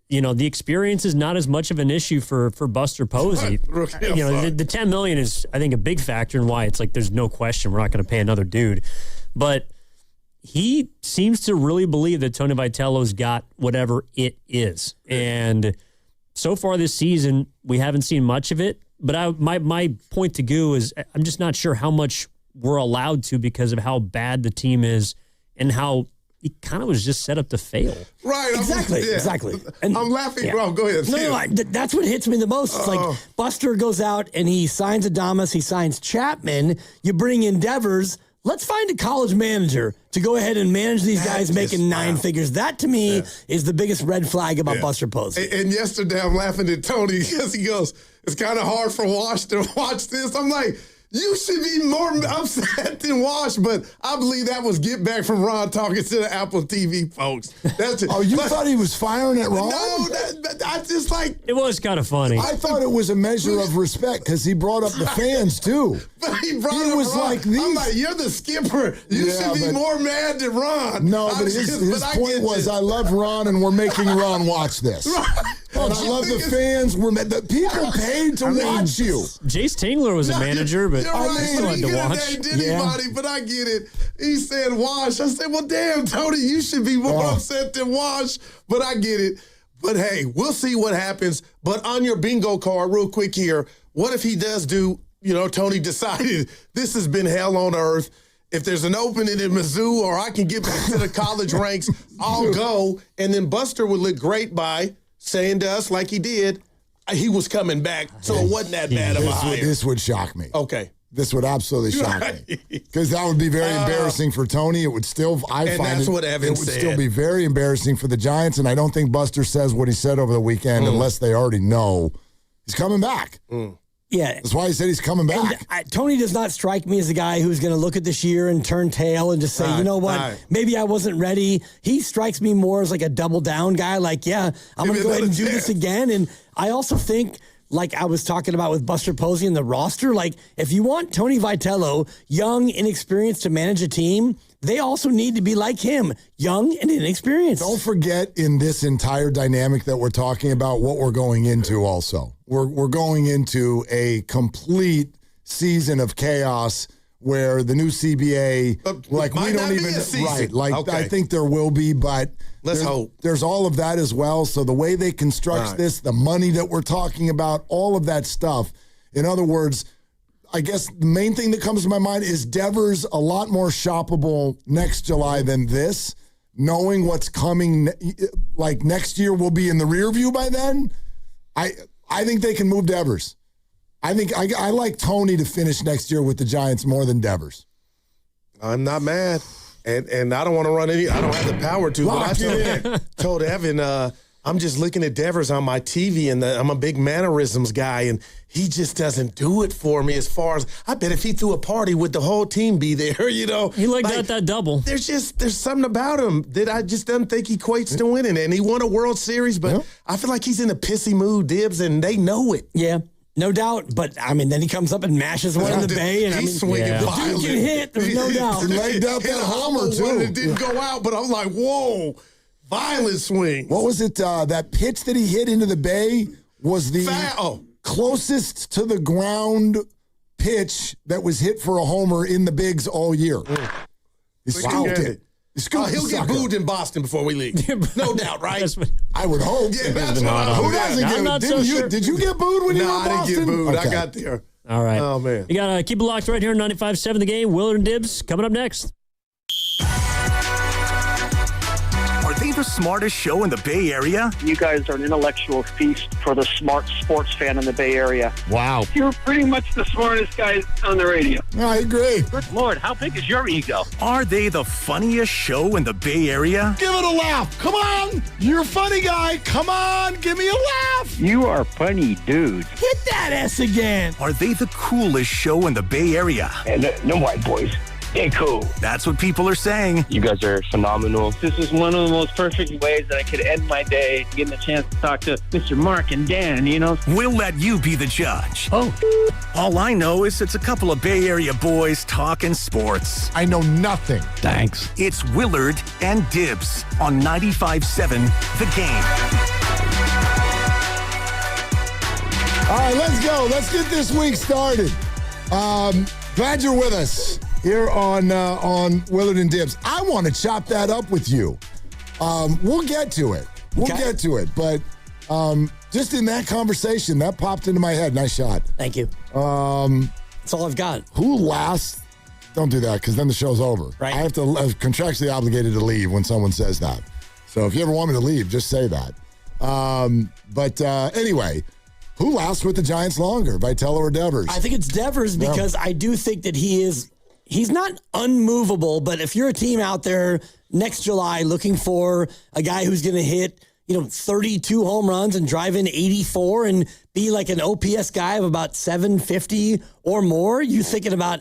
you know, the experience is not as much of an issue for Buster Posey. The $10 million is, I think, a big factor in why it's like there's no question we're not going to pay another dude. But he seems to really believe that Tony Vitello's got whatever it is. And so far this season, we haven't seen much of it. But my point to Goo is I'm just not sure how much we're allowed to because of how bad the team is and how he kind of was just set up to fail. Right. Exactly. And I'm laughing, bro. Go ahead. No, that's what hits me the most. It's like Buster goes out and he signs Adames, he signs Chapman, you bring in Devers. Let's find a college manager to go ahead and manage these guys making nine figures. That, to me, is the biggest red flag about Buster Posey. And yesterday, I'm laughing at Tony because he goes, it's kind of hard for Wash to watch this. I'm like, you should be more upset than Wash, but I believe that was get back from Ron talking to the Apple TV folks. You thought he was firing at Ron? No, I just like... It was kind of funny. I thought it was a measure of respect because he brought up the fans, too. But he was Ron. Like these. I'm like, you're the skipper. You should be more mad than Ron. No, but his point was, I love Ron, and we're making Ron watch this. And I love the fans. The people paid to watch you. Jace Tingler was a manager, but right. I still had to watch. Anybody, but I get it. He said Wash. I said, well, damn, Tony, you should be more upset than Wash, but I get it. But hey, we'll see what happens. But on your bingo card, real quick here, what if he does do, Tony decided this has been hell on earth. If there's an opening in Mizzou or I can get back to the college ranks, I'll go. And then Buster would look great by saying to us like he did, he was coming back, so it wasn't that bad of a hire. This would shock me. Okay. This would absolutely shock me. Because that would be very embarrassing for Tony. It would still, it would still be very embarrassing for the Giants, and I don't think Buster says what he said over the weekend unless they already know he's coming back. Yeah. That's why he said he's coming back. And Tony does not strike me as a guy who's going to look at this year and turn tail and just say, you know what, maybe I wasn't ready. He strikes me more as like a double down guy. Like, I'm going to go ahead and do this again. And I also think like I was talking about with Buster Posey and the roster, like if you want Tony Vitello, young, inexperienced to manage a team, they also need to be like him, young and inexperienced. Don't forget in this entire dynamic that we're talking about what we're going into also. We're going into a complete season of chaos where the new CBA, like we don't even, right, like okay. I think there will be, but let's hope. There's all of that as well. So the way they construct this, the money that we're talking about, all of that stuff. In other words, I guess the main thing that comes to my mind is Devers a lot more shoppable next July than this, knowing what's coming, like next year will be in the rear view by then. I think they can move Devers. I think I like Tony to finish next year with the Giants more than Devers. I'm not mad. And I don't want to run any, I don't have the power to. But I told Evan, I'm just looking at Devers on my TV, and I'm a big mannerisms guy, and he just doesn't do it for me as far as, I bet if he threw a party, would the whole team be there, you know? He got that double. There's something about him that I just don't think equates to winning. And he won a World Series, but I feel like he's in a pissy mood, Dibs, and they know it. Yeah. No doubt, but I mean, then he comes up and mashes one in the bay, and he's swinging the dude can hit. There's no doubt. He laid out that homer too. It didn't go out, but I'm like, whoa, violent swing. What was it? That pitch that he hit into the bay was the closest to the ground pitch that was hit for a homer in the bigs all year. He scooped it. He'll get booed in Boston before we leave. No doubt, right? I would hope. Yeah, that's what Who doesn't get Did you get booed when you were in Boston? I didn't get booed. Okay. I got there. All right. Oh, man. You got to keep it locked right here on 95.7 The Game. Willard and Dibs coming up next. Are they the smartest show in the Bay Area? You guys are an intellectual feast for the smart sports fan in the Bay Area. Wow. You're pretty much the smartest guys on the radio. I agree. Good Lord, how big is your ego? Are they the funniest show in the Bay Area? Give it a laugh. Come on. You're a funny guy. Come on. Give me a laugh. You are funny, dude. Hit that S again. Are they the coolest show in the Bay Area? And no white boys. They're cool. That's what people are saying. You guys are phenomenal. This is one of the most perfect ways that I could end my day, getting a chance to talk to Mr. Mark and Dan, you know? We'll let you be the judge. Oh. All I know is it's a couple of Bay Area boys talking sports. I know nothing. Thanks. It's Willard and Dibs on 95.7 The Game. All right, let's go. Let's get this week started. Glad you're with us here on Willard and Dibs. I want to chop that up with you. We'll get to it. Get to it. But just in that conversation, that popped into my head. Nice shot. Thank you. That's all I've got. Who lasts? Don't do that because then the show's over. Right. I have to contractually obligated to leave when someone says that. So if you ever want me to leave, just say that. But anyway, who lasts with the Giants longer, Vitello or Devers? I think it's Devers because I do think that he's not unmovable, but if you're a team out there next July looking for a guy who's going to hit, 32 home runs and drive in 84 and be like an OPS guy of about 750 or more, you thinking about,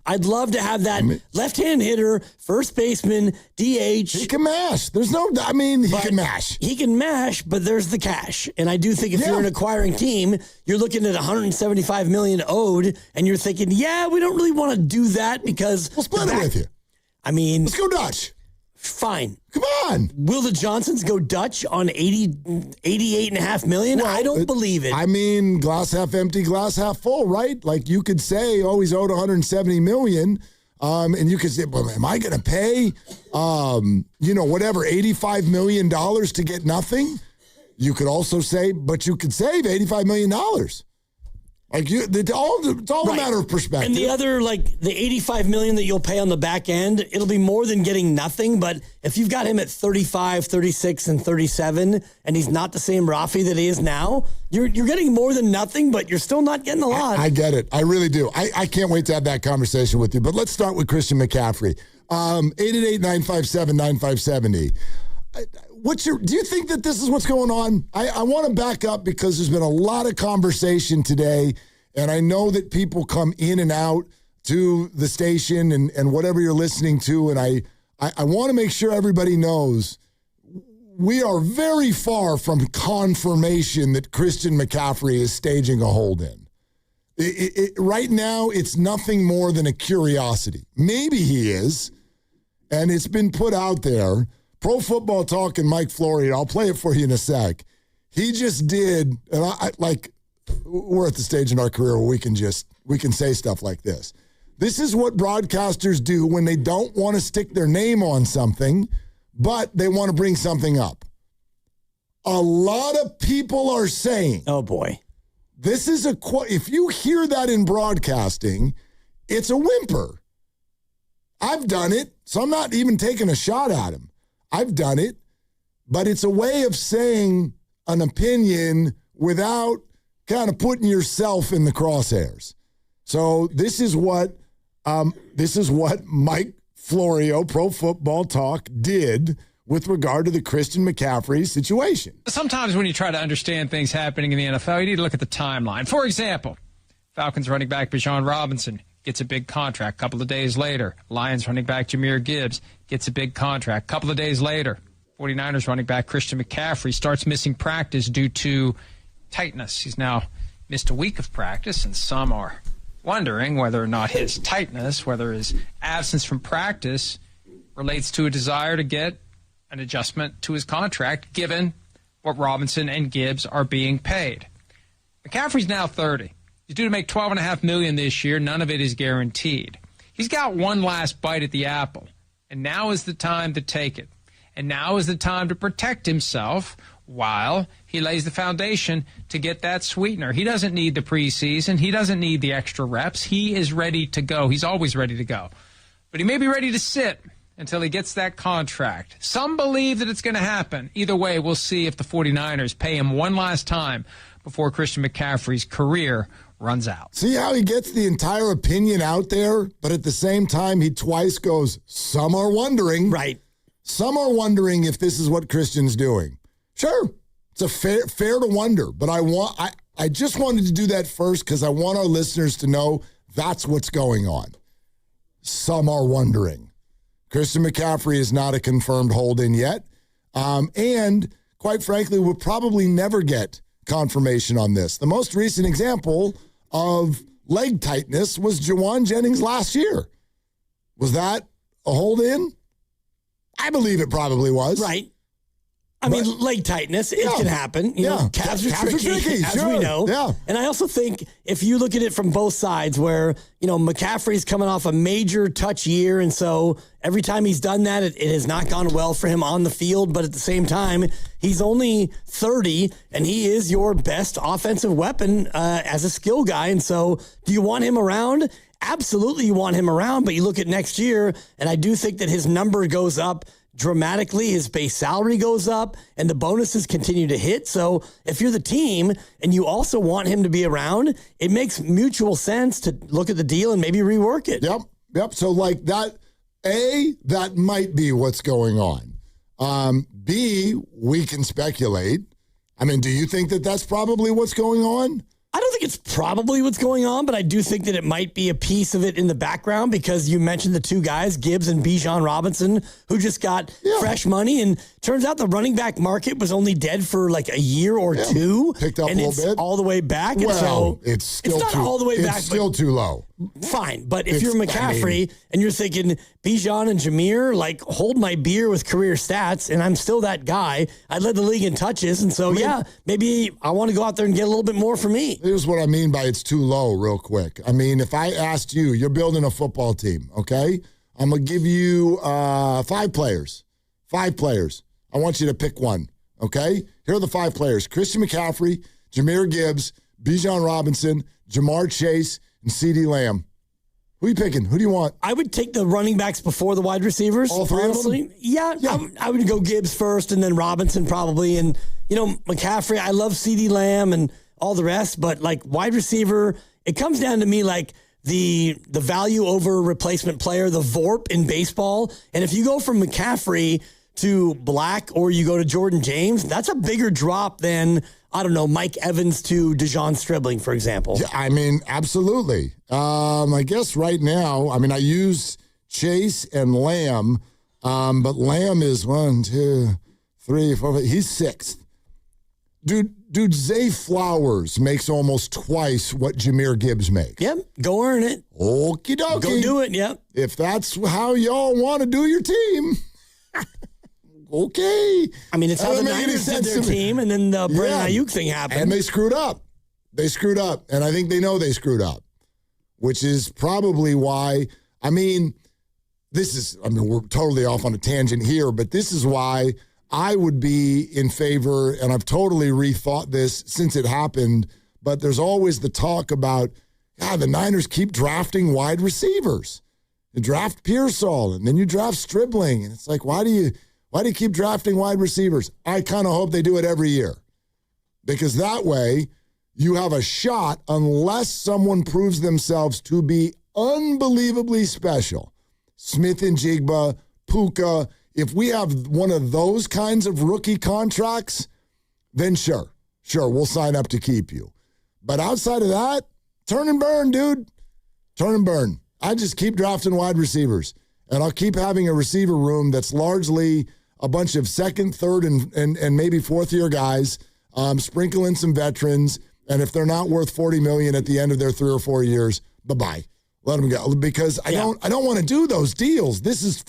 I'd love to have that left-hand hitter, first baseman, DH. He can mash. He can mash. He can mash, but there's the cash. And I do think if you're an acquiring team, you're looking at $175 million owed, and you're thinking, we don't really want to do that because we'll split it with you. Let's go Dutch. Fine. Come on. Will the Johnsons go Dutch on $88.5 million? Well, I don't believe it. Glass half empty, glass half full, right? Like you could say, he's owed $170 million. And you could say, well, am I going to pay, $85 million to get nothing? You could also say, but you could save $85 million. It's all a matter of perspective. And the other, the $85 million that you'll pay on the back end, it'll be more than getting nothing. But if you've got him at 35, 36, and 37, and he's not the same Rafi that he is now, you're getting more than nothing, but you're still not getting a lot. I get it. I really do. I can't wait to have that conversation with you. But let's start with Christian McCaffrey. 888-957-9570. Do you think that this is what's going on? I want to back up because there's been a lot of conversation today, and I know that people come in and out to the station and whatever you're listening to, and I want to make sure everybody knows we are very far from confirmation that Christian McCaffrey is staging a hold-in. Right now, it's nothing more than a curiosity. Maybe he is, and it's been put out there. Pro Football Talk and Mike Flory, I'll play it for you in a sec. He just did, and we're at the stage in our career where we can say stuff like this. This is what broadcasters do when they don't want to stick their name on something, but they want to bring something up. A lot of people are saying, oh boy, this is if you hear that in broadcasting, it's a whimper. I've done it, so I'm not even taking a shot at him. I've done it, but it's a way of saying an opinion without kind of putting yourself in the crosshairs. So this is what Mike Florio, Pro Football Talk, did with regard to the Christian McCaffrey situation. Sometimes when you try to understand things happening in the NFL, you need to look at the timeline. For example, Falcons running back Bijan Robinson gets a big contract. A couple of days later, Lions running back Jahmyr Gibbs gets a big contract. A couple of days later, 49ers running back Christian McCaffrey starts missing practice due to tightness. He's now missed a week of practice, and some are wondering whether or not his tightness, whether his absence from practice relates to a desire to get an adjustment to his contract, given what Robinson and Gibbs are being paid. McCaffrey's now 30. He's due to make $12.5 million this year. None of it is guaranteed. He's got one last bite at the apple, and now is the time to take it. And now is the time to protect himself while he lays the foundation to get that sweetener. He doesn't need the preseason. He doesn't need the extra reps. He is ready to go. He's always ready to go. But he may be ready to sit until he gets that contract. Some believe that it's going to happen. Either way, we'll see if the 49ers pay him one last time before Christian McCaffrey's career runs out. See how he gets the entire opinion out there, but at the same time, he twice goes, some are wondering. Right. Some are wondering if this is what Christian's doing. Sure, it's a fair to wonder, but I just wanted to do that first because I want our listeners to know that's what's going on. Some are wondering. Christian McCaffrey is not a confirmed hold-in yet, and quite frankly, we'll probably never get confirmation on this. The most recent example of leg tightness was Jawan Jennings last year. Was that a hold-in? I believe it probably was. Right. I mean, leg tightness, it can happen. You know, calves are tricky, as we know. Yeah. And I also think if you look at it from both sides where, McCaffrey's coming off a major touch year, and so every time he's done that, it has not gone well for him on the field. But at the same time, he's only 30, and he is your best offensive weapon as a skill guy. And so do you want him around? Absolutely you want him around, but you look at next year, and I do think that his number goes up dramatically. His base salary goes up and the bonuses continue to hit. So if you're the team and you also want him to be around, it makes mutual sense to look at the deal and maybe rework it. Yep. So like that, A, that might be what's going on. B, we can speculate. I mean, do you think that that's probably what's going on? I don't think it's probably what's going on, but I do think that it might be a piece of it in the background because you mentioned the two guys, Gibbs and Bijan Robinson, who just got fresh money. And turns out the running back market was only dead for like a year or two. Picked up and a little bit. All the way back. Well, and so it's still not all the way back. It's still too low. Fine. But if you're McCaffrey and you're thinking Bijan and Jahmyr, like hold my beer with career stats, and I'm still that guy. I led the league in touches. And so, maybe I want to go out there and get a little bit more for me. Here's what I mean by it's too low real quick. I mean, if I asked you, you're building a football team, okay? I'm going to give you 5 players. 5 players. I want you to pick one, okay? Here are the 5 players. Christian McCaffrey, Jahmyr Gibbs, Bijan Robinson, Jamar Chase, and CeeDee Lamb. Who are you picking? Who do you want? I would take the running backs before the wide receivers. All 3 honestly. of them? Yeah. I would go Gibbs first and then Robinson probably. And, McCaffrey, I love CeeDee Lamb and all the rest, but like wide receiver, it comes down to me like the value over replacement player, the VORP in baseball. And if you go from McCaffrey to Black or you go to Jordan James, that's a bigger drop than, I don't know, Mike Evans to DeJon Stribling, for example. Yeah, I mean, absolutely. I guess right now, I use Chase and Lamb, but Lamb is 1, 2, 3, 4, 5. He's 6th. Dude, Zay Flowers makes almost twice what Jahmyr Gibbs makes. Yep, go earn it. Okie dokie. Go do it, yep. If that's how y'all want to do your team, okay. I mean, it's how the Niners did their team, and then the Brandon Ayuk thing happened. And they screwed up. And I think they know they screwed up, which is probably why, we're totally off on a tangent here, but this is why I would be in favor, and I've totally rethought this since it happened, but there's always the talk about, the Niners keep drafting wide receivers. You draft Pearsall, and then you draft Stribling, and it's like, why do you keep drafting wide receivers? I kind of hope they do it every year, because that way you have a shot, unless someone proves themselves to be unbelievably special. Smith and Jigba, Puka. If we have one of those kinds of rookie contracts, then sure, we'll sign up to keep you. But outside of that, turn and burn, dude. Turn and burn. I just keep drafting wide receivers, and I'll keep having a receiver room that's largely a bunch of second, third, and maybe fourth-year guys, sprinkle in some veterans, and if they're not worth $40 million at the end of their 3 or 4 years, bye-bye. Let them go, because I don't want to do those deals. This is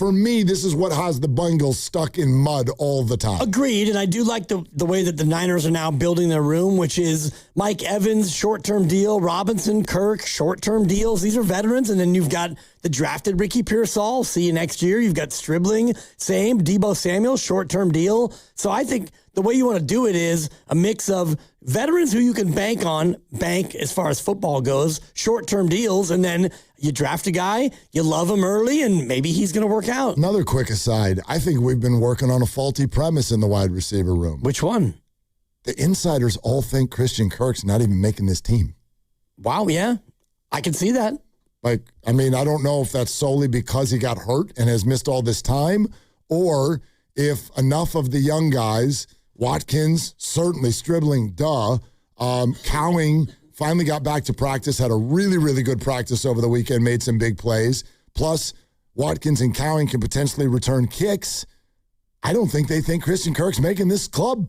what has the Bengals stuck in mud all the time. Agreed, and I do like the way that the Niners are now building their room, which is Mike Evans, short-term deal, Robinson, Kirk, short-term deals. These are veterans, and then you've got the drafted Ricky Pearsall. See you next year. You've got Stribling, same. Deebo Samuel, short-term deal. So I think the way you want to do it is a mix of veterans who you can bank as far as football goes, short-term deals, and then you draft a guy, you love him early, and maybe he's going to work out. Another quick aside, I think we've been working on a faulty premise in the wide receiver room. Which one? The insiders all think Christian Kirk's not even making this team. Wow, yeah. I can see that. I don't know if that's solely because he got hurt and has missed all this time, or if enough of the young guys, Watkins, certainly Stribling, Cowing, finally got back to practice, had a really, really good practice over the weekend, made some big plays. Plus, Watkins and Cowing can potentially return kicks. I don't think they think Christian Kirk's making this club.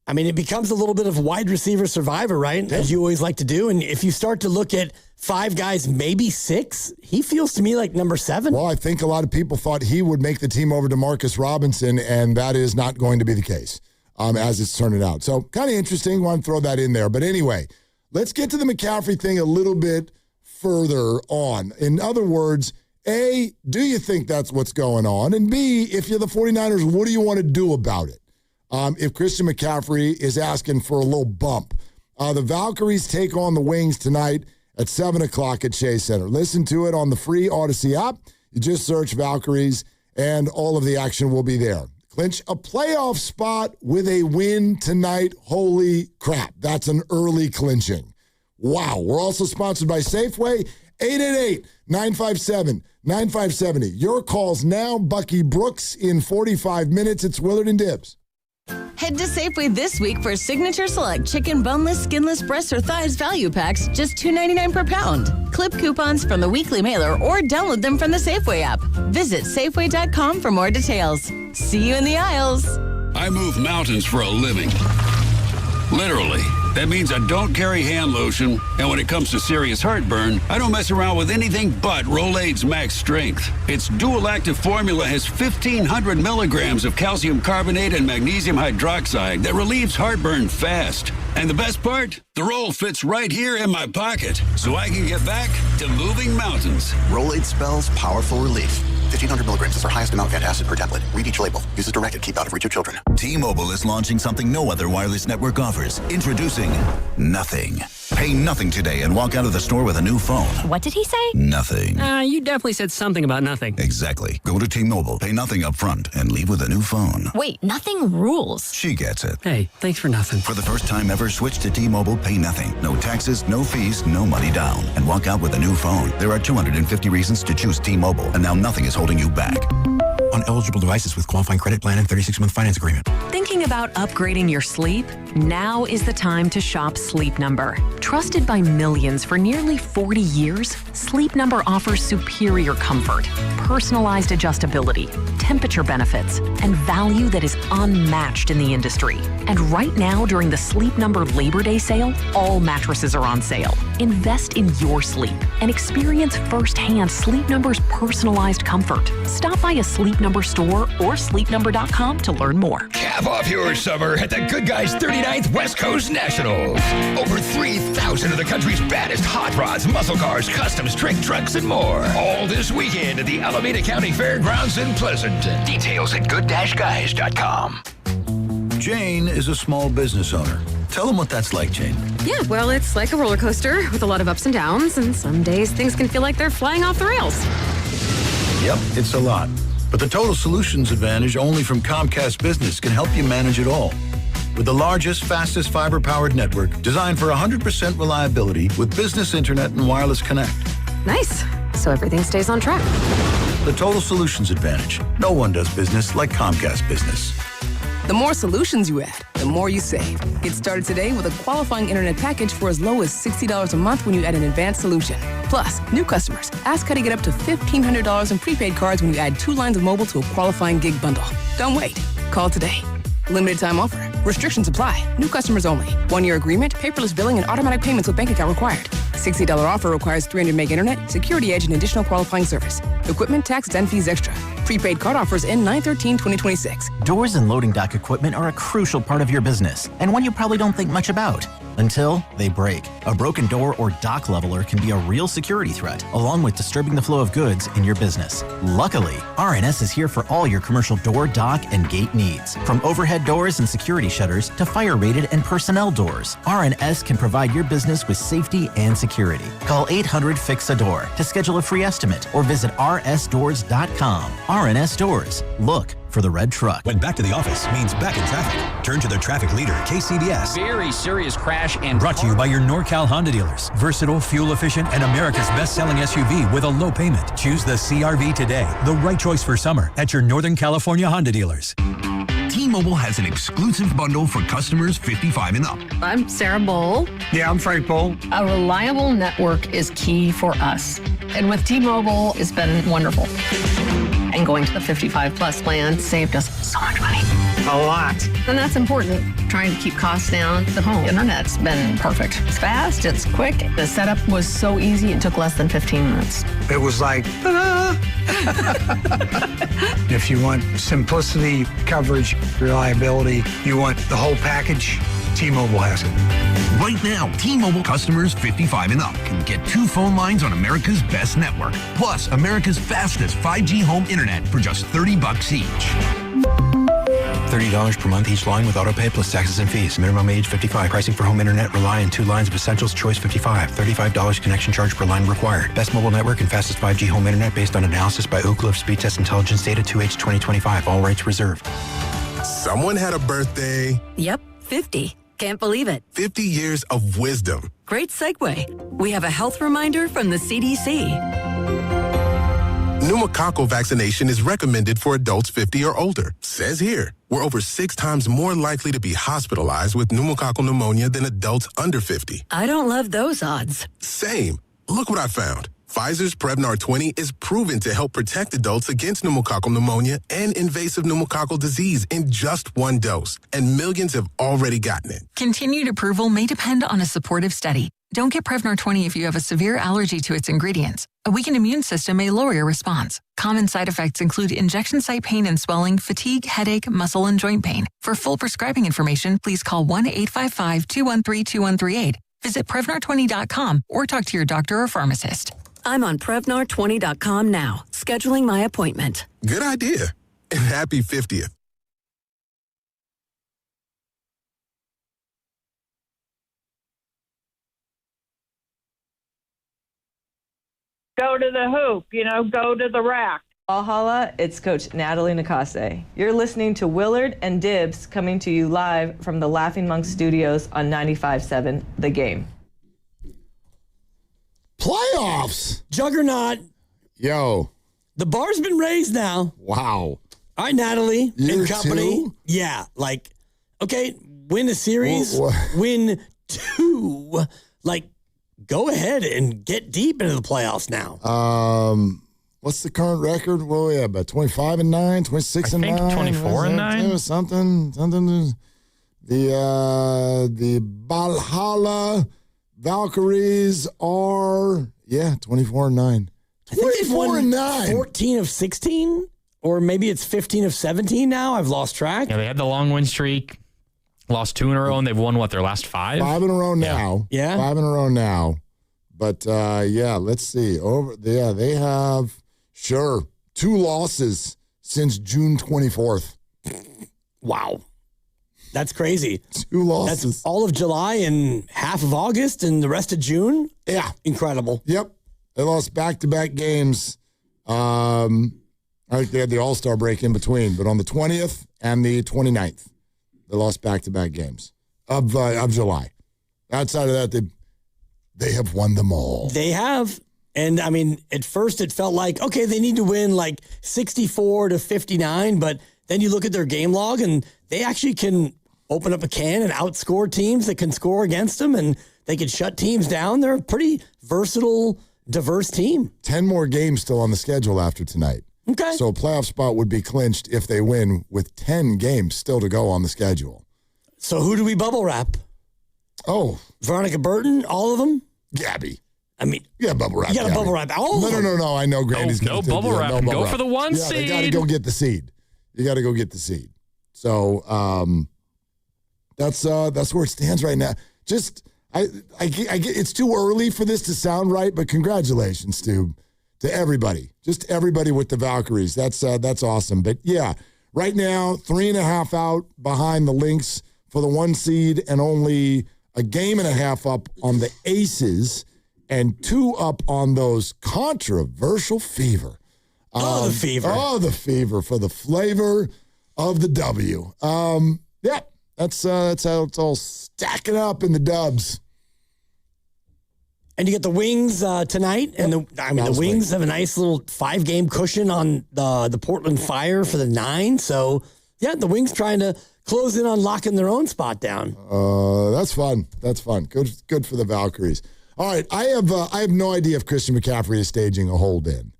I mean, it becomes a little bit of wide receiver survivor, right? Yeah. As you always like to do. And if you start to look at 5 guys, maybe 6, he feels to me like number 7. Well, I think a lot of people thought he would make the team over to Marcus Robinson, and that is not going to be the case as it's turning out. So kind of interesting. Want to throw that in there. But anyway, let's get to the McCaffrey thing a little bit further on. In other words, A, do you think that's what's going on? And B, if you're the 49ers, what do you want to do about it? If Christian McCaffrey is asking for a little bump. The Valkyries take on the Wings tonight at 7 o'clock at Chase Center. Listen to it on the free Odyssey app. You just search Valkyries, and all of the action will be there. Clinch a playoff spot with a win tonight. Holy crap. That's an early clinching. Wow. We're also sponsored by Safeway. 888-957-9570. Your calls now. Bucky Brooks in 45 minutes. It's Willard and Dibbs. Head to Safeway this week for Signature Select Chicken Boneless, Skinless Breasts or Thighs value packs, just $2.99 per pound. Clip coupons from the weekly mailer or download them from the Safeway app. Visit Safeway.com for more details. See you in the aisles. I move mountains for a living. Literally. That means I don't carry hand lotion, and when it comes to serious heartburn, I don't mess around with anything but Rolaids Max Strength. Its dual-active formula has 1,500 milligrams of calcium carbonate and magnesium hydroxide that relieves heartburn fast. And the best part? The roll fits right here in my pocket, so I can get back to moving mountains. Rolaids spells powerful relief. 1,500 milligrams is our highest amount of acid per tablet. Read each label. Use as directed. Keep out of reach of children. T-Mobile is launching something no other wireless network offers. Introducing Nothing. Pay nothing today and walk out of the store with a new phone. What did he say? Nothing. You definitely said something about nothing. Exactly. Go to T-Mobile, pay nothing up front, and leave with a new phone. Wait, nothing rules. She gets it. Hey, thanks for nothing. For the first time ever, switch to T-Mobile, pay nothing. No taxes, no fees, no money down. And walk out with a new phone. There are 250 reasons to choose T-Mobile, and now nothing is holding you back. on eligible devices with qualifying credit plan and 36-month finance agreement. Thinking about upgrading your sleep? Now is the time to shop Sleep Number. Trusted by millions for nearly 40 years, Sleep Number offers superior comfort, personalized adjustability, temperature benefits, and value that is unmatched in the industry. And right now, during the Sleep Number Labor Day sale, all mattresses are on sale. Invest in your sleep and experience firsthand Sleep Number's personalized comfort. Stop by a Sleep Number store or sleepnumber.com to learn more. Cap off your summer at the Good Guys 39th West Coast Nationals. Over 3,000 of the country's baddest hot rods, muscle cars, customs, trick trucks, and more. All this weekend at the Alameda County Fairgrounds in Pleasanton. Details at good-guys.com. Jane is a small business owner. Tell them what that's like, Jane. Yeah, well, it's like a roller coaster with a lot of ups and downs, and some days things can feel like they're flying off the rails. Yep, it's a lot. But the Total Solutions Advantage only from Comcast Business can help you manage it all. With the largest, fastest fiber-powered network designed for 100% reliability with business internet and wireless connect. Nice. So everything stays on track. The Total Solutions Advantage. No one does business like Comcast Business. The more solutions you add, the more you save. Get started today with a qualifying internet package for as low as $60 a month when you add an advanced solution. Plus, new customers, ask how to get up to $1,500 in prepaid cards when you add 2 lines of mobile to a qualifying gig bundle. Don't wait. Call today. Limited time offer. Restrictions apply. New customers only. 1-year agreement, paperless billing, and automatic payments with bank account required. $60 offer requires 300 meg internet, security edge, and additional qualifying service. Equipment, tax, and fees extra. Prepaid card offers end 9/13/2026. Doors and loading dock equipment are a crucial part of your business, and one you probably don't think much about until they break. A broken door or dock leveler can be a real security threat, along with disturbing the flow of goods in your business. Luckily, RNS is here for all your commercial door, dock, and gate needs. From overhead doors and security shutters to fire-rated and personnel doors, RNS can provide your business with safety and security. Call 800-FIX-A-DOOR to schedule a free estimate or visit rsdoors.com. RNS Doors. Look for the red truck. When back to the office means back in traffic, turn to the traffic leader, KCBS. Very serious crash and brought to you by your NorCal Honda dealers. Versatile, fuel efficient, and America's best-selling SUV with a low payment. Choose the CRV today. The right choice for summer at your Northern California Honda dealers. T-Mobile has an exclusive bundle for customers 55 and up. I'm Sarah Bowl. Yeah, I'm Frank Bowl. A reliable network is key for us. And with T-Mobile, it's been wonderful. And going to the 55 plus plan saved us so much money. A lot. And that's important. Trying to keep costs down. The home internet's been perfect. It's fast, it's quick. The setup was so easy, it took less than 15 minutes. It was like, if you want simplicity, coverage, reliability, you want the whole package, T-Mobile has it. Right now, T-Mobile customers 55 and up can get 2 phone lines on America's best network, plus America's fastest 5G home internet for just $30 each. $30 per month each line with autopay plus taxes and fees. Minimum age 55. Pricing for home internet rely on 2 lines of essentials. Choice 55. $35 connection charge per line required. Best mobile network and fastest 5G home internet based on analysis by Oak Cliff Speed Test Intelligence data 2H 2025. All rights reserved. Someone had a birthday. Yep, 50. Can't believe it. 50 years of wisdom. Great segue. We have a health reminder from the CDC. Pneumococcal vaccination is recommended for adults 50 or older. Says here, we're over 6 times more likely to be hospitalized with pneumococcal pneumonia than adults under 50. I don't love those odds. Same. Look what I found. Pfizer's Prevnar 20 is proven to help protect adults against pneumococcal pneumonia and invasive pneumococcal disease in just 1 dose. And millions have already gotten it. Continued approval may depend on a supportive study. Don't get Prevnar 20 if you have a severe allergy to its ingredients. A weakened immune system may lower your response. Common side effects include injection site pain and swelling, fatigue, headache, muscle, and joint pain. For full prescribing information, please call 1-855-213-2138. Visit Prevnar20.com or talk to your doctor or pharmacist. I'm on Prevnar20.com now, scheduling my appointment. Good idea. And happy 50th. Go to the hoop, go to the rack. Valhalla, it's Coach Natalie Nakase. You're listening to Willard and Dibbs coming to you live from the Laughing Monk Studios on 95.7 The Game. Playoffs. Juggernaut. Yo. The bar's been raised now. Wow. All right, Natalie Year and company. 2? Yeah, okay, win a series, win 2. Go ahead and get deep into the playoffs now. What's the current record? What are we at? About 25-9, 26-9? I think 24-9. Something. The Valhalla Valkyries are 24-9. I think they've won 24-9. 14 of 16, or maybe it's 15 of 17 now. I've lost track. Yeah, they had the long win streak, lost 2 in a row, and they've won, their last 5? 5 in a row now. Yeah. 5 in a row now. But, let's see. They have, 2 losses since June 24th. Wow. That's crazy. 2 losses. That's all of July and half of August and the rest of June? Yeah. Incredible. Yep. They lost back-to-back games. I think they had the All-Star break in between, but on the 20th and the 29th, they lost back-to-back games of July. Outside of that, they have won them all. They have. And, at first it felt like, okay, they need to win 64 to 59, but then you look at their game log and they actually can open up a can and outscore teams that can score against them, and they can shut teams down. They're a pretty versatile, diverse team. 10 more games still on the schedule after tonight. Okay. So a playoff spot would be clinched if they win with 10 games still to go on the schedule. So who do we bubble wrap? Oh. Veronica Burton, all of them? Gabby. Yeah, bubble wrap. You got to bubble wrap all of them. No. I know Granny's going to No bubble wrap. Go for the 1 seed. They got to go get the seed. You got to go get the seed. So that's where it stands right now. Just I get it's too early for this to sound right, but congratulations to everybody, just everybody with the Valkyries. That's awesome. But yeah, right now 3.5 out behind the Lynx for the 1 seed, and only a game and a half up on the Aces, and 2 up on those controversial Fever. The Fever. The Fever for the flavor of the W. That's how it's all stacking up in the Dubs. And you get the Wings tonight, and the Wings have a nice little 5-game cushion on the Portland Fire for the 9. So yeah, the Wings trying to close in on locking their own spot down. That's fun. Good for the Valkyries. All right, I have no idea if Christian McCaffrey is staging a hold-in.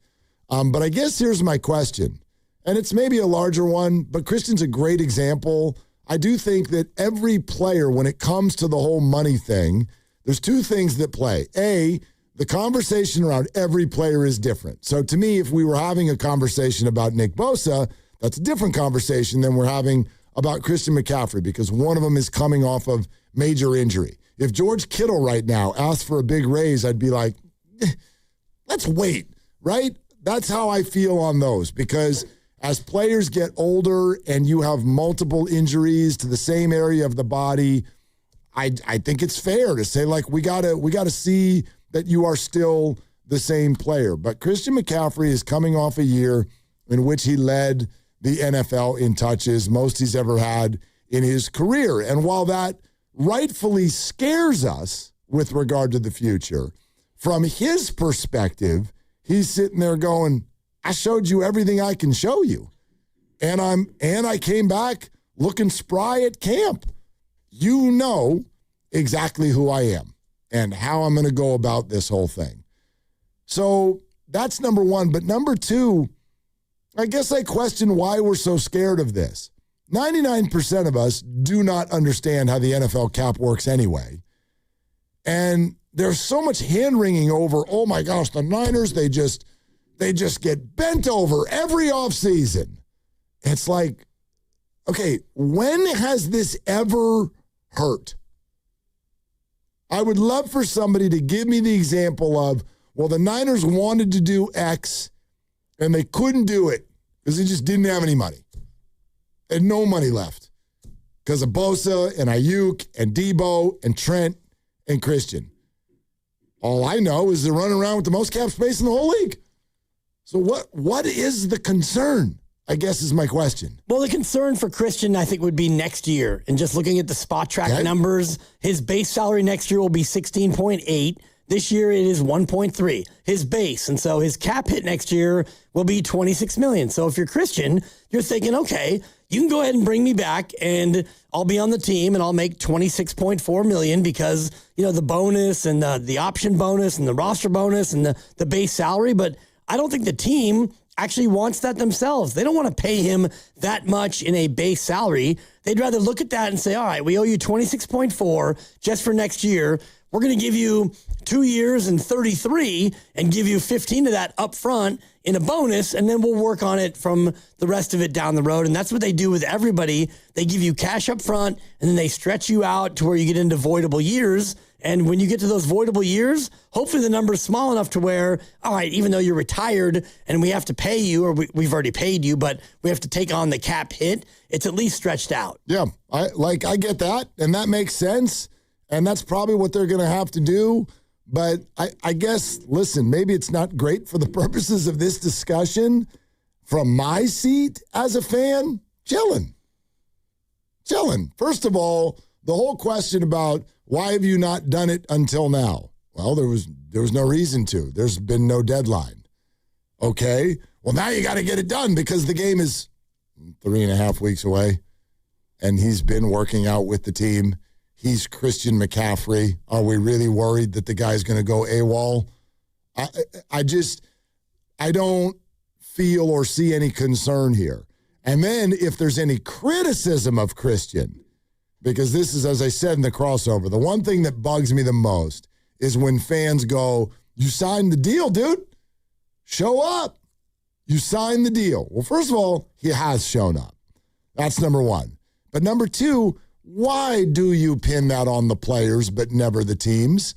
But I guess here's my question, and it's maybe a larger one, but Christian's a great example. I do think that every player, when it comes to the whole money thing, there's 2 things that play. A, the conversation around every player is different. So to me, if we were having a conversation about Nick Bosa, that's a different conversation than we're having about Christian McCaffrey, because one of them is coming off of major injury. If George Kittle right now asked for a big raise, I'd be like, let's wait, right? That's how I feel on those, because as players get older and you have multiple injuries to the same area of the body, I think it's fair to say, we gotta see that you are still the same player. But Christian McCaffrey is coming off a year in which he led the NFL in touches, most he's ever had in his career. And while that rightfully scares us with regard to the future, from his perspective, he's sitting there going, I showed you everything I can show you. And I came back looking spry at camp. You know exactly who I am and how I'm going to go about this whole thing. So that's number 1. But number 2, I guess I question why we're so scared of this. 99% of us do not understand how the NFL cap works anyway. And there's so much hand-wringing over, oh my gosh, the Niners, they just get bent over every offseason. It's like, okay, when has this ever hurt? I would love for somebody to give me the example of, well, the Niners wanted to do X and they couldn't do it because they just didn't have any money. They had no money left because of Bosa and Ayuk and Debo and Trent and Christian. All I know is they're running around with the most cap space in the whole league. So what is the concern, I guess, is my question. Well, the concern for Christian, I think, would be next year. And just looking at the spot track numbers, his base salary next year will be 16.8. This year it is 1.3, his base. And so his cap hit next year will be $26 million. So if you're Christian, you're thinking, okay, you can go ahead and bring me back and I'll be on the team and I'll make $26.4 million because, the bonus and the option bonus and the roster bonus and the base salary. But I don't think the team actually wants that themselves. They don't want to pay him that much in a base salary. They'd rather look at that and say, all right, we owe you 26.4 just for next year. We're going to give you 2 years and 33 and give you 15 of that up front in a bonus, and then we'll work on it from the rest of it down the road. And that's what they do with everybody. They give you cash up front, and then they stretch you out to where you get into voidable years. And when you get to those voidable years, hopefully the number is small enough to where, all right, even though you're retired and we have to pay you, or we've already paid you, but we have to take on the cap hit, it's at least stretched out. Yeah, I get that, and that makes sense, and that's probably what they're going to have to do. But I guess, listen, maybe it's not great for the purposes of this discussion. From my seat as a fan, chilling. First of all, the whole question about why have you not done it until now? Well, there was no reason to. There's been no deadline. Okay, well, now you got to get it done because the game is 3.5 weeks away, and he's been working out with the team. He's Christian McCaffrey. Are we really worried that the guy's going to go AWOL? I don't feel or see any concern here. And then if there's any criticism of Christian, because this is, as I said in the crossover, the one thing that bugs me the most is when fans go, you signed the deal, dude. Show up. You signed the deal. Well, first of all, he has shown up. That's number one. But number two, why do you pin that on the players but never the teams?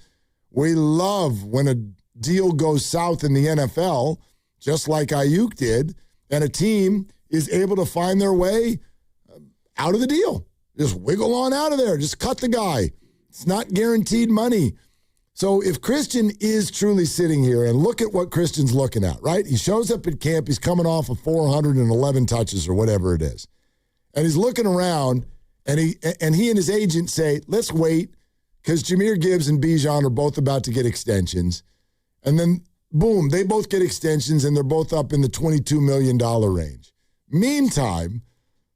We love when a deal goes south in the NFL, just like Ayuk did, and a team is able to find their way out of the deal. Just wiggle on out of there. Just cut the guy. It's not guaranteed money. So if Christian is truly sitting here, and look at what Christian's looking at, right? He shows up at camp. He's coming off of 411 touches or whatever it is. And he's looking around, and he and his agent say, let's wait, because Jahmyr Gibbs and Bijan are both about to get extensions. And then, boom, they both get extensions, and they're both up in the $22 million range. Meantime,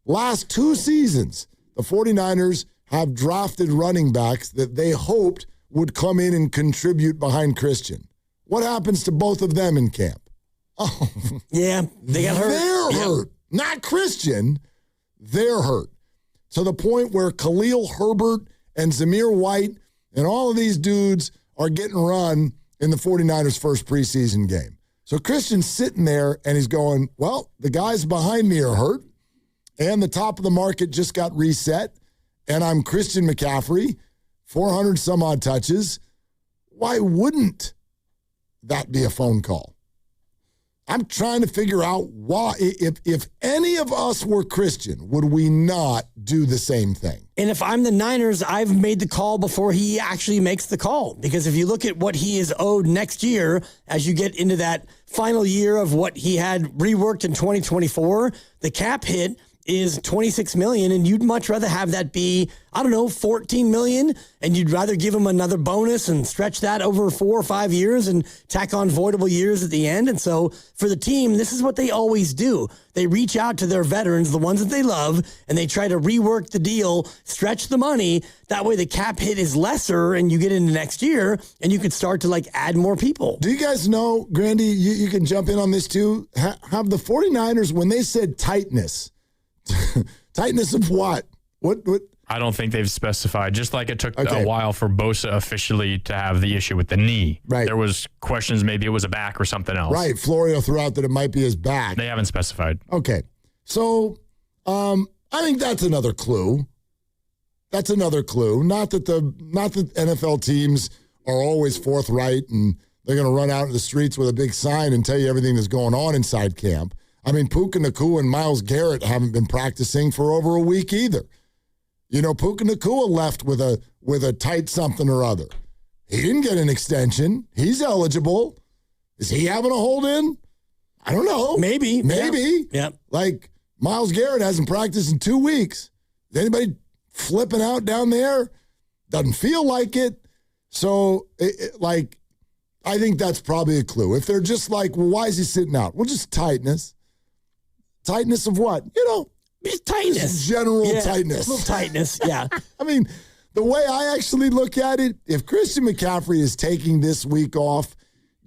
last 2 seasons, the 49ers have drafted running backs that they hoped would come in and contribute behind Christian. What happens to both of them in camp? Oh, yeah, they got hurt. They're hurt. Not Christian. They're hurt. To the point where Khalil Herbert and Zamir White and all of these dudes are getting run in the 49ers' first preseason game. So Christian's sitting there and he's going, well, the guys behind me are hurt and the top of the market just got reset and I'm Christian McCaffrey, 400 some odd touches. Why wouldn't that be a phone call? I'm trying to figure out why, if any of us were Christian, would we not do the same thing? And if I'm the Niners, I've made the call before he actually makes the call. Because if you look at what he is owed next year, as you get into that final year of what he had reworked in 2024, the cap hit is $26 million, and you'd much rather have that be, I don't know, $14 million, and you'd rather give him another bonus and stretch that over 4 or 5 years and tack on voidable years at the end. And so for the team, this is what they always do. They reach out to their veterans, the ones that they love, and they try to rework the deal, stretch the money. That way the cap hit is lesser, and you get into next year, and you can start to add more people. Do you guys know, Grandy, you can jump in on this too, have the 49ers, when they said tightness, tightness of what? What? I don't think they've specified. Just like it took a while for Bosa officially to have the issue with the knee. Right. There was questions, maybe it was a back or something else. Right. Florio threw out that it might be his back. They haven't specified. Okay. So I think that's another clue. That's another clue. Not that NFL teams are always forthright and they're going to run out in the streets with a big sign and tell you everything that's going on inside camp. I mean, Puka Nacua and Myles Garrett haven't been practicing for over a week either. You know, Puka Nacua left with a tight something or other. He didn't get an extension. He's eligible. Is he having a hold-in? I don't know. Maybe. Yeah. Like, Myles Garrett hasn't practiced in 2 weeks. Is anybody flipping out down there? Doesn't feel like it. So, I think that's probably a clue. If they're just like, well, why is he sitting out? Well, just tightness. Tightness of what? Just tightness. General tightness. A little tightness, yeah. I mean, the way I actually look at it, if Christian McCaffrey is taking this week off,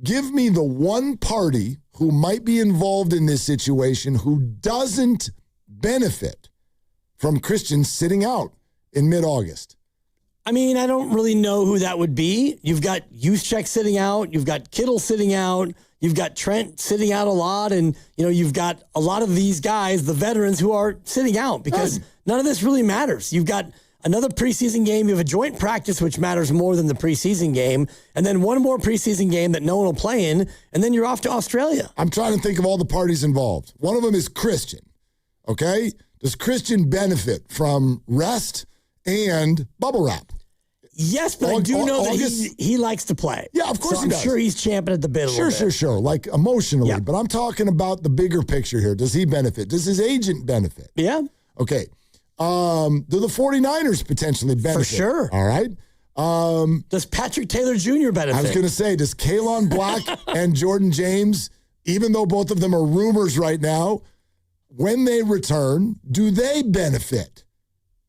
give me the one party who might be involved in this situation who doesn't benefit from Christian sitting out in mid-August. I mean, I don't really know who that would be. You've got Juszczyk sitting out. You've got Kittle sitting out. You've got Trent sitting out a lot. And, you've got a lot of these guys, the veterans, who are sitting out because none of this really matters. You've got another preseason game. You have a joint practice, which matters more than the preseason game. And then one more preseason game that no one will play in. And then you're off to Australia. I'm trying to think of all the parties involved. One of them is Christian. Okay? Does Christian benefit from rest and bubble wrap? Yes, but I do know that he likes to play. Yeah, of course so he does. I'm sure he's champing at the bit a little bit. Sure. Like emotionally. Yeah. But I'm talking about the bigger picture here. Does he benefit? Does his agent benefit? Yeah. Okay. Do the 49ers potentially benefit? For sure. All right. Does Patrick Taylor Jr. benefit? I was going to say, does Kalon Black and Jordan James, even though both of them are rumors right now, when they return, do they benefit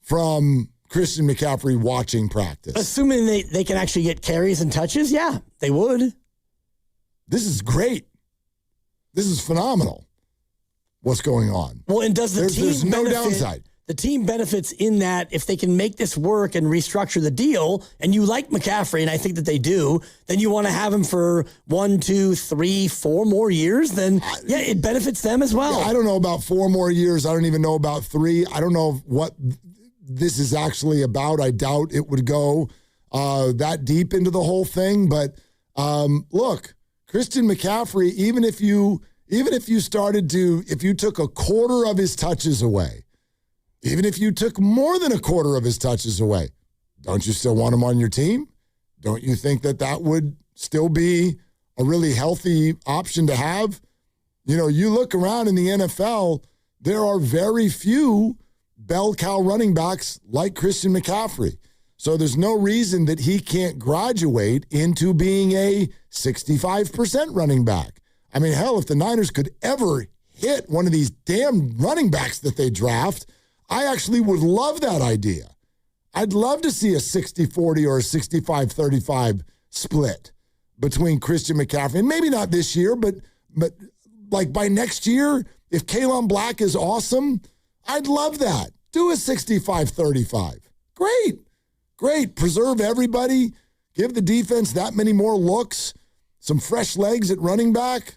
from Christian McCaffrey watching practice? Assuming they can actually get carries and touches, yeah, they would. This is great. This is phenomenal. What's going on? Well, and does the team there's no benefit? downside. The team benefits in that if they can make this work and restructure the deal, and you like McCaffrey, and I think that they do, then you want to have him for 1, 2, 3, 4 more years, then yeah, it benefits them as well. Yeah, I don't know about 4 more years. I don't even know about 3. I don't know what this is actually about. I doubt it would go that deep into the whole thing. But look, Christian McCaffrey, even if you took a quarter of his touches away, even if you took more than a quarter of his touches away, don't you still want him on your team? Don't you think that would still be a really healthy option to have? You look around in the NFL, there are very few bell cow running backs like Christian McCaffrey. So there's no reason that he can't graduate into being a 65% running back. I mean, hell, if the Niners could ever hit one of these damn running backs that they draft, I actually would love that idea. I'd love to see a 60-40 or a 65-35 split between Christian McCaffrey. And maybe not this year, but like by next year, if Kalon Black is awesome, I'd love that. Do a 65-35. Great. Preserve everybody. Give the defense that many more looks. Some fresh legs at running back.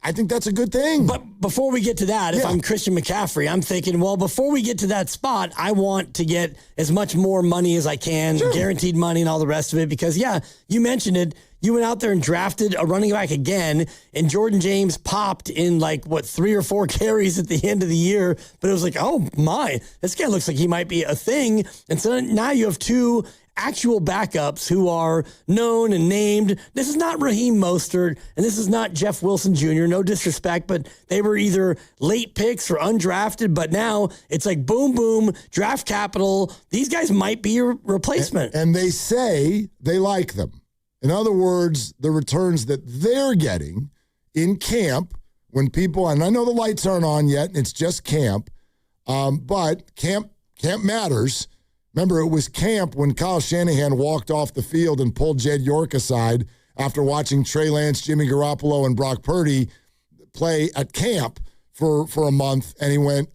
I think that's a good thing. But before we get to that, if I'm Christian McCaffrey, I'm thinking, well, before we get to that spot, I want to get as much more money as I can, guaranteed money and all the rest of it. Because, yeah, you mentioned it. You went out there and drafted a running back again, and Jordan James popped in 3 or 4 carries at the end of the year. But it was like, oh, my, this guy looks like he might be a thing. And so now you have 2 actual backups who are known and named. This is not Raheem Mostert, and this is not Jeff Wilson Jr., no disrespect, but they were either late picks or undrafted, but now it's like boom, boom, draft capital. These guys might be your replacement. And they say they like them. In other words, the returns that they're getting in camp when people, and I know the lights aren't on yet, and it's just camp, but camp matters. Remember, it was camp when Kyle Shanahan walked off the field and pulled Jed York aside after watching Trey Lance, Jimmy Garoppolo, and Brock Purdy play at camp for a month. And he went,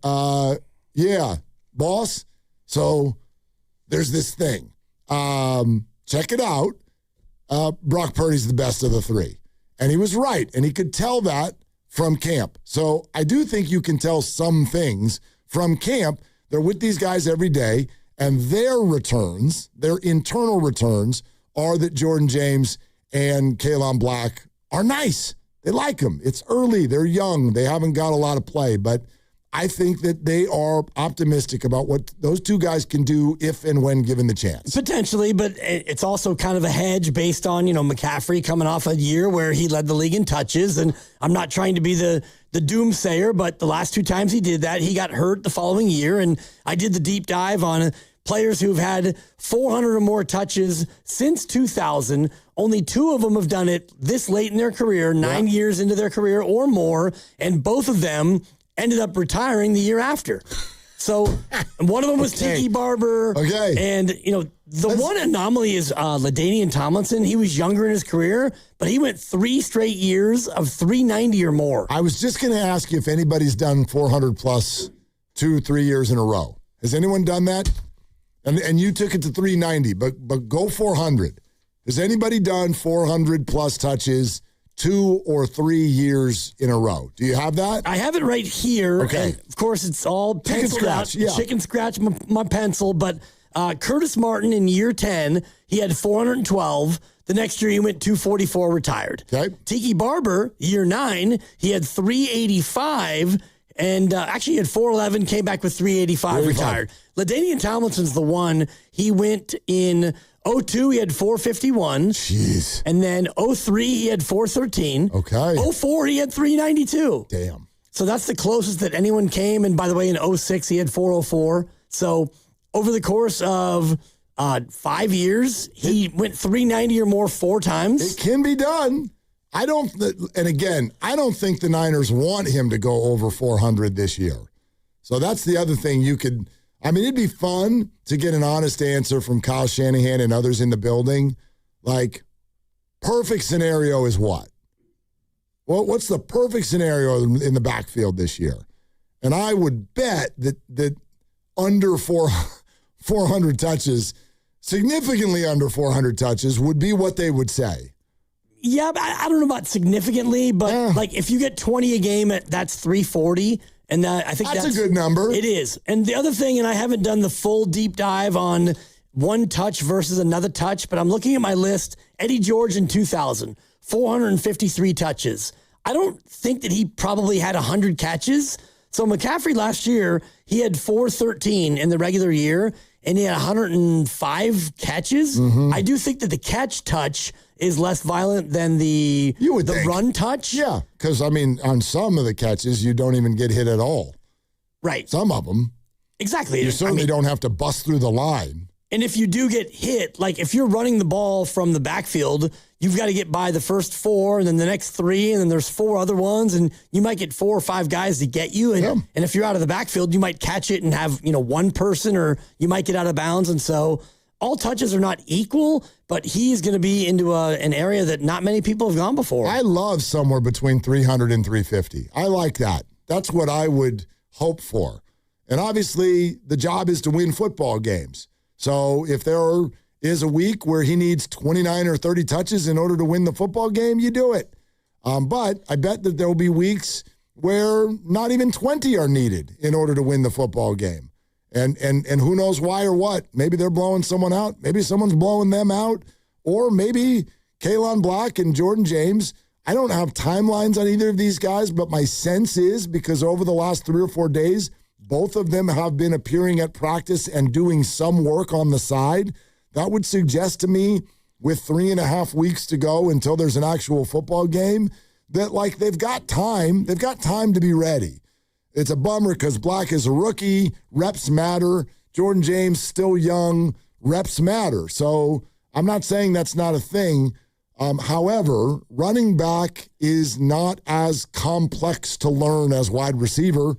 yeah, boss. So there's this thing. Check it out. Brock Purdy's the best of the 3. And he was right. And he could tell that from camp. So I do think you can tell some things from camp. They're with these guys every day. And their returns, their internal returns, are that Jordan James and Kalon Black are nice. They like them. It's early. They're young. They haven't got a lot of play. But I think that they are optimistic about what those 2 guys can do if and when given the chance. Potentially, but it's also kind of a hedge based on, McCaffrey coming off a year where he led the league in touches. And I'm not trying to be the doomsayer, but the last 2 times he did that, he got hurt the following year. And I did the deep dive on players who've had 400 or more touches since 2000. Only 2 of them have done it this late in their career, 9 years into their career or more, and both of them ended up retiring the year after. So one of them was Tiki Barber. Okay. And, the one anomaly is LaDainian Tomlinson. He was younger in his career, but he went 3 straight years of 390 or more. I was just going to ask you if anybody's done 400 plus 2-3 years in a row. Has anyone done that? And you took it to 390, but go 400. Has anybody done 400 plus touches 2 or 3 years in a row? Do you have that? I have it right here. Okay. And of course, it's all penciled out. Yeah. Chicken scratch my pencil. But Curtis Martin in year 10, he had 412. The next year, he went 244, retired. Okay. Tiki Barber, year 9, he had 385. And actually, he had 411, came back with 385, retired. LaDainian Tomlinson's the one. He went in 02, he had 451. Jeez. And then 03, he had 413. Okay. 04, he had 392. Damn. So that's the closest that anyone came. And by the way, in 06, he had 404. So over the course of 5 years, he went 390 or more 4 times. It can be done. I don't think the Niners want him to go over 400 this year. So that's the other thing it'd be fun to get an honest answer from Kyle Shanahan and others in the building. Like, perfect scenario is what? Well, what's the perfect scenario in the backfield this year? And I would bet that under 400 touches, significantly under 400 touches, would be what they would say. Yeah, but I don't know about significantly, but like if you get 20 a game, that's 340. And I think that's a good number. It is. And the other thing, and I haven't done the full deep dive on one touch versus another touch, but I'm looking at my list. Eddie George in 2000, 453 touches. I don't think that he probably had 100 catches. So McCaffrey last year, he had 413 in the regular year, and he had 105 catches. Mm-hmm. I do think that the catch touch is less violent than the run touch. Yeah, because, on some of the catches, you don't even get hit at all. Right. Some of them. Exactly. You certainly don't have to bust through the line. And if you do get hit, like if you're running the ball from the backfield, you've got to get by the first 4 and then the next 3, and then there's 4 other ones, and you might get 4 or 5 guys to get you. And, and if you're out of the backfield, you might catch it and have, one person, or you might get out of bounds. And so all touches are not equal, but he's going to be into an area that not many people have gone before. I love somewhere between 300 and 350. I like that. That's what I would hope for. And obviously, the job is to win football games. So if there is a week where he needs 29 or 30 touches in order to win the football game, you do it. But I bet that there will be weeks where not even 20 are needed in order to win the football game. And who knows why or what. Maybe they're blowing someone out. Maybe someone's blowing them out. Or maybe Kalon Black and Jordan James. I don't have timelines on either of these guys, but my sense is, because over the last 3 or 4 days, both of them have been appearing at practice and doing some work on the side. That would suggest to me, with 3.5 weeks to go until there's an actual football game, that they've got time. They've got time to be ready. It's a bummer because Black is a rookie. Reps matter. Jordan James, still young. Reps matter. So I'm not saying that's not a thing. However, running back is not as complex to learn as wide receiver.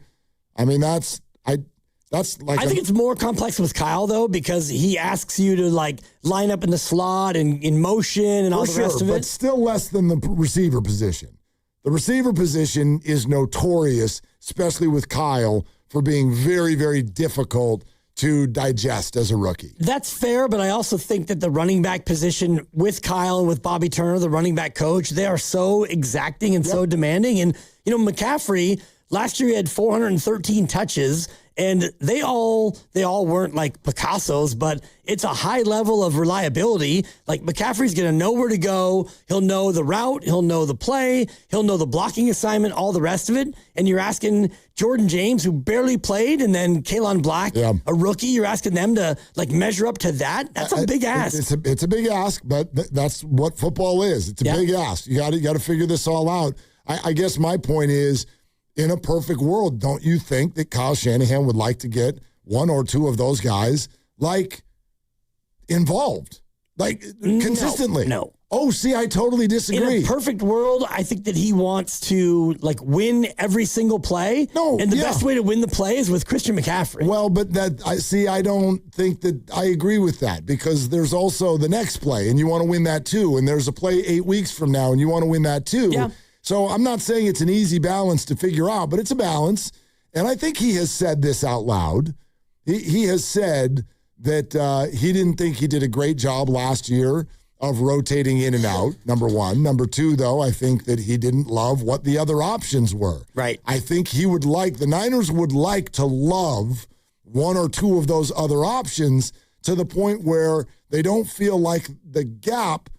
I think it's more complex with Kyle, though, because he asks you to line up in the slot and in motion and all the rest of it. But still less than the receiver position. The receiver position is notorious, especially with Kyle, for being very, very difficult to digest as a rookie. That's fair, but I also think that the running back position with Kyle and with Bobby Turner, the running back coach, they are so exacting and so demanding. And, McCaffrey, last year he had 413 touches, and they all weren't like Picasso's, but it's a high level of reliability. Like, McCaffrey's going to know where to go. He'll know the route. He'll know the play. He'll know the blocking assignment, all the rest of it. And you're asking Jordan James, who barely played, and then Kalon Black, a rookie, you're asking them to measure up to that? That's a big ask. It's a big ask, but that's what football is. It's a big ask. You got to figure this all out. I guess my point is, in a perfect world, don't you think that Kyle Shanahan would like to get 1 or 2 of those guys like involved, like consistently. No. Oh, see, I totally disagree. In a perfect world, I think that he wants to like win every single play. No, and the best way to win the play is with Christian McCaffrey. Well, but I don't think that I agree with that, because there's also the next play, and you want to win that too. And there's a play 8 weeks from now, and you want to win that too. Yeah. So I'm not saying it's an easy balance to figure out, but it's a balance. And I think he has said this out loud. He has said that he didn't think he did a great job last year of rotating in and out, number one. Number two, though, I think that he didn't love what the other options were. Right. I think the Niners would like to love one or two of those other options to the point where they don't feel like the gap,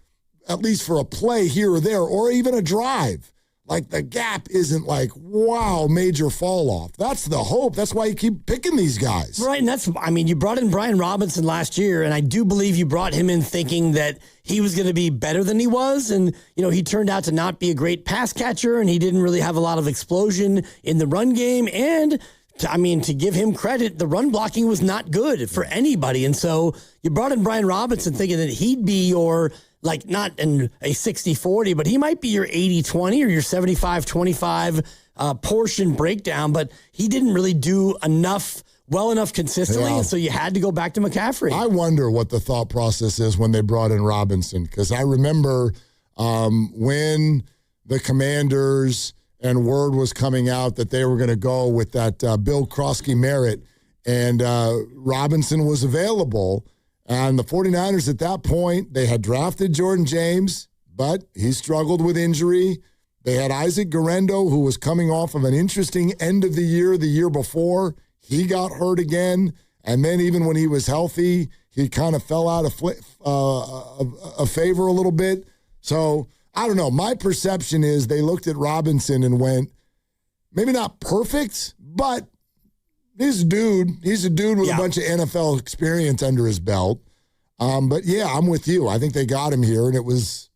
at least for a play here or there, or even a drive, like the gap isn't like, wow, major fall off. That's the hope. That's why you keep picking these guys. Right, and you brought in Brian Robinson last year, and I do believe you brought him in thinking that he was going to be better than he was, and, he turned out to not be a great pass catcher, and he didn't really have a lot of explosion in the run game, and to give him credit, the run blocking was not good for anybody, and so you brought in Brian Robinson thinking that he'd be your, like, not in a 60-40, but he might be your 80-20 or your 75-25 portion breakdown, but he didn't really do well enough consistently, and so you had to go back to McCaffrey. I wonder what the thought process is when they brought in Robinson, because I remember when the Commanders and word was coming out that they were going to go with that Bill Krosky-Merritt, and Robinson was available. And the 49ers at that point, they had drafted Jordan James, but he struggled with injury. They had Isaac Guerendo, who was coming off of an interesting end of the year before. He got hurt again. And then even when he was healthy, he kind of fell out of favor a little bit. So I don't know. My perception is they looked at Robinson and went, maybe not perfect, but he's a dude. He's a dude with a bunch of NFL experience under his belt. But yeah, I'm with you. I think they got him here, and it was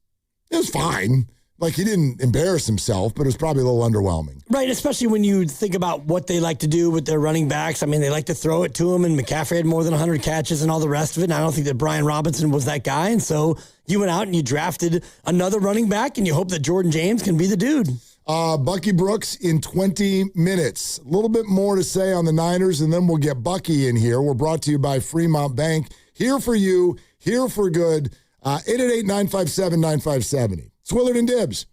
fine. Like, he didn't embarrass himself, but it was probably a little underwhelming. Right, especially when you think about what they like to do with their running backs. I mean, they like to throw it to him, and McCaffrey had more than 100 catches and all the rest of it, and I don't think that Brian Robinson was that guy. And so you went out and you drafted another running back, and you hope that Jordan James can be the dude. Bucky Brooks in 20 minutes. A little bit more to say on the Niners, and then we'll get Bucky in here. We're brought to you by Fremont Bank. Here for you, here for good. 888-957-9570. It's Willard and Dibs.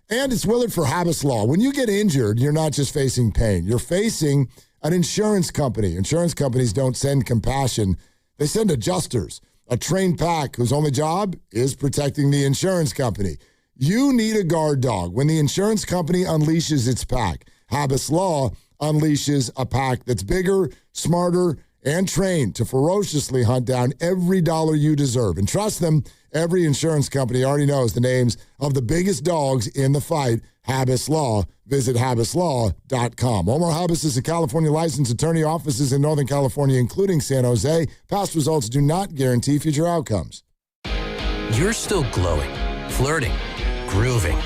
And it's Willard for Habas Law. When you get injured, you're not just facing pain. You're facing an insurance company. Insurance companies don't send compassion. They send adjusters, a trained pack whose only job is protecting the insurance company. You need a guard dog. When the insurance company unleashes its pack, Habas Law unleashes a pack that's bigger, smarter, and trained to ferociously hunt down every dollar you deserve. And trust them, every insurance company already knows the names of the biggest dogs in the fight. Habas Law. Visit habaslaw.com. Omar Habas is a California licensed attorney, offices in Northern California, including San Jose. Past results do not guarantee future outcomes. You're still glowing, flirting, grooving.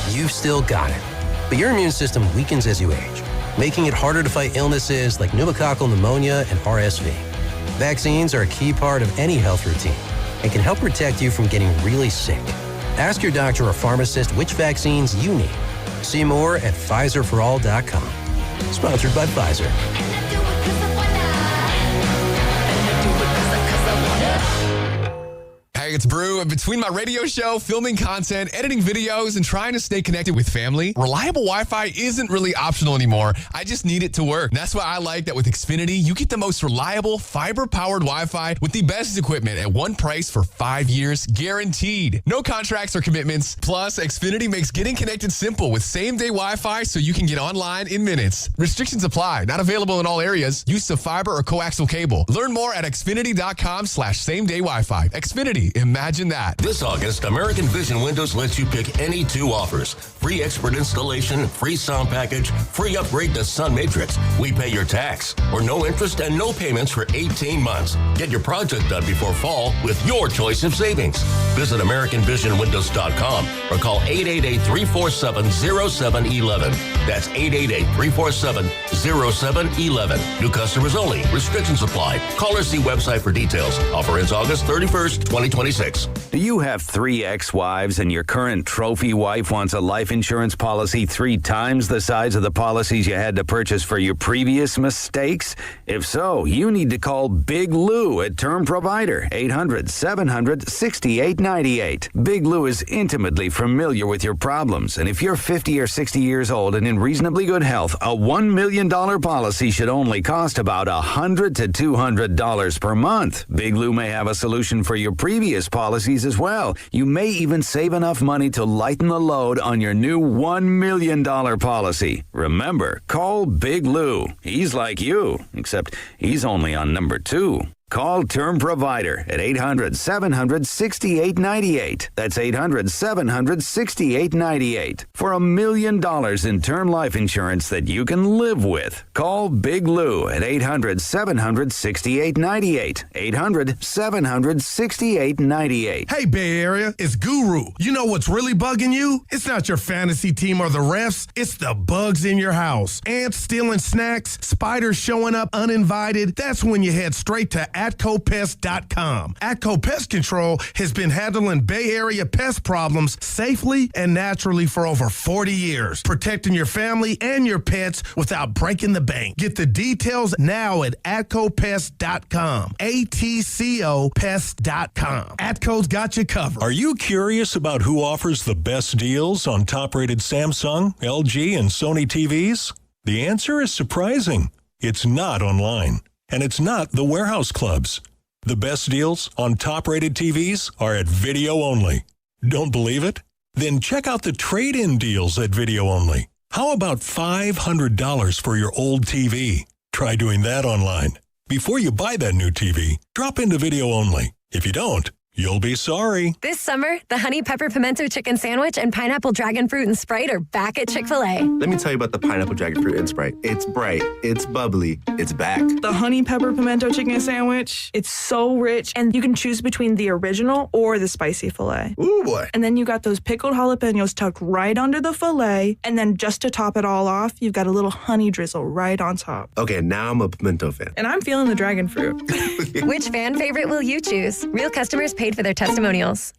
You've still got it. But your immune system weakens as you age, making it harder to fight illnesses like pneumococcal pneumonia and RSV. Vaccines are a key part of any health routine and can help protect you from getting really sick. Ask your doctor or pharmacist which vaccines you need. See more at PfizerForAll.com. Sponsored by Pfizer. Hey, it's Brew, and between my radio show, filming content, editing videos, and trying to stay connected with family, reliable Wi-Fi isn't really optional anymore. I just need it to work. And that's why I like that with Xfinity, you get the most reliable, fiber-powered Wi-Fi with the best equipment at one price for 5 years, guaranteed. No contracts or commitments. Plus, Xfinity makes getting connected simple with same-day Wi-Fi so you can get online in minutes. Restrictions apply. Not available in all areas. Use of fiber or coaxial cable. Learn more at Xfinity.com/same-day Wi-Fi. Xfinity. Imagine that. This August, American Vision Windows lets you pick any two offers. Free expert installation, free sound package, free upgrade to Sun Matrix. We pay your tax, or no interest and no payments for 18 months. Get your project done before fall with your choice of savings. Visit AmericanVisionWindows.com or call 888-347-0711. That's 888-347-0711. New customers only. Restrictions apply. Call or see website for details. Offer ends August 31st, 2026. Do you have 3 ex-wives and your current trophy wife wants a life insurance policy 3 times the size of the policies you had to purchase for your previous mistakes? If so, you need to call Big Lou at Term Provider, 800-700-6898. Big Lou is intimately familiar with your problems, and if you're 50 or 60 years old and in reasonably good health, a $1 million policy should only cost about $100 to $200 per month. Big Lou may have a solution for your previous policies as well. You may even save enough money to lighten the load on your new $1 million policy. Remember, call Big Lou. He's like you, except he's only on number 2. Call Term Provider at 800-700-6898. That's 800-700-6898. For $1 million in term life insurance that you can live with. Call Big Lou at 800-700-6898. 800-700-6898. Hey, Bay Area, it's Guru. You know what's really bugging you? It's not your fantasy team or the refs. It's the bugs in your house. Ants stealing snacks, spiders showing up uninvited. That's when you head straight to AtcoPest.com. Atco Pest Control has been handling Bay Area pest problems safely and naturally for over 40 years, protecting your family and your pets without breaking the bank. Get the details now at AtcoPest.com. ATCO Pest.com. Atco's got you covered. Are you curious about who offers the best deals on top-rated Samsung, LG, and Sony TVs? The answer is surprising. It's not online. And it's not the warehouse clubs. The best deals on top-rated TVs are at Video Only. Don't believe it? Then check out the trade-in deals at Video Only. How about $500 for your old TV? Try doing that online. Before you buy that new TV, drop into Video Only. If you don't, you'll be sorry. This summer, the Honey Pepper Pimento Chicken Sandwich and Pineapple Dragon Fruit and Sprite are back at Chick-fil-A. Let me tell you about the Pineapple Dragon Fruit and Sprite. It's bright, it's bubbly, it's back. The Honey Pepper Pimento Chicken Sandwich, it's so rich, and you can choose between the original or the spicy filet. Ooh, boy. And then you got those pickled jalapenos tucked right under the filet, and then just to top it all off, you've got a little honey drizzle right on top. Okay, now I'm a pimento fan. And I'm feeling the dragon fruit. Which fan favorite will you choose? Real customers paid for their testimonials.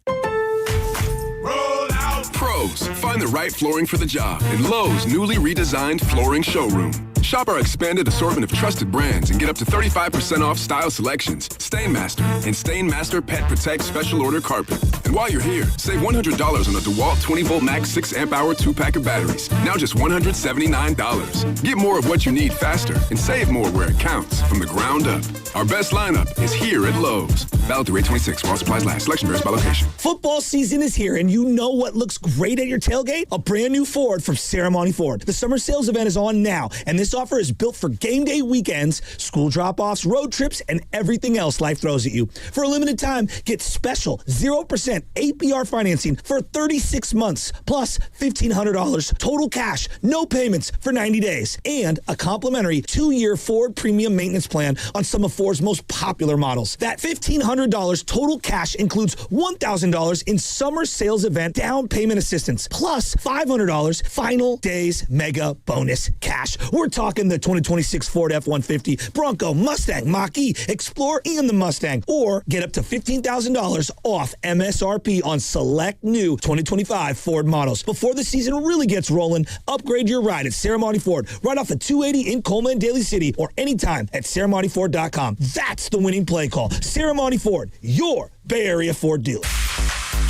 Pros, find the right flooring for the job in Lowe's newly redesigned flooring showroom. Shop our expanded assortment of trusted brands and get up to 35% off style selections, Stainmaster, and Stainmaster Pet Protect Special Order Carpet. And while you're here, save $100 on a DeWalt 20-volt max 6-amp-hour 2-pack of batteries. Now just $179. Get more of what you need faster and save more where it counts from the ground up. Our best lineup is here at Lowe's. Valid through 8/26 while supplies last. Selection varies by location. Football season is here, and you know what looks great at your tailgate? A brand new Ford from Ceremony Ford. The summer sales event is on now, and this offer is built for game day weekends, school drop-offs, road trips, and everything else life throws at you. For a limited time, get special 0% APR financing for 36 months, plus $1,500 total cash, no payments for 90 days, and a complimentary 2-year Ford premium maintenance plan on some of Ford's most popular models. That $1,500 total cash includes $1,000 in summer sales event down payment assistance, plus $500 final days mega bonus cash. We're talking the 2026 Ford F-150, Bronco, Mustang, Mach-E, Explorer, and the Mustang. Or get up to $15,000 off MSRP on select new 2025 Ford models. Before the season really gets rolling, upgrade your ride at Ceremony Ford, right off the 280 in Coleman and Daly City, or anytime at CeremonyFord.com. That's the winning play call. Ceremony Ford, your Bay Area Ford dealer.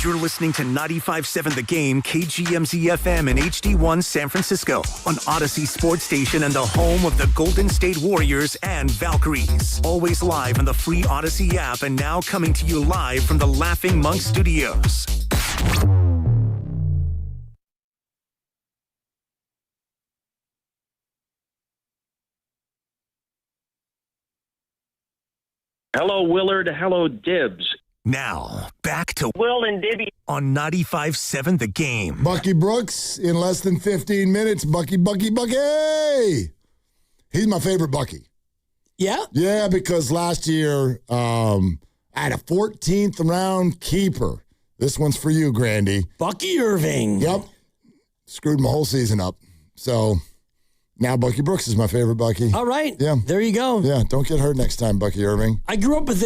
You're listening to 95.7 The Game, KGMZ-FM and HD1 San Francisco on Odyssey Sports Station and the home of the Golden State Warriors and Valkyries. Always live on the free Odyssey app and now coming to you live from the Laughing Monk Studios. Hello, Willard. Hello, Dibbs. Now, back to Will and Dibby on 95.7 The Game. Bucky Brooks in less than 15 minutes. Bucky. He's my favorite Bucky. Yeah? Yeah, because last year I had a 14th round keeper. This one's for you, Grandy. Bucky Irving. Yep. Screwed my whole season up. So now Bucky Brooks is my favorite Bucky. All right. Yeah. There you go. Yeah, don't get hurt next time, Bucky Irving. I grew up with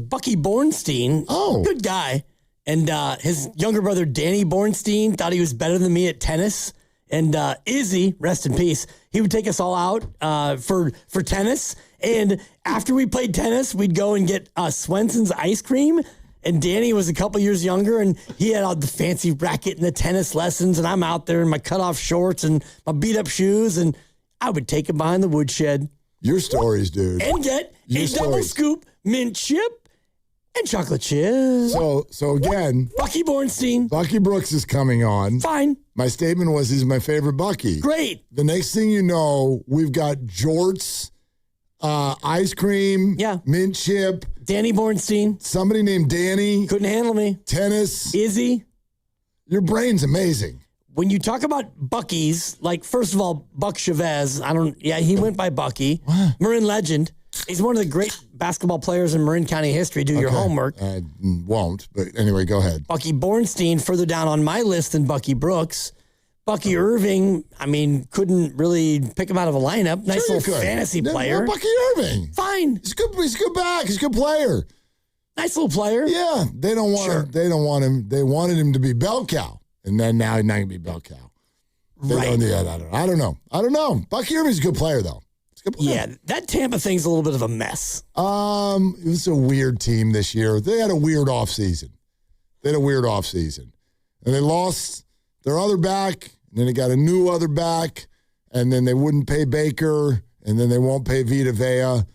Bucky Bornstein. Oh. Good guy. And his younger brother, Danny Bornstein, thought he was better than me at tennis. And Izzy, rest in peace, he would take us all out for tennis. And after we played tennis, we'd go and get Swenson's ice cream. And Danny was a couple years younger, and he had all the fancy racket and the tennis lessons. And I'm out there in my cutoff shorts and my beat-up shoes, and I would take him behind the woodshed. Your stories, dude. And get a double scoop mint chip and chocolate chip. So again, Bucky Bornstein. Bucky Brooks is coming on. Fine. My statement was he's my favorite Bucky. Great. The next thing you know, we've got jorts, ice cream, mint chip. Danny Bornstein. Somebody named Danny. Couldn't handle me. Tennis. Izzy. Your brain's amazing. When you talk about Bucky's, like, first of all, Buck Chavez, he went by Bucky. What? Marin legend. He's one of the great basketball players in Marin County history. Do your homework. I won't, but anyway, go ahead. Bucky Bornstein, further down on my list than Bucky Brooks. Bucky Irving, couldn't really pick him out of a lineup. Nice little fantasy player. Bucky Irving. Fine. He's a good back. He's a good player. Nice little player. Yeah. They don't want him. They don't want him. They wanted him to be bell cow. And then now he's not going to be bell cow. Right. I don't know. Bucky Irving's a good player, though. Yeah, that Tampa thing's a little bit of a mess. It was a weird team this year. They had a weird offseason. And they lost their other back, and then they got a new other back, and then they wouldn't pay Baker, and then they won't pay Vita Vea.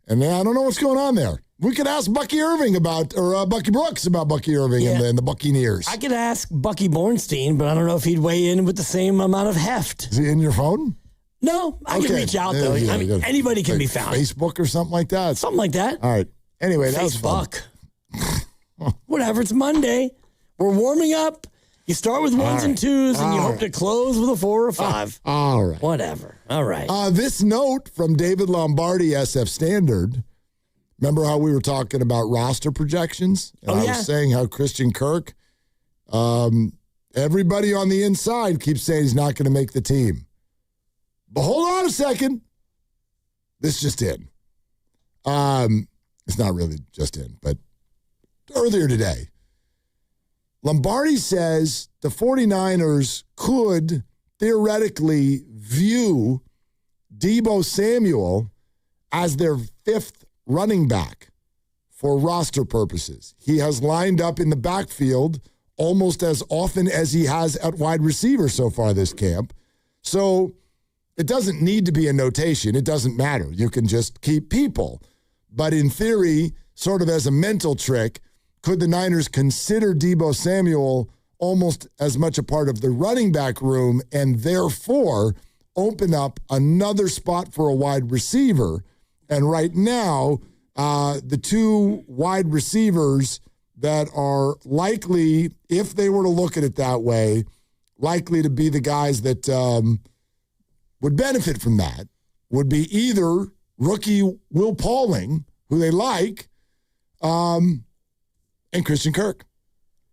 And then I don't know what's going on there. We could ask Bucky Irving Bucky Brooks about Bucky Irving and the Buccaneers. I could ask Bucky Bornstein, but I don't know if he'd weigh in with the same amount of heft. Is he in your phone? No, I can reach out, though. Anybody can be found. Facebook or something like that? Something like that. All right. Anyway, that was fun. Whatever, it's Monday. We're warming up. You start with ones and twos, and you hope to close with a 4 or 5. All right. Whatever. All right. This note from David Lombardi, SF Standard. Remember how we were talking about roster projections? And I was saying how Christian Kirk, everybody on the inside keeps saying he's not going to make the team. But hold on a second. This just in. It's not really just in, but earlier today, Lombardi says the 49ers could theoretically view Deebo Samuel as their 5th running back for roster purposes. He has lined up in the backfield almost as often as he has at wide receiver so far this camp. So it doesn't need to be a notation. It doesn't matter. You can just keep people. But in theory, sort of as a mental trick, could the Niners consider Deebo Samuel almost as much a part of the running back room and therefore open up another spot for a wide receiver? And right now, the 2 wide receivers that are likely, if they were to look at it that way, likely to be the guys that would benefit from that would be either rookie Will Pauling, who they like, and Christian Kirk.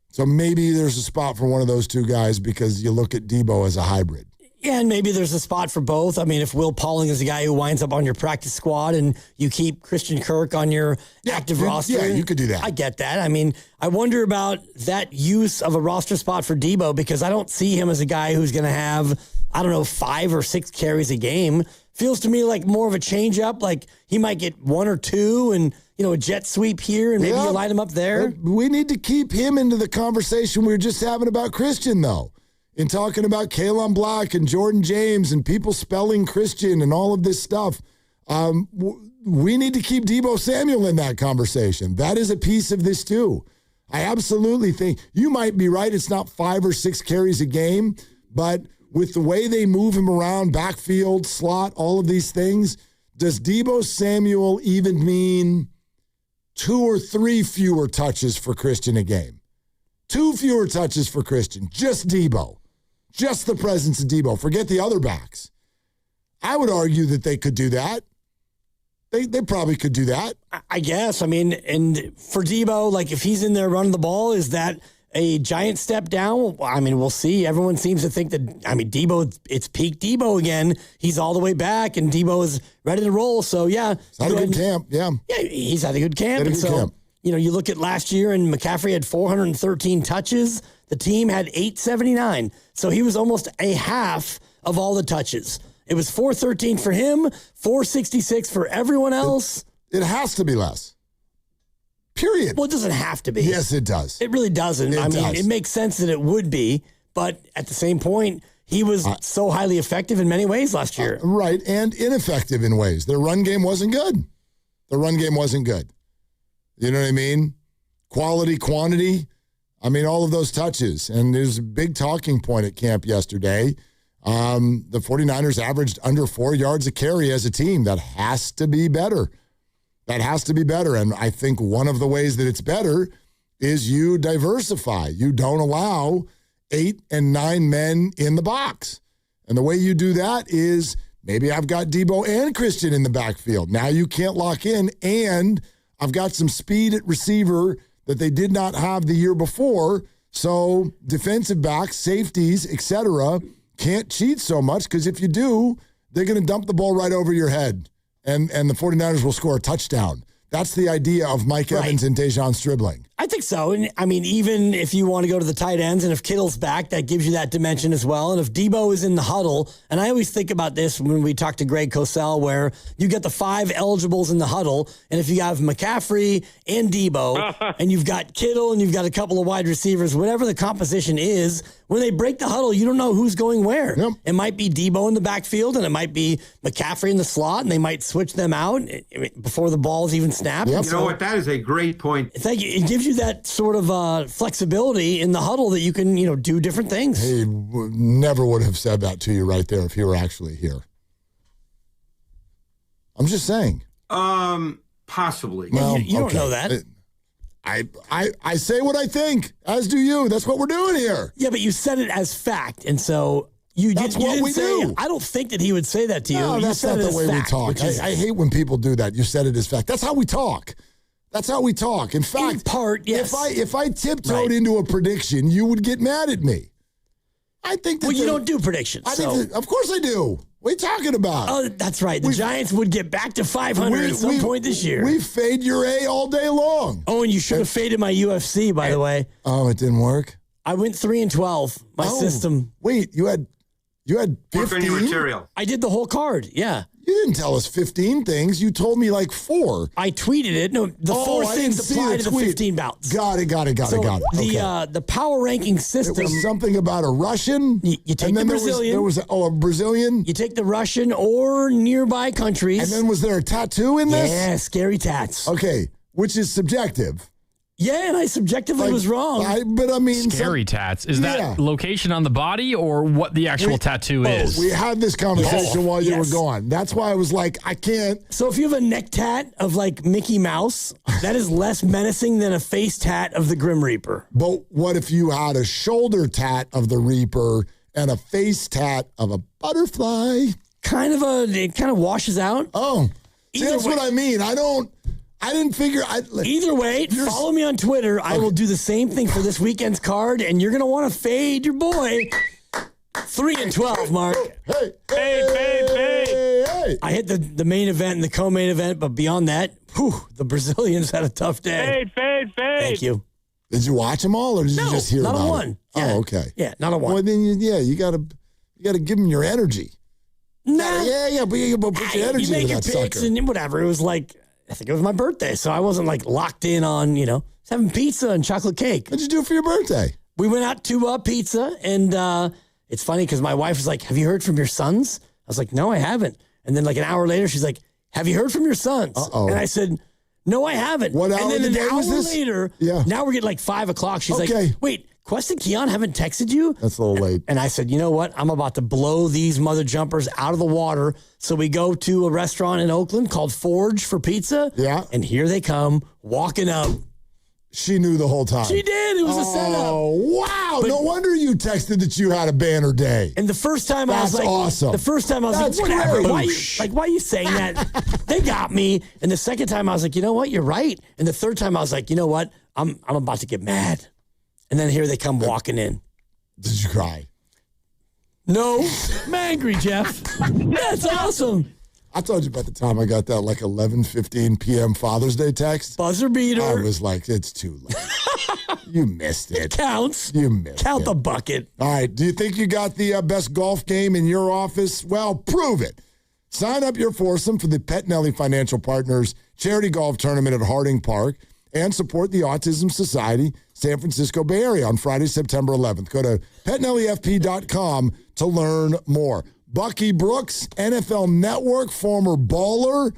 So maybe there's a spot for one of those 2 guys because you look at Deebo as a hybrid. Yeah, and maybe there's a spot for both. I mean, if Will Pauling is the guy who winds up on your practice squad and you keep Christian Kirk on your active roster. Yeah, you could do that. I get that. I mean, I wonder about that use of a roster spot for Deebo because I don't see him as a guy who's going to have, 5 or 6 carries a game. Feels to me like more of a change up. Like he might get 1 or 2 and, a jet sweep here and maybe you line him up there. We need to keep him into the conversation we were just having about Christian, though. In talking about Kalen Black and Jordan James and people spelling Christian and all of this stuff, we need to keep Deebo Samuel in that conversation. That is a piece of this too. I absolutely think you might be right. It's not 5 or 6 carries a game, but with the way they move him around, backfield, slot, all of these things, does Deebo Samuel even mean 2 or 3 fewer touches for Christian a game. 2 fewer touches for Christian. Just Debo. Just the presence of Debo. Forget the other backs. I would argue that they could do that. They probably could do that. I guess. I mean, and for Debo, like if he's in there running the ball, is that a giant step down? I mean, we'll see. Everyone seems to think that, I mean, Debo, it's peak Debo again. He's all the way back, and Debo is ready to roll. So, yeah. He's had a good camp, yeah. Yeah, he's had a good camp. You know, you look at last year, and McCaffrey had 413 touches. The team had 879. So he was almost a half of all the touches. It was 413 for him, 466 for everyone else. It has to be less. Period. Well, it doesn't have to be. Yes, it does. It really doesn't. It makes sense that it would be, but at the same point, he was so highly effective in many ways last year. Right, and ineffective in ways. Their run game wasn't good. You know what I mean? Quality, quantity. I mean, all of those touches. And there's a big talking point at camp yesterday. The 49ers averaged under 4 yards a carry as a team. That has to be better. And I think one of the ways that it's better is you diversify. You don't allow 8 and 9 men in the box. And the way you do that is maybe I've got Debo and Christian in the backfield. Now you can't lock in, and I've got some speed at receiver that they did not have the year before. So defensive backs, safeties, etc., can't cheat so much, because if you do, they're going to dump the ball right over your head, and the 49ers will score a touchdown. That's the idea of Mike Evans and Dejon Stribling. I think so. And I mean, even if you want to go to the tight ends, and if Kittle's back, that gives you that dimension as well. And if Debo is in the huddle, and I always think about this when we talk to Greg Cosell, where you get the 5 eligibles in the huddle, and if you have McCaffrey and Debo, and you've got Kittle, and you've got a couple of wide receivers, whatever the composition is, when they break the huddle, you don't know who's going where. Yep. It might be Debo in the backfield, and it might be McCaffrey in the slot, and they might switch them out before the ball's even snapped. Yep. You know what? That is a great point. Thank you. It gives you that sort of flexibility in the huddle that you can, do different things. He never would have said that to you right there if he were actually here. I'm just saying. Possibly. Well, you don't know that. I say what I think, as do you. That's what we're doing here. Yeah, but you said it as fact, and so That's what we do. I don't think that he would say that to you. No, that's not the way we talk. I hate when people do that. You said it as fact. That's how we talk. In fact, in part, yes. If I tiptoed into a prediction, you would get mad at me. I think that you don't do predictions. Of course I do. What are you talking about? Oh, that's right. The Giants would get back to 500 at some point this year. We fade your A all day long. Oh, and you should have faded my UFC, by the way. Oh, it didn't work? I went 3-12. My system. Wait, you had 15? material. I did the whole card, yeah. You didn't tell us 15 things. You told me like 4. I tweeted it. No, the 4 things apply to the 15 bouts. Got it. The power ranking system. It was something about a Russian. You take the Brazilian. There was a Brazilian. You take the Russian or nearby countries. And then was there a tattoo in this? Yeah, scary tats. Okay, which is subjective. Yeah, and I subjectively was wrong. Scary tats. Is that location on the body or what the actual tattoo is? We had this conversation while you were gone. That's why I was like, I can't. So if you have a neck tat of like Mickey Mouse, that is less menacing than a face tat of the Grim Reaper. But what if you had a shoulder tat of the Reaper and a face tat of a butterfly? It kind of washes out. Oh, that's what I mean. I didn't figure. Either way, follow me on Twitter. I will do the same thing for this weekend's card, and you're going to want to fade your boy. 3-12, Mark. Hey. I hit the main event and the co-main event, but beyond that, the Brazilians had a tough day. Fade. Thank you. Did you watch them all, or did you just hear about it? Not a one. Yeah. Oh, okay. Yeah, not a one. Well, then, you got to give them your energy. Nah. But you put your energy into that picks sucker. And whatever. It was like, I think it was my birthday, so I wasn't like locked in on, having pizza and chocolate cake. What'd you do for your birthday? We went out to pizza, and it's funny because my wife was like, have you heard from your sons? I was like, no, I haven't. And then like an hour later, she's like, have you heard from your sons? Uh-oh. And I said, no, I haven't. What hour and then of the an day was hour this? later, Yeah. now we're getting like 5 o'clock. She's Okay. like, wait, Quest and Keon haven't texted you? That's a little late. And I said, you know what? I'm about to blow these mother jumpers out of the water. So we go to a restaurant in Oakland called Forge for pizza. Yeah. And here they come walking up. She knew the whole time. She did. It was a setup. Oh, wow. No wonder you texted that you had a banner day. And the first time I was like, awesome. The first time I was That's like, whatever. great. Why are you saying that? They got me. And the second time I was like, you know what? You're right. And the third time I was like, you know what? I'm about to get mad. And then here they come walking in. Did you cry? No. I'm angry, Jeff. That's awesome. I told you about the time I got that like 11:15 p.m. Father's Day text. Buzzer beater. I was like, it's too late. You missed it. It counts. You missed Count it. the bucket. All right. Do you think you got the best golf game in your office? Well, prove it. Sign up your foursome for the Pet Nelly Financial Partners Charity Golf Tournament at Harding Park and support the Autism Society San Francisco Bay Area on Friday, September 11th. Go to petnellyfp.com to learn more. Bucky Brooks, NFL Network, former baller,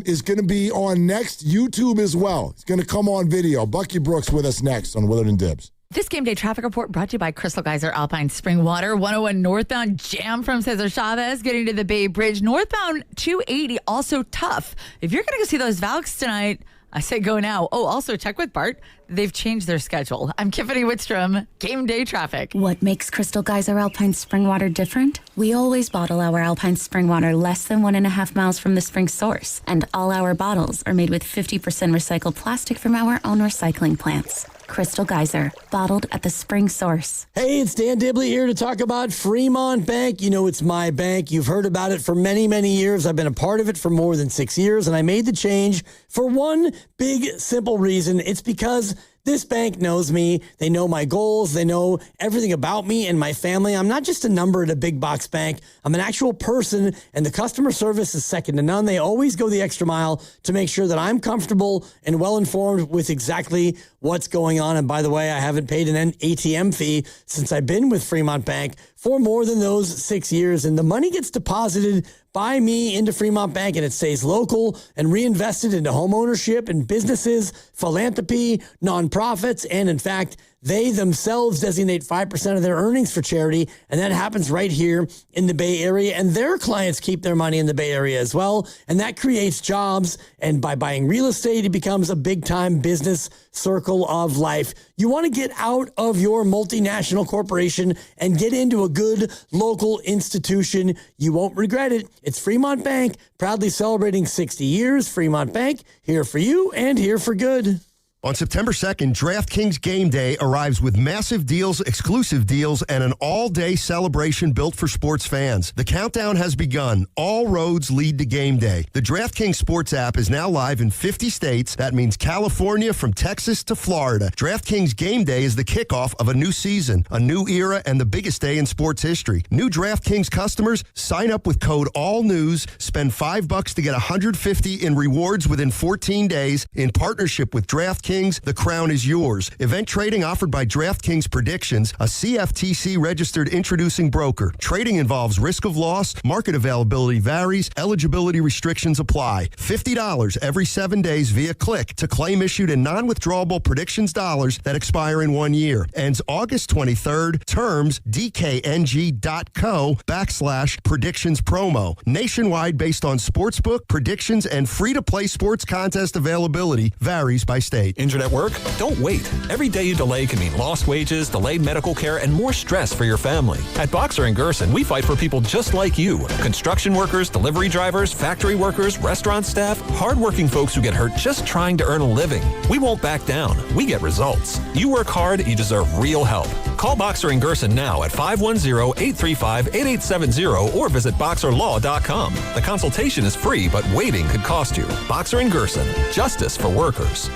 is going to be on next YouTube as well. It's going to come on video. Bucky Brooks with us next on Willard and Dibs. This game day traffic report brought to you by Crystal Geyser Alpine Spring Water. 101 northbound jam from Cesar Chavez getting to the Bay Bridge. Northbound 280 also tough. If you're going to go see those Valks tonight, I say go now. Oh, also check with Bart. They've changed their schedule. I'm Tiffany Whitstrom, game day traffic. What makes Crystal Geyser Alpine Spring Water different? We always bottle our Alpine Spring Water less than 1.5 miles from the spring source. And all our bottles are made with 50% recycled plastic from our own recycling plants. Crystal Geyser, bottled at the spring source. Hey, it's Dan Dibley here to talk about Fremont Bank. You know, it's my bank. You've heard about it for many, many years. I've been a part of it for more than 6 years, and I made the change for one big, simple reason. It's because this bank knows me. They know my goals. They know everything about me and my family. I'm not just a number at a big box bank. I'm an actual person, and the customer service is second to none. They always go the extra mile to make sure that I'm comfortable and well-informed with exactly what's going on. And by the way, I haven't paid an ATM fee since I've been with Fremont Bank for more than those 6 years. And the money gets deposited by me into Fremont Bank, and it stays local and reinvested into home ownership and businesses, philanthropy, nonprofits, and in fact, they themselves designate 5% of their earnings for charity, and that happens right here in the Bay Area, and their clients keep their money in the Bay Area as well, and that creates jobs, and by buying real estate, it becomes a big-time business circle of life. You want to get out of your multinational corporation and get into a good local institution. You won't regret it. It's Fremont Bank, proudly celebrating 60 years. Fremont Bank, here for you and here for good. On September 2nd, DraftKings Game Day arrives with massive deals, exclusive deals, and an all-day celebration built for sports fans. The countdown has begun. All roads lead to Game Day. The DraftKings Sports app is now live in 50 states. That means California from Texas to Florida. DraftKings Game Day is the kickoff of a new season, a new era, and the biggest day in sports history. New DraftKings customers sign up with code ALLNEWS, spend $5 to get $150 in rewards within 14 days in partnership with DraftKings. The crown is yours. Event trading offered by DraftKings Predictions, a CFTC registered introducing broker. Trading involves risk of loss, market availability varies, eligibility restrictions apply. $50 every 7 days via click to claim issued in non-withdrawable predictions dollars that expire in 1 year. Ends August 23rd. Terms dkng.co/predictions promo. Nationwide based on sportsbook, predictions, and free-to-play sports contest availability varies by state. Injured at work? Don't wait. Every day you delay can mean lost wages, delayed medical care, and more stress for your family. At Boxer & Gerson, we fight for people just like you. Construction workers, delivery drivers, factory workers, restaurant staff, hardworking folks who get hurt just trying to earn a living. We won't back down. We get results. You work hard, you deserve real help. Call Boxer & Gerson now at 510-835-8870 or visit boxerlaw.com. The consultation is free, but waiting could cost you. Boxer & Gerson, justice for workers.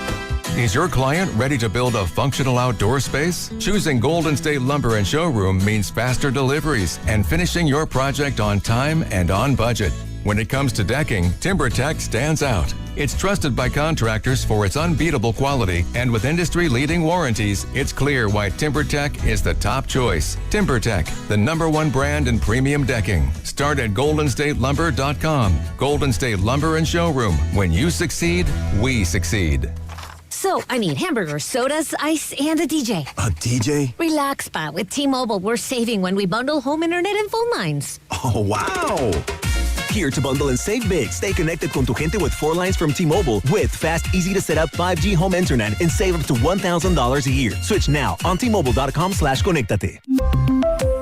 Is your client ready to build a functional outdoor space? Choosing Golden State Lumber and Showroom means faster deliveries and finishing your project on time and on budget. When it comes to decking, TimberTech stands out. It's trusted by contractors for its unbeatable quality, and with industry-leading warranties, it's clear why TimberTech is the top choice. TimberTech, the #1 brand in premium decking. Start at GoldenStateLumber.com. Golden State Lumber and Showroom. When you succeed, we succeed. So, I mean, hamburgers, sodas, ice, and a DJ. A DJ? Relax, Pa. With T-Mobile, we're saving when we bundle home internet and phone lines. Oh, wow. Here to bundle and save big. Stay connected con tu gente with 4 lines from T-Mobile with fast, easy-to-set-up 5G home internet and save up to $1,000 a year. Switch now on T-Mobile.com/conectate.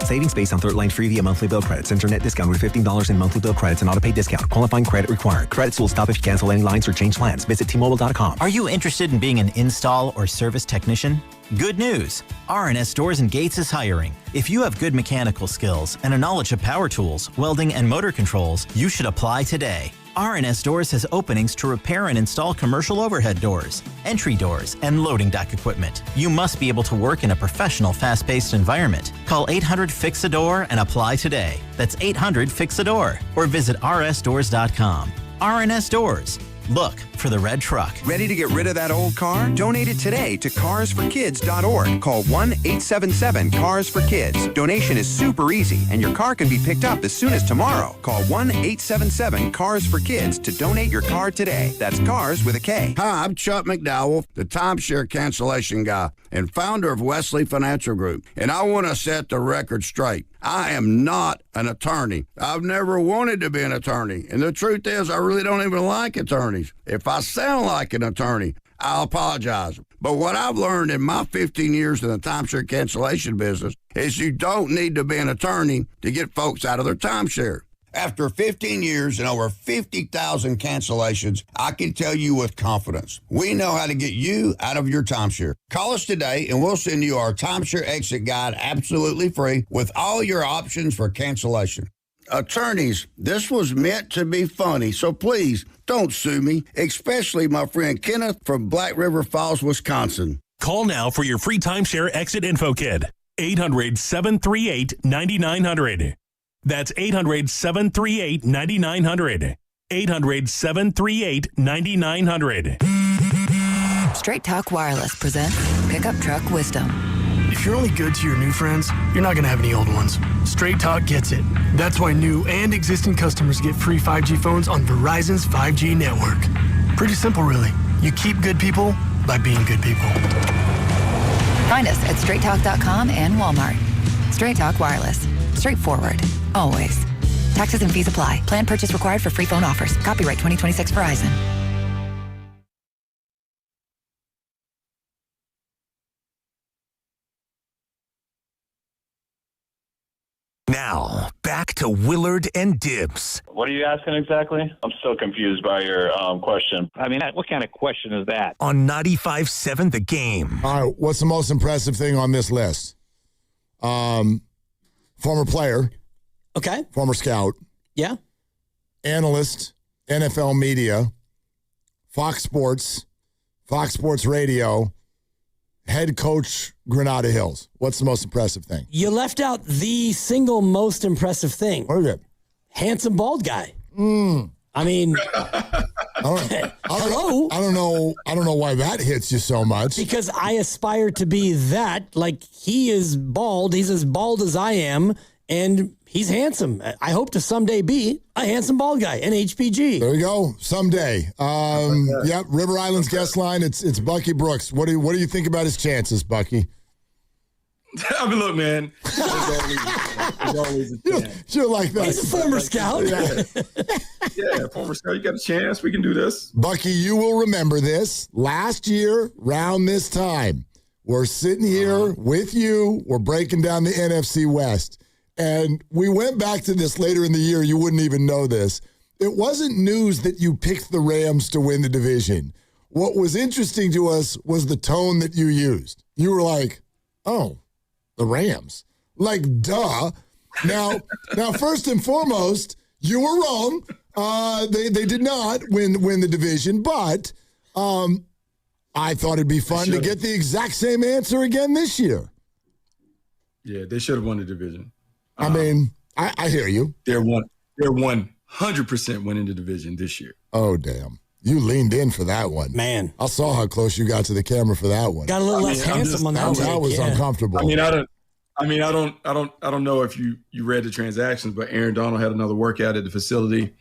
Savings based on 3rd line free via monthly bill credits. Internet discount with $15 in monthly bill credits and auto-pay discount. Qualifying credit required. Credits will stop if you cancel any lines or change plans. Visit T-Mobile.com. Are you interested in being an install or service technician? Good news! R&S Doors and Gates is hiring. If you have good mechanical skills and a knowledge of power tools, welding, and motor controls, you should apply today. R&S Doors has openings to repair and install commercial overhead doors, entry doors, and loading dock equipment. You must be able to work in a professional, fast-paced environment. Call 800-FIX-A-DOOR and apply today. That's 800-FIX-A-DOOR or visit rsdoors.com. R&S Doors. Look for the red truck. Ready to get rid of that old car? Donate it today to carsforkids.org. Call 1-877-CARS-FOR-KIDS. Donation is super easy, and your car can be picked up as soon as tomorrow. Call 1-877-CARS-FOR-KIDS to donate your car today. That's CARS with a K. Hi, I'm Chuck McDowell, the timeshare cancellation guy and founder of Wesley Financial Group. And I want to set the record straight. I am not an attorney. I've never wanted to be an attorney. And the truth is, I really don't even like attorneys. If I sound like an attorney, I'll apologize. But what I've learned in my 15 years in the timeshare cancellation business is you don't need to be an attorney to get folks out of their timeshare. After 15 years and over 50,000 cancellations, I can tell you with confidence, we know how to get you out of your timeshare. Call us today and we'll send you our timeshare exit guide absolutely free with all your options for cancellation. Attorneys, this was meant to be funny, so please don't sue me, especially my friend Kenneth from Black River Falls, Wisconsin. Call now for your free timeshare exit info kit. 800-738-9900. That's 800-738-9900. 800-738-9900. Straight Talk Wireless presents Pickup Truck Wisdom. If you're only good to your new friends, you're not going to have any old ones. Straight Talk gets it. That's why new and existing customers get free 5G phones on Verizon's 5G network. Pretty simple, really. You keep good people by being good people. Find us at straighttalk.com and Walmart. Straight Talk Wireless. Straightforward. Always. Taxes and fees apply. Plan purchase required for free phone offers. Copyright 2026 Verizon. Now, back to Willard and Dibs. What are you asking exactly? I'm still confused by your question. I mean, what kind of question is that? On 95.7 The Game. All right, what's the most impressive thing on this list? Former player. Okay. Former scout. Yeah. Analyst, NFL media, Fox Sports Radio, head coach, Granada Hills. What's the most impressive thing? You left out the single most impressive thing. What is it? Handsome bald guy. I mean, hello. I don't know why that hits you so much. Because I aspire to be that. Like, he is bald. He's as bald as I am, and he's handsome. I hope to someday be a handsome bald guy, an HPG. There you go. Someday. Yep. River Island's guest line. It's Bucky Brooks. What do you think about his chances, Bucky? I mean, look, man. There's always a chance. You're like that. He's a former scout. Yeah, former scout. You got a chance. We can do this. Bucky, you will remember this. Last year, around this time, we're sitting here with you. We're breaking down the NFC West. And we went back to this later in the year. You wouldn't even know this. It wasn't news that you picked the Rams to win the division. What was interesting to us was the tone that you used. You were like, oh, the Rams. Like, duh. Now, first and foremost, you were wrong. They did not win the division, but I thought it'd be fun to get the exact same answer again this year. Yeah, they should have won the division. I mean, I hear you. They're 100% winning the division this year. Oh, damn. You leaned in for that one. Man. I saw how close you got to the camera for that one. Got a little less handsome on that one. That was uncomfortable. I don't know if you read the transactions, but Aaron Donald had another workout at the facility.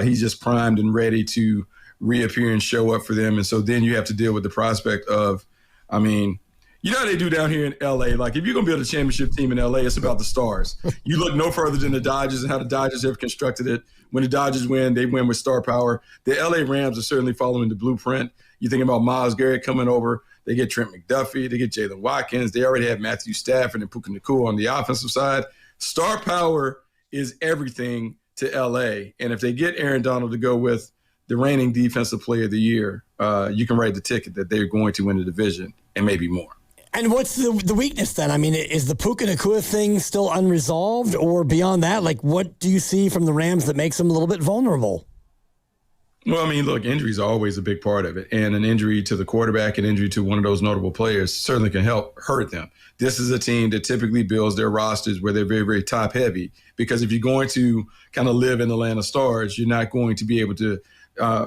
He's just primed and ready to reappear and show up for them. And so then you have to deal with the prospect of, I mean, you know how they do down here in L.A.? Like, if you're going to build a championship team in L.A., it's about the stars. You look no further than the Dodgers and how the Dodgers have constructed it. When the Dodgers win, they win with star power. The L.A. Rams are certainly following the blueprint. You think about Myles Garrett coming over. They get Trent McDuffie. They get Jalen Watkins. They already have Matthew Stafford and Puka Nacua on the offensive side. Star power is everything to L.A. And if they get Aaron Donald to go with the reigning defensive player of the year, you can write the ticket that they're going to win the division and maybe more. And what's the weakness then? I mean, is the Puka Nacua thing still unresolved, or beyond that, like, what do you see from the Rams that makes them a little bit vulnerable? Well, I mean, look, injuries are always a big part of it. And an injury to the quarterback, an injury to one of those notable players certainly can hurt them. This is a team that typically builds their rosters where they're very, very top heavy, because if you're going to kind of live in the land of stars, you're not going to be able to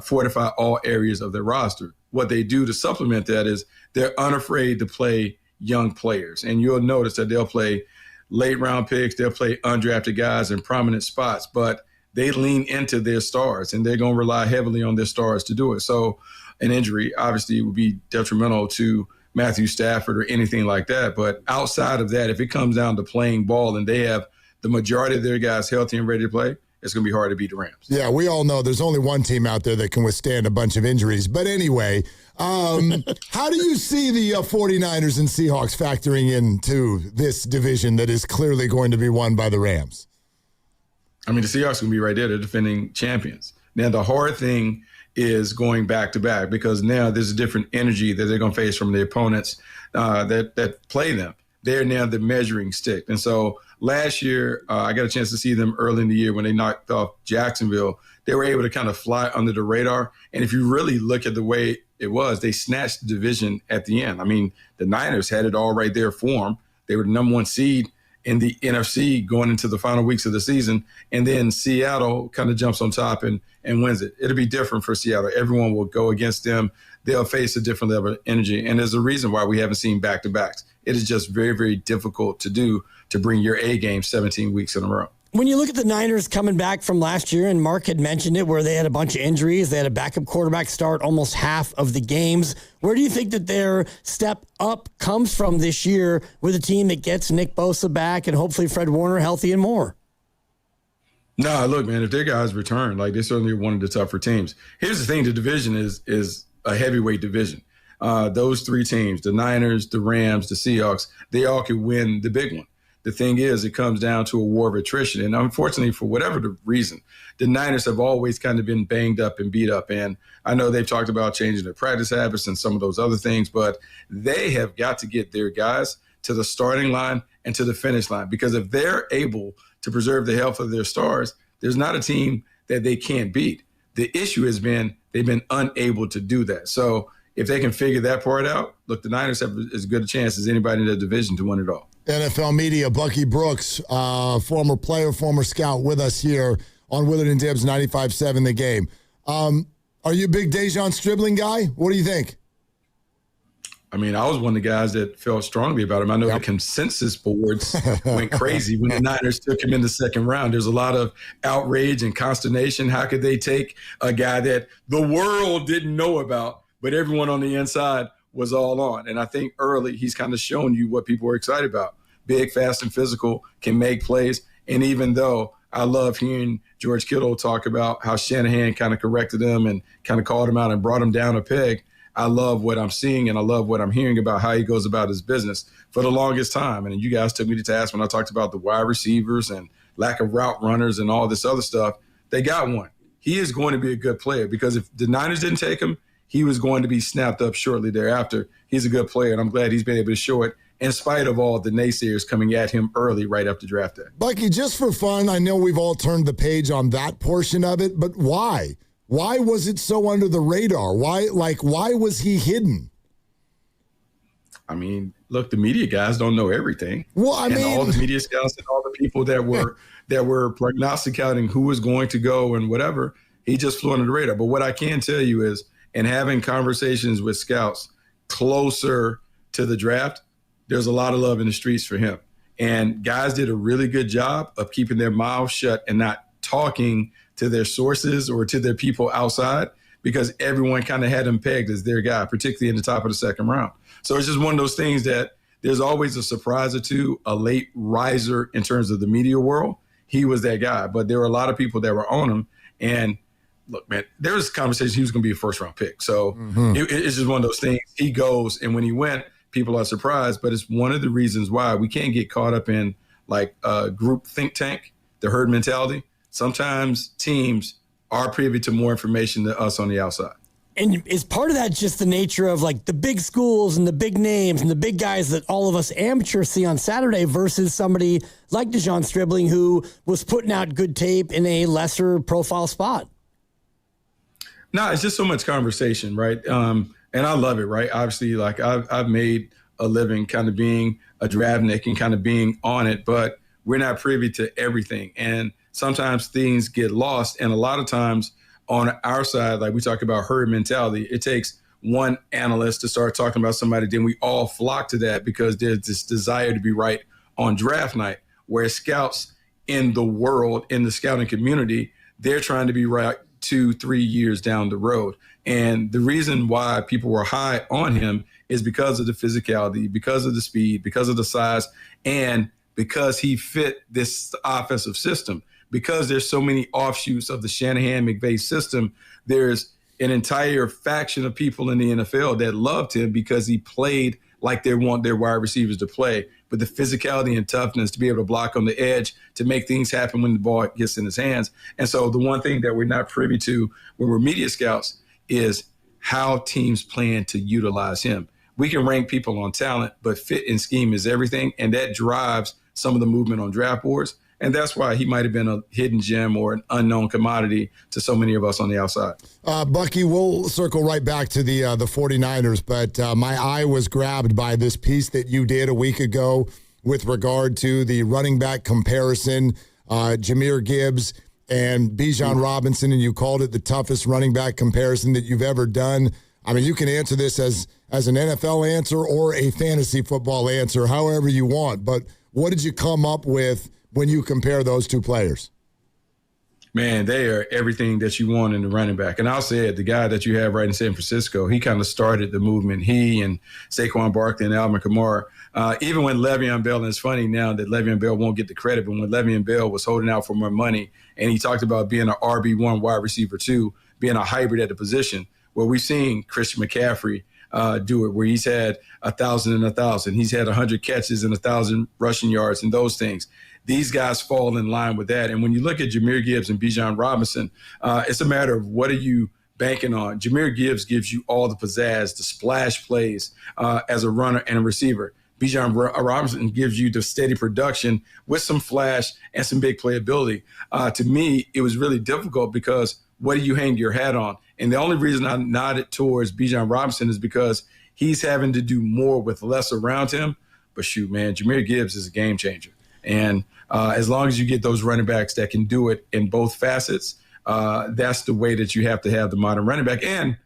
fortify all areas of their roster. What they do to supplement that is they're unafraid to play young players. And you'll notice that they'll play late round picks, they'll play undrafted guys in prominent spots, but they lean into their stars and they're going to rely heavily on their stars to do it. So an injury obviously would be detrimental to Matthew Stafford or anything like that. But outside of that, if it comes down to playing ball and they have the majority of their guys healthy and ready to play, it's going to be hard to beat the Rams. Yeah, we all know there's only one team out there that can withstand a bunch of injuries. But anyway, how do you see the 49ers and Seahawks factoring into this division that is clearly going to be won by the Rams? I mean, the Seahawks are going to be right there. They're defending champions. Now, the hard thing is going back-to-back, because now there's a different energy that they're going to face from the opponents that play them. They're now the measuring stick. And so last year, I got a chance to see them early in the year when they knocked off Jacksonville. They were able to kind of fly under the radar. And if you really look at the way it was, they snatched the division at the end. I mean, the Niners had it all right there for them. They were the number one seed in the NFC going into the final weeks of the season. And then Seattle kind of jumps on top and wins it. It'll be different for Seattle. Everyone will go against them. They'll face a different level of energy. And there's a reason why we haven't seen back-to-backs. It is just very, very difficult to do, to bring your A game 17 weeks in a row. When you look at the Niners coming back from last year, and Mark had mentioned it, where they had a bunch of injuries, they had a backup quarterback start almost half of the games. Where do you think that their step up comes from this year with a team that gets Nick Bosa back and hopefully Fred Warner healthy and more? No, look, man, if their guys return, like, they're certainly one of the tougher teams. Here's the thing, the division is a heavyweight division. Those three teams, the Niners, the Rams, the Seahawks, they all could win the big one. The thing is, it comes down to a war of attrition. And unfortunately, for whatever the reason, the Niners have always kind of been banged up and beat up. And I know they've talked about changing their practice habits and some of those other things, but they have got to get their guys to the starting line and to the finish line. Because if they're able to preserve the health of their stars, there's not a team that they can't beat. The issue has been they've been unable to do that. So if they can figure that part out, look, the Niners have as good a chance as anybody in the division to win it all. NFL Media, Bucky Brooks, former player, former scout, with us here on Willard and Dibs 95.7 The Game. Are you a big Dejon Stribling guy? What do you think? I mean, I was one of the guys that felt strongly about him. I know the consensus boards went crazy when the Niners took him in the second round. There's a lot of outrage and consternation. How could they take a guy that the world didn't know about, but everyone on the inside was all on? And I think early he's kind of shown you what people are excited about. Big, fast, and physical, can make plays. And even though I love hearing George Kittle talk about how Shanahan kind of corrected him and kind of called him out and brought him down a peg, I love what I'm seeing and I love what I'm hearing about how he goes about his business for the longest time. And you guys took me to task when I talked about the wide receivers and lack of route runners and all this other stuff. They got one. He is going to be a good player, because if the Niners didn't take him, he was going to be snapped up shortly thereafter. He's a good player, and I'm glad he's been able to show it in spite of all the naysayers coming at him early right after draft day. Bucky, just for fun, I know we've all turned the page on that portion of it, but why? Why was it so under the radar? Why was he hidden? I mean, look, the media guys don't know everything. Well, I mean, all the media scouts and all the people that were prognosticating who was going to go and whatever, he just flew under the radar. But what I can tell you is, in having conversations with scouts closer to the draft, there's a lot of love in the streets for him. And guys did a really good job of keeping their mouths shut and not talking to their sources or to their people outside, because everyone kind of had him pegged as their guy, particularly in the top of the second round. So it's just one of those things that there's always a surprise or two, a late riser in terms of the media world. He was that guy, but there were a lot of people that were on him. And look, man, there was conversation he was going to be a first-round pick. So it's just one of those things. He goes, and when he went, people are surprised. But it's one of the reasons why we can't get caught up in like a group think tank, the herd mentality. Sometimes teams are privy to more information than us on the outside. And is part of that just the nature of like the big schools and the big names and the big guys that all of us amateurs see on Saturday versus somebody like DeJon Stribling who was putting out good tape in a lesser profile spot? No, it's just so much conversation, right? And I love it, right? Obviously, like I've made a living kind of being a draftnik and kind of being on it, but we're not privy to everything. And sometimes things get lost. And a lot of times on our side, like we talk about herd mentality, it takes one analyst to start talking about somebody, then we all flock to that because there's this desire to be right on draft night, where scouts in the world, in the scouting community, they're trying to be right 2-3 years down the road. And the reason why people were high on him is because of the physicality, because of the speed, because of the size, and because he fit this offensive system. Because there's so many offshoots of the Shanahan-McVay system, there's an entire faction of people in the NFL that loved him because he played like they want their wide receivers to play, but the physicality and toughness to be able to block on the edge, to make things happen when the ball gets in his hands. And so the one thing that we're not privy to when we're media scouts is how teams plan to utilize him. We can rank people on talent, but fit and scheme is everything, and that drives some of the movement on draft boards. And that's why he might have been a hidden gem or an unknown commodity to so many of us on the outside. Bucky, we'll circle right back to the 49ers, but my eye was grabbed by this piece that you did a week ago with regard to the running back comparison, Jahmyr Gibbs and Bijan Robinson, and you called it the toughest running back comparison that you've ever done. I mean, you can answer this as an NFL answer or a fantasy football answer, however you want, but what did you come up with when you compare those two players? Man, they are everything that you want in the running back. And I'll say it, the guy that you have right in San Francisco, he kind of started the movement. He and Saquon Barkley and Alvin Kamara. Even when Le'Veon Bell, and it's funny now that Le'Veon Bell won't get the credit, but when Le'Veon Bell was holding out for more money and he talked about being an RB1 wide receiver 2, being a hybrid at the position, well, we've seen Christian McCaffrey do it, where he's had 1,000 and 1,000. He's had 100 catches and 1,000 rushing yards and those things. These guys fall in line with that. And when you look at Jahmyr Gibbs and Bijan Robinson, it's a matter of what are you banking on. Jahmyr Gibbs gives you all the pizzazz, the splash plays as a runner and a receiver. Bijan Robinson gives you the steady production with some flash and some big playability. To me, it was really difficult because what do you hang your hat on? And the only reason I nodded towards Bijan Robinson is because he's having to do more with less around him. But shoot, man, Jahmyr Gibbs is a game changer. And as long as you get those running backs that can do it in both facets, that's the way that you have to have the modern running back. And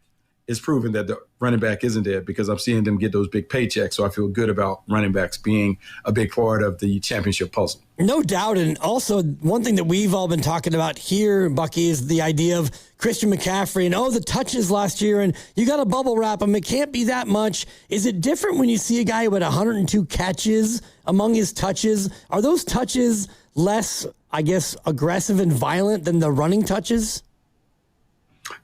it's proven that the running back isn't dead because I'm seeing them get those big paychecks. So I feel good about running backs being a big part of the championship puzzle. No doubt. And also one thing that we've all been talking about here, Bucky, is the idea of Christian McCaffrey and, the touches last year, and you got to bubble wrap him. It can't be that much. Is it different when you see a guy who had 102 catches among his touches? Are those touches less, I guess, aggressive and violent than the running touches?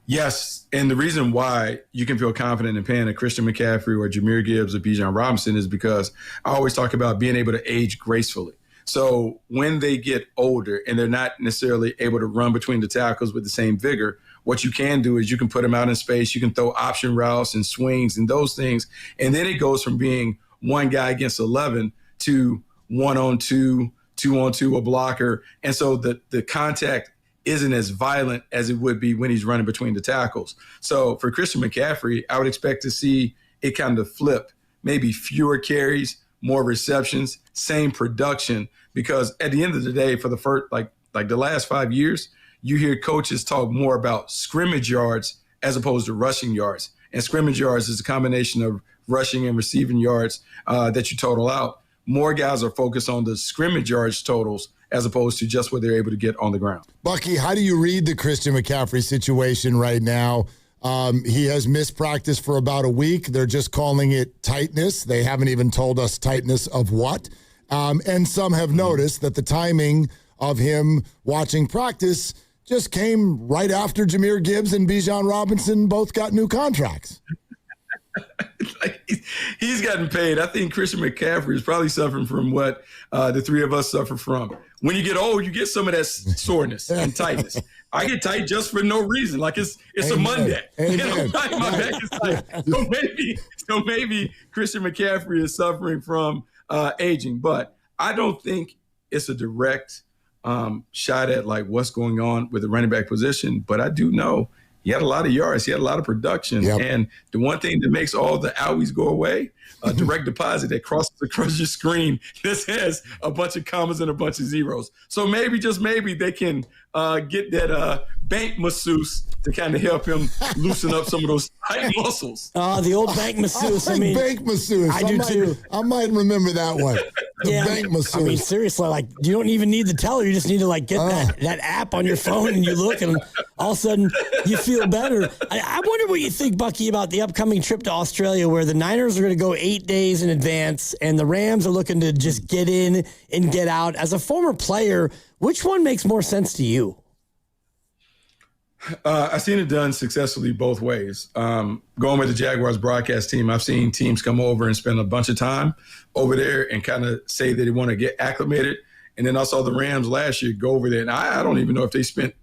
Yes, and the reason why you can feel confident in paying a Christian McCaffrey or Jahmyr Gibbs or Bijan Robinson is because I always talk about being able to age gracefully. So when they get older and they're not necessarily able to run between the tackles with the same vigor, what you can do is you can put them out in space. You can throw option routes and swings and those things. And then it goes from being one guy against 11 to 1-on-2, 2-on-2, a blocker. And so the contact isn't as violent as it would be when he's running between the tackles. So for Christian McCaffrey, I would expect to see it kind of flip, maybe fewer carries, more receptions, same production, because at the end of the day, for the first, like the last 5 years, you hear coaches talk more about scrimmage yards as opposed to rushing yards. And scrimmage yards is a combination of rushing and receiving yards that you total out. More guys are focused on the scrimmage yards totals as opposed to just what they're able to get on the ground. Bucky, how do you read the Christian McCaffrey situation right now? He has missed practice for about a week. They're just calling it tightness. They haven't even told us tightness of what. And some have noticed that the timing of him watching practice just came right after Jahmyr Gibbs and Bijan Robinson both got new contracts. He's gotten paid. I think Christian McCaffrey is probably suffering from what the three of us suffer from. When you get old, you get some of that soreness and tightness. I get tight just for no reason. Like it's a Monday. You know, my back is tight. So maybe Christian McCaffrey is suffering from aging. But I don't think it's a direct shot at like what's going on with the running back position. But I do know he had a lot of yards. He had a lot of production. Yep. And the one thing that makes all the owies go away, a direct deposit that crosses across your screen, this has a bunch of commas and a bunch of zeros. So maybe, just maybe, they can get that bank masseuse to kind of help him loosen up some of those tight muscles. The old bank masseuse. I like bank masseuse. I do too. I might remember that one. The bank masseuse. I mean, seriously, like you don't even need the teller. You just need to like get that app on your phone and you look and all of a sudden you feel better. I wonder what you think, Bucky, about the upcoming trip to Australia where the Niners are going to go 8 days in advance and the Rams are looking to just get in and get out. As a former player, which one makes more sense to you? I've seen it done successfully both ways. Going with the Jaguars broadcast team, I've seen teams come over and spend a bunch of time over there and kind of say that they want to get acclimated. And then I saw the Rams last year go over there, and I don't even know if they spent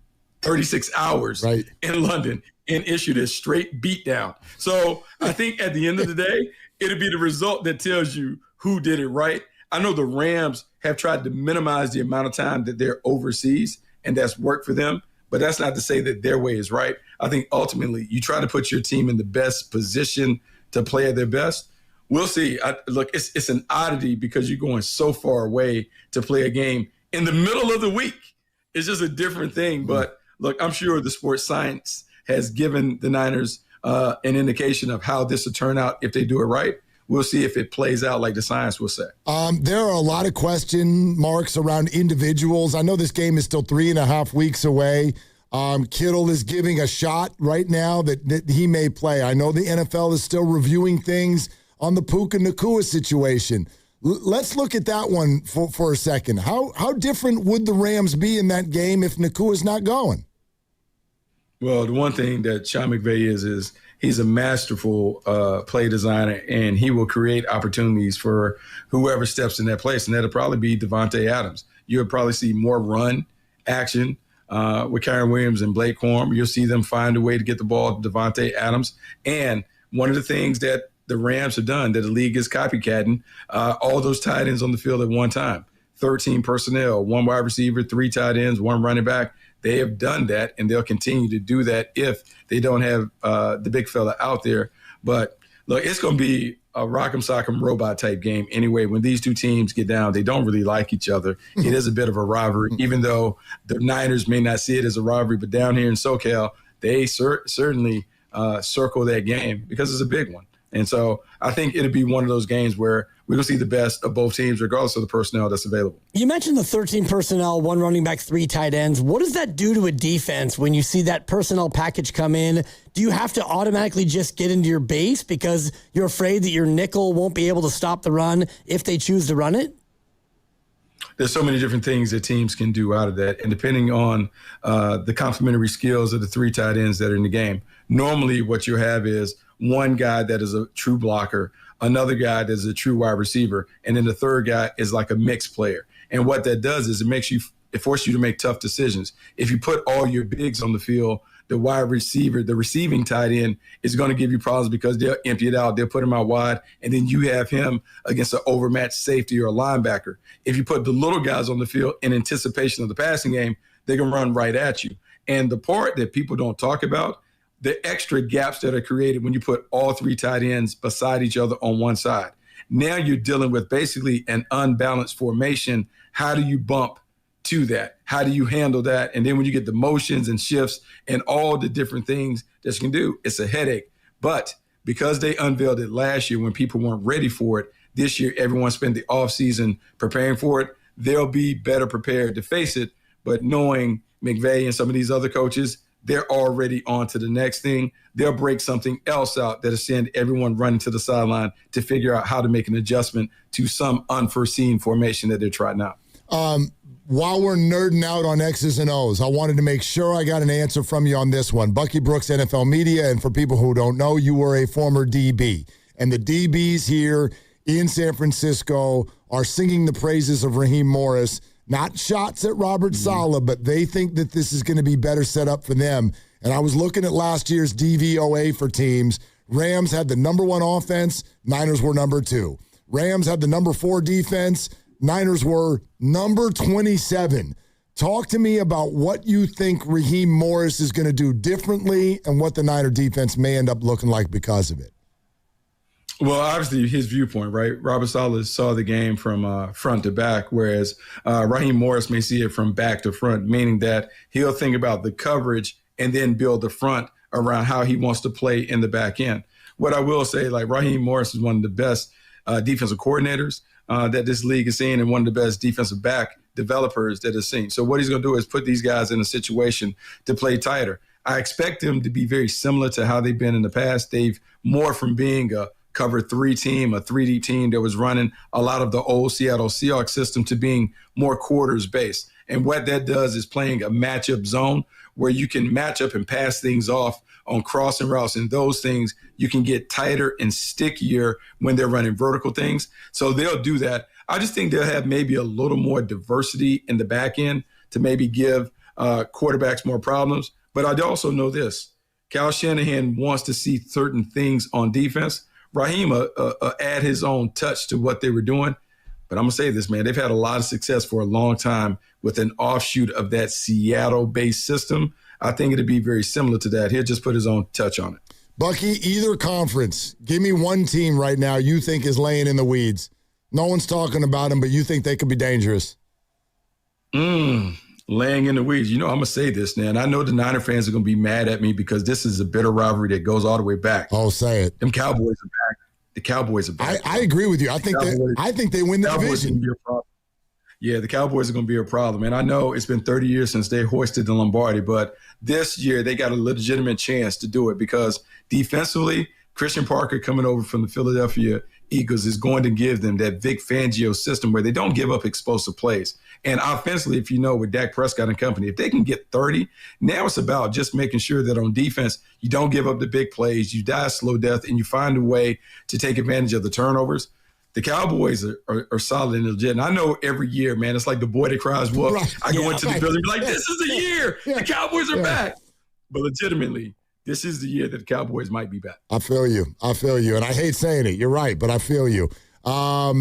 36 hours in London and issued a straight beatdown. So I think at the end of the day, it'll be the result that tells you who did it right. I know the Rams have tried to minimize the amount of time that they're overseas, and that's worked for them. But that's not to say that their way is right. I think ultimately you try to put your team in the best position to play at their best. We'll see. Look, it's an oddity because you're going so far away to play a game in the middle of the week. It's just a different thing. But look, I'm sure the sports science has given the Niners an indication of how this will turn out if they do it right. We'll see if it plays out like the science will say. There are a lot of question marks around individuals. I know this game is still 3.5 weeks away. Kittle is giving a shot right now that he may play. I know the NFL is still reviewing things on the Puka Nacua situation. Let's look at that one for a second. How different would the Rams be in that game if Nacua's not going? Well, the one thing that Sean McVay is he's a masterful play designer, and he will create opportunities for whoever steps in that place, and that'll probably be Devontae Adams. You'll probably see more run action with Kyren Williams and Blake Corum. You'll see them find a way to get the ball to Devontae Adams. And one of the things that the Rams have done that the league is copycatting, all those tight ends on the field at one time. 13 personnel, 1 wide receiver, 3 tight ends, 1 running back. They have done that, and they'll continue to do that if they don't have the big fella out there. But, look, it's going to be a rock'em sock'em robot type game anyway. When these two teams get down, they don't really like each other. It is a bit of a rivalry, even though the Niners may not see it as a rivalry. But down here in SoCal, they certainly circle that game because it's a big one. And so I think it'll be one of those games where we're going to see the best of both teams, regardless of the personnel that's available. You mentioned the 13 personnel, 1 running back, 3 tight ends. What does that do to a defense when you see that personnel package come in? Do you have to automatically just get into your base because you're afraid that your nickel won't be able to stop the run if they choose to run it? There's so many different things that teams can do out of that. And depending on the complementary skills of the 3 tight ends that are in the game, normally what you have is one guy that is a true blocker, another guy that is a true wide receiver, and then the third guy is like a mixed player. And what that does is it forces you to make tough decisions. If you put all your bigs on the field, the wide receiver, the receiving tight end is going to give you problems because they'll empty it out. They'll put him out wide, and then you have him against an overmatched safety or a linebacker. If you put the little guys on the field in anticipation of the passing game, they're going to run right at you. And the part that people don't talk about, the extra gaps that are created when you put all 3 tight ends beside each other on one side. Now you're dealing with basically an unbalanced formation. How do you bump to that? How do you handle that? And then when you get the motions and shifts and all the different things that you can do, it's a headache. But because they unveiled it last year when people weren't ready for it, this year everyone spent the offseason preparing for it. They'll be better prepared to face it. But knowing McVay and some of these other coaches, they're already on to the next thing. They'll break something else out that'll send everyone running to the sideline to figure out how to make an adjustment to some unforeseen formation that they're trying out. While we're nerding out on X's and O's, I wanted to make sure I got an answer from you on this one. Bucky Brooks, NFL Media, and for people who don't know, you were a former DB. And the DBs here in San Francisco are singing the praises of Raheem Morris. Not shots at Robert Saleh, but they think that this is going to be better set up for them. And I was looking at last year's DVOA for teams. Rams had the number 1 offense. Niners were number 2. Rams had the number 4 defense. Niners were number 27. Talk to me about what you think Raheem Morris is going to do differently and what the Niner defense may end up looking like because of it. Well, obviously, his viewpoint, right? Robert Saleh saw the game from front to back, whereas Raheem Morris may see it from back to front, meaning that he'll think about the coverage and then build the front around how he wants to play in the back end. What I will say, like, Raheem Morris is one of the best defensive coordinators that this league has seen and one of the best defensive back developers that has seen. So what he's going to do is put these guys in a situation to play tighter. I expect them to be very similar to how they've been in the past. They've more from being a cover 3 team, a 3D team that was running a lot of the old Seattle Seahawks system to being more quarters based. And what that does is playing a matchup zone where you can match up and pass things off on crossing routes, and those things you can get tighter and stickier when they're running vertical things. So they'll do that. I just think they'll have maybe a little more diversity in the back end to maybe give quarterbacks more problems. But I also know this. Kyle Shanahan wants to see certain things on defense. Raheem add his own touch to what they were doing. But I'm going to say this, man. They've had a lot of success for a long time with an offshoot of that Seattle-based system. I think it'd be very similar to that. He'll just put his own touch on it. Bucky, either conference, give me one team right now you think is laying in the weeds. No one's talking about them, but you think they could be dangerous. Laying in the weeds. You know, I'm going to say this, man. I know the Niner fans are going to be mad at me because this is a bitter rivalry that goes all the way back. Oh, say it. Them Cowboys are back. The Cowboys are back. I agree with you. I think they win the division. Yeah, the Cowboys are going to be a problem. And I know it's been 30 years since they hoisted the Lombardi, but this year they got a legitimate chance to do it because defensively, Christian Parker coming over from the Philadelphia Eagles is going to give them that Vic Fangio system where they don't give up explosive plays. And offensively, if you know, with Dak Prescott and company, if they can get 30, now it's about just making sure that on defense, you don't give up the big plays, you die a slow death, and you find a way to take advantage of the turnovers. The Cowboys are solid and legit. And I know every year, man, it's like the boy that cries wolf. Right. I go into the building and be like, this is the year. The Cowboys are back. But legitimately, this is the year that the Cowboys might be back. I feel you. And I hate saying it. You're right, but I feel you. No.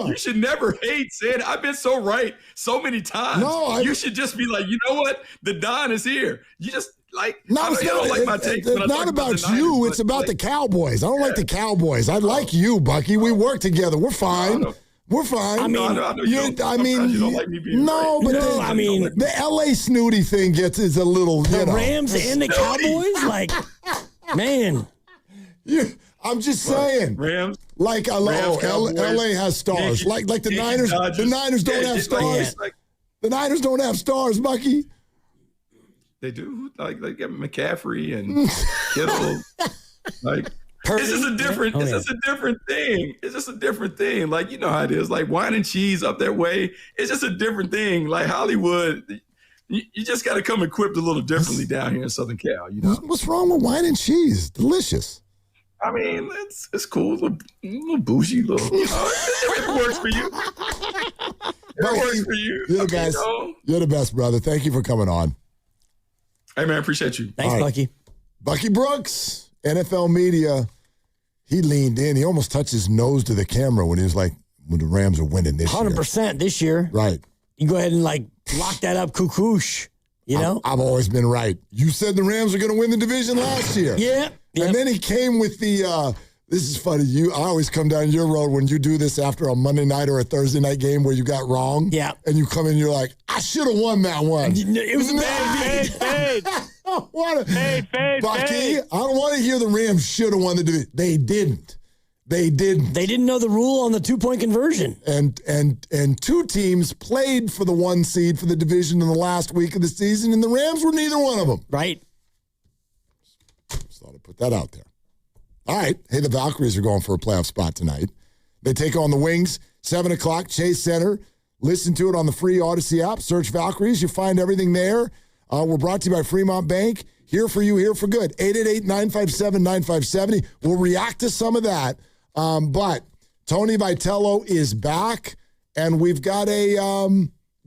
You should never hate saying it. I've been so right so many times. You should just be like, you know what? The Don is here. You just like, no, I don't like my take. It's not about you. It's about the Cowboys. I don't like the Cowboys. I like you, Bucky. We work together. We're fine. We're fine. I mean, you don't like me being no, right. but I mean, the LA snooty thing is a little. The Rams and the Cowboys, like, man. I'm just saying. Rams. Like LA has stars. Like the Niners. The Niners don't have stars. The Niners don't have stars, Bucky. They do. Like McCaffrey and Kittle. Like. It's just a different. It's just a different thing. It's just a different thing. Like, you know how it is. Like wine and cheese up that way. It's just a different thing. Like Hollywood, you just got to come equipped a little differently down here in Southern Cal. You know what's wrong with wine and cheese? Delicious. I mean, it's cool. A little bougie, little. You know, it works for you. It works for you. You're the best. You're the best, brother. Thank you for coming on. Hey man, appreciate you. Thanks, Bucky. Bucky Brooks, NFL Media. He leaned in. He almost touched his nose to the camera when he was like, when the Rams are winning this 100% this year. Right. You go ahead and like lock that up, cuckoosh. You know? I've always been right. You said the Rams are going to win the division last year. Yeah. And then he came with the, this is funny. I always come down your road when you do this after a Monday night or a Thursday night game where you got wrong. Yeah. And you come in and you're like, I should have won that one. It was a bad Fade. Bucky, I don't want to hear the Rams should have won the division. They didn't. They didn't. They didn't know the rule on the 2-point conversion. And two teams played for the 1 seed for the division in the last week of the season, and the Rams were neither one of them. Right. Just thought I'd put that out there. All right. Hey, the Valkyries are going for a playoff spot tonight. They take on the Wings, 7 o'clock, Chase Center. Listen to it on the free Odyssey app. Search Valkyries. You'll find everything there. We're brought to you by Fremont Bank. Here for you, here for good. 888-957-9570. We'll react to some of that. But Tony Vitello is back, and we've got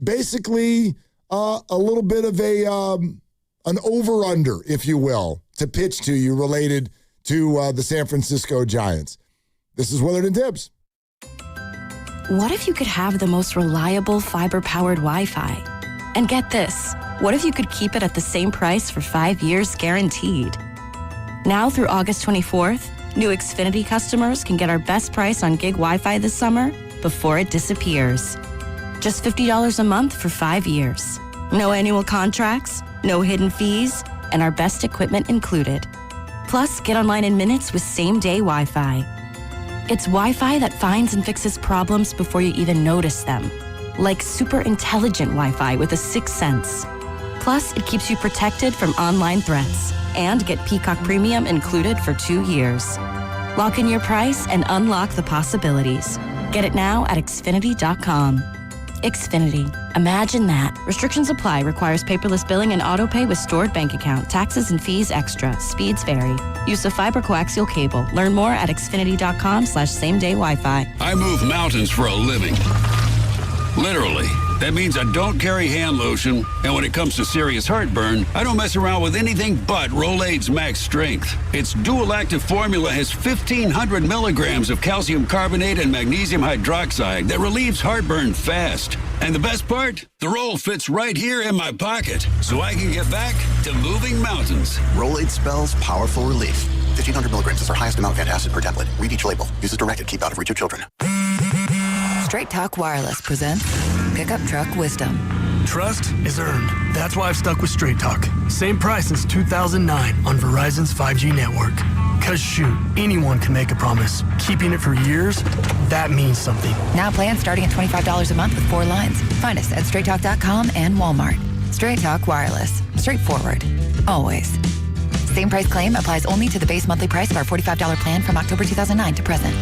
basically a little bit of an over-under, if you will, to pitch to you related to the San Francisco Giants. This is Willard and Tibbs. What if you could have the most reliable fiber-powered Wi-Fi? And get this, what if you could keep it at the same price for 5 years guaranteed? Now through August 24th, new Xfinity customers can get our best price on gig Wi-Fi this summer before it disappears. Just $50 a month for 5 years. No annual contracts, no hidden fees, and our best equipment included. Plus, get online in minutes with same-day Wi-Fi. It's Wi-Fi that finds and fixes problems before you even notice them. Like super intelligent Wi-Fi with a 6th sense. Plus, it keeps you protected from online threats. And get Peacock Premium included for 2 years. Lock in your price and unlock the possibilities. Get it now at Xfinity.com. Xfinity. Imagine that. Restrictions apply. Requires paperless billing and auto-pay with stored bank account. Taxes and fees extra. Speeds vary. Use of fiber coaxial cable. Learn more at Xfinity.com/same-day Wi-Fi. I move mountains for a living. Literally. That means I don't carry hand lotion, and when it comes to serious heartburn, I don't mess around with anything but Rolaids Max Strength. Its dual-active formula has 1,500 milligrams of calcium carbonate and magnesium hydroxide that relieves heartburn fast. And the best part? The roll fits right here in my pocket, so I can get back to moving mountains. Rolaids spells powerful relief. 1,500 milligrams is our highest amount of antacid per tablet. Read each label. Use as directed. Keep out of reach of children. Straight Talk Wireless presents Pickup Truck Wisdom. Trust is earned. That's why I've stuck with Straight Talk. Same price since 2009 on Verizon's 5G network. Cause shoot, anyone can make a promise. Keeping it for years, that means something. Now plans starting at $25 a month with 4 lines. Find us at straighttalk.com and Walmart. Straight Talk Wireless. Straightforward. Always. Same price claim applies only to the base monthly price of our $45 plan from October 2009 to present.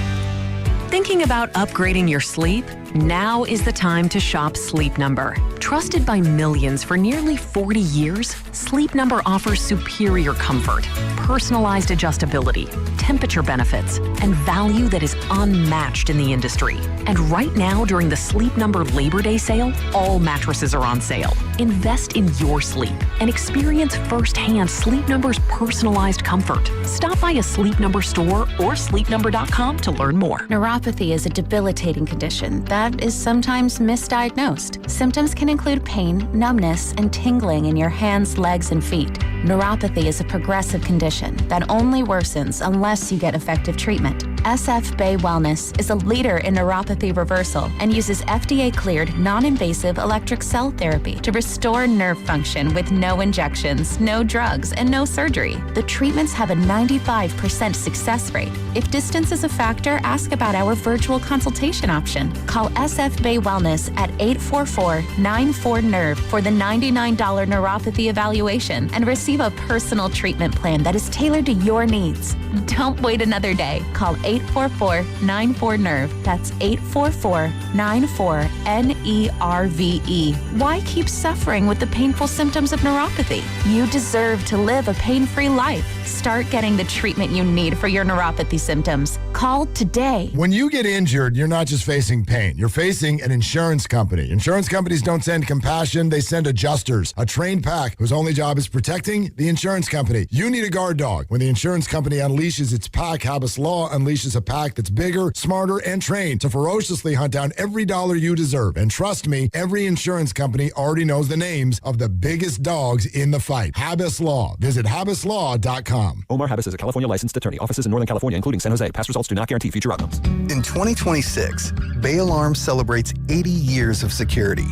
Thinking about upgrading your sleep? Now is the time to shop Sleep Number. Trusted by millions for nearly 40 years, Sleep Number offers superior comfort, personalized adjustability, temperature benefits, and value that is unmatched in the industry. And right now, during the Sleep Number Labor Day sale, all mattresses are on sale. Invest in your sleep and experience firsthand Sleep Number's personalized comfort. Stop by a Sleep Number store or sleepnumber.com to learn more. Neuropathy is a debilitating condition that is sometimes misdiagnosed. Symptoms can include pain, numbness, and tingling in your hands, legs, and feet. Neuropathy is a progressive condition that only worsens unless you get effective treatment. SF Bay Wellness is a leader in neuropathy reversal and uses FDA-cleared, non-invasive electric cell therapy to restore nerve function with no injections, no drugs, and no surgery. The treatments have a 95% success rate. If distance is a factor, ask about our virtual consultation option. Call SF Bay Wellness at 844-94-NERVE for the $99 neuropathy evaluation and receive a personal treatment plan that is tailored to your needs. Don't wait another day. Call 844-94-NERVE. That's 844-94-NERVE. Why keep suffering with the painful symptoms of neuropathy? You deserve to live a pain-free life. Start getting the treatment you need for your neuropathy symptoms. Call today. When you get injured, you're not just facing pain. You're facing an insurance company. Insurance companies don't send compassion. They send adjusters, a trained pack whose only job is protecting the insurance company. You need a guard dog. When the insurance company unleashes its pack, Habas Law unleashes a pack that's bigger, smarter, and trained to ferociously hunt down every dollar you deserve. And trust me, every insurance company already knows the names of the biggest dogs in the fight. Habas Law. Visit habaslaw.com. Omar Habas is a California licensed attorney. Offices in Northern California, including San Jose. Past results do not guarantee future outcomes. In 2026, Bay Alarm celebrates 80 years of security.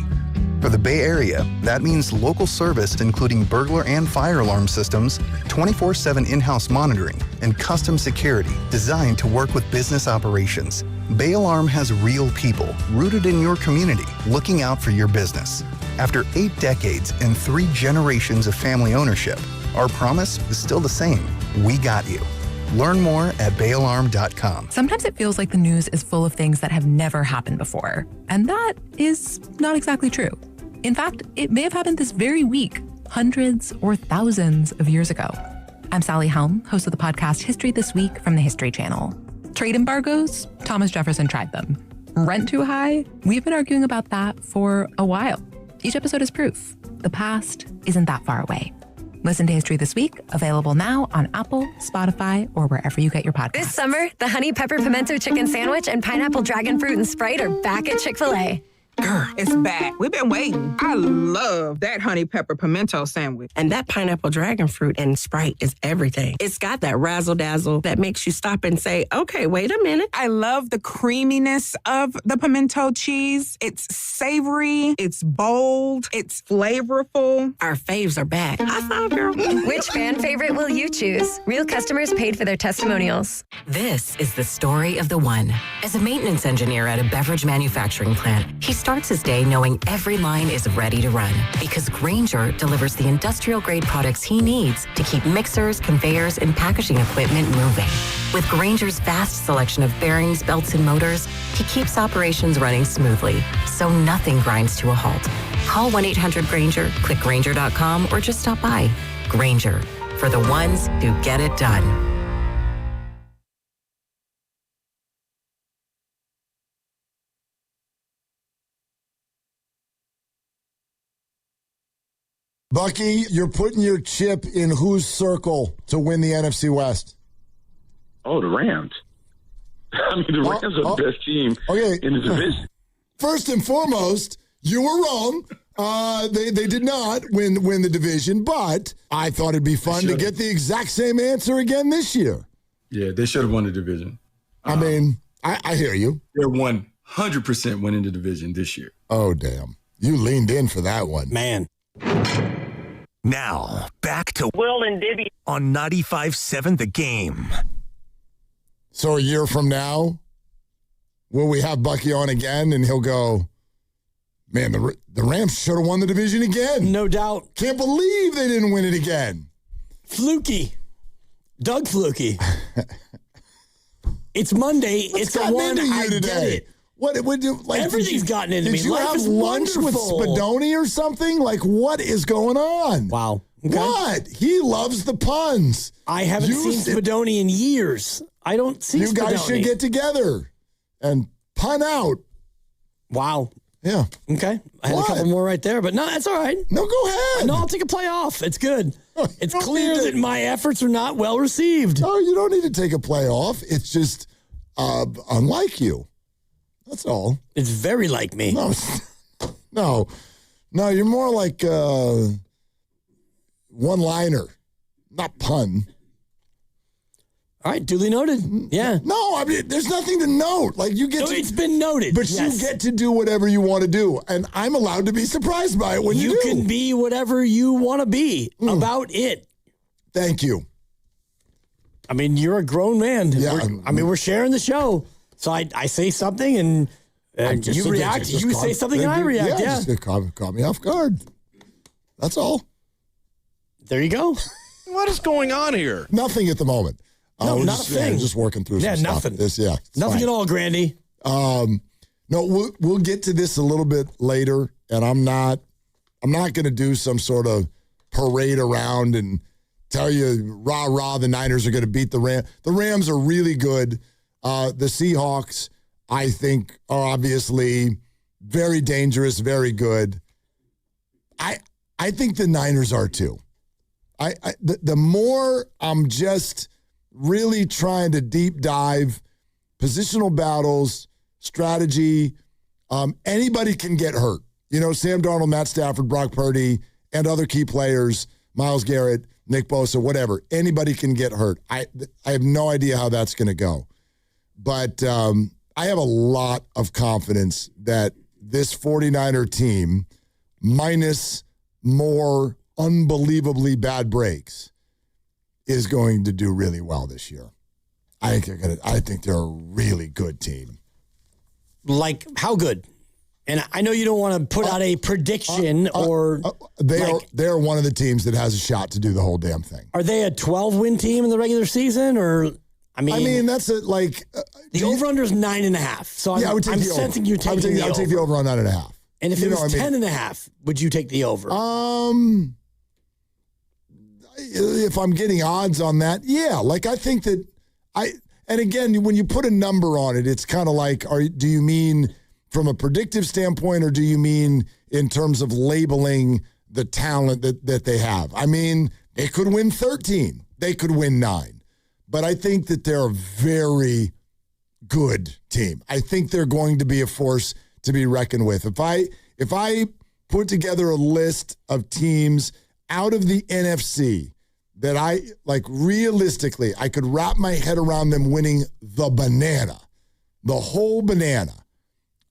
For the Bay Area, that means local service including burglar and fire alarm systems, 24/7 in-house monitoring, and custom security designed to work with business operations. Bay Alarm has real people rooted in your community looking out for your business. After 8 decades and 3 generations of family ownership, our promise is still the same. We got you. Learn more at bayalarm.com. Sometimes it feels like the news is full of things that have never happened before, and that is not exactly true. In fact, it may have happened this very week, hundreds or thousands of years ago. I'm Sally Helm, host of the podcast History This Week from the History Channel. Trade embargoes? Thomas Jefferson tried them. Rent too high? We've been arguing about that for a while. Each episode is proof. The past isn't that far away. Listen to History This Week, available now on Apple, Spotify, or wherever you get your podcasts. This summer, the Honey Pepper Pimento Chicken Sandwich and Pineapple Dragon Fruit and Sprite are back at Chick-fil-A. It's back. We've been waiting. I love that honey pepper pimento sandwich. And that pineapple dragon fruit and Sprite is everything. It's got that razzle-dazzle that makes you stop and say, okay, wait a minute. I love the creaminess of the pimento cheese. It's savory. It's bold. It's flavorful. Our faves are back. High five, girl. Which fan favorite will you choose? Real customers paid for their testimonials. This is the story of the one. As a maintenance engineer at a beverage manufacturing plant, he starts his day knowing every line is ready to run because Grainger delivers the industrial-grade products he needs to keep mixers, conveyors, and packaging equipment moving. With Grainger's vast selection of bearings, belts, and motors, he keeps operations running smoothly, so nothing grinds to a halt. Call 1-800-GRAINGER, click Grainger.com, or just stop by. Grainger, for the ones who get it done. Bucky, you're putting your chip in whose circle to win the NFC West? Oh, the Rams. I mean, the Rams are the best team in the division. First and foremost, you were wrong. They did not win the division, but I thought it'd be fun to get the exact same answer again this year. Yeah, they should have won the division. I mean, I hear you. They're 100% winning the division this year. Oh, damn. You leaned in for that one. Man. Now, back to Will and Dibby on 95.7 The Game. So a year from now, will we have Bucky on again and he'll go, man, the Rams should have won the division again. No doubt. Can't believe they didn't win it again. Fluky. Doug Fluky. It's Monday. What's it's a one. I Get today? it. What like everything's gotten into me. Did you Life have is lunch wonderful. with Spadoni or something? Like, what is going on? Wow. Okay. What? He loves the puns. I haven't seen Spadoni in years. I don't see You guys Spadoni. should get together and pun out. Wow. Yeah. Okay. I had a couple more right there, but no, that's all right. No, go ahead. No, I'll take a play off. It's good. It's clear that my efforts are not well received. No, you don't need to take a play off. It's just unlike you. That's all. It's very like me. No, you're more like one-liner, not pun. All right, duly noted. Yeah. No, I mean, there's nothing to note. Like, you get it's been noted. But you get to do whatever you want to do, and I'm allowed to be surprised by it when you do. You can be whatever you want to be about it. Thank you. I mean, you're a grown man. Yeah, we're sharing the show. So I say something and you react. You say something and I react. Yeah. Just caught me off guard. That's all. There you go. What is going on here? Nothing at the moment. No, not a thing. Just working through some nothing. stuff. Nothing fine. at all, Grandy. No, we'll get to this a little bit later, and I'm not going to do some sort of parade around and tell you, rah, the Niners are going to beat the Rams. The Rams are really good. The Seahawks, I think, are obviously very dangerous, very good. I think the Niners are too. The more I'm just really trying to deep dive positional battles, strategy, anybody can get hurt. You know, Sam Darnold, Matt Stafford, Brock Purdy, and other key players, Myles Garrett, Nick Bosa, whatever. Anybody can get hurt. I have no idea how that's going to go. But I have a lot of confidence that this 49er team minus more unbelievably bad breaks is going to do really well this year. I think they're a really good team. Like, how good? And I know you don't want to put out a prediction They're one of the teams that has a shot to do the whole damn thing. Are they a 12-win team in the regular season, or I mean that's the over/under is 9.5. So I'm sensing you're taking the over. I'll take the over on 9.5. And if it was 10.5, would you take the over? If I'm getting odds on that, yeah. Like, I think that and again, when you put a number on it, it's kind of like, do you mean from a predictive standpoint, or do you mean in terms of labeling the talent that they have? I mean, they could win 13. They could win 9. But I think that they're a very good team. I think they're going to be a force to be reckoned with. If I put together a list of teams out of the NFC that I, like, realistically, I could wrap my head around them winning the whole banana,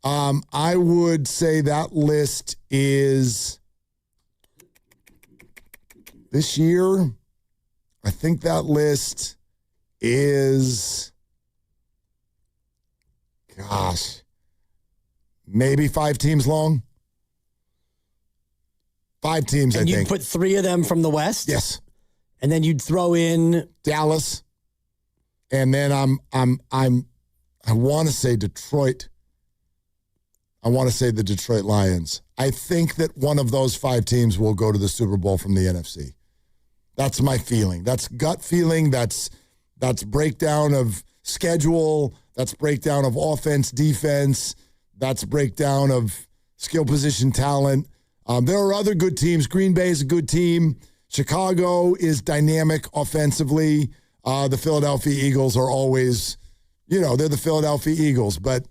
I would say that list is, this year, I think that list is, maybe 5 teams long. 5 teams, I think. And you'd put 3 of them from the West? Yes. And then you'd throw in Dallas. And then I want to say Detroit. I want to say the Detroit Lions. I think that one of those 5 teams will go to the Super Bowl from the NFC. That's my feeling. That's gut feeling. That's breakdown of schedule. That's breakdown of offense, defense. That's breakdown of skill position talent. There are other good teams. Green Bay is a good team. Chicago is dynamic offensively. The Philadelphia Eagles are always, they're the Philadelphia Eagles. But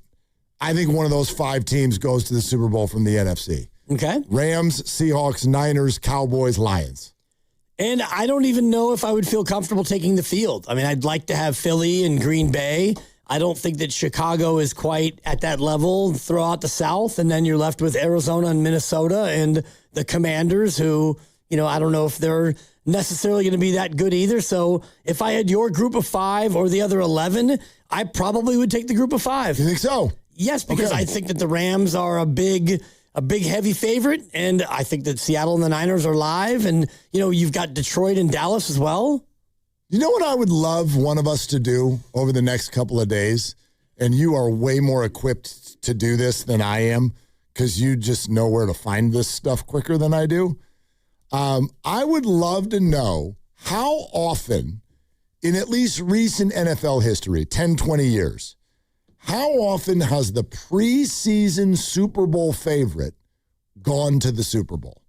I think one of those 5 teams goes to the Super Bowl from the NFC. Okay. Rams, Seahawks, Niners, Cowboys, Lions. And I don't even know if I would feel comfortable taking the field. I mean, I'd like to have Philly and Green Bay. I don't think that Chicago is quite at that level. Throw out the South, and then you're left with Arizona and Minnesota and the Commanders, who, I don't know if they're necessarily going to be that good either. So if I had your group of 5 or the other 11, I probably would take the group of 5. You think so? Yes, because I think that the Rams are a big heavy favorite, and I think that Seattle and the Niners are live, and you've got Detroit and Dallas as well. You know what I would love one of us to do over the next couple of days? And you are way more equipped to do this than I am, because you just know where to find this stuff quicker than I do. I would love to know how often, in at least recent NFL history, 10, 20 years, how often has the preseason Super Bowl favorite gone to the Super Bowl?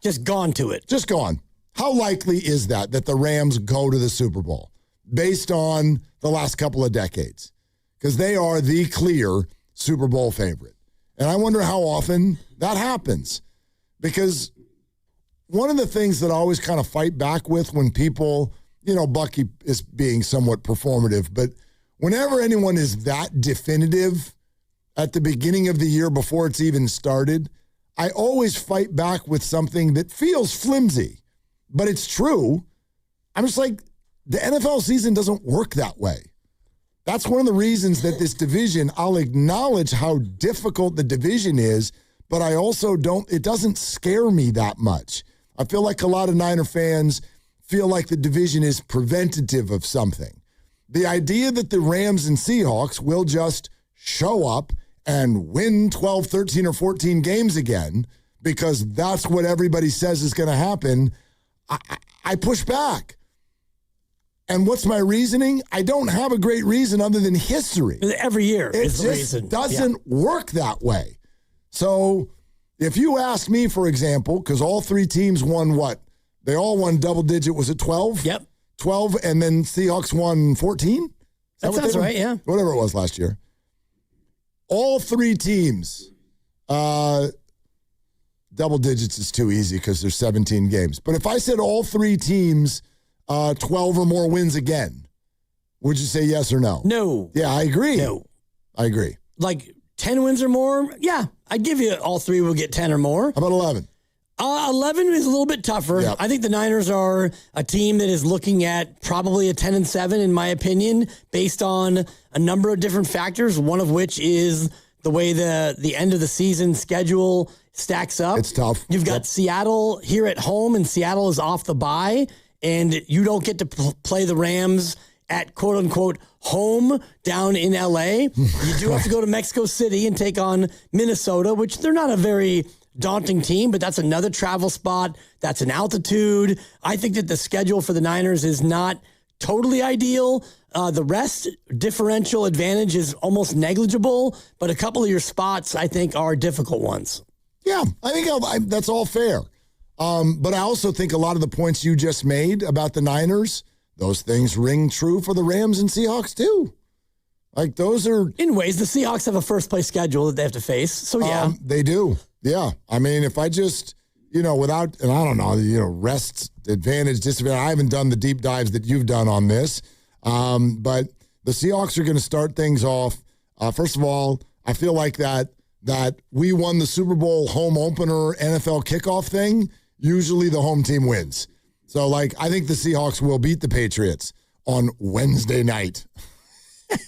Just gone to it. Just gone. How likely is that the Rams go to the Super Bowl based on the last couple of decades? Because they are the clear Super Bowl favorite. And I wonder how often that happens. Because one of the things that I always kind of fight back with when people, Bucky is being somewhat performative, but whenever anyone is that definitive at the beginning of the year before it's even started, I always fight back with something that feels flimsy. But it's true. I'm just like, the NFL season doesn't work that way. That's one of the reasons that this division, I'll acknowledge how difficult the division is, but I also it doesn't scare me that much. I feel like a lot of Niner fans feel like the division is preventative of something. The idea that the Rams and Seahawks will just show up and win 12, 13, or 14 games again, because that's what everybody says is going to happen, I push back. And what's my reasoning? I don't have a great reason other than history. Every year it is the reason. It just doesn't work that way. So if you ask me, for example, because all 3 teams won what? They all won double digit. Was it 12? Yep. 12, and then Seahawks won 14? That sounds right, yeah. Whatever it was last year. All 3 teams, double digits is too easy because there's 17 games. But if I said all 3 teams, 12 or more wins again, would you say yes or no? No. Yeah, I agree. No. I agree. Like, 10 wins or more, yeah, I'd give you all three will get 10 or more. How about 11? 11 is a little bit tougher. Yep. I think the Niners are a team that is looking at probably a 10-7, in my opinion, based on a number of different factors, one of which is the way the end of the season schedule stacks up. It's tough. You've got Seattle here at home, and Seattle is off the bye, and you don't get to play the Rams at quote-unquote home down in L.A. You do have to go to Mexico City and take on Minnesota, which they're not a very daunting team, but that's another travel spot. That's an altitude. I think that the schedule for the Niners is not totally ideal. The rest differential advantage is almost negligible, but a couple of your spots, I think, are difficult ones. Yeah, I think that's all fair. But I also think a lot of the points you just made about the Niners, those things ring true for the Rams and Seahawks too. Like those are... In ways, the Seahawks have a first-place schedule that they have to face, so yeah. They do. Yeah. I mean, if I just, without, and I don't know, rest, advantage, disadvantage, I haven't done the deep dives that you've done on this, but the Seahawks are going to start things off. First of all, I feel like that we won the Super Bowl home opener NFL kickoff thing. Usually the home team wins. So, I think the Seahawks will beat the Patriots on Wednesday night.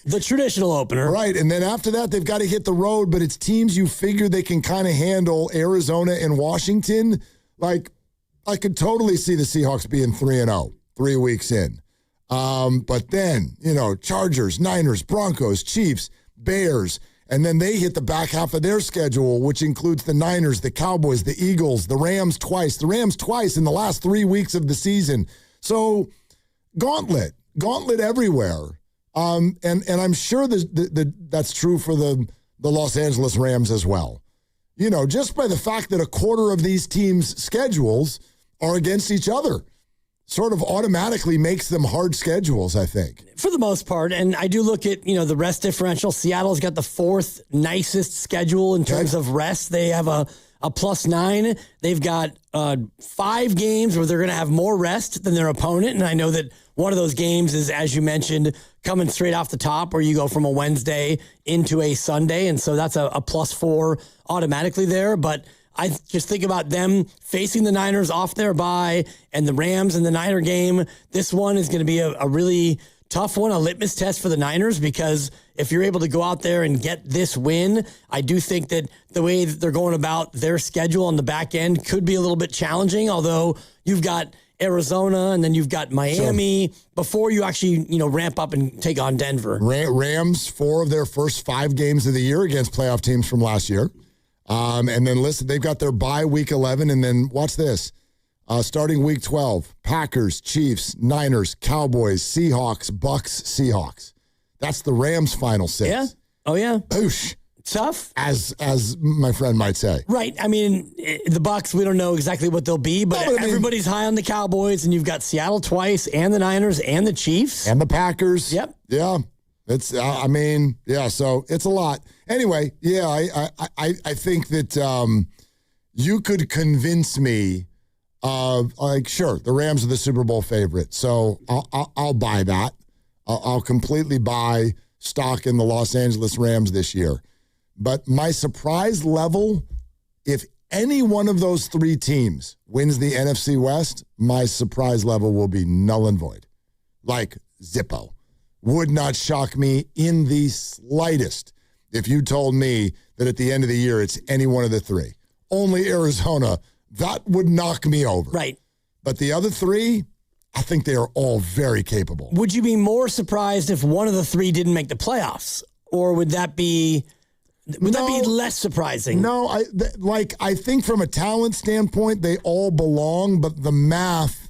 The traditional opener. Right, and then after that, they've got to hit the road, but it's teams you figure they can kind of handle, Arizona and Washington. I could totally see the Seahawks being 3-0 3 weeks in. But then, Chargers, Niners, Broncos, Chiefs, Bears, and then they hit the back half of their schedule, which includes the Niners, the Cowboys, the Eagles, the Rams twice in the last 3 weeks of the season. So, gauntlet everywhere. And I'm sure that's true for the Los Angeles Rams as well. Just by the fact that a quarter of these teams' schedules are against each other sort of automatically makes them hard schedules, I think. For the most part. And I do look at, the rest differential. Seattle's got the fourth nicest schedule in terms of rest. They have a +9. They've got 5 games where they're going to have more rest than their opponent. And I know that one of those games is, as you mentioned, coming straight off the top where you go from a Wednesday into a Sunday. And so that's a +4 automatically there. But I just think about them facing the Niners off their bye and the Rams in the Niner game. This one is going to be a really tough one, a litmus test for the Niners, because if you're able to go out there and get this win, I do think that the way that they're going about their schedule on the back end could be a little bit challenging, although you've got Arizona and then you've got Miami before you actually, ramp up and take on Denver. Rams, 4 of their first 5 games of the year against playoff teams from last year. And then listen, they've got their bye week 11, and then watch this. Starting week 12, Packers, Chiefs, Niners, Cowboys, Seahawks, Bucks, Seahawks. That's the Rams' final 6. Yeah. Oh, yeah. Boosh. Tough. As my friend might say. Right. I mean, the Bucks, we don't know exactly what they'll be, but everybody's high on the Cowboys, and you've got Seattle twice, and the Niners, and the Chiefs. And the Packers. Yep. Yeah. It's, so it's a lot. Anyway, yeah, I think that you could convince me of, sure, the Rams are the Super Bowl favorite, so I'll buy that. I'll completely buy stock in the Los Angeles Rams this year. But my surprise level, if any one of those 3 teams wins the NFC West, my surprise level will be null and void. Like Zippo. Would not shock me in the slightest if you told me that at the end of the year it's any one of the 3. Only Arizona, that would knock me over. Right. But the other 3, I think they are all very capable. Would you be more surprised if one of the 3 didn't make the playoffs? Or would that be less surprising? No, I think from a talent standpoint, they all belong, but the math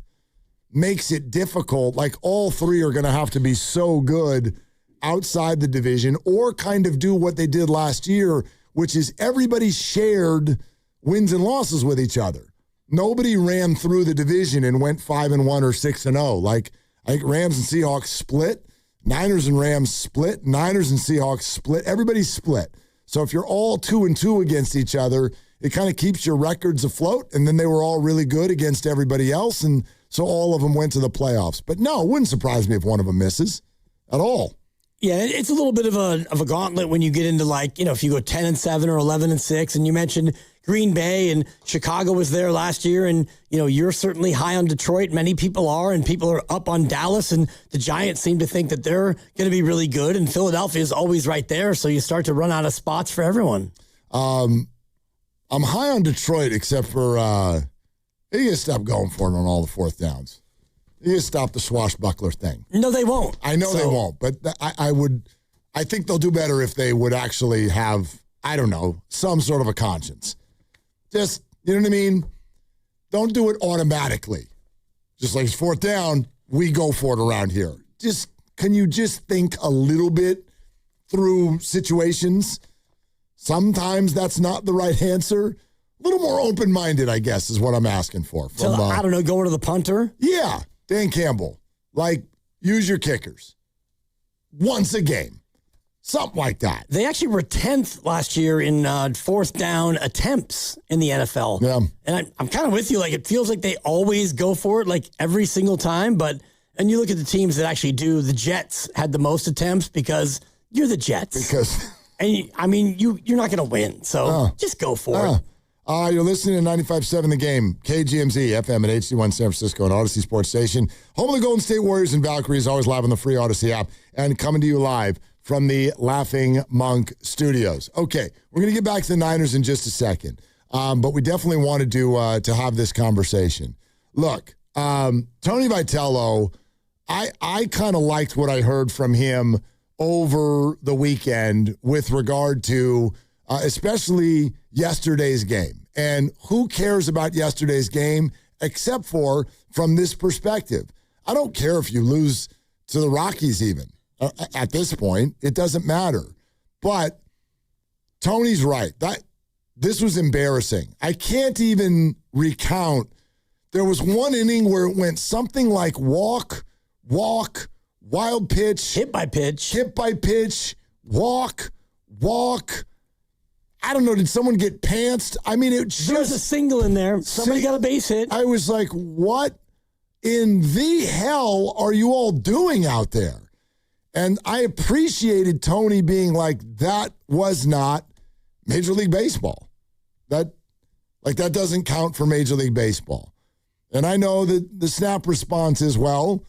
makes it difficult. All 3 are going to have to be so good outside the division or kind of do what they did last year, which is everybody shared wins and losses with each other. Nobody ran through the division and went 5-1 or 6-0. I think Rams and Seahawks split. Niners and Rams split. Niners and Seahawks split. Everybody's split. So if you're all 2-2 against each other, it kind of keeps your records afloat. And then they were all really good against everybody else. And so all of them went to the playoffs. But no, it wouldn't surprise me if one of them misses at all. Yeah, it's a little bit of a gauntlet when you get into if you go 10-7 or 11-6, and you mentioned Green Bay and Chicago was there last year, and you're certainly high on Detroit. Many people are, and people are up on Dallas, and the Giants seem to think that they're going to be really good, and Philadelphia is always right there, so you start to run out of spots for everyone. I'm high on Detroit, except for they need to stop going for it on all the fourth downs. You need to stop the swashbuckler thing. No, they won't. I know they won't, but I think they'll do better if they would actually have, I don't know, some sort of a conscience. Just, you know what I mean? Don't do it automatically. Just like it's fourth down, we go for it around here. Can you just think a little bit through situations? Sometimes that's not the right answer. A little more open-minded, I guess, is what I'm asking for. I don't know, going to the punter? Yeah, Dan Campbell. Use your kickers. Once a game. Something like that. They actually were 10th last year in fourth down attempts in the NFL. Yeah. And I'm kind of with you. It feels like they always go for it, every single time. And you look at the teams that actually do. The Jets had the most attempts because you're the Jets. And you're not going to win. So just go for it. You're listening to 95.7 The Game, KGMZ, FM at HD1 San Francisco and Odyssey Sports Station. Home of the Golden State Warriors and Valkyries, always live on the free Odyssey app and coming to you live from the Laughing Monk Studios. Okay, we're going to get back to the Niners in just a second, but we definitely wanted to have this conversation. Look, Tony Vitello, I kind of liked what I heard from him over the weekend with regard to especially yesterday's game. And who cares about yesterday's game except for from this perspective? I don't care if you lose to the Rockies even. At this point, it doesn't matter. But Tony's right. This was embarrassing. I can't even recount. There was one inning where it went something like walk, wild pitch. Hit by pitch, walk. I don't know. Did someone get pantsed? There was a single in there. Somebody got a base hit. I was like, what in the hell are you all doing out there? And I appreciated Tony being like, that was not Major League Baseball. That doesn't count for Major League Baseball. And I know that the snap response is, well,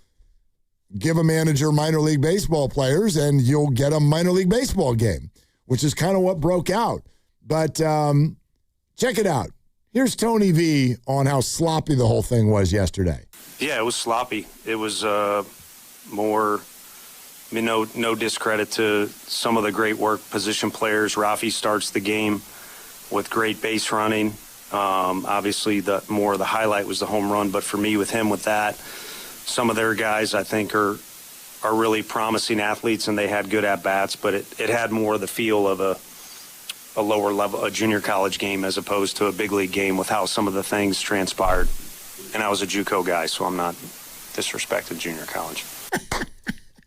give a manager minor league baseball players and you'll get a minor league baseball game, which is kind of what broke out. But check it out. Here's Tony V on how sloppy the whole thing was yesterday. Yeah, it was sloppy. It was more... no discredit to some of the great work position players. Rafi starts the game with great base running. Obviously, the highlight was the home run. But for me, with that, some of their guys I think are really promising athletes, and they had good at bats. But it had more of the feel of a lower level, a junior college game, as opposed to a big league game with how some of the things transpired. And I was a JUCO guy, so I'm not disrespecting junior college.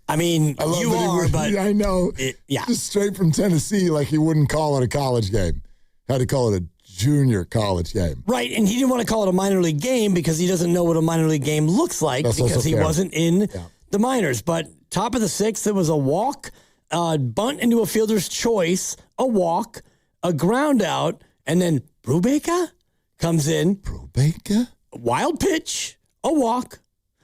You are, but... I know. Just straight from Tennessee, he wouldn't call it a college game. Had to call it a junior college game. Right, and he didn't want to call it a minor league game because he doesn't know what a minor league game looks like because he wasn't in the minors. But top of the sixth, it was a walk, bunt into a fielder's choice, a walk, a ground out, and then Brubaker comes in. Brubaker? Wild pitch, a walk,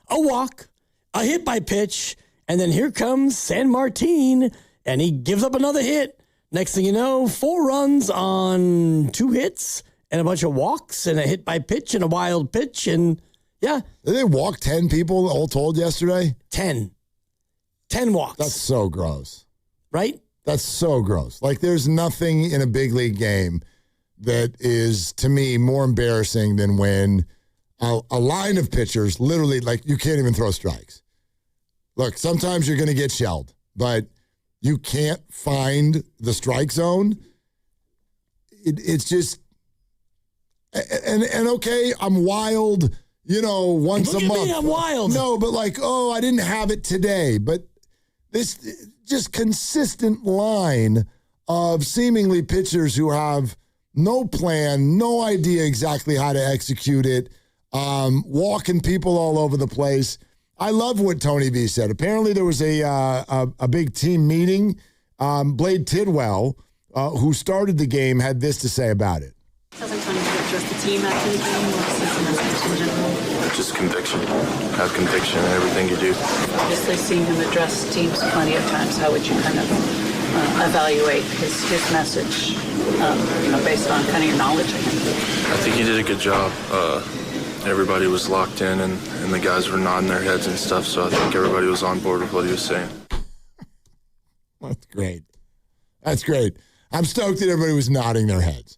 a hit by pitch, and then here comes San Martin, and he gives up another hit. Next thing you know, 4 runs on 2 hits and a bunch of walks and a hit by pitch and a wild pitch. And, yeah. Did they walk 10 people all told yesterday? 10. 10 walks. That's so gross. Right? That's so gross. There's nothing in a big league game that is, to me, more embarrassing than when a line of pitchers literally, you can't even throw strikes. Look, sometimes you're going to get shelled, but you can't find the strike zone. It's just, and okay, I'm wild, once a month. I'm wild. No, but I didn't have it today. But this just consistent line of seemingly pitchers who have no plan, no idea exactly how to execute it, walking people all over the place. I love what Tony V said. Apparently there was a big team meeting. Blade Tidwell, who started the game, had this to say about it. Sounds like Tony could address the team after the game. What's his message in general? Just conviction. Have conviction in everything you do. Obviously, seeing him address teams plenty of times, how would you kind of evaluate his message, based on kind of your knowledge of him? I think he did a good job. Everybody was locked in, and the guys were nodding their heads and stuff, so I think everybody was on board with what he was saying. That's great. That's great. I'm stoked that everybody was nodding their heads.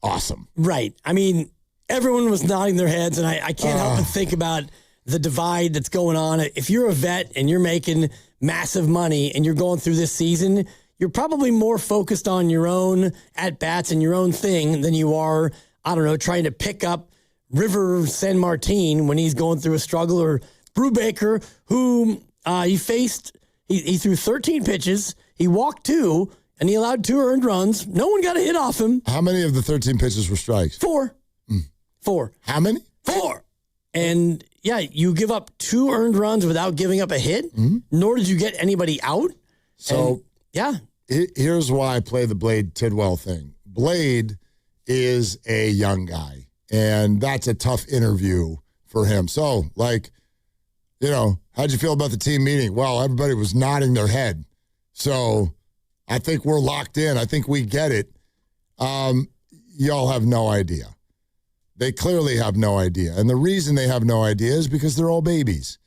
Awesome. Right. I mean, everyone was nodding their heads, and I can't help but think about the divide that's going on. If you're a vet and you're making massive money and you're going through this season, you're probably more focused on your own at-bats and your own thing than you are, I don't know, trying to pick up River San Martin when he's going through a struggle, or Brubaker, who he threw 13 pitches, he walked 2, and he allowed 2 earned runs. No one got a hit off him. How many of the 13 pitches were strikes? 4. 4. How many? 4. And yeah, you give up 2 earned runs without giving up a hit, nor did you get anybody out. So, and, here's why I play the Blade Tidwell thing. Blade is a young guy, and that's a tough interview for him. So, how'd you feel about the team meeting? Well, everybody was nodding their head. So, I think we're locked in. I think we get it. Y'all have no idea. They clearly have no idea. And the reason they have no idea is because they're all babies.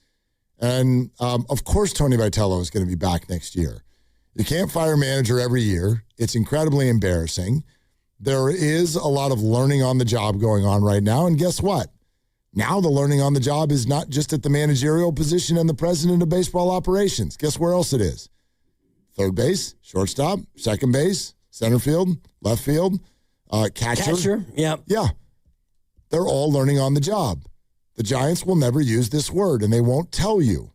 And, of course, Tony Vitello is going to be back next year. You can't fire a manager every year. It's incredibly embarrassing. There is a lot of learning on the job going on right now. And guess what? Now the learning on the job is not just at the managerial position and the president of baseball operations. Guess where else it is? Third base, shortstop, second base, center field, left field, catcher. Yeah. Yeah. They're all learning on the job. The Giants will never use this word, and they won't tell you.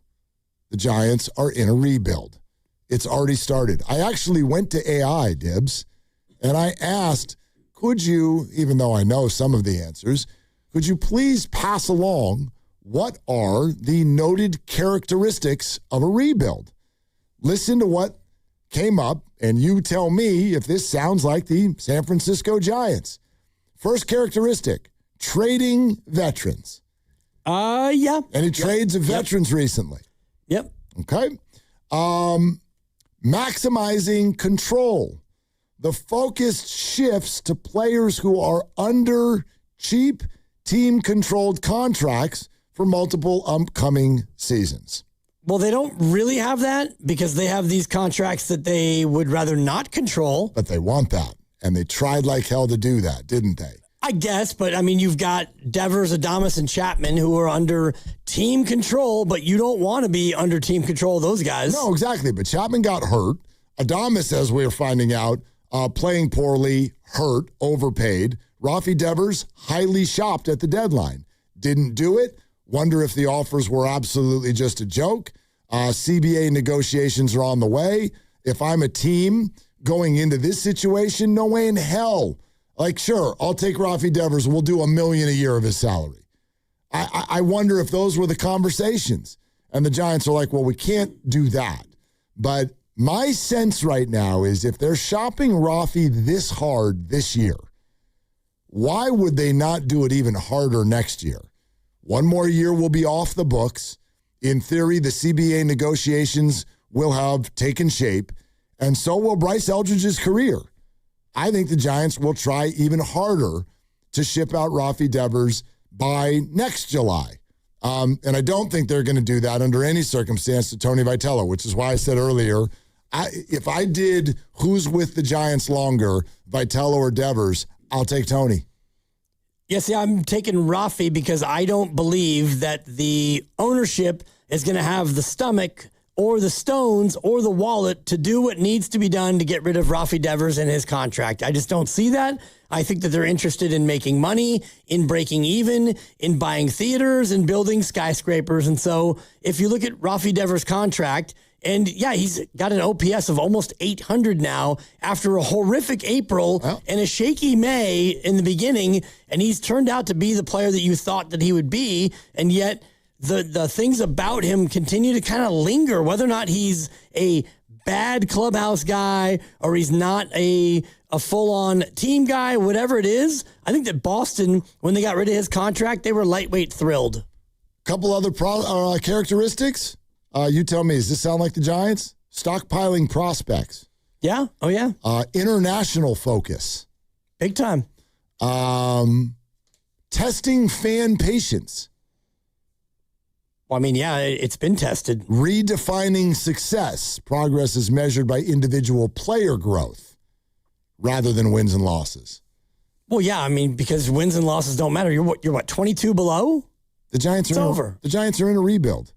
The Giants are in a rebuild. It's already started. I actually went to AI, Dibs, and I asked, could you, even though I know some of the answers, could you please pass along what are the noted characteristics of a rebuild? Listen to what came up, and you tell me if this sounds like the San Francisco Giants. First characteristic, trading veterans. Yeah. Any trades of veterans recently? Yep. Okay. Maximizing control. The focus shifts to players who are under cheap team-controlled contracts for multiple upcoming seasons. Well, they don't really have that because they have these contracts that they would rather not control. But they want that, and they tried like hell to do that, didn't they? I guess, but I mean, you've got Devers, Adames, and Chapman who are under team control, but you don't want to be under team control of those guys. No, exactly. But Chapman got hurt. Adames, as we are finding out, playing poorly, hurt, overpaid. Rafi Devers, highly shopped at the deadline. Didn't do it. Wonder if the offers were absolutely just a joke. CBA negotiations are on the way. If I'm a team going into this situation, no way in hell. Like, sure, I'll take Rafi Devers. We'll do $1 million a year of his salary. I wonder if those were the conversations. And the Giants are like, well, we can't do that. But my sense right now is if they're shopping Rafi this hard this year, why would they not do it even harder next year? One more year will be off the books. In theory, the CBA negotiations will have taken shape, and so will Bryce Eldridge's career. I think the Giants will try even harder to ship out Rafi Devers by next July. And I don't think they're going to do that under any circumstance to Tony Vitello, which is why I said earlier, if I did who's with the Giants longer, Vitello or Devers, I'll take Tony. Yeah, see, I'm taking Rafi because I don't believe that the ownership is going to have the stomach or the stones or the wallet to do what needs to be done to get rid of Rafi Devers and his contract. I just don't see that. I think that they're interested in making money, in breaking even, in buying theaters and building skyscrapers. And so if you look at Rafi Devers' contract, and yeah, he's got an OPS of almost 800 now after a horrific April and a shaky May in the beginning, and he's turned out to be the player that you thought that he would be, and yet the things about him continue to kind of linger, whether or not he's a bad clubhouse guy or he's not a full-on team guy, whatever it is. I think that Boston, when they got rid of his contract, they were lightweight thrilled. Couple other characteristics. You tell me, does this sound like the Giants? Stockpiling prospects. Yeah. Oh, yeah. International focus. Big time. Testing fan patience. Well, I mean, yeah, it's been tested. Redefining success. Progress is measured by individual player growth rather than wins and losses. Well, yeah, I mean, because wins and losses don't matter. You're what, 22 below? The Giants are over. The Giants are in a rebuild.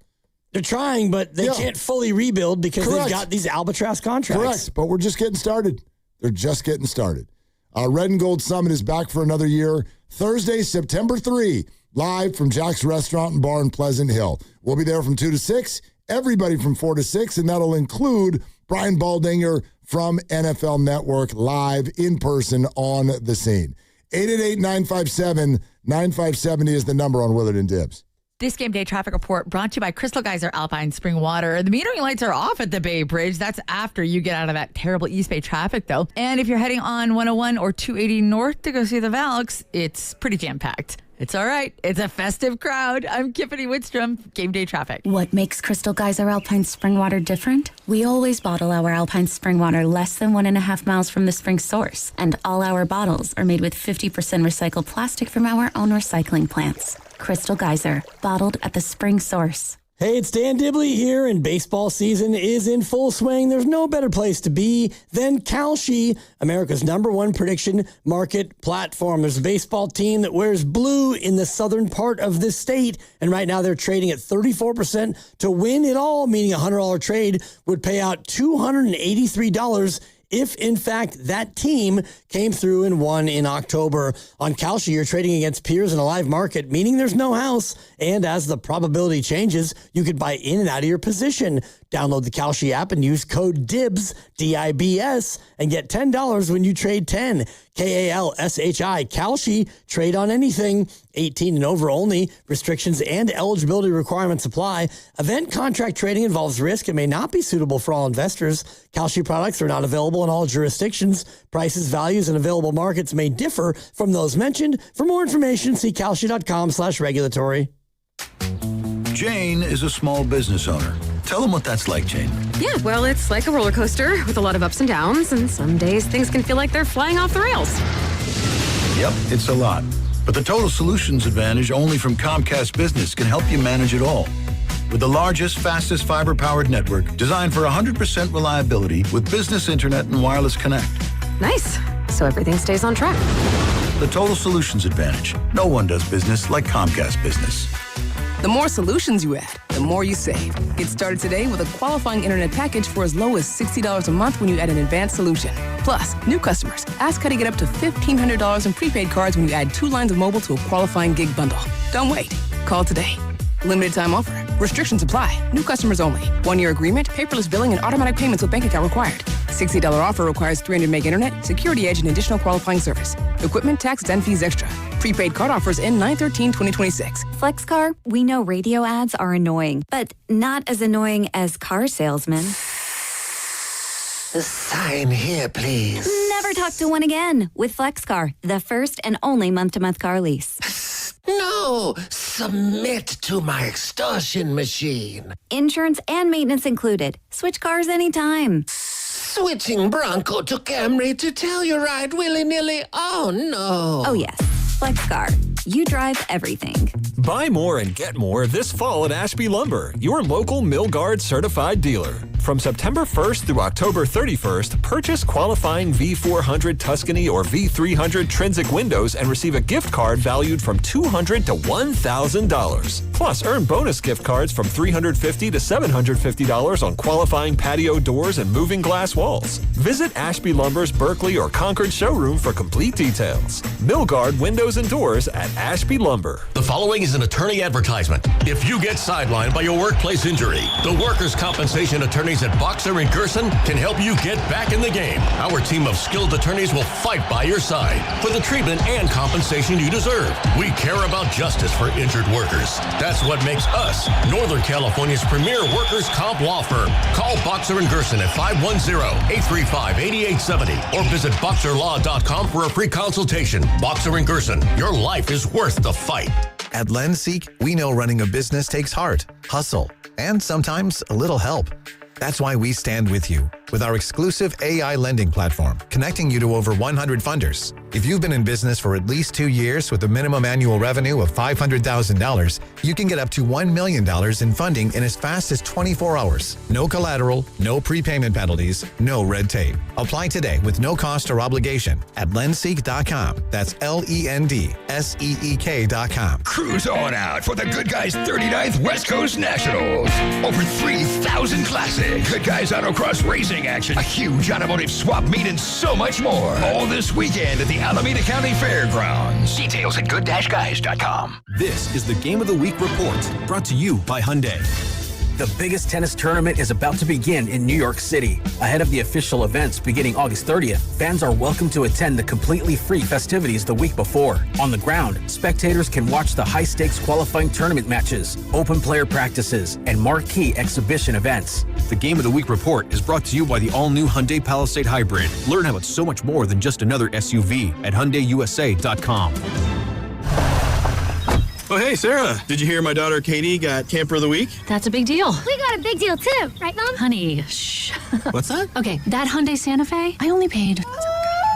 They're trying, but they can't fully rebuild because they've got these albatross contracts. Correct, but we're just getting started. They're just getting started. Red and Gold Summit is back for another year. Thursday, September 3, live from Jack's Restaurant and Bar in Pleasant Hill. We'll be there from 2 to 6, everybody from 4 to 6, and that'll include Brian Baldinger from NFL Network live in person on the scene. 888-957-9570 is the number on Willard and Dibbs. This game day traffic report brought to you by Crystal Geyser Alpine Spring Water. The metering lights are off at the Bay Bridge. That's after you get out of that terrible East Bay traffic, though. And if you're heading on 101 or 280 north to go see the Valks, it's pretty jam-packed. It's all right. It's a festive crowd. I'm Kippity Whitstrom, game day traffic. What makes Crystal Geyser Alpine Spring Water different? We always bottle our Alpine Spring Water less than 1.5 miles from the spring source. And all our bottles are made with 50% recycled plastic from our own recycling plants. Crystal Geyser, bottled at the spring source. Hey, it's Dan Dibley here, and baseball season is in full swing. There's no better place to be than Kalshi, America's #1 prediction market platform. There's a baseball team that wears blue in the southern part of this state, and right now they're trading at 34% to win it all, meaning a $100 trade would pay out $283 if, in fact, that team came through and won in October. On Kalshi, you're trading against peers in a live market, meaning there's no house. And as the probability changes, you could buy in and out of your position. Download the Kalshi app and use code DIBS, D-I-B-S, and get $10 when you trade 10. K-A-L-S-H-I. Kalshi, trade on anything. 18 and over only. Restrictions and eligibility requirements apply. Event contract trading involves risk and may not be suitable for all investors. Kalshi products are not available in all jurisdictions. Prices, values, and available markets may differ from those mentioned. For more information, see kalshi.com/regulatory. Jane is a small business owner. Tell them what that's like, Jane. Yeah, well, it's like a roller coaster with a lot of ups and downs, and some days things can feel like they're flying off the rails. Yep, it's a lot. But the Total Solutions Advantage only from Comcast Business can help you manage it all. With the largest, fastest fiber-powered network designed for 100% reliability with business internet and wireless connect. Nice. So everything stays on track. The Total Solutions Advantage. No one does business like Comcast Business. The more solutions you add, the more you save. Get started today with a qualifying internet package for as low as $60 a month when you add an advanced solution. Plus, new customers, ask how to get up to $1,500 in prepaid cards when you add 2 lines of mobile to a qualifying gig bundle. Don't wait. Call today. Limited time offer. Restrictions apply. New customers only. 1-year agreement, paperless billing, and automatic payments with bank account required. $60 offer requires 300 meg internet, security edge, and additional qualifying service. Equipment, taxes, and fees extra. Prepaid card offers end 9/13/2026. FlexCar, we know radio ads are annoying, but not as annoying as car salesmen. Sign here, please. Never talk to one again with FlexCar, the first and only month-to-month car lease. No, submit to my extortion machine. Insurance and maintenance included. Switch cars anytime. Switching Bronco to Camry to Telluride willy-nilly? Oh, no. Oh, yes. FlexCar. You drive everything. Buy more and get more this fall at Ashby Lumber, your local Milgard certified dealer. From September 1st through October 31st, purchase qualifying V400 Tuscany or V300 Trinsic windows and receive a gift card valued from $200 to $1,000. Plus, earn bonus gift cards from $350 to $750 on qualifying patio doors and moving glass walls. Visit Ashby Lumber's Berkeley or Concord showroom for complete details. Milgard Windows and Doors at Ashby Lumber. The following is an attorney advertisement. If you get sidelined by your workplace injury, the Workers' Compensation Attorney attorneys at Boxer and Gerson can help you get back in the game. Our team of skilled attorneys will fight by your side for the treatment and compensation you deserve. We care about justice for injured workers. That's what makes us Northern California's premier workers' comp law firm. Call Boxer and Gerson at 510-835-8870 or visit boxerlaw.com for a free consultation. Boxer and Gerson, your life is worth the fight. At LendSeek, we know running a business takes heart, hustle, and sometimes a little help. That's why we stand with you with our exclusive AI lending platform, connecting you to over 100 funders. If you've been in business for at least 2 years with a minimum annual revenue of $500,000, you can get up to $1 million in funding in as fast as 24 hours. No collateral, no prepayment penalties, no red tape. Apply today with no cost or obligation at lendseek.com. That's LENDSEEK.com. Cruise on out for the Good Guys 39th West Coast Nationals. Over 3,000 classic Good Guys Autocross racing action, a huge automotive swap meet, and so much more. All this weekend at the Alameda County Fairgrounds. Details at good-guys.com. This is the Game of the Week report, brought to you by Hyundai. The biggest tennis tournament is about to begin in New York City. Ahead of the official events beginning August 30th, fans are welcome to attend the completely free festivities the week before. On the ground, spectators can watch the high-stakes qualifying tournament matches, open player practices, and marquee exhibition events. The Game of the Week report is brought to you by the all-new Hyundai Palisade Hybrid. Learn how it's so much more than just another SUV at HyundaiUSA.com. Oh, hey, Sarah, did you hear my daughter Katie got Camper of the Week? That's a big deal. We got a big deal, too. Right, Mom? Honey, shh. What's that? Okay, that Hyundai Santa Fe, I only paid...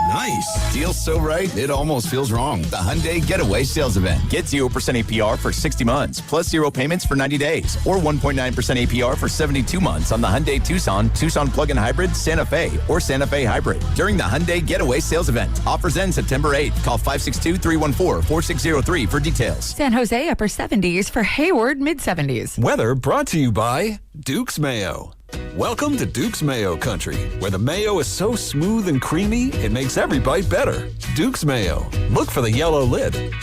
Nice. Deal's so right, it almost feels wrong. The Hyundai Getaway Sales Event. Get 0% APR for 60 months, plus 0 payments for 90 days, or 1.9% APR for 72 months on the Hyundai Tucson, Tucson Plug-in Hybrid, Santa Fe, or Santa Fe Hybrid during the Hyundai Getaway Sales Event. Offers end September 8th. Call 562-314-4603 for details. San Jose, upper 70s. For Hayward, mid 70s. Weather brought to you by Duke's Mayo. Welcome to Duke's Mayo Country, where the mayo is so smooth and creamy, it makes every bite better. Duke's Mayo. Look for the yellow lid.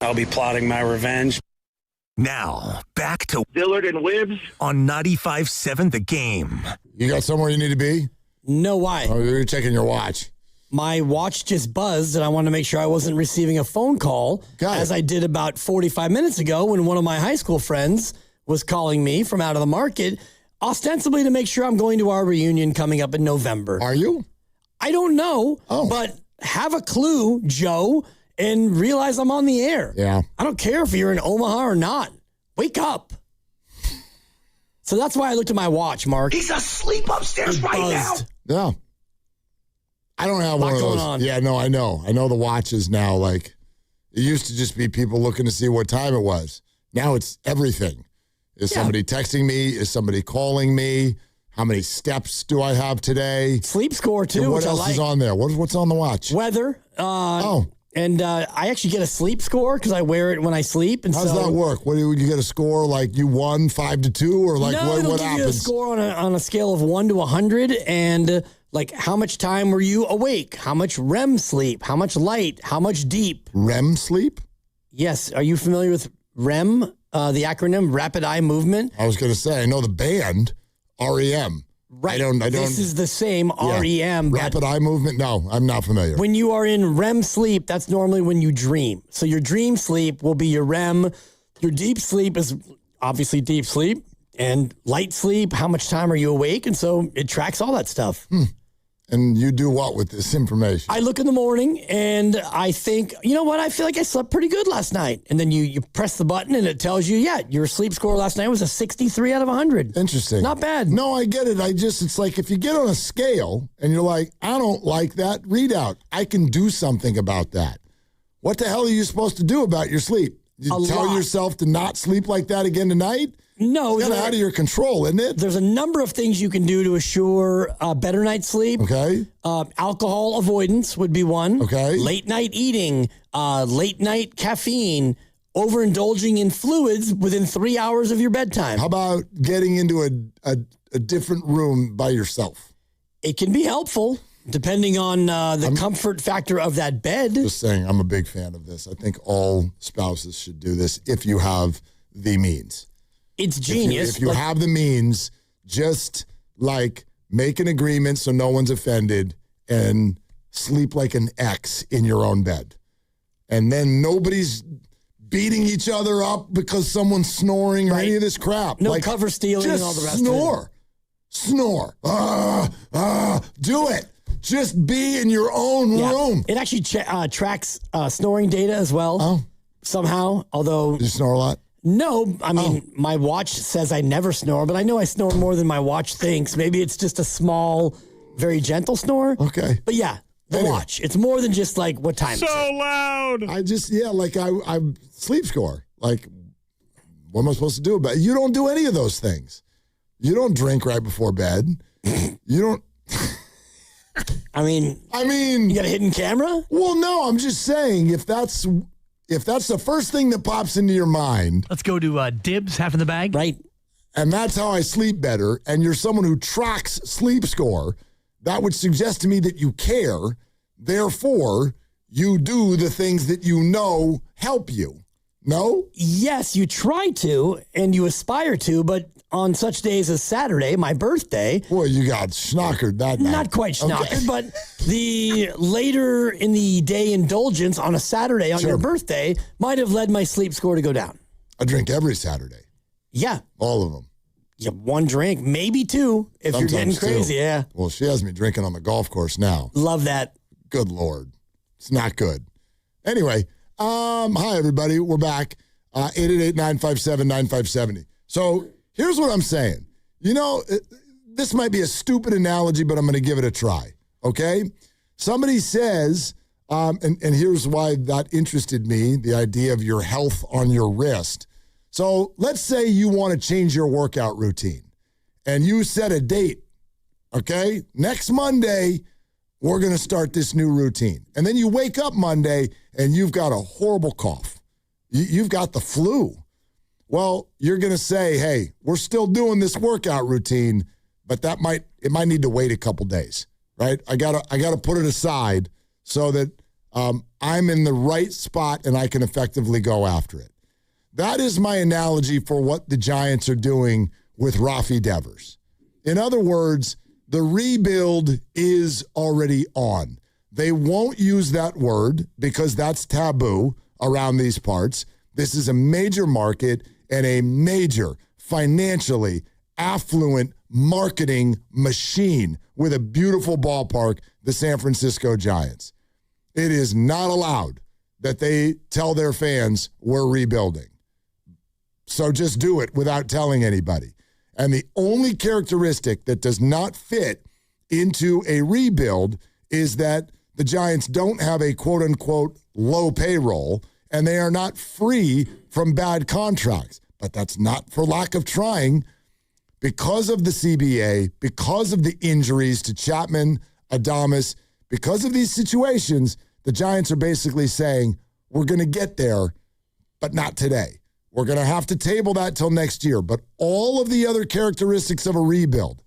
I'll be plotting my revenge. Now, back to Dillard and Wibbs on 95.7 The Game. You got somewhere you need to be? No, why? Oh, you're checking your watch. My watch just buzzed, and I wanted to make sure I wasn't receiving a phone call, as I did about 45 minutes ago when one of my high school friends was calling me from out of the market, ostensibly to make sure I'm going to our reunion coming up in November. Are you? I don't know, but have a clue, Joe, and realize I'm on the air. Yeah. I don't care if you're in Omaha or not. Wake up. So that's why I looked at my watch, Mark. He's asleep upstairs right now. Yeah. I don't have one of those. On. Yeah, no, I know. I know the watches now. Like, it used to just be people looking to see what time it was. Now it's everything. Is somebody texting me? Is somebody calling me? How many steps do I have today? Sleep score, too. And what else is on there? What's on the watch? Weather. And I actually get a sleep score because I wear it when I sleep. And How's that work? What do you get a score like you won 5-2 or like no, what give happens? You a score on a scale of 1 to 100 and like how much time were you awake? How much REM sleep? How much light? How much deep? REM sleep? Yes. Are you familiar with REM? The acronym Rapid Eye Movement. I was going to say I know the band REM. Right. I don't. This is the same REM. Rapid eye movement? No, I'm not familiar. When you are in REM sleep, that's normally when you dream. So your dream sleep will be your REM. Your deep sleep is obviously deep sleep. And light sleep, how much time are you awake? And so it tracks all that stuff. And you do what with this information? I look in the morning and I think, you know what? I feel like I slept pretty good last night. And then you press the button and it tells you, your sleep score last night was a 63 out of 100. Interesting. Not bad. No, I get it. It's like if you get on a scale and you're like, I don't like that readout. I can do something about that. What the hell are you supposed to do about your sleep? You tell yourself to not sleep like that again tonight? No. It's kind of out of your control, isn't it? There's a number of things you can do to assure a better night's sleep. Okay. Alcohol avoidance would be one. Okay. Late night eating, late night caffeine, overindulging in fluids within 3 hours of your bedtime. How about getting into a different room by yourself? It can be helpful. Depending on the comfort factor of that bed. Just saying, I'm a big fan of this. I think all spouses should do this if you have the means. It's genius. If you have the means, just like make an agreement so no one's offended and sleep like an ex in your own bed. And then nobody's beating each other up because someone's snoring or any of this crap. No cover stealing and all the rest of it. Snore. Do it. Just be in your own room. It actually tracks snoring data as well. Somehow, although... Do you snore a lot? No, I mean, my watch says I never snore, but I know I snore more than my watch thinks. Maybe it's just a small, very gentle snore. Okay. But yeah, the watch. It's more than just like what time So is it. loud. I sleep score. Like, what am I supposed to do about it? You don't do any of those things. You don't drink right before bed. You don't... I mean, you got a hidden camera? Well, no, I'm just saying if that's the first thing that pops into your mind. Let's go to dibs, half in the bag. Right. And that's how I sleep better. And you're someone who tracks sleep score. That would suggest to me that you care. Therefore, you do the things that you know help you. No? Yes, you try to and you aspire to, but on such days as Saturday, my birthday. Boy, you got schnockered that night. Not quite schnockered, but the later in the day indulgence on a Saturday on your birthday might have led my sleep score to go down. I drink every Saturday. Yeah. All of them. Yeah, one drink, maybe two, if Sometimes you're getting crazy, two. yeah. Well, she has me drinking on the golf course now. Love that. Good Lord. It's not good. Anyway, hi, everybody. We're back. 888-957-9570. So here's what I'm saying. You know, this might be a stupid analogy, but I'm going to give it a try, okay? Somebody says, and here's why that interested me, the idea of your health on your wrist. So let's say you want to change your workout routine, and you set a date, okay? Next Monday, we're going to start this new routine. And then you wake up Monday, and you've got a horrible cough. You've got the flu. Well, you're going to say, hey, we're still doing this workout routine, but it might need to wait a couple days, right? I gotta put it aside so that I'm in the right spot and I can effectively go after it. That is my analogy for what the Giants are doing with Rafi Devers. In other words, the rebuild is already on. They won't use that word because that's taboo around these parts. This is a major market and a major financially affluent marketing machine with a beautiful ballpark, the San Francisco Giants. It is not allowed that they tell their fans we're rebuilding. So just do it without telling anybody. And the only characteristic that does not fit into a rebuild is that the Giants don't have a quote-unquote low payroll, and they are not free from bad contracts. But that's not for lack of trying. Because of the CBA, because of the injuries to Chapman, Adames, because of these situations, the Giants are basically saying, we're going to get there, but not today. We're going to have to table that till next year. But all of the other characteristics of a rebuild,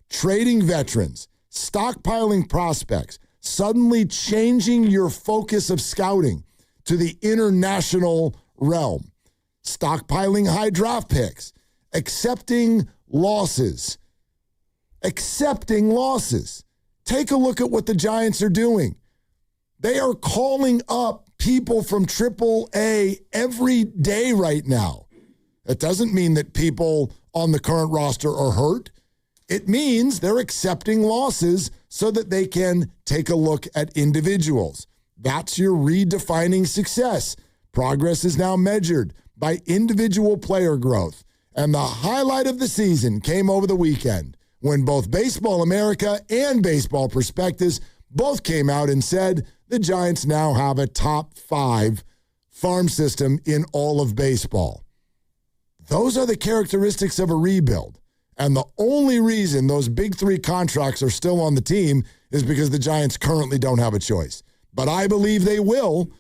trading veterans, stockpiling prospects, suddenly changing your focus of scouting to the international realm, stockpiling high draft picks, accepting losses. Take a look at what the Giants are doing. They are calling up people from AAA every day right now. That doesn't mean that people on the current roster are hurt. It means they're accepting losses so that they can take a look at individuals. That's your redefining success. Progress is now measured by individual player growth. And the highlight of the season came over the weekend when both Baseball America and Baseball Prospectus both came out and said the Giants now have a top 5 farm system in all of baseball. Those are the characteristics of a rebuild. And the only reason those big 3 contracts are still on the team is because the Giants currently don't have a choice. But I believe they will.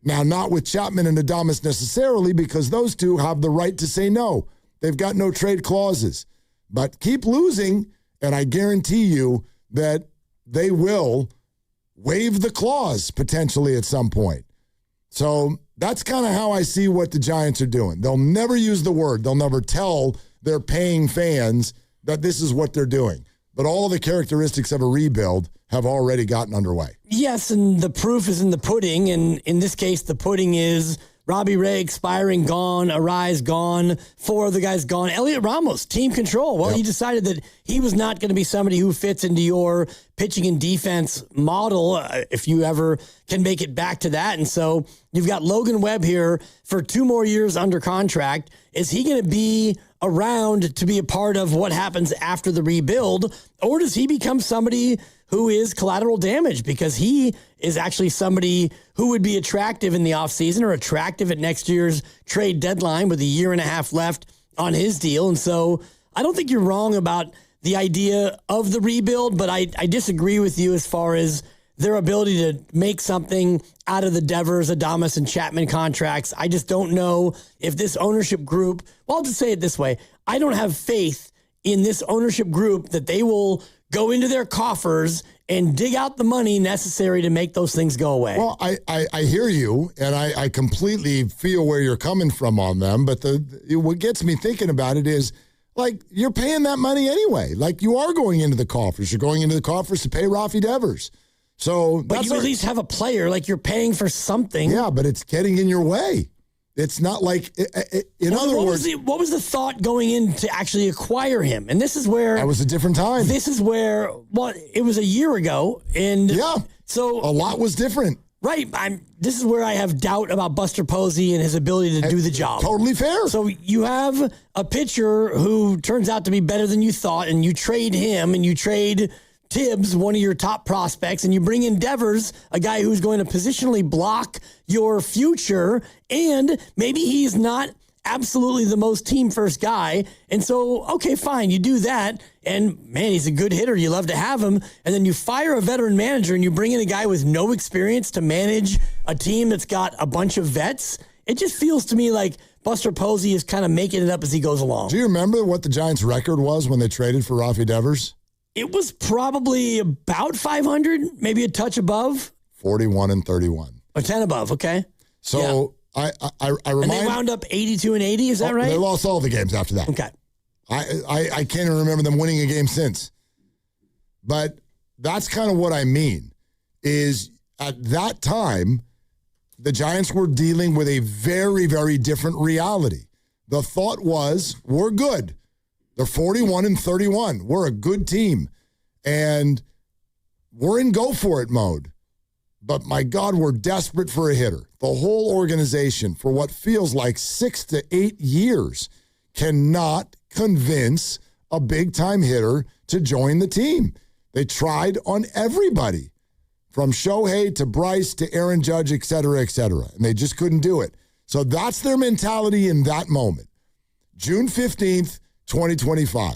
Now, not with Chapman and Adames necessarily, because those two have the right to say no. They've got no trade clauses. But keep losing, and I guarantee you that they will waive the clause potentially at some point. So that's kind of how I see what the Giants are doing. They'll never use the word. They'll never tell their paying fans that this is what they're doing. But all the characteristics of a rebuild have already gotten underway. Yes, and the proof is in the pudding. And in this case, the pudding is Robbie Ray expiring, gone. Arise, gone. 4 of the guys gone. Elliot Ramos, team control. Well, he decided that he was not going to be somebody who fits into your pitching and defense model, if you ever can make it back to that. And so you've got Logan Webb here for 2 more years under contract. Is he going to be around to be a part of what happens after the rebuild, or does he become somebody who is collateral damage because he is actually somebody who would be attractive in the offseason or attractive at next year's trade deadline with a year and a half left on his deal? And so I don't think you're wrong about the idea of the rebuild, but I disagree with you as far as their ability to make something out of the Devers, Adames, and Chapman contracts. I just don't know if this ownership group, well, I'll just say it this way. I don't have faith in this ownership group that they will go into their coffers and dig out the money necessary to make those things go away. Well, I hear you, and I completely feel where you're coming from on them, but what gets me thinking about it is, like, you're paying that money anyway. Like, you are going into the coffers. You're going into the coffers to pay Rafi Devers. So, but you at least have a player, like you're paying for something. Yeah, but it's getting in your way. It's not like, in other words. What was the thought going in to actually acquire him? And this is where. That was a different time. This is where, well, it was a year ago. And yeah, so. A lot was different. Right. This is where I have doubt about Buster Posey and his ability to do the job. Totally fair. So you have a pitcher who turns out to be better than you thought, and you trade him, and you trade Tibbs, one of your top prospects, and you bring in Devers, a guy who's going to positionally block your future, and maybe he's not absolutely the most team-first guy. And so, okay, fine, you do that, and man, he's a good hitter. You love to have him. And then you fire a veteran manager, and you bring in a guy with no experience to manage a team that's got a bunch of vets. It just feels to me like Buster Posey is kind of making it up as he goes along. Do you remember what the Giants' record was when they traded for Rafi Devers? It was probably about 500, maybe a touch above. 41-31. Or 10 above, okay. So I remind. And they wound up 82-80, is that right? They lost all the games after that. Okay. I can't even remember them winning a game since. But that's kind of what I mean, is at that time, the Giants were dealing with a very, very different reality. The thought was, we're good. They're 41-31. We're a good team. And we're in go-for-it mode. But my God, we're desperate for a hitter. The whole organization, for what feels like 6 to 8 years, cannot convince a big-time hitter to join the team. They tried on everybody, from Shohei to Bryce to Aaron Judge, et cetera, and they just couldn't do it. So that's their mentality in that moment. June 15th, 2025.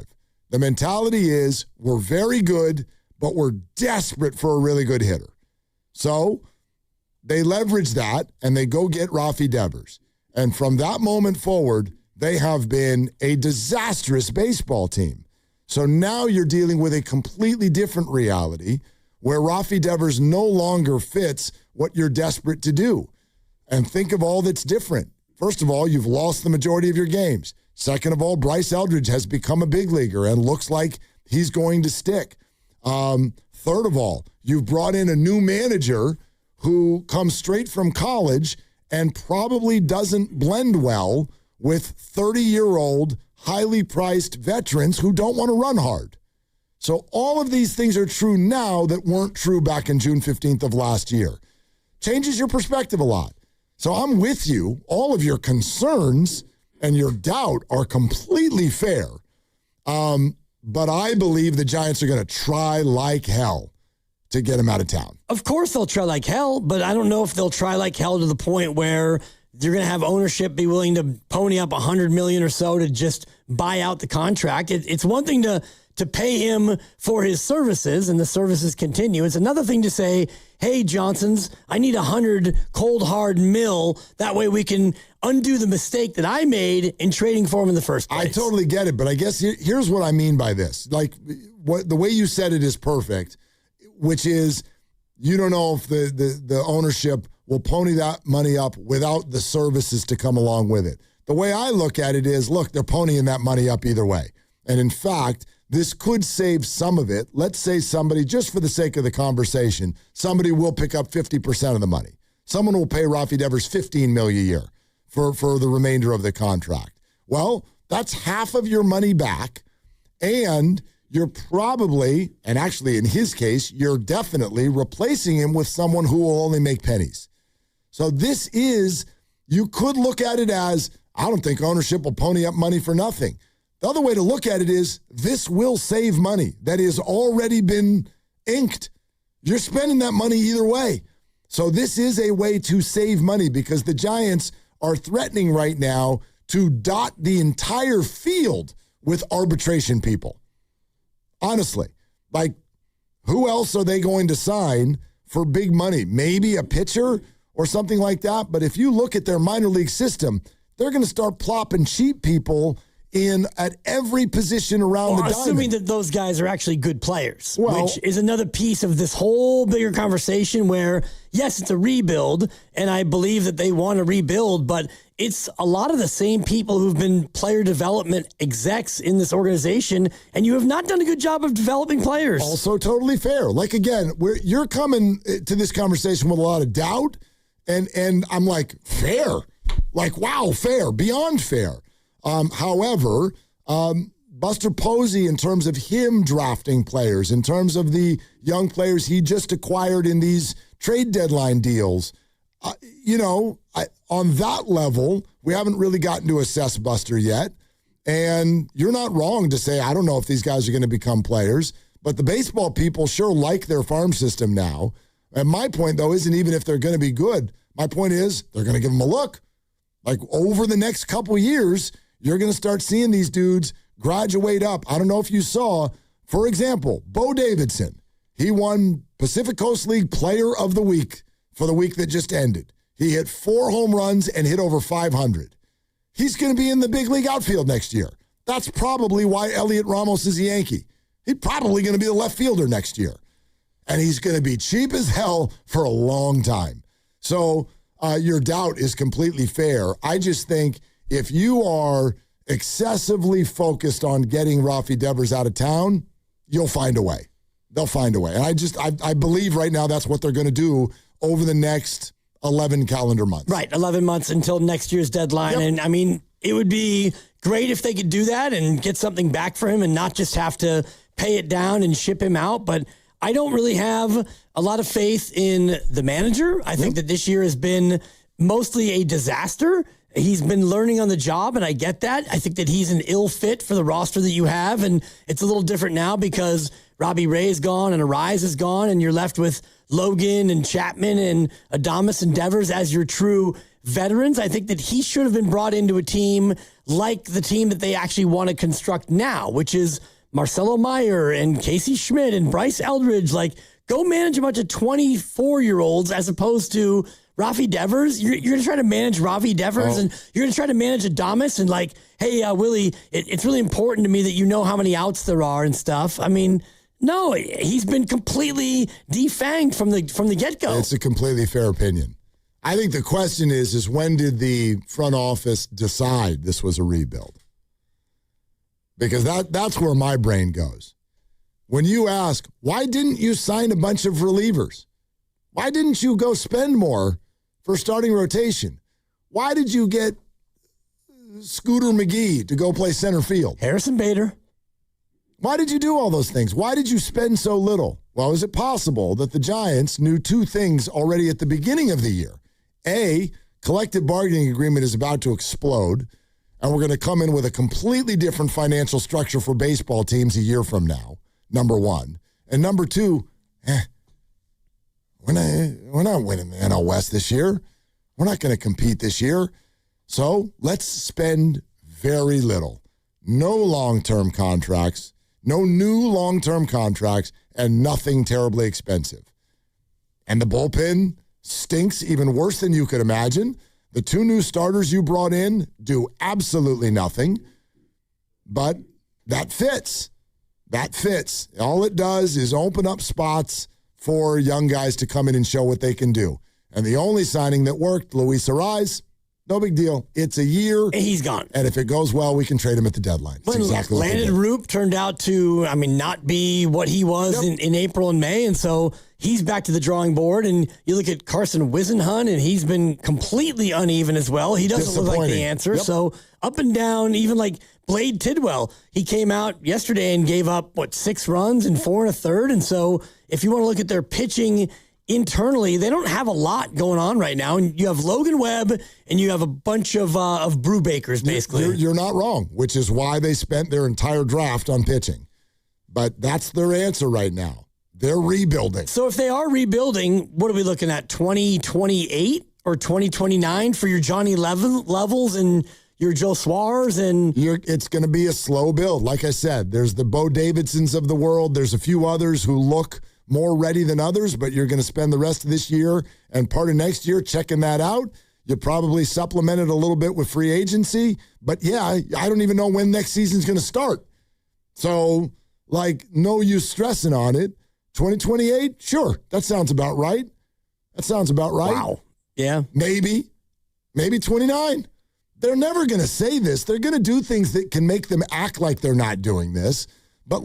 The mentality is, we're very good, but we're desperate for a really good hitter. So they leverage that, and they go get Rafi Devers. And from that moment forward, they have been a disastrous baseball team. So now you're dealing with a completely different reality where Rafi Devers no longer fits what you're desperate to do. And think of all that's different. First of all, you've lost the majority of your games. Second of all, Bryce Eldridge has become a big leaguer and looks like he's going to stick. Third of all, you've brought in a new manager who comes straight from college and probably doesn't blend well with 30-year-old, highly priced veterans who don't want to run hard. So all of these things are true now that weren't true back in June 15th of last year. Changes your perspective a lot. So I'm with you. All of your concerns and your doubt are completely fair. But I believe the Giants are going to try like hell to get him out of town. Of course they'll try like hell, but I don't know if they'll try like hell to the point where you're going to have ownership be willing to pony up $100 million or so to just buy out the contract. It's one thing to pay him for his services, and the services continue. It's another thing to say, hey, Johnsons, I need 100 cold, hard mil. That way we can undo the mistake that I made in trading for him in the first place. I totally get it, but I guess here's what I mean by this. Like, the way you said it is perfect. which is you don't know if the ownership will pony that money up without the services to come along with it. The way I look at it is, look, they're ponying that money up either way. And in fact, this could save some of it. Let's say somebody, just for the sake of the conversation, somebody will pick up 50% of the money. Someone will pay Rafi Devers $15 million a year for the remainder of the contract. Well, that's half of your money back, and you're probably, and actually in his case, you're definitely replacing him with someone who will only make pennies. So this is, you could look at it as, I don't think ownership will pony up money for nothing. The other way to look at it is, this will save money that has already been inked. You're spending that money either way. So this is a way to save money because the Giants are threatening right now to dot the entire field with arbitration people. Honestly, like, who else are they going to sign for big money? Maybe a pitcher or something like that. But if you look at their minor league system, they're going to start plopping cheap people in at every position around the diamond. Assuming that those guys are actually good players, which is another piece of this whole bigger conversation where, yes, it's a rebuild, and I believe that they want to rebuild, but it's a lot of the same people who've been player development execs in this organization, and you have not done a good job of developing players. Also totally fair. Like, again, you're coming to this conversation with a lot of doubt, and I'm like, fair. Like, wow, fair, beyond fair. However, Buster Posey, in terms of him drafting players, in terms of the young players he just acquired in these trade deadline deals, on that level, we haven't really gotten to assess Buster yet. And you're not wrong to say, I don't know if these guys are going to become players, but the baseball people sure like their farm system now. And my point, though, isn't even if they're going to be good. My point is they're going to give them a look. Like, over the next couple years, you're going to start seeing these dudes graduate up. I don't know if you saw, for example, Bo Davidson. He won Pacific Coast League Player of the Week for the week that just ended. He hit 4 home runs and hit over 500. He's going to be in the big league outfield next year. That's probably why Elliot Ramos is a Yankee. He's probably going to be the left fielder next year. And he's going to be cheap as hell for a long time. So your doubt is completely fair. I just think if you are excessively focused on getting Rafi Devers out of town, you'll find a way. They'll find a way. And I believe right now that's what they're going to do over the next 11 calendar months. Right, 11 months until next year's deadline. Yep. And, I mean, it would be great if they could do that and get something back for him and not just have to pay it down and ship him out. But I don't really have a lot of faith in the manager. I think that this year has been mostly a disaster. He's been learning on the job, and I get that. I think that he's an ill fit for the roster that you have, and it's a little different now because Robbie Ray is gone and Arise is gone, and you're left with Logan and Chapman and Adames and Devers as your true veterans. I think that he should have been brought into a team like the team that they actually want to construct now, which is Marcelo Meyer and Casey Schmidt and Bryce Eldridge. Like, go manage a bunch of 24-year-olds as opposed to Rafi Devers. You're going to try to manage Rafi Devers, and you're going to try to manage Adames and like, hey, Willie, it's really important to me that you know how many outs there are and stuff. I mean, no, he's been completely defanged from the get-go. It's a completely fair opinion. I think the question is when did the front office decide this was a rebuild? Because that's where my brain goes. When you ask, why didn't you sign a bunch of relievers? Why didn't you go spend more for starting rotation? Why did you get Scooter McGee to go play center field? Harrison Bader. Why did you do all those things? Why did you spend so little? Well, is it possible that the Giants knew 2 things already at the beginning of the year? A, collective bargaining agreement is about to explode, and we're going to come in with a completely different financial structure for baseball teams a year from now, number one. And number two, we're not winning the NL West this year. We're not going to compete this year. So let's spend very little. No long-term contracts, no new long-term contracts, and nothing terribly expensive. And the bullpen stinks even worse than you could imagine. The 2 new starters you brought in do absolutely nothing. But that fits. That fits. All it does is open up spots for young guys to come in and show what they can do. And the only signing that worked, Luis Ariz, no big deal. It's a year. He's gone. And if it goes well, we can trade him at the deadline. That's exactly what Landon Roop turned out to, not be what he was in April and May. And so he's back to the drawing board. And you look at Carson Wisenhunt, and he's been completely uneven as well. He doesn't look like the answer. So up and down, even like Blade Tidwell, he came out yesterday and gave up, 6 runs and 4 1/3. And so if you want to look at their pitching internally, they don't have a lot going on right now. And you have Logan Webb and you have a bunch of Brewbakers, basically. You're not wrong, which is why they spent their entire draft on pitching. But that's their answer right now. They're rebuilding. So if they are rebuilding, what are we looking at, 2028 or 2029 for your Johnny Levels and your Joe Suarez? It's going to be a slow build. Like I said, there's the Bo Davidsons of the world. There's a few others who look more ready than others, but you're going to spend the rest of this year and part of next year checking that out. You probably supplement it a little bit with free agency. But, yeah, I don't even know when next season's going to start. So, no use stressing on it. 2028? Sure. That sounds about right. Wow. Yeah. Maybe 29. They're never going to say this. They're going to do things that can make them act like they're not doing this. But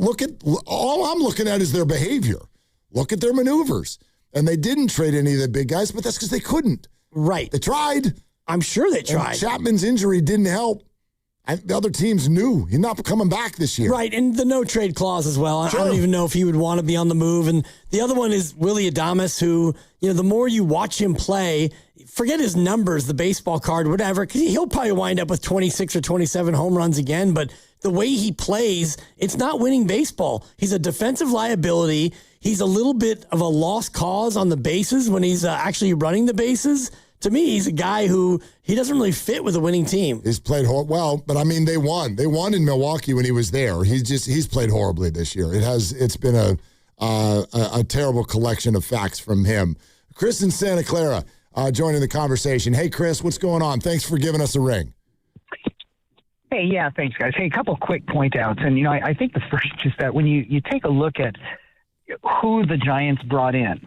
all I'm looking at is their behavior. Look at their maneuvers. And they didn't trade any of the big guys, but that's because they couldn't. Right. They tried. I'm sure they tried. And Chapman's injury didn't help. The other teams knew he's not coming back this year. Right, and the no-trade clause as well. Sure. I don't even know if he would want to be on the move. And the other one is Willie Adames, who, the more you watch him play, forget his numbers, the baseball card, whatever, because he'll probably wind up with 26 or 27 home runs again. But the way he plays, it's not winning baseball. He's a defensive liability. He's a little bit of a lost cause on the bases when he's actually running the bases. To me, he's a guy who he doesn't really fit with a winning team. He's played well, but they won. They won in Milwaukee when he was there. He's played horribly this year. It's been a terrible collection of facts from him. Chris in Santa Clara joining the conversation. Hey, Chris, what's going on? Thanks for giving us a ring. Hey, yeah, thanks, guys. Hey, a couple of quick point outs. And, I think the first is that when you take a look at who the Giants brought in,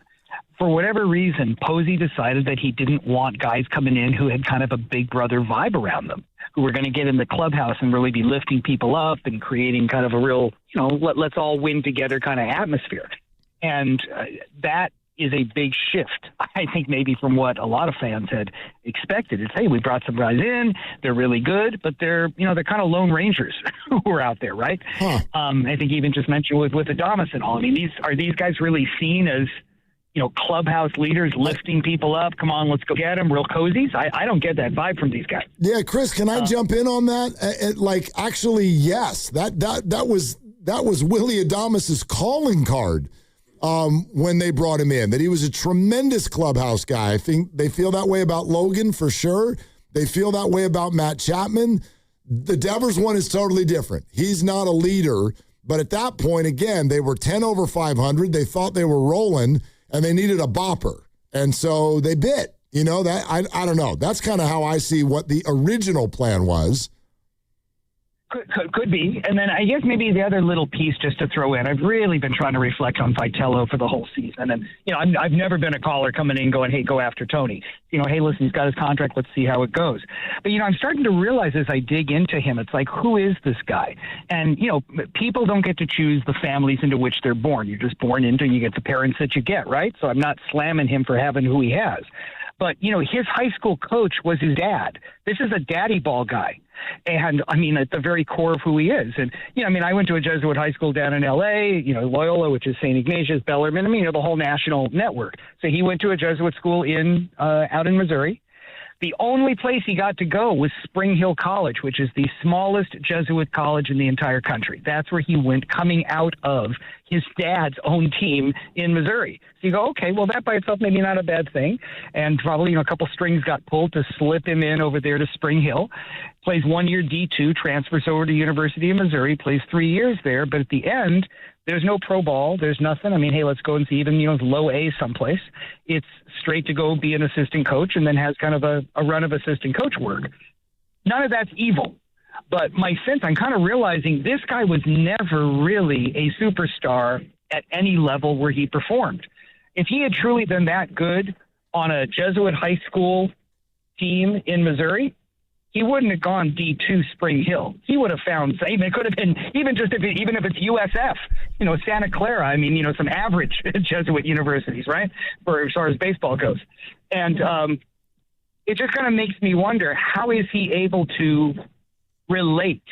for whatever reason, Posey decided that he didn't want guys coming in who had kind of a big brother vibe around them, who were going to get in the clubhouse and really be lifting people up and creating kind of a real, let's all win together kind of atmosphere. And that is a big shift, I think, maybe from what a lot of fans had expected. It's, hey, we brought some guys in, they're really good, but they're kind of lone rangers who are out there, right? Huh. I think even just mentioned with Adames and all. I mean, are these guys really seen as, clubhouse leaders lifting people up? Come on, let's go get them, real cozies? I don't get that vibe from these guys. Yeah, Chris, can I jump in on that? Actually, yes. That was Willie Adames's calling card. When they brought him in, that he was a tremendous clubhouse guy. I think they feel that way about Logan for sure. They feel that way about Matt Chapman. The Devers one is totally different. He's not a leader, but at that point, again, they were 10 over 500. They thought they were rolling, and they needed a bopper. And so they bit. That I don't know. That's kind of how I see what the original plan was. Could be. And then I guess maybe the other little piece just to throw in, I've really been trying to reflect on Vitello for the whole season. And, I've never been a caller coming in going, hey, go after Tony. Hey, listen, he's got his contract. Let's see how it goes. But, I'm starting to realize as I dig into him, it's like, who is this guy? And, people don't get to choose the families into which they're born. You're just born into, and you get the parents that you get, right? So I'm not slamming him for having who he has. But, his high school coach was his dad. This is a daddy ball guy. And, at the very core of who he is. And, I went to a Jesuit high school down in L.A., Loyola, which is St. Ignatius, Bellarmine, the whole national network. So he went to a Jesuit school out in Missouri. The only place he got to go was Spring Hill College, which is the smallest Jesuit college in the entire country. That's where he went, coming out of his dad's own team in Missouri. So you go, okay, well, that by itself maybe not a bad thing. And probably, a couple strings got pulled to slip him in over there to Spring Hill. Plays 1 year D2, transfers over to University of Missouri, plays 3 years there. But at the end, there's no pro ball. There's nothing. Hey, let's go and see even, low A someplace. It's straight to go be an assistant coach and then has kind of a run of assistant coach work. None of that's evil. But my sense, I'm kind of realizing this guy was never really a superstar at any level where he performed. if he had truly been that good on a Jesuit high school team in Missouri, he wouldn't have gone D2 Spring Hill. He would have found, it could have been, even if it's USF, Santa Clara, some average Jesuit universities, right? For as far as baseball goes. And it just kind of makes me wonder, how is he able to relate?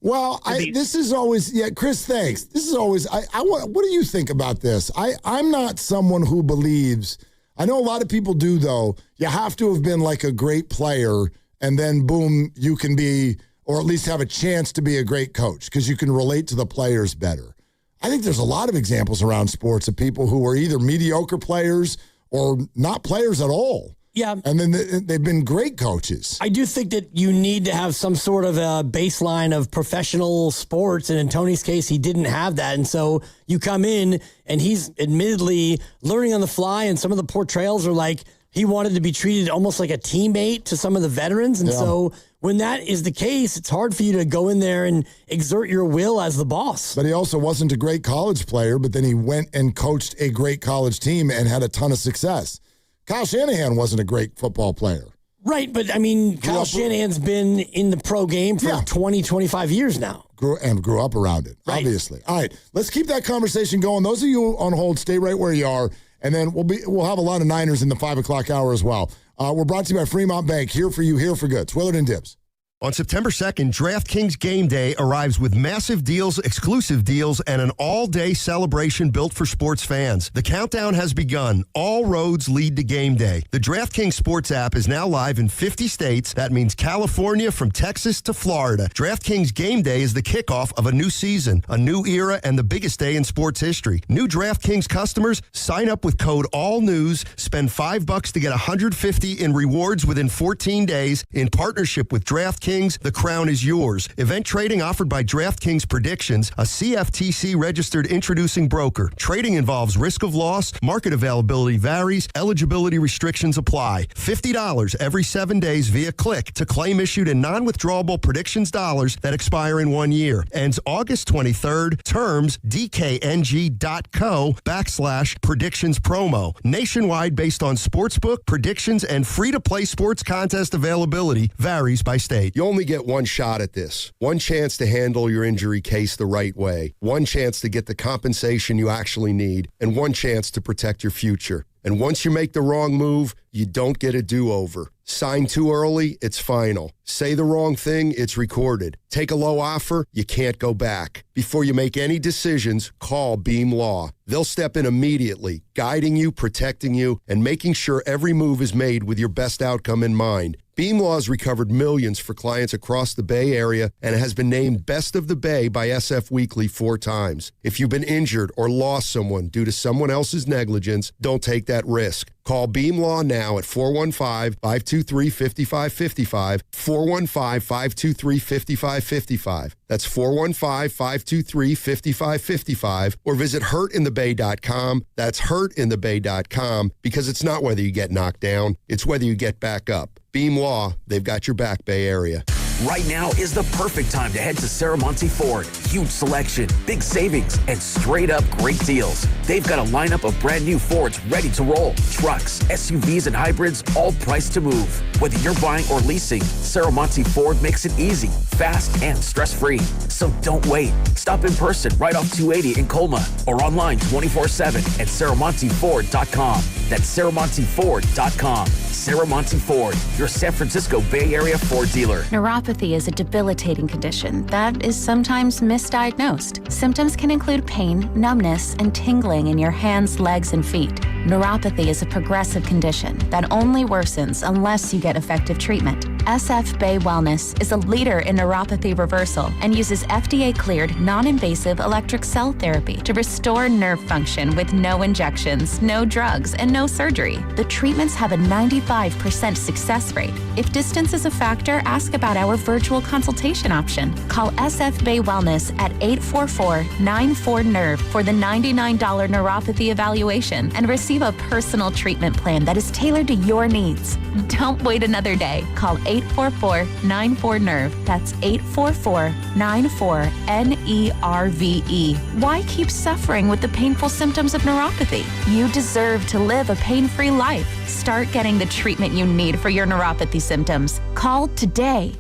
Well, this is always, Chris, thanks. This is always, what do you think about this? I'm not someone who believes, I know a lot of people do though, you have to have been like a great player and then boom, you can be, or at least have a chance to be a great coach because you can relate to the players better. I think there's a lot of examples around sports of people who are either mediocre players or not players at all. Yeah. And then they've been great coaches. I do think that you need to have some sort of a baseline of professional sports. And in Tony's case, he didn't have that. And so you come in and he's admittedly learning on the fly. And some of the portrayals are like he wanted to be treated almost like a teammate to some of the veterans. And so when that is the case, it's hard for you to go in there and exert your will as the boss. But he also wasn't a great college player, but then he went and coached a great college team and had a ton of success. Kyle Shanahan wasn't a great football player. Right, but Kyle Shanahan's been in the pro game for 20, 25 years now. Grew up around it, obviously. All right, let's keep that conversation going. Those of you on hold, stay right where you are, and then we'll have a lot of Niners in the 5 o'clock hour as well. We're brought to you by Fremont Bank, here for you, here for good. Willard and Dibbs. On September 2nd, DraftKings Game Day arrives with massive deals, exclusive deals, and an all-day celebration built for sports fans. The countdown has begun. All roads lead to Game Day. The DraftKings Sports app is now live in 50 states. That means California from Texas to Florida. DraftKings Game Day is the kickoff of a new season, a new era, and the biggest day in sports history. New DraftKings customers sign up with code ALLNEWS, spend $5 to get $150 in rewards within 14 days in partnership with DraftKings. The crown is yours. Event trading offered by DraftKings Predictions, a CFTC-registered introducing broker. Trading involves risk of loss, market availability varies, eligibility restrictions apply. $50 every 7 days via click to claim issued and non-withdrawable predictions dollars that expire in 1 year. Ends August 23rd. Terms dkng.co/predictions promo. Nationwide based on sportsbook, predictions, and free-to-play sports contest availability varies by state. You only get one shot at this. One chance to handle your injury case the right way. One chance to get the compensation you actually need. And one chance to protect your future. And once you make the wrong move, you don't get a do-over. Sign too early, it's final. Say the wrong thing, it's recorded. Take a low offer, you can't go back. Before you make any decisions, call Beam Law. They'll step in immediately, guiding you, protecting you, and making sure every move is made with your best outcome in mind. Beam Law has recovered millions for clients across the Bay Area and has been named Best of the Bay by SF Weekly 4 times. If you've been injured or lost someone due to someone else's negligence, don't take that risk. Call Beam Law now at 415-523-5555, 415-523-5555. That's 415-523-5555, or visit hurtinthebay.com. That's hurtinthebay.com, because it's not whether you get knocked down, it's whether you get back up. Beam Law, they've got your back, Bay Area. Right now is the perfect time to head to Saramonte Ford. Huge selection, big savings, and straight up great deals. They've got a lineup of brand new Fords ready to roll. Trucks, SUVs, and hybrids, all priced to move. Whether you're buying or leasing, Saramonte Ford makes it easy, fast, and stress-free. So don't wait. Stop in person right off 280 in Colma or online 24/7 at SaramonteFord.com. That's SaramonteFord.com. Saramonte Ford, your San Francisco Bay Area Ford dealer. Neuropathy is a debilitating condition that is sometimes misdiagnosed. Symptoms can include pain, numbness, and tingling in your hands, legs, and feet. Neuropathy is a progressive condition that only worsens unless you get effective treatment. SF Bay Wellness is a leader in neuropathy reversal and uses FDA-cleared, non-invasive electric cell therapy to restore nerve function with no injections, no drugs, and no surgery. The treatments have a 95% success rate. If distance is a factor, ask about our virtual consultation option. Call SF Bay Wellness at 844-94-NERVE for the $99 neuropathy evaluation and receive a personal treatment plan that is tailored to your needs. Don't wait another day. Call 844-94-NERVE. That's 844-94-NERVE. Why keep suffering with the painful symptoms of neuropathy? You deserve to live a pain-free life. Start getting the treatment you need for your neuropathy symptoms. Call today.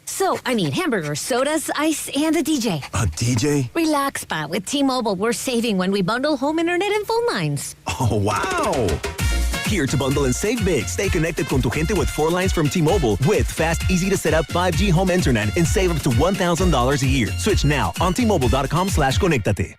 So, I need hamburgers, sodas, ice, and a DJ. A DJ? Relax, Spot. With T-Mobile, we're saving when we bundle home internet and phone lines. Oh, wow. Here to bundle and save big. Stay connected con tu gente with 4 lines from T-Mobile with fast, easy to set up 5G home internet and save up to $1,000 a year. Switch now on T-Mobile.com/conectate.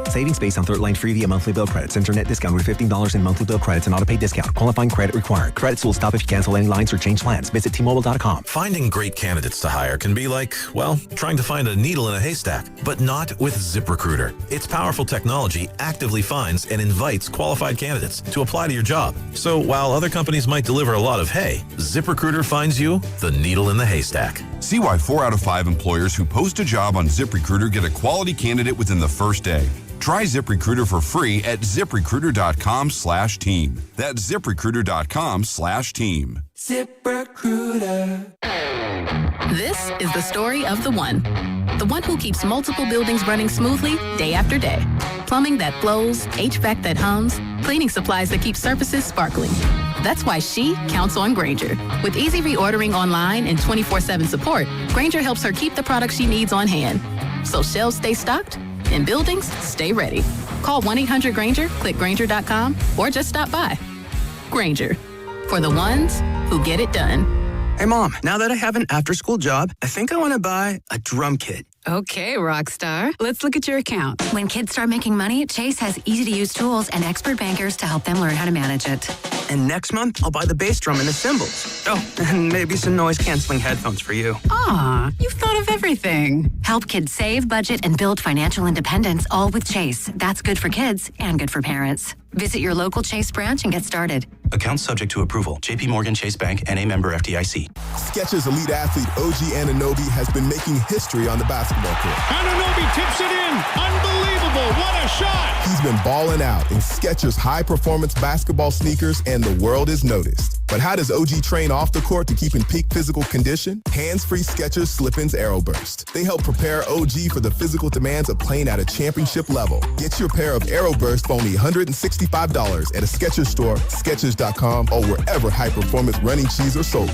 Savings based on third line free via monthly bill credits. Internet discount with $15 in monthly bill credits and auto-pay discount. Qualifying credit required. Credits will stop if you cancel any lines or change plans. Visit T-Mobile.com. Finding great candidates to hire can be like, well, trying to find a needle in a haystack, but not with ZipRecruiter. Its powerful technology actively finds and invites qualified candidates to apply to your job. So while other companies might deliver a lot of hay, ZipRecruiter finds you the needle in the haystack. See why 4 out of 5 employers who post a job on ZipRecruiter get a quality candidate within the first day. Try ZipRecruiter for free at ZipRecruiter.com/team. That's ZipRecruiter.com/team. ZipRecruiter. This is the story of the one who keeps multiple buildings running smoothly day after day. Plumbing that flows, HVAC that hums, cleaning supplies that keep surfaces sparkling. That's why she counts on Grainger. With easy reordering online and 24/7 support, Grainger helps her keep the products she needs on hand. So shelves stay stocked and buildings stay ready. Call 1-800-GRAINGER, click Grainger.com, or just stop by. Grainger, for the ones who get it done. Hey, Mom, now that I have an after-school job, I think I want to buy a drum kit. Okay, Rockstar. Let's look at your account. When kids start making money, Chase has easy-to-use tools and expert bankers to help them learn how to manage it. And next month, I'll buy the bass drum and the cymbals. Oh, and maybe some noise-canceling headphones for you. Aw, you've thought of everything. Help kids save, budget, and build financial independence, all with Chase. That's good for kids and good for parents. Visit your local Chase branch and get started. Account subject to approval. J.P. Morgan Chase Bank, N.A. member FDIC. Skechers elite athlete OG Anunoby has been making history on the basketball court. Anunoby tips it in. Unbelievable. What a shot. He's been balling out in Skechers high-performance basketball sneakers, and the world is noticed. But how does OG train off the court to keep in peak physical condition? Hands-free Skechers Slip-ins Aeroburst. They help prepare OG for the physical demands of playing at a championship level. Get your pair of Aeroburst for only $165 at a Skechers store, Skechers.com, or wherever high-performance running shoes are sold.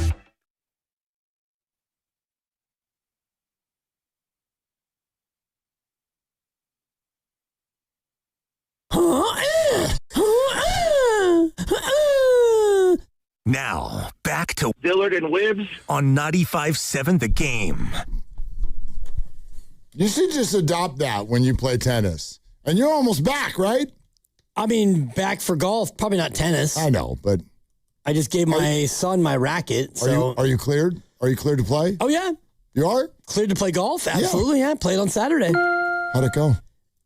Now, back to Dillard and Wibbs on 95.7 The Game. You should just adopt that when you play tennis. And you're almost back, right? I mean, back for golf, probably not tennis. I know, but I just gave my son my racket. So are you cleared? Are you cleared to play? Oh yeah, you are cleared to play golf. Absolutely, yeah. Played on Saturday. How'd it go?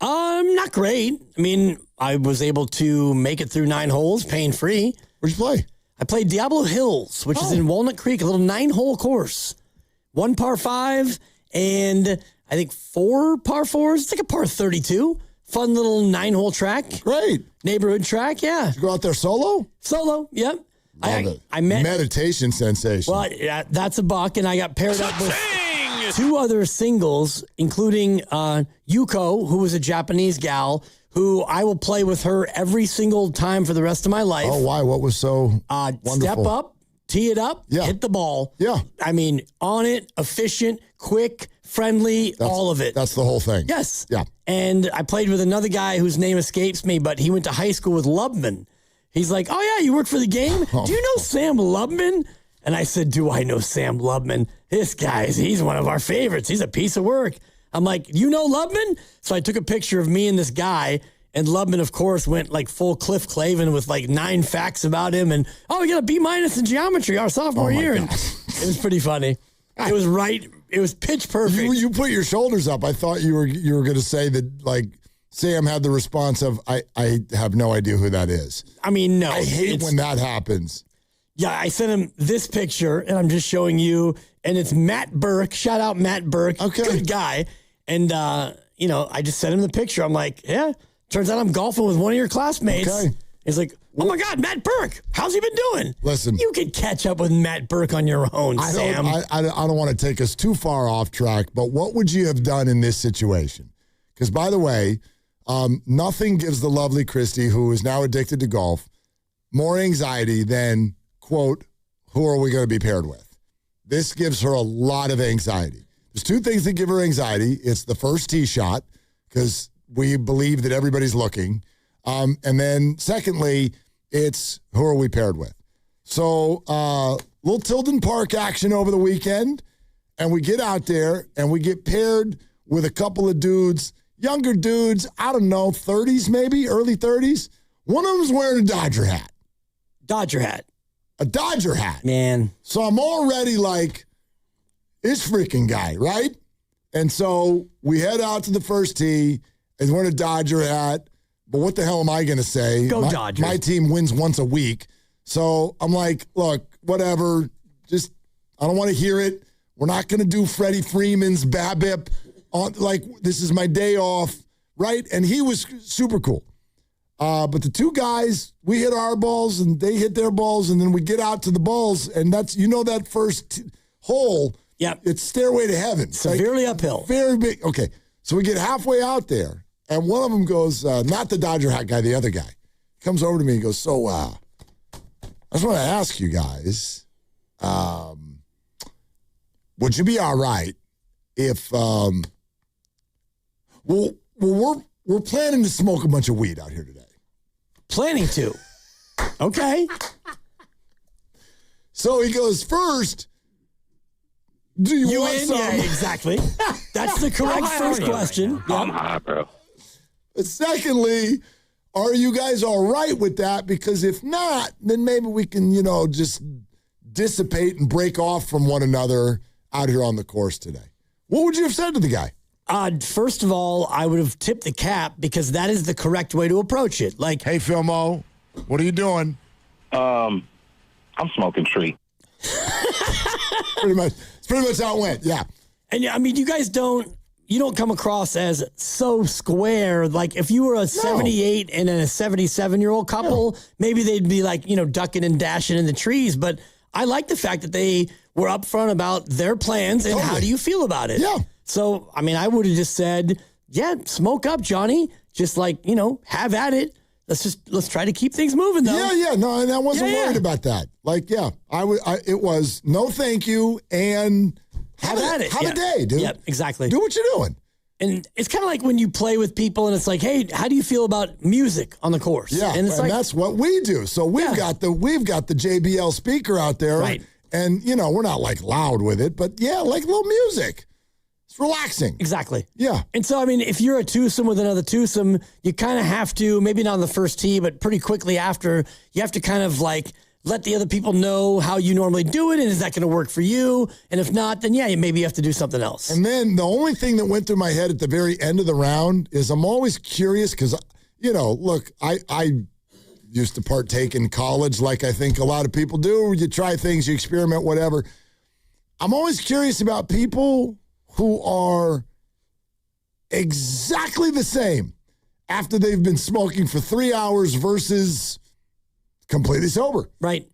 Not great. I mean, I was able to make it through 9 holes, pain free. Where'd you play? I played Diablo Hills, which is in Walnut Creek, a little 9-hole course. 1 par 5 and I think 4 par 4s. It's like a par 32. Fun little 9-hole track. Great. Neighborhood track, yeah. Did you go out there solo? Solo, yep. I met meditation sensation. Well, yeah, that's a buck, and I got paired up with 2 other singles, including Yuko, who was a Japanese gal, who I will play with her every single time for the rest of my life. Oh, why? What was so wonderful? Step up, tee it up, hit the ball. Yeah. I mean, on it, efficient, quick, friendly, all of it. That's the whole thing. Yes. Yeah. And I played with another guy whose name escapes me, but he went to high school with Lubman. He's like, oh, yeah, you work for the game? Do you know Sam Lubman? And I said, do I know Sam Lubman? This guy, he's one of our favorites. He's a piece of work. I'm like, you know Lubman? So I took a picture of me and this guy, and Lubman, of course, went like full Cliff Clavin with like 9 facts about him. And, we got a B- in geometry our sophomore year. And it was pretty funny. It was right. It was pitch perfect. You put your shoulders up. I thought you were going to say that, like, Sam had the response of, I have no idea who that is. I mean, no. I hate when that happens. Yeah, I sent him this picture, and I'm just showing you, and it's Matt Burke. Shout out Matt Burke. Okay. Good guy. And, I just sent him the picture. I'm like, yeah, turns out I'm golfing with one of your classmates. Okay. He's like, Oh my God, Matt Burke. How's he been doing? Listen. You could catch up with Matt Burke on your own, Sam. I don't want to take us too far off track, but what would you have done in this situation? Because, by the way, nothing gives the lovely Christy, who is now addicted to golf, more anxiety than, quote, who are we going to be paired with? This gives her a lot of anxiety. There's two things that give her anxiety. It's the first tee shot, because we believe that everybody's looking. And then secondly, it's who are we paired with? So little Tilden Park action over the weekend, and we get out there and we get paired with a couple of dudes, younger dudes, I don't know, 30s maybe, early 30s. One of them's wearing a Dodger hat. Dodger hat. A Dodger hat. Man. So I'm already like, this freaking guy, right? And so we head out to the first tee, and wearing a Dodger hat. But what the hell am I going to say? Go Dodgers. My team wins once a week. So I'm like, look, whatever. Just, I don't want to hear it. We're not going to do Freddie Freeman's BABIP. This is my day off, right? And he was super cool. But the two guys, we hit our balls and they hit their balls, and then we get out to the balls, and that's, that first hole. Yeah. It's stairway to heaven. Severely uphill. Very big. Okay. So we get halfway out there. And one of them goes, not the Dodger hat guy, the other guy, comes over to me and goes, so I just want to ask you guys, would you be all right if, we're planning to smoke a bunch of weed out here today. Planning to. Okay. So he goes, first, do you want some? Yeah, exactly. That's the correct first question. I'm high, bro. But secondly, are you guys all right with that? Because if not, then maybe we can, just dissipate and break off from one another out here on the course today. What would you have said to the guy? First of all, I would have tipped the cap, because that is the correct way to approach it. Like, hey, Philmo, what are you doing? I'm smoking tree. It's pretty much how it went, yeah. And I mean, you guys don't come across as so square. Like, if you were a 78 and a 77-year-old couple, maybe they'd be like, ducking and dashing in the trees. But I like the fact that they were upfront about their plans and how do you feel about it? Yeah. So, I mean, I would have just said, yeah, smoke up, Johnny. Just have at it. Let's try to keep things moving, though. Yeah, no, and I wasn't worried about that. Like, yeah, it was no thank you and have at it. Have a day, dude. Yep, exactly. Do what you're doing. And it's kind of like when you play with people and it's like, hey, how do you feel about music on the course? Yeah, and that's what we do. So we've got the JBL speaker out there, right? And we're not like loud with it, but yeah, like a little music. It's relaxing. Exactly. Yeah. And so, I mean, if you're a twosome with another twosome, you kind of have to, maybe not on the first tee, but pretty quickly after, you have to kind of like let the other people know how you normally do it, and is that going to work for you? And if not, then yeah, maybe you have to do something else. And then the only thing that went through my head at the very end of the round is I'm always curious because, look, I used to partake in college like I think a lot of people do. You try things, you experiment, whatever. I'm always curious about people who are exactly the same after they've been smoking for 3 hours versus completely sober. Right.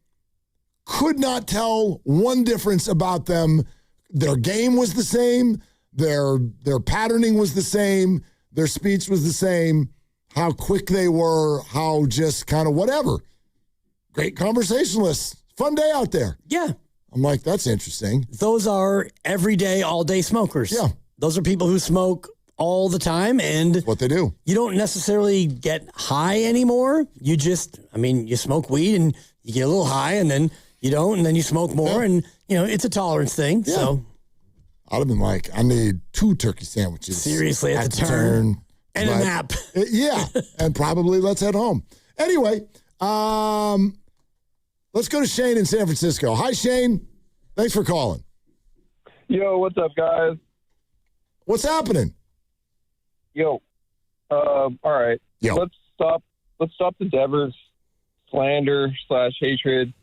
Could not tell one difference about them. Their game was the same. Their patterning was the same. Their speech was the same. How quick they were. How just kind of whatever. Great conversationalists. Fun day out there. Yeah. I'm like, that's interesting. Those are everyday, all-day smokers. Yeah. Those are people who smoke all the time, and what they do. You don't necessarily get high anymore. You just, you smoke weed and you get a little high, and then you don't, and then you smoke more, and it's a tolerance thing. Yeah. So I'd have been like, I need 2 turkey sandwiches. Seriously, at the turn. And a nap. Yeah, and probably let's head home. Anyway, let's go to Shane in San Francisco. Hi, Shane. Thanks for calling. Yo, what's up, guys? What's happening? Yo, all right. Yo. Let's stop the Devers slander / hatred.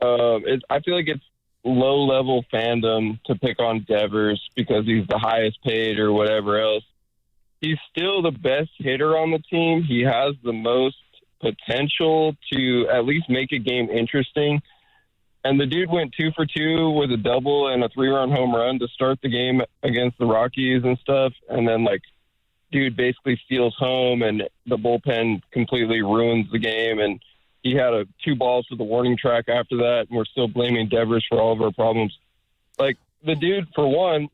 I feel like it's low-level fandom to pick on Devers because he's the highest paid or whatever else. He's still the best hitter on the team. He has the most potential to at least make a game interesting. And the dude went 2 for 2 with a double and a 3-run home run to start the game against the Rockies and stuff. And then, like, dude basically steals home, and the bullpen completely ruins the game. And he had 2 balls to the warning track after that, and we're still blaming Devers for all of our problems. Like, the dude, for one,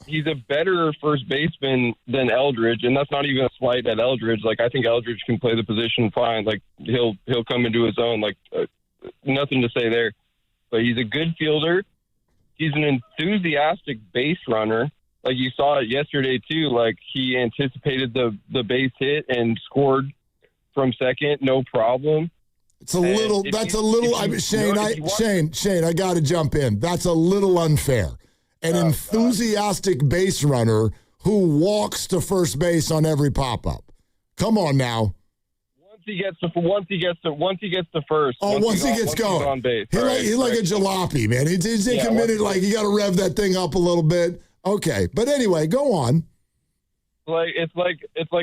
he's a better first baseman than Eldridge, and that's not even a slight at Eldridge. Like, I think Eldridge can play the position fine. Like, he'll come into his own. Like, nothing to say there. But he's a good fielder. He's an enthusiastic base runner. Like, you saw it yesterday, too. Like, he anticipated the base hit and scored from second, no problem. It's a little, Shane, I got to jump in. That's a little unfair. An enthusiastic base runner who walks to first base on every pop-up. Come on now. Once he gets to first. Oh, once he gets going. On base. He's like a jalopy, man. He's committed, like, you got to rev that thing up a little bit. Okay, but anyway, go on. It's like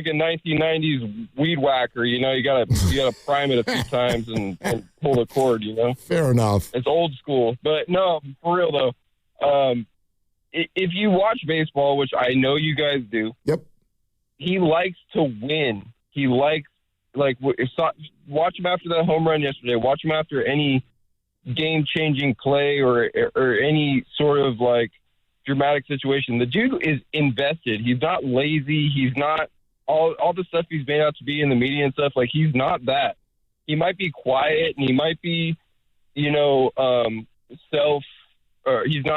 a 1990s weed whacker. You know, you gotta prime it a few times and pull the cord. You know. Fair enough. It's old school, but no, for real though. If you watch baseball, which I know you guys do, yep, he likes to win. He likes watch him after that home run yesterday. Watch him after any game-changing play or any sort of like dramatic situation. The dude is invested. He's not lazy. He's not all the stuff he's made out to be in the media and stuff. Like, he's not that. He might be quiet and he might be, he's not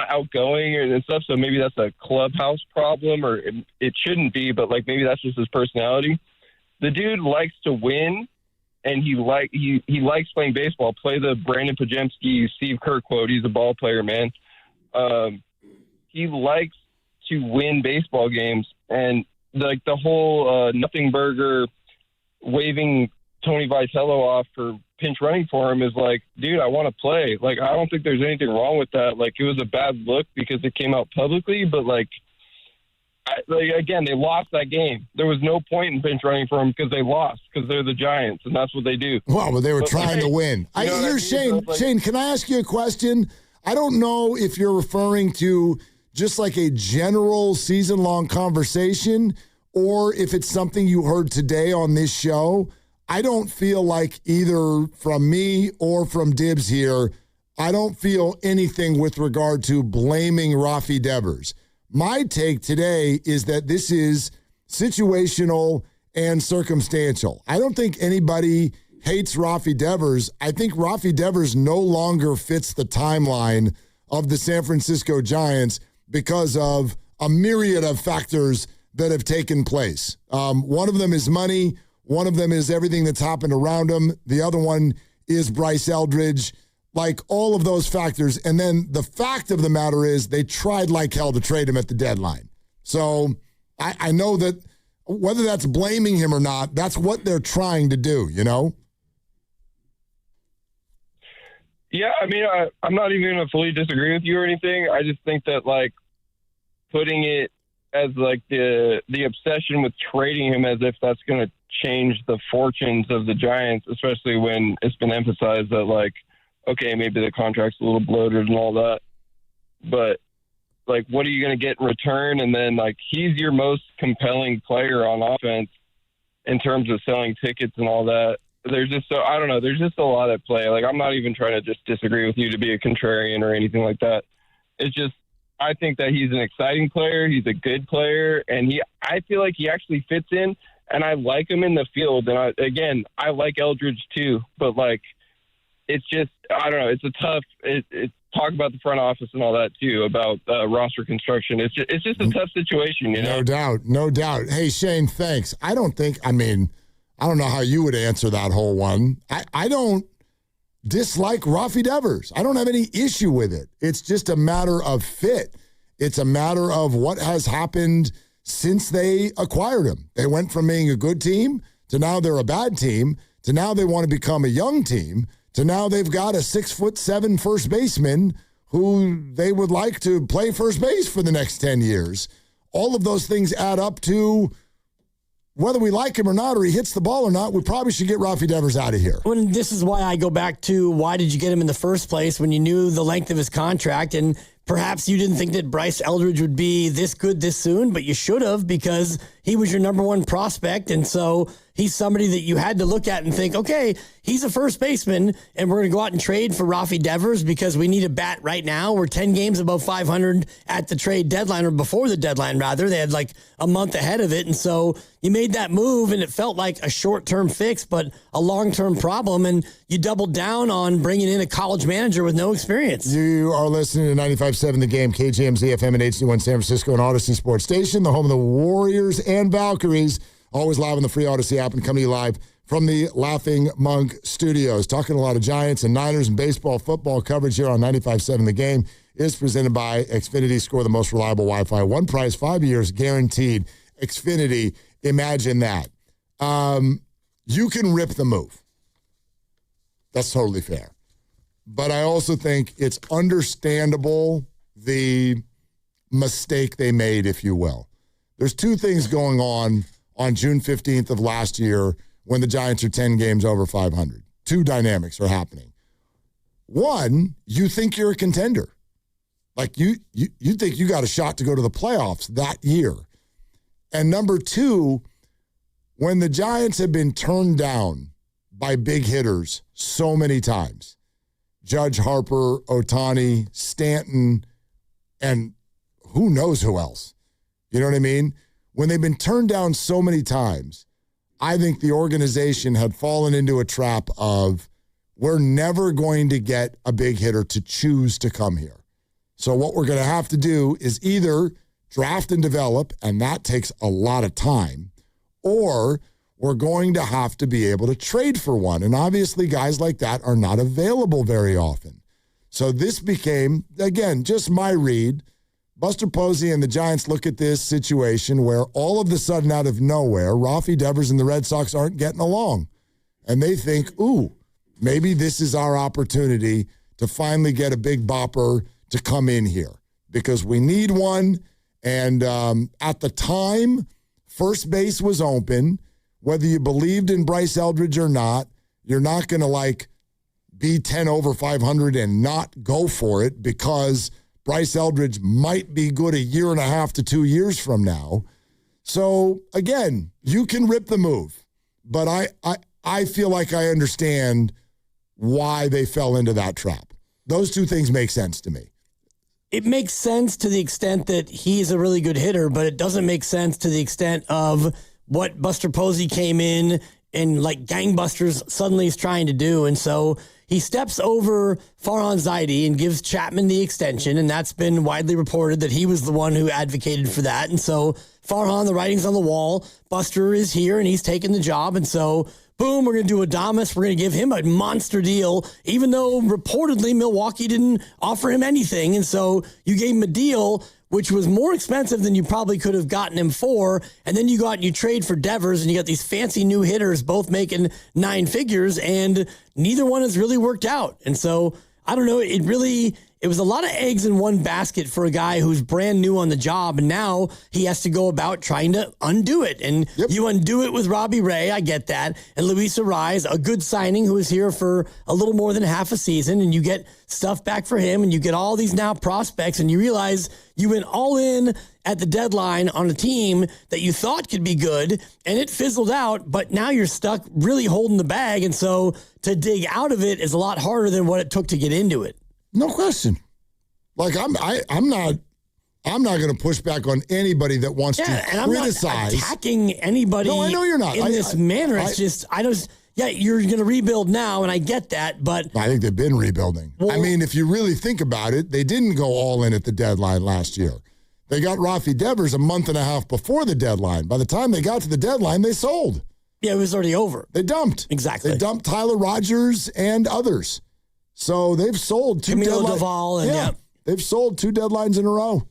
outgoing and stuff. So maybe that's a clubhouse problem, or it shouldn't be, but like maybe that's just his personality. The dude likes to win, and he likes playing baseball. Play the Brandon Pajemski, Steve Kerr quote. He's a ball player, man. He likes to win baseball games, and like the whole nothing burger waving Tony Vitello off for pinch running for him is like, dude, I want to play. Like, I don't think there's anything wrong with that. Like, it was a bad look because it came out publicly, but again, they lost that game. There was no point in pinch running for him because they lost, because they're the Giants, and that's what they do. Well, but they were trying to win. I hear Shane. Shane, can I ask you a question? I don't know if you're referring to just like a general season-long conversation, or if it's something you heard today on this show. I don't feel like either from me or from Dibs here, I don't feel anything with regard to blaming Rafi Devers. My take today is that this is situational and circumstantial. I don't think anybody hates Rafi Devers. I think Rafi Devers no longer fits the timeline of the San Francisco Giants because of a myriad of factors that have taken place. One of them is money. One of them is everything that's happened around him. The other one is Bryce Eldridge. Like, all of those factors. And then the fact of the matter is they tried like hell to trade him at the deadline. So I know that whether that's blaming him or not, that's what they're trying to do, you know? Yeah, I mean, I'm not even going to fully disagree with you or anything. I just think that, like, putting it as, like, the obsession with trading him as if that's going to change the fortunes of the Giants, especially when it's been emphasized that, like, okay, maybe the contract's a little bloated and all that, but, like, what are you going to get in return? And then, like, he's your most compelling player on offense in terms of selling tickets and all that. There's just I don't know. There's just a lot at play. Like, I'm not even trying to just disagree with you to be a contrarian or anything like that. It's just, I think that he's an exciting player. He's a good player, and I feel like he actually fits in, and I like him in the field. And I like Eldridge too, but, like, it's just, I don't know. It's a tough. It's talk about the front office and all that too, about roster construction. It's just a tough situation, you know. No doubt. Hey, Shane, thanks. I don't know how you would answer that whole one. I don't dislike Rafi Devers. I don't have any issue with it. It's just a matter of fit. It's a matter of what has happened since they acquired him. They went from being a good team to now they're a bad team to now they want to become a young team to now they've got a 6'7" first baseman who they would like to play first base for the next 10 years. All of those things add up to whether we like him or not, or he hits the ball or not, we probably should get Rafi Devers out of here. Well, this is why I go back to why did you get him in the first place when you knew the length of his contract, and perhaps you didn't think that Bryce Eldridge would be this good this soon, but you should have, because he was your number one prospect. And so he's somebody that you had to look at and think, okay, he's a first baseman, and we're going to go out and trade for Rafi Devers because we need a bat right now. We're 10 games above 500 at the trade deadline, or before the deadline, rather. They had like a month ahead of it. And so you made that move, and it felt like a short-term fix, but a long-term problem. And you doubled down on bringing in a college manager with no experience. You are listening to 95.7 The Game, KGMZ FM and HD1 San Francisco and Odyssey Sports Station, the home of the Warriors and Valkyries. Always live on the free Odyssey app and coming to you live from the Laughing Monk Studios. Talking a lot of Giants and Niners and baseball, football coverage here on 95.7 The Game is presented by Xfinity. Score the most reliable Wi-Fi. One price, 5 years guaranteed. Xfinity, imagine that. You can rip the move. That's totally fair. But I also think it's understandable the mistake they made, if you will. There's two things going on June 15th of last year when the Giants are 10 games over 500. Two dynamics are happening. One, you think you're a contender. Like you think you got a shot to go to the playoffs that year. And number two, when the Giants have been turned down by big hitters so many times, Judge, Harper, Ohtani, Stanton, and who knows who else. You know what I mean? When they've been turned down so many times, I think the organization had fallen into a trap of, we're never going to get a big hitter to choose to come here. So what we're going to have to do is either draft and develop, and that takes a lot of time, or we're going to have to be able to trade for one. And obviously guys like that are not available very often. So this became, again, just my read. Buster Posey and the Giants look at this situation where all of a sudden, out of nowhere, Rafi Devers and the Red Sox aren't getting along. And they think, ooh, maybe this is our opportunity to finally get a big bopper to come in here because we need one. And at the time, first base was open. Whether you believed in Bryce Eldridge or not, you're not going to be 10 over 500 and not go for it because Bryce Eldridge might be good 1.5 to 2 years from now. So, again, you can rip the move. But I feel like I understand why they fell into that trap. Those two things make sense to me. It makes sense to the extent that he's a really good hitter, but it doesn't make sense to the extent of what Buster Posey came in and like gangbusters suddenly is trying to do. And so he steps over Farhan Zaidi and gives Chapman the extension, and that's been widely reported that he was the one who advocated for that. And so Farhan, the writing's on the wall. Buster is here, and he's taking the job. And so, boom, we're going to do Adames. We're going to give him a monster deal, even though reportedly Milwaukee didn't offer him anything. And so you gave him a deal which was more expensive than you probably could have gotten him for. And then you go out and you trade for Devers, and you got these fancy new hitters both making 9 figures, and neither one has really worked out. And so, I don't know, it was a lot of eggs in one basket for a guy who's brand new on the job, and now he has to go about trying to undo it. And you undo it with Robbie Ray, I get that, and Luis Arraez, a good signing who was here for a little more than half a season, and you get stuff back for him, and you get all these now prospects, and you realize you went all in at the deadline on a team that you thought could be good, and it fizzled out, but now you're stuck really holding the bag, and so to dig out of it is a lot harder than what it took to get into it. No question. Like I'm not going to push back on anybody that wants to criticize. I'm not attacking anybody. No, I know you're not. In this manner. It's just you're going to rebuild now, and I get that, but I think they've been rebuilding. Well, I mean, if you really think about it, they didn't go all in at the deadline last year. They got Rafi Devers a month and a half before the deadline. By the time they got to the deadline, they sold. Yeah, it was already over. They dumped. Exactly. They dumped Tyler Rogers and others. So they've sold 2 Camilo deadlines. Doval and They've sold 2 deadlines in a row.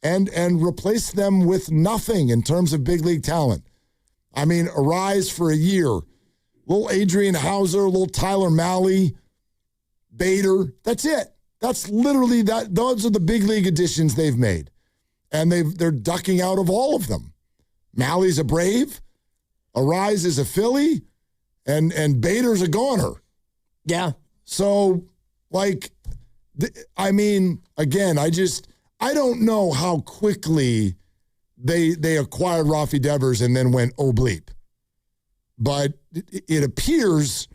And replaced them with nothing in terms of big league talent. I mean, Arraez for a year. Little Adrian Hauser, little Tyler Mahle, Bader. That's it. That's literally that. Those are the big league additions they've made. And they're ducking out of all of them. Mally's a Brave, Arise is a Philly, and Bader's a Goner. Yeah. So, again, I don't know how quickly they acquired Rafi Devers and then went, oh, bleep. But it appears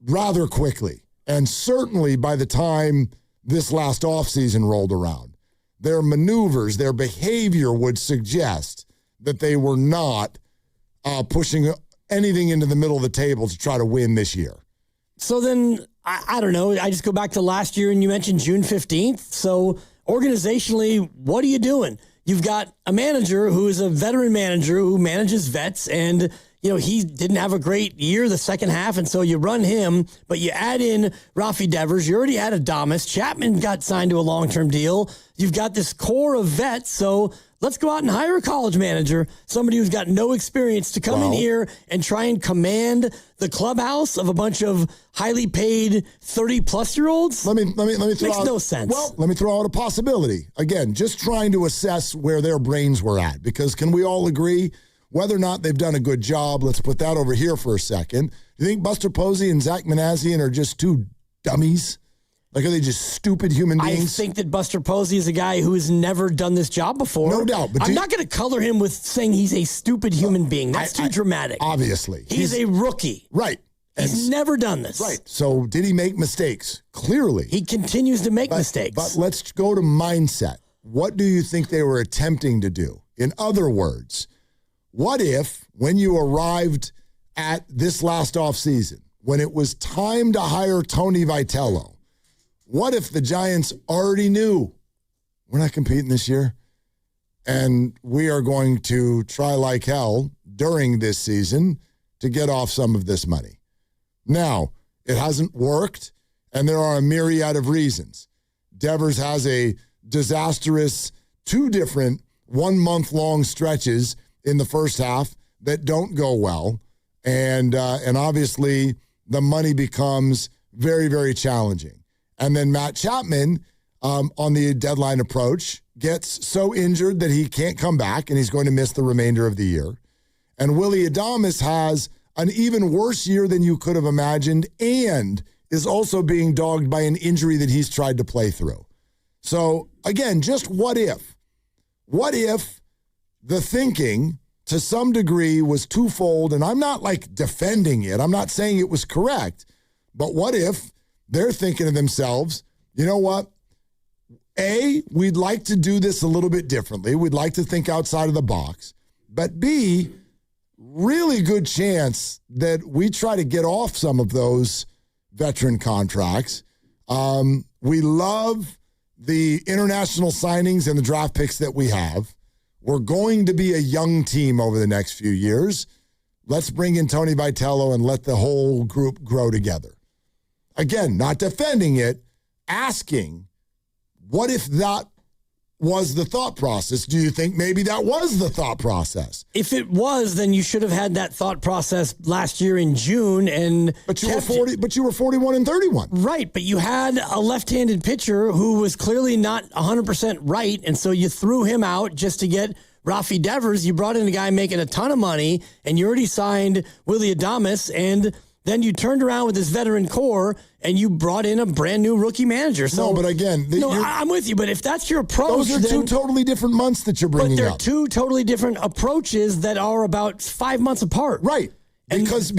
rather quickly. And certainly by the time this last offseason rolled around, their maneuvers, their behavior would suggest that they were not pushing anything into the middle of the table to try to win this year. So then, I don't know, I just go back to last year and you mentioned June 15th. So organizationally, what are you doing? You've got a manager who is a veteran manager who manages vets, and he didn't have a great year the second half, and so you run him, but you add in Rafi Devers. You already had Adames. Chapman got signed to a long-term deal. You've got this core of vets, so let's go out and hire a college manager, somebody who's got no experience, to come in here and try and command the clubhouse of a bunch of highly paid 30-plus-year-olds. Let me throw Makes no sense. Well, let me throw out a possibility. Again, just trying to assess where their brains were at, because can we all agree whether or not they've done a good job? Let's put that over here for a second. Do you think Buster Posey and Zach Manassian are just two dummies? Are they just stupid human beings? I think that Buster Posey is a guy who has never done this job before. No doubt. But I'm not going to color him with saying he's a stupid human being. That's too dramatic. Obviously. He's a rookie. Right. He's never done this. Right. So did he make mistakes? Clearly. He continues to make mistakes. But let's go to mindset. What do you think they were attempting to do? In other words, what if when you arrived at this last offseason, when it was time to hire Tony Vitello, what if the Giants already knew we're not competing this year and we are going to try like hell during this season to get off some of this money? Now, it hasn't worked, and there are a myriad of reasons. Devers has a disastrous 2 different 1-month-long stretches in the first half that don't go well, and obviously the money becomes very, very challenging. And then Matt Chapman, on the deadline approach, gets so injured that he can't come back, and he's going to miss the remainder of the year. And Willie Adames has an even worse year than you could have imagined, and is also being dogged by an injury that he's tried to play through. So, again, just what if? What if the thinking, to some degree, was twofold? And I'm not, defending it. I'm not saying it was correct. But what if they're thinking to themselves, you know what? A, we'd like to do this a little bit differently. We'd like to think outside of the box. But B, really good chance that we try to get off some of those veteran contracts. We love the international signings and the draft picks that we have. We're going to be a young team over the next few years. Let's bring in Tony Vitello and let the whole group grow together. Again, not defending it, asking, what if that was the thought process? Do you think maybe that was the thought process? If it was, then you should have had that thought process last year in June. But you were 41 and 31. Right, but you had a left-handed pitcher who was clearly not 100% right, and so you threw him out just to get Rafi Devers. You brought in a guy making a ton of money, and you already signed Willie Adames, and then you turned around with this veteran core and you brought in a brand new rookie manager. So, no, but again, I'm with you. But if that's your approach, those are two totally different months that you're bringing up. But they're two totally different approaches that are about 5 months apart. Right. Because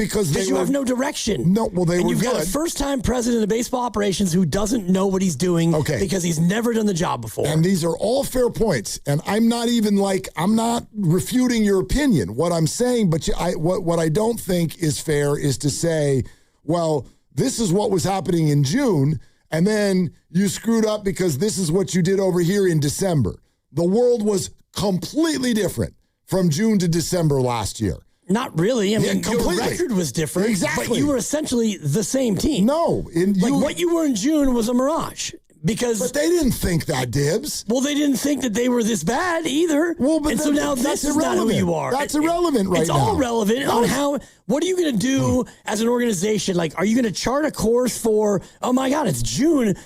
you have no direction. No, well, you've got a first-time president of baseball operations who doesn't know what he's doing because he's never done the job before. And these are all fair points. And I'm not even I'm not refuting your opinion. What I'm saying, but what I don't think is fair is to say, well, this is what was happening in June, and then you screwed up because this is what you did over here in December. The world was completely different from June to December last year. Not really. I mean, your record was different. Exactly. But you were essentially the same team. No. What you were in June was a mirage. But they didn't think that, Dibs. Well, they didn't think that they were this bad either. Well, but so now that's this is not who you are. That's irrelevant right now. It's all relevant on how. What are you going to do as an organization? Like, are you going to chart a course for? Oh my God, it's June.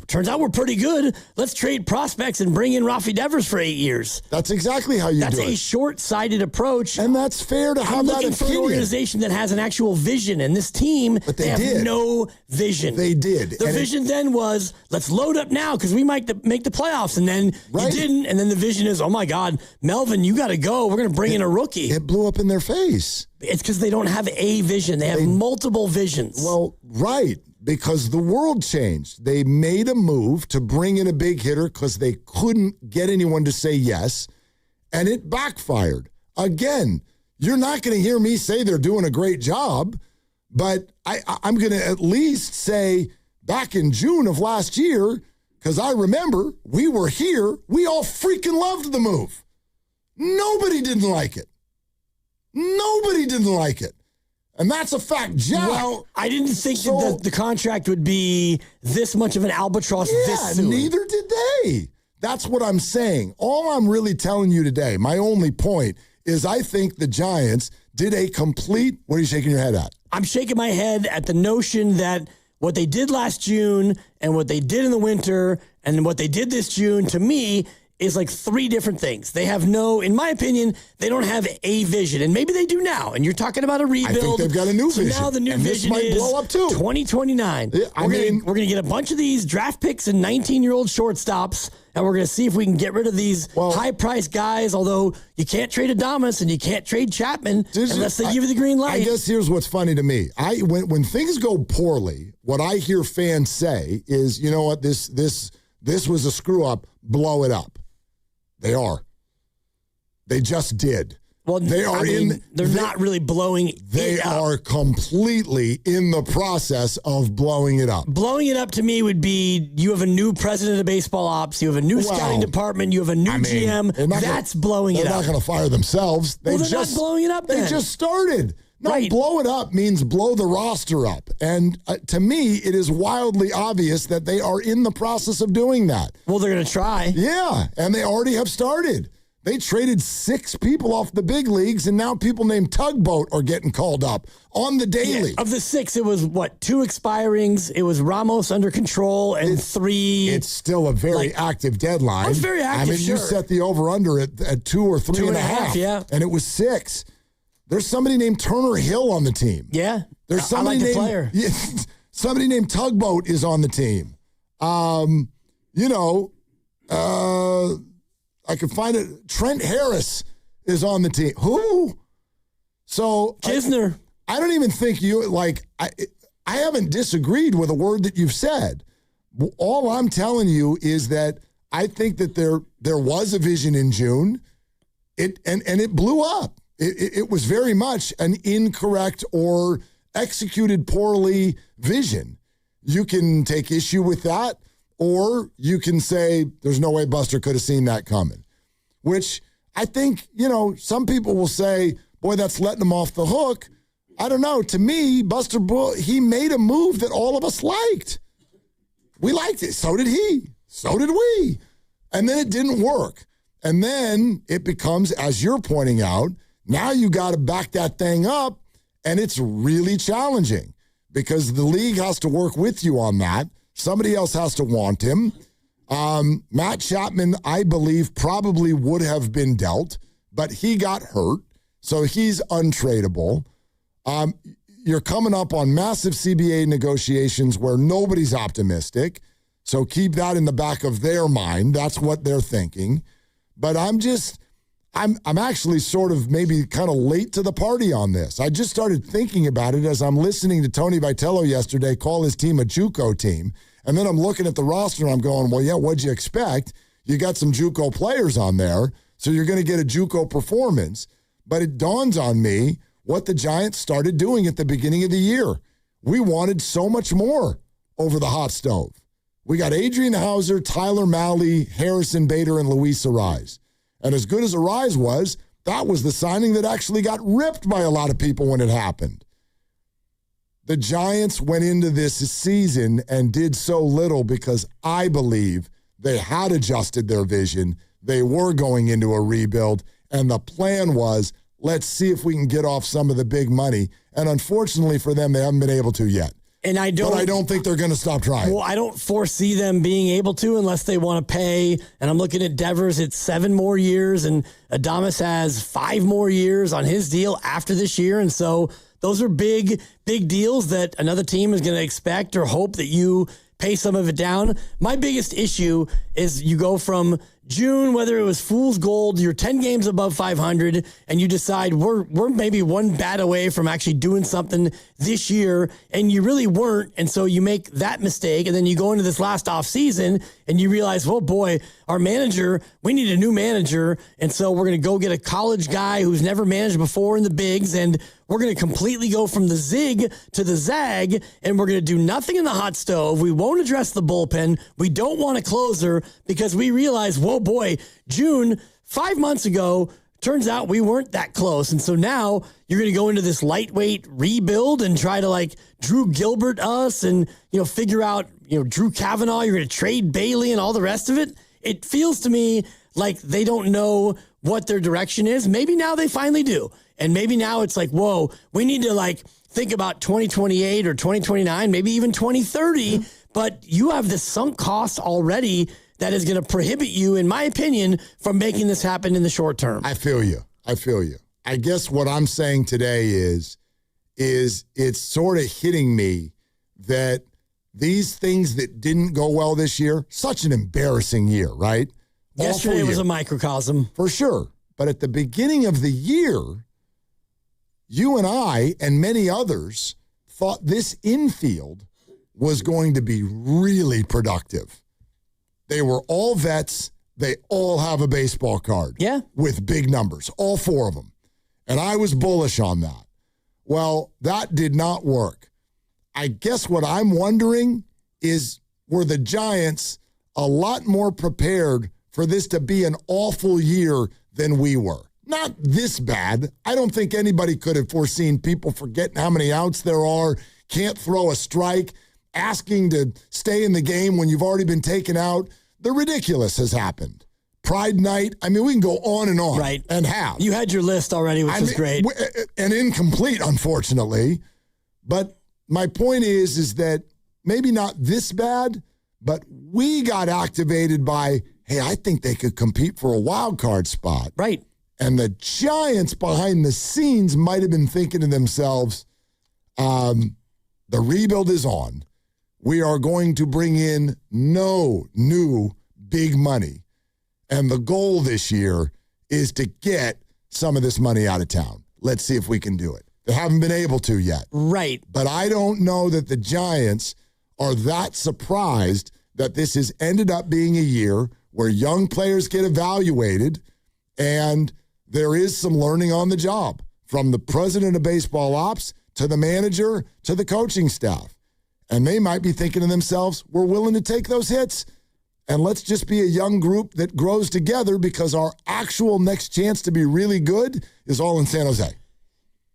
Turns out we're pretty good. Let's trade prospects and bring in Rafi Devers for 8 years. That's exactly how you do it. That's a short-sighted approach, and that's fair to have that opinion. I'm looking for an organization that has an actual vision, and this team, they have no vision. They did. The vision then was, let's load up now because we might make the playoffs, and then you didn't, and then the vision is, oh my God, Melvin, you got to go. We're going to bring in a rookie. It blew up in their face. It's because they don't have a vision. They have multiple visions. Well, right, because the world changed. They made a move to bring in a big hitter because they couldn't get anyone to say yes, and it backfired. Again, you're not going to hear me say they're doing a great job, but I'm going to at least say back in June of last year, because I remember we were here, we all freaking loved the move. Nobody didn't like it. Nobody didn't like it. And that's a fact, Jack. Well, I didn't think that the contract would be this much of an albatross this soon. Neither did they. That's what I'm saying. All I'm really telling you today, my only point, is I think the Giants did a complete, what are you shaking your head at? I'm shaking my head at the notion that what they did last June and what they did in the winter and what they did this June, to me, is like three different things. They have in my opinion, they don't have a vision. And maybe they do now. And you're talking about a rebuild. I think they've got a new vision. So now the new vision might is blow up too. 2029. We're going to get a bunch of these draft picks and 19-year-old shortstops, and we're going to see if we can get rid of these high-priced guys, although you can't trade Adames and you can't trade Chapman unless they give you the green light. I guess here's what's funny to me. When things go poorly, what I hear fans say is, you know what, this was a screw-up, blow it up. They are. They just did. Well, they're not really blowing it up. They are completely in the process of blowing it up. Blowing it up to me would be you have a new president of baseball ops, you have a new scouting department, you have a new GM. That's blowing it up. They're not going to fire themselves. They're not blowing it up then. They just started. No, blow it up means blow the roster up. And to me, it is wildly obvious that they are in the process of doing that. Well, they're going to try. Yeah, and they already have started. They traded 6 people off the big leagues, and now people named Tugboat are getting called up on the daily. Yeah, of the 6, it was, 2 expirings. It was Ramos under control and 3. It's still a very active deadline. It's very active, I mean, you set the over-under at 2 or 3.5. Yeah. And it was 6. There's somebody named Turner Hill on the team. Yeah. There's somebody named, player. Yeah, somebody named Tugboat is on the team. I can find it. Trent Harris is on the team. Who? So Kisner. I don't even think I haven't disagreed with a word that you've said. All I'm telling you is that I think that there was a vision in June. And it blew up. It was very much an incorrect or executed poorly vision. You can take issue with that, or you can say there's no way Buster could have seen that coming, which I think, some people will say, boy, that's letting them off the hook. I don't know. To me, Buster Bull, he made a move that all of us liked. We liked it. So did he. So did we. And then it didn't work. And then it becomes, as you're pointing out, now you got to back that thing up, and it's really challenging because the league has to work with you on that. Somebody else has to want him. Matt Chapman, I believe, probably would have been dealt, but he got hurt, so he's untradeable. You're coming up on massive CBA negotiations where nobody's optimistic, so keep that in the back of their mind. That's what they're thinking. But I'm actually sort of maybe kind of late to the party on this. I just started thinking about it as I'm listening to Tony Vitello yesterday call his team a JUCO team. And then I'm looking at the roster and I'm going, well, yeah, what'd you expect? You got some JUCO players on there, so you're going to get a JUCO performance. But it dawns on me what the Giants started doing at the beginning of the year. We wanted so much more over the hot stove. We got Adrian Hauser, Tyler Malley, Harrison Bader, and Luis Arise. And as good as Arise was, that was the signing that actually got ripped by a lot of people when it happened. The Giants went into this season and did so little because I believe they had adjusted their vision. They were going into a rebuild, and the plan was, let's see if we can get off some of the big money. And unfortunately for them, they haven't been able to yet. And I don't think they're going to stop trying. Well, I don't foresee them being able to unless they want to pay. And I'm looking at Devers, it's 7 more years, and Adames has 5 more years on his deal after this year. And so those are big deals that another team is going to expect or hope that you pay some of it down. My biggest issue is you go from June, whether it was fool's gold, you're 10 games above 500, and you decide we're maybe one bat away from actually doing something this year, and you really weren't, and so you make that mistake, and then you go into this last offseason, and you realize, well, boy, our manager, we need a new manager, and so we're going to go get a college guy who's never managed before in the bigs, and we're going to completely go from the zig to the zag, and we're going to do nothing in the hot stove. We won't address the bullpen. We don't want a closer because we realize, whoa, boy, June, 5 months ago, turns out we weren't that close. And so now you're going to go into this lightweight rebuild and try to like Drew Gilbert us and, figure out, Drew Kavanaugh, you're going to trade Bailey and all the rest of it. It feels to me like they don't know what their direction is. Maybe now they finally do. And maybe now it's like, whoa, we need to think about 2028 or 2029, maybe even 2030. But you have this sunk cost already that is going to prohibit you, in my opinion, from making this happen in the short term. I feel you. I guess what I'm saying today is it's sort of hitting me that these things that didn't go well this year, such an embarrassing year, right? Yesterday was a microcosm. For sure. But at the beginning of the year, you and I and many others thought this infield was going to be really productive. They were all vets. They all have a baseball card. Yeah. With big numbers, all 4 of them. And I was bullish on that. Well, that did not work. I guess what I'm wondering is, were the Giants a lot more prepared for this to be an awful year than we were? Not this bad. I don't think anybody could have foreseen people forgetting how many outs there are, can't throw a strike, asking to stay in the game when you've already been taken out. The ridiculous has happened. Pride night. I mean, we can go on and on. Right. And have. You had your list already, which is great. And incomplete, unfortunately. But my point is that maybe not this bad, but we got activated by, hey, I think they could compete for a wild card spot. Right. And the Giants behind the scenes might have been thinking to themselves, the rebuild is on. We are going to bring in no new big money. And the goal this year is to get some of this money out of town. Let's see if we can do it. They haven't been able to yet. Right. But I don't know that the Giants are that surprised that this has ended up being a year where young players get evaluated and there is some learning on the job, from the president of baseball ops to the manager to the coaching staff. And they might be thinking to themselves, we're willing to take those hits, and let's just be a young group that grows together, because our actual next chance to be really good is all in San Jose.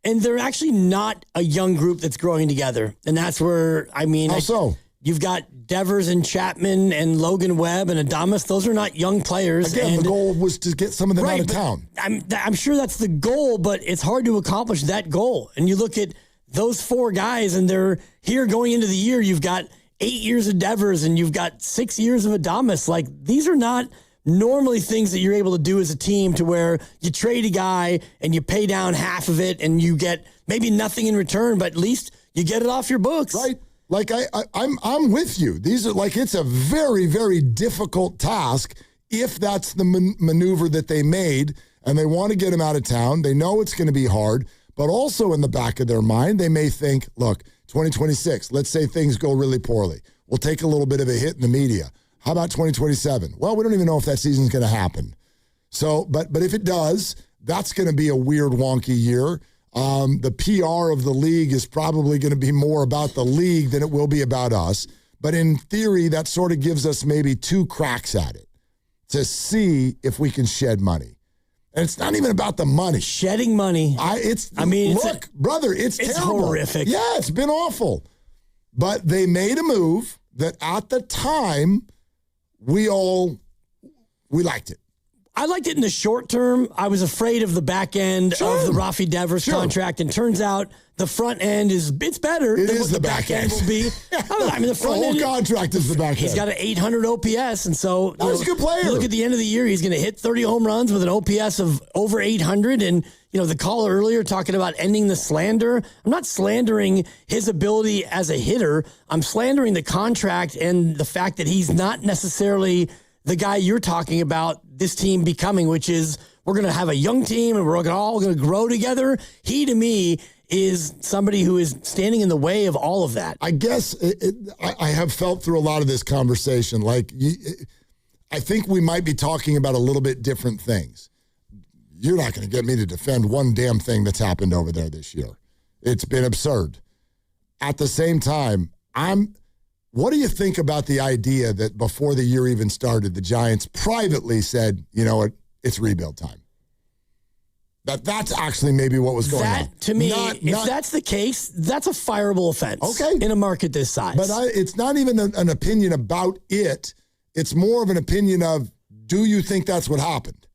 And they're actually not a young group that's growing together. And that's where, How so? You've got Devers and Chapman and Logan Webb and Adames. Those are not young players. Again, and the goal was to get some of them out of town. I'm sure that's the goal, but it's hard to accomplish that goal. And you look at those 4 guys, and they're here going into the year. You've got 8 years of Devers, and you've got 6 years of Adames. Like, these are not normally things that you're able to do as a team, to where you trade a guy and you pay down half of it and you get maybe nothing in return, but at least you get it off your books. Right. Like, I'm with you. These are it's a very, very difficult task if that's the maneuver that they made, and they want to get him out of town. They know it's going to be hard, but also in the back of their mind, they may think, look, 2026, let's say things go really poorly. We'll take a little bit of a hit in the media. How about 2027? Well, we don't even know if that season's going to happen. So, but if it does, that's going to be a weird, wonky year. The PR of the league is probably going to be more about the league than it will be about us. But in theory, that sort of gives us maybe 2 cracks at it to see if we can shed money. And it's not even about the money. Shedding money. Brother, it's terrible. Horrific. Yeah, it's been awful. But they made a move that at the time, we liked it. I liked it in the short term. I was afraid of the back end of the Rafi Devers contract, and turns out the front end it's better than what the back end will be. I mean, the front end, contract is the back end. He's got an 800 OPS, and so he's a good player. You look at the end of the year, he's going to hit 30 home runs with an OPS of over 800, and the caller earlier talking about ending the slander. I'm not slandering his ability as a hitter. I'm slandering the contract and the fact that he's not necessarily the guy you're talking about this team becoming, which is we're going to have a young team and we're all going to grow together. He, to me, is somebody who is standing in the way of all of that. I guess I have felt through a lot of this conversation. I think we might be talking about a little bit different things. You're not going to get me to defend one damn thing that's happened over there this year. It's been absurd. At the same time, what do you think about the idea that before the year even started, the Giants privately said, you know what, it's rebuild time? That's actually maybe what was going on. To me, if that's the case, that's a fireable offense in a market this size. But it's not even an opinion about it. It's more of an opinion of, do you think that's what happened?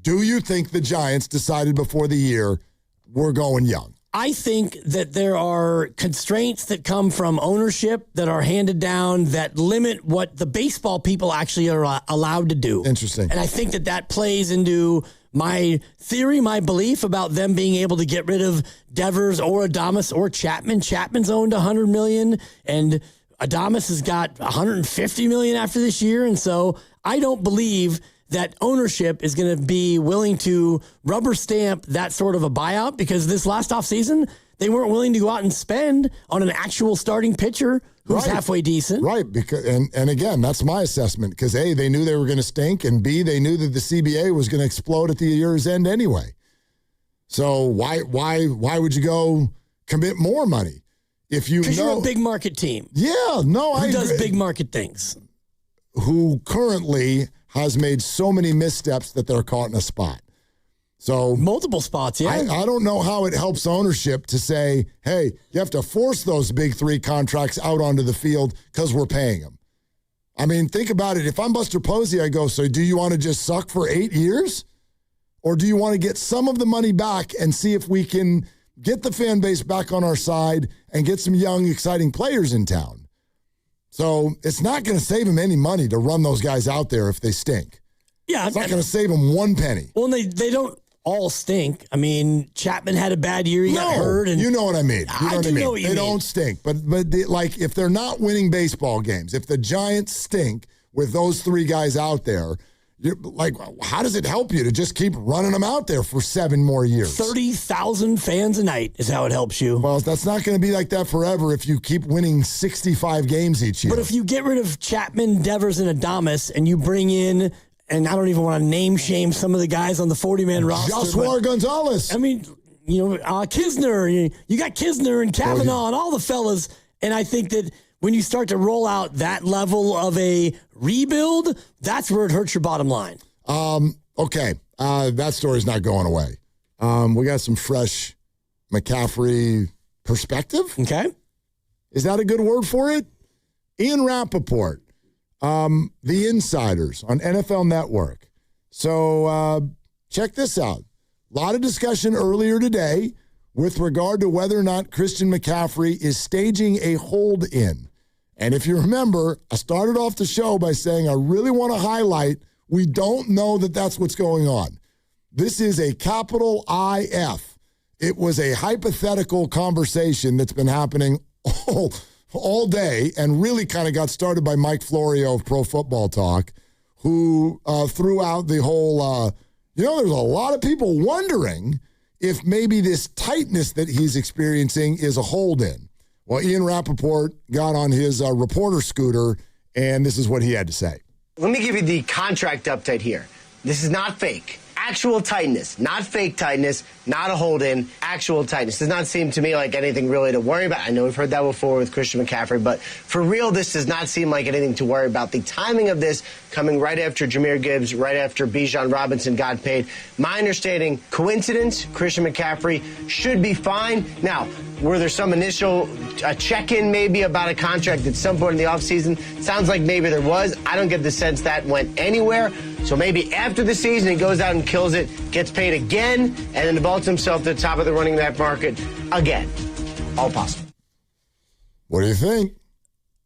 Do you think the Giants decided before the year, we're going young? I think that there are constraints that come from ownership that are handed down that limit what the baseball people actually are allowed to do. Interesting. And I think that plays into my theory, my belief about them being able to get rid of Devers or Adames or Chapman. Chapman's owned $100 million, and Adames has got $150 million after this year. And so I don't believe that ownership is going to be willing to rubber stamp that sort of a buyout, because this last offseason, they weren't willing to go out and spend on an actual starting pitcher who's halfway decent. Right. Because and again, that's my assessment, because A, they knew they were going to stink, and B, they knew that the CBA was going to explode at the year's end anyway. So why would you go commit more money if you know? Because you're a big market team. Yeah, no, Who does big market things? Who currently has made so many missteps that they're caught in a spot. So multiple spots, yeah. I don't know how it helps ownership to say, hey, you have to force those big three contracts out onto the field because we're paying them. I mean, think about it. If I'm Buster Posey, I go, so do you want to just suck for 8 years? Or do you want to get some of the money back and see if we can get the fan base back on our side and get some young, exciting players in town? So it's not going to save him any money to run those guys out there if they stink. Yeah. It's not going to save him one penny. Well, they don't all stink. I mean, Chapman had a bad year. He got hurt. And you know what I mean. They don't stink. But if they're not winning baseball games, if the Giants stink with those three guys out there, you're like, how does it help you to just keep running them out there for 7 more years? 30,000 fans a night is how it helps you. Well, that's not going to be like that forever if you keep winning 65 games each year. But if you get rid of Chapman, Devers, and Adames, and you bring in, and I don't even want to name shame some of the guys on the 40-man roster. Joshua Gonzalez. I mean, Kisner. You got Kisner and Kavanaugh and all the fellas. And I think that when you start to roll out that level of a rebuild, that's where it hurts your bottom line. Okay. That story's not going away. We got some fresh McCaffrey perspective. Okay. Is that a good word for it? Ian Rappaport, The Insiders on NFL Network. So check this out. A lot of discussion earlier today with regard to whether or not Christian McCaffrey is staging a hold-in. And if you remember, I started off the show by saying I really want to highlight we don't know that that's what's going on. This is a capital IF. It was a hypothetical conversation that's been happening all day and really kind of got started by Mike Florio of Pro Football Talk, who threw out the whole, there's a lot of people wondering if maybe this tightness that he's experiencing is a hold-in. Well, Ian Rappaport got on his reporter scooter, and this is what he had to say. Let me give you the contract update here. This is not fake. actual tightness, not fake tightness, not a hold-in, actual tightness. Does not seem to me like anything really to worry about. I know we've heard that before with Christian McCaffrey, but for real, this does not seem like anything to worry about. The timing of this coming right after Jahmyr Gibbs, right after Bijan Robinson got paid. My understanding, coincidence, Christian McCaffrey should be fine. Now, were there some initial check-in maybe about a contract at some point in the offseason? Sounds like maybe there was. I don't get the sense that went anywhere. So maybe after the season, he goes out and kills it, gets paid again, and then develops himself to the top of the running back market again. All possible. What do you think?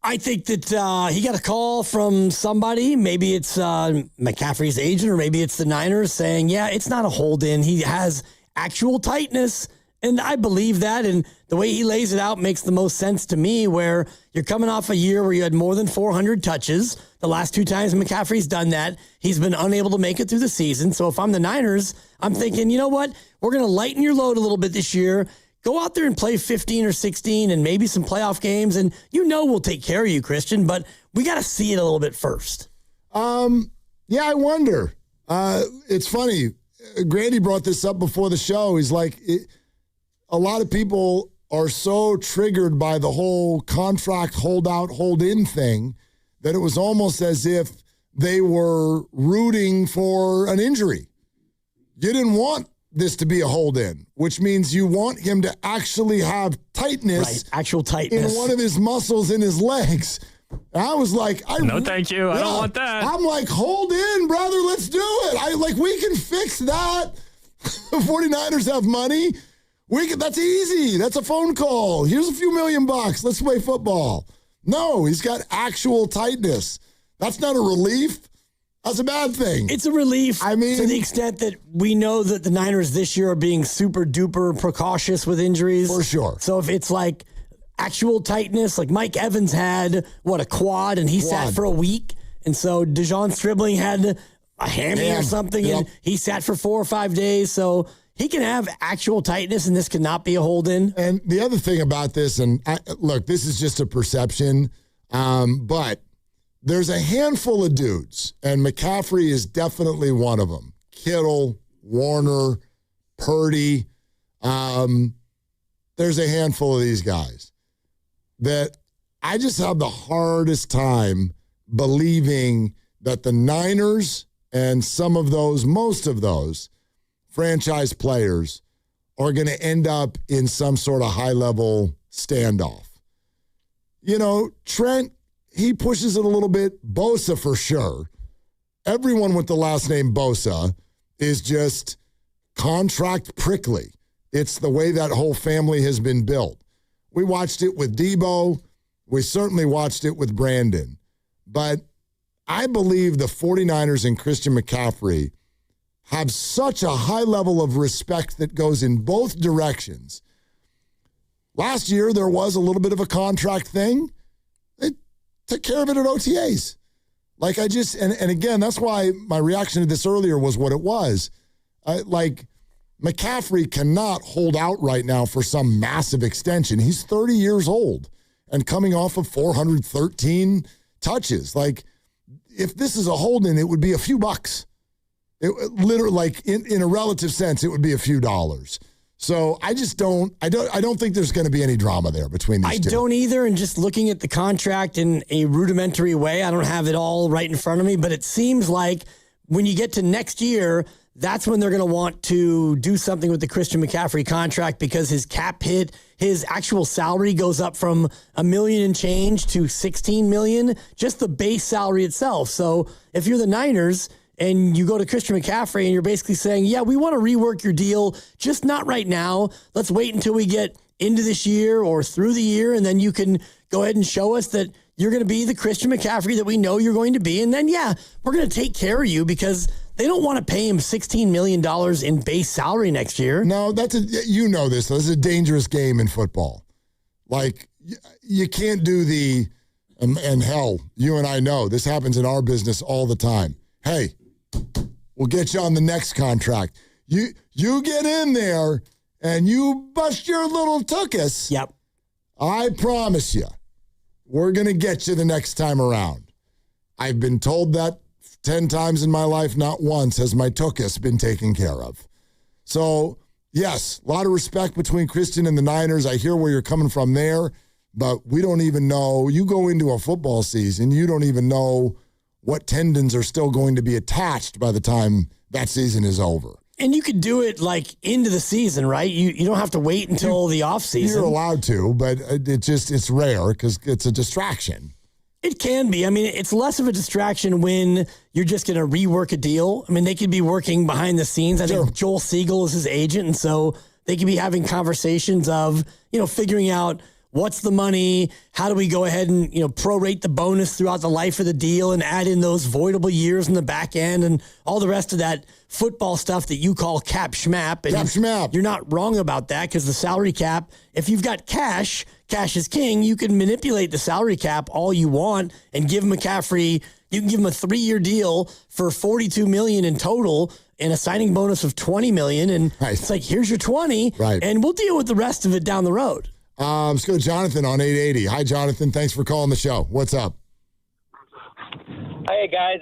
I think that he got a call from somebody. Maybe it's McCaffrey's agent, or maybe it's the Niners saying, yeah, it's not a hold-in. He has actual tightness. And I believe that, and the way he lays it out makes the most sense to me, where you're coming off a year where you had more than 400 touches. The last 2 times McCaffrey's done that, he's been unable to make it through the season. So if I'm the Niners, I'm thinking, you know what? We're going to lighten your load a little bit this year. Go out there and play 15 or 16 and maybe some playoff games, and we'll take care of you, Christian, but we got to see it a little bit first. Yeah, I wonder. It's funny. Grandy brought this up before the show. He's like... A lot of people are so triggered by the whole contract hold-out, hold-in thing that it was almost as if they were rooting for an injury. You didn't want this to be a hold-in, which means you want him to actually have tightness. Right, actual tightness. In one of his muscles in his legs. And I was like... No, thank you. I don't want that. I'm like, hold in, brother. Let's do it. We can fix that. The 49ers have money. That's easy. That's a phone call. Here's a few $1 million. Let's play football. No, he's got actual tightness. That's not a relief. That's a bad thing. It's a relief to the extent that we know that the Niners this year are being super duper precautious with injuries. For sure. So if it's like actual tightness, like Mike Evans had, a quad, and he sat for a week. And so DeJon Stribling had a hammy or something, and he sat for 4 or 5 days. So... he can have actual tightness, and this cannot be a hold-in. And the other thing about this, and look, this is just a perception, but there's a handful of dudes, and McCaffrey is definitely one of them. Kittle, Warner, Purdy. There's a handful of these guys that I just have the hardest time believing that the Niners and most of those, franchise players are going to end up in some sort of high-level standoff. Trent, he pushes it a little bit. Bosa, for sure. Everyone with the last name Bosa is just contract prickly. It's the way that whole family has been built. We watched it with Debo. We certainly watched it with Brandon. But I believe the 49ers and Christian McCaffrey have such a high level of respect that goes in both directions. Last year, there was a little bit of a contract thing. They took care of it at OTAs. And again, that's why my reaction to this earlier was what it was. McCaffrey cannot hold out right now for some massive extension. He's 30 years old and coming off of 413 touches. If this is a hold-in, it would be a few bucks. It literally, in a relative sense, it would be a few dollars. So I don't think there's going to be any drama there between these two. I don't either. And just looking at the contract in a rudimentary way, I don't have it all right in front of me, but it seems like when you get to next year, that's when they're going to want to do something with the Christian McCaffrey contract, because his cap hit, his actual salary goes up from $1 million and change to $16 million, just the base salary itself. So if you're the Niners and you go to Christian McCaffrey and you're basically saying, yeah, we want to rework your deal, just not right now. Let's wait until we get into this year or through the year, and then you can go ahead and show us that you're going to be the Christian McCaffrey that we know you're going to be. And then, we're going to take care of you, because they don't want to pay him $16 million in base salary next year. No, this is a dangerous game in football. You can't do and hell, you and I know, this happens in our business all the time. Hey, we'll get you on the next contract. You get in there and you bust your little tuchus. Yep. I promise you, we're going to get you the next time around. I've been told that 10 times in my life, not once has my tuchus been taken care of. So, yes, a lot of respect between Christian and the Niners. I hear where you're coming from there, but we don't even know. You go into a football season, you don't even know what tendons are still going to be attached by the time that season is over. And you could do it like into the season, right? You don't have to wait until the off season. You're allowed to, but it's rare because it's a distraction. It can be. I mean, it's less of a distraction when you're just going to rework a deal. I mean, they could be working behind the scenes. I think Joel Siegel is his agent, and so they could be having conversations of, figuring out what's the money, how do we go ahead and, prorate the bonus throughout the life of the deal and add in those voidable years in the back end and all the rest of that football stuff that you call cap schmap. And cap schmap. You're not wrong about that because the salary cap, if you've got cash is king, you can manipulate the salary cap all you want and give McCaffrey, you can give him a 3-year deal for $42 million in total and a signing bonus of $20 million. And It's like, here's your 20 and we'll deal with the rest of it down the road. Let's go to Jonathan on 880. Hi, Jonathan. Thanks for calling the show. What's up? Hey, guys.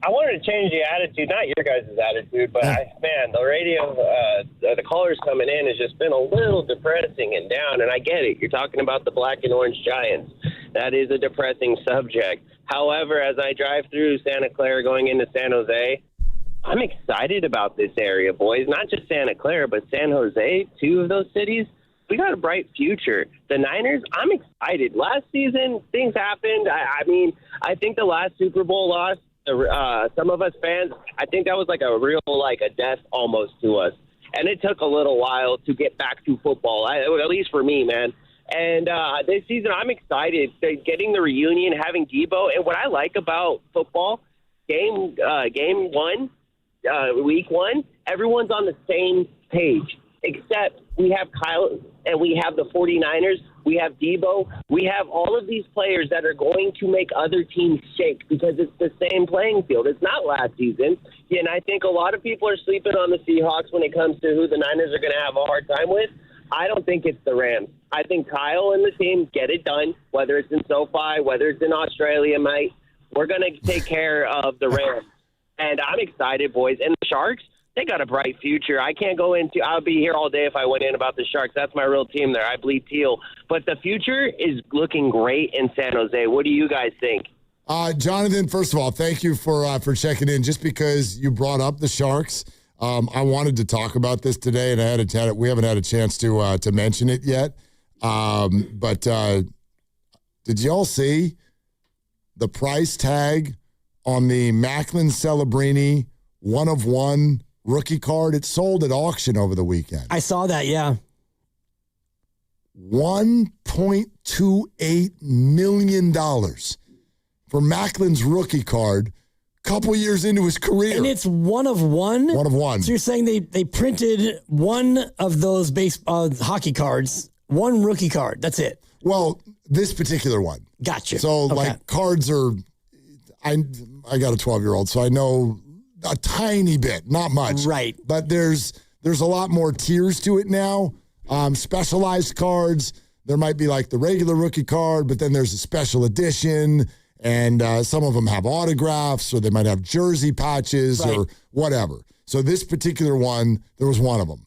I wanted to change the attitude, not your guys' attitude, but, the radio, the callers coming in has just been a little depressing and down, and I get it. You're talking about the black and orange Giants. That is a depressing subject. However, as I drive through Santa Clara going into San Jose, I'm excited about this area, boys. Not just Santa Clara, but San Jose, 2 of those cities. We got a bright future. The Niners, I'm excited. Last season, things happened. I think the last Super Bowl loss, some of us fans, I think that was like a death almost to us. And it took a little while to get back to football, at least for me, man. And this season, I'm excited. Getting the reunion, having Debo. And what I like about football, game 1, week 1, everyone's on the same page. Except we have Kyle and we have the 49ers, we have Debo, we have all of these players that are going to make other teams shake because it's the same playing field. It's not last season. And I think a lot of people are sleeping on the Seahawks when it comes to who the Niners are going to have a hard time with. I don't think it's the Rams. I think Kyle and the team get it done, whether it's in SoFi, whether it's in Australia, mate. We're going to take care of the Rams. And I'm excited, boys. And the Sharks, they got a bright future. I can't go into – I'll be here all day if I went in about the Sharks. That's my real team there. I bleed teal. But the future is looking great in San Jose. What do you guys think? Jonathan, first of all, thank you for checking in. Just because you brought up the Sharks, I wanted to talk about this today, and we haven't had a chance to mention it yet. But did y'all see the price tag on the Macklin Celebrini 1-of-1 rookie card? It sold at auction over the weekend. I saw that, yeah. $1.28 million for Macklin's rookie card, couple years into his career. And it's 1-of-1? 1-of-1. So you're saying they printed one of those hockey cards, one rookie card. That's it. Well, this particular one. Gotcha. So, cards are, I got a 12-year-old, so I know a tiny bit, not much. Right. But there's a lot more tiers to it now. Specialized cards. There might be like the regular rookie card, but then there's a special edition, and some of them have autographs, or they might have jersey patches or whatever. So this particular one, there was one of them.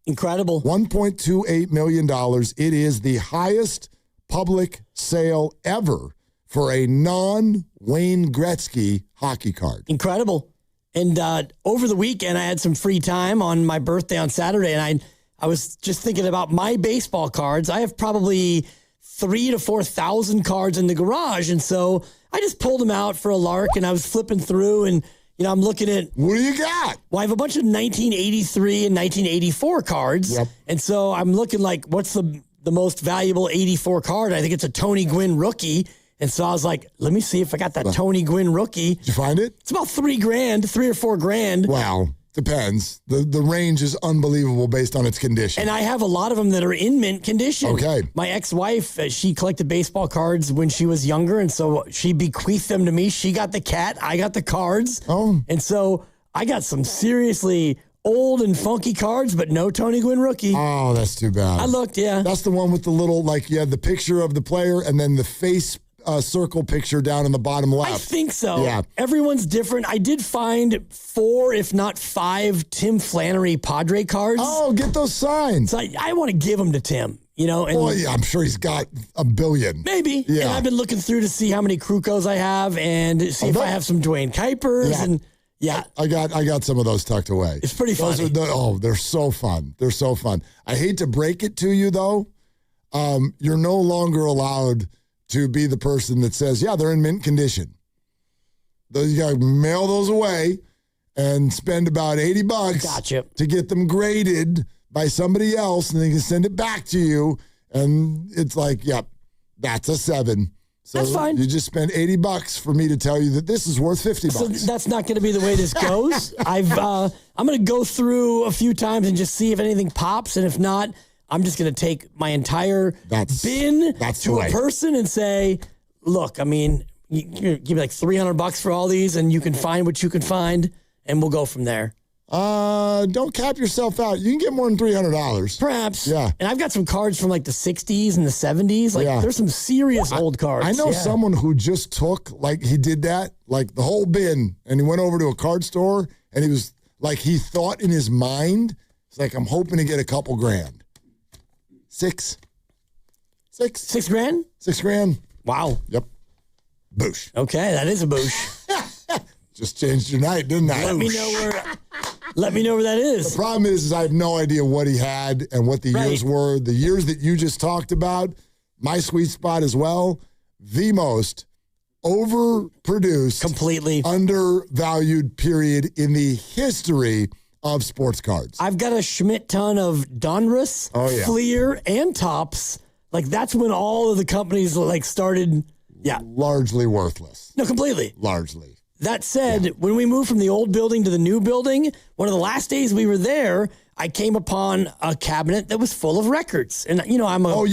Incredible. $1.28 million. It is the highest public sale ever for a non-Wayne Gretzky hockey card. Incredible. And over the weekend, I had some free time on my birthday on Saturday, and I was just thinking about my baseball cards. I have probably 3,000 to 4,000 cards in the garage, and so I just pulled them out for a lark, and I was flipping through, and I'm looking at... What do you got? Well, I have a bunch of 1983 and 1984 cards, and so I'm looking like, what's the most valuable 84 card? I think it's a Tony Gwynn rookie. And so I was like, let me see if I got that Tony Gwynn rookie. Did you find it? It's about $3,000, $3 or $4,000. Wow. Depends. The range is unbelievable based on its condition. And I have a lot of them that are in mint condition. Okay. My ex-wife, she collected baseball cards when she was younger, and so she bequeathed them to me. She got the cat. I got the cards. Oh. And so I got some seriously old and funky cards, but no Tony Gwynn rookie. Oh, that's too bad. I looked, yeah. That's the one with the little, you had the picture of the player and then the face circle picture down in the bottom left. I think so. Yeah. Everyone's different. I did find 4, if not 5, Tim Flannery Padre cards. Oh, get those signed. So I want to give them to Tim. You know, and well, yeah, I'm sure he's got a billion. Maybe. Yeah. And I've been looking through to see how many Krukos I have and see if I have some Dwayne Kuipers. Yeah. And yeah. I got some of those tucked away. It's pretty funny. They're so fun. They're so fun. I hate to break it to you, though. You're no longer allowed to be the person that says, yeah, they're in mint condition. You got to mail those away and spend about $80 to get them graded by somebody else, and they can send it back to you. And it's like, yep, that's a 7. So that's fine. You just spent $80 for me to tell you that this is worth $50. So that's not going to be the way this goes. I'm going to go through a few times and just see if anything pops, and if not, I'm just going to take my entire bin to a person and say, look, I mean, you give me like $300 for all these, and you can find what you can find, and we'll go from there. Don't cap yourself out. You can get more than $300. Perhaps. Yeah. And I've got some cards from like the 60s and the 70s. Like there's some serious old cards. I know someone who just took, like he did that, like the whole bin, and he went over to a card store, and he was like, he thought in his mind, it's like, I'm hoping to get a couple grand. 6 grand? 6 grand. Wow. Yep. Boosh. Okay, that is a boosh. Just changed your night, didn't I? Let me know where that is. The problem is I have no idea what he had and what the years were. The years that you just talked about, my sweet spot as well, the most overproduced, completely undervalued period in the history of sports cards. I've got a Schmidt ton of Donruss, Fleer, and Topps. Like that's when all of the companies like started. Yeah, largely worthless. No, completely. Largely. That said, when we moved from the old building to the new building, one of the last days we were there, I came upon a cabinet that was full of records. And, you know, I'm a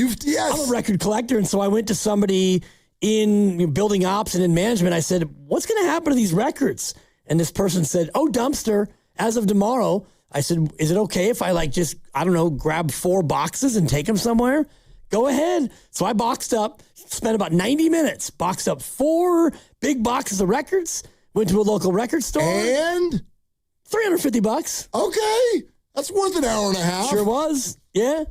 record collector. And so I went to somebody in building ops and in management. I said, what's going to happen to these records? And this person said, oh, dumpster, as of tomorrow. I said, is it okay if I grab 4 boxes and take them somewhere? Go ahead. So I boxed up, spent about 90 minutes, boxed up 4 big boxes of records. Went to a local record store. And? $350. Okay. That's worth an hour and a half. Sure was. Yeah.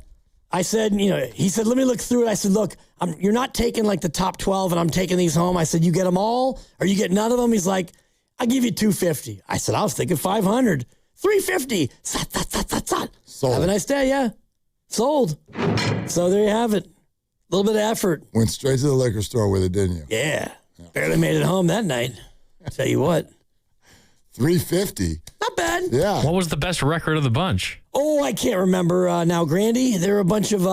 I said, he said, let me look through it. I said, look, you're not taking like the top 12 and I'm taking these home. I said, you get them all or you get none of them? He's like, I'll give you $250. I said, I was thinking $500. $350. Sold. Have a nice day. Yeah. Sold. So there you have it. A little bit of effort. Went straight to the liquor store with it, didn't you? Yeah. Barely made it home that night. Tell you what. $350. Not bad. Yeah. What was the best record of the bunch? Oh, I can't remember now, Grandy. There were a bunch of...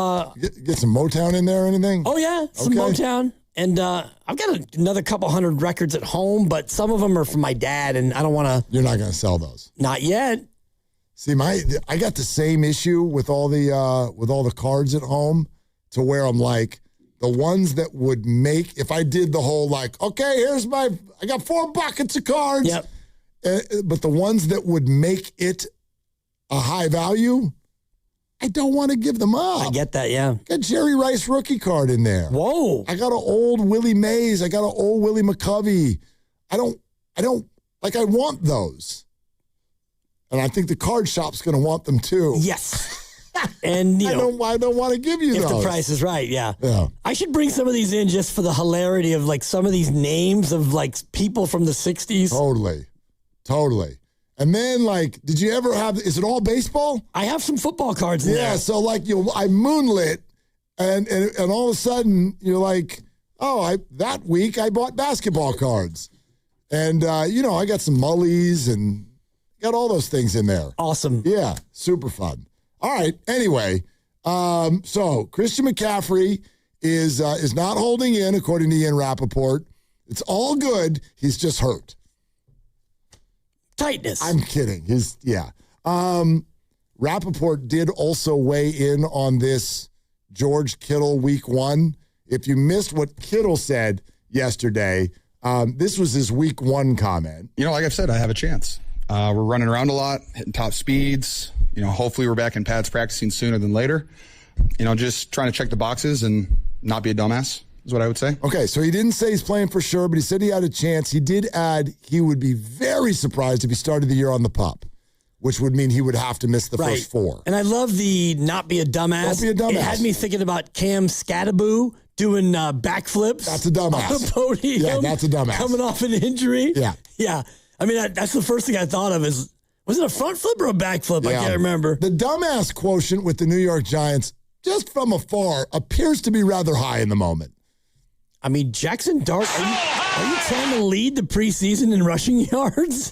Get some Motown in there or anything? Oh, yeah. Some Motown. And I've got another couple hundred records at home, but some of them are from my dad, and I don't want to... You're not going to sell those? Not yet. See, I got the same issue with all the cards at home to where I'm like, the ones that would make, if I did the whole like, okay, I got 4 buckets of cards. Yep. But the ones that would make it a high value, I don't want to give them up. I get that, yeah. I got Jerry Rice rookie card in there. Whoa. I got an old Willie Mays. I got an old Willie McCovey. I want those. And I think the card shop's going to want them too. Yes. And I don't want to give you if those. the price is right, yeah. I should bring some of these in just for the hilarity of like some of these names of like people from the 60s. Totally. And then like, did you ever have, is it all baseball? I have some football cards in there. Yeah, so like I moonlit and all of a sudden you're like, that week I bought basketball cards. And I got some Mullies and got all those things in there. Awesome. Yeah, super fun. All right. Anyway, so Christian McCaffrey is not holding in, according to Ian Rappaport. It's all good. He's just hurt. Tightness. I'm kidding. Rappaport did also weigh in on this George Kittle week 1. If you missed what Kittle said yesterday, this was his week 1 comment. Like I've said, I have a chance. We're running around a lot, hitting top speeds. Hopefully we're back in pads practicing sooner than later. Just trying to check the boxes and not be a dumbass. is what I would say. Okay, so he didn't say he's playing for sure, but he said he had a chance. He did add he would be very surprised if he started the year on the PUP, which would mean he would have to miss the first 4. And I love the not be a dumbass. Don't be a dumbass. It had me thinking about Cam Scattaboo doing backflips. That's a dumbass. On the podium. Yeah, that's a dumbass. Coming off an injury. Yeah. Yeah. I mean, that's the first thing I thought of is, was it a front flip or a back flip? Yeah. I can't remember. The dumbass quotient with the New York Giants, just from afar, appears to be rather high in the moment. I mean, Jackson Dart, are you trying to lead the preseason in rushing yards?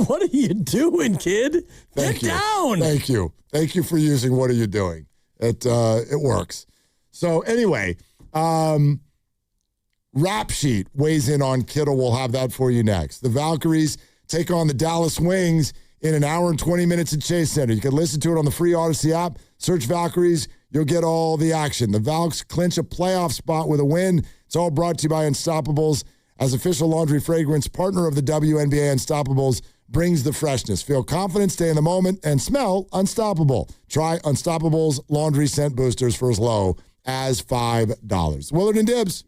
What are you doing, kid? Get down. Thank you. Thank you for using what are you doing. It works. So anyway, Rap Sheet weighs in on Kittle. We'll have that for you next. The Valkyries take on the Dallas Wings in an hour and 20 minutes at Chase Center. You can listen to it on the free Odyssey app. Search Valkyries. You'll get all the action. The Valks clinch a playoff spot with a win. It's all brought to you by Unstoppables. As official laundry fragrance partner of the WNBA, Unstoppables brings the freshness. Feel confident, stay in the moment, and smell unstoppable. Try Unstoppables laundry scent boosters for as low as $5. Willard and Dibs.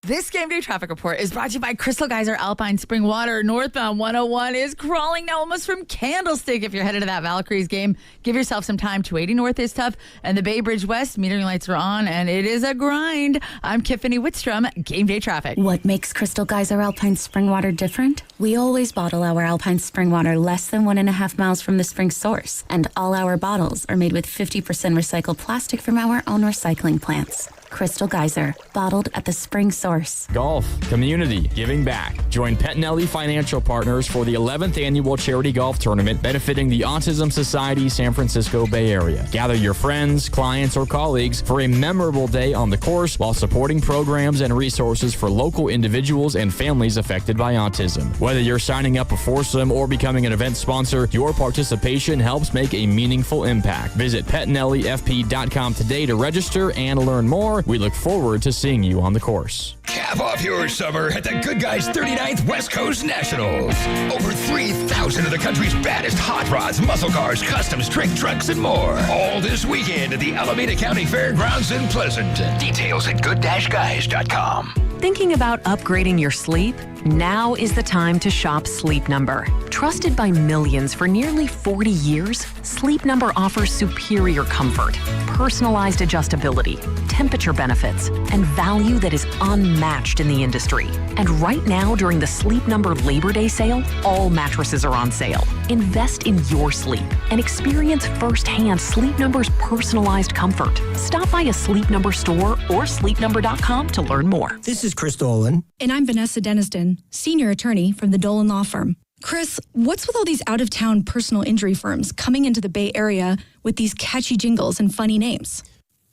This game day traffic report is brought to you by Crystal Geyser Alpine Spring Water. Northbound 101 is crawling now almost from Candlestick. If you're headed to that Valkyries game, give yourself some time. 280 North is tough, and the Bay Bridge West metering lights are on, and it is a grind. I'm Tiffany Whitstrom, game day traffic. What makes Crystal Geyser Alpine Spring Water different? We always bottle our Alpine Spring Water less than 1.5 miles from the spring source, and all our bottles are made with 50% recycled plastic from our own recycling plants. Crystal Geyser, bottled at the spring source. Golf, community, giving back. Join Pettinelli Financial Partners for the 11th annual charity golf tournament benefiting the Autism Society San Francisco Bay Area. Gather your friends, clients, or colleagues for a memorable day on the course while supporting programs and resources for local individuals and families affected by autism. Whether you're signing up a foursome or becoming an event sponsor, your participation helps make a meaningful impact. Visit PettinelliFP.com today to register and learn more. We look forward to seeing you on the course. Cap off your summer at the Good Guys 39th West Coast Nationals. Over 3,000 of the country's baddest hot rods, muscle cars, customs, drink trucks, and more. All this weekend at the Alameda County Fairgrounds in Pleasant. Details at good-guys.com. Thinking about upgrading your sleep? Now is the time to shop Sleep Number. Trusted by millions for nearly 40 years, Sleep Number offers superior comfort, personalized adjustability, temperature benefits, and value that is unmatched in the industry. And right now, during the Sleep Number Labor Day sale, all mattresses are on sale. Invest in your sleep and experience firsthand Sleep Number's personalized comfort. Stop by a Sleep Number store or sleepnumber.com to learn more. This is Chris Dolan. And I'm Vanessa Deniston, senior attorney from the Dolan Law Firm. Chris, what's with all these out-of-town personal injury firms coming into the Bay Area with these catchy jingles and funny names?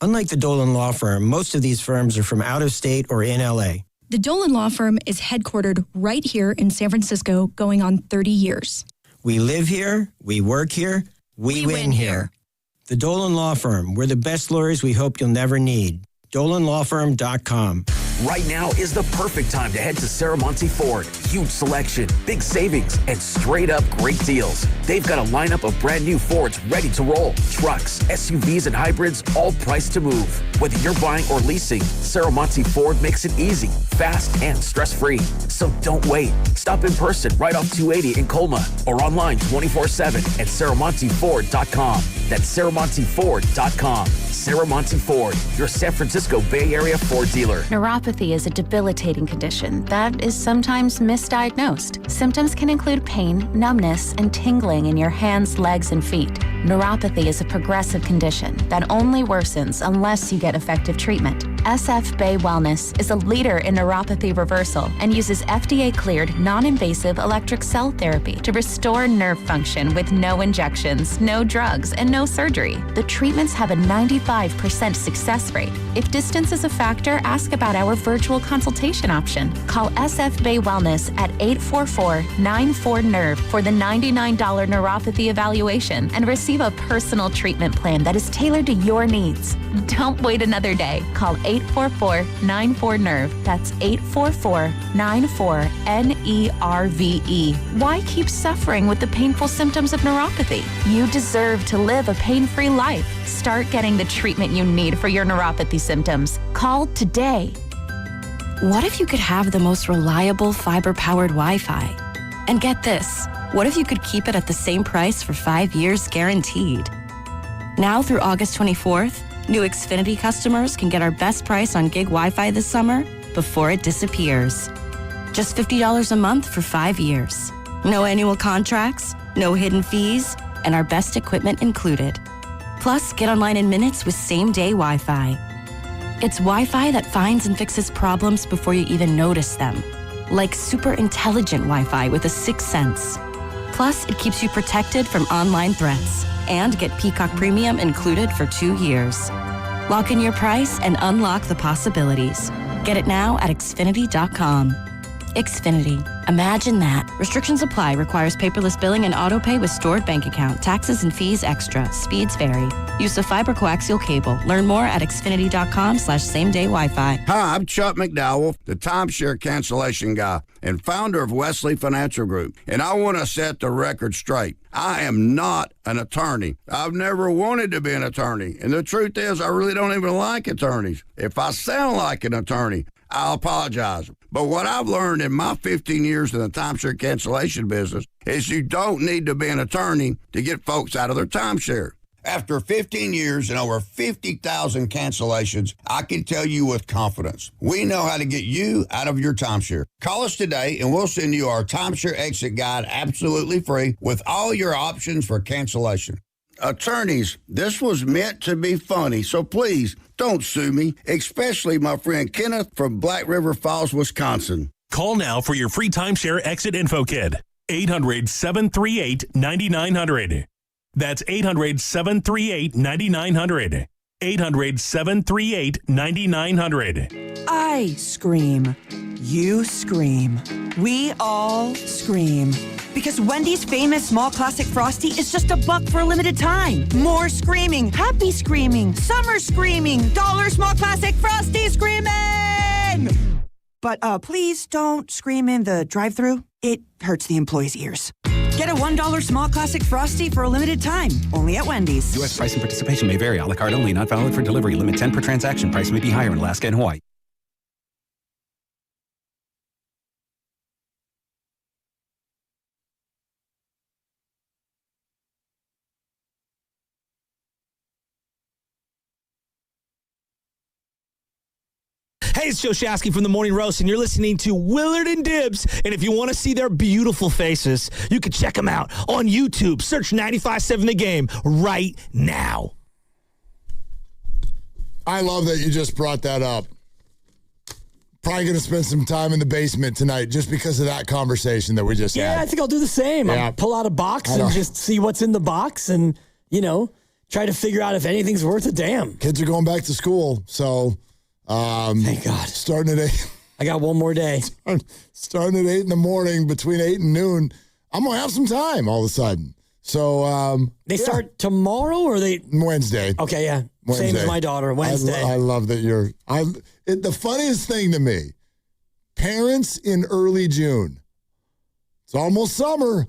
Unlike the Dolan Law Firm, most of these firms are from out of state or in L.A. The Dolan Law Firm is headquartered right here in San Francisco, going on 30 years. We live here, we work here, we win here. The Dolan Law Firm, we're the best lawyers we hope you'll never need. DolanLawFirm.com. Right now is the perfect time to head to Saramonte Ford. Huge selection, big savings, and straight up great deals. They've got a lineup of brand new Fords ready to roll. Trucks, SUVs, and hybrids, all priced to move. Whether you're buying or leasing, Saramonte Ford makes it easy, fast, and stress-free. So don't wait. Stop in person right off 280 in Colma or online 24/7 at SaramonteFord.com. That's SaramonteFord.com. Saramonte Ford, your San Francisco Bay Area Ford dealer. Neuropathy is a debilitating condition that is sometimes misdiagnosed. Symptoms can include pain, numbness, and tingling in your hands, legs, and feet. Neuropathy is a progressive condition that only worsens unless you get effective treatment. SF Bay Wellness is a leader in neuropathy reversal and uses FDA-cleared, non-invasive electric cell therapy to restore nerve function with no injections, no drugs, and no surgery. The treatments have a 95% success rate. If distance is a factor, ask about our virtual consultation option. Call SF Bay Wellness at 844-94-NERVE for the $99 neuropathy evaluation and receive a personal treatment plan that is tailored to your needs. Don't wait another day. Call 844-94-NERVE. That's 844-94-NERVE. Why keep suffering with the painful symptoms of neuropathy? You deserve to live a pain-free life. Start getting the treatment you need for your neuropathy symptoms. Call today. what if you could have the most reliable fiber-powered Wi-Fi? And get this, what if you could keep it at the same price for 5 years guaranteed? Now through August 24th, new Xfinity customers can get our best price on gig Wi-Fi this summer before it disappears. Just $50 a month for 5 years. No annual contracts, no hidden fees, and our best equipment included. Plus, get online in minutes with same-day Wi-Fi. It's Wi-Fi that finds and fixes problems before you even notice them. Like super intelligent Wi-Fi with a sixth sense. Plus, it keeps you protected from online threats. And get Peacock Premium included for 2 years. Lock in your price and unlock the possibilities. Get it now at Xfinity.com. Xfinity. Imagine that. Restrictions apply. Requires paperless billing and autopay with stored bank account. Taxes and fees extra. Speeds vary. Use of fiber coaxial cable. Learn more at Xfinity.com/same-day Wi-Fi. Hi, I'm Chuck McDowell, the timeshare cancellation guy and founder of Wesley Financial Group. And I want to set the record straight. I am not an attorney. I've never wanted to be an attorney. And the truth is, I really don't even like attorneys. If I sound like an attorney, I'll apologize. But what I've learned in my 15 years in the timeshare cancellation business is you don't need to be an attorney to get folks out of their timeshare. After 15 years and over 50,000 cancellations, I can tell you with confidence, we know how to get you out of your timeshare. Call us today and we'll send you our timeshare exit guide absolutely free with all your options for cancellation. Attorneys, this was meant to be funny, so please don't sue me, especially my friend Kenneth from Black River Falls, Wisconsin. Call now for your free timeshare exit info kit. 800-738-9900. That's 800-738-9900. 800-738-9900. I scream. You scream. We all scream. Because Wendy's famous small classic Frosty is just $1 for a limited time. More screaming, happy screaming, summer screaming, dollar small classic Frosty screaming! But please don't scream in the drive-thru. It hurts the employees' ears. Get a $1 small classic Frosty for a limited time, only at Wendy's. U.S. price and participation may vary. A la carte only, not valid for delivery. Limit 10 per transaction. Price may be higher in Alaska and Hawaii. Hey, it's Joe Shasky from The Morning Roast, and you're listening to Willard and Dibs. And if you want to see their beautiful faces, you can check them out on YouTube. Search 95.7 The Game right now. I love that you just brought that up. Probably going to spend some time in the basement tonight just because of that conversation that we just had. Yeah, I think I'll do the same. Yeah. I'll pull out a box and just see what's in the box and, try to figure out if anything's worth a damn. Kids are going back to school, so... Thank God. Starting at 8. I got one more day. Starting at 8 in the morning, between 8 and noon, I'm going to have some time all of a sudden. So, they start tomorrow or Wednesday. Okay, yeah. Wednesday. Same as my daughter, Wednesday. I love that the funniest thing to me, parents in early June. It's almost summer.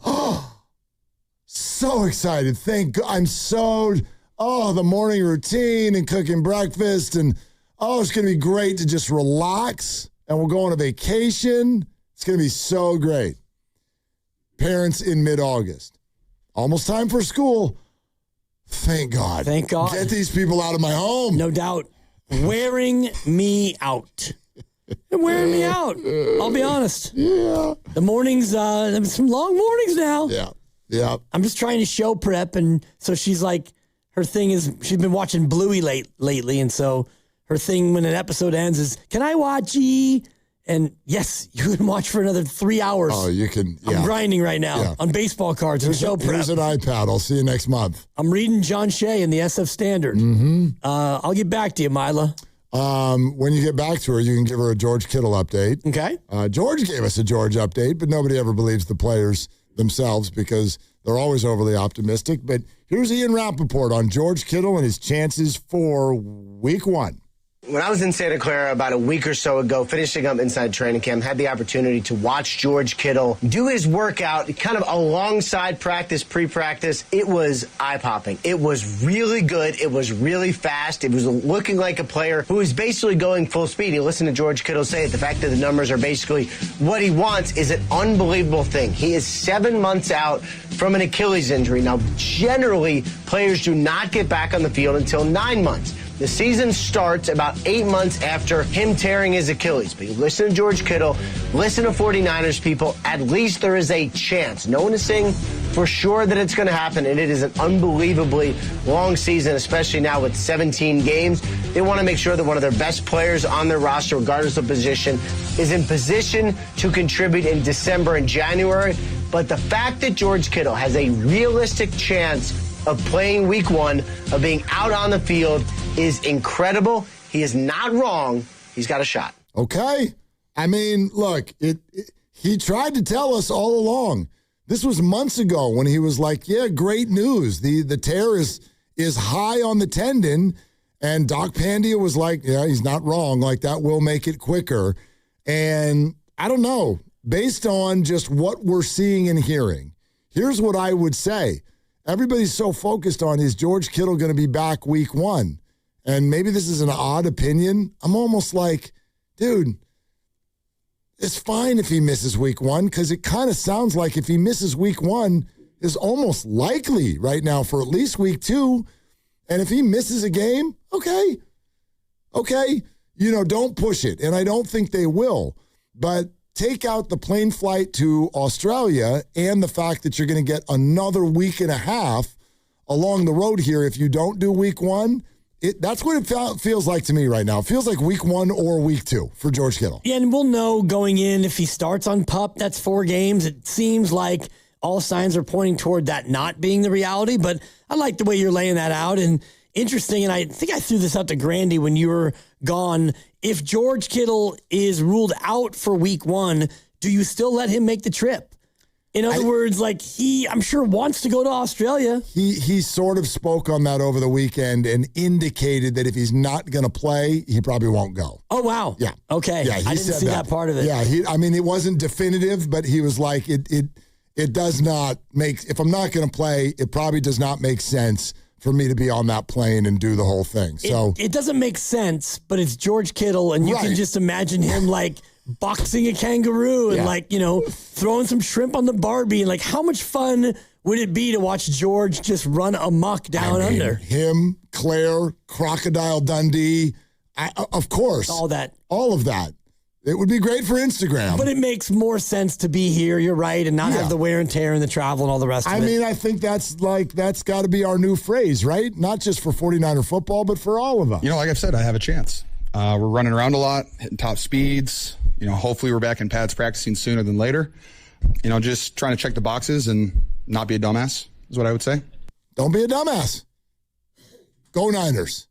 So excited. Thank God. The morning routine and cooking breakfast and it's going to be great to just relax, and we'll go on a vacation. It's going to be so great. Parents in mid-August. Almost time for school. Thank God. Thank God. Get these people out of my home. No doubt. Wearing me out. They're wearing me out. I'll be honest. Yeah. The mornings, some long mornings now. Yeah. Yeah. I'm just trying to show prep, and so she's like, her thing is, she's been watching Bluey lately, and so... Her thing when an episode ends is, can I watch ye? And yes, you can watch for another 3 hours. Oh, you can. Yeah. I'm grinding right now on baseball cards and show prep. Here's an iPad. I'll see you next month. I'm reading John Shea in the SF Standard. Mm-hmm. I'll get back to you, Mila. When you get back to her, you can give her a George Kittle update. Okay. George gave us a George update, but nobody ever believes the players themselves because they're always overly optimistic. But here's Ian Rappaport on George Kittle and his chances for week 1. When I was in Santa Clara about a week or so ago, finishing up inside training camp, had the opportunity to watch George Kittle do his workout kind of alongside practice, pre-practice. It was eye-popping. It was really good. It was really fast. It was looking like a player who was basically going full speed. You listen to George Kittle say it. The fact that the numbers are basically what he wants is an unbelievable thing. He is 7 months out from an Achilles injury. Now, generally, players do not get back on the field until 9 months. The season starts about 8 months after him tearing his Achilles. But you listen to George Kittle, listen to 49ers people, at least there is a chance. No one is saying for sure that it's going to happen, and it is an unbelievably long season, especially now with 17 games. They want to make sure that one of their best players on their roster, regardless of position, is in position to contribute in December and January. But the fact that George Kittle has a realistic chance of playing week 1, of being out on the field, is incredible. He is not wrong. He's got a shot. Okay. I mean, look, he tried to tell us all along. This was months ago when he was like, yeah, great news. The tear is high on the tendon. And Doc Pandia was like, yeah, he's not wrong. Like, that will make it quicker. And I don't know. Based on just what we're seeing and hearing, here's what I would say. Everybody's so focused on, is George Kittle going to be back week 1? And maybe this is an odd opinion. I'm almost like, dude, it's fine if he misses week 1, because it kind of sounds like if he misses week 1, is almost likely right now for at least week 2. And if he misses a game, okay. Don't push it. And I don't think they will. But take out the plane flight to Australia and the fact that you're going to get another week and a half along the road here if you don't do week 1. That's what it feels like to me right now. It feels like week 1 or week 2 for George Kittle. Yeah, and we'll know going in if he starts on PUP, that's 4 games. It seems like all signs are pointing toward that not being the reality, but I like the way you're laying that out. And interesting, and I think I threw this out to Grandy when you were gone. If George Kittle is ruled out for week 1, do you still let him make the trip? In other words, like, I'm sure wants to go to Australia. He sort of spoke on that over the weekend and indicated that if he's not going to play, he probably won't go. Oh, wow. Yeah. Okay. Yeah, I didn't see that part of it. Yeah, it wasn't definitive, but he was like, it does not make, if I'm not going to play, it probably does not make sense for me to be on that plane and do the whole thing. So it doesn't make sense, but it's George Kittle, and you can just imagine him like boxing a kangaroo and throwing some shrimp on the Barbie, and like, how much fun would it be to watch George just run amok down under? Him, Claire, Crocodile Dundee, of course. All of that. It would be great for Instagram. But it makes more sense to be here, you're right, and not have the wear and tear and the travel and all the rest of it. I mean, I think that's got to be our new phrase, right? Not just for 49er football, but for all of us. Like I've said, I have a chance. We're running around a lot, hitting top speeds. Hopefully we're back in pads practicing sooner than later. Just trying to check the boxes and not be a dumbass is what I would say. Don't be a dumbass. Go Niners.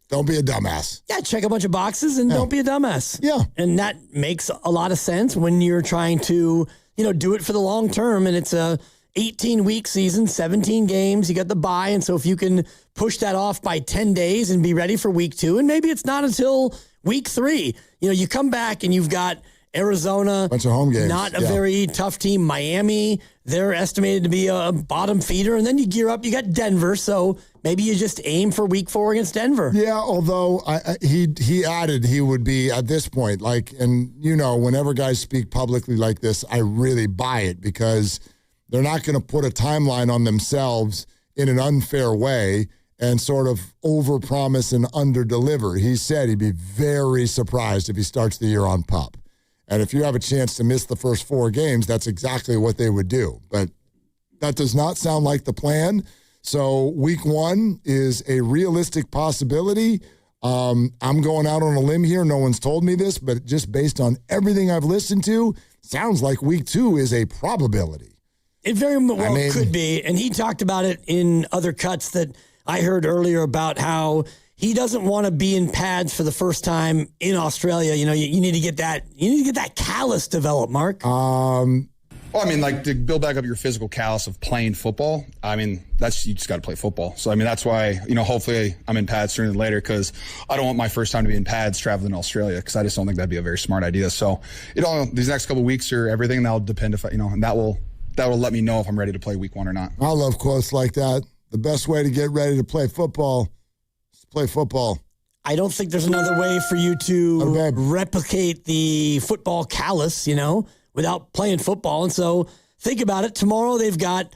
Don't be a dumbass. Yeah, check a bunch of boxes and don't be a dumbass. Yeah. And that makes a lot of sense when you're trying to, do it for the long term. And it's a 18-week season, 17 games. You got the bye. And so if you can push that off by 10 days and be ready for week 2, and maybe it's not until week 3. You come back and you've got Arizona. Bunch of home games. Not a very tough team. Miami, they're estimated to be a bottom feeder. And then you gear up. You got Denver. So maybe you just aim for week 4 against Denver. Yeah, although he added he would be at this point, whenever guys speak publicly like this, I really buy it, because they're not going to put a timeline on themselves in an unfair way and sort of overpromise and underdeliver. He said he'd be very surprised if he starts the year on PUP. And if you have a chance to miss the first 4 games, that's exactly what they would do. But that does not sound like the plan. So week 1 is a realistic possibility. I'm going out on a limb here. No one's told me this, but just based on everything I've listened to, sounds like week 2 is a probability. It very well could be. And he talked about it in other cuts that I heard earlier about how he doesn't want to be in pads for the first time in Australia. You need to get that. You need to get that callus developed, Mark. Well, I mean, like to build back up your physical callus of playing football. I mean, you just got to play football. So, I mean, that's why, hopefully I'm in pads sooner than later because I don't want my first time to be in pads traveling to Australia because I just don't think that'd be a very smart idea. So, these next couple of weeks or everything, that'll depend if and that will let me know if I'm ready to play week 1 or not. I love quotes like that. The best way to get ready to play football is to play football. I don't think there's another way for you to replicate the football callus, without playing football. And so think about it. Tomorrow they've got